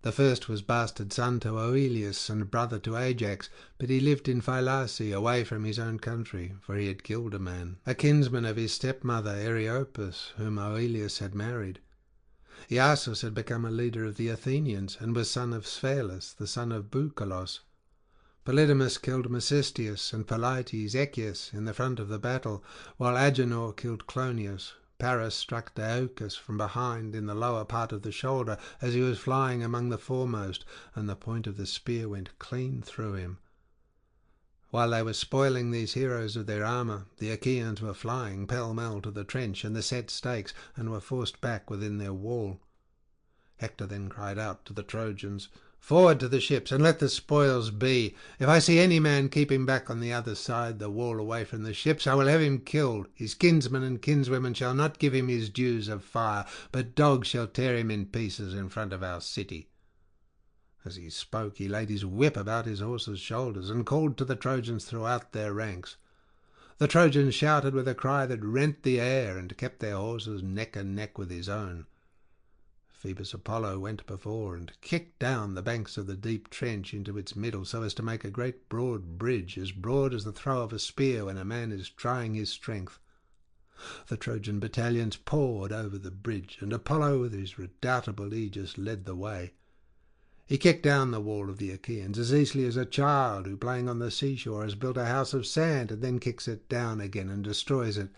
The first was bastard son to Oileus and brother to Ajax, but he lived in Phylace, away from his own country, for he had killed a man, a kinsman of his stepmother Areopagus, whom Oileus had married. Iasus had become a leader of the Athenians, and was son of Sphelus, the son of Boucolos. Polydamas killed Mecistius and Polites Echius in the front of the battle, while Agenor killed Clonius. Paris struck Diocus from behind in the lower part of the shoulder as he was flying among the foremost, and the point of the spear went clean through him. While they were spoiling these heroes of their armour, the Achaeans were flying pell-mell to the trench and the set stakes, and were forced back within their wall. Hector then cried out to the Trojans, "Forward to the ships, and let the spoils be. If I see any man keeping back on the other side the wall away from the ships, I will have him killed. His kinsmen and kinswomen shall not give him his dues of fire, but dogs shall tear him in pieces in front of our city." As he spoke, he laid his whip about his horse's shoulders, and called to the Trojans throughout their ranks. The Trojans shouted with a cry that rent the air, and kept their horses neck and neck with his own. Phoebus Apollo went before and kicked down the banks of the deep trench into its middle, so as to make a great broad bridge, as broad as the throw of a spear when a man is trying his strength. The Trojan battalions poured over the bridge, and Apollo with his redoubtable aegis led the way. He kicked down the wall of the Achaeans as easily as a child who, playing on the seashore, has built a house of sand and then kicks it down again and destroys it.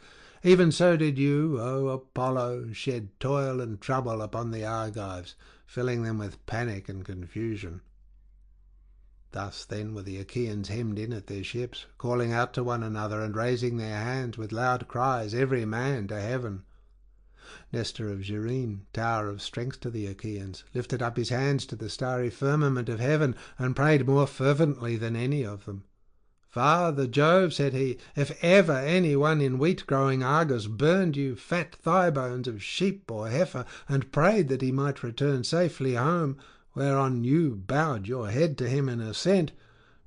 Even so did you, O Apollo, shed toil and trouble upon the Argives, filling them with panic and confusion. Thus then were the Achaeans hemmed in at their ships, calling out to one another and raising their hands with loud cries, every man to heaven. Nestor of Gerene, tower of strength to the Achaeans, lifted up his hands to the starry firmament of heaven and prayed more fervently than any of them. "Father Jove," said he, "if ever any one in wheat-growing Argos burned you fat thigh-bones of sheep or heifer, and prayed that he might return safely home, whereon you bowed your head to him in assent,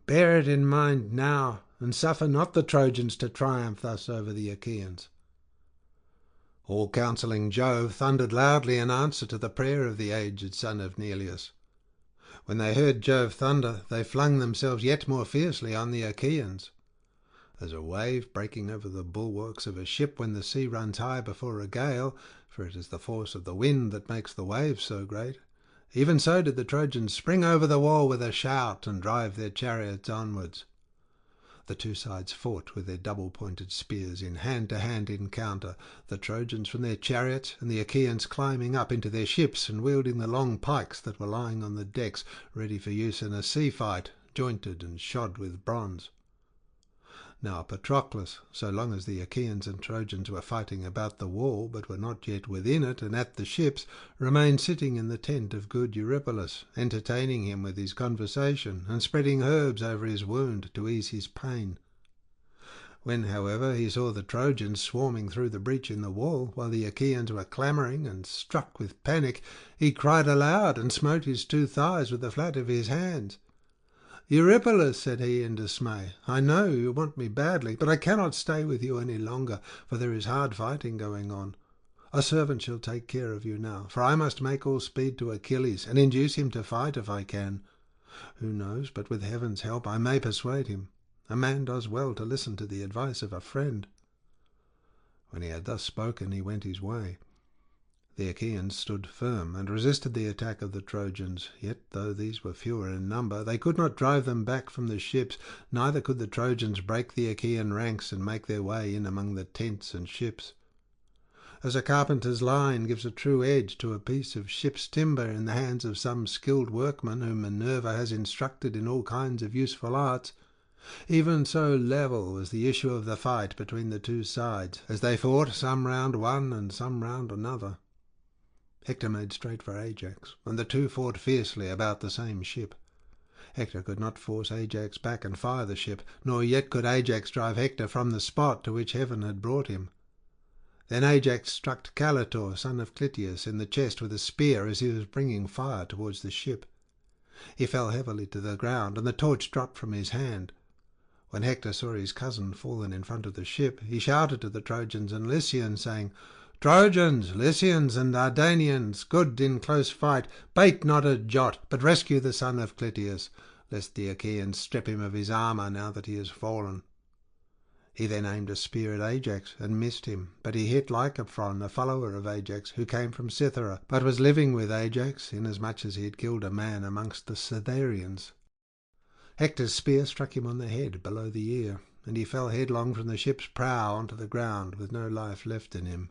bear it in mind now, and suffer not the Trojans to triumph thus over the Achaeans." All counselling Jove thundered loudly in answer to the prayer of the aged son of Neleus. When they heard Jove thunder, they flung themselves yet more fiercely on the Achaeans. As a wave breaking over the bulwarks of a ship when the sea runs high before a gale, for it is the force of the wind that makes the waves so great, even so did the Trojans spring over the wall with a shout and drive their chariots onwards. The two sides fought with their double-pointed spears in hand-to-hand encounter, the Trojans from their chariots, and the Achaeans climbing up into their ships and wielding the long pikes that were lying on the decks, ready for use in a sea-fight, jointed and shod with bronze. Now Patroclus, so long as the Achaeans and Trojans were fighting about the wall, but were not yet within it and at the ships, remained sitting in the tent of good Eurypylus, entertaining him with his conversation, and spreading herbs over his wound to ease his pain. When, however, he saw the Trojans swarming through the breach in the wall, while the Achaeans were clamouring, and struck with panic, he cried aloud and smote his two thighs with the flat of his hands. "Eurypylus," said he in dismay, "I know you want me badly, but I cannot stay with you any longer, for there is hard fighting going on. A servant shall take care of you now, for I must make all speed to Achilles, and induce him to fight if I can. Who knows, but with heaven's help I may persuade him. A man does well to listen to the advice of a friend." When he had thus spoken, he went his way. The Achaeans stood firm and resisted the attack of the Trojans, yet though these were fewer in number, they could not drive them back from the ships, neither could the Trojans break the Achaean ranks and make their way in among the tents and ships. As a carpenter's line gives a true edge to a piece of ship's timber in the hands of some skilled workman whom Minerva has instructed in all kinds of useful arts, even so level was the issue of the fight between the two sides, as they fought some round one and some round another. Hector made straight for Ajax, and the two fought fiercely about the same ship. Hector could not force Ajax back and fire the ship, nor yet could Ajax drive Hector from the spot to which heaven had brought him. Then Ajax struck Caletor, son of Clytius, in the chest with a spear as he was bringing fire towards the ship. He fell heavily to the ground, and the torch dropped from his hand. When Hector saw his cousin fallen in front of the ship, he shouted to the Trojans and Lycians, saying, "Trojans, Lycians, and Dardanians, good in close fight, bate not a jot, but rescue the son of Clytius, lest the Achaeans strip him of his armour now that he has fallen." He then aimed a spear at Ajax and missed him, but he hit Lycophron, a follower of Ajax, who came from Cythera, but was living with Ajax, inasmuch as he had killed a man amongst the Cythereans. Hector's spear struck him on the head below the ear, and he fell headlong from the ship's prow onto the ground with no life left in him.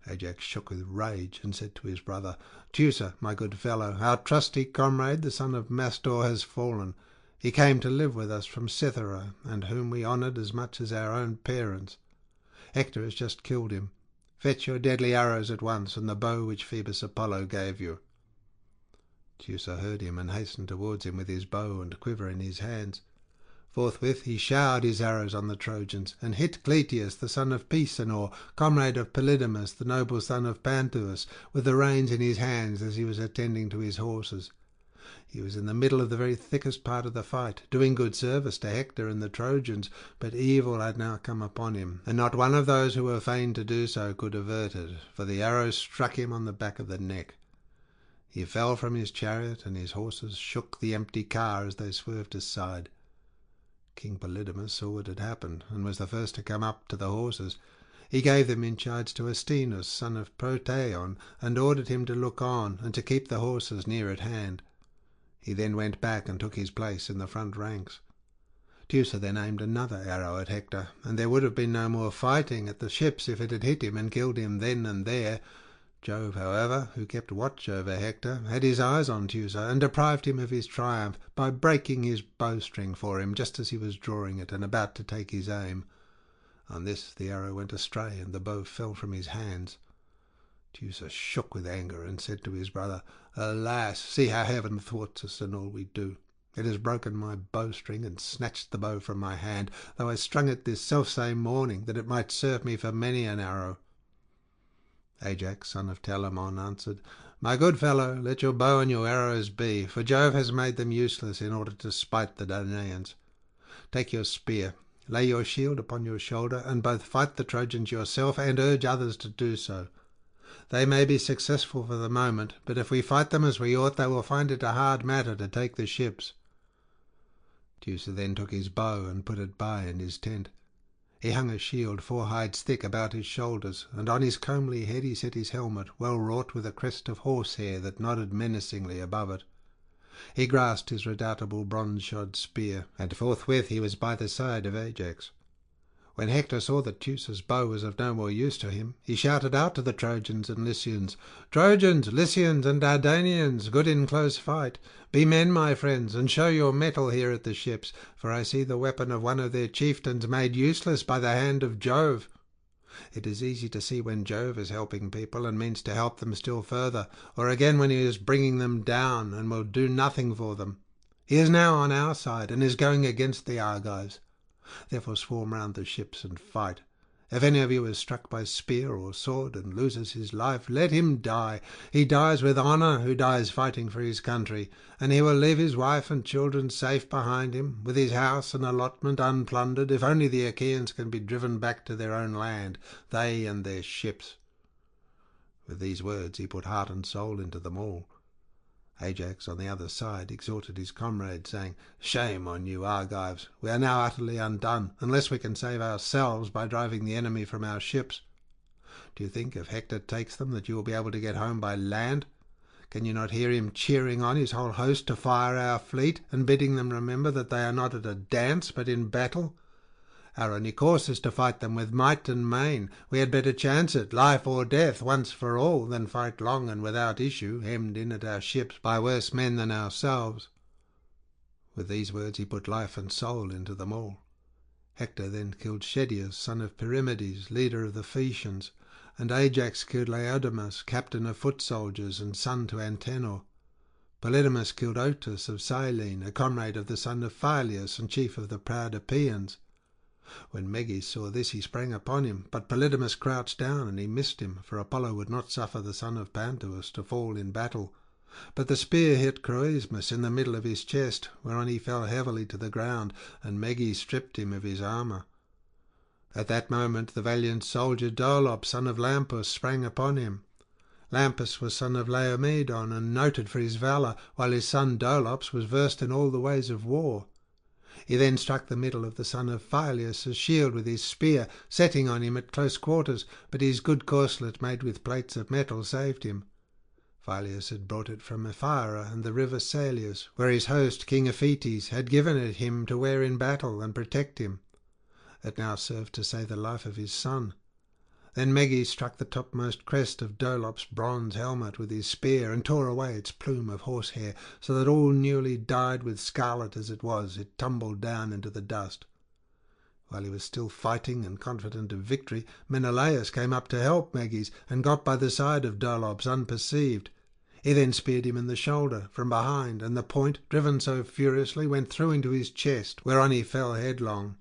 Ajax shook with rage and said to his brother, "Teucer, my good fellow, our trusty comrade, the son of Mastor, has fallen. He came to live with us from Cythera, and whom we honoured as much as our own parents. Hector has just killed him. Fetch your deadly arrows at once, and the bow which Phoebus Apollo gave you." Teucer heard him and hastened towards him with his bow and quiver in his hands. Forthwith he showered his arrows on the Trojans, and hit Clytius, the son of Pisenor, comrade of Polydamas, the noble son of Panthous, with the reins in his hands as he was attending to his horses. He was in the middle of the very thickest part of the fight, doing good service to Hector and the Trojans, but evil had now come upon him, and not one of those who were fain to do so could avert it, for the arrow struck him on the back of the neck. He fell from his chariot, and his horses shook the empty car as they swerved aside. King Polydamas saw what had happened, and was the first to come up to the horses. He gave them in charge to Astinus, son of Proteon, and ordered him to look on, and to keep the horses near at hand. He then went back and took his place in the front ranks. Teucer then aimed another arrow at Hector, and there would have been no more fighting at the ships if it had hit him and killed him then and there. Jove, however, who kept watch over Hector, had his eyes on Teucer, and deprived him of his triumph by breaking his bowstring for him just as he was drawing it and about to take his aim. On this the arrow went astray, and the bow fell from his hands. Teucer shook with anger and said to his brother, "Alas, see how heaven thwarts us in all we do. It has broken my bowstring and snatched the bow from my hand, though I strung it this selfsame morning, that it might serve me for many an arrow." Ajax, son of Telamon, answered, "My good fellow, let your bow and your arrows be, for Jove has made them useless in order to spite the Danaans. Take your spear, lay your shield upon your shoulder, and both fight the Trojans yourself and urge others to do so. They may be successful for the moment, but if we fight them as we ought, they will find it a hard matter to take the ships." Teucer then took his bow and put it by in his tent. He hung a shield 4 hides thick about his shoulders, and on his comely head he set his helmet, well wrought with a crest of horsehair that nodded menacingly above it. He grasped his redoubtable bronze-shod spear, and forthwith he was by the side of Ajax. When Hector saw that Teucer's bow was of no more use to him, he shouted out to the Trojans and Lycians, "Trojans, Lycians, and Dardanians, good in close fight, be men, my friends, and show your mettle here at the ships, for I see the weapon of one of their chieftains made useless by the hand of Jove. It is easy to see when Jove is helping people and means to help them still further, or again when he is bringing them down and will do nothing for them. He is now on our side and is going against the Argives. Therefore swarm round the ships and fight. If any of you is struck by spear or sword and loses his life, let him die. He dies with honour who dies fighting for his country, and he will leave his wife and children safe behind him, with his house and allotment unplundered, if only the Achaeans can be driven back to their own land, they and their ships." With these words he put heart and soul into them all. Ajax, on the other side, exhorted his comrades, saying, "Shame on you, Argives! We are now utterly undone, unless we can save ourselves by driving the enemy from our ships. Do you think, if Hector takes them, that you will be able to get home by land? Can you not hear him cheering on his whole host to fire our fleet, and bidding them remember that they are not at a dance, but in battle? Our only course is to fight them with might and main. We had better chance it, life or death, once for all, than fight long and without issue, hemmed in at our ships by worse men than ourselves." With these words he put life and soul into them all. Hector then killed Schedius, son of Perimedes, leader of the Phaeacians, and Ajax killed Laodamas, captain of foot soldiers and son to Antenor. Polydamas killed Otus of Cyllene, a comrade of the son of Phyleus and chief of the proud Epeans. When Meges saw this, he sprang upon him, but Polydamas crouched down, and he missed him, for Apollo would not suffer the son of Panthous to fall in battle. But the spear hit Croesmus in the middle of his chest, whereon he fell heavily to the ground, and Meges stripped him of his armour. At that moment the valiant soldier Dolops, son of Lampus, sprang upon him. Lampus was son of Laomedon, and noted for his valour, while his son Dolops was versed in all the ways of war. He then struck the middle of the son of Phyleus' shield with his spear, setting on him at close quarters, but his good corslet made with plates of metal saved him. Phyleus had brought it from Ephyra and the river Salius, where his host, King Aphetes, had given it him to wear in battle and protect him. It now served to save the life of his son. Then Meges struck the topmost crest of Dolops' bronze helmet with his spear, and tore away its plume of horsehair, so that all newly dyed with scarlet as it was, it tumbled down into the dust. While he was still fighting and confident of victory, Menelaus came up to help Meges, and got by the side of Dolops unperceived. He then speared him in the shoulder from behind, and the point, driven so furiously, went through into his chest, whereon he fell headlong.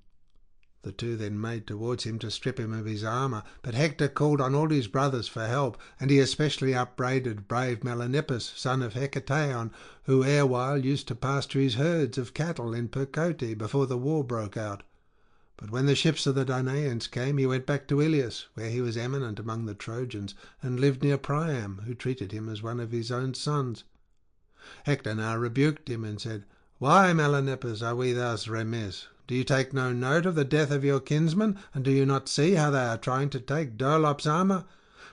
The two then made towards him to strip him of his armour, but Hector called on all his brothers for help, and he especially upbraided brave Melanippus, son of Hecataeon, who erewhile used to pasture his herds of cattle in Percote before the war broke out. But when the ships of the Danaans came, he went back to Ilius, where he was eminent among the Trojans, and lived near Priam, who treated him as one of his own sons. Hector now rebuked him and said, "Why, Melanippus, are we thus remiss? Do you take no note of the death of your kinsmen, and do you not see how they are trying to take Dolops' armour?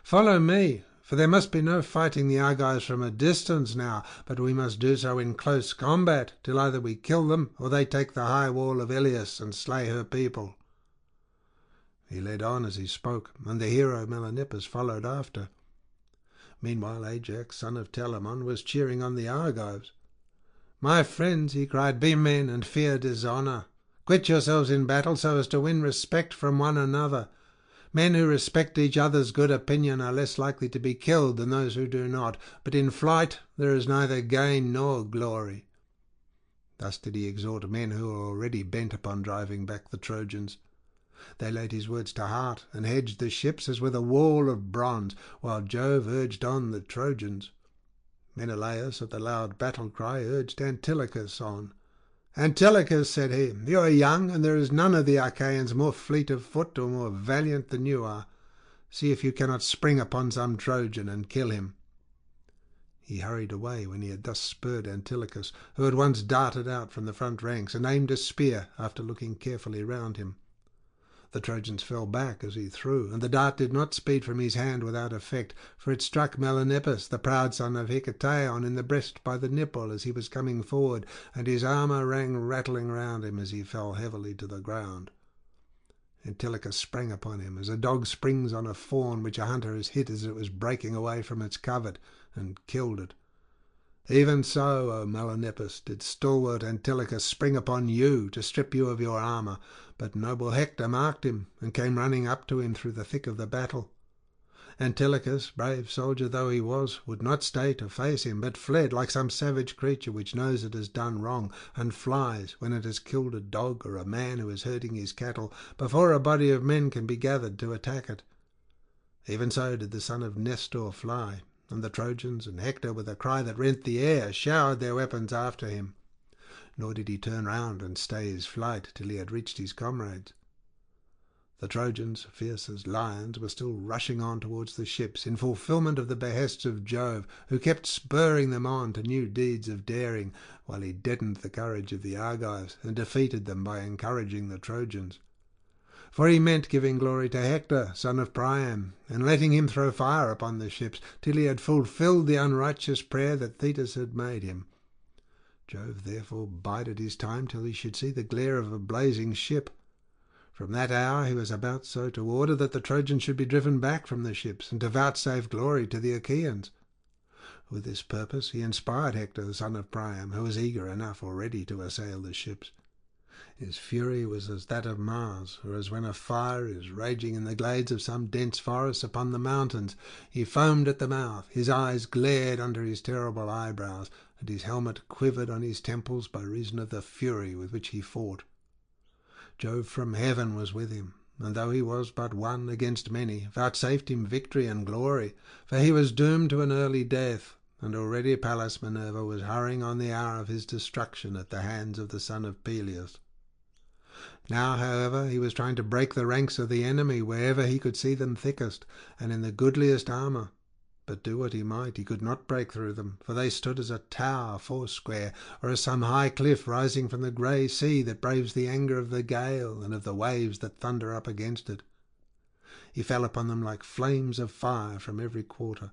Follow me, for there must be no fighting the Argives from a distance now, but we must do so in close combat, till either we kill them, or they take the high wall of Ilius and slay her people." He led on as he spoke, and the hero Melanippus followed after. Meanwhile Ajax, son of Telamon, was cheering on the Argives. "My friends," he cried, "be men and fear dishonour. Quit yourselves in battle so as to win respect from one another. Men who respect each other's good opinion are less likely to be killed than those who do not, but in flight there is neither gain nor glory." Thus did he exhort men who were already bent upon driving back the Trojans. They laid his words to heart, and hedged the ships as with a wall of bronze, while Jove urged on the Trojans. Menelaus, at the loud battle cry, urged Antilochus on. "Antilochus," said he, "you are young, and there is none of the Achaeans more fleet of foot or more valiant than you are. See if you cannot spring upon some Trojan and kill him." He hurried away when he had thus spurred Antilochus, who at once darted out from the front ranks and aimed a spear after looking carefully round him. The Trojans fell back as he threw, and the dart did not speed from his hand without effect, for it struck Melanippus, the proud son of Hecataeon, in the breast by the nipple as he was coming forward, and his armour rang rattling round him as he fell heavily to the ground. Antilochus sprang upon him, as a dog springs on a fawn which a hunter has hit as it was breaking away from its covert, and killed it. Even so, O Melanippus, did stalwart Antilochus spring upon you to strip you of your armour, but noble Hector marked him, and came running up to him through the thick of the battle. Antilochus, brave soldier though he was, would not stay to face him, but fled like some savage creature which knows it has done wrong, and flies when it has killed a dog or a man who is herding his cattle, before a body of men can be gathered to attack it. Even so did the son of Nestor fly, and the Trojans and Hector, with a cry that rent the air, showered their weapons after him. Nor did he turn round and stay his flight till he had reached his comrades. The Trojans, fierce as lions, were still rushing on towards the ships, in fulfilment of the behests of Jove, who kept spurring them on to new deeds of daring, while he deadened the courage of the Argives, and defeated them by encouraging the Trojans. For he meant giving glory to Hector, son of Priam, and letting him throw fire upon the ships, till he had fulfilled the unrighteous prayer that Thetis had made him. Jove therefore bided his time till he should see the glare of a blazing ship. From that hour he was about so to order that the Trojans should be driven back from the ships, and to vouchsafe glory to the Achaeans. With this purpose he inspired Hector, the son of Priam, who was eager enough already to assail the ships. His fury was as that of Mars, or as when a fire is raging in the glades of some dense forest upon the mountains. He foamed at the mouth, his eyes glared under his terrible eyebrows, and his helmet quivered on his temples by reason of the fury with which he fought. Jove from heaven was with him, and though he was but one against many, vouchsafed him victory and glory, for he was doomed to an early death, and already Pallas Minerva was hurrying on the hour of his destruction at the hands of the son of Peleus. Now, however, he was trying to break the ranks of the enemy wherever he could see them thickest, and in the goodliest armour. But do what he might, he could not break through them, for they stood as a tower foursquare, or as some high cliff rising from the grey sea that braves the anger of the gale and of the waves that thunder up against it. He fell upon them like flames of fire from every quarter,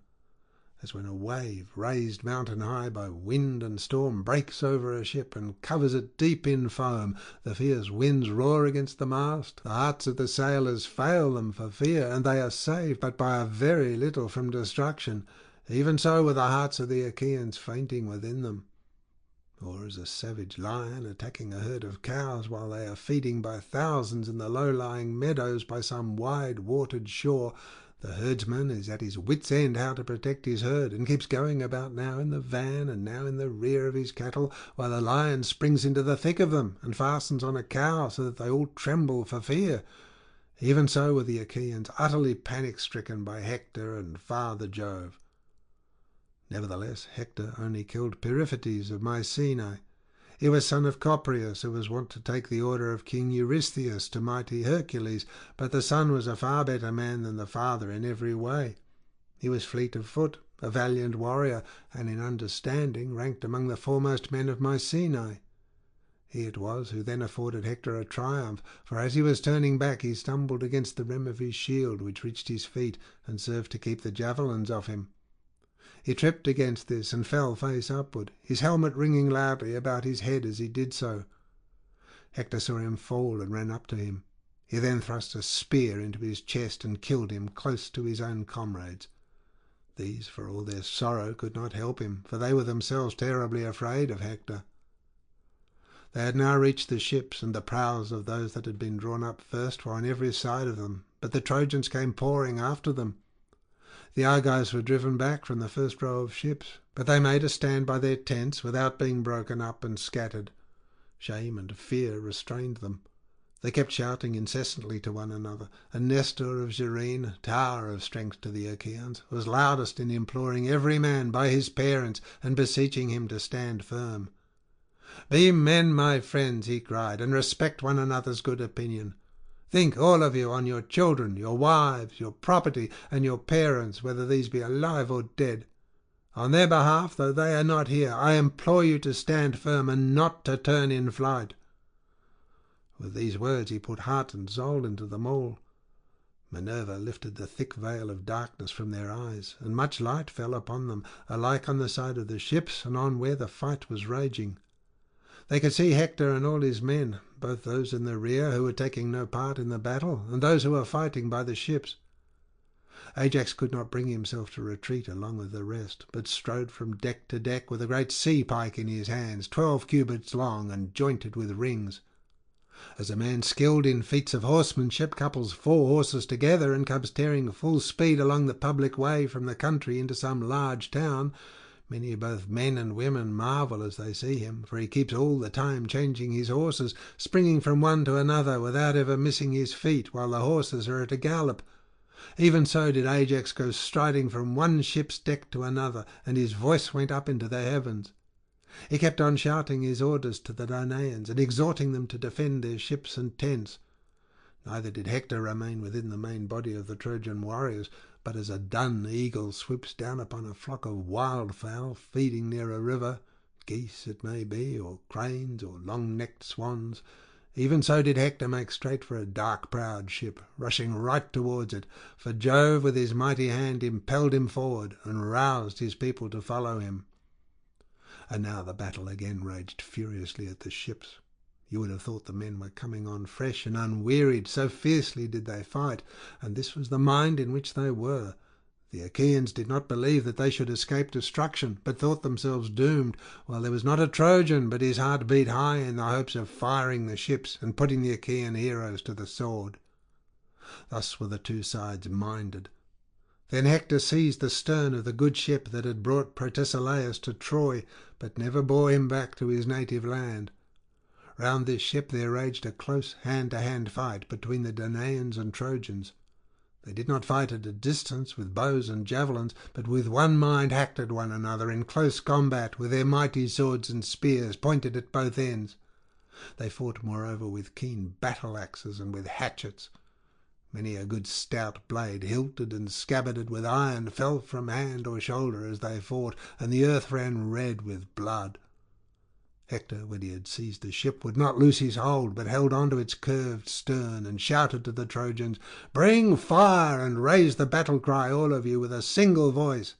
as when a wave, raised mountain high by wind and storm, breaks over a ship and covers it deep in foam. The fierce winds roar against the mast, the hearts of the sailors fail them for fear, and they are saved but by a very little from destruction. Even so were the hearts of the Achaeans fainting within them. Or as a savage lion attacking a herd of cows while they are feeding by thousands in the low-lying meadows by some wide-watered shore, the herdsman is at his wits' end how to protect his herd, and keeps going about now in the van and now in the rear of his cattle, while the lion springs into the thick of them and fastens on a cow so that they all tremble for fear. Even so were the Achaeans utterly panic-stricken by Hector and Father Jove. Nevertheless, Hector only killed Periphetes of Mycenae. He was son of Copreus, who was wont to take the order of King Eurystheus to mighty Hercules, but the son was a far better man than the father in every way. He was fleet of foot, a valiant warrior, and in understanding ranked among the foremost men of Mycenae. He it was who then afforded Hector a triumph, for as he was turning back he stumbled against the rim of his shield, which reached his feet and served to keep the javelins off him. He tripped against this and fell face upward, his helmet ringing loudly about his head as he did so. Hector saw him fall and ran up to him. He then thrust a spear into his chest and killed him close to his own comrades. These, for all their sorrow, could not help him, for they were themselves terribly afraid of Hector. They had now reached the ships, and the prows of those that had been drawn up first were on every side of them, but the Trojans came pouring after them. The Argives were driven back from the first row of ships, but they made a stand by their tents without being broken up and scattered. Shame and fear restrained them. They kept shouting incessantly to one another, and Nestor of Gerene, tower of strength to the Achaeans, was loudest in imploring every man by his parents and beseeching him to stand firm. "Be men, my friends," he cried, "and respect one another's good opinion. Think, all of you, on your children, your wives, your property, and your parents, whether these be alive or dead. On their behalf, though they are not here, I implore you to stand firm and not to turn in flight." With these words he put heart and soul into them all. Minerva lifted the thick veil of darkness from their eyes, and much light fell upon them, alike on the side of the ships and on where the fight was raging. They could see Hector and all his men, both those in the rear who were taking no part in the battle, and those who were fighting by the ships. Ajax could not bring himself to retreat along with the rest, but strode from deck to deck with a great sea-pike in his hands, 12 cubits long and jointed with rings. As a man skilled in feats of horsemanship couples 4 horses together and comes tearing full speed along the public way from the country into some large town, many both men and women marvel as they see him, for he keeps all the time changing his horses, springing from one to another without ever missing his feet, while the horses are at a gallop. Even so did Ajax go striding from one ship's deck to another, and his voice went up into the heavens. He kept on shouting his orders to the Danaans, and exhorting them to defend their ships and tents. Neither did Hector remain within the main body of the Trojan warriors, but as a dun eagle swoops down upon a flock of wildfowl feeding near a river, geese it may be, or cranes, or long-necked swans, even so did Hector make straight for a dark-prowed ship, rushing right towards it, for Jove with his mighty hand impelled him forward and roused his people to follow him. And now the battle again raged furiously at the ships. You would have thought the men were coming on fresh and unwearied, so fiercely did they fight, and this was the mind in which they were. The Achaeans did not believe that they should escape destruction, but thought themselves doomed, while there was not a Trojan but his heart beat high in the hopes of firing the ships and putting the Achaean heroes to the sword. Thus were the two sides minded. Then Hector seized the stern of the good ship that had brought Protesilaus to Troy, but never bore him back to his native land. Round this ship there raged a close hand-to-hand fight between the Danaans and Trojans. They did not fight at a distance with bows and javelins, but with one mind hacked at one another in close combat with their mighty swords and spears pointed at both ends. They fought moreover with keen battle-axes and with hatchets. Many a good stout blade, hilted and scabbarded with iron, fell from hand or shoulder as they fought, and the earth ran red with blood. Hector, when he had seized the ship, would not loose his hold, but held on to its curved stern and shouted to the Trojans, "Bring fire and raise the battle cry, all of you, with a single voice.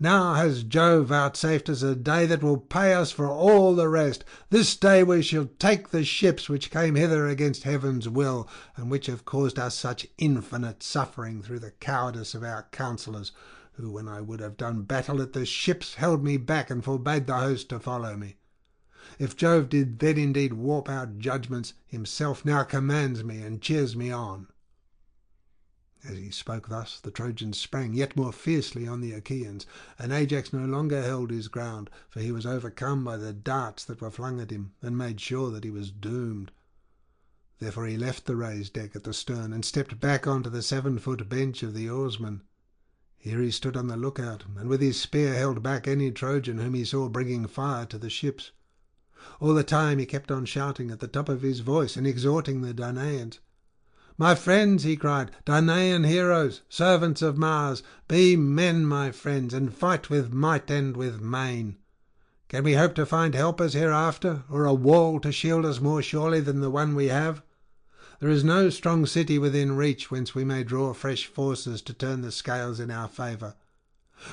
Now has Jove vouchsafed us a day that will pay us for all the rest. This day we shall take the ships which came hither against heaven's will, and which have caused us such infinite suffering through the cowardice of our counsellors, who, when I would have done battle at the ships, held me back and forbade the host to follow me. If Jove did then indeed warp our judgments, himself now commands me and cheers me on." As he spoke thus, the Trojans sprang yet more fiercely on the Achaeans, and Ajax no longer held his ground, for he was overcome by the darts that were flung at him, and made sure that he was doomed. Therefore he left the raised deck at the stern and stepped back onto the 7-foot bench of the oarsmen. Here he stood on the lookout, and with his spear held back any Trojan whom he saw bringing fire to the ships. All the time he kept on shouting at the top of his voice and exhorting the Danaans. "My friends," he cried, "Danaan heroes, servants of Mars, be men, my friends, and fight with might and with main. Can we hope to find helpers hereafter, or a wall to shield us more surely than the one we have? There is no strong city within reach whence we may draw fresh forces to turn the scales in our favour.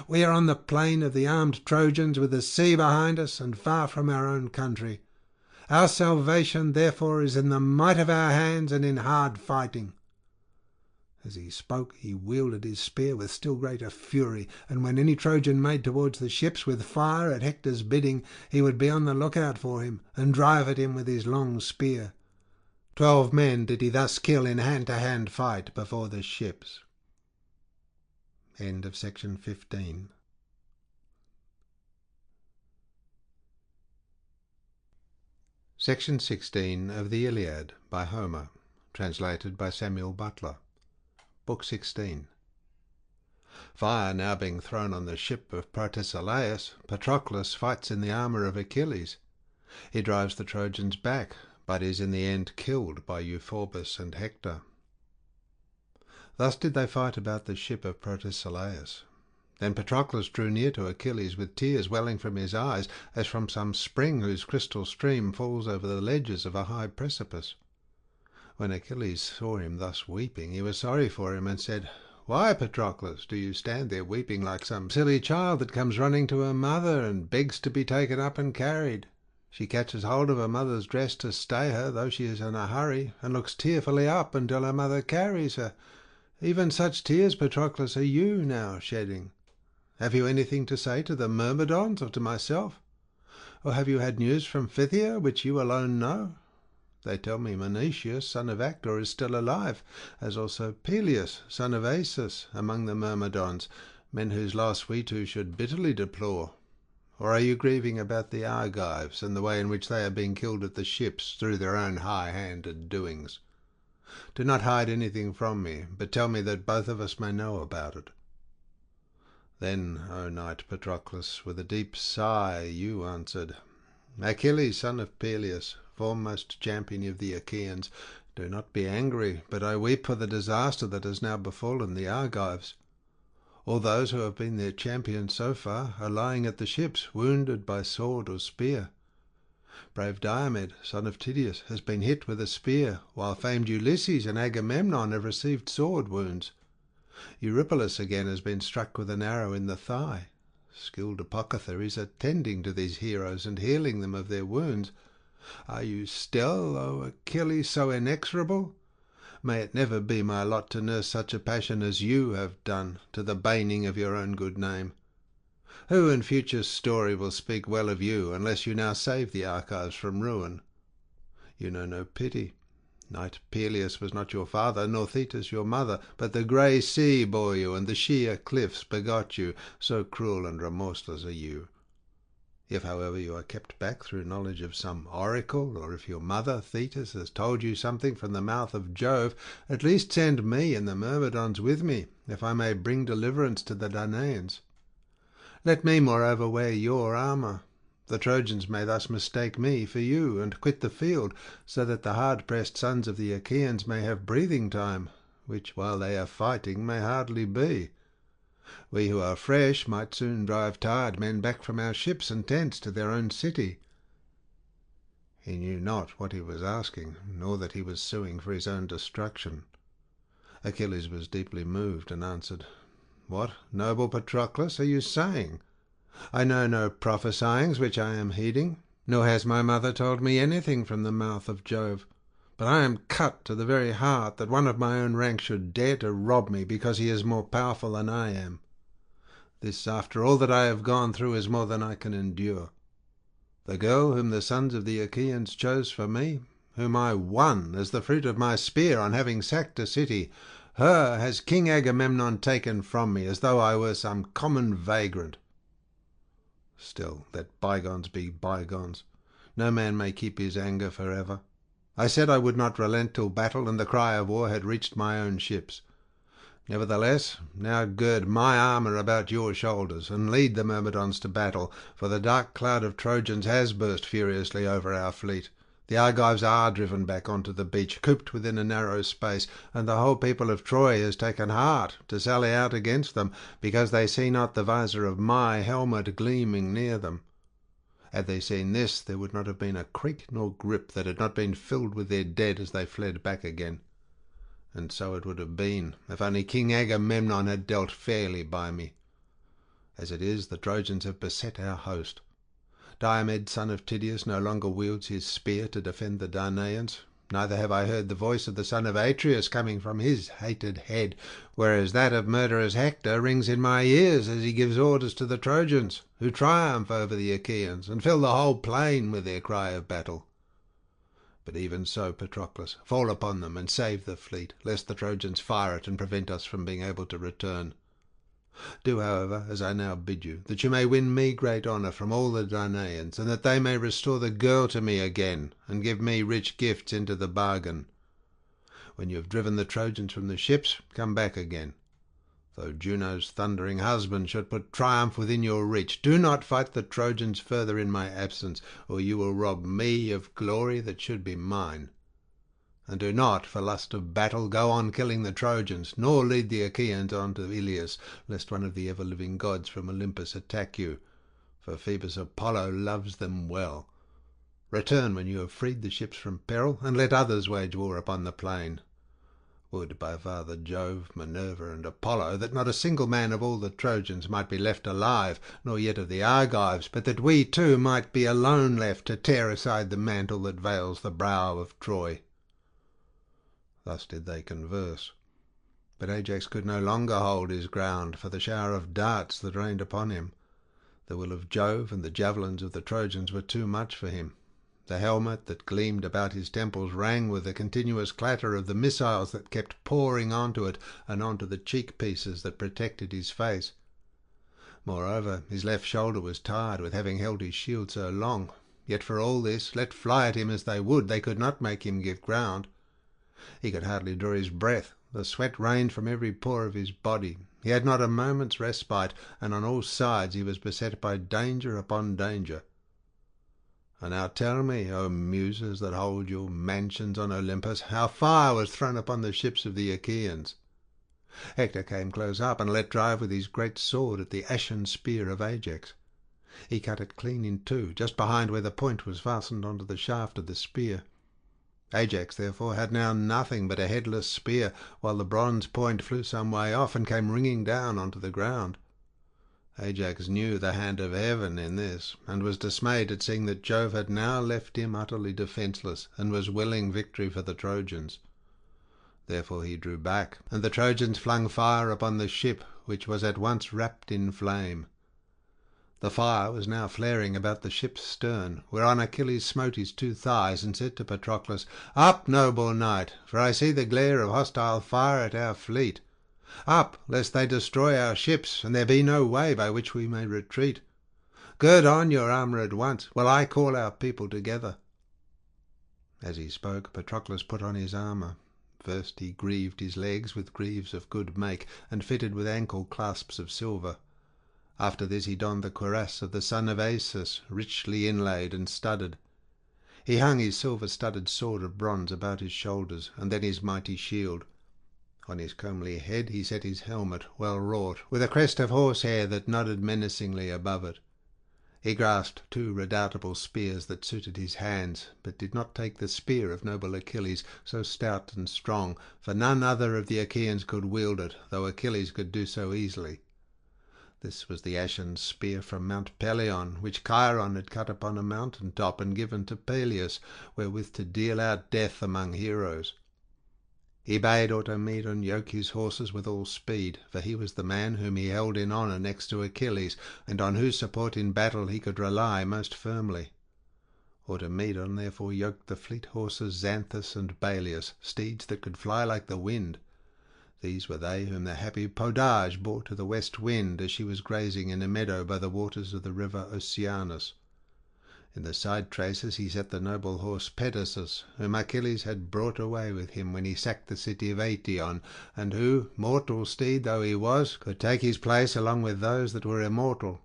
We are on the plain of the armed Trojans, with the sea behind us, and far from our own country. Our salvation, therefore, is in the might of our hands and in hard fighting." As he spoke, he wielded his spear with still greater fury, and when any Trojan made towards the ships with fire at Hector's bidding, he would be on the lookout for him, and drive at him with his long spear. 12 men did he thus kill in hand-to-hand fight before the ships. End of section 15. Section 16 of the Iliad by Homer, translated by Samuel Butler. Book 16. Fire now being thrown on the ship of Protesilaus, Patroclus fights in the armour of Achilles. He drives the Trojans back, but is in the end killed by Euphorbus and Hector. Thus did they fight about the ship of Protesilaus. Then Patroclus drew near to Achilles with tears welling from his eyes, as from some spring whose crystal stream falls over the ledges of a high precipice. When Achilles saw him thus weeping, he was sorry for him, and said, "Why, Patroclus, do you stand there weeping like some silly child that comes running to her mother and begs to be taken up and carried? She catches hold of her mother's dress to stay her, though she is in a hurry, and looks tearfully up until her mother carries her. Even such tears, Patroclus, are you now shedding. Have you anything to say to the Myrmidons or to myself? Or have you had news from Phthia, which you alone know? They tell me Menoetius, son of Hector, is still alive, as also Peleus, son of Asus, among the Myrmidons, men whose loss we too should bitterly deplore. Or are you grieving about the Argives, and the way in which they are being killed at the ships through their own high-handed doings? Do not hide anything from me, but tell me that both of us may know about it." Then, O knight Patroclus, with a deep sigh you answered, "Achilles, son of Peleus, foremost champion of the Achaeans, do not be angry, but I weep for the disaster that has now befallen the Argives. All those who have been their champions so far are lying at the ships, wounded by sword or spear. Brave Diomed, son of Tydeus, has been hit with a spear, while famed Ulysses and Agamemnon have received sword wounds. Eurypylus again has been struck with an arrow in the thigh. Skilled apothecaries are tending to these heroes and healing them of their wounds. Are you still, O Achilles, so inexorable? May it never be my lot to nurse such a passion as you have done, to the baning of your own good name. Who in future story will speak well of you, unless you now save the Argives from ruin? You know no pity. Knight Peleus was not your father, nor Thetis your mother, but the grey sea bore you, and the sheer cliffs begot you, so cruel and remorseless are you. If, however, you are kept back through knowledge of some oracle, or if your mother, Thetis, has told you something from the mouth of Jove, at least send me and the Myrmidons with me, if I may bring deliverance to the Danaans. Let me, moreover, wear your armour. The Trojans may thus mistake me for you, and quit the field, so that the hard-pressed sons of the Achaeans may have breathing time, which, while they are fighting, may hardly be. We who are fresh might soon drive tired men back from our ships and tents to their own city." He knew not what he was asking, nor that he was suing for his own destruction. Achilles was deeply moved, and answered, "What, noble Patroclus, are you saying? I know no prophesyings which I am heeding, nor has my mother told me anything from the mouth of Jove. But I am cut to the very heart that one of my own rank should dare to rob me because he is more powerful than I am. This, after all that I have gone through, is more than I can endure. The girl whom the sons of the Achaeans chose for me, whom I won as the fruit of my spear on having sacked a city, her has King Agamemnon taken from me as though I were some common vagrant. Still, let bygones be bygones. No man may keep his anger for ever. I said I would not relent till battle and the cry of war had reached my own ships. Nevertheless, now gird my armour about your shoulders, and lead the Myrmidons to battle, for the dark cloud of Trojans has burst furiously over our fleet. The Argives are driven back onto the beach, cooped within a narrow space, and the whole people of Troy has taken heart to sally out against them, because they see not the visor of my helmet gleaming near them. Had they seen this, there would not have been a creak nor grip that had not been filled with their dead as they fled back again. And so it would have been, if only King Agamemnon had dealt fairly by me. As it is, the Trojans have beset our host. Diomed, son of Tydeus, no longer wields his spear to defend the Danaans, neither have I heard the voice of the son of Atreus coming from his hated head, whereas that of murderous Hector rings in my ears as he gives orders to the Trojans, who triumph over the Achaeans, and fill the whole plain with their cry of battle. But even so, Patroclus, fall upon them and save the fleet, lest the Trojans fire it and prevent us from being able to return. Do, however, as I now bid you, that you may win me great honour from all the Danaans, and that they may restore the girl to me again, and give me rich gifts into the bargain. When you have driven the Trojans from the ships, come back again. Though Juno's thundering husband should put triumph within your reach, do not fight the Trojans further in my absence, or you will rob me of glory that should be mine. And do not, for lust of battle, go on killing the Trojans, nor lead the Achaeans on to Iliad, lest one of the ever-living gods from Olympus attack you, for Phoebus Apollo loves them well. Return when you have freed the ships from peril, and let others wage war upon the plain. Would, by Father Jove, Minerva, and Apollo, that not a single man of all the Trojans might be left alive, nor yet of the Argives, but that we too might be alone left to tear aside the mantle that veils the brow of Troy." Thus did they converse. But Ajax could no longer hold his ground for the shower of darts that rained upon him. The will of Jove and the javelins of the Trojans were too much for him. The helmet that gleamed about his temples rang with the continuous clatter of the missiles that kept pouring onto it and onto the cheek-pieces that protected his face. Moreover, his left shoulder was tired with having held his shield so long. Yet for all this, let fly at him as they would, they could not make him give ground. He could hardly draw his breath. The sweat rained from every pore of his body. He had not a moment's respite, and on all sides he was beset by danger upon danger. And now tell me, O Muses that hold your mansions on Olympus, how fire was thrown upon the ships of the Achaeans. Hector came close up and let drive with his great sword at the ashen spear of Ajax. He cut it clean in two, just behind where the point was fastened onto the shaft of the spear. Ajax, therefore, had now nothing but a headless spear, while the bronze point flew some way off and came ringing down onto the ground. Ajax knew the hand of heaven in this, and was dismayed at seeing that Jove had now left him utterly defenceless, and was willing victory for the Trojans. Therefore he drew back, and the Trojans flung fire upon the ship, which was at once wrapped in flame. The fire was now flaring about the ship's stern, whereon Achilles smote his two thighs, and said to Patroclus, "Up, noble knight, for I see the glare of hostile fire at our fleet. Up, lest they destroy our ships, and there be no way by which we may retreat. Gird on your armour at once, while I call our people together." As he spoke, Patroclus put on his armour. First he greaved his legs with greaves of good make, and fitted with ankle clasps of silver. After this he donned the cuirass of the son of Asus, richly inlaid and studded. He hung his silver-studded sword of bronze about his shoulders, and then his mighty shield. On his comely head he set his helmet, well wrought, with a crest of horsehair that nodded menacingly above it. He grasped 2 redoubtable spears that suited his hands, but did not take the spear of noble Achilles, so stout and strong, for none other of the Achaeans could wield it, though Achilles could do so easily. This was the ashen spear from Mount Pelion, which Chiron had cut upon a mountain top and given to Peleus, wherewith to deal out death among heroes. He bade Automedon yoke his horses with all speed, for he was the man whom he held in honour next to Achilles, and on whose support in battle he could rely most firmly. Automedon therefore yoked the fleet horses Xanthus and Balius, steeds that could fly like the wind. These were they whom the happy Podage bore to the west wind as she was grazing in a meadow by the waters of the river Oceanus. In the side traces he set the noble horse Pedasus, whom Achilles had brought away with him when he sacked the city of Aetion, and who, mortal steed though he was, could take his place along with those that were immortal.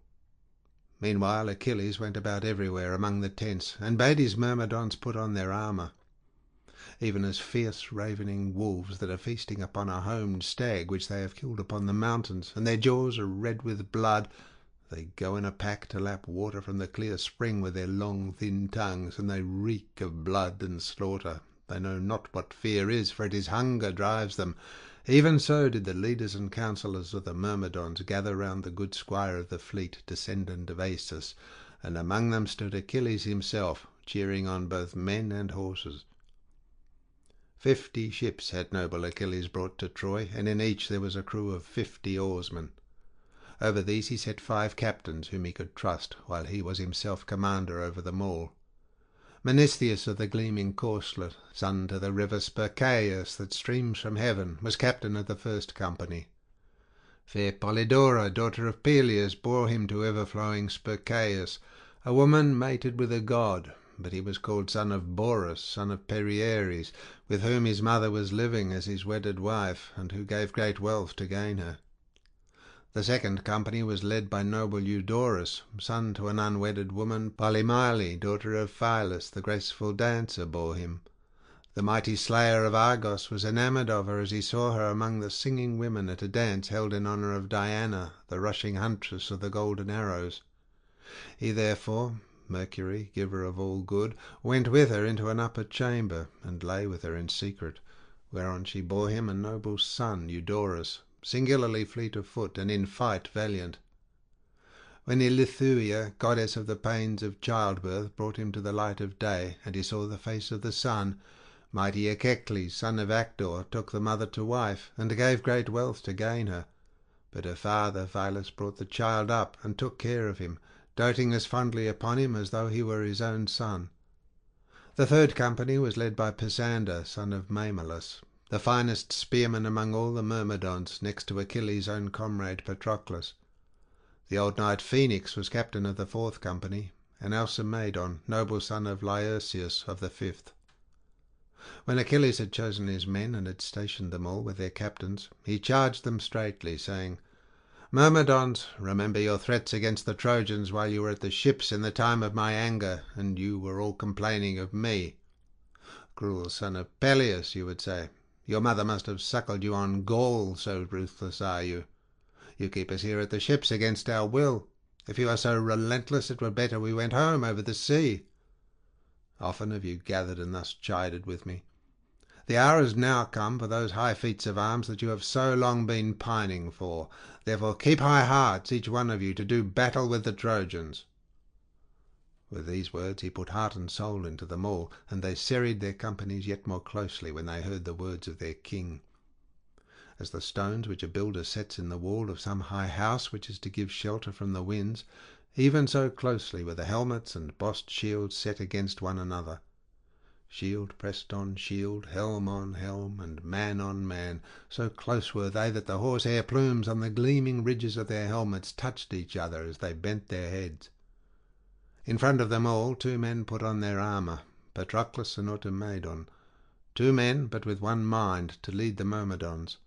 Meanwhile Achilles went about everywhere among the tents, and bade his Myrmidons put on their armour. Even as fierce ravening wolves that are feasting upon a homed stag which they have killed upon the mountains, and their jaws are red with blood, they go in a pack to lap water from the clear spring with their long thin tongues, and they reek of blood and slaughter. They know not what fear is, for it is hunger drives them. Even so did the leaders and counsellors of the Myrmidons gather round the good squire of the fleet, descendant of Asus, and among them stood Achilles himself, cheering on both men and horses. 50 ships had noble Achilles brought to Troy, and in each there was a crew of 50 oarsmen. Over these he set 5 captains whom he could trust, while he was himself commander over them all. Menestheus of the gleaming corslet, son to the river Spercheius that streams from heaven, was captain of the first company. Fair Polydora, daughter of Peleus, bore him to ever-flowing Spercheius, a woman mated with a god, but he was called son of Borus, son of Perieres, with whom his mother was living as his wedded wife, and who gave great wealth to gain her. The second company was led by noble Eudorus, son to an unwedded woman. Polymyle, daughter of Phyllis, the graceful dancer, bore him. The mighty slayer of Argos was enamoured of her as he saw her among the singing women at a dance held in honour of Diana, the rushing huntress of the golden arrows. He therefore, Mercury, giver of all good, went with her into an upper chamber, and lay with her in secret, whereon she bore him a noble son, Eudorus, singularly fleet of foot, and in fight valiant. When Ilithuia, goddess of the pains of childbirth, brought him to the light of day, and he saw the face of the sun, mighty Achilles, son of Hector, took the mother to wife, and gave great wealth to gain her. But her father Phyllis brought the child up, and took care of him, doting as fondly upon him as though he were his own son. The third company was led by Pisander, son of Mamalus, the finest spearman among all the Myrmidons, next to Achilles' own comrade Patroclus. The old knight Phoenix was captain of the fourth company, and Alcimedon, noble son of Laerceus, of the fifth. When Achilles had chosen his men and had stationed them all with their captains, he charged them straightly, saying, "Myrmidons, remember your threats against the Trojans while you were at the ships in the time of my anger, and you were all complaining of me. Cruel son of Peleus, you would say. Your mother must have suckled you on gall, so ruthless are you. You keep us here at the ships against our will. If you are so relentless, it were better we went home over the sea. Often have you gathered and thus chided with me. The hour is now come for those high feats of arms that you have so long been pining for. Therefore keep high hearts, each one of you, to do battle with the Trojans." With these words he put heart and soul into them all, and they serried their companies yet more closely when they heard the words of their king. As the stones which a builder sets in the wall of some high house which is to give shelter from the winds, even so closely were the helmets and bossed shields set against one another. Shield pressed on shield, helm on helm, and man on man, so close were they that the horsehair plumes on the gleaming ridges of their helmets touched each other as they bent their heads. In front of them all 2 men put on their armour, Patroclus and Automedon, 2 men, but with one mind, to lead the Myrmidons.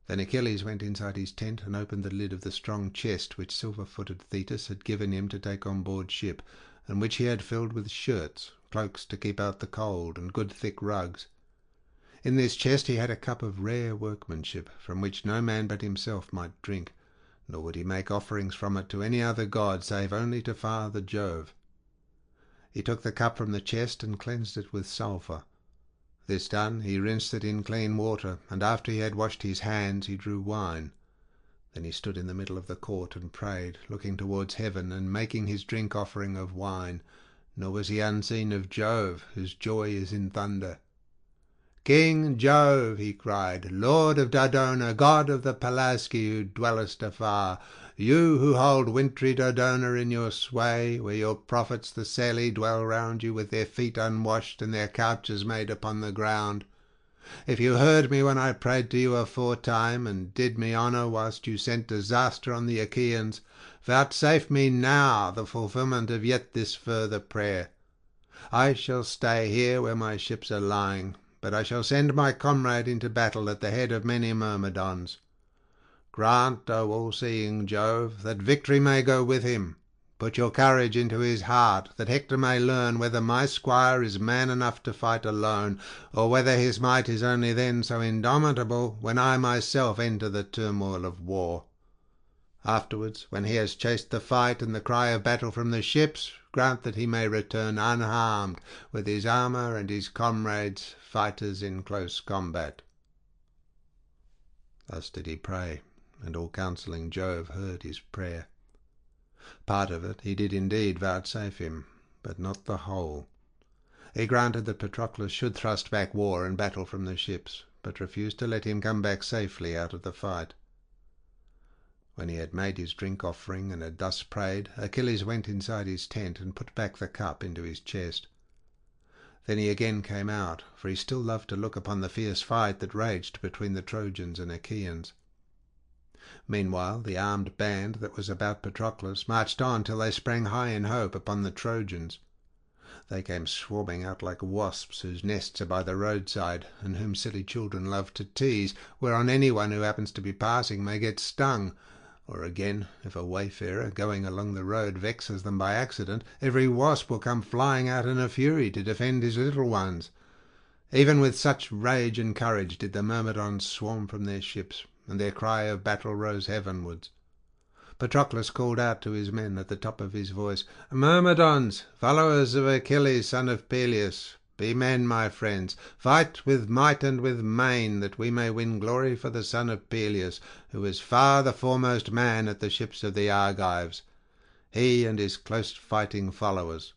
Then Achilles went inside his tent and opened the lid of the strong chest which silver-footed Thetis had given him to take on board ship, and which he had filled with shirts, cloaks to keep out the cold, and good thick rugs. In this chest he had a cup of rare workmanship, from which no man but himself might drink, nor would he make offerings from it to any other god save only to Father Jove. He took the cup from the chest and cleansed it with sulphur. This done, he rinsed it in clean water, and after he had washed his hands he drew wine. Then he stood in the middle of the court and prayed, looking towards heaven and making his drink offering of wine, nor was he unseen of Jove, whose joy is in thunder. "King Jove," he cried, "Lord of Dodona, god of the Pelasgi, who dwellest afar, you who hold wintry Dodona in your sway, where your prophets the Selli dwell round you with their feet unwashed and their couches made upon the ground. If you heard me when I prayed to you aforetime, and did me honour whilst you sent disaster on the Achaeans, vouchsafe me now the fulfilment of yet this further prayer. I shall stay here where my ships are lying, but I shall send my comrade into battle at the head of many Myrmidons. Grant, O all-seeing Jove, that victory may go with him. Put your courage into his heart, that Hector may learn whether my squire is man enough to fight alone, or whether his might is only then so indomitable when I myself enter the turmoil of war. Afterwards, when he has chased the fight and the cry of battle from the ships, grant that he may return unharmed, with his armour and his comrades, fighters in close combat." Thus did he pray, and all counselling Jove heard his prayer. Part of it he did indeed vouchsafe him, but not the whole. He granted that Patroclus should thrust back war and battle from the ships, but refused to let him come back safely out of the fight. When he had made his drink offering and had thus prayed, Achilles went inside his tent and put back the cup into his chest. Then he again came out, for he still loved to look upon the fierce fight that raged between the Trojans and Achaeans. Meanwhile the armed band that was about Patroclus marched on till they sprang high in hope upon the Trojans. They came swarming out like wasps whose nests are by the roadside, and whom silly children love to tease, whereon anyone who happens to be passing may get stung. Or again, if a wayfarer going along the road vexes them by accident, every wasp will come flying out in a fury to defend his little ones. Even with such rage and courage did the Myrmidons swarm from their ships, and their cry of battle rose heavenwards. Patroclus called out to his men at the top of his voice, "Myrmidons, followers of Achilles, son of Peleus, be men, my friends. Fight with might and with main, that we may win glory for the son of Peleus, who is far the foremost man at the ships of the Argives, he and his close fighting followers.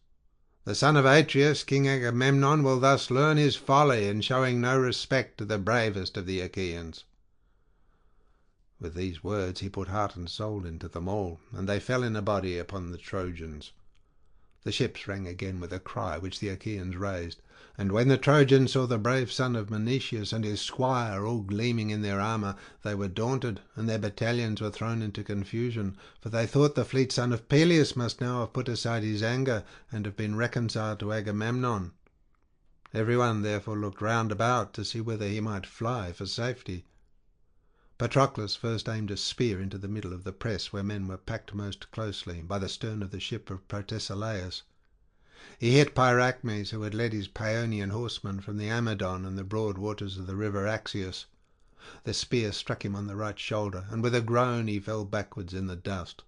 The son of Atreus, King Agamemnon, will thus learn his folly in showing no respect to the bravest of the Achaeans." With these words he put heart and soul into them all, and they fell in a body upon the Trojans. The ships rang again with a cry which the Achaeans raised, and when the Trojans saw the brave son of Menoetius and his squire all gleaming in their armour, they were daunted, and their battalions were thrown into confusion, for they thought the fleet son of Peleus must now have put aside his anger, and have been reconciled to Agamemnon. Every one therefore looked round about to see whither he might fly for safety. Patroclus first aimed a spear into the middle of the press, where men were packed most closely, by the stern of the ship of Protesilaus. He hit Pyracmes, who had led his Paeonian horsemen from the Amydon and the broad waters of the river Axius. The spear struck him on the right shoulder, and with a groan he fell backwards in the dust.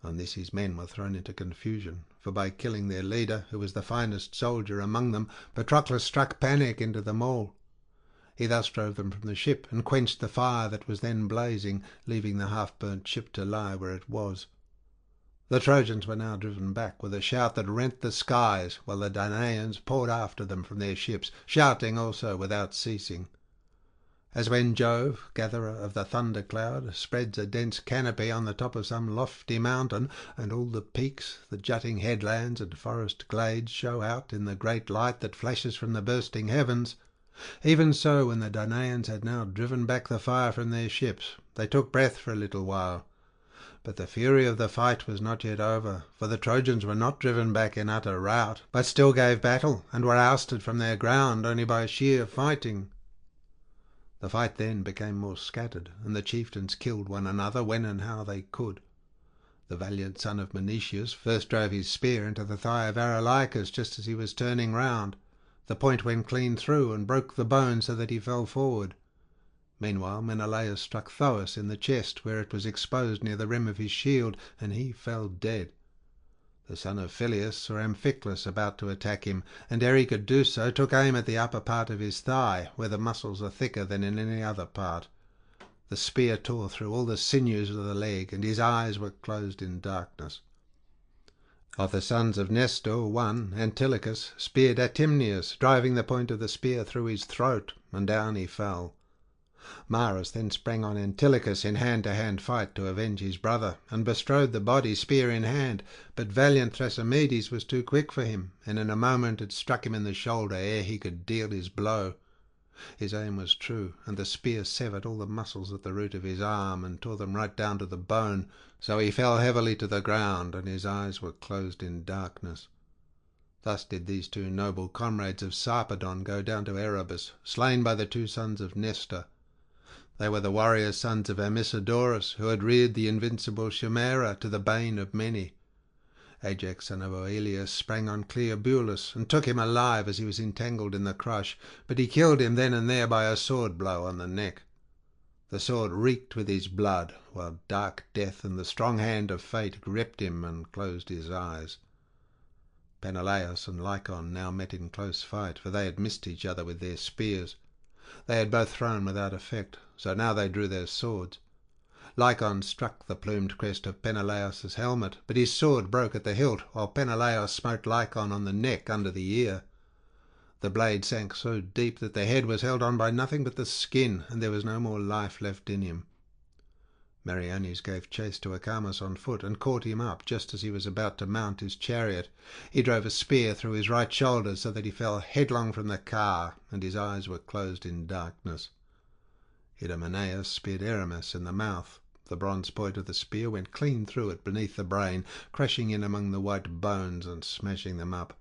On this his men were thrown into confusion, for by killing their leader, who was the finest soldier among them, Patroclus struck panic into them all. He thus drove them from the ship, and quenched the fire that was then blazing, leaving the half-burnt ship to lie where it was. The Trojans were now driven back with a shout that rent the skies, while the Danaans poured after them from their ships, shouting also without ceasing. As when Jove, gatherer of the thunder-cloud, spreads a dense canopy on the top of some lofty mountain, and all the peaks, the jutting headlands and forest glades show out in the great light that flashes from the bursting heavens, even so when the Danaans had now driven back the fire from their ships, they took breath for a little while. But the fury of the fight was not yet over, for the Trojans were not driven back in utter rout, but still gave battle, and were ousted from their ground only by sheer fighting. The fight then became more scattered, and the chieftains killed one another when and how they could. The valiant son of Menoetius first drove his spear into the thigh of Autolycus just as he was turning round. The point went clean through and broke the bone so that he fell forward. Meanwhile Menelaus struck Thoas in the chest, where it was exposed near the rim of his shield, and he fell dead. The son of Phyleus saw Amphiclus about to attack him, and ere he could do so took aim at the upper part of his thigh, where the muscles are thicker than in any other part. The spear tore through all the sinews of the leg, and his eyes were closed in darkness. Of the sons of Nestor, one, Antilochus, speared Atymnius, driving the point of the spear through his throat, and down he fell. Maras then sprang on Antilochus in hand-to-hand fight to avenge his brother, and bestrode the body spear in hand, but valiant Thrasymedes was too quick for him, and in a moment had struck him in the shoulder ere he could deal his blow. His aim was true, and the spear severed all the muscles at the root of his arm, and tore them right down to the bone, so he fell heavily to the ground, and his eyes were closed in darkness. Thus did these two noble comrades of Sarpedon go down to Erebus, slain by the two sons of Nestor. They were the warrior sons of Amisadorus, who had reared the invincible Chimaera to the bane of many. Ajax son of Oileus sprang on Cleobulus, and took him alive as he was entangled in the crush, but he killed him then and there by a sword blow on the neck. The sword reeked with his blood, while dark death and the strong hand of fate gripped him and closed his eyes. Peneleos and Lycon now met in close fight, for they had missed each other with their spears. They had both thrown without effect, so now they drew their swords. Lycon struck the plumed crest of Peneleos' helmet, but his sword broke at the hilt, while Peneleos smote Lycon on the neck under the ear. The blade sank so deep that the head was held on by nothing but the skin, and there was no more life left in him. Meriones gave chase to Acamas on foot, and caught him up just as he was about to mount his chariot. He drove a spear through his right shoulder so that he fell headlong from the car, and his eyes were closed in darkness. Idomeneus speared Eramis in the mouth. The bronze point of the spear went clean through it beneath the brain, crashing in among the white bones and smashing them up.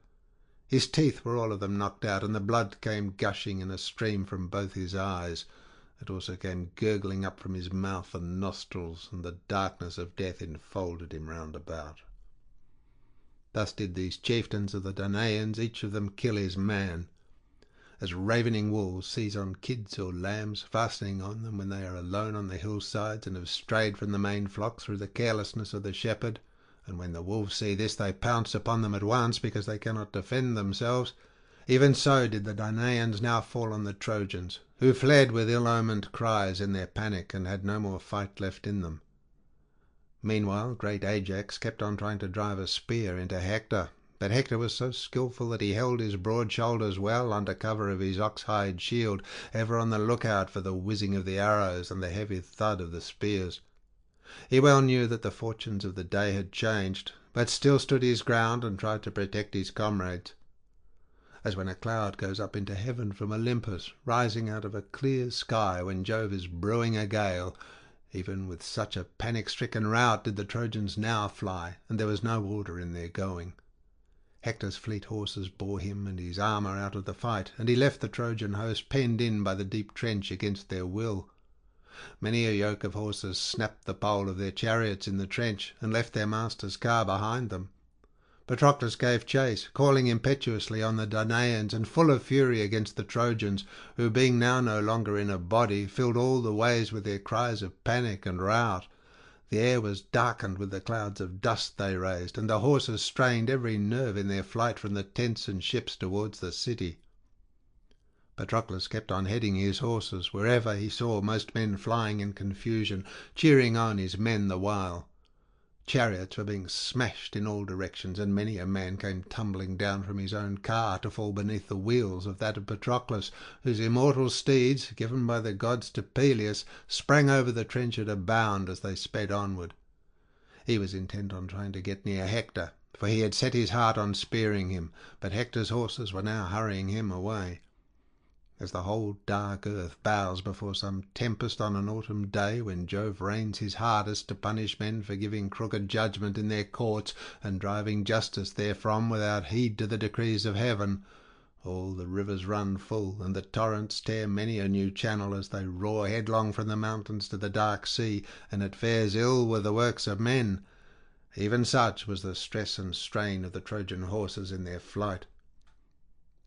His teeth were all of them knocked out, and the blood came gushing in a stream from both his eyes. It also came gurgling up from his mouth and nostrils, and the darkness of death enfolded him round about. Thus did these chieftains of the Danaans each of them kill his man. As ravening wolves seize on kids or lambs, fastening on them when they are alone on the hillsides and have strayed from the main flock through the carelessness of the shepherd, and when the wolves see this they pounce upon them at once because they cannot defend themselves, even so did the Danaans now fall on the Trojans, who fled with ill-omened cries in their panic and had no more fight left in them. Meanwhile great Ajax kept on trying to drive a spear into Hector, but Hector was so skilful that he held his broad shoulders well under cover of his ox-hide shield, ever on the lookout for the whizzing of the arrows and the heavy thud of the spears. He well knew that the fortunes of the day had changed, but still stood his ground and tried to protect his comrades. As when a cloud goes up into heaven from Olympus, rising out of a clear sky when Jove is brewing a gale, even with such a panic-stricken rout did the Trojans now fly, and there was no order in their going. Hector's fleet horses bore him and his armour out of the fight, and he left the Trojan host penned in by the deep trench against their will. Many a yoke of horses snapped the pole of their chariots in the trench, and left their master's car behind them. Patroclus gave chase, calling impetuously on the Danaans, and full of fury against the Trojans, who, being now no longer in a body, filled all the ways with their cries of panic and rout. The air was darkened with the clouds of dust they raised, and the horses strained every nerve in their flight from the tents and ships towards the city. Patroclus kept on heading his horses wherever he saw most men flying in confusion, cheering on his men the while. Chariots were being smashed in all directions, and many a man came tumbling down from his own car to fall beneath the wheels of that of Patroclus, whose immortal steeds, given by the gods to Peleus, sprang over the trench at a bound as they sped onward. He was intent on trying to get near Hector, for he had set his heart on spearing him, but Hector's horses were now hurrying him away. as the whole dark earth bows before some tempest on an autumn day, when Jove rains his hardest to punish men for giving crooked judgment in their courts, and driving justice therefrom without heed to the decrees of heaven. All the rivers run full, and the torrents tear many a new channel as they roar headlong from the mountains to the dark sea, and it fares ill with the works of men. Even such was the stress and strain of the Trojan horses in their flight.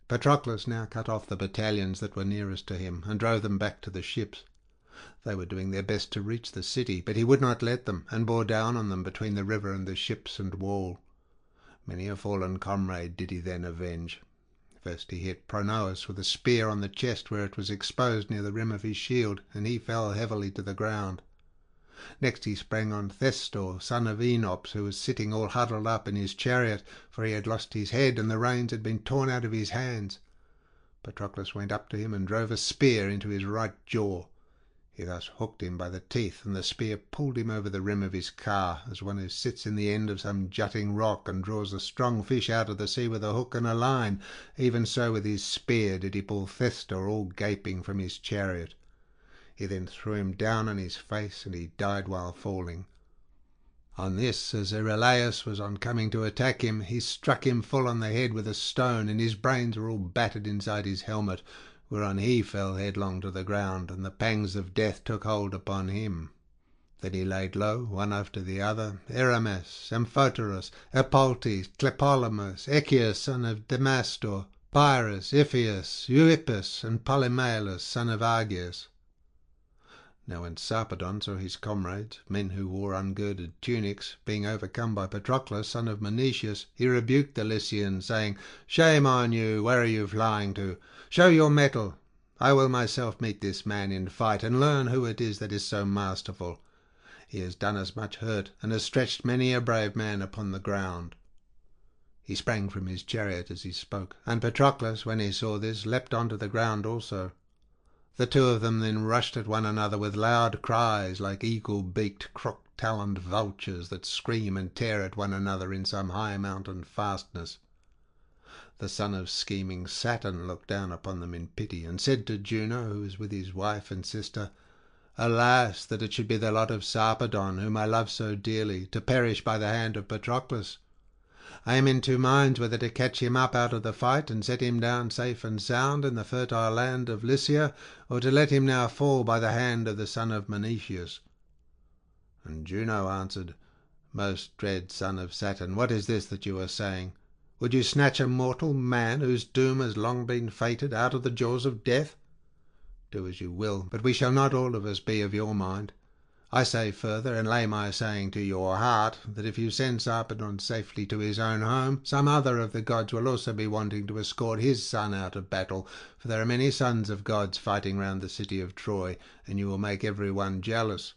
Patroclus now cut off the battalions that were nearest to him, and drove them back to the ships. They were doing their best to reach the city, but he would not let them, and bore down on them between the river and the ships and wall. Many a fallen comrade did he then avenge. First he hit Pronoeus with a spear on the chest where it was exposed near the rim of his shield, and he fell heavily to the ground. Next he sprang on Hector, son of Enops, who was sitting all huddled up in his chariot, for he had lost his head and the reins had been torn out of his hands. Patroclus went up to him and drove a spear into his right jaw. He thus hooked him by the teeth, and the spear pulled him over the rim of his car, as one who sits in the end of some jutting rock and draws a strong fish out of the sea with a hook and a line. Even so with his spear did he pull Hector all gaping from his chariot. He then threw him down on his face, and he died while falling. On this, as Euryalus was on coming to attack him, he struck him full on the head with a stone, and his brains were all battered inside his helmet, whereon he fell headlong to the ground, and the pangs of death took hold upon him. Then he laid low, one after the other, Eramas, Amphoterus, Epaltes, Tlepolemus, Echius, son of Damastor, Pyrrhus, Iphias, Euippus, and Polymalus, son of Argeus. Now when Sarpedon saw his comrades, men who wore ungirded tunics, being overcome by Patroclus, son of Menoetius, he rebuked the Lycians, saying, "Shame on you! Where are you flying to? Show your mettle! I will myself meet this man in fight, and learn who it is that is so masterful. He has done us much hurt, and has stretched many a brave man upon the ground." He sprang from his chariot as he spoke, and Patroclus, when he saw this, leapt on to the ground also. The two of them then rushed at one another with loud cries, like eagle-beaked, crook-taloned vultures that scream and tear at one another in some high mountain fastness. The son of scheming Saturn looked down upon them in pity, and said to Juno, who was with his wife and sister, "Alas, that it should be the lot of Sarpedon, whom I love so dearly, to perish by the hand of Patroclus. I am in two minds whether to catch him up out of the fight and set him down safe and sound in the fertile land of Lycia, or to let him now fall by the hand of the son of Menoetius." And Juno answered, "Most dread son of Saturn, what is this that you are saying? Would you snatch a mortal man, whose doom has long been fated, out of the jaws of death? Do as you will, but we shall not all of us be of your mind. I say further, and lay my saying to your heart, that if you send Sarpedon safely to his own home, some other of the gods will also be wanting to escort his son out of battle, for there are many sons of gods fighting round the city of Troy, and you will make every one jealous.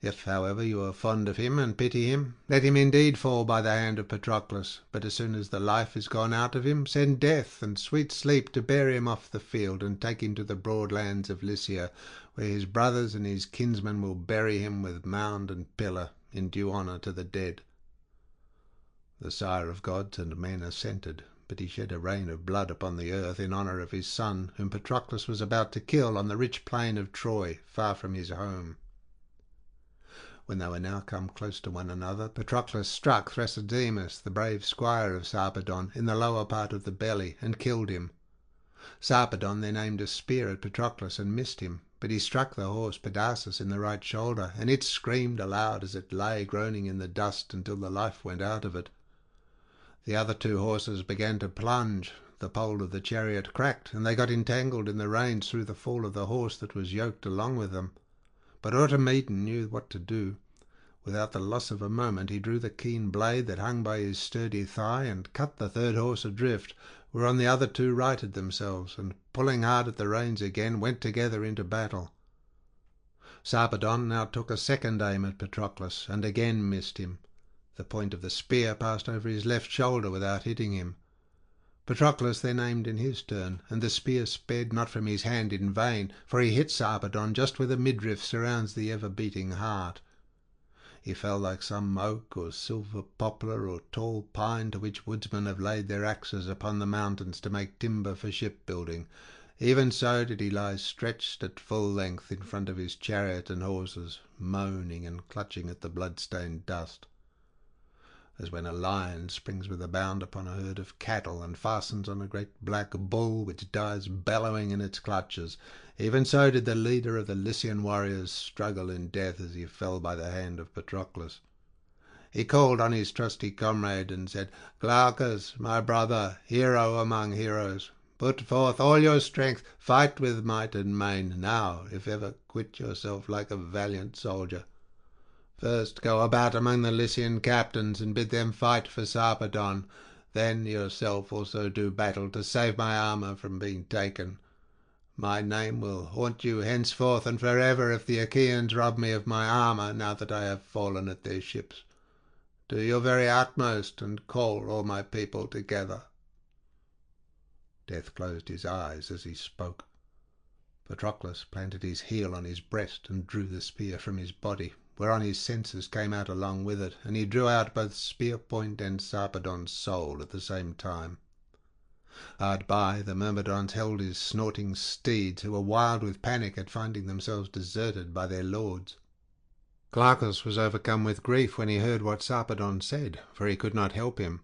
If, however, you are fond of him and pity him, let him indeed fall by the hand of Patroclus, but as soon as the life is gone out of him, send death and sweet sleep to bear him off the field and take him to the broad lands of Lycia, where his brothers and his kinsmen will bury him with mound and pillar, in due honour to the dead." The sire of gods and men assented, but he shed a rain of blood upon the earth in honour of his son, whom Patroclus was about to kill on the rich plain of Troy, far from his home. When they were now come close to one another, Patroclus struck Thrasydemus, the brave squire of Sarpedon, in the lower part of the belly, and killed him. Sarpedon then aimed a spear at Patroclus and missed him, but he struck the horse Pedasus in the right shoulder, and it screamed aloud as it lay groaning in the dust until the life went out of it. The other two horses began to plunge. The pole of the chariot cracked, and they got entangled in the reins through the fall of the horse that was yoked along with them. But Automedon knew what to do. Without the loss of a moment he drew the keen blade that hung by his sturdy thigh, and cut the third horse adrift, whereon the other two righted themselves, and pulling hard at the reins again, went together into battle. Sarpedon now took a second aim at Patroclus, and again missed him. The point of the spear passed over his left shoulder without hitting him. Patroclus then aimed in his turn, and the spear sped not from his hand in vain, for he hit Sarpedon just where the midriff surrounds the ever-beating heart. He fell like some oak or silver poplar or tall pine to which woodsmen have laid their axes upon the mountains to make timber for shipbuilding. Even so did he lie stretched at full length in front of his chariot and horses, moaning and clutching at the blood-stained dust. As when a lion springs with a bound upon a herd of cattle and fastens on a great black bull which dies bellowing in its clutches, even so did the leader of the Lycian warriors struggle in death as he fell by the hand of Patroclus. He called on his trusty comrade and said, "Glaucus, my brother, hero among heroes, put forth all your strength, fight with might and main, now, if ever, quit yourself like a valiant soldier. First go about among the Lycian captains and bid them fight for Sarpedon, then yourself also do battle to save my armour from being taken. My name will haunt you henceforth and forever if the Achaeans rob me of my armour now that I have fallen at their ships. Do your very utmost and call all my people together." Death closed his eyes as he spoke. Patroclus planted his heel on his breast and drew the spear from his body, whereon his senses came out along with it, and he drew out both spear point and Sarpedon's soul at the same time. Hard by, the Myrmidons held his snorting steeds, who were wild with panic at finding themselves deserted by their lords. Glaucus was overcome with grief when he heard what Sarpedon said, for he could not help him.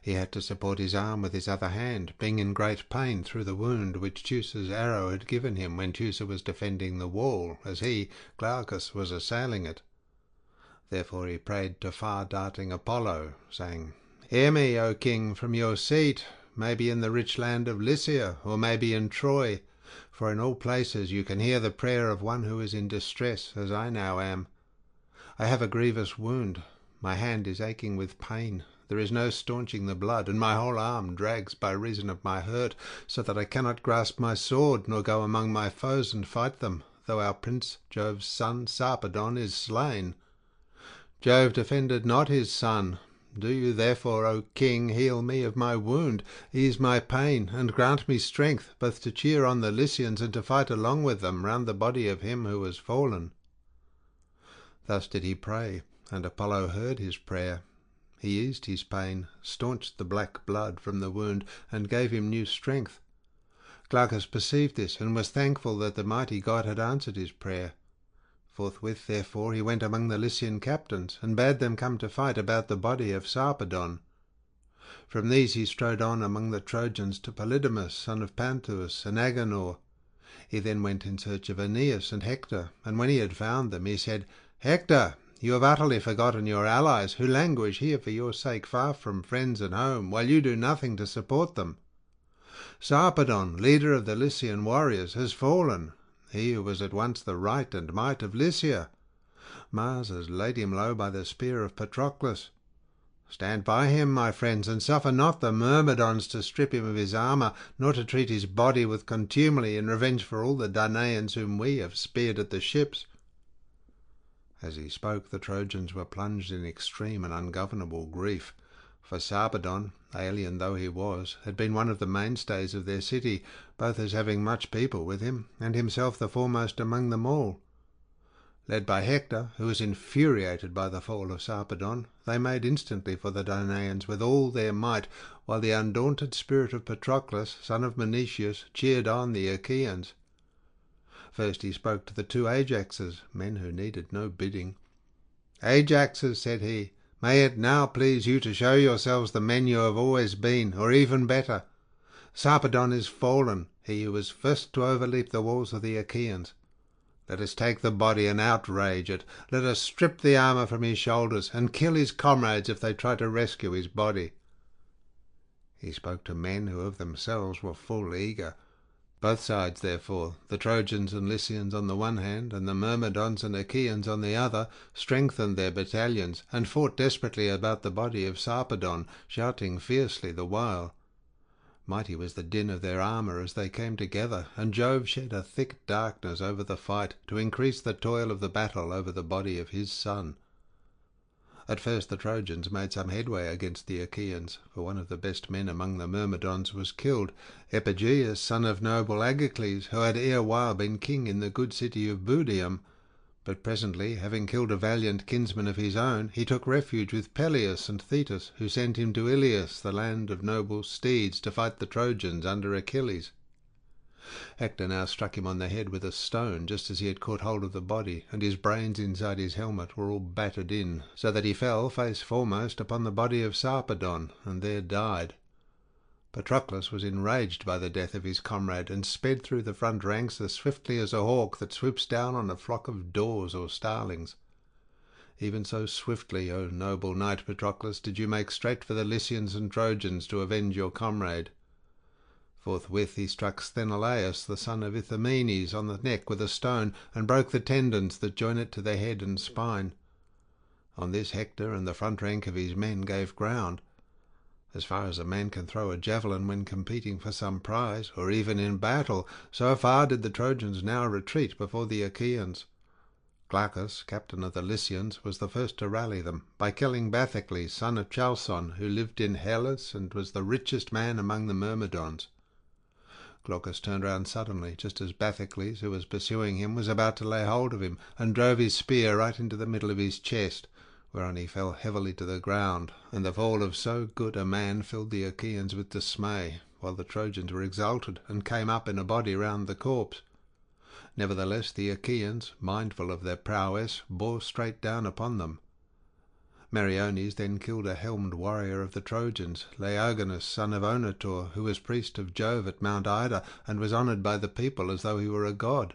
He had to support his arm with his other hand, being in great pain through the wound which Teucer's arrow had given him when Teucer was defending the wall, as he, Glaucus, was assailing it. Therefore he prayed to far-darting Apollo, saying, "Hear me, O king, from your seat, maybe in the rich land of Lycia, or maybe in Troy, for in all places you can hear the prayer of one who is in distress, as I now am. I have a grievous wound, my hand is aching with pain, there is no staunching the blood, and my whole arm drags by reason of my hurt, so that I cannot grasp my sword, nor go among my foes and fight them, though our prince, Jove's son, Sarpedon, is slain. Jove defended not his son. Do you therefore, O king, heal me of my wound, ease my pain, and grant me strength, both to cheer on the Lycians and to fight along with them round the body of him who was fallen." Thus did he pray, and Apollo heard his prayer. He eased his pain, staunched the black blood from the wound, and gave him new strength. Glaucus perceived this, and was thankful that the mighty god had answered his prayer. Forthwith, therefore, he went among the Lycian captains, and bade them come to fight about the body of Sarpedon. From these he strode on among the Trojans to Polydamas, son of Panthous, and Agenor. He then went in search of Aeneas and Hector, and when he had found them, he said, "Hector, you have utterly forgotten your allies, who languish here for your sake far from friends and home, while you do nothing to support them. Sarpedon, leader of the Lycian warriors, has fallen, he who was at once the right and might of Lycia. Mars has laid him low by the spear of Patroclus. Stand by him, my friends, and suffer not the Myrmidons to strip him of his armour, nor to treat his body with contumely in revenge for all the Danaans whom we have speared at the ships." As he spoke, the Trojans were plunged in extreme and ungovernable grief, for Sarpedon, alien though he was, had been one of the mainstays of their city, both as having much people with him, and himself the foremost among them all. Led by Hector, who was infuriated by the fall of Sarpedon, they made instantly for the Danaans with all their might, while the undaunted spirit of Patroclus, son of Menoetius, cheered on the Achaeans. First he spoke to the two Ajaxes, men who needed no bidding. "Ajaxes," said he, "may it now please you to show yourselves the men you have always been, or even better. Sarpedon is fallen, he who was first to overleap the walls of the Achaeans. Let us take the body and outrage it. Let us strip the armour from his shoulders, and kill his comrades if they try to rescue his body." He spoke to men who of themselves were full eager. Both sides, therefore, the Trojans and Lycians on the one hand, and the Myrmidons and Achaeans on the other, strengthened their battalions, and fought desperately about the body of Sarpedon, shouting fiercely the while. Mighty was the din of their armour as they came together, and Jove shed a thick darkness over the fight, to increase the toil of the battle over the body of his son. At first the Trojans made some headway against the Achaeans, for one of the best men among the Myrmidons was killed, Epigeius, son of noble Achilles, who had erewhile been king in the good city of Budium. But presently, having killed a valiant kinsman of his own, he took refuge with Peleus and Thetis, who sent him to Iliad, the land of noble steeds, to fight the Trojans under Achilles. Hector now struck him on the head with a stone, just as he had caught hold of the body, and his brains inside his helmet were all battered in, so that he fell face foremost upon the body of Sarpedon, and there died. Patroclus was enraged by the death of his comrade, and sped through the front ranks as swiftly as a hawk that swoops down on a flock of daws or starlings. Even so swiftly, O noble knight Patroclus, did you make straight for the Lycians and Trojans to avenge your comrade. Forthwith he struck Sthenelaus, the son of Ithamenes, on the neck with a stone, and broke the tendons that join it to the head and spine. On this Hector and the front rank of his men gave ground. As far as a man can throw a javelin when competing for some prize, or even in battle, so far did the Trojans now retreat before the Achaeans. Glaucus, captain of the Lycians, was the first to rally them, by killing Bathycles, son of Chalcon, who lived in Hellas and was the richest man among the Myrmidons. Glaucus turned round suddenly, just as Bathycles, who was pursuing him, was about to lay hold of him, and drove his spear right into the middle of his chest, whereon he fell heavily to the ground, and the fall of so good a man filled the Achaeans with dismay, while the Trojans were exulted, and came up in a body round the corpse. Nevertheless the Achaeans, mindful of their prowess, bore straight down upon them. Meriones then killed a helmed warrior of the Trojans, Laogonus, son of Onotor, who was priest of Jove at Mount Ida, and was honoured by the people as though he were a god.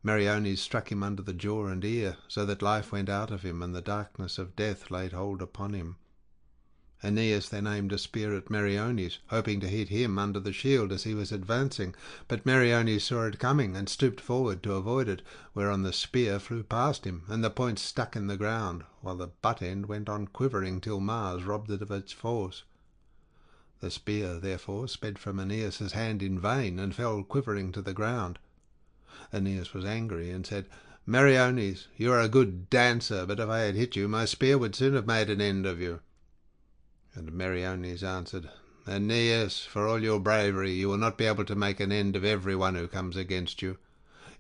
Meriones struck him under the jaw and ear, so that life went out of him, and the darkness of death laid hold upon him. Aeneas then aimed a spear at Meriones, hoping to hit him under the shield as he was advancing, but Meriones saw it coming and stooped forward to avoid it, whereon the spear flew past him, and the point stuck in the ground, while the butt end went on quivering till Mars robbed it of its force. The spear, therefore, sped from Aeneas's hand in vain, and fell quivering to the ground. Aeneas was angry, and said, "Meriones, you are a good dancer, but if I had hit you, my spear would soon have made an end of you." And Meriones answered, "Aeneas, for all your bravery, you will not be able to make an end of every one who comes against you.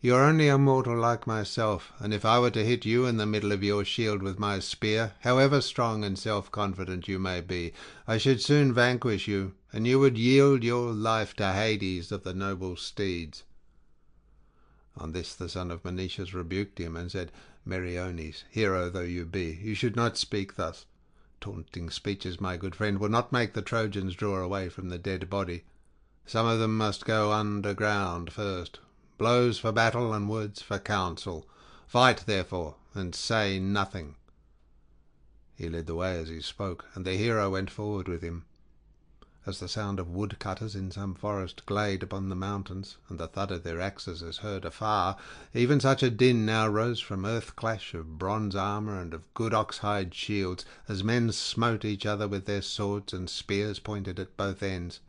You are only a mortal like myself, and if I were to hit you in the middle of your shield with my spear, however strong and self-confident you may be, I should soon vanquish you, and you would yield your life to Hades of the noble steeds." On this the son of Menoetius rebuked him, and said, "Meriones, hero though you be, you should not speak thus. Taunting speeches, my good friend, will not make the Trojans draw away from the dead body. Some of them must go underground first. Blows for battle and words for counsel. Fight, therefore, and say nothing." He led the way as he spoke, and the hero went forward with him. As the sound of woodcutters in some forest glade upon the mountains, and the thud of their axes is heard afar, even such a din now rose from earth-clash of bronze armour and of good ox-hide shields, as men smote each other with their swords and spears pointed at both ends.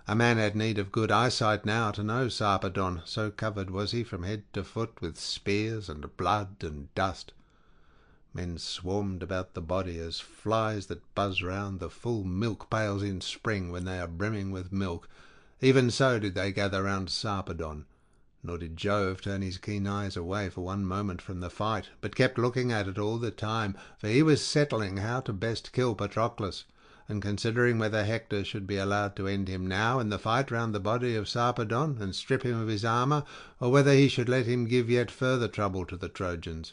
A man had need of good eyesight now to know Sarpedon, so covered was he from head to foot with spears and blood and dust. Men swarmed about the body as flies that buzz round the full milk pails in spring when they are brimming with milk. Even so did they gather round Sarpedon, nor did Jove turn his keen eyes away for one moment from the fight, but kept looking at it all the time, for he was settling how to best kill Patroclus, and considering whether Hector should be allowed to end him now in the fight round the body of Sarpedon, and strip him of his armour, or whether he should let him give yet further trouble to the Trojans.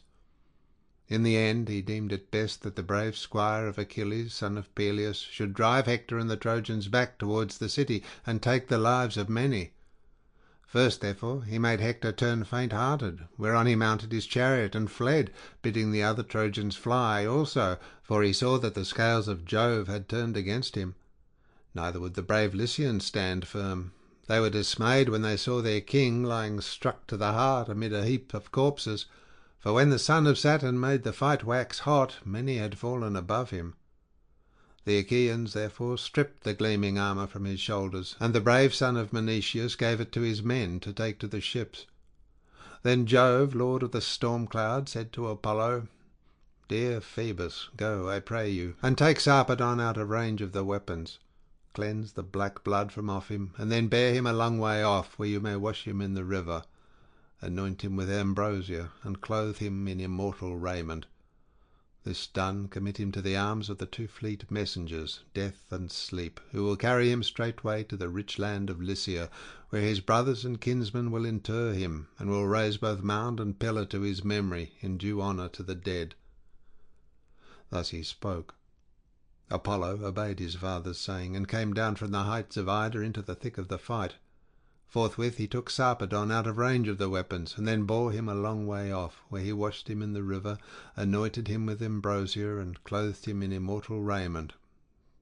In the end he deemed it best that the brave squire of Achilles, son of Peleus, should drive Hector and the Trojans back towards the city, and take the lives of many. First, therefore, he made Hector turn faint-hearted, whereon he mounted his chariot and fled, bidding the other Trojans fly also, for he saw that the scales of Jove had turned against him. Neither would the brave Lycians stand firm. They were dismayed when they saw their king lying struck to the heart amid a heap of corpses, for when the son of Saturn made the fight wax hot, many had fallen above him. The Achaeans therefore stripped the gleaming armour from his shoulders, and the brave son of Menoetius gave it to his men to take to the ships. Then Jove, lord of the storm cloud, said to Apollo, "Dear Phoebus, go, I pray you, and take Sarpedon out of range of the weapons. Cleanse the black blood from off him, and then bear him a long way off, where you may wash him in the river. Anoint him with ambrosia, and clothe him in immortal raiment. This done, commit him to the arms of the two fleet messengers, Death and Sleep, who will carry him straightway to the rich land of Lycia, where his brothers and kinsmen will inter him, and will raise both mound and pillar to his memory, in due honour to the dead." Thus he spoke. Apollo obeyed his father's saying, and came down from the heights of Ida into the thick of the fight. Forthwith he took Sarpedon out of range of the weapons, and then bore him a long way off, where he washed him in the river, anointed him with ambrosia, and clothed him in immortal raiment.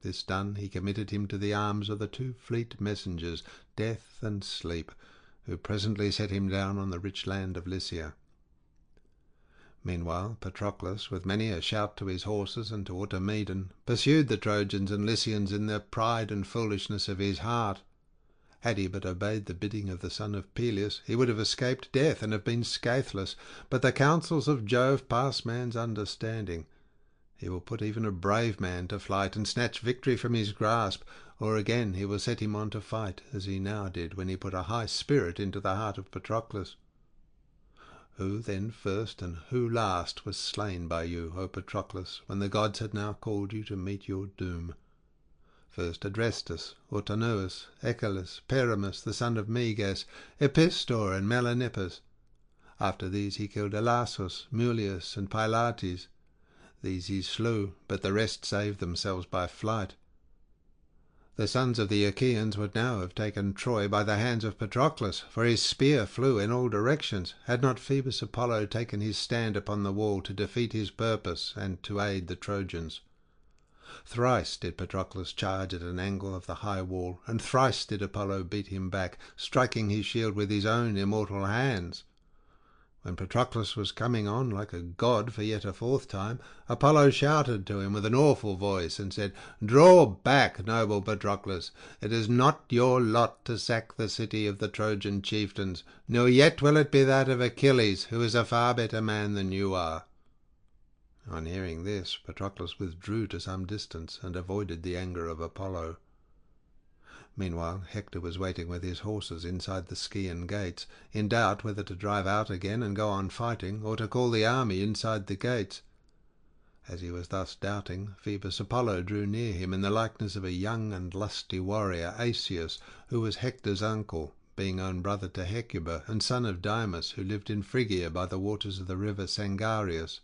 This done, he committed him to the arms of the two fleet messengers, Death and Sleep, who presently set him down on the rich land of Lycia. Meanwhile Patroclus, with many a shout to his horses and to Automedon, pursued the Trojans and Lycians in the pride and foolishness of his heart. Had he but obeyed the bidding of the son of Peleus, he would have escaped death and have been scatheless. But the counsels of Jove pass man's understanding. He will put even a brave man to flight, and snatch victory from his grasp, or again he will set him on to fight, as he now did when he put a high spirit into the heart of Patroclus. Who then first and who last was slain by you, O Patroclus, when the gods had now called you to meet your doom? First Adrestus, Autonous, Achilles, Pyramus, the son of Meges, Epistor, and Melanippus. After these he killed Elasus, Mulius, and Pylates. These he slew, but the rest saved themselves by flight. The sons of the Achaeans would now have taken Troy by the hands of Patroclus, for his spear flew in all directions, had not Phoebus Apollo taken his stand upon the wall to defeat his purpose and to aid the Trojans. Thrice did Patroclus charge at an angle of the high wall, and thrice did Apollo beat him back, striking his shield with his own immortal hands. When Patroclus was coming on like a god for yet a fourth time, Apollo shouted to him with an awful voice, and said, "Draw back, noble Patroclus. It is not your lot to sack the city of the Trojan chieftains, nor yet will it be that of Achilles, who is a far better man than you are." On hearing this, Patroclus withdrew to some distance, and avoided the anger of Apollo. Meanwhile Hector was waiting with his horses inside the Scaean gates, in doubt whether to drive out again and go on fighting, or to call the army inside the gates. As he was thus doubting, Phoebus Apollo drew near him in the likeness of a young and lusty warrior, Asius, who was Hector's uncle, being own brother to Hecuba, and son of Dymas, who lived in Phrygia by the waters of the river Sangarius.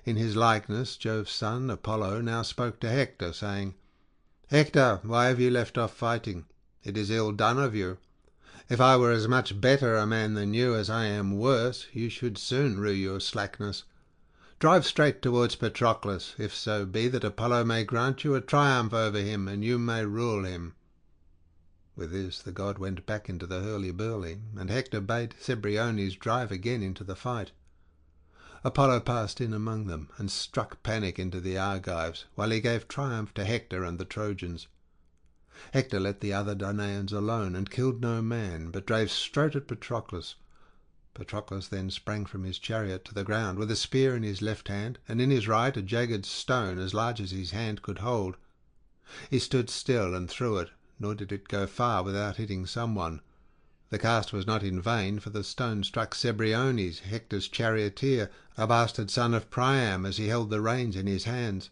In his likeness Jove's son Apollo now spoke to Hector, saying, "Hector, why have you left off fighting? It is ill done of you. If I were as much better a man than you as I am worse, you should soon rue your slackness. Drive straight towards Patroclus, if so be that Apollo may grant you a triumph over him, and you may rule him." With this the god went back into the hurly-burly, and Hector bade Cebriones drive again into the fight. Apollo passed in among them, and struck panic into the Argives, while he gave triumph to Hector and the Trojans. Hector let the other Danaans alone, and killed no man, but drave straight at Patroclus. Patroclus then sprang from his chariot to the ground, with a spear in his left hand, and in his right a jagged stone as large as his hand could hold. He stood still and threw it, nor did it go far without hitting someone. The cast was not in vain, for the stone struck Cebriones, Hector's charioteer, a bastard son of Priam, as he held the reins in his hands.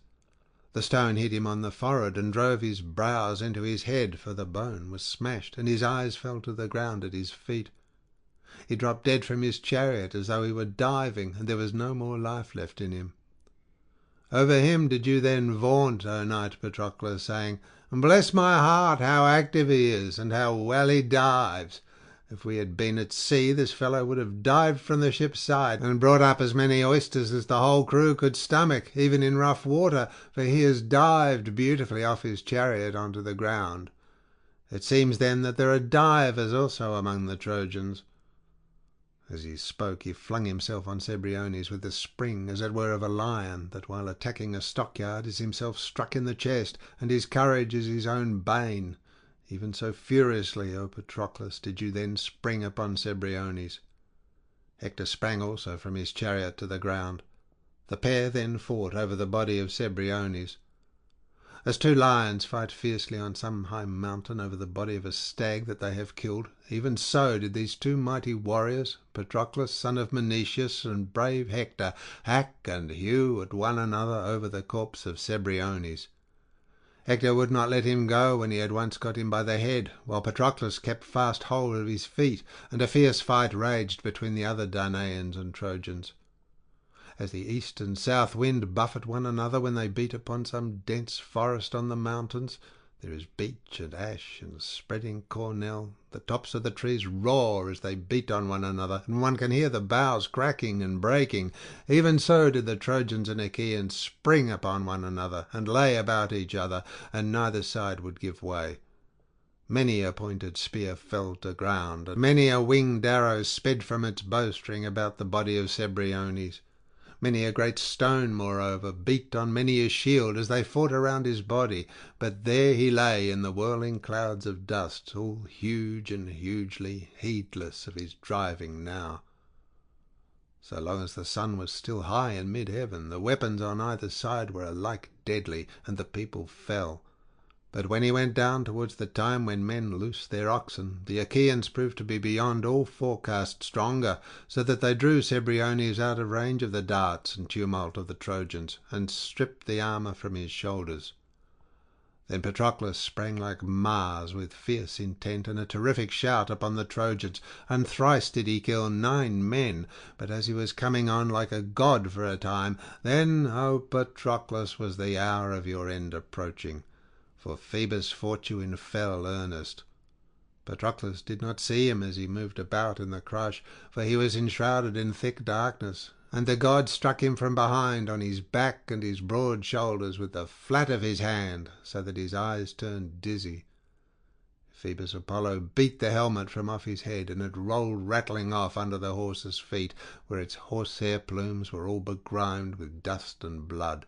The stone hit him on the forehead, and drove his brows into his head, for the bone was smashed, and his eyes fell to the ground at his feet. He dropped dead from his chariot, as though he were diving, and there was no more life left in him. Over him did you then vaunt, O knight Patroclus, saying, "Bless my heart, how active he is, and how well he dives! If we had been at sea, this fellow would have dived from the ship's side, and brought up as many oysters as the whole crew could stomach, even in rough water, for he has dived beautifully off his chariot onto the ground. It seems then that there are divers also among the Trojans." As he spoke, he flung himself on Cebriones with the spring, as it were of a lion, that while attacking a stockyard is himself struck in the chest, and his courage is his own bane. Even so furiously, O Patroclus, did you then spring upon Cebriones. Hector sprang also from his chariot to the ground. The pair then fought over the body of Cebriones. As two lions fight fiercely on some high mountain over the body of a stag that they have killed, even so did these two mighty warriors, Patroclus son of Menoetius and brave Hector, hack and hew at one another over the corpse of Cebriones. Hector would not let him go when he had once got him by the head, while Patroclus kept fast hold of his feet, and a fierce fight raged between the other Danaans and Trojans. As the east and south wind buffet one another when they beat upon some dense forest on the mountains, there is beech and ash and spreading cornel. The tops of the trees roar as they beat on one another, and one can hear the boughs cracking and breaking. Even so did the Trojans and Achaeans spring upon one another, and lay about each other, and neither side would give way. Many a pointed spear fell to ground, and many a winged arrow sped from its bowstring about the body of Cebriones. Many a great stone, moreover, beat on many a shield as they fought around his body, but there he lay in the whirling clouds of dust, all huge and hugely, heedless of his driving now. So long as the sun was still high in mid-heaven, the weapons on either side were alike deadly, and the people fell. But when he went down towards the time when men loose their oxen, the Achaeans proved to be beyond all forecast stronger, so that they drew Cebriones out of range of the darts and tumult of the Trojans, and stripped the armour from his shoulders. Then Patroclus sprang like Mars with fierce intent and a terrific shout upon the Trojans, and thrice did he kill 9 men. But as he was coming on like a god for a time, then, O Patroclus, was the hour of your end approaching. For Phoebus fought you in fell earnest. Patroclus did not see him as he moved about in the crush, for he was enshrouded in thick darkness, and the god struck him from behind on his back and his broad shoulders with the flat of his hand, so that his eyes turned dizzy. Phoebus Apollo beat the helmet from off his head, and it rolled rattling off under the horse's feet, where its horsehair plumes were all begrimed with dust and blood.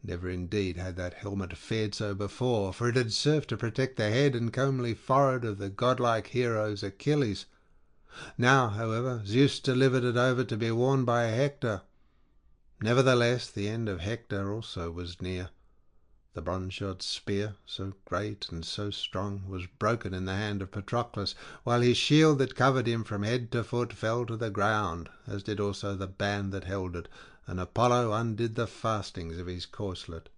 Never indeed had that helmet fared so before, for it had served to protect the head and comely forehead of the godlike heroes Achilles. Now, however, Zeus delivered it over to be worn by Hector. Nevertheless, the end of Hector also was near. The bronze-shod spear, so great and so strong, was broken in the hand of Patroclus, while his shield that covered him from head to foot fell to the ground, as did also the band that held it, and Apollo undid the fastenings of his corslet.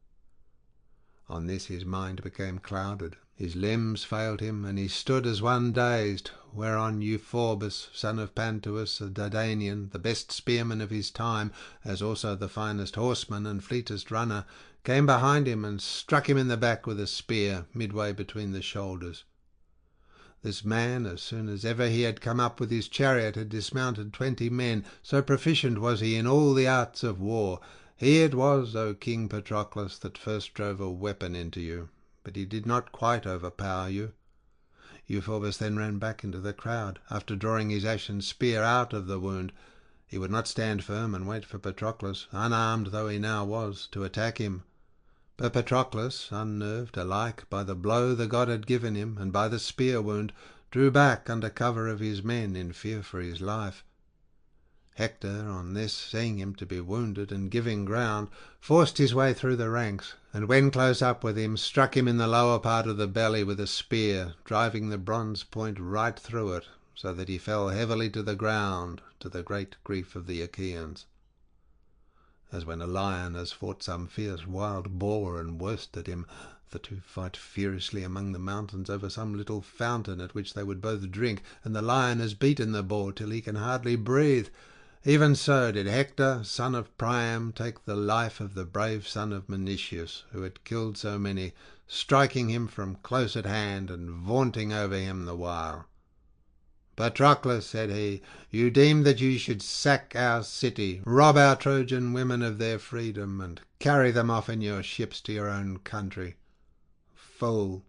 On this his mind became clouded, his limbs failed him, and he stood as one dazed, whereon Euphorbus, son of Pantuus, a Dardanian, the best spearman of his time, as also the finest horseman and fleetest runner, came behind him and struck him in the back with a spear, midway between the shoulders. This man, as soon as ever he had come up with his chariot, had dismounted 20 men, so proficient was he in all the arts of war. He it was, O King Patroclus, that first drove a weapon into you, but he did not quite overpower you. Euphorbus then ran back into the crowd, after drawing his ashen spear out of the wound. He would not stand firm and wait for Patroclus, unarmed though he now was, to attack him. But Patroclus, unnerved alike by the blow the god had given him and by the spear wound, drew back under cover of his men in fear for his life. Hector, on this, seeing him to be wounded and giving ground, forced his way through the ranks, and when close up with him, struck him in the lower part of the belly with a spear, driving the bronze point right through it, so that he fell heavily to the ground, to the great grief of the Achaeans. As when a lion has fought some fierce wild boar and worsted him, the two fight furiously among the mountains over some little fountain at which they would both drink, and the lion has beaten the boar till he can hardly breathe. Even so did Hector, son of Priam, take the life of the brave son of Menoetius, who had killed so many, striking him from close at hand and vaunting over him the while. "Patroclus," said he, "you deemed that you should sack our city, rob our Trojan women of their freedom, and carry them off in your ships to your own country. Fool!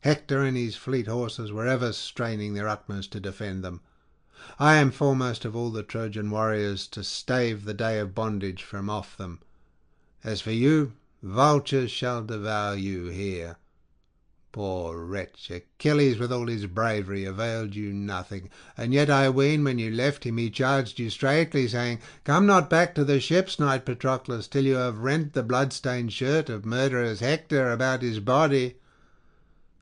Hector and his fleet horses were ever straining their utmost to defend them. I am foremost of all the Trojan warriors to stave the day of bondage from off them. As for you, vultures shall devour you here. Poor wretch, Achilles with all his bravery availed you nothing, and yet I ween when you left him he charged you straitly, saying, Come not back to the ships, knight Patroclus, till you have rent the blood-stained shirt of murderous Hector about his body.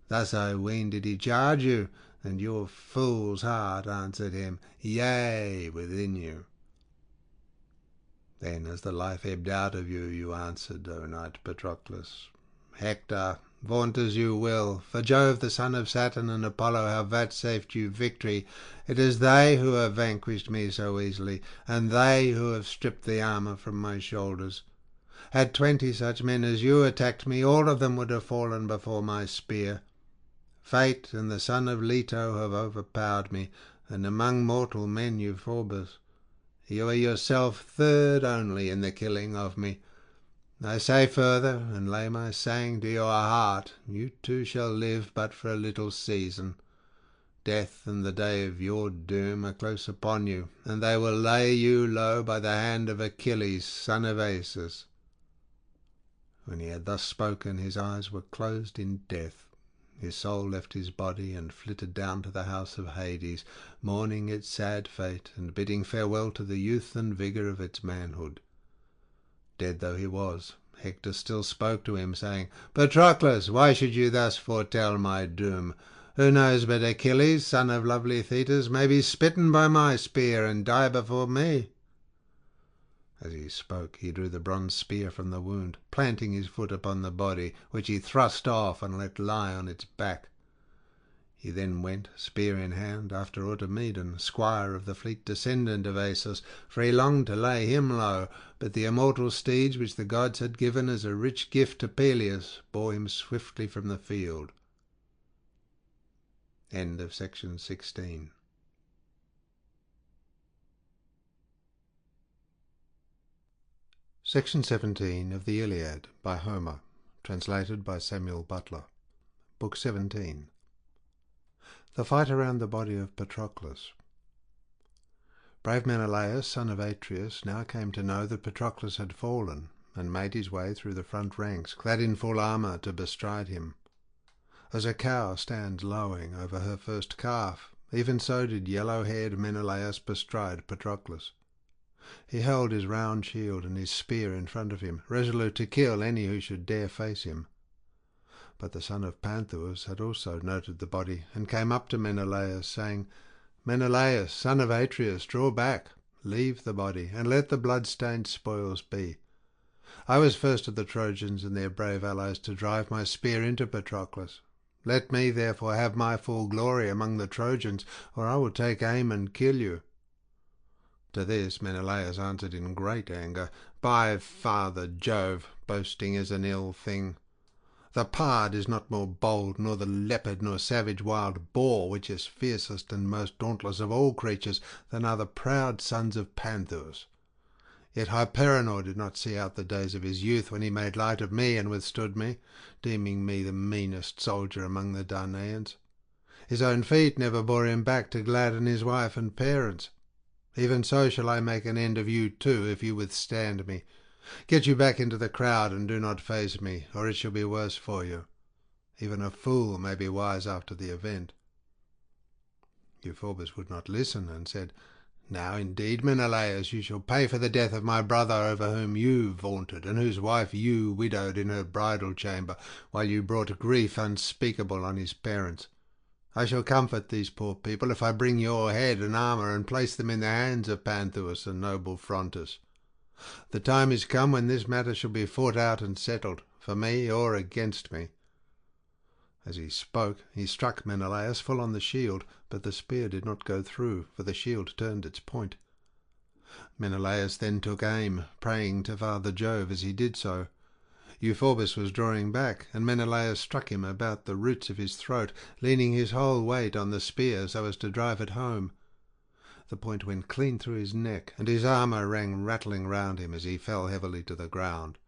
Thus I ween did he charge you, and your fool's heart answered him, Yea, within you. Then as the life ebbed out of you, you answered, O knight Patroclus, Hector, vaunt as you will, for Jove the son of Saturn and Apollo have vouchsafed you victory. It is they who have vanquished me so easily, and they who have stripped the armour from my shoulders. Had 20 such men as you attacked me, all of them would have fallen before my spear. Fate and the son of Leto have overpowered me, and among mortal men Euphorbus. You are yourself third only in the killing of me. I say further, and lay my saying to your heart, you too shall live but for a little season. Death and the day of your doom are close upon you, and they will lay you low by the hand of Achilles, son of Asus. When he had thus spoken, his eyes were closed in death. His soul left his body and flitted down to the house of Hades, mourning its sad fate and bidding farewell to the youth and vigour of its manhood. Dead though he was, Hector still spoke to him, saying, Patroclus, why should you thus foretell my doom? Who knows but Achilles, son of lovely Thetis, may be smitten by my spear and die before me? As he spoke, he drew the bronze spear from the wound, planting his foot upon the body, which he thrust off and let lie on its back. He then went, spear in hand, after Automedon, squire of the fleet descendant of Asus, for he longed to lay him low, but the immortal steeds which the gods had given as a rich gift to Peleus bore him swiftly from the field. End of section 16. Section 17 of the Iliad by Homer, translated by Samuel Butler. Book 17. The fight around the body of Patroclus. Brave Menelaus, son of Atreus, now came to know that Patroclus had fallen, and made his way through the front ranks, clad in full armour, to bestride him. As a cow stands lowing over her first calf, even so did yellow-haired Menelaus bestride Patroclus. He held his round shield and his spear in front of him, resolute to kill any who should dare face him. But the son of Panthous had also noted the body, and came up to Menelaus, saying, Menelaus, son of Atreus, draw back, leave the body, and let the blood-stained spoils be. I was first of the Trojans and their brave allies to drive my spear into Patroclus. Let me, therefore, have my full glory among the Trojans, or I will take aim and kill you. To this Menelaus answered in great anger, By Father Jove, boasting is an ill thing. The pard is not more bold, nor the leopard, nor savage wild boar, which is fiercest and most dauntless of all creatures, than are the proud sons of Panthous. Yet Hyperenor did not see out the days of his youth when he made light of me and withstood me, deeming me the meanest soldier among the Danaans. His own feet never bore him back to gladden his wife and parents. Even so shall I make an end of you too, if you withstand me. Get you back into the crowd, and do not face me, or it shall be worse for you. Even a fool may be wise after the event. Euphorbus would not listen, and said, Now indeed, Menelaus, you shall pay for the death of my brother, over whom you vaunted, and whose wife you widowed in her bridal chamber, while you brought grief unspeakable on his parents. I shall comfort these poor people if I bring your head and armour and place them in the hands of Panthous and noble Phrontis. The time is come when this matter shall be fought out and settled, for me or against me. As he spoke, he struck Menelaus full on the shield, but the spear did not go through, for the shield turned its point. Menelaus then took aim, praying to Father Jove as he did so. Euphorbus was drawing back, and Menelaus struck him about the roots of his throat, leaning his whole weight on the spear so as to drive it home. The point went clean through his neck, and his armour rang rattling round him as he fell heavily to the ground.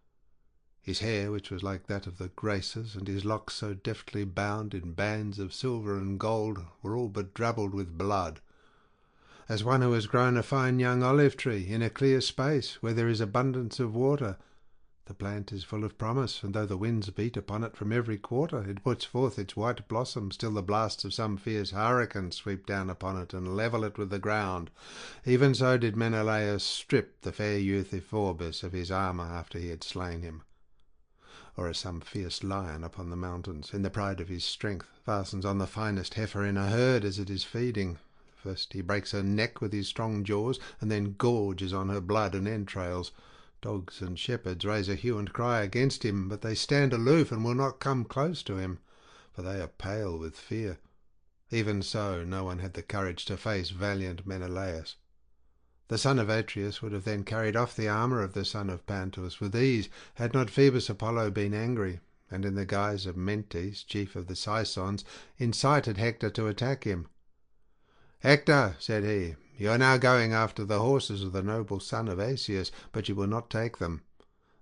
His hair, which was like that of the Graces, and his locks so deftly bound in bands of silver and gold, were all bedrabbled with blood. As one who has grown a fine young olive tree in a clear space where there is abundance of water, The plant is full of promise, and though the winds beat upon it from every quarter, it puts forth its white blossoms till the blasts of some fierce hurricane sweep down upon it and level it with the ground. Even so did Menelaus strip the fair youth Euphorbus of his armour after he had slain him. Or as some fierce lion upon the mountains, in the pride of his strength, fastens on the finest heifer in a herd as it is feeding. First he breaks her neck with his strong jaws, and then gorges on her blood and entrails. Dogs and shepherds raise a hue and cry against him, but they stand aloof and will not come close to him, for they are pale with fear. Even so, no one had the courage to face valiant Menelaus. The son of Atreus would have then carried off the armour of the son of Panthus with ease, had not Phoebus Apollo been angry, and in the guise of Mentes, chief of the Sicons, incited Hector to attack him. "Hector," said he, "you are now going after the horses of the noble son of Asius, but you will not take them.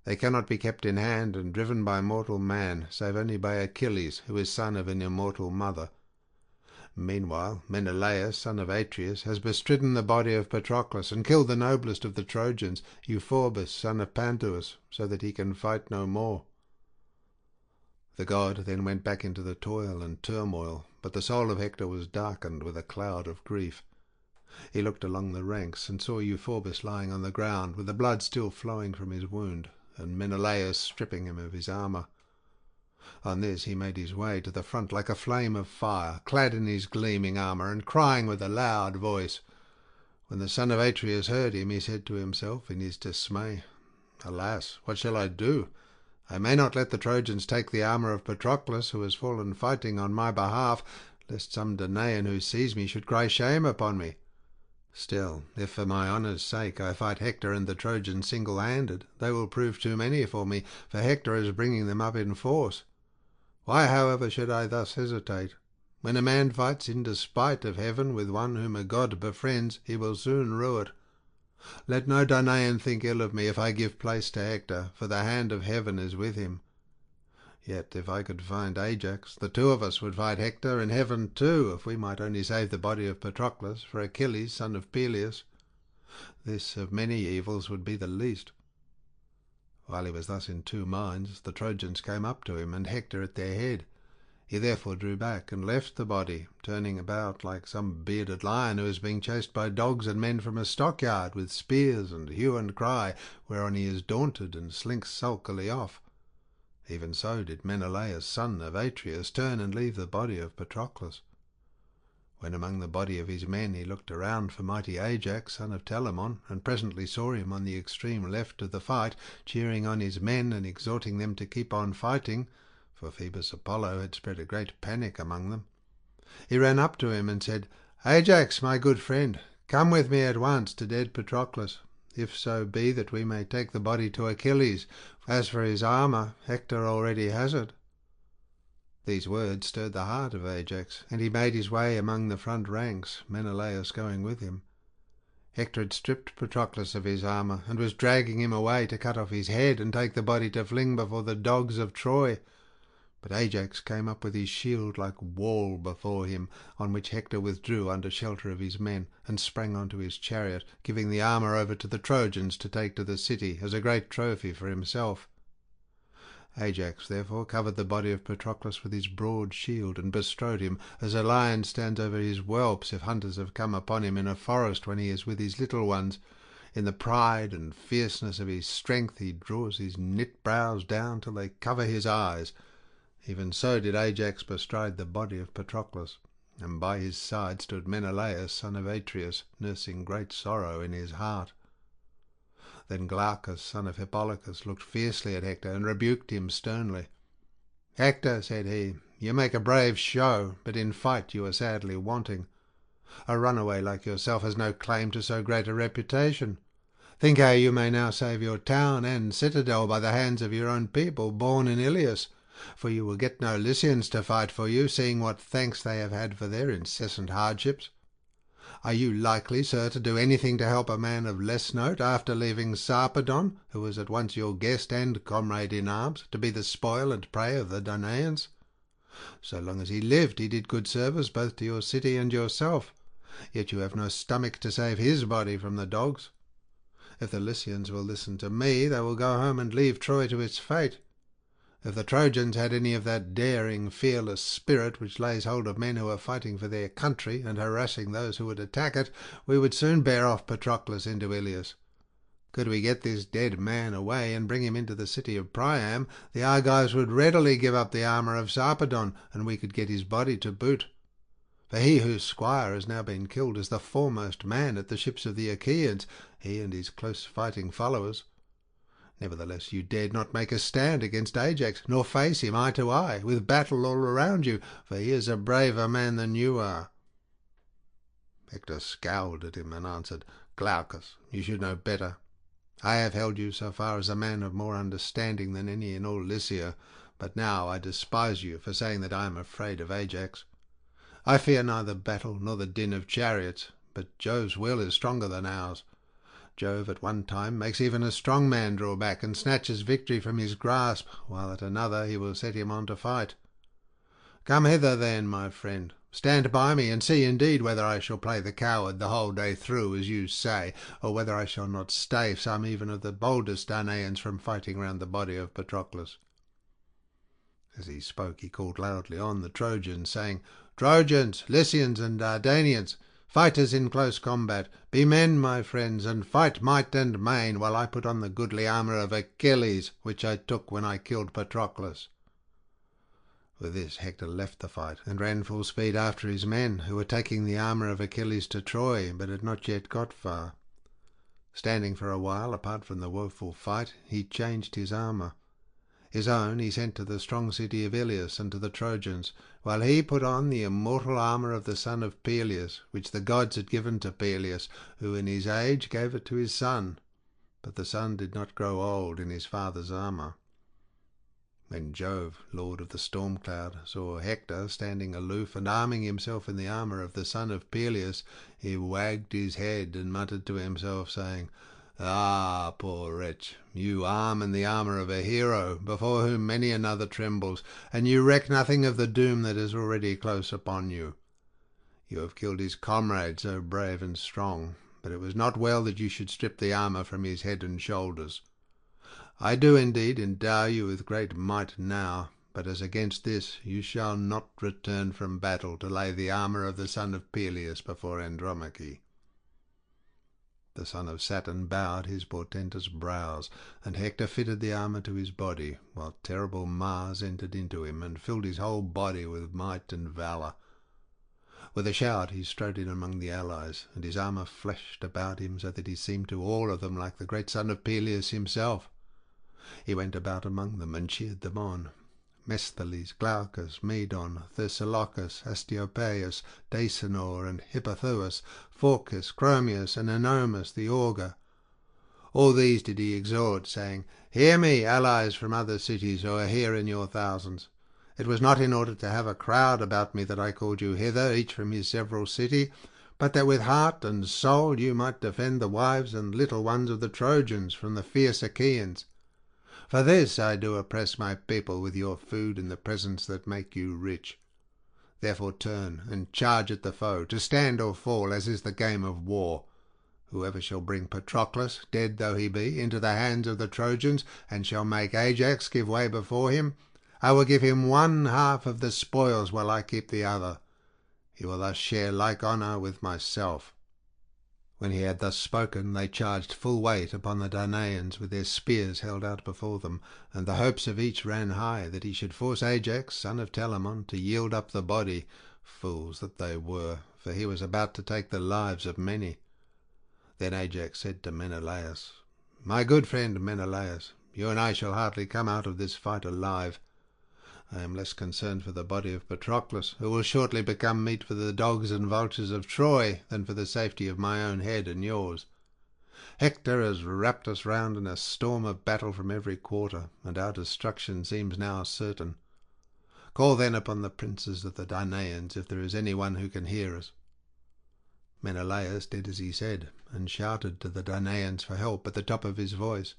They cannot be kept in hand and driven by mortal man, save only by Achilles, who is son of an immortal mother. Meanwhile, Menelaus, son of Atreus, has bestridden the body of Patroclus and killed the noblest of the Trojans, Euphorbus, son of Panthus, so that he can fight no more." The god then went back into the toil and turmoil, but the soul of Hector was darkened with a cloud of grief. He looked along the ranks and saw Euphorbus lying on the ground, with the blood still flowing from his wound, and Menelaus stripping him of his armour. On this he made his way to the front like a flame of fire, clad in his gleaming armour, and crying with a loud voice. When the son of Atreus heard him, he said to himself in his dismay, "Alas, what shall I do? I may not let the Trojans take the armour of Patroclus, who has fallen fighting on my behalf, lest some Danaan who sees me should cry shame upon me. Still, if for my honour's sake I fight Hector and the Trojans single-handed, they will prove too many for me, for Hector is bringing them up in force. Why, however, should I thus hesitate? When a man fights in despite of heaven with one whom a god befriends, he will soon rue it. Let no Danaan think ill of me if I give place to Hector, for the hand of heaven is with him. Yet if I could find Ajax, the two of us would fight Hector and heaven too, if we might only save the body of Patroclus for Achilles, son of Peleus. This of many evils would be the least." While he was thus in two minds, the Trojans came up to him, and Hector at their head. He therefore drew back and left the body, turning about like some bearded lion who is being chased by dogs and men from a stockyard with spears and hue and cry, whereon he is daunted and slinks sulkily off. Even so did Menelaus, son of Atreus, turn and leave the body of Patroclus. When among the body of his men he looked around for mighty Ajax, son of Telamon, and presently saw him on the extreme left of the fight, cheering on his men and exhorting them to keep on fighting, for Phoebus Apollo had spread a great panic among them. He ran up to him and said, "Ajax, my good friend, come with me at once to dead Patroclus, if so be that we may take the body to Achilles. As for his armour, Hector already has it." These words stirred the heart of Ajax, and he made his way among the front ranks, Menelaus going with him. Hector had stripped Patroclus of his armour, and was dragging him away to cut off his head and take the body to fling before the dogs of Troy. But Ajax came up with his shield like wall before him, on which Hector withdrew under shelter of his men, and sprang onto his chariot, giving the armour over to the Trojans to take to the city as a great trophy for himself. Ajax therefore covered the body of Patroclus with his broad shield, and bestrode him, as a lion stands over his whelps if hunters have come upon him in a forest when he is with his little ones. In the pride and fierceness of his strength he draws his knit brows down till they cover his eyes. Even so did Ajax bestride the body of Patroclus, and by his side stood Menelaus, son of Atreus, nursing great sorrow in his heart. Then Glaucus, son of Hippolochus, looked fiercely at Hector and rebuked him sternly. "Hector," said he, "you make a brave show, but in fight you are sadly wanting. A runaway like yourself has no claim to so great a reputation. Think how you may now save your town and citadel by the hands of your own people, born in Ilias, for you will get no Lycians to fight for you, seeing what thanks they have had for their incessant hardships. Are you likely, sir, to do anything to help a man of less note, after leaving Sarpedon, who was at once your guest and comrade in arms, to be the spoil and prey of the Danaans? So long as he lived, he did good service both to your city and yourself, yet you have no stomach to save his body from the dogs. If the Lycians will listen to me, they will go home and leave Troy to its fate. If the Trojans had any of that daring, fearless spirit which lays hold of men who are fighting for their country and harassing those who would attack it, we would soon bear off Patroclus into Ilius. Could we get this dead man away and bring him into the city of Priam, the Argives would readily give up the armour of Sarpedon, and we could get his body to boot. For he whose squire has now been killed is the foremost man at the ships of the Achaeans, he and his close fighting followers. Nevertheless you dared not make a stand against Ajax, nor face him eye to eye, with battle all around you, for he is a braver man than you are." Hector scowled at him and answered, "Glaucus, you should know better. I have held you so far as a man of more understanding than any in all Lycia, but now I despise you for saying that I am afraid of Ajax. I fear neither battle nor the din of chariots, but Jove's will is stronger than ours. Jove at one time makes even a strong man draw back and snatches victory from his grasp, while at another he will set him on to fight. Come hither then, my friend. Stand by me, and see indeed whether I shall play the coward the whole day through, as you say, or whether I shall not stay some even of the boldest Danaans from fighting round the body of Patroclus." As he spoke he called loudly on the Trojans, saying, "Trojans, Lycians, and Dardanians, fighters in close combat, be men, my friends, and fight might and main, while I put on the goodly armour of Achilles, which I took when I killed Patroclus." With this Hector left the fight, and ran full speed after his men, who were taking the armour of Achilles to Troy, but had not yet got far. Standing for a while apart from the woeful fight, he changed his armour. His own he sent to the strong city of Ilius and to the Trojans, while he put on the immortal armour of the son of Peleus, which the gods had given to Peleus, who in his age gave it to his son. But the son did not grow old in his father's armour. When Jove, lord of the storm cloud, saw Hector standing aloof and arming himself in the armour of the son of Peleus, he wagged his head and muttered to himself, saying, "Ah, poor wretch, you arm in the armour of a hero, before whom many another trembles, and you reck nothing of the doom that is already close upon you. You have killed his comrade so brave and strong, but it was not well that you should strip the armour from his head and shoulders. I do indeed endow you with great might now, but as against this you shall not return from battle to lay the armour of the son of Peleus before Andromache." The son of Saturn bowed his portentous brows, and Hector fitted the armour to his body, while terrible Mars entered into him and filled his whole body with might and valour. With a shout he strode in among the allies, and his armour flashed about him so that he seemed to all of them like the great son of Peleus himself. He went about among them and cheered them on. Mesthales, Glaucus, Medon, Thessalocus, Astiopaeus, Dacenor, and Hippothous, Phorcus, Chromius, and Anomus the augur. All these did he exhort, saying, "Hear me, allies from other cities who are here in your thousands. It was not in order to have a crowd about me that I called you hither, each from his several city, but that with heart and soul you might defend the wives and little ones of the Trojans from the fierce Achaeans. For this I do oppress my people with your food and the presents that make you rich. Therefore turn and charge at the foe, to stand or fall, as is the game of war. Whoever shall bring Patroclus, dead though he be, into the hands of the Trojans, and shall make Ajax give way before him, I will give him one half of the spoils while I keep the other. He will thus share like honour with myself." When he had thus spoken, they charged full weight upon the Danaans with their spears held out before them, and the hopes of each ran high that he should force Ajax, son of Telamon, to yield up the body. Fools that they were, for he was about to take the lives of many. Then Ajax said to Menelaus, "My good friend Menelaus, you and I shall hardly come out of this fight alive. I am less concerned for the body of Patroclus, who will shortly become meat for the dogs and vultures of Troy, than for the safety of my own head and yours. Hector has wrapped us round in a storm of battle from every quarter, and our destruction seems now certain. Call then upon the princes of the Danaans, if there is any one who can hear us." Menelaus did as he said, and shouted to the Danaans for help at the top of his voice.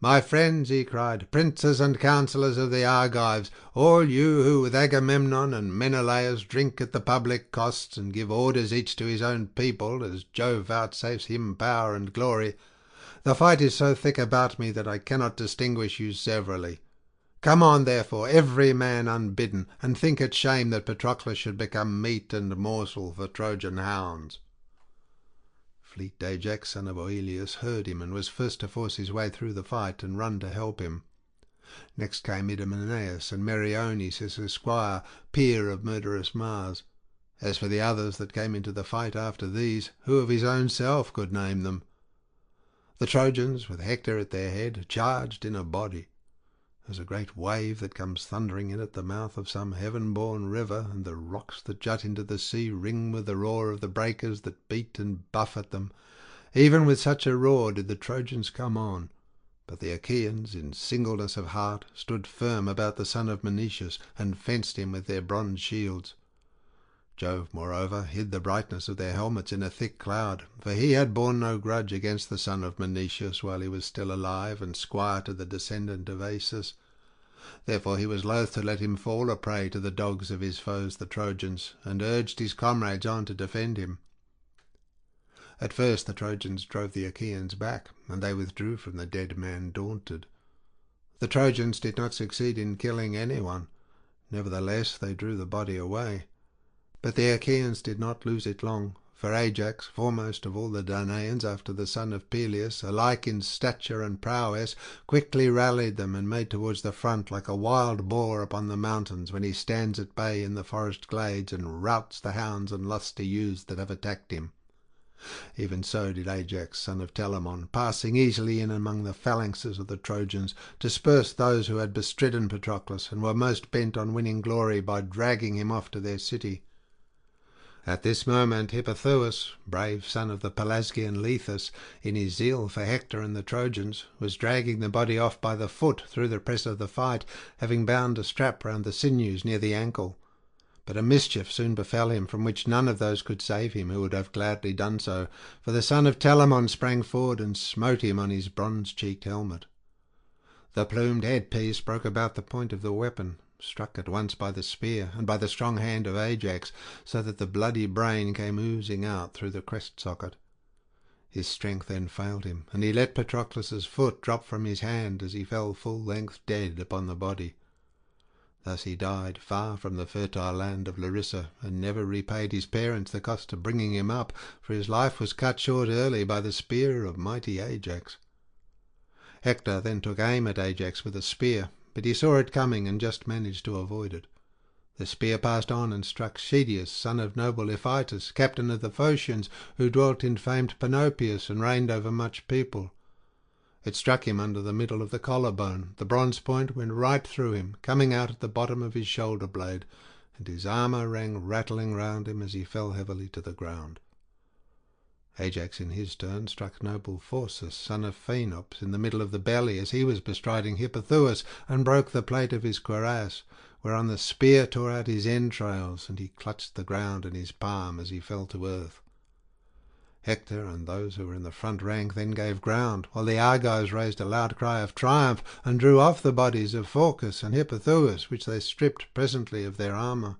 "My friends," he cried, "princes and councillors of the Argives, all you who with Agamemnon and Menelaus drink at the public costs and give orders each to his own people, as Jove vouchsafes him power and glory, The fight is so thick about me that I cannot distinguish you severally. Come on, therefore, every man unbidden, and think it shame that Patroclus should become meat and morsel for Trojan hounds." Fleet Ajax, son of Oileus, heard him, and was first to force his way through the fight and run to help him. Next came Idomeneus and Meriones, his esquire, peer of murderous Mars. As for the others that came into the fight after these, who of his own self could name them? The Trojans, with Hector at their head, charged in a body. As a great wave that comes thundering in at the mouth of some heaven-born river, and the rocks that jut into the sea ring with the roar of the breakers that beat and buffet them, even with such a roar did the Trojans come on. But the Achaeans, in singleness of heart, stood firm about the son of Menoetius, and fenced him with their bronze shields. Jove, moreover, hid the brightness of their helmets in a thick cloud, for he had borne no grudge against the son of Menoetius while he was still alive and squire to the descendant of Asus. Therefore he was loath to let him fall a prey to the dogs of his foes the Trojans, and urged his comrades on to defend him. At first the Trojans drove the Achaeans back, and they withdrew from the dead man daunted. The Trojans did not succeed in killing anyone. Nevertheless they drew the body away. But the Achaeans did not lose it long, for Ajax, foremost of all the Danaans after the son of Peleus, alike in stature and prowess, quickly rallied them and made towards the front like a wild boar upon the mountains when he stands at bay in the forest glades and routs the hounds and lusty youths that have attacked him. Even so did Ajax, son of Telamon, passing easily in among the phalanxes of the Trojans, disperse those who had bestridden Patroclus and were most bent on winning glory by dragging him off to their city. At this moment Hippothous, brave son of the Pelasgian Lethus, in his zeal for Hector and the Trojans, was dragging the body off by the foot through the press of the fight, having bound a strap round the sinews near the ankle. But a mischief soon befell him, from which none of those could save him who would have gladly done so, for the son of Telamon sprang forward and smote him on his bronze-cheeked helmet. The plumed headpiece broke about the point of the weapon, struck at once by the spear and by the strong hand of Ajax, so that the bloody brain came oozing out through the crest-socket. His strength then failed him, and he let Patroclus's foot drop from his hand as he fell full length dead upon the body. Thus he died far from the fertile land of Larissa, and never repaid his parents the cost of bringing him up, for his life was cut short early by the spear of mighty Ajax. Hector then took aim at Ajax with a spear, but he saw it coming and just managed to avoid it. The spear passed on and struck Schedius, son of noble Iphitus, captain of the Phocians, who dwelt in famed Panopeus and reigned over much people. It struck him under the middle of the collarbone. The bronze point went right through him, coming out at the bottom of his shoulder blade, and his armour rang rattling round him as he fell heavily to the ground. Ajax in his turn struck noble Phorcys, son of Phaenops, in the middle of the belly as he was bestriding Hippothous, and broke the plate of his cuirass, whereon the spear tore out his entrails, and he clutched the ground in his palm as he fell to earth. Hector and those who were in the front rank then gave ground, while the Argives raised a loud cry of triumph, and drew off the bodies of Phorcys and Hippothous, which they stripped presently of their armour.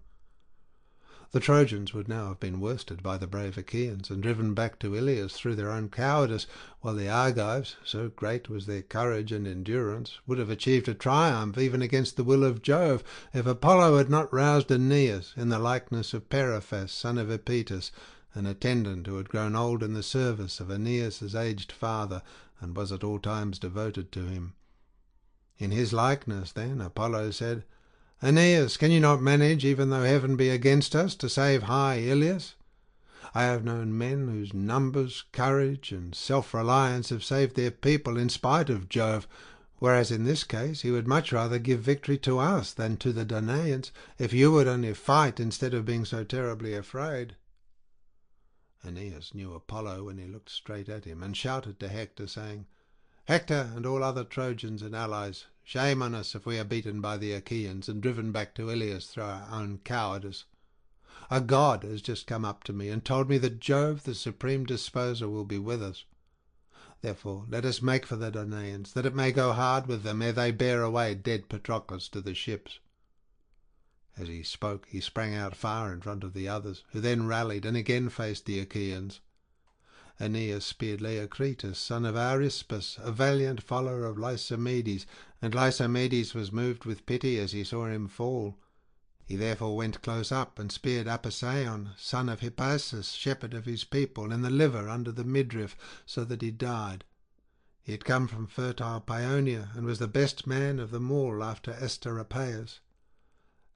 The Trojans would now have been worsted by the brave Achaeans, and driven back to Iliad through their own cowardice, while the Argives, so great was their courage and endurance, would have achieved a triumph even against the will of Jove, if Apollo had not roused Aeneas in the likeness of Periphas, son of Epetus, an attendant who had grown old in the service of Aeneas's aged father, and was at all times devoted to him. In his likeness, then, Apollo said, "Aeneas, can you not manage, even though heaven be against us, to save high Ilias? I have known men whose numbers, courage, and self-reliance have saved their people in spite of Jove, whereas in this case he would much rather give victory to us than to the Danaans, if you would only fight instead of being so terribly afraid." Aeneas knew Apollo when he looked straight at him, and shouted to Hector, saying, "Hector and all other Trojans and allies, shame on us if we are beaten by the Achaeans and driven back to Iliad through our own cowardice. A god has just come up to me and told me that Jove, the supreme disposer, will be with us. Therefore let us make for the Danaans, that it may go hard with them ere they bear away dead Patroclus to the ships." As he spoke, he sprang out far in front of the others, who then rallied and again faced the Achaeans. Aeneas speared Leocritus, son of Arispus, a valiant follower of Lysimedes, and Lysimedes was moved with pity as he saw him fall. He therefore went close up and speared Apisaon, son of Hippasus, shepherd of his people, in the liver under the midriff, so that he died. He had come from fertile Paeonia, and was the best man of them all after Asteropaeus.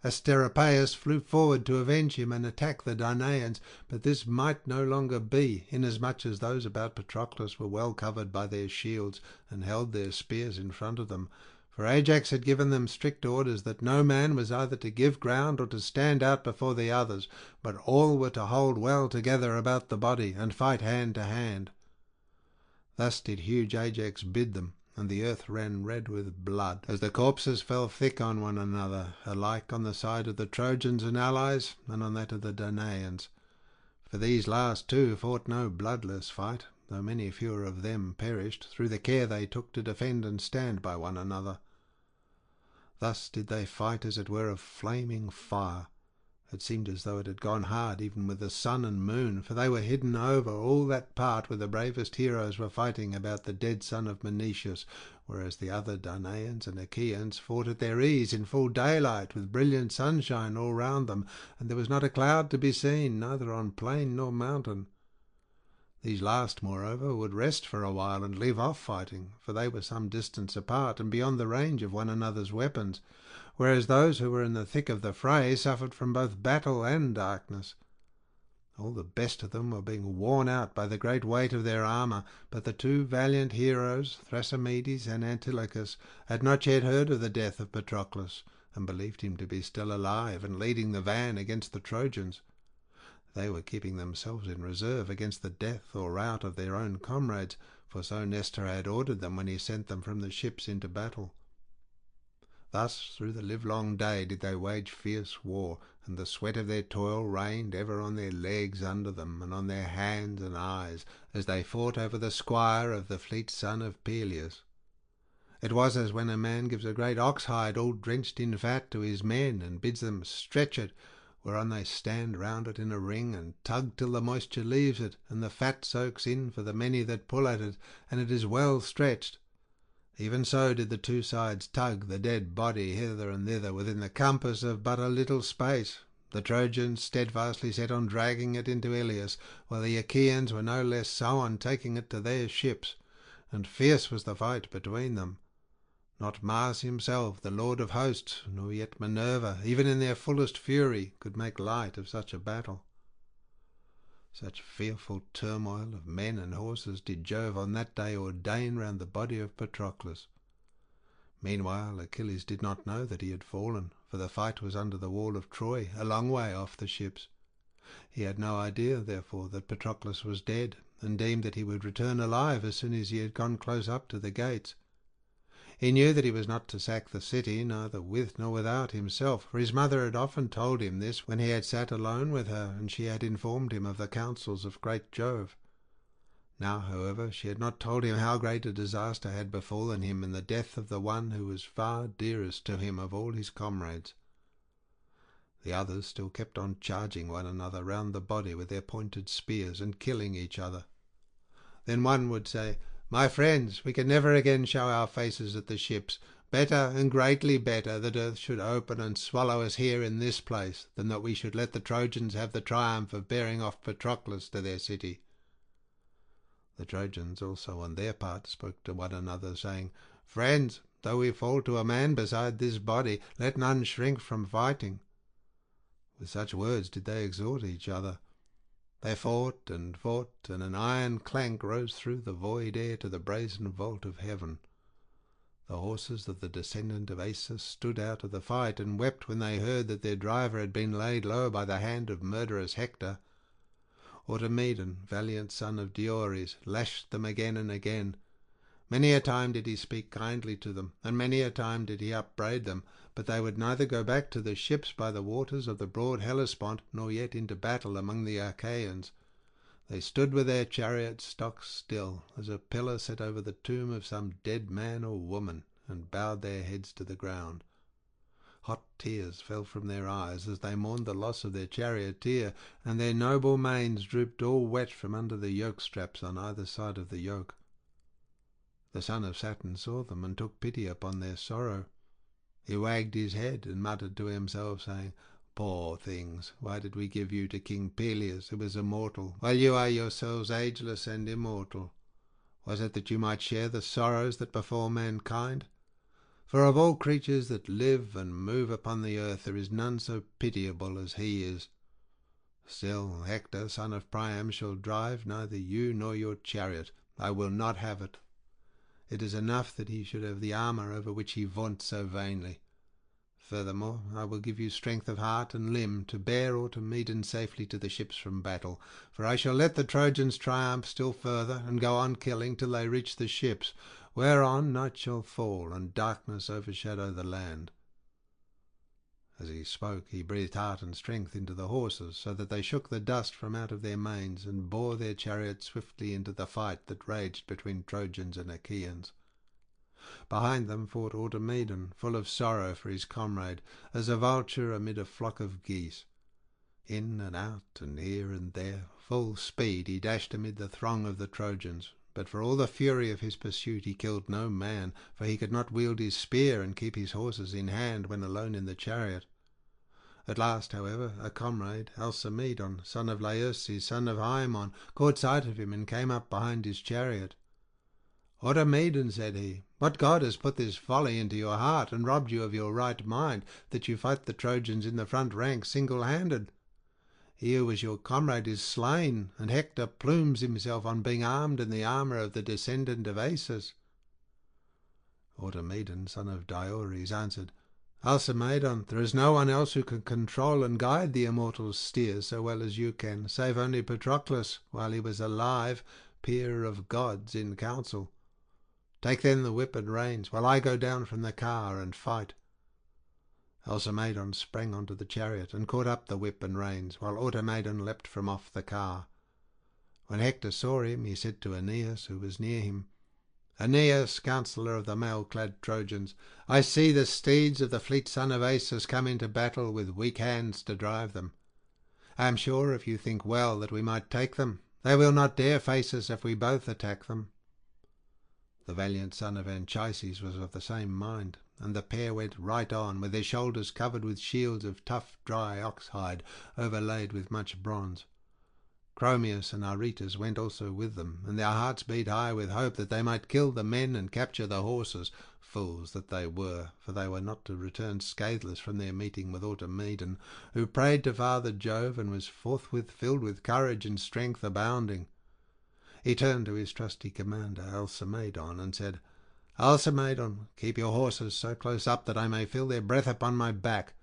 Asteropaeus flew forward to avenge him and attack the Danaans, but this might no longer be, inasmuch as those about Patroclus were well covered by their shields, and held their spears in front of them. For Ajax had given them strict orders that no man was either to give ground or to stand out before the others, but all were to hold well together about the body, and fight hand to hand. Thus did huge Ajax bid them, and the earth ran red with blood, as the corpses fell thick on one another, alike on the side of the Trojans and allies, and on that of the Danaans. For these last too fought no bloodless fight, though many fewer of them perished, through the care they took to defend and stand by one another. Thus did they fight as it were of flaming fire. It seemed as though it had gone hard even with the sun and moon, for they were hidden over all that part where the bravest heroes were fighting about the dead son of Menoetius, whereas the other Danaans and Achaeans fought at their ease in full daylight, with brilliant sunshine all round them, and there was not a cloud to be seen, neither on plain nor mountain. These last, moreover, would rest for a while and leave off fighting, for they were some distance apart and beyond the range of one another's weapons, whereas those who were in the thick of the fray suffered from both battle and darkness. All the best of them were being worn out by the great weight of their armour, but the two valiant heroes, Thrasymedes and Antilochus, had not yet heard of the death of Patroclus, and believed him to be still alive and leading the van against the Trojans. They were keeping themselves in reserve against the death or rout of their own comrades, for so Nestor had ordered them when he sent them from the ships into battle. Thus through the livelong day did they wage fierce war, and the sweat of their toil rained ever on their legs under them, and on their hands and eyes, as they fought over the squire of the fleet son of Peleus. It was as when a man gives a great ox-hide all drenched in fat to his men, and bids them stretch it, whereon they stand round it in a ring, and tug till the moisture leaves it, and the fat soaks in for the many that pull at it, and it is well stretched. Even so did the two sides tug the dead body hither and thither within the compass of but a little space, the Trojans steadfastly set on dragging it into Ilius, while the Achaeans were no less so on taking it to their ships, and fierce was the fight between them. Not Mars himself, the Lord of Hosts, nor yet Minerva, even in their fullest fury, could make light of such a battle. Such fearful turmoil of men and horses did Jove on that day ordain round the body of Patroclus. Meanwhile Achilles did not know that he had fallen, for the fight was under the wall of Troy, a long way off the ships. He had no idea, therefore, that Patroclus was dead, and deemed that he would return alive as soon as he had gone close up to the gates. He knew that he was not to sack the city, neither with nor without himself, for his mother had often told him this when he had sat alone with her, and she had informed him of the counsels of great Jove. Now, however, she had not told him how great a disaster had befallen him in the death of the one who was far dearest to him of all his comrades. The others still kept on charging one another round the body with their pointed spears, and killing each other. Then one would say, "My friends, we can never again show our faces at the ships. Better, and greatly better, that earth should open and swallow us here in this place, than that we should let the Trojans have the triumph of bearing off Patroclus to their city." The Trojans also on their part spoke to one another, saying, "Friends, though we fall to a man beside this body, let none shrink from fighting." With such words did they exhort each other. They fought, and an iron clank rose through the void air to the brazen vault of heaven. The horses of the descendant of Asus stood out of the fight, and wept when they heard that their driver had been laid low by the hand of murderous Hector. Automedon, valiant son of Diores, lashed them again and again. Many a time did he speak kindly to them, and many a time did he upbraid them, but they would neither go back to the ships by the waters of the broad Hellespont, nor yet into battle among the Achaeans. They stood with their chariots stock still, as a pillar set over the tomb of some dead man or woman, and bowed their heads to the ground. Hot tears fell from their eyes as they mourned the loss of their charioteer, and their noble manes drooped all wet from under the yoke straps on either side of the yoke. The son of Saturn saw them and took pity upon their sorrow. He wagged his head and muttered to himself, saying, "Poor things, why did we give you to King Peleus, who is immortal, while you are yourselves ageless and immortal? Was it that you might share the sorrows that befall mankind? For of all creatures that live and move upon the earth there is none so pitiable as he is. Still, Hector, son of Priam, shall drive neither you nor your chariot. I will not have it. It is enough that he should have the armour over which he vaunts so vainly. Furthermore, I will give you strength of heart and limb to bear Automedon safely to the ships from battle, for I shall let the Trojans triumph still further, and go on killing till they reach the ships, whereon night shall fall and darkness overshadow the land." As he spoke, he breathed heart and strength into the horses, so that they shook the dust from out of their manes, and bore their chariots swiftly into the fight that raged between Trojans and Achaeans. Behind them fought Automedon, full of sorrow for his comrade, as a vulture amid a flock of geese. In and out, and here and there, full speed, he dashed amid the throng of the Trojans. But for all the fury of his pursuit he killed no man, for he could not wield his spear and keep his horses in hand when alone in the chariot. At last, however, a comrade, Alcimedon, son of Laerces, son of Haemon, caught sight of him and came up behind his chariot. "Automedon," said he, "what god has put this folly into your heart, and robbed you of your right mind, that you fight the Trojans in the front rank single-handed? He who was your comrade is slain, and Hector plumes himself on being armed in the armour of the descendant of Asus." Automedon, son of Diores, answered, "Alcimedon, there is no one else who can control and guide the immortal steer so well as you can, save only Patroclus, while he was alive, peer of gods in council. Take then the whip and reins, while I go down from the car and fight." Alcimedon sprang onto the chariot and caught up the whip and reins, while Automedon leapt from off the car. When Hector saw him, he said to Aeneas, who was near him, "Aeneas, counsellor of the mail-clad Trojans, I see the steeds of the fleet son of Asus come into battle with weak hands to drive them. I am sure, if you think well, that we might take them. They will not dare face us if we both attack them." The valiant son of Anchises was of the same mind, and the pair went right on, with their shoulders covered with shields of tough dry ox-hide, overlaid with much bronze. Chromius and Aretus went also with them, and their hearts beat high with hope that they might kill the men and capture the horses. Fools that they were, for they were not to return scatheless from their meeting with Automedon, who prayed to Father Jove, and was forthwith filled with courage and strength abounding. He turned to his trusty commander, Alcimedon, and said, "Alcimedon, keep your horses so close up that I may feel their breath upon my back.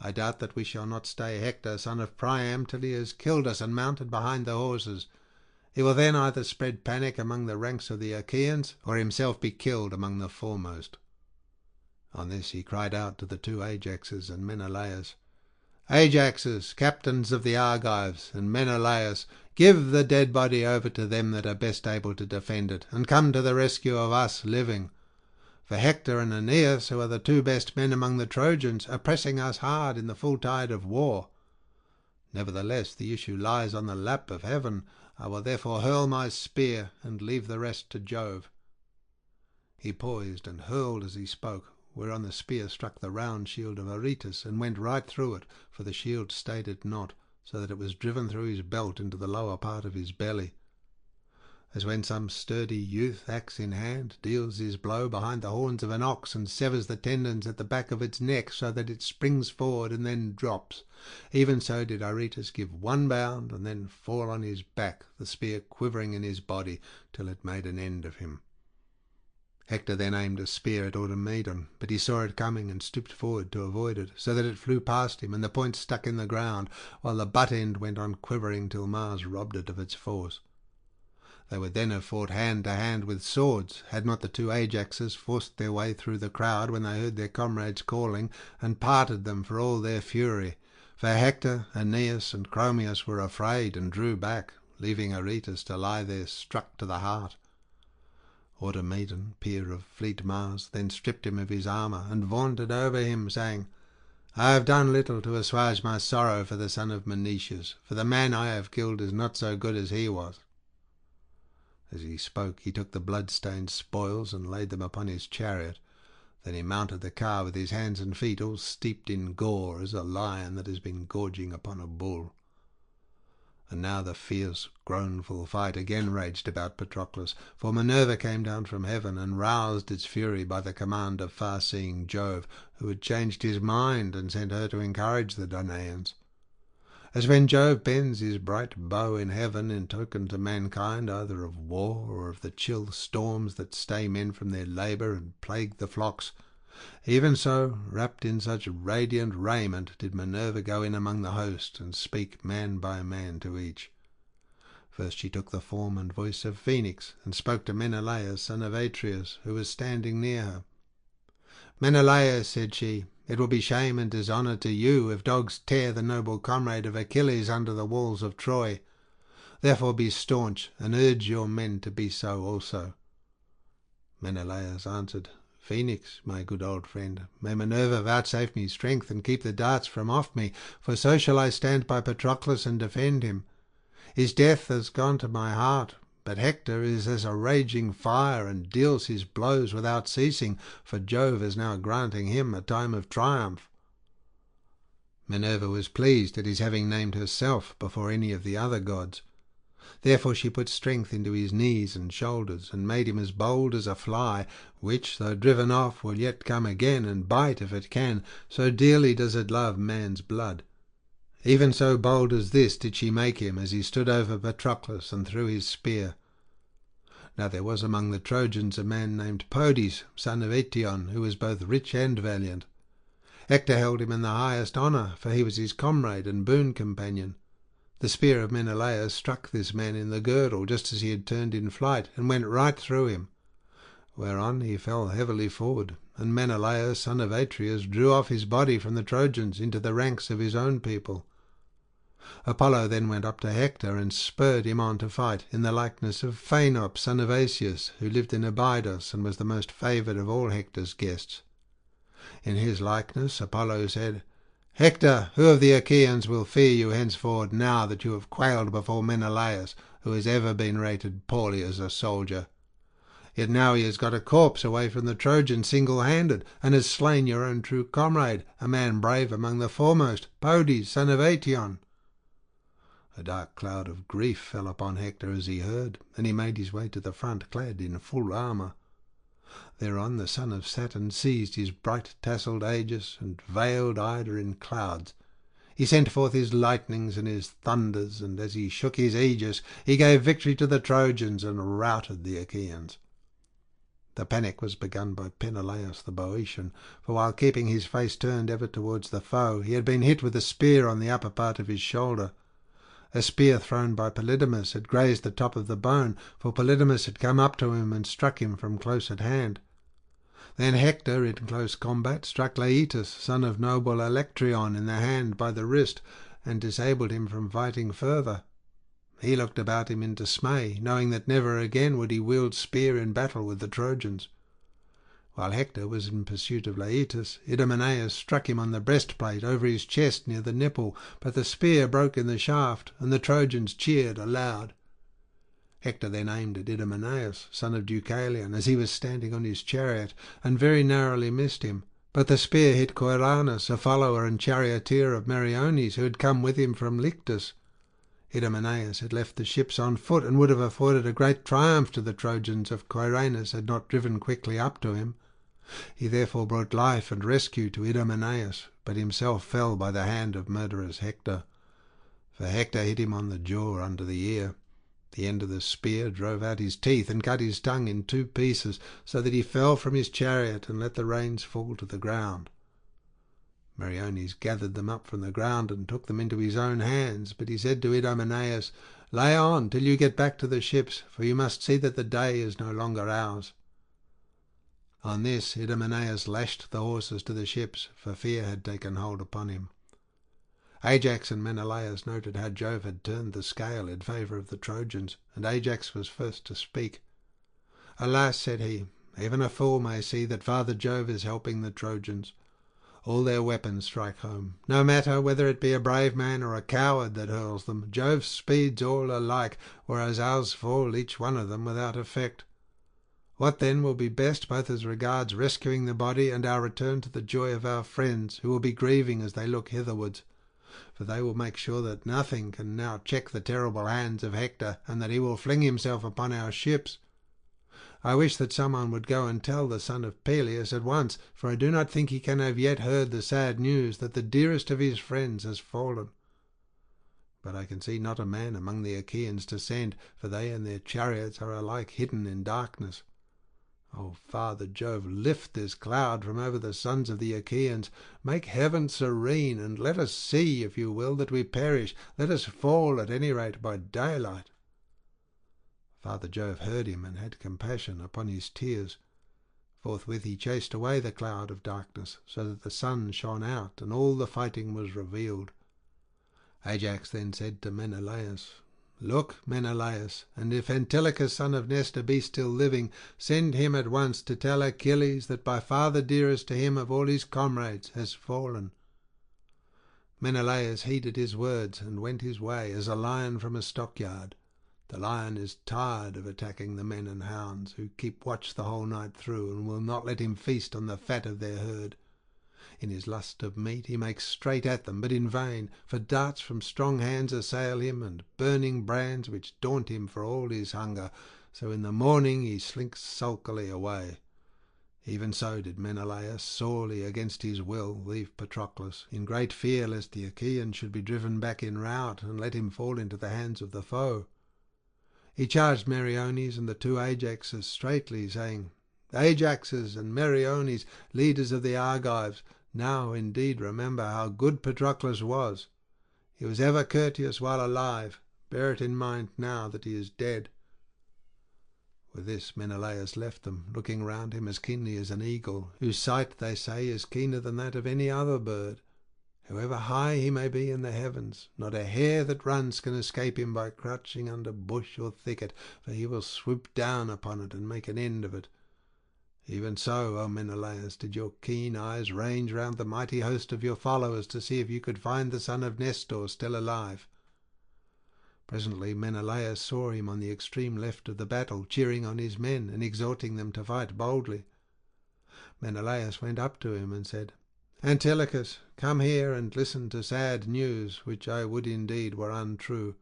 I doubt that we shall not stay Hector, son of Priam, till he has killed us and mounted behind the horses. He will then either spread panic among the ranks of the Achaeans, or himself be killed among the foremost." On this he cried out to the two Ajaxes and Menelaus, "Ajaxes, captains of the Argives, and Menelaus, give the dead body over to them that are best able to defend it, and come to the rescue of us living. For Hector and Aeneas, who are the two best men among the Trojans, are pressing us hard in the full tide of war. Nevertheless, the issue lies on the lap of heaven. I will therefore hurl my spear, and leave the rest to Jove." He poised and hurled as he spoke, whereon the spear struck the round shield of Aretus, and went right through it, for the shield stayed it not, so that it was driven through his belt into the lower part of his belly. As when some sturdy youth, axe in hand, deals his blow behind the horns of an ox, and severs the tendons at the back of its neck, so that it springs forward and then drops, even so did Aretus give one bound, and then fall on his back, the spear quivering in his body, till it made an end of him. Hector then aimed a spear at Automedon, but he saw it coming and stooped forward to avoid it, so that it flew past him, and the point stuck in the ground, while the butt end went on quivering till Mars robbed it of its force. They would then have fought hand to hand with swords, had not the two Ajaxes forced their way through the crowd when they heard their comrades calling, and parted them for all their fury. For Hector, Aeneas, and Chromius were afraid, and drew back, leaving Aretus to lie there struck to the heart. Automedon, peer of fleet Mars, then stripped him of his armour, and vaunted over him, saying, I have done little to assuage my sorrow for the son of Menoetius, for the man I have killed is not so good as he was." As he spoke, he took the blood-stained spoils and laid them upon his chariot. Then he mounted the car with his hands and feet all steeped in gore, as a lion that has been gorging upon a bull. And now the fierce, groanful fight again raged about Patroclus, for Minerva came down from heaven and roused its fury by the command of far-seeing Jove, who had changed his mind and sent her to encourage the Danaans. As when Jove bends his bright bow in heaven in token to mankind either of war or of the chill storms that stay men from their labour and plague the flocks, even so, wrapped in such radiant raiment, did Minerva go in among the host and speak man by man to each. First she took the form and voice of Phoenix, and spoke to Menelaus, son of Atreus, who was standing near her. "Menelaus," said she, "it will be shame and dishonour to you if dogs tear the noble comrade of Achilles under the walls of Troy. Therefore be staunch, and urge your men to be so also." Menelaus answered, "Phoenix, my good old friend, may Minerva vouchsafe me strength and keep the darts from off me, for so shall I stand by Patroclus and defend him. His death has gone to my heart, but Hector is as a raging fire and deals his blows without ceasing, for Jove is now granting him a time of triumph." Minerva was pleased at his having named herself before any of the other gods. Therefore she put strength into his knees and shoulders, and made him as bold as a fly, which, though driven off, will yet come again and bite if it can, so dearly does it love man's blood. Even so bold as this did she make him as he stood over Patroclus and threw his spear. Now there was among the Trojans a man named Podes, son of Eetion, who was both rich and valiant. Hector held him in the highest honour, for he was his comrade and boon companion. The spear of Menelaus struck this man in the girdle just as he had turned in flight, and went right through him, whereon he fell heavily forward, and Menelaus, son of Atreus, drew off his body from the Trojans into the ranks of his own people. Apollo then went up to Hector and spurred him on to fight, in the likeness of Phaenops, son of Asius, who lived in Abydos and was the most favoured of all Hector's guests. In his likeness Apollo said, "Hector, who of the Achaeans will fear you henceforward, now that you have quailed before Menelaus, who has ever been rated poorly as a soldier? Yet now he has got a corpse away from the Trojans single-handed, and has slain your own true comrade, a man brave among the foremost, Podes, son of Eetion." A dark cloud of grief fell upon Hector as he heard, and he made his way to the front clad in full armour. Thereon the son of Saturn seized his bright tasselled aegis and veiled Ida in clouds. He sent forth his lightnings and his thunders, and as he shook his aegis he gave victory to the Trojans and routed the Achaeans. The panic was begun by Peneleos the Boeotian, for while keeping his face turned ever towards the foe, he had been hit with a spear on the upper part of his shoulder. A spear thrown by Polydamas had grazed the top of the bone, for Polydamas had come up to him and struck him from close at hand. Then Hector, in close combat, struck Laetus, son of noble Electryon, in the hand by the wrist, and disabled him from fighting further. He looked about him in dismay, knowing that never again would he wield spear in battle with the Trojans. While Hector was in pursuit of Laetus, Idomeneus struck him on the breastplate over his chest near the nipple, but the spear broke in the shaft, and the Trojans cheered aloud. Hector then aimed at Idomeneus, son of Deucalion, as he was standing on his chariot, and very narrowly missed him. But the spear hit Coiranus, a follower and charioteer of Meriones, who had come with him from Lyctus. Idomeneus had left the ships on foot, and would have afforded a great triumph to the Trojans if Coiranus had not driven quickly up to him. He therefore brought life and rescue to Idomeneus, but himself fell by the hand of murderous Hector. For Hector hit him on the jaw under the ear. The end of the spear drove out his teeth and cut his tongue in 2 pieces, so that he fell from his chariot and let the reins fall to the ground. Meriones gathered them up from the ground and took them into his own hands, but he said to Idomeneus, "Lay on till you get back to the ships, for you must see that the day is no longer ours." On this Idomeneus lashed the horses to the ships, for fear had taken hold upon him. Ajax and Menelaus noted how Jove had turned the scale in favour of the Trojans, and Ajax was first to speak. "Alas," said he, "even a fool may see that Father Jove is helping the Trojans. all their weapons strike home. No matter whether it be a brave man or a coward that hurls them, Jove's speeds all alike, whereas ours fall each one of them without effect. What then will be best both as regards rescuing the body and our return to the joy of our friends, who will be grieving as they look hitherwards? For they will make sure that nothing can now check the terrible hands of Hector, and that he will fling himself upon our ships. I wish that someone would go and tell the son of Peleus at once, for I do not think he can have yet heard the sad news that the dearest of his friends has fallen. But I can see not a man among the Achaeans to send, for they and their chariots are alike hidden in darkness. O Father Jove, lift this cloud from over the sons of the Achaeans. Make heaven serene, and let us see, if you will, that we perish. Let us fall, at any rate, by daylight. Father Jove heard him and had compassion upon his tears. Forthwith he chased away the cloud of darkness, so that the sun shone out, and all the fighting was revealed. Ajax then said to Menelaus, "Look, Menelaus, and if Antilochus son of Nestor be still living, send him at once to tell Achilles that by far the dearest to him of all his comrades has fallen." Menelaus heeded his words and went his way as a lion from a stockyard. The lion is tired of attacking the men and hounds, who keep watch the whole night through, and will not let him feast on the fat of their herd. In his lust of meat he makes straight at them, but in vain, for darts from strong hands assail him, and burning brands which daunt him for all his hunger, so in the morning he slinks sulkily away. Even so did Menelaus, sorely against his will, leave Patroclus, in great fear lest the Achaeans should be driven back in rout, and let him fall into the hands of the foe. He charged Meriones and the two Ajaxes straightly, saying, "Ajaxes and Meriones, leaders of the Argives, now indeed remember how good Patroclus was. He was ever courteous while alive. Bear it in mind now that he is dead." With this Menelaus left them, looking round him as keenly as an eagle, whose sight, they say, is keener than that of any other bird. However high he may be in the heavens, not a hare that runs can escape him by crouching under bush or thicket, for he will swoop down upon it and make an end of it. Even so, O Menelaus, did your keen eyes range round the mighty host of your followers to see if you could find the son of Nestor still alive. Presently Menelaus saw him on the extreme left of the battle, cheering on his men and exhorting them to fight boldly. Menelaus went up to him and said, "Antilochus, come here and listen to sad news, which I would indeed were untrue.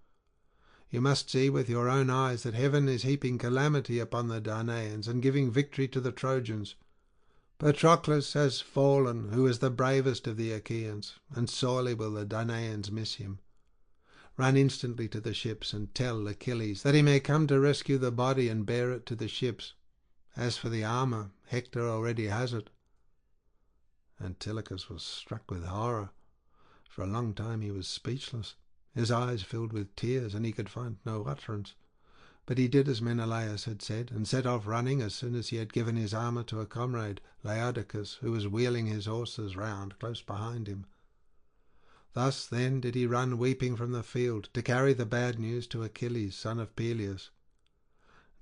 You must see with your own eyes that heaven is heaping calamity upon the Danaans and giving victory to the Trojans. Patroclus has fallen, who is the bravest of the Achaeans, and sorely will the Danaans miss him. Run instantly to the ships and tell Achilles that he may come to rescue the body and bear it to the ships. As for the armour, Hector already has it." Antilochus was struck with horror. For a long time he was speechless. His eyes filled with tears, and he could find no utterance. But he did as Menelaus had said, and set off running as soon as he had given his armour to a comrade, Laodocus, who was wheeling his horses round close behind him. Thus then did he run weeping from the field, to carry the bad news to Achilles, son of Peleus.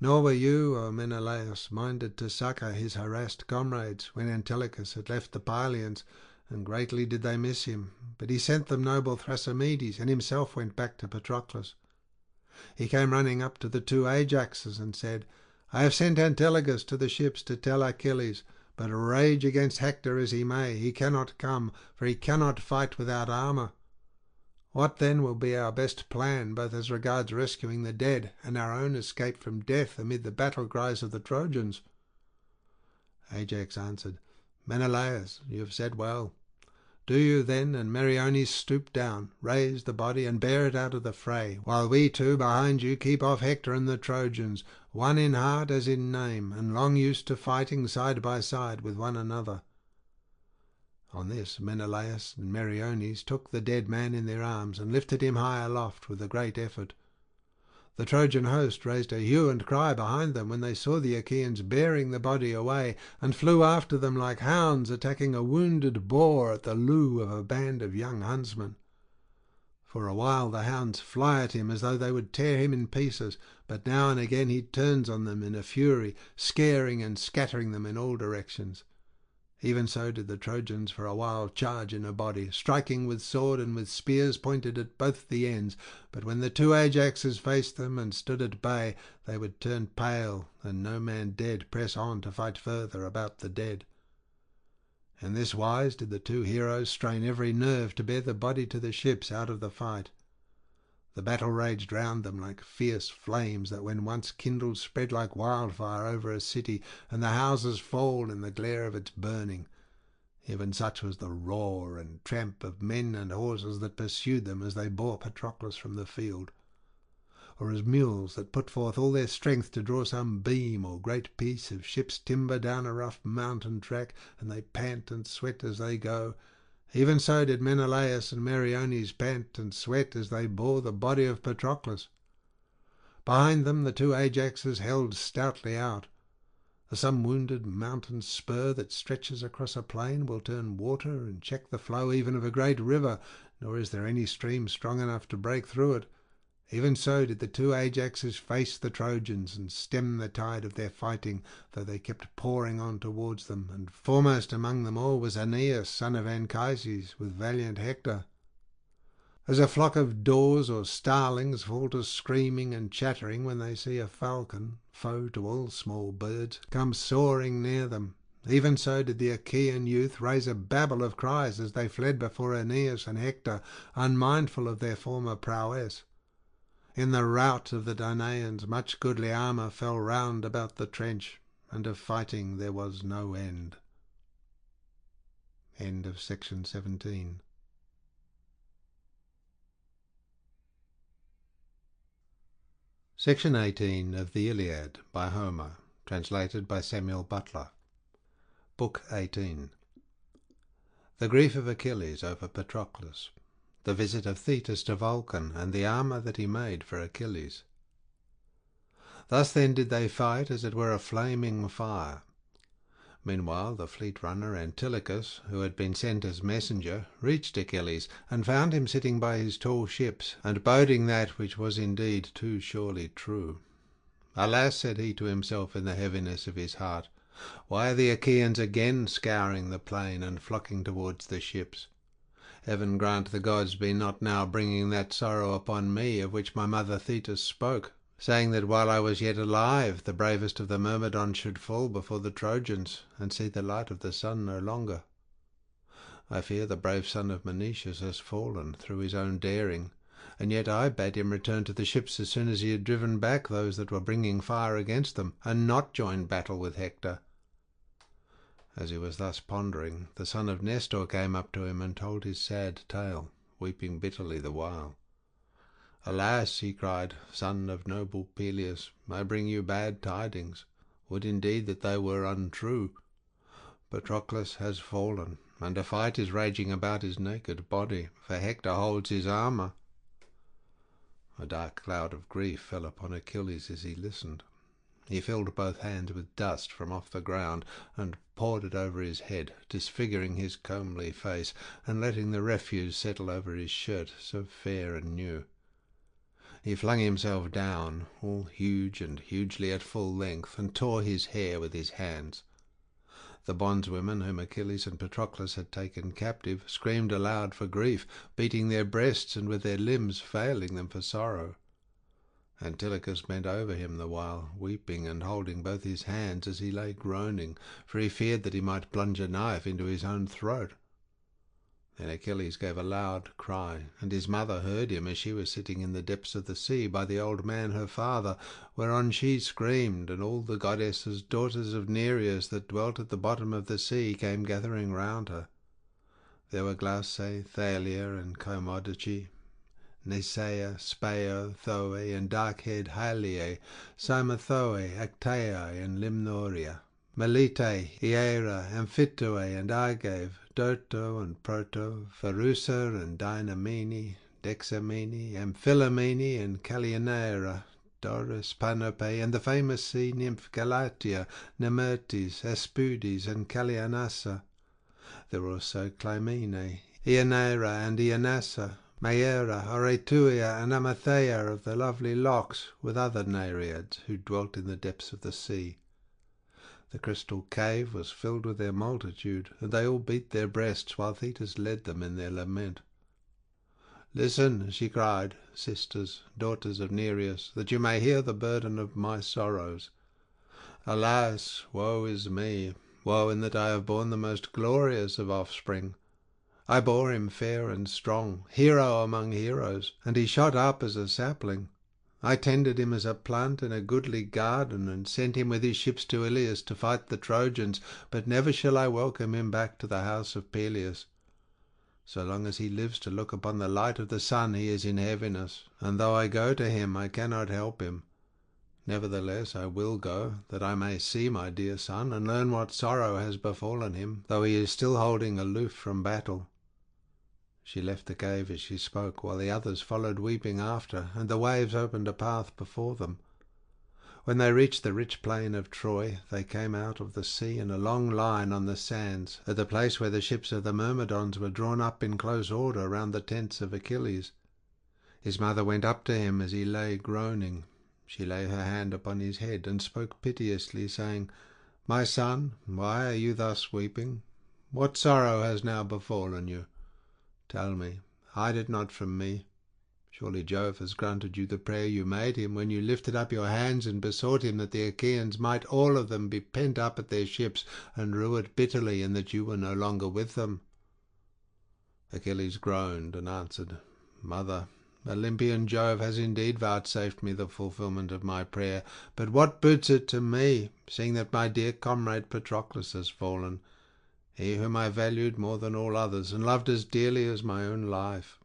Nor were you, O Menelaus, minded to succour his harassed comrades when Antilochus had left the Pylians, and greatly did they miss him. But he sent them noble Thrasymedes, and himself went back to Patroclus. He came running up to the two Ajaxes and said, "I have sent Antilochus to the ships to tell Achilles, but rage against Hector as he may, he cannot come, for he cannot fight without armour. What then will be our best plan, both as regards rescuing the dead and our own escape from death amid the battle cries of the Trojans?" Ajax answered, "Menelaus, you have said well. Do you then and Meriones stoop down, raise the body, and bear it out of the fray, while we two behind you keep off Hector and the Trojans, one in heart as in name, and long used to fighting side by side with one another." On this Menelaus and Meriones took the dead man in their arms and lifted him high aloft with a great effort. The Trojan host raised a hue and cry behind them when they saw the Achaeans bearing the body away, and flew after them like hounds attacking a wounded boar at the loo of a band of young huntsmen. For a while the hounds fly at him as though they would tear him in pieces, but now and again he turns on them in a fury, scaring and scattering them in all directions. Even so did the Trojans for a while charge in a body, striking with sword and with spears pointed at both the ends. But when the two Ajaxes faced them and stood at bay, they would turn pale, and no man dared press on to fight further about the dead. In this wise did the two heroes strain every nerve to bear the body to the ships out of the fight. The battle raged round them like fierce flames that when once kindled spread like wildfire over a city, and the houses fall in the glare of its burning. Even such was the roar and tramp of men and horses that pursued them as they bore Patroclus from the field, or as mules that put forth all their strength to draw some beam or great piece of ship's timber down a rough mountain track, and they pant and sweat as they go. Even so did Menelaus and Meriones pant and sweat as they bore the body of Patroclus. Behind them the two Ajaxes held stoutly out. As some wounded mountain spur that stretches across a plain will turn water and check the flow even of a great river, nor is there any stream strong enough to break through it, even so did the two Ajaxes face the Trojans and stem the tide of their fighting, though they kept pouring on towards them, and foremost among them all was Aeneas, son of Anchises, with valiant Hector. As a flock of daws or starlings fall to screaming and chattering when they see a falcon, foe to all small birds, come soaring near them, even so did the Achaean youth raise a babel of cries as they fled before Aeneas and Hector, unmindful of their former prowess. In the rout of the Danaans much goodly armour fell round about the trench, and of fighting there was no end. End of section 17. Section 18 of the Iliad by Homer, translated by Samuel Butler. Book 18. The grief of Achilles over Patroclus. The visit of Thetis to Vulcan, and the armour that he made for Achilles. Thus then did they fight as it were a flaming fire. Meanwhile the fleet runner Antilochus, who had been sent as messenger, reached Achilles, and found him sitting by his tall ships, and boding that which was indeed too surely true. Alas, said he to himself in the heaviness of his heart, why are the Achaeans again scouring the plain and flocking towards the ships? Heaven grant the gods be not now bringing that sorrow upon me of which my mother Thetis spoke, saying that while I was yet alive the bravest of the Myrmidons should fall before the Trojans, and see the light of the sun no longer. I fear the brave son of Menoetius has fallen through his own daring, and yet I bade him return to the ships as soon as he had driven back those that were bringing fire against them, and not join battle with Hector. As he was thus pondering, the son of Nestor came up to him and told his sad tale, weeping bitterly the while. Alas, he cried, son of noble Peleus, I bring you bad tidings. Would indeed that they were untrue. Patroclus has fallen, and a fight is raging about his naked body, for Hector holds his armour. A dark cloud of grief fell upon Achilles as he listened. He filled both hands with dust from off the ground, and poured it over his head, disfiguring his comely face, and letting the refuse settle over his shirt, so fair and new. He flung himself down, all huge and hugely at full length, and tore his hair with his hands. The bondswomen whom Achilles and Patroclus had taken captive screamed aloud for grief, beating their breasts and with their limbs failing them for sorrow. Antilochus bent over him the while, weeping and holding both his hands as he lay groaning, for he feared that he might plunge a knife into his own throat. Then Achilles gave a loud cry, and his mother heard him as she was sitting in the depths of the sea by the old man her father, whereon she screamed, and all the goddesses, daughters of Nereus, that dwelt at the bottom of the sea, came gathering round her. There were Glauce, Thalia, and Comodoce, Nesaea, Speio, Thoe, and dark-haired Hylaea, Cymothoe, Actaea, and Limnoria, Melite, Hiera, Amphitoe, and Argive, Doto and Proto, Pharusa and Dynamene, Dexamene, Amphilomene, and Callianaera, Doris, Panope, and the famous sea nymph Galatea, Nemertes, Aspudes, and Callianassa. There were also Clymene, Ionaira, and Ionassa, Maera, Oretuia, and Amathea of the lovely locks, with other Nereids who dwelt in the depths of the sea. The crystal cave was filled with their multitude, and they all beat their breasts while Thetis led them in their lament. "Listen," she cried, "sisters, daughters of Nereus, that you may hear the burden of my sorrows. Alas, woe is me! Woe in that I have borne the most glorious of offspring. I bore him fair and strong, hero among heroes, and he shot up as a sapling. I tended him as a plant in a goodly garden, and sent him with his ships to Iliad to fight the Trojans, but never shall I welcome him back to the house of Peleus. So long as he lives to look upon the light of the sun, he is in heaviness, and though I go to him, I cannot help him. Nevertheless, I will go, that I may see my dear son, and learn what sorrow has befallen him, though he is still holding aloof from battle." She left the cave as she spoke, while the others followed weeping after, and the waves opened a path before them. When they reached the rich plain of Troy, they came out of the sea in a long line on the sands, at the place where the ships of the Myrmidons were drawn up in close order round the tents of Achilles. His mother went up to him as he lay groaning. She laid her hand upon his head and spoke piteously, saying, "My son, why are you thus weeping? What sorrow has now befallen you? Tell me, hide it not from me. Surely Jove has granted you the prayer you made him when you lifted up your hands and besought him that the Achaeans might all of them be pent up at their ships and rue it bitterly in that you were no longer with them." Achilles groaned and answered, "Mother, Olympian Jove has indeed vouchsafed me the fulfilment of my prayer, but what boots it to me, seeing that my dear comrade Patroclus has fallen, he whom I valued more than all others, and loved as dearly as my own life?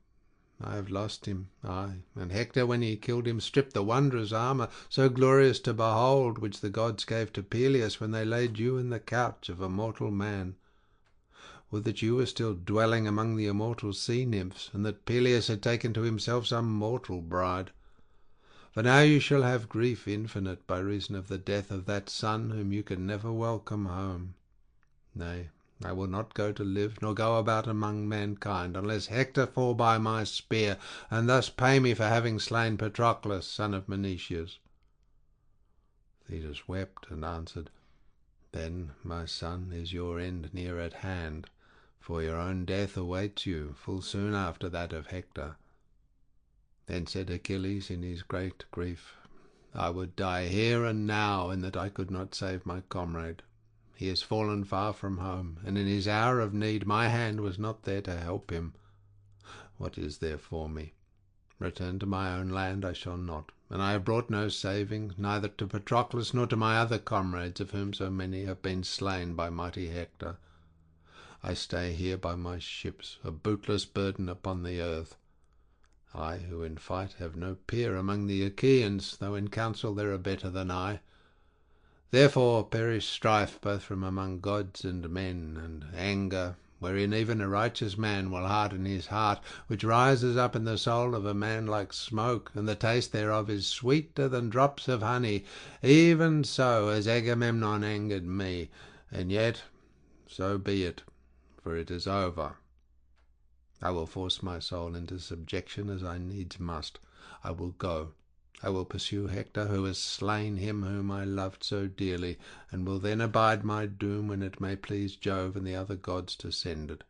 I have lost him, ay, and Hector, when he killed him, stripped the wondrous armour, so glorious to behold, which the gods gave to Peleus when they laid you in the couch of a mortal man. Would that you were still dwelling among the immortal sea nymphs, and that Peleus had taken to himself some mortal bride. For now you shall have grief infinite by reason of the death of that son whom you can never welcome home. Nay, I will not go to live, nor go about among mankind, unless Hector fall by my spear, and thus pay me for having slain Patroclus, son of Menoetius." Thetis wept and answered, "Then, my son, is your end near at hand, for your own death awaits you full soon after that of Hector." Then said Achilles in his great grief, "I would die here and now, in that I could not save my comrade. He has fallen far from home, and in his hour of need my hand was not there to help him. What is there for me? Return to my own land I shall not, and I have brought no saving, neither to Patroclus nor to my other comrades, of whom so many have been slain by mighty Hector. I stay here by my ships, a bootless burden upon the earth. I, who in fight have no peer among the Achaeans, though in council there are better than I. Therefore perish strife both from among gods and men, and anger, wherein even a righteous man will harden his heart, which rises up in the soul of a man like smoke, and the taste thereof is sweeter than drops of honey. Even so has Agamemnon angered me, and yet so be it, for it is over. I will force my soul into subjection as I needs must. I will go. I will pursue Hector, who has slain him whom I loved so dearly, and will then abide my doom when it may please Jove and the other gods to send it.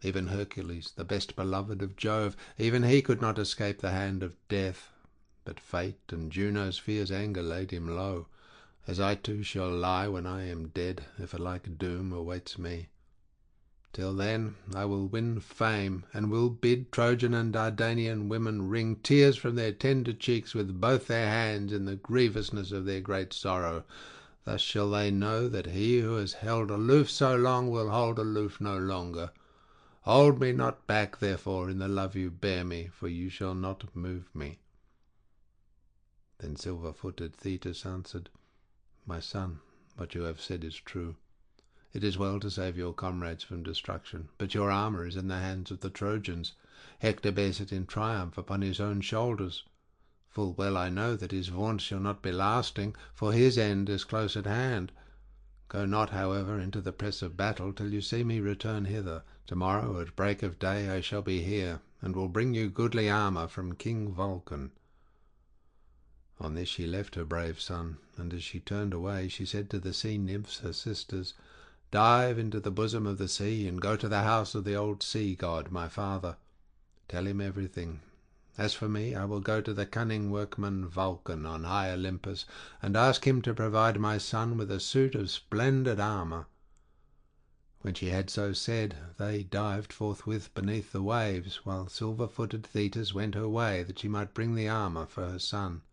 Even Hercules, the best beloved of Jove, even he could not escape the hand of death, but fate and Juno's fierce anger laid him low, as I too shall lie when I am dead, if a like doom awaits me. Till then I will win fame, and will bid Trojan and Dardanian women wring tears from their tender cheeks with both their hands in the grievousness of their great sorrow. Thus shall they know that he who has held aloof so long will hold aloof no longer. Hold me not back, therefore, in the love you bear me, for you shall not move me." Then silver-footed Thetis answered, "My son, what you have said is true. It is well to save your comrades from destruction, but your armour is in the hands of the Trojans. Hector bears it in triumph upon his own shoulders. Full well I know that his vaunt shall not be lasting, for his end is close at hand. Go not, however, into the press of battle till you see me return hither. Tomorrow at break of day I shall be here, and will bring you goodly armour from King Vulcan." On this she left her brave son, and as she turned away she said to the sea nymphs, her sisters, "Dive into the bosom of the sea, and go to the house of the old sea god, my father. Tell him everything. As for me, I will go to the cunning workman Vulcan on high Olympus, and ask him to provide my son with a suit of splendid armour." When she had so said, they dived forthwith beneath the waves, while silver-footed Thetis went her way, that she might bring the armour for her son.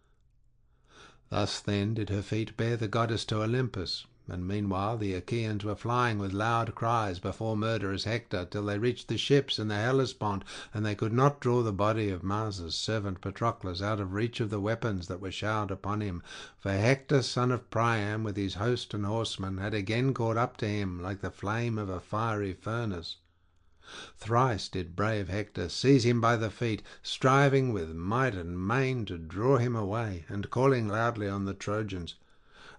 Thus then did her feet bear the goddess to Olympus, and meanwhile the Achaeans were flying with loud cries before murderous Hector, till they reached the ships in the Hellespont, and they could not draw the body of Mars' servant Patroclus out of reach of the weapons that were showered upon him, for Hector son of Priam with his host and horsemen had again caught up to him like the flame of a fiery furnace. Thrice did brave Hector seize him by the feet, striving with might and main to draw him away, and calling loudly on the Trojans.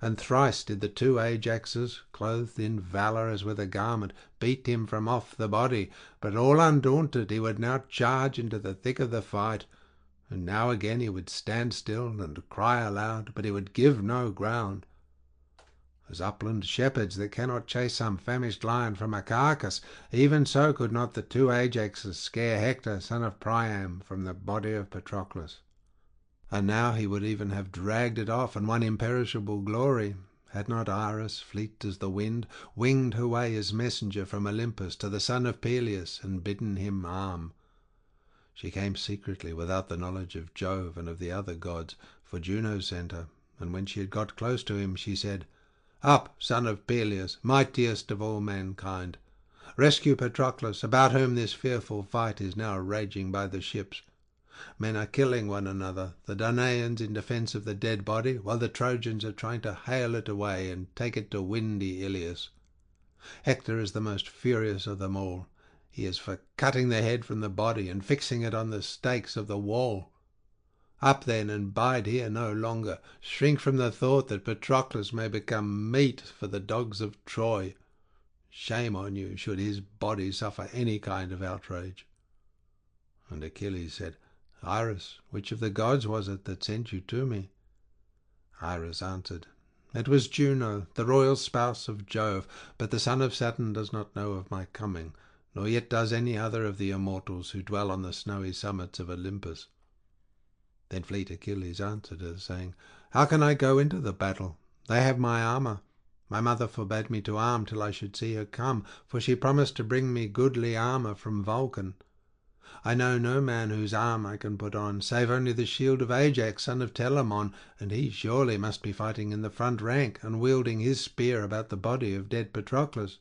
And thrice did the two Ajaxes, clothed in valour as with a garment, beat him from off the body, but all undaunted he would now charge into the thick of the fight, and now again he would stand still and cry aloud, but he would give no ground. As upland shepherds that cannot chase some famished lion from a carcass, even so could not the two Ajaxes scare Hector son of Priam from the body of Patroclus. And now he would even have dragged it off and won imperishable glory, had not Iris, fleet as the wind, winged her way as messenger from Olympus to the son of Peleus, and bidden him arm. She came secretly, without the knowledge of Jove and of the other gods, for Juno sent her, and when she had got close to him, she said, "Up, son of Peleus, mightiest of all mankind. Rescue Patroclus, about whom this fearful fight is now raging by the ships. Men are killing one another, the Danaans in defence of the dead body, while the Trojans are trying to hale it away and take it to windy Iliad. Hector is the most furious of them all. He is for cutting the head from the body and fixing it on the stakes of the wall. Up then, and bide here no longer. Shrink from the thought that Patroclus may become meat for the dogs of Troy. Shame on you, should his body suffer any kind of outrage." And Achilles said, "Iris, which of the gods was it that sent you to me?" Iris answered, "It was Juno, the royal spouse of Jove, but the son of Saturn does not know of my coming, nor yet does any other of the immortals who dwell on the snowy summits of Olympus." Then fleet Achilles answered her, saying, "How can I go into the battle? They have my armour. My mother forbade me to arm till I should see her come, for she promised to bring me goodly armour from Vulcan. I know no man whose arm I can put on, save only the shield of Ajax, son of Telamon, and he surely must be fighting in the front rank, and wielding his spear about the body of dead Patroclus."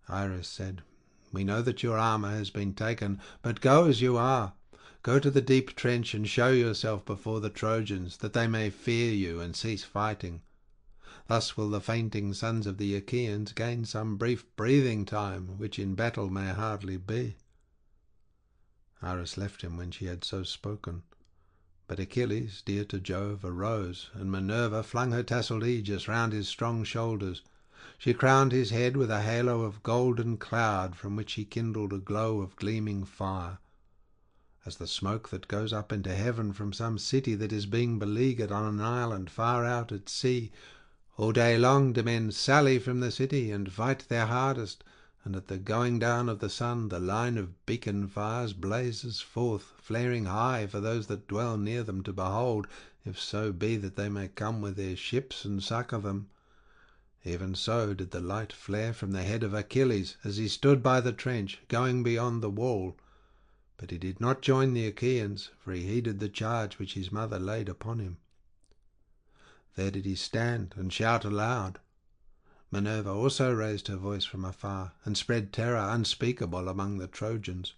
Iris said, "We know that your armour has been taken, but go as you are. Go to the deep trench and show yourself before the Trojans, that they may fear you and cease fighting. Thus will the fainting sons of the Achaeans gain some brief breathing time, which in battle may hardly be." Iris left him when she had so spoken. But Achilles, dear to Jove, arose, and Minerva flung her tasselled aegis round his strong shoulders. She crowned his head with a halo of golden cloud, from which he kindled a glow of gleaming fire. As the smoke that goes up into heaven from some city that is being beleaguered on an island far out at sea, all day long do men sally from the city and fight their hardest, and at the going down of the sun the line of beacon fires blazes forth, flaring high for those that dwell near them to behold, if so be that they may come with their ships and succour them. Even so did the light flare from the head of Achilles as he stood by the trench, going beyond the wall. But he did not join the Achaeans, for he heeded the charge which his mother laid upon him. There did he stand and shout aloud. Minerva also raised her voice from afar, and spread terror unspeakable among the Trojans.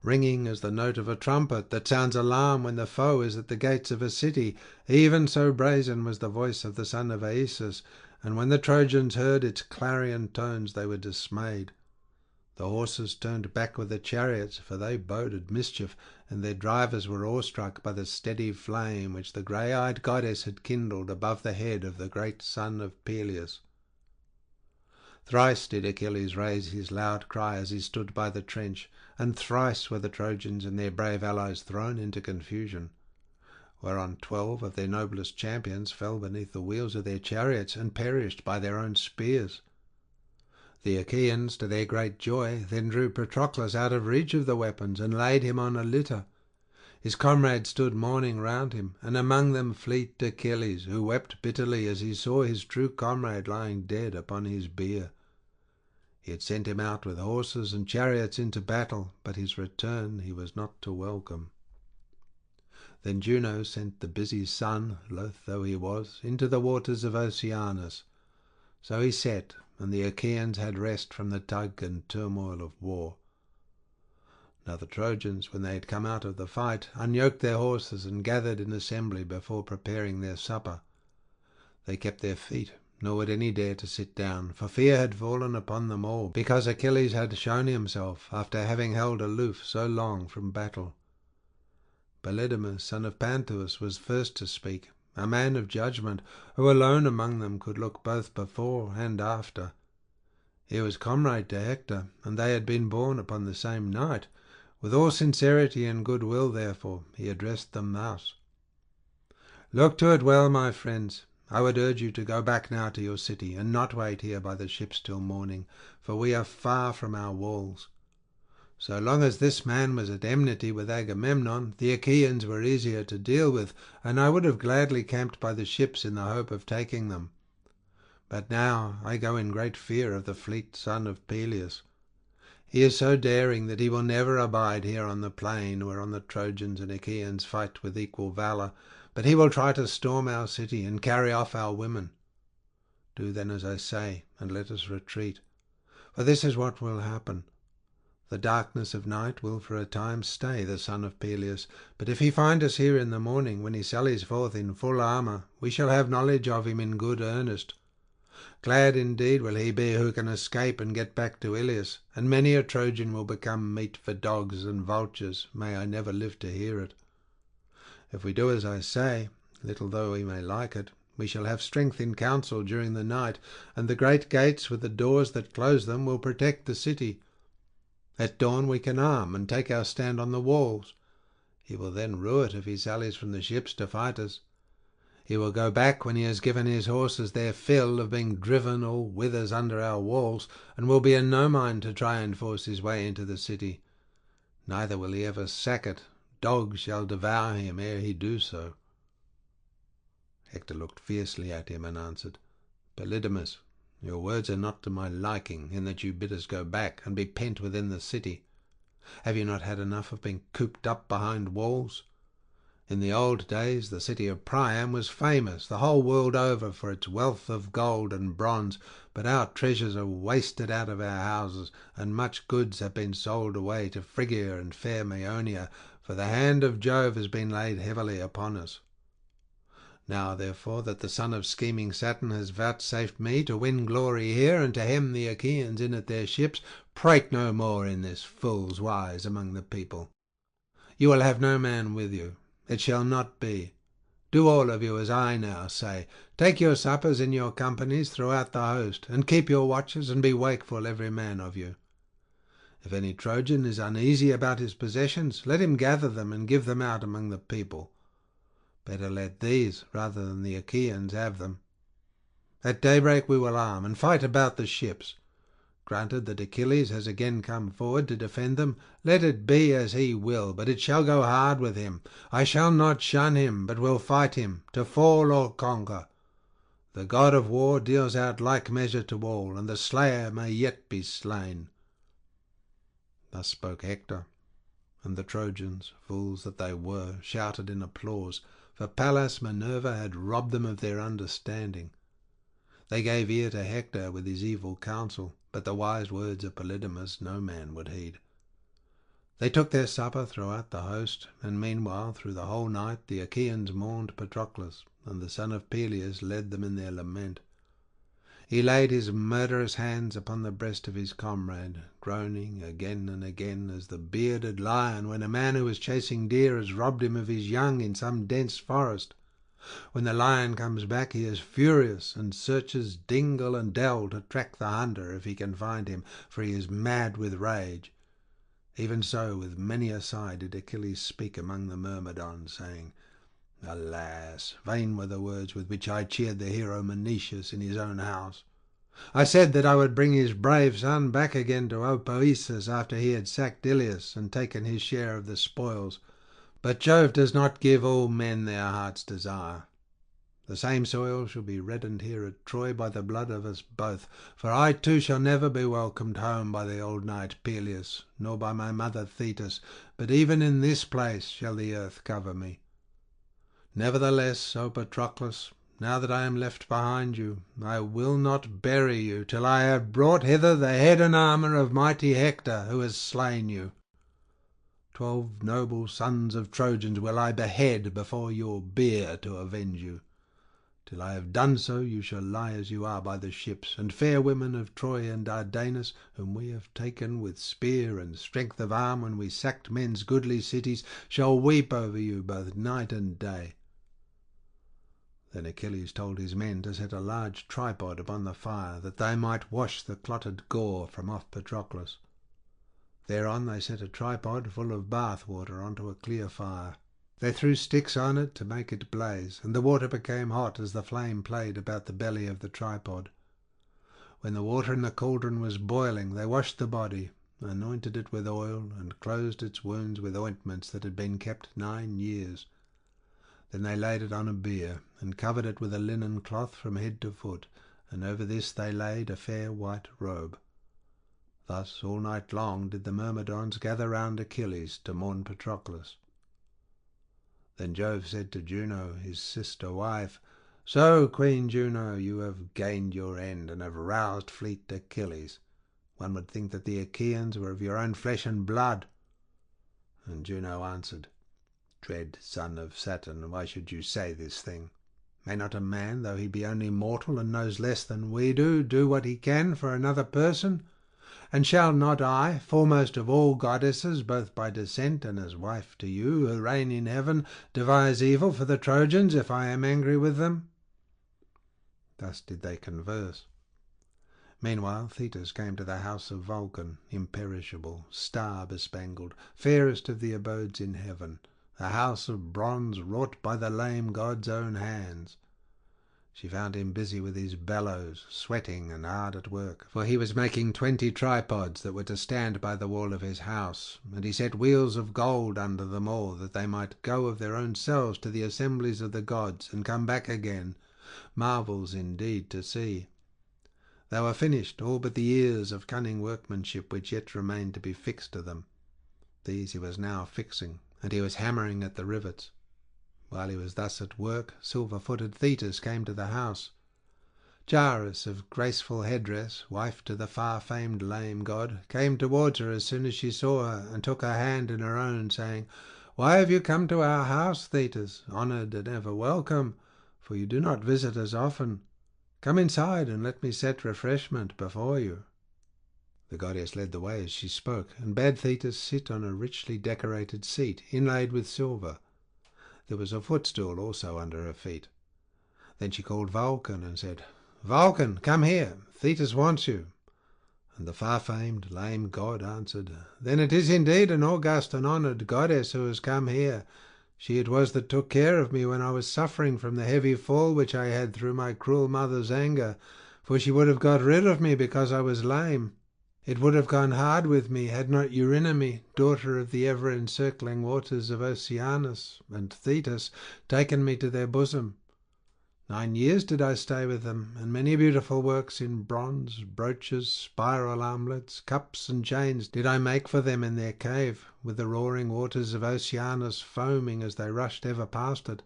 Ringing as the note of a trumpet that sounds alarm when the foe is at the gates of a city, even so brazen was the voice of the son of Aesus, and when the Trojans heard its clarion tones they were dismayed. The horses turned back with the chariots, for they boded mischief, and their drivers were awestruck by the steady flame which the grey-eyed goddess had kindled above the head of the great son of Peleus. Thrice did Achilles raise his loud cry as he stood by the trench, and thrice were the Trojans and their brave allies thrown into confusion. whereon 12 of their noblest champions fell beneath the wheels of their chariots and perished by their own spears. The Achaeans, to their great joy, then drew Patroclus out of reach of the weapons and laid him on a litter. His comrades stood mourning round him, and among them fleet Achilles, who wept bitterly as he saw his true comrade lying dead upon his bier. He had sent him out with horses and chariots into battle, but his return he was not to welcome. Then Juno sent the busy sun, loth though he was, into the waters of Oceanus. So he set, and the Achaeans had rest from the tug and turmoil of war. Now the Trojans, when they had come out of the fight, unyoked their horses and gathered in assembly before preparing their supper. They kept their feet, nor would any dare to sit down, for fear had fallen upon them all, because Achilles had shown himself, after having held aloof so long from battle. Polydamas, son of Panthous, was first to speak, a man of judgment, who alone among them could look both before and after. He was comrade to Hector, and they had been born upon the same night. With all sincerity and goodwill, therefore, he addressed them thus: "Look to it well, my friends. I would urge you to go back now to your city, and not wait here by the ships till morning, for we are far from our walls. So long as this man was at enmity with Agamemnon, the Achaeans were easier to deal with, and I would have gladly camped by the ships in the hope of taking them. But now I go in great fear of the fleet son of Peleus. He is so daring that he will never abide here on the plain whereon the Trojans and Achaeans fight with equal valour, but he will try to storm our city and carry off our women. Do then as I say, and let us retreat. For this is what will happen. The darkness of night will for a time stay the son of Peleus, but if he find us here in the morning, when he sallies forth in full armour, we shall have knowledge of him in good earnest. Glad indeed will he be who can escape and get back to Ilius, and many a Trojan will become meat for dogs and vultures, may I never live to hear it. If we do as I say, little though we may like it, we shall have strength in council during the night, and the great gates with the doors that close them will protect the city. At dawn we can arm and take our stand on the walls. He will then rue it if he sallies from the ships to fight us. He will go back when he has given his horses their fill of being driven all withers under our walls, and will be in no mind to try and force his way into the city. Neither will he ever sack it. Dogs shall devour him ere he do so." Hector looked fiercely at him and answered, "Polydamas, your words are not to my liking, in that you bid us go back and be pent within the city. Have you not had enough of being cooped up behind walls? In the old days the city of Priam was famous the whole world over for its wealth of gold and bronze, but our treasures are wasted out of our houses, and much goods have been sold away to Phrygia and fair Maeonia, for the hand of Jove has been laid heavily upon us. Now, therefore, that the son of scheming Saturn has vouchsafed me to win glory here, and to hem the Achaeans in at their ships, prate no more in this fool's wise among the people. You will have no man with you. It shall not be. Do all of you as I now say. Take your suppers in your companies throughout the host, and keep your watches, and be wakeful every man of you. If any Trojan is uneasy about his possessions, let him gather them and give them out among the people. Better let these, rather than the Achaeans, have them. At daybreak we will arm, and fight about the ships. Granted that Achilles has again come forward to defend them, let it be as he will, but it shall go hard with him. I shall not shun him, but will fight him, to fall or conquer. The god of war deals out like measure to all, and the slayer may yet be slain." Thus spoke Hector, and the Trojans, fools that they were, shouted in applause, for Pallas Minerva had robbed them of their understanding. They gave ear to Hector with his evil counsel, but the wise words of Polydamas no man would heed. They took their supper throughout the host, and meanwhile through the whole night the Achaeans mourned Patroclus, and the son of Peleus led them in their lament. He laid his murderous hands upon the breast of his comrade, groaning again and again as the bearded lion when a man who was chasing deer has robbed him of his young in some dense forest. When the lion comes back he is furious, and searches dingle and dell to track the hunter if he can find him, for he is mad with rage. Even so with many a sigh did Achilles speak among the Myrmidons, saying, Alas, vain were the words with which I cheered the hero Menoetius in his own house. I said that I would bring his brave son back again to Opoesis after he had sacked Ilias and taken his share of the spoils. But Jove does not give all men their heart's desire. The same soil shall be reddened here at Troy by the blood of us both, for I too shall never be welcomed home by the old knight Peleus, nor by my mother Thetis, but even in this place shall the earth cover me. Nevertheless, O Patroclus, now that I am left behind you, I will not bury you till I have brought hither the head and armour of mighty Hector, who has slain you. 12 noble sons of Trojans will I behead before your bier to avenge you. Till I have done so, you shall lie as you are by the ships, and fair women of Troy and Dardanus, whom we have taken with spear and strength of arm when we sacked men's goodly cities, shall weep over you both night and day." Then Achilles told his men to set a large tripod upon the fire, that they might wash the clotted gore from off Patroclus. Thereon they set a tripod full of bath water onto a clear fire. They threw sticks on it to make it blaze, and the water became hot as the flame played about the belly of the tripod. When the water in the cauldron was boiling, they washed the body, anointed it with oil, and closed its wounds with ointments that had been kept 9 years. Then they laid it on a bier, and covered it with a linen cloth from head to foot, and over this they laid a fair white robe. Thus all night long did the Myrmidons gather round Achilles to mourn Patroclus. Then Jove said to Juno, his sister wife, "So, Queen Juno, you have gained your end, and have roused fleet Achilles. One would think that the Achaeans were of your own flesh and blood." And Juno answered, "Dread son of Saturn, why should you say this thing? May not a man, though he be only mortal and knows less than we do what he can for another person? And shall not I, foremost of all goddesses, both by descent and as wife to you, who reign in heaven, devise evil for the Trojans if I am angry with them?" Thus did they converse. Meanwhile Thetis came to the house of Vulcan, imperishable, star-bespangled, fairest of the abodes in heaven, a house of bronze wrought by the lame god's own hands. She found him busy with his bellows, sweating and hard at work, for he was making 20 tripods that were to stand by the wall of his house, and he set wheels of gold under them all, that they might go of their own selves to the assemblies of the gods, and come back again, marvels indeed to see. They were finished, all but the ears of cunning workmanship which yet remained to be fixed to them. These he was now fixing, and he was hammering at the rivets. While he was thus at work, silver-footed Thetis came to the house. Charis, of graceful headdress, wife to the far-famed lame god, came towards her as soon as she saw her, and took her hand in her own, saying, "Why have you come to our house, Thetis, honoured and ever welcome, for you do not visit us often? Come inside, and let me set refreshment before you." The goddess led the way as she spoke, and bade Thetis sit on a richly decorated seat, inlaid with silver. There was a footstool also under her feet. Then she called Vulcan and said, "Vulcan, come here, Thetis wants you." And the far-famed lame god answered, "Then it is indeed an august and honoured goddess who has come here. She it was that took care of me when I was suffering from the heavy fall which I had through my cruel mother's anger, for she would have got rid of me because I was lame. It would have gone hard with me had not Eurynome, daughter of the ever-encircling waters of Oceanus, and Thetis taken me to their bosom. 9 years did I stay with them, and many beautiful works in bronze, brooches, spiral armlets, cups and chains did I make for them in their cave, with the roaring waters of Oceanus foaming as they rushed ever past it.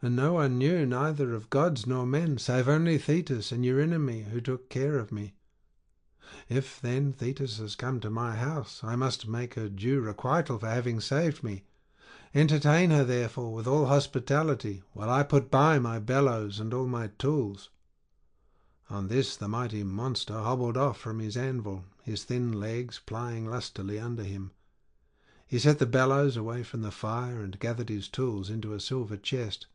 And no one knew, neither of gods nor men, save only Thetis and Eurynome, who took care of me. If, then, Thetis has come to my house, I must make her due requital for having saved me. Entertain her, therefore, with all hospitality, while I put by my bellows and all my tools." On this the mighty monster hobbled off from his anvil, his thin legs plying lustily under him. He set the bellows away from the fire and gathered his tools into a silver chest.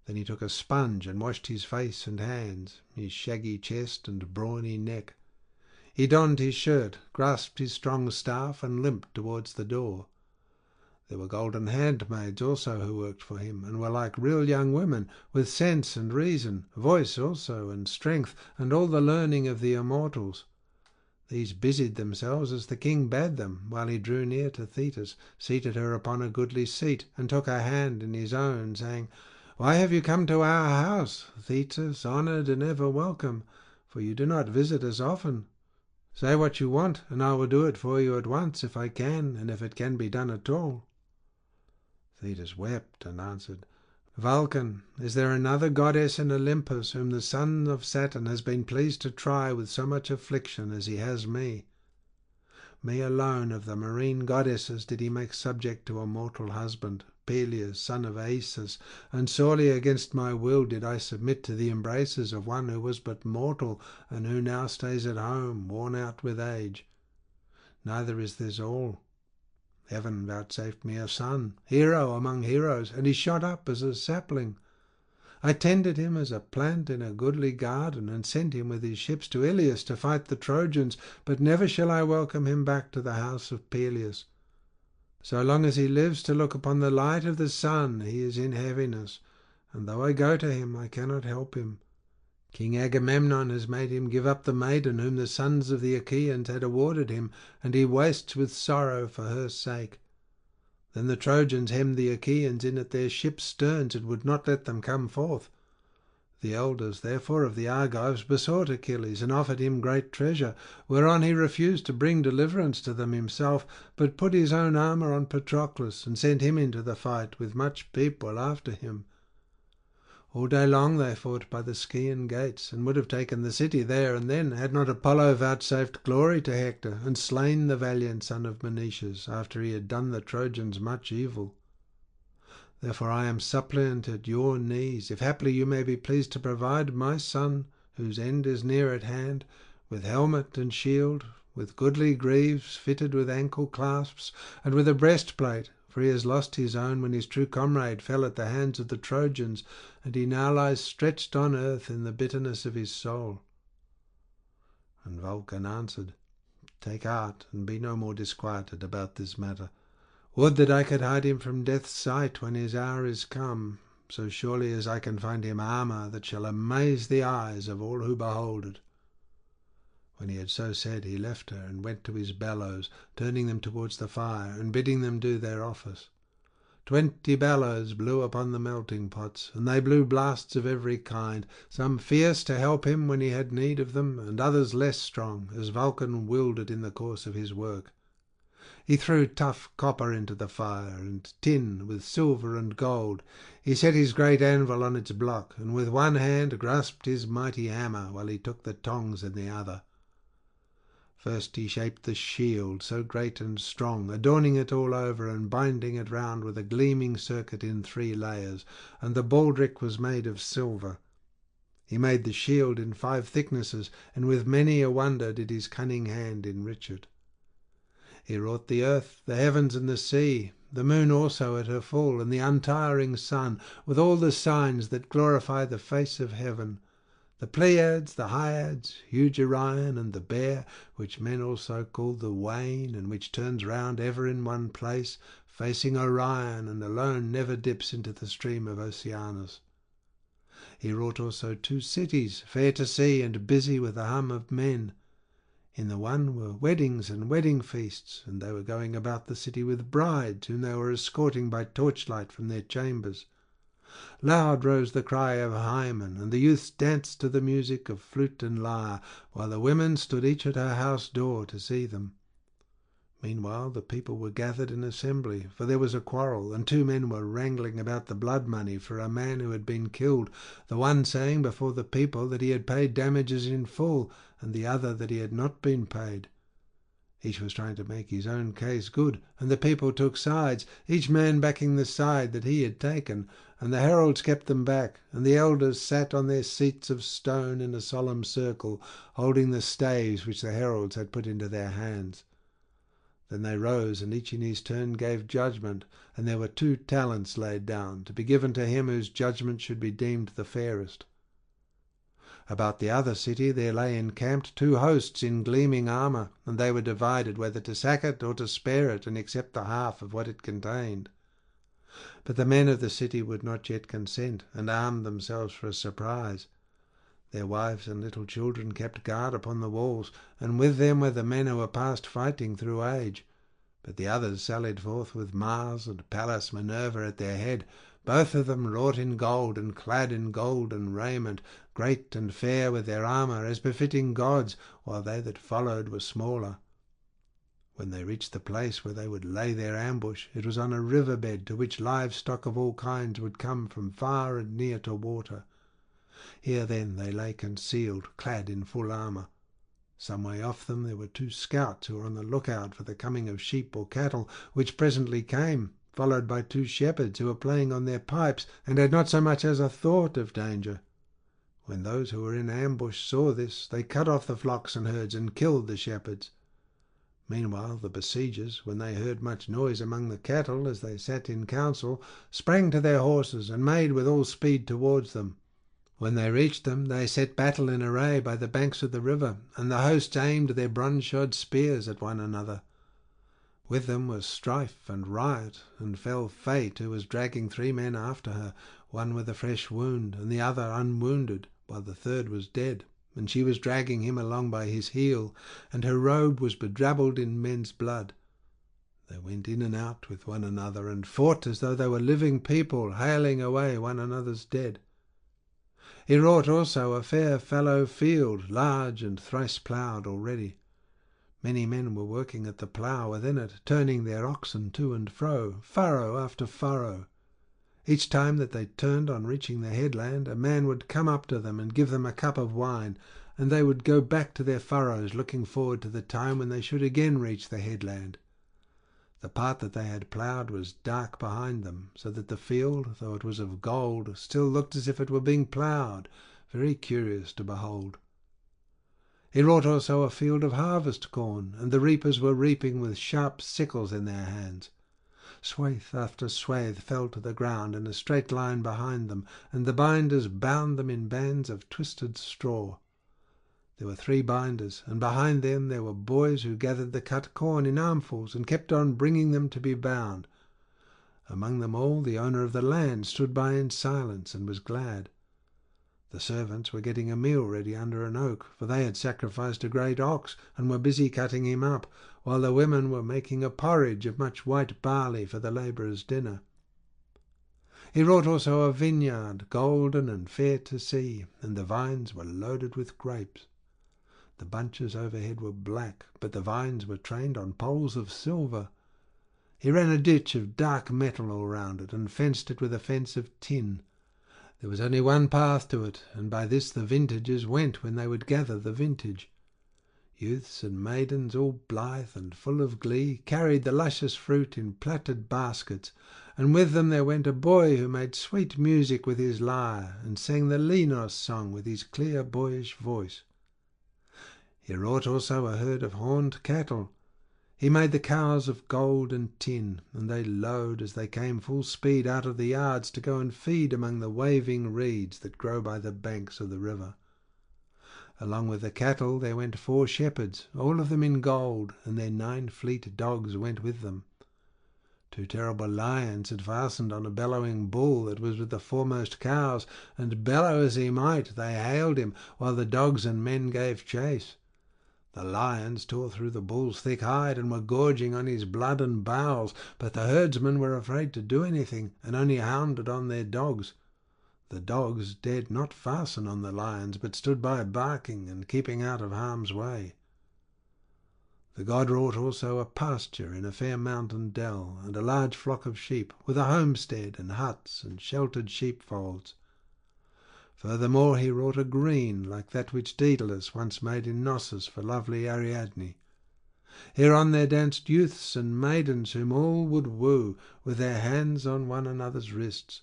Then he took a sponge and washed his face and hands, his shaggy chest and brawny neck. He donned his shirt, grasped his strong staff, and limped towards the door. There were golden handmaids also who worked for him, and were like real young women, with sense and reason, voice also, and strength, and all the learning of the immortals. These busied themselves as the king bade them, while he drew near to Thetis, seated her upon a goodly seat, and took her hand in his own, saying, "Why have you come to our house, Thetis, honoured and ever welcome? For you do not visit us often. Say what you want, and I will do it for you at once, if I can, and if it can be done at all." Thetis wept and answered, "Vulcan, is there another goddess in Olympus whom the son of Saturn has been pleased to try with so much affliction as he has me? Me alone of the marine goddesses did he make subject to a mortal husband, Peleus, son of Aesus, and sorely against my will did I submit to the embraces of one who was but mortal, and who now stays at home, worn out with age. Neither is this all. Heaven vouchsafed me a son, hero among heroes, and he shot up as a sapling. I tended him as a plant in a goodly garden, and sent him with his ships to Iliad to fight the Trojans, but never shall I welcome him back to the house of Peleus. So long as he lives to look upon the light of the sun, he is in heaviness, and though I go to him, I cannot help him. King Agamemnon has made him give up the maiden whom the sons of the Achaeans had awarded him, and he wastes with sorrow for her sake. Then the Trojans hemmed the Achaeans in at their ships' sterns, and would not let them come forth. The elders, therefore, of the Argives besought Achilles, and offered him great treasure, whereon he refused to bring deliverance to them himself, but put his own armour on Patroclus, and sent him into the fight, with much people after him. All day long they fought by the Scaean gates, and would have taken the city there and then, had not Apollo vouchsafed glory to Hector, and slain the valiant son of Menoetius, after he had done the Trojans much evil. Therefore I am suppliant at your knees, if haply you may be pleased to provide my son, whose end is near at hand, with helmet and shield, with goodly greaves fitted with ankle clasps, and with a breastplate, for he has lost his own when his true comrade fell at the hands of the Trojans, and he now lies stretched on earth in the bitterness of his soul." And Vulcan answered, "Take heart, and be no more disquieted about this matter. Would that I could hide him from death's sight when his hour is come, so surely as I can find him armour that shall amaze the eyes of all who behold it." When he had so said, he left her, and went to his bellows, turning them towards the fire, and bidding them do their office. 20 bellows blew upon the melting pots, and they blew blasts of every kind, some fierce to help him when he had need of them, and others less strong, as Vulcan willed it in the course of his work. He threw tough copper into the fire, and tin with silver and gold. He set his great anvil on its block, and with one hand grasped his mighty hammer, while he took the tongs in the other. First he shaped the shield, so great and strong, adorning it all over, and binding it round with a gleaming circuit in 3 layers, and the baldric was made of silver. He made the shield in 5 thicknesses, and with many a wonder did his cunning hand enrich it. He wrought the earth, the heavens, and the sea, the moon also at her full, and the untiring sun, with all the signs that glorify the face of heaven, the Pleiades, the Hyades, huge Orion, and the Bear, which men also call the Wain, and which turns round ever in one place, facing Orion, and alone never dips into the stream of Oceanus. He wrought also 2 cities, fair to see, and busy with the hum of men. In the one were weddings and wedding feasts, and they were going about the city with brides, whom they were escorting by torchlight from their chambers. Loud rose the cry of Hymen, and the youths danced to the music of flute and lyre, while the women stood each at her house door to see them. Meanwhile the people were gathered in assembly, for there was a quarrel, and 2 men were wrangling about the blood money for a man who had been killed, the one saying before the people that he had paid damages in full, and the other that he had not been paid. Each was trying to make his own case good, and the people took sides, each man backing the side that he had taken, and the heralds kept them back, and the elders sat on their seats of stone in a solemn circle, holding the staves which the heralds had put into their hands. Then they rose, and each in his turn gave judgment, and there were 2 talents laid down, to be given to him whose judgment should be deemed the fairest. About the other city there lay encamped two hosts in gleaming armour, and they were divided whether to sack it or to spare it and accept the half of what it contained. But the men of the city would not yet consent, and armed themselves for a surprise. Their wives and little children kept guard upon the walls, and with them were the men who were past fighting through age. But the others sallied forth with Mars and Pallas Minerva at their head, both of them wrought in gold and clad in golden raiment, great and fair with their armour, as befitting gods, while they that followed were smaller. When they reached the place where they would lay their ambush, it was on a river bed to which livestock of all kinds would come from far and near to water. Here then they lay concealed, clad in full armour. Some way off them there were two scouts who were on the lookout for the coming of sheep or cattle, which presently came, followed by two shepherds who were playing on their pipes, and had not so much as a thought of danger. When those who were in ambush saw this, they cut off the flocks and herds and killed the shepherds. Meanwhile the besiegers, when they heard much noise among the cattle as they sat in council, sprang to their horses and made with all speed towards them. When they reached them, they set battle in array by the banks of the river, and the hosts aimed their bronze-shod spears at one another. With them was strife and riot, and fell Fate, who was dragging 3 men after her, one with a fresh wound, and the other unwounded, while the third was dead, and she was dragging him along by his heel, and her robe was bedrabbled in men's blood. They went in and out with one another, and fought as though they were living people, haling away one another's dead. He wrought also a fair fallow field, large and thrice ploughed already. Many men were working at the plough within it, turning their oxen to and fro, furrow after furrow. Each time that they turned on reaching the headland, a man would come up to them and give them a cup of wine, and they would go back to their furrows, looking forward to the time when they should again reach the headland. The part that they had ploughed was dark behind them, so that the field, though it was of gold, still looked as if it were being ploughed, very curious to behold. He wrought also a field of harvest corn, and the reapers were reaping with sharp sickles in their hands. Swathe after swathe fell to the ground in a straight line behind them, and the binders bound them in bands of twisted straw. There were 3 binders, and behind them there were boys who gathered the cut corn in armfuls and kept on bringing them to be bound. Among them all the owner of the land stood by in silence and was glad. The servants were getting a meal ready under an oak, for they had sacrificed a great ox and were busy cutting him up, while the women were making a porridge of much white barley for the labourers' dinner. He wrought also a vineyard, golden and fair to see, and the vines were loaded with grapes. The bunches overhead were black, but the vines were trained on poles of silver. He ran a ditch of dark metal all round it, and fenced it with a fence of tin. There was only one path to it, and by this the vintagers went when they would gather the vintage. Youths and maidens, all blithe and full of glee, carried the luscious fruit in plaited baskets, and with them there went a boy who made sweet music with his lyre, and sang the Linos song with his clear boyish voice. He wrought also a herd of horned cattle. He made the cows of gold and tin, and they lowed as they came full speed out of the yards to go and feed among the waving reeds that grow by the banks of the river. Along with the cattle there went 4 shepherds, all of them in gold, and their 9 fleet dogs went with them. 2 terrible lions had fastened on a bellowing bull that was with the foremost cows, and bellow as he might, they hailed him, while the dogs and men gave chase. The lions tore through the bull's thick hide and were gorging on his blood and bowels, but the herdsmen were afraid to do anything, and only hounded on their dogs. The dogs dared not fasten on the lions, but stood by barking and keeping out of harm's way. The god wrought also a pasture in a fair mountain dell, and a large flock of sheep, with a homestead and huts and sheltered sheepfolds. Furthermore he wrought a green like that which Daedalus once made in Knossos for lovely Ariadne. Hereon there danced youths and maidens whom all would woo, with their hands on one another's wrists.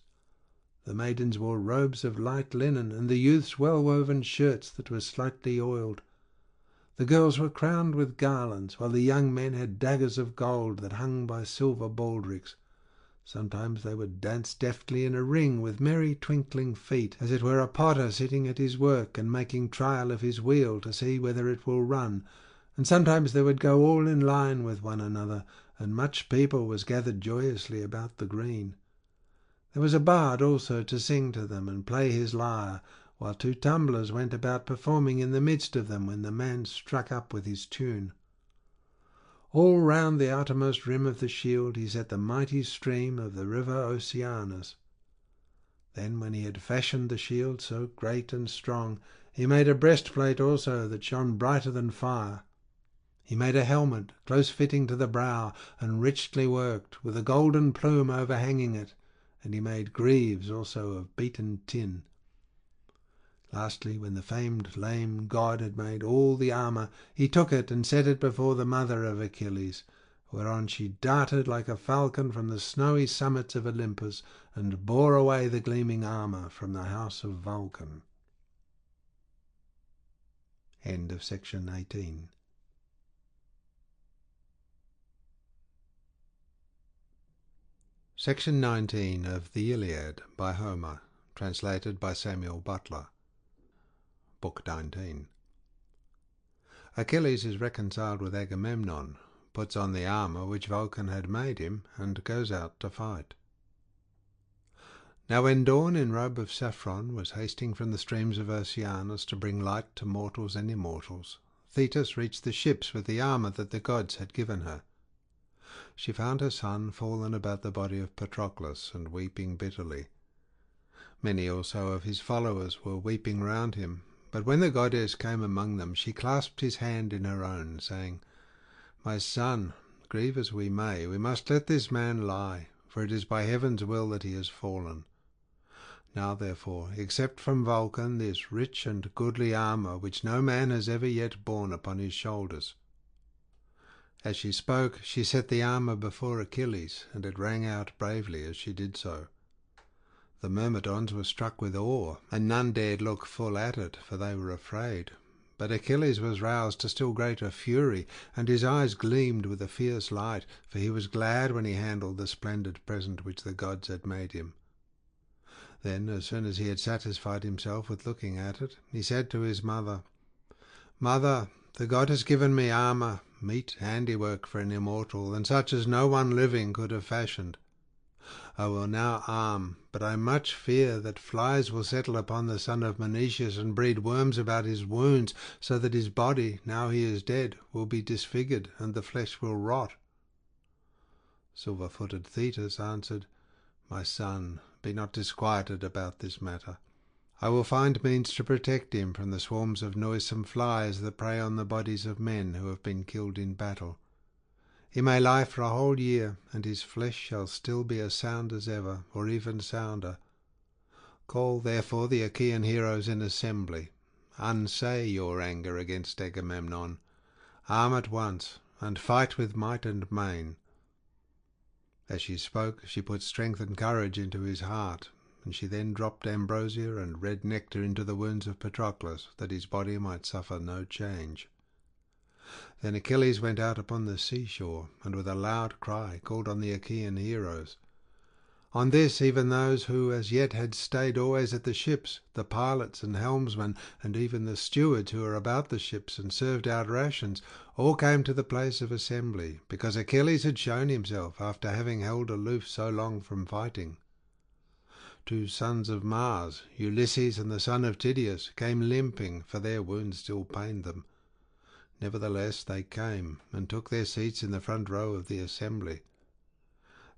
The maidens wore robes of light linen, and the youths well-woven shirts that were slightly oiled. The girls were crowned with garlands, while the young men had daggers of gold that hung by silver baldricks. Sometimes they would dance deftly in a ring with merry twinkling feet, as it were a potter sitting at his work and making trial of his wheel to see whether it will run, and sometimes they would go all in line with one another, and much people was gathered joyously about the green. There was a bard also to sing to them and play his lyre, while two tumblers went about performing in the midst of them when the man struck up with his tune. All round the outermost rim of the shield he set the mighty stream of the river Oceanus. Then, when he had fashioned the shield so great and strong, he made a breastplate also that shone brighter than fire. He made a helmet close fitting to the brow and richly worked, with a golden plume overhanging it, and he made greaves also of beaten tin. Lastly, when the famed lame god had made all the armour, he took it and set it before the mother of Achilles, whereon she darted like a falcon from the snowy summits of Olympus, and bore away the gleaming armour from the house of Vulcan. End of section 18. Section 19 of the Iliad by Homer, translated by Samuel Butler. Book 19. Achilles is reconciled with Agamemnon, puts on the armour which Vulcan had made him, and goes out to fight. Now when Dawn in robe of saffron was hasting from the streams of Oceanus to bring light to mortals and immortals, Thetis reached the ships with the armour that the gods had given her. She found her son fallen about the body of Patroclus, and weeping bitterly. Many also of his followers were weeping round him, but when the goddess came among them, she clasped his hand in her own, saying, "My son, grieve as we may, we must let this man lie, for it is by heaven's will that he has fallen. Now, therefore, accept from Vulcan this rich and goodly armour, which no man has ever yet borne upon his shoulders." As she spoke, she set the armour before Achilles, and it rang out bravely as she did so. The Myrmidons were struck with awe, and none dared look full at it, for they were afraid. But Achilles was roused to still greater fury, and his eyes gleamed with a fierce light, for he was glad when he handled the splendid present which the gods had made him. Then, as soon as he had satisfied himself with looking at it, he said to his mother, "Mother, the god has given me armour, meet handiwork for an immortal, and such as no one living could have fashioned. I will now arm, but I much fear that flies will settle upon the son of Menoetius and breed worms about his wounds, so that his body, now he is dead, will be disfigured, and the flesh will rot." Silver-footed Thetis answered, "My son, be not disquieted about this matter. I will find means to protect him from the swarms of noisome flies that prey on the bodies of men who have been killed in battle. He may lie for a whole year, and his flesh shall still be as sound as ever, or even sounder. Call, therefore, the Achaean heroes in assembly. Unsay your anger against Agamemnon. Arm at once, and fight with might and main." As she spoke, she put strength and courage into his heart, and she then dropped ambrosia and red nectar into the wounds of Patroclus, that his body might suffer no change. Then Achilles went out upon the seashore, and with a loud cry called on the Achaean heroes. On this, even those who as yet had stayed always at the ships, the pilots and helmsmen, and even the stewards who were about the ships and served out rations, all came to the place of assembly, because Achilles had shown himself after having held aloof so long from fighting. Two sons of Mars, Ulysses and the son of Tydeus, came limping, for their wounds still pained them. Nevertheless they came, and took their seats in the front row of the assembly.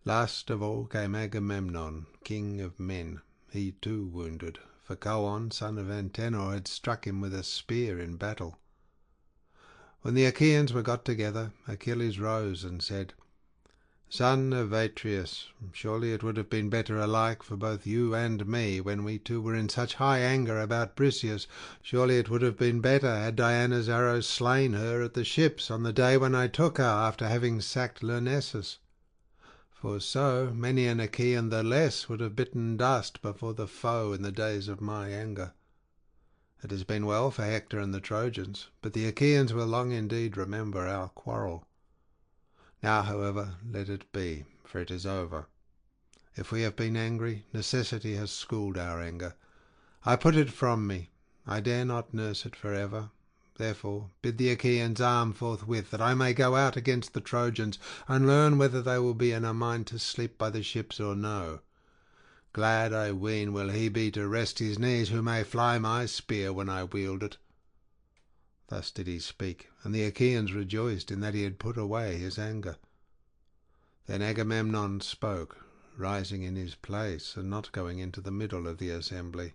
Last of all came Agamemnon, king of men, he too wounded, for Coon, son of Antenor, had struck him with a spear in battle. When the Achaeans were got together, Achilles rose and said, "Son of Atreus, surely it would have been better alike for both you and me when we two were in such high anger about Briseis. Surely it would have been better had Diana's arrows slain her at the ships on the day when I took her after having sacked Lyrnessus. For so many an Achaean the less would have bitten dust before the foe in the days of my anger. It has been well for Hector and the Trojans, but the Achaeans will long indeed remember our quarrel. Now, however, let it be, for it is over. If we have been angry, necessity has schooled our anger. I put it from me. I dare not nurse it for ever. Therefore bid the Achaeans arm forthwith, that I may go out against the Trojans, and learn whether they will be in a mind to sleep by the ships or no. Glad, I ween, will he be to rest his knees who may fly my spear when I wield it." Thus did he speak, and the Achaeans rejoiced in that he had put away his anger. Then Agamemnon spoke, rising in his place, and not going into the middle of the assembly.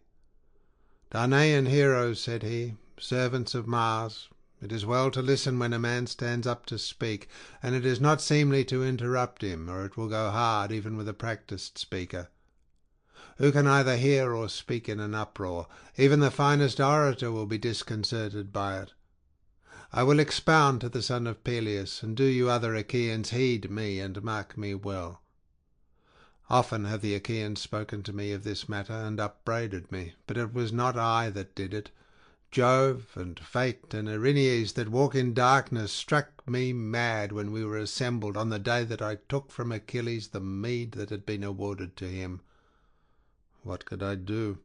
"Danaan heroes," said he, "servants of Mars, it is well to listen when a man stands up to speak, and it is not seemly to interrupt him, or it will go hard even with a practised speaker. Who can either hear or speak in an uproar? Even the finest orator will be disconcerted by it. I will expound to the son of Peleus, and do you other Achaeans heed me, and mark me well. Often have the Achaeans spoken to me of this matter, and upbraided me, but it was not I that did it. Jove and Fate and Erinyes that walk in darkness struck me mad when we were assembled on the day that I took from Achilles the meed that had been awarded to him. What could I do?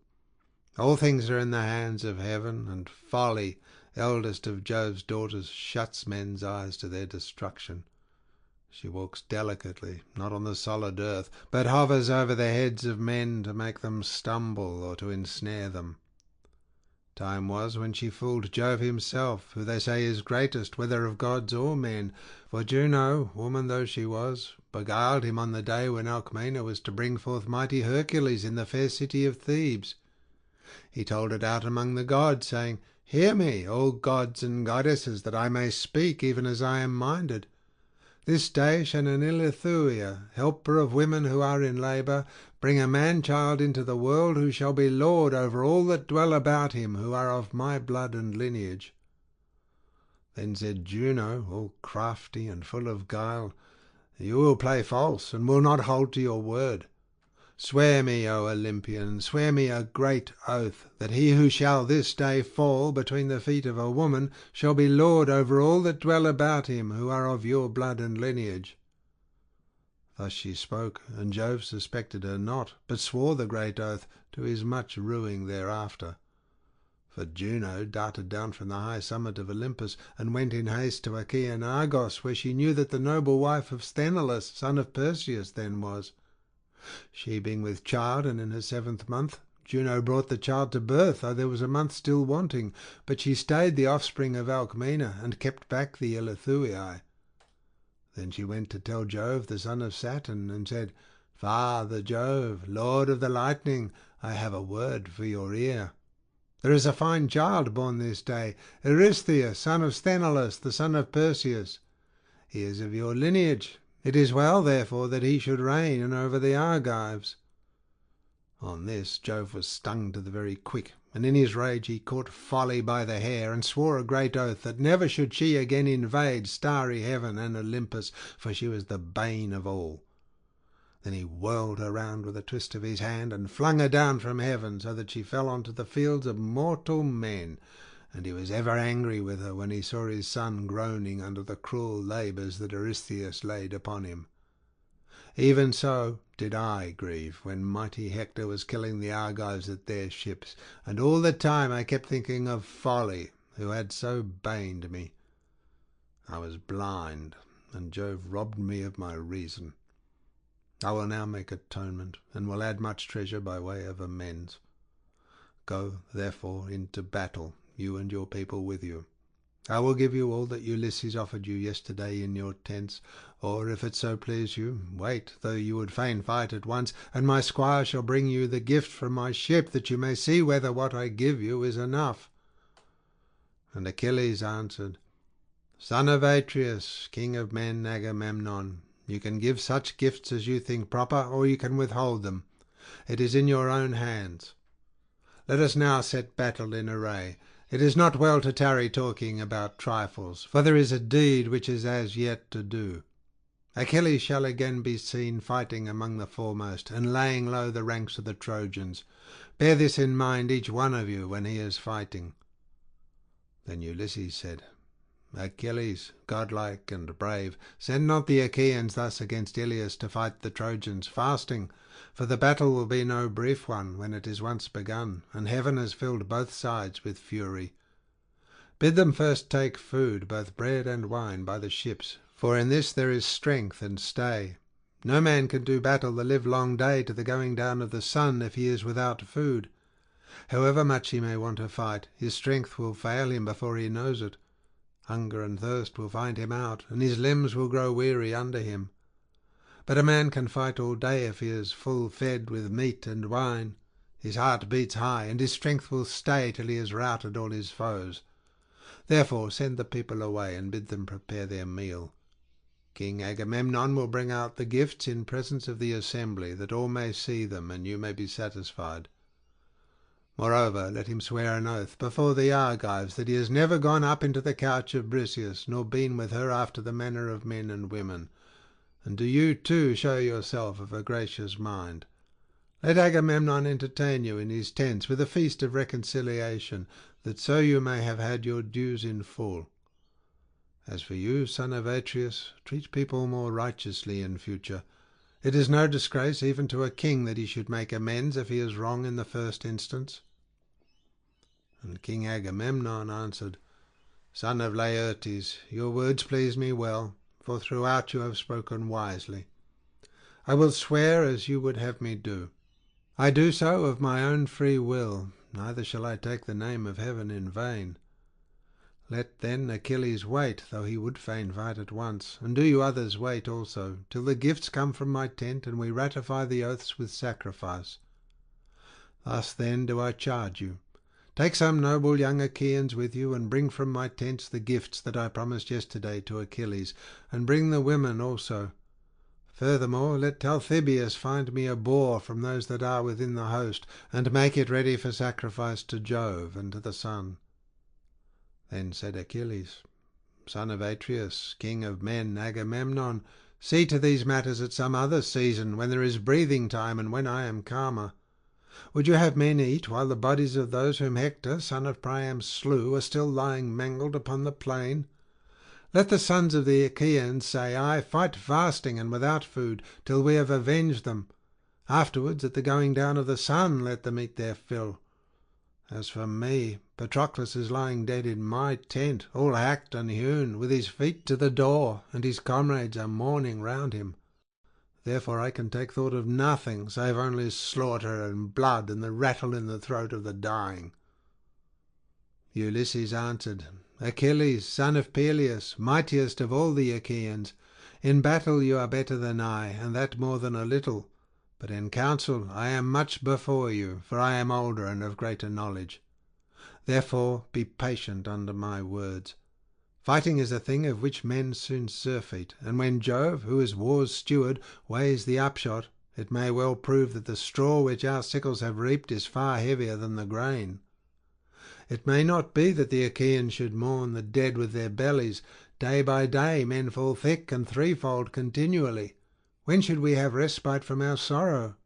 All things are in the hands of heaven, and Folly, eldest of Jove's daughters, shuts men's eyes to their destruction. She walks delicately, not on the solid earth, but hovers over the heads of men to make them stumble or to ensnare them. Time was when she fooled Jove himself, who they say is greatest, whether of gods or men, for Juno, woman though she was, beguiled him on the day when Alcmena was to bring forth mighty Hercules in the fair city of Thebes. He told it out among the gods, saying, "Hear me, all gods and goddesses, that I may speak even as I am minded. This day shall an Ilithuia, helper of women who are in labour, bring a man-child into the world, who shall be lord over all that dwell about him, who are of my blood and lineage." Then said Juno, all crafty and full of guile, "You will play false, and will not hold to your word. Swear me, O Olympian, swear me a great oath, that he who shall this day fall between the feet of a woman shall be lord over all that dwell about him, who are of your blood and lineage." Thus she spoke, and Jove suspected her not, but swore the great oath, to his much ruing thereafter. For Juno darted down from the high summit of Olympus, and went in haste to Achaean Argos, where she knew that the noble wife of Sthenelus, son of Perseus, then was. She being with child, and in her 7th month, Juno brought the child to birth, though there was a month still wanting, but she stayed the offspring of Alcmena, and kept back the Ilithuii. Then she went to tell Jove, the son of Saturn, and said, "Father Jove, lord of the lightning, I have a word for your ear. There is a fine child born this day, Eurystheus, son of Sthenelus, the son of Perseus. He is of your lineage. It is well, therefore, that he should reign over the Argives." On this Jove was stung to the very quick, and in his rage he caught Folly by the hair, and swore a great oath that never should she again invade starry heaven and Olympus, for she was the bane of all. Then he whirled her round with a twist of his hand, and flung her down from heaven, so that she fell on to the fields of mortal men. And he was ever angry with her when he saw his son groaning under the cruel labours that Eurystheus laid upon him. Even so did I grieve when mighty Hector was killing the Argives at their ships, and all the time I kept thinking of Folly, who had so baned me. I was blind, and Jove robbed me of my reason. I will now make atonement, and will add much treasure by way of amends. Go, therefore, into battle, you and your people with you. I will give you all that Ulysses offered you yesterday in your tents, or, if it so please you, wait, though you would fain fight at once, and my squire shall bring you the gift from my ship, that you may see whether what I give you is enough." And Achilles answered, "Son of Atreus, king of men, Agamemnon, you can give such gifts as you think proper, or you can withhold them. It is in your own hands. Let us now set battle in array. It is not well to tarry talking about trifles, for there is a deed which is as yet to do. Achilles shall again be seen fighting among the foremost, and laying low the ranks of the Trojans. Bear this in mind, each one of you, when he is fighting." Then Ulysses said, Achilles, godlike and brave, send not the Achaeans thus against Iliad to fight the Trojans fasting, for the battle will be no brief one when it is once begun, and heaven has filled both sides with fury. Bid them first take food, both bread and wine, by the ships, for in this there is strength and stay. No man can do battle the livelong day to the going down of the sun if he is without food. However much he may want to fight, his strength will fail him before he knows it. Hunger and thirst will find him out, and his limbs will grow weary under him. But a man can fight all day if he is full fed with meat and wine. His heart beats high, and his strength will stay till he has routed all his foes. Therefore send the people away, and bid them prepare their meal. King Agamemnon will bring out the gifts in presence of the assembly, that all may see them, and you may be satisfied. Moreover, let him swear an oath before the Argives that he has never gone up into the couch of Briseis, nor been with her after the manner of men and women. And do you too show yourself of a gracious mind. Let Agamemnon entertain you in his tents with a feast of reconciliation, that so you may have had your dues in full. As for you, son of Atreus, treat people more righteously in future. It is no disgrace even to a king that he should make amends if he is wrong in the first instance. And King Agamemnon answered, Son of Laertes, your words please me well, for throughout you have spoken wisely. I will swear as you would have me do. I do so of my own free will, neither shall I take the name of heaven in vain. Let then Achilles wait, though he would fain fight at once, and do you others wait also, till the gifts come from my tent, and we ratify the oaths with sacrifice. Thus then do I charge you. Take some noble young Achaeans with you, and bring from my tents the gifts that I promised yesterday to Achilles, and bring the women also. Furthermore, let Talthybius find me a boar from those that are within the host, and make it ready for sacrifice to Jove and to the sun. Then said Achilles, Son of Atreus, king of men, Agamemnon, see to these matters at some other season, when there is breathing time, and when I am calmer. Would you have men eat while the bodies of those whom Hector, son of Priam, slew are still lying mangled upon the plain? Let the sons of the Achaeans say, Aye, fight fasting and without food, till we have avenged them. Afterwards, at the going down of the sun, let them eat their fill. As for me, Patroclus is lying dead in my tent, all hacked and hewn, with his feet to the door, and his comrades are mourning round him. Therefore I can take thought of nothing, save only slaughter and blood and the rattle in the throat of the dying. Ulysses answered, Achilles, son of Peleus, mightiest of all the Achaeans, in battle you are better than I, and that more than a little. But in council I am much before you, for I am older and of greater knowledge. Therefore be patient under my words. Fighting is a thing of which men soon surfeit, and when Jove, who is war's steward, weighs the upshot, it may well prove that the straw which our sickles have reaped is far heavier than the grain. It may not be that the Achaeans should mourn the dead with their bellies. Day by day men fall thick and threefold continually. When should we have respite from our sorrow?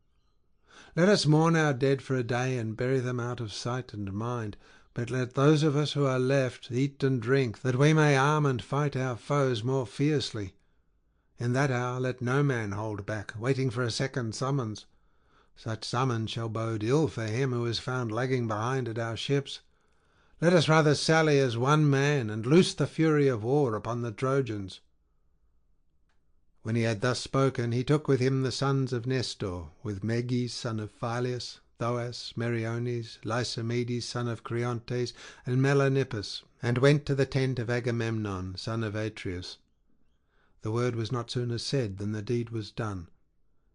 Let us mourn our dead for a day and bury them out of sight and mind. But let those of us who are left eat and drink, that we may arm and fight our foes more fiercely. In that hour let no man hold back, waiting for a second summons. Such summons shall bode ill for him who is found lagging behind at our ships. Let us rather sally as one man, and loose the fury of war upon the Trojans. When he had thus spoken, he took with him the sons of Nestor, with Meges, son of Phyleus, Thoas, Meriones, Lysimedes, son of Creontes, and Melanippus, and went to the tent of Agamemnon, son of Atreus. The word was not sooner said than the deed was done.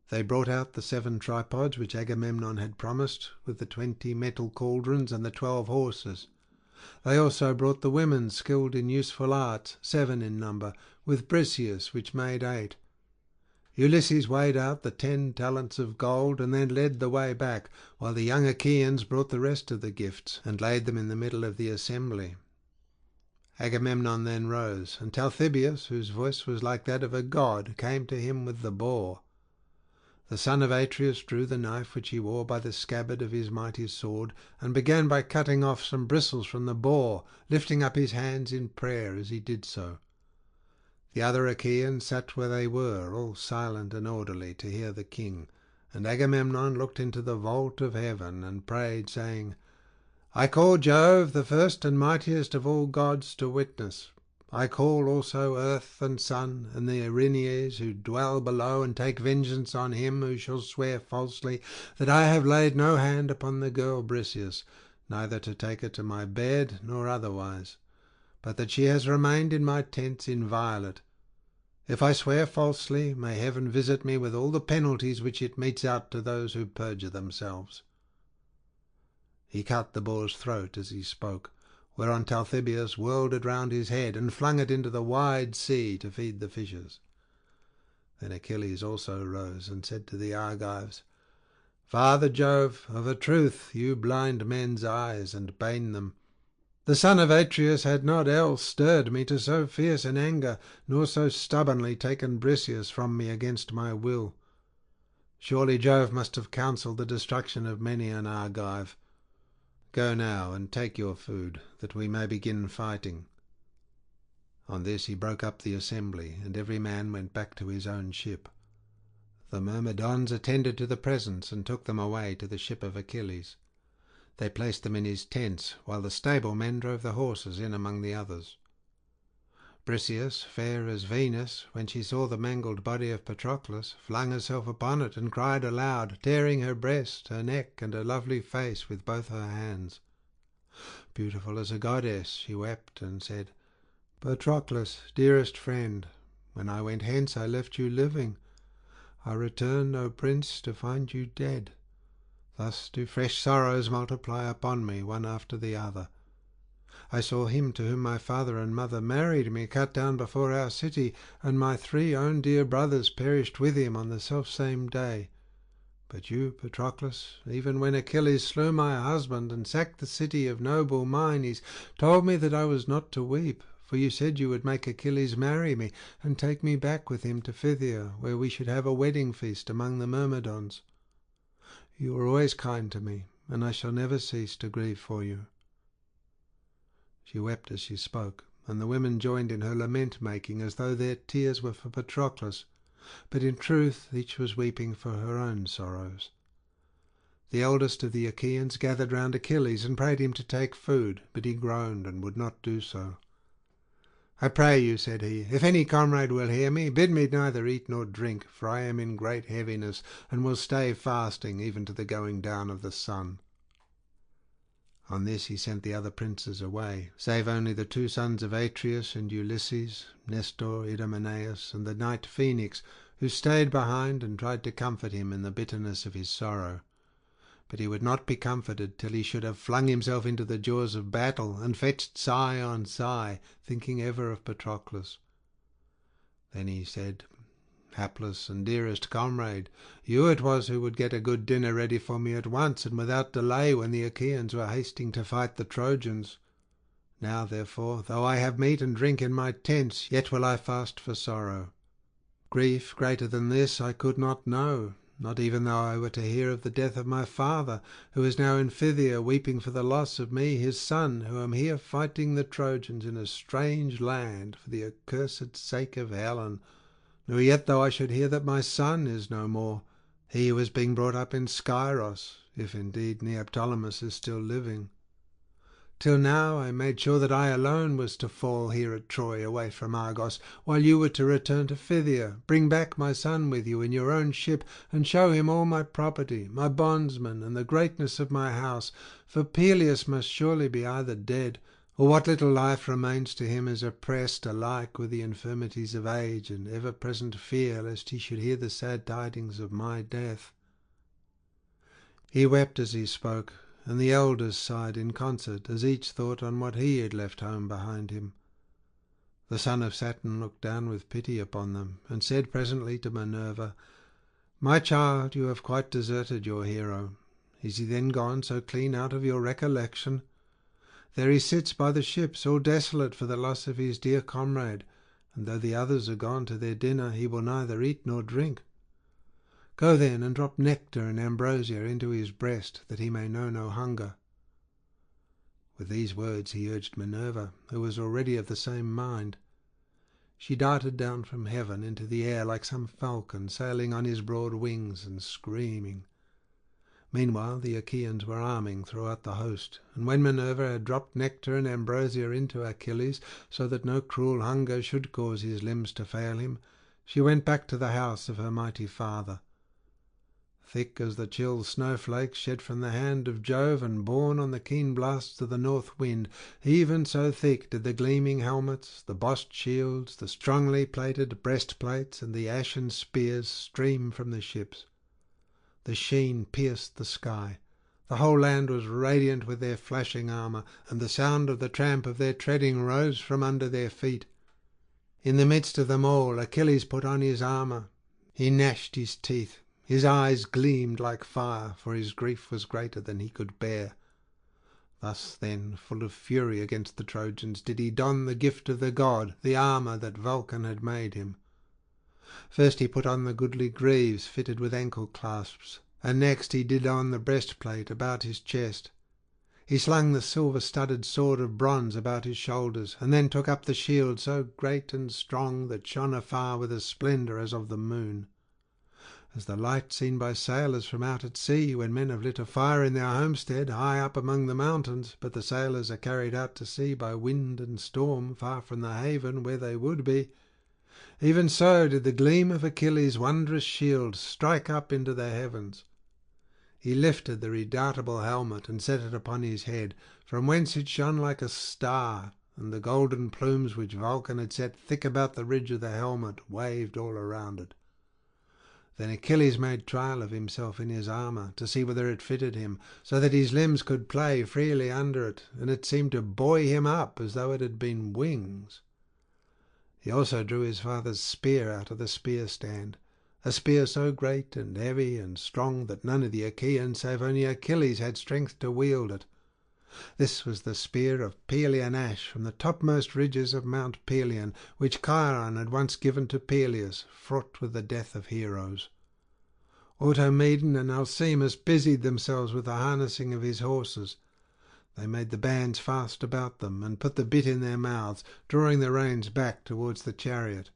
They brought out the 7 tripods which Agamemnon had promised, with the 20 metal cauldrons and the 12 horses. They also brought the women skilled in useful arts, 7 in number, with Briseis, which made 8. Ulysses weighed out the 10 talents of gold, and then led the way back, while the young Achaeans brought the rest of the gifts, and laid them in the middle of the assembly. Agamemnon then rose, and Talthybius, whose voice was like that of a god, came to him with the boar. The son of Atreus drew the knife which he wore by the scabbard of his mighty sword, and began by cutting off some bristles from the boar, lifting up his hands in prayer as he did so. The other Achaeans sat where they were, all silent and orderly, to hear the king, and Agamemnon looked into the vault of heaven and prayed, saying, "I call Jove, the first and mightiest of all gods, to witness. I call also earth and sun and the Erinyes who dwell below, and take vengeance on him who shall swear falsely that I have laid no hand upon the girl Briseis, neither to take her to my bed nor otherwise, but that she has remained in my tents inviolate. If I swear falsely, may heaven visit me with all the penalties which it metes out to those who perjure themselves." He cut the boar's throat as he spoke, whereon Talthybius whirled it round his head and flung it into the wide sea to feed the fishes. Then Achilles also rose and said to the Argives, "Father Jove, of a truth you blind men's eyes and bane them. The son of Atreus had not else stirred me to so fierce an anger, nor so stubbornly taken Briseis from me against my will. Surely Jove must have counselled the destruction of many an Argive. Go now and take your food, that we may begin fighting." On this he broke up the assembly, and every man went back to his own ship. The Myrmidons attended to the presents and took them away to the ship of Achilles. They placed them in his tents, while the stablemen drove the horses in among the others. Briseis, fair as Venus, when she saw the mangled body of Patroclus, flung herself upon it and cried aloud, tearing her breast, her neck, and her lovely face with both her hands. Beautiful as a goddess, she wept and said, "Patroclus, dearest friend, when I went hence I left you living. I return, O prince, to find you dead. Thus do fresh sorrows multiply upon me, one after the other. I saw him to whom my father and mother married me cut down before our city, and my 3 own dear brothers perished with him on the selfsame day. But you, Patroclus, even when Achilles slew my husband and sacked the city of noble Mynes, told me that I was not to weep, for you said you would make Achilles marry me and take me back with him to Phthia, where we should have a wedding feast among the Myrmidons. You were always kind to me, and I shall never cease to grieve for you." She wept as she spoke, and the women joined in her lament-making as though their tears were for Patroclus, but in truth each was weeping for her own sorrows. The eldest of the Achaeans gathered round Achilles and prayed him to take food, but he groaned and would not do so. "I pray you," said he, "if any comrade will hear me, bid me neither eat nor drink, for I am in great heaviness, and will stay fasting even to the going down of the sun." On this he sent the other princes away, save only the 2 sons of Atreus and Ulysses, Nestor, Idomeneus, and the knight Phoenix, who stayed behind and tried to comfort him in the bitterness of his sorrow. But he would not be comforted till he should have flung himself into the jaws of battle, and fetched sigh on sigh, thinking ever of Patroclus. Then he said, "Hapless and dearest comrade, you it was who would get a good dinner ready for me at once and without delay when the Achaeans were hasting to fight the Trojans. Now, therefore, though I have meat and drink in my tents, yet will I fast for sorrow. Grief greater than this I could not know, not even though I were to hear of the death of my father, who is now in Phthia, weeping for the loss of me, his son, who am here fighting the Trojans in a strange land for the accursed sake of Helen. Nor yet though I should hear that my son is no more, he who is being brought up in Scyros, if indeed Neoptolemus is still living. Till now I made sure that I alone was to fall here at Troy away from Argos, while you were to return to Phthia, bring back my son with you in your own ship, and show him all my property, my bondsmen, and the greatness of my house, for Peleus must surely be either dead, or what little life remains to him is oppressed alike with the infirmities of age and ever-present fear lest he should hear the sad tidings of my death." He wept as he spoke, and the elders sighed in concert, as each thought on what he had left home behind him. The son of Saturn looked down with pity upon them, and said presently to Minerva, "My child, you have quite deserted your hero. Is he then gone so clean out of your recollection? There he sits by the ships, all desolate for the loss of his dear comrade, and though the others are gone to their dinner, he will neither eat nor drink. Go then and drop nectar and ambrosia into his breast, that he may know no hunger." With these words he urged Minerva, who was already of the same mind. She darted down from heaven into the air like some falcon sailing on his broad wings and screaming. Meanwhile the Achaeans were arming throughout the host, and when Minerva had dropped nectar and ambrosia into Achilles, so that no cruel hunger should cause his limbs to fail him, she went back to the house of her mighty father. Thick as the chill snowflakes shed from the hand of Jove and borne on the keen blasts of the north wind, even so thick did the gleaming helmets, the bossed shields, the strongly plated breastplates, and the ashen spears stream from the ships. The sheen pierced the sky. The whole land was radiant with their flashing armour, and the sound of the tramp of their treading rose from under their feet. In the midst of them all Achilles put on his armour. He gnashed his teeth. His eyes gleamed like fire, for his grief was greater than he could bear. Thus then, full of fury against the Trojans, did he don the gift of the god, the armour that Vulcan had made him. First he put on the goodly greaves fitted with ankle clasps, and next he did on the breastplate about his chest. He slung the silver-studded sword of bronze about his shoulders, and then took up the shield so great and strong that shone afar with a splendour as of the moon. As the light seen by sailors from out at sea, when men have lit a fire in their homestead high up among the mountains, but the sailors are carried out to sea by wind and storm far from the haven where they would be, even so did the gleam of Achilles' wondrous shield strike up into the heavens. He lifted the redoubtable helmet and set it upon his head, from whence it shone like a star, and the golden plumes which Vulcan had set thick about the ridge of the helmet waved all around it. Then Achilles made trial of himself in his armour, to see whether it fitted him, so that his limbs could play freely under it, and it seemed to buoy him up as though it had been wings. He also drew his father's spear out of the spear-stand, a spear so great and heavy and strong that none of the Achaeans save only Achilles had strength to wield it. This was the spear of Pelian ash from the topmost ridges of Mount Pelion, which Chiron had once given to Peleus, fraught with the death of heroes. Automedon and Alcimus busied themselves with the harnessing of his horses. They made the bands fast about them, and put the bit in their mouths, drawing the reins back towards the chariot.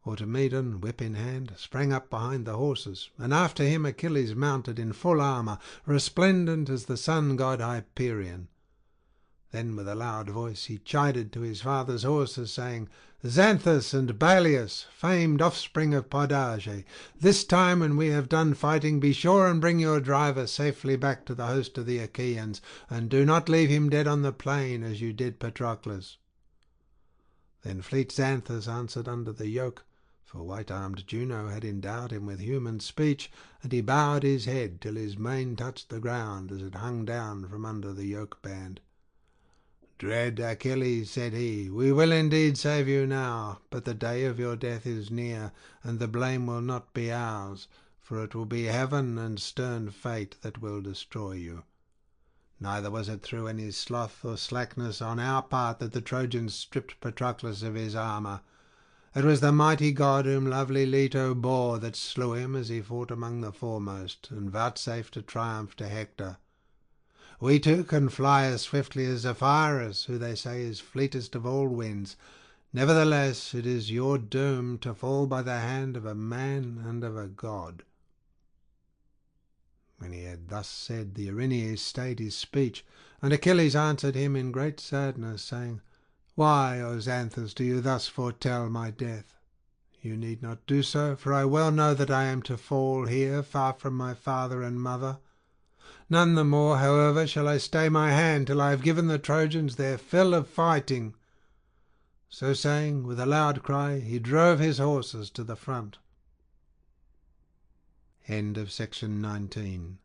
Automedon, whip in hand, sprang up behind the horses, and after him Achilles mounted in full armour, resplendent as the sun-god Hyperion. Then with a loud voice he chided to his father's horses, saying, "Xanthus and Balius, famed offspring of Podarge, this time when we have done fighting, be sure and bring your driver safely back to the host of the Achaeans, and do not leave him dead on the plain as you did Patroclus." Then fleet Xanthus answered under the yoke, for white-armed Juno had endowed him with human speech, and he bowed his head till his mane touched the ground as it hung down from under the yoke-band. "Dread Achilles," said he, "we will indeed save you now, but the day of your death is near, and the blame will not be ours, for it will be heaven and stern fate that will destroy you. Neither was it through any sloth or slackness on our part that the Trojans stripped Patroclus of his armour. It was the mighty god whom lovely Leto bore that slew him as he fought among the foremost, and vouchsafed a triumph to Hector. We too can fly as swiftly as Zephyrus, who they say is fleetest of all winds. Nevertheless, it is your doom to fall by the hand of a man and of a god." When he had thus said, the Erinyes stayed his speech, and Achilles answered him in great sadness, saying, "Why, O Xanthus, do you thus foretell my death? You need not do so, for I well know that I am to fall here, far from my father and mother. None the more, however, shall I stay my hand till I have given the Trojans their fill of fighting." So saying, with a loud cry, he drove his horses to the front. End of section 19.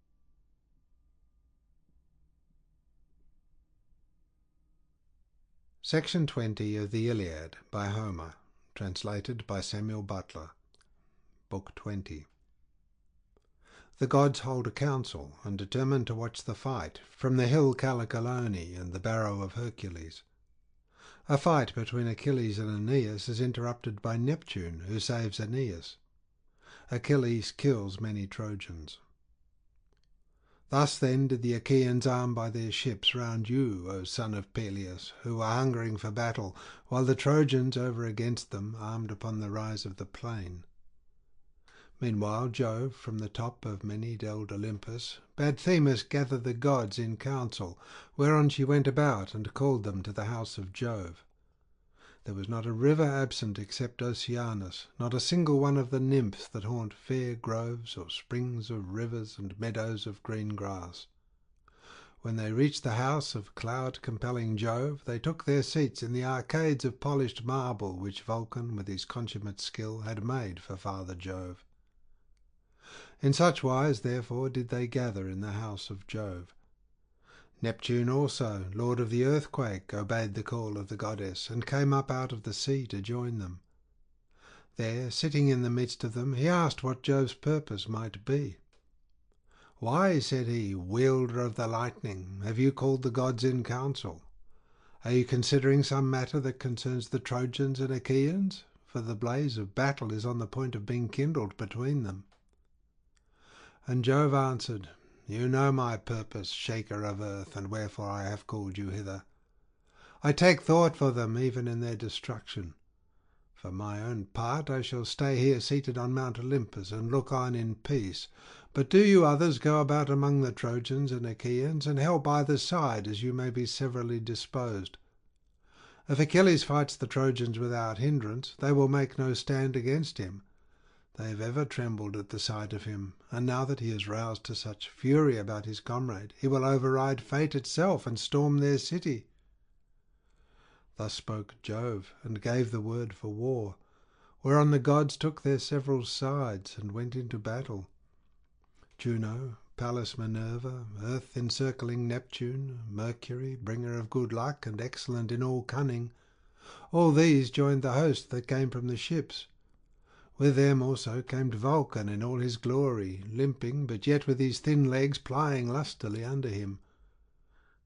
Section 20 of the Iliad by Homer, translated by Samuel Butler. Book 20. The gods hold a council and determine to watch the fight from the hill Callicolone and the barrow of Hercules. A fight between Achilles and Aeneas is interrupted by Neptune, who saves Aeneas. Achilles kills many Trojans. Thus then did the Achaeans arm by their ships round you, O son of Peleus, who were hungering for battle, while the Trojans over against them armed upon the rise of the plain. Meanwhile Jove, from the top of many-delled Olympus, bade Themis gather the gods in council, whereon she went about and called them to the house of Jove. There was not a river absent except Oceanus, not a single one of the nymphs that haunt fair groves or springs of rivers and meadows of green grass. When they reached the house of cloud-compelling Jove, they took their seats in the arcades of polished marble which Vulcan, with his consummate skill, had made for Father Jove. In such wise, therefore, did they gather in the house of Jove. Neptune also, lord of the earthquake, obeyed the call of the goddess, and came up out of the sea to join them. There, sitting in the midst of them, he asked what Jove's purpose might be. "Why," said he, "wielder of the lightning, have you called the gods in council? Are you considering some matter that concerns the Trojans and Achaeans? For the blaze of battle is on the point of being kindled between them." And Jove answered, "You know my purpose, shaker of earth, and wherefore I have called you hither. I take thought for them even in their destruction. For my own part I shall stay here seated on Mount Olympus and look on in peace. But do you others go about among the Trojans and Achaeans, and help either side as you may be severally disposed. If Achilles fights the Trojans without hindrance, they will make no stand against him. They have ever trembled at the sight of him, and now that he is roused to such fury about his comrade, he will override fate itself and storm their city." Thus spoke Jove, and gave the word for war, whereon the gods took their several sides and went into battle. Juno, Pallas Minerva, earth encircling Neptune, Mercury, bringer of good luck and excellent in all cunning, all these joined the host that came from the ships. With them also came Vulcan in all his glory, limping, but yet with his thin legs plying lustily under him.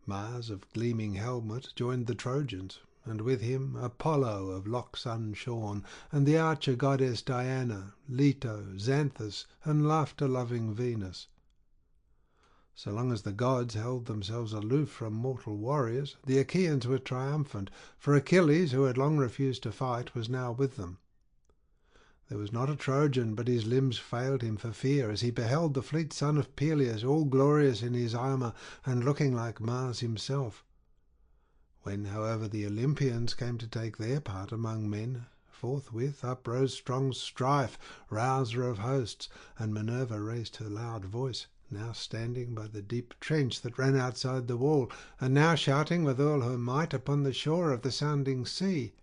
Mars of gleaming helmet joined the Trojans, and with him Apollo of locks unshorn, and the archer goddess Diana, Leto, Xanthus, and laughter-loving Venus. So long as the gods held themselves aloof from mortal warriors, the Achaeans were triumphant, for Achilles, who had long refused to fight, was now with them. There was not a Trojan but his limbs failed him for fear as he beheld the fleet son of Peleus, all glorious in his armour and looking like Mars himself. When, however, the Olympians came to take their part among men, forthwith uprose strong strife, rouser of hosts, and Minerva raised her loud voice, now standing by the deep trench that ran outside the wall, and now shouting with all her might upon the shore of the sounding sea.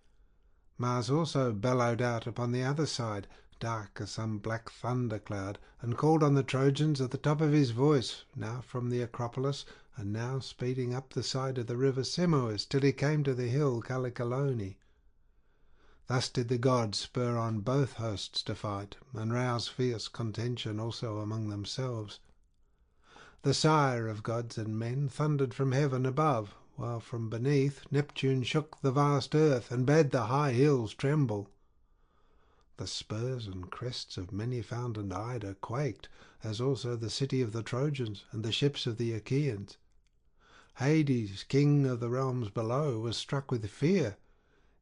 Mars also bellowed out upon the other side, dark as some black thunder cloud, and called on the Trojans at the top of his voice, now from the Acropolis, and now speeding up the side of the river Simois, till he came to the hill Callicalone. Thus did the gods spur on both hosts to fight, and rouse fierce contention also among themselves. The sire of gods and men thundered from heaven above, while from beneath Neptune shook the vast earth and bade the high hills tremble. The spurs and crests of many-fountained Ida quaked, as also the city of the Trojans and the ships of the Achaeans. Hades, king of the realms below, was struck with fear.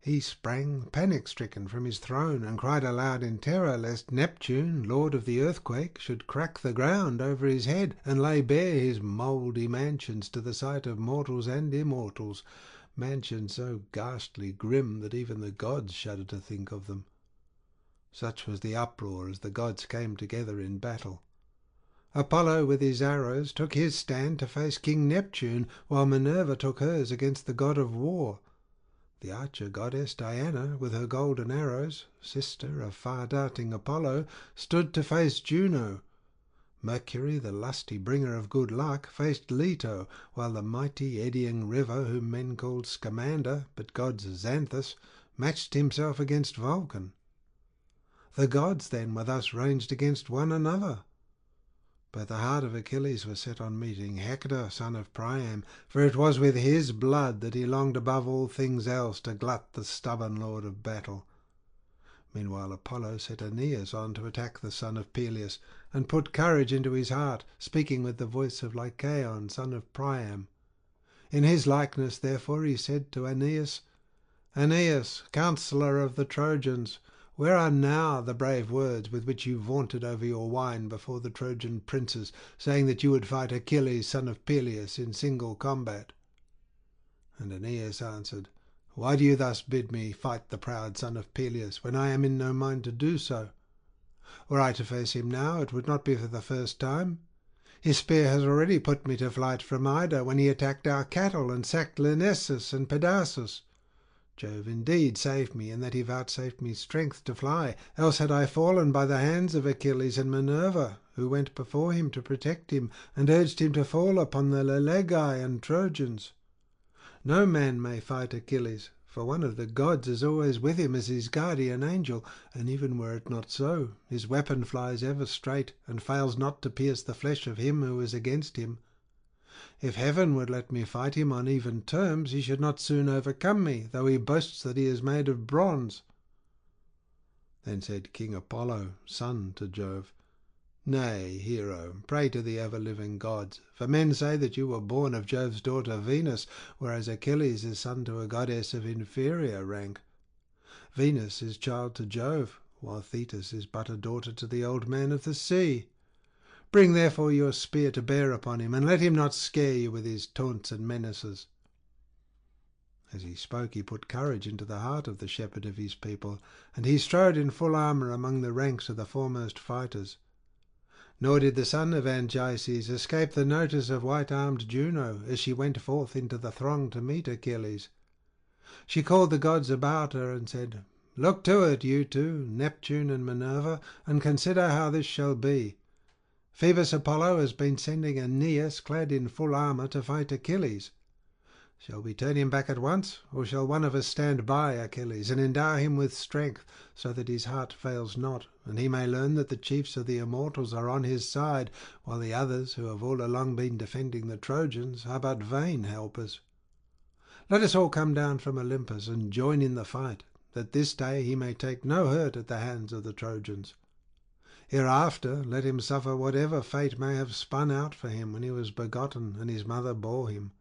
He sprang panic-stricken from his throne and cried aloud in terror lest Neptune, lord of the earthquake, should crack the ground over his head and lay bare his mouldy mansions to the sight of mortals and immortals, mansions so ghastly grim that even the gods shudder to think of them. Such was the uproar as the gods came together in battle. Apollo with his arrows took his stand to face King Neptune, while Minerva took hers against the god of war. The archer goddess Diana, with her golden arrows, sister of far-darting Apollo, stood to face Juno. Mercury, the lusty bringer of good luck, faced Leto, while the mighty eddying river, whom men called Scamander, but gods Xanthus, matched himself against Vulcan. The gods, then, were thus ranged against one another. But the heart of Achilles was set on meeting Hector, son of Priam, for it was with his blood that he longed above all things else to glut the stubborn lord of battle. Meanwhile Apollo set Aeneas on to attack the son of Peleus, and put courage into his heart, speaking with the voice of Lycaon, son of Priam. In his likeness, therefore, he said to Aeneas, "Aeneas, counsellor of the Trojans, where are now the brave words with which you vaunted over your wine before the Trojan princes, saying that you would fight Achilles, son of Peleus, in single combat?" And Aeneas answered, "Why do you thus bid me fight the proud son of Peleus, when I am in no mind to do so? Were I to face him now, it would not be for the first time. His spear has already put me to flight from Ida, when he attacked our cattle and sacked Lyrnessus and Pedasus. Jove indeed saved me, in that he vouchsafed me strength to fly, else had I fallen by the hands of Achilles and Minerva, who went before him to protect him, and urged him to fall upon the Lelegae and Trojans. No man may fight Achilles, for one of the gods is always with him as his guardian angel, and even were it not so, his weapon flies ever straight, and fails not to pierce the flesh of him who is against him. If heaven would let me fight him on even terms, he should not soon overcome me, though he boasts that he is made of bronze." Then said King Apollo, son to Jove, "Nay, hero, pray to the ever-living gods, for men say that you were born of Jove's daughter Venus, whereas Achilles is son to a goddess of inferior rank. Venus is child to Jove, while Thetis is but a daughter to the old man of the sea. Bring therefore your spear to bear upon him, and let him not scare you with his taunts and menaces." As he spoke, he put courage into the heart of the shepherd of his people, and he strode in full armour among the ranks of the foremost fighters. Nor did the son of Anchises escape the notice of white-armed Juno as she went forth into the throng to meet Achilles. She called the gods about her and said, "Look to it, you two, Neptune and Minerva, and consider how this shall be. Phoebus Apollo has been sending Aeneas clad in full armour to fight Achilles. Shall we turn him back at once, or shall one of us stand by Achilles and endow him with strength, so that his heart fails not, and he may learn that the chiefs of the immortals are on his side, while the others, who have all along been defending the Trojans, are but vain helpers? Let us all come down from Olympus and join in the fight, that this day he may take no hurt at the hands of the Trojans. Hereafter let him suffer whatever fate may have spun out for him when he was begotten and his mother bore him.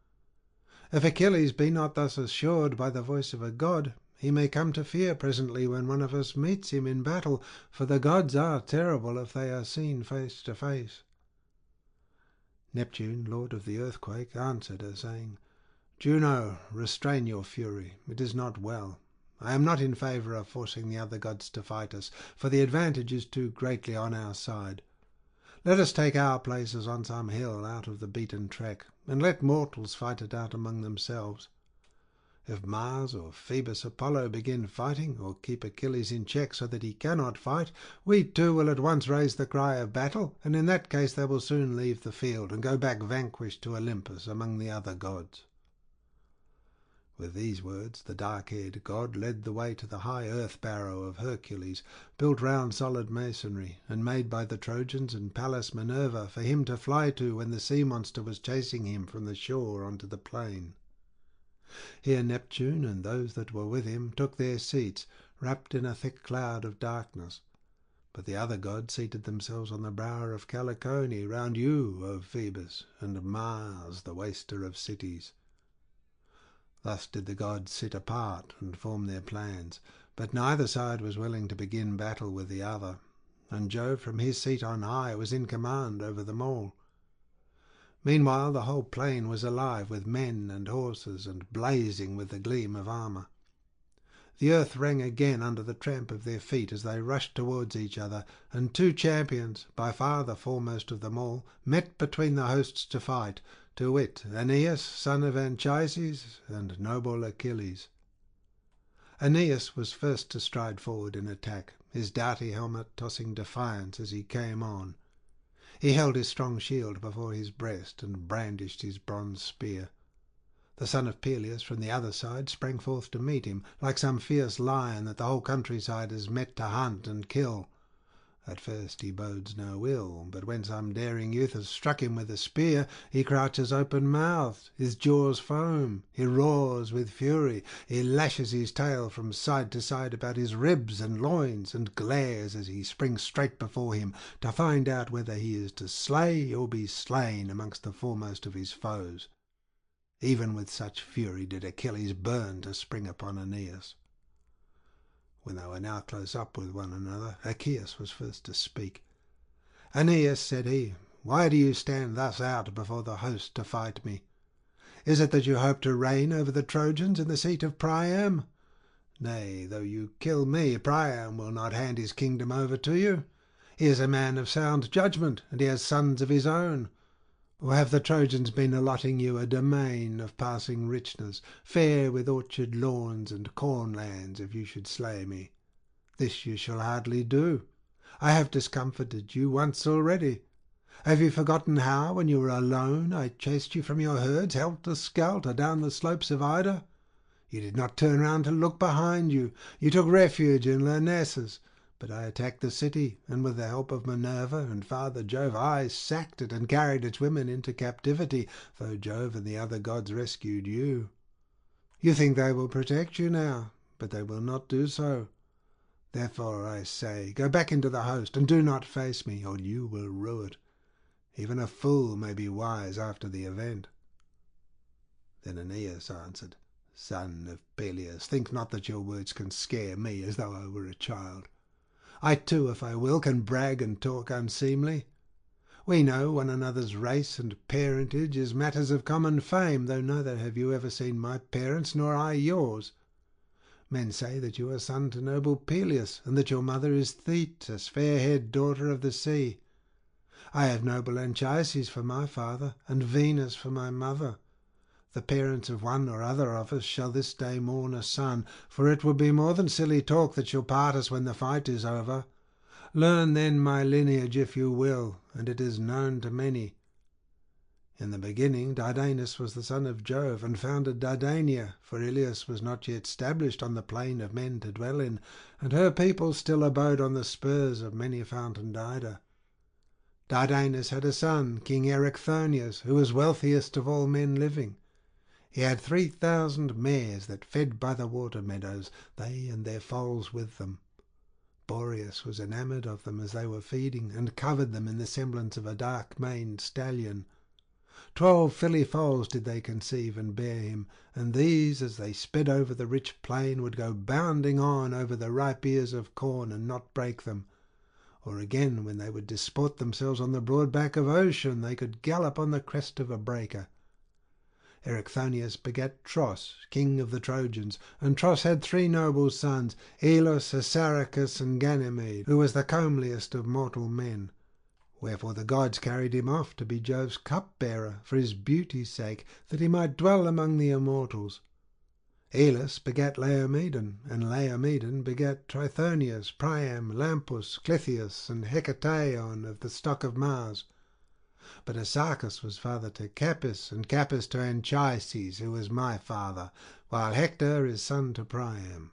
If Achilles be not thus assured by the voice of a god, he may come to fear presently when one of us meets him in battle, for the gods are terrible if they are seen face to face." Neptune, lord of the earthquake, answered her, saying, "Juno, restrain your fury. It is not well. I am not in favour of forcing the other gods to fight us, for the advantage is too greatly on our side. Let us take our places on some hill out of the beaten track, and let mortals fight it out among themselves. If Mars or Phoebus Apollo begin fighting, or keep Achilles in check so that he cannot fight, we too will at once raise the cry of battle, and in that case they will soon leave the field and go back vanquished to Olympus among the other gods." With these words the dark-haired god led the way to the high earth-barrow of Hercules, built round solid masonry, and made by the Trojans and Pallas Minerva for him to fly to when the sea-monster was chasing him from the shore onto the plain. Here Neptune and those that were with him took their seats, wrapped in a thick cloud of darkness. But the other gods seated themselves on the brow of Calicoe round you, O Phoebus, and Mars, the waster of cities. Thus did the gods sit apart and form their plans, but neither side was willing to begin battle with the other, and Jove from his seat on high was in command over them all. Meanwhile the whole plain was alive with men and horses, and blazing with the gleam of armour. The earth rang again under the tramp of their feet as they rushed towards each other, and two champions, by far the foremost of them all, met between the hosts to fight, to wit, Aeneas, son of Anchises, and noble Achilles. Aeneas was first to stride forward in attack, his doughty helmet tossing defiance as he came on. He held his strong shield before his breast and brandished his bronze spear. The son of Peleus from the other side sprang forth to meet him, like some fierce lion that the whole countryside has met to hunt and kill. At first he bodes no ill, but when some daring youth has struck him with a spear, he crouches open-mouthed, his jaws foam, he roars with fury, he lashes his tail from side to side about his ribs and loins, and glares as he springs straight before him to find out whether he is to slay or be slain amongst the foremost of his foes. Even with such fury did Achilles burn to spring upon Aeneas. When they were now close up with one another, Achilles was first to speak. "Aeneas," said he, "why do you stand thus out before the host to fight me? Is it that you hope to reign over the Trojans in the seat of Priam? Nay, though you kill me, Priam will not hand his kingdom over to you. He is a man of sound judgment, and he has sons of his own. Or have the Trojans been allotting you a domain of passing richness, fair with orchard lawns and cornlands, if you should slay me? This you shall hardly do. I have discomfited you once already. Have you forgotten how, when you were alone, I chased you from your herds, helter-skelter, down the slopes of Ida? You did not turn round to look behind you. You took refuge in Lyrnessus. But I attacked the city, and with the help of Minerva and Father Jove I sacked it and carried its women into captivity, though Jove and the other gods rescued you. You think they will protect you now, but they will not do so. Therefore I say, go back into the host, and do not face me, or you will rue it. Even a fool may be wise after the event." Then Aeneas answered, "Son of Peleus, think not that your words can scare me as though I were a child. I too, if I will, can brag and talk unseemly. We know one another's race and parentage as matters of common fame, though neither have you ever seen my parents nor I yours. Men say that you are son to noble Peleus, and that your mother is Thetis, fair-haired daughter of the sea. I have noble Anchises for my father, and Venus for my mother. The parents of one or other of us shall this day mourn a son, for it will be more than silly talk that shall part us when the fight is over. Learn then my lineage if you will, and it is known to many. In the beginning Dardanus was the son of Jove, and founded Dardania, for Ilias was not yet stablished on the plain of men to dwell in, and her people still abode on the spurs of many-fountained Ida. Dardanus had a son, King Erichthonius, who was wealthiest of all men living. He had 3,000 mares that fed by the water meadows, they and their foals with them. Boreas was enamoured of them as they were feeding, and covered them in the semblance of a dark-maned stallion. 12 filly foals did they conceive and bear him, and these, as they sped over the rich plain, would go bounding on over the ripe ears of corn and not break them. Or again, when they would disport themselves on the broad back of ocean, they could gallop on the crest of a breaker. Erichthonius begat Tros, king of the Trojans, and Tros had 3 noble sons, Aelus, Assaracus, and Ganymede, who was the comeliest of mortal men. Wherefore the gods carried him off to be Jove's cupbearer, for his beauty's sake, that he might dwell among the immortals. Aelus begat Laomedon, and Laomedon begat Trithonius, Priam, Lampus, Clythius, and Hecataion of the stock of Mars. But Assaracus was father to Capys, and Capys to Anchises, who was my father, while Hector is son to Priam.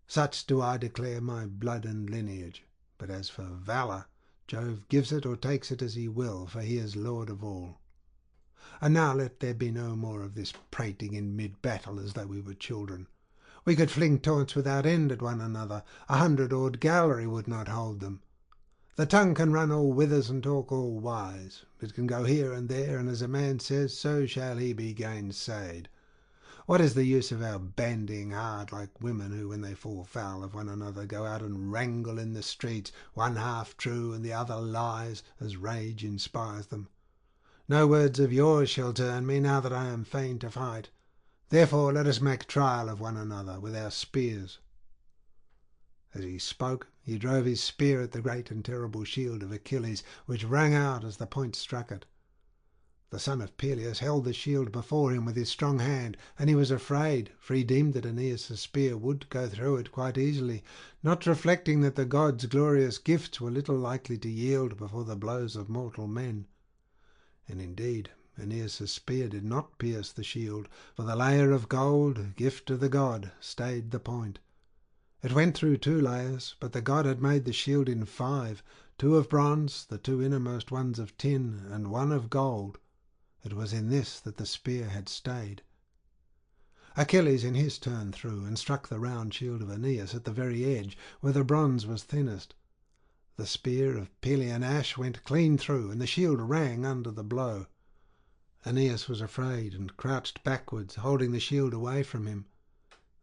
Such do I declare my blood and lineage. But as for valour, Jove gives it or takes it as he will, for he is lord of all. And now let there be no more of this prating in mid-battle as though we were children. We could fling taunts without end at one another. 100-oared gallery would not hold them. The tongue can run all withers and talk all wise. It can go here and there, and as a man says, so shall he be gainsayed. What is the use of our bandying hard like women who, when they fall foul of one another, go out and wrangle in the streets, one half true and the other lies, as rage inspires them? No words of yours shall turn me, now that I am fain to fight. Therefore let us make trial of one another with our spears." As he spoke, he drove his spear at the great and terrible shield of Achilles, which rang out as the point struck it. The son of Peleus held the shield before him with his strong hand, and he was afraid, for he deemed that Aeneas' spear would go through it quite easily, not reflecting that the gods' glorious gifts were little likely to yield before the blows of mortal men. And indeed, Aeneas' spear did not pierce the shield, for the layer of gold, gift of the god, stayed the point. It went through 2 layers, but the god had made the shield in 5, 2 of bronze, the 2 innermost ones of tin, and 1 of gold. It was in this that the spear had stayed. Achilles in his turn threw, and struck the round shield of Aeneas at the very edge, where the bronze was thinnest. The spear of Pelian ash went clean through, and the shield rang under the blow. Aeneas was afraid, and crouched backwards, holding the shield away from him.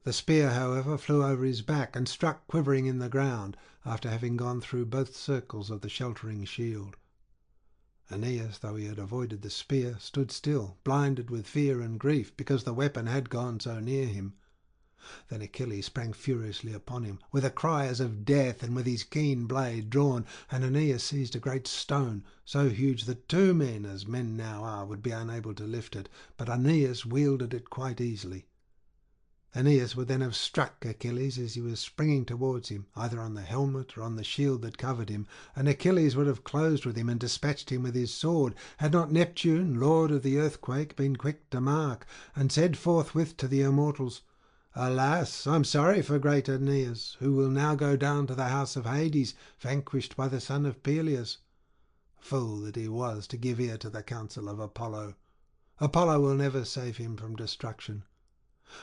The spear, however, flew over his back, and struck quivering in the ground, after having gone through both circles of the sheltering shield. Aeneas, though he had avoided the spear, stood still, blinded with fear and grief, because the weapon had gone so near him. Then Achilles sprang furiously upon him, with a cry as of death, and with his keen blade drawn, and Aeneas seized a great stone, so huge that 2 men, as men now are, would be unable to lift it, but Aeneas wielded it quite easily. Aeneas would then have struck Achilles as he was springing towards him, either on the helmet or on the shield that covered him, and Achilles would have closed with him and dispatched him with his sword, had not Neptune, lord of the earthquake, been quick to mark, and said forthwith to the immortals, "Alas, I'm sorry for great Aeneas, who will now go down to the house of Hades, vanquished by the son of Peleus." Fool that he was to give ear to the counsel of Apollo. Apollo will never save him from destruction.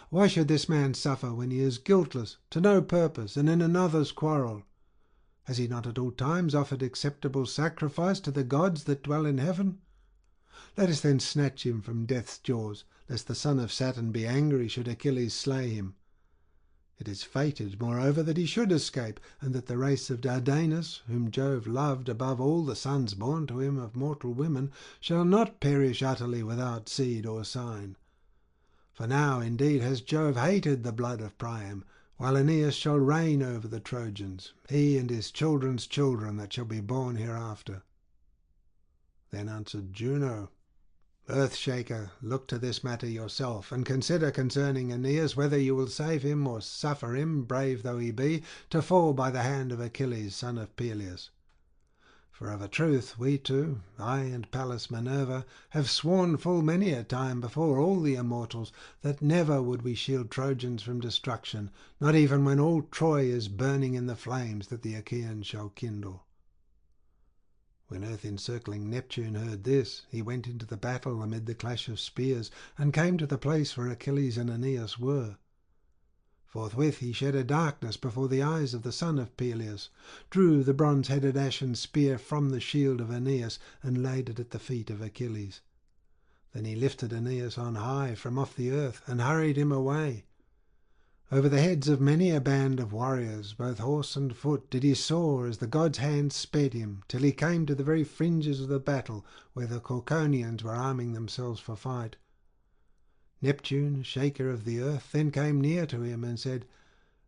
Why should this man suffer when he is guiltless, to no purpose, and in another's quarrel? Has he not at all times offered acceptable sacrifice to the gods that dwell in heaven? Let us then snatch him from death's jaws, lest the son of Saturn be angry should Achilles slay him. It is fated, moreover, that he should escape, and that the race of Dardanus, whom Jove loved above all the sons born to him of mortal women, shall not perish utterly without seed or sign. For now, indeed, has Jove hated the blood of Priam, while Aeneas shall reign over the Trojans, he and his children's children that shall be born hereafter. Then answered Juno, "Earth-shaker, look to this matter yourself, and consider concerning Aeneas whether you will save him or suffer him, brave though he be, to fall by the hand of Achilles, son of Peleus. For of a truth we two, I and Pallas Minerva, have sworn full many a time before all the immortals that never would we shield Trojans from destruction, not even when all Troy is burning in the flames that the Achaeans shall kindle." When earth-encircling Neptune heard this, he went into the battle amid the clash of spears, and came to the place where Achilles and Aeneas were. Forthwith he shed a darkness before the eyes of the son of Peleus, drew the bronze-headed ashen spear from the shield of Aeneas, and laid it at the feet of Achilles. Then he lifted Aeneas on high from off the earth, and hurried him away. Over the heads of many a band of warriors, both horse and foot, did he soar as the god's hand sped him, till he came to the very fringes of the battle, where the Cauconians were arming themselves for fight. Neptune, shaker of the earth, then came near to him and said,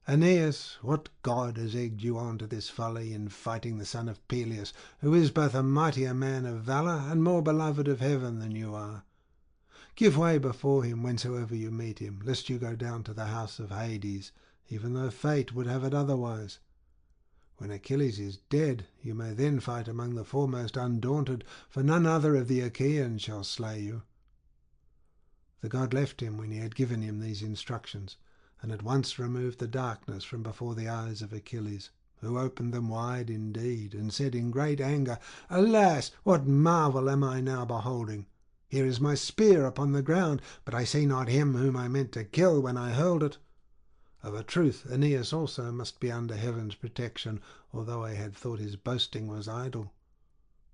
"Aeneas, what god has egged you on to this folly in fighting the son of Peleus, who is both a mightier man of valour and more beloved of heaven than you are? Give way before him whensoever you meet him, lest you go down to the house of Hades, even though fate would have it otherwise. When Achilles is dead, you may then fight among the foremost undaunted, for none other of the Achaeans shall slay you." The god left him when he had given him these instructions, and at once removed the darkness from before the eyes of Achilles, who opened them wide indeed, and said in great anger, "Alas, what marvel am I now beholding? Here is my spear upon the ground, but I see not him whom I meant to kill when I hurled it. Of a truth, Aeneas also must be under heaven's protection, although I had thought his boasting was idle.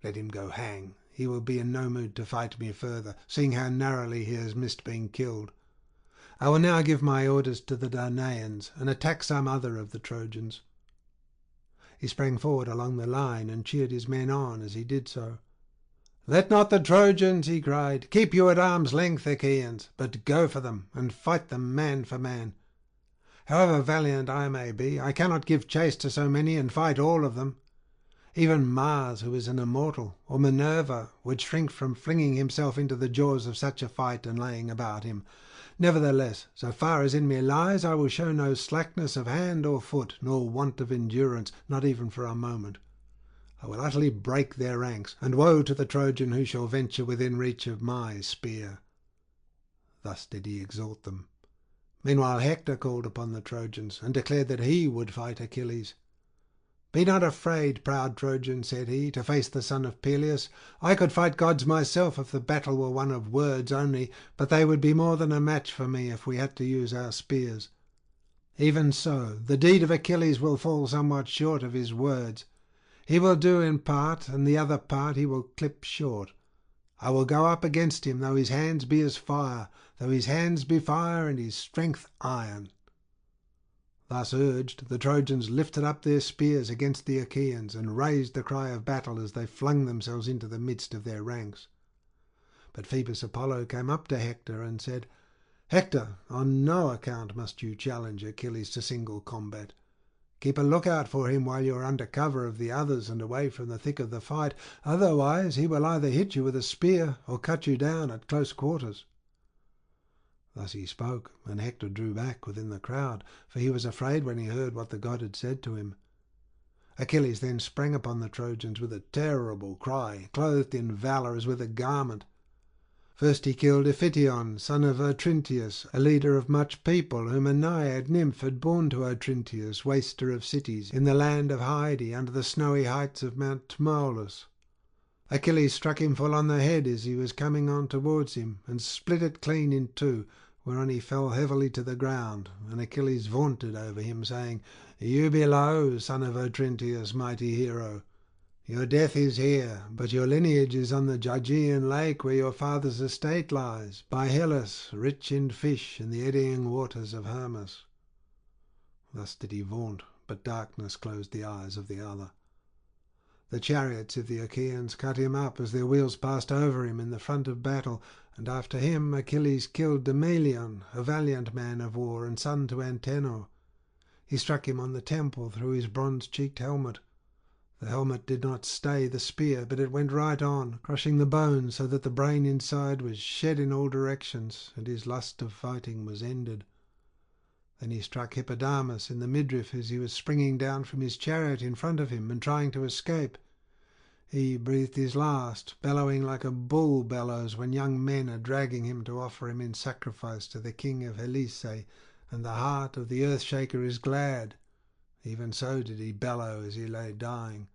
Let him go hang. He will be in no mood to fight me further, seeing how narrowly he has missed being killed. I will now give my orders to the Danaans, and attack some other of the Trojans." He sprang forward along the line, and cheered his men on as he did so. "Let not the Trojans," he cried, "keep you at arm's length, Achaeans, but go for them, and fight them man for man. However valiant I may be, I cannot give chase to so many and fight all of them. Even Mars, who is an immortal, or Minerva, would shrink from flinging himself into the jaws of such a fight and laying about him. Nevertheless, so far as in me lies, I will show no slackness of hand or foot, nor want of endurance, not even for a moment. I will utterly break their ranks, and woe to the Trojan who shall venture within reach of my spear." Thus did he exhort them. Meanwhile Hector called upon the Trojans and declared that he would fight Achilles. "Be not afraid, proud Trojan," said he, "to face the son of Peleus. I could fight gods myself if the battle were one of words only, but they would be more than a match for me if we had to use our spears. Even so, the deed of Achilles will fall somewhat short of his words. He will do in part, and the other part he will clip short. I will go up against him, though his hands be as fire, though his hands be fire and his strength iron." Thus urged, the Trojans lifted up their spears against the Achaeans and raised the cry of battle as they flung themselves into the midst of their ranks. But Phoebus Apollo came up to Hector and said, "Hector, on no account must you challenge Achilles to single combat. Keep a lookout for him while you are under cover of the others and away from the thick of the fight. Otherwise he will either hit you with a spear or cut you down at close quarters." Thus he spoke, and Hector drew back within the crowd, for he was afraid when he heard what the god had said to him. Achilles then sprang upon the Trojans with a terrible cry, clothed in valour as with a garment. First he killed Iphition, son of Otrynteus, a leader of much people, whom a naiad nymph had borne to Otrynteus, waster of cities, in the land of Hyde, under the snowy heights of Mount Tmolus. Achilles struck him full on the head as he was coming on towards him, and split it clean in two, whereon he fell heavily to the ground, and Achilles vaunted over him, saying, "You be low, son of Otrynteus, mighty hero. Your death is here, but your lineage is on the Gygaean lake where your father's estate lies, by Hellas, rich in fish and the eddying waters of Hermus." Thus did he vaunt, but darkness closed the eyes of the other. The chariots of the Achaeans cut him up as their wheels passed over him in the front of battle, and after him Achilles killed Demalion, a valiant man of war and son to Antenor. He struck him on the temple through his bronze-cheeked helmet. The helmet did not stay the spear, but it went right on, crushing the bone so that the brain inside was shed in all directions, and his lust of fighting was ended. Then he struck Hippodamus in the midriff as he was springing down from his chariot in front of him and trying to escape. He breathed his last, bellowing like a bull bellows when young men are dragging him to offer him in sacrifice to the king of Helice, and the heart of the earth-shaker is glad. Even so did he bellow as he lay dying.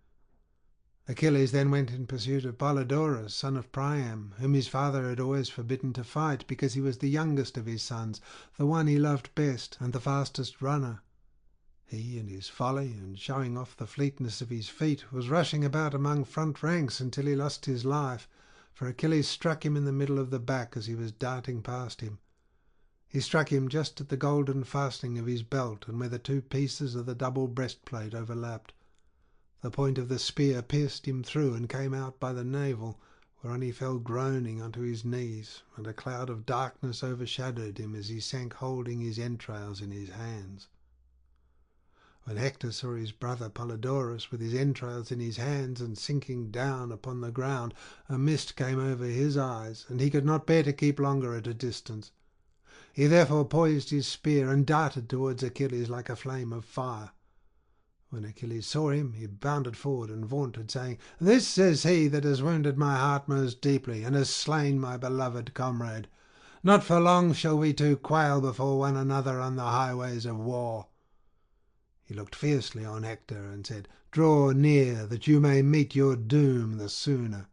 Achilles then went in pursuit of Polydorus, son of Priam, whom his father had always forbidden to fight, because he was the youngest of his sons, the one he loved best, and the fastest runner. He, in his folly, and showing off the fleetness of his feet, was rushing about among front ranks until he lost his life, for Achilles struck him in the middle of the back as he was darting past him. He struck him just at the golden fastening of his belt, and where the two pieces of the double breastplate overlapped. The point of the spear pierced him through and came out by the navel, whereon he fell groaning onto his knees, and a cloud of darkness overshadowed him as he sank holding his entrails in his hands. When Hector saw his brother Polydorus with his entrails in his hands and sinking down upon the ground, a mist came over his eyes, and he could not bear to keep longer at a distance. He therefore poised his spear and darted towards Achilles like a flame of fire. When Achilles saw him, he bounded forward and vaunted, saying, "This is he that has wounded my heart most deeply, and has slain my beloved comrade. Not for long shall we two quail before one another on the highways of war." He looked fiercely on Hector and said, "Draw near, that you may meet your doom the sooner."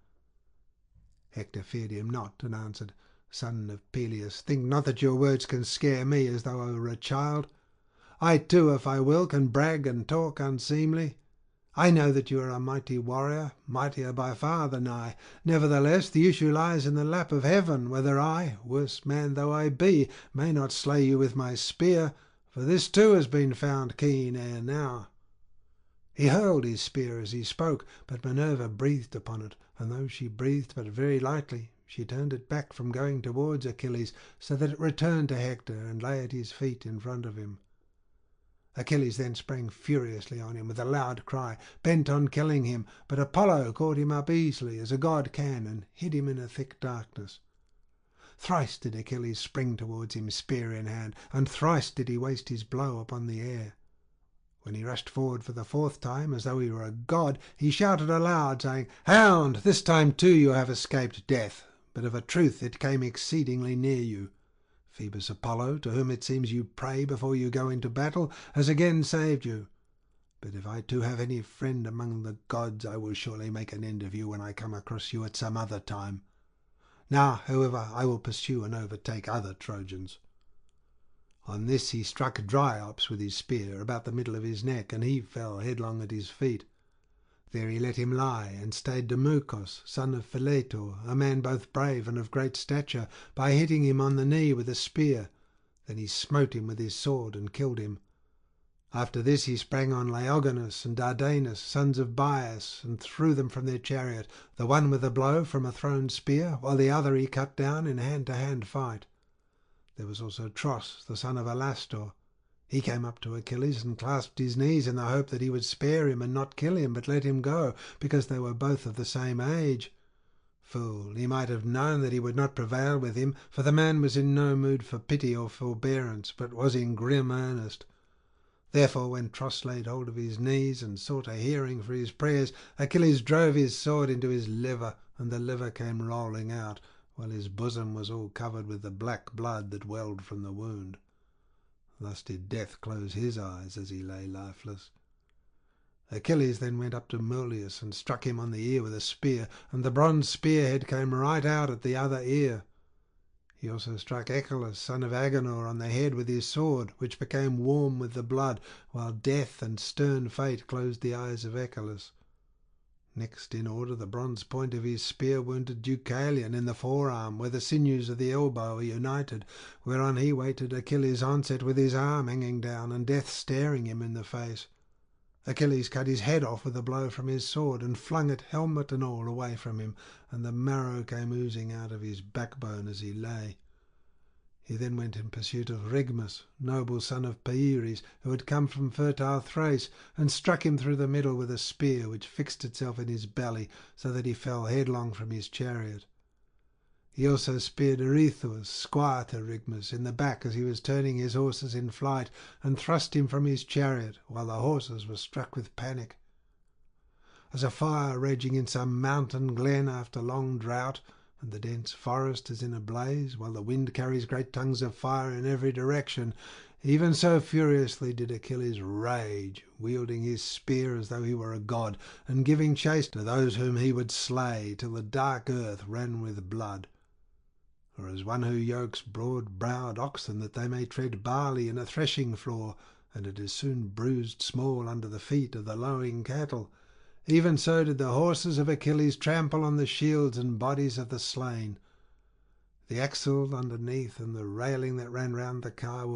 Hector feared him not, and answered, "Son of Peleus, think not that your words can scare me as though I were a child. I too, if I will, can brag and talk unseemly. I know that you are a mighty warrior, mightier by far than I. Nevertheless, the issue lies in the lap of heaven, whether I, worse man though I be, may not slay you with my spear, for this too has been found keen ere now." He hurled his spear as he spoke, but Minerva breathed upon it, and though she breathed but very lightly, she turned it back from going towards Achilles, so that it returned to Hector and lay at his feet in front of him. Achilles then sprang furiously on him with a loud cry, bent on killing him, but Apollo caught him up easily, as a god can, and hid him in a thick darkness. Thrice did Achilles spring towards him, spear in hand, and thrice did he waste his blow upon the air. When he rushed forward for the fourth time, as though he were a god, he shouted aloud, saying, "Hound, this time too you have escaped death, but of a truth it came exceedingly near you. Phoebus Apollo, to whom it seems you pray before you go into battle, has again saved you. But if I too have any friend among the gods, I will surely make an end of you when I come across you at some other time. Now, however, I will pursue and overtake other Trojans." On this he struck Dryops with his spear about the middle of his neck, and he fell headlong at his feet. There he let him lie, and stayed Demuchos, son of Philetor, a man both brave and of great stature, by hitting him on the knee with a spear. Then he smote him with his sword and killed him. After this he sprang on Laogonus and Dardanus, sons of Bias, and threw them from their chariot, the one with a blow from a thrown spear, while the other he cut down in hand-to-hand fight. There was also Tros, the son of Alastor. He came up to Achilles and clasped his knees in the hope that he would spare him and not kill him, but let him go, because they were both of the same age. Fool, he might have known that he would not prevail with him, for the man was in no mood for pity or forbearance, but was in grim earnest. Therefore, when Tros laid hold of his knees and sought a hearing for his prayers, Achilles drove his sword into his liver, and the liver came rolling out, while his bosom was all covered with the black blood that welled from the wound. Thus did death close his eyes as he lay lifeless. Achilles then went up to Mulius and struck him on the ear with a spear, and the bronze spearhead came right out at the other ear. He also struck Achilles, son of Agenor, on the head with his sword, which became warm with the blood, while death and stern fate closed the eyes of Achilles. Next in order, the bronze point of his spear wounded Deucalion in the forearm, where the sinews of the elbow are united, whereon he waited Achilles' onset with his arm hanging down, and death staring him in the face. Achilles cut his head off with a blow from his sword, and flung it, helmet and all, away from him, and the marrow came oozing out of his backbone as he lay. He then went in pursuit of Rigmus, noble son of Pieres, who had come from fertile Thrace, and struck him through the middle with a spear, which fixed itself in his belly, so that he fell headlong from his chariot. He also speared Areithous, squire to Rigmus, in the back as he was turning his horses in flight, and thrust him from his chariot, while the horses were struck with panic. As a fire raging in some mountain glen after long drought, and the dense forest is in a blaze, while the wind carries great tongues of fire in every direction, even so furiously did Achilles rage, wielding his spear as though he were a god, and giving chase to those whom he would slay, till the dark earth ran with blood. Or as one who yokes broad-browed oxen that they may tread barley in a threshing floor, and it is soon bruised small under the feet of the lowing cattle, even so did the horses of Achilles trample on the shields and bodies of the slain. The axle underneath and the railing that ran round the car were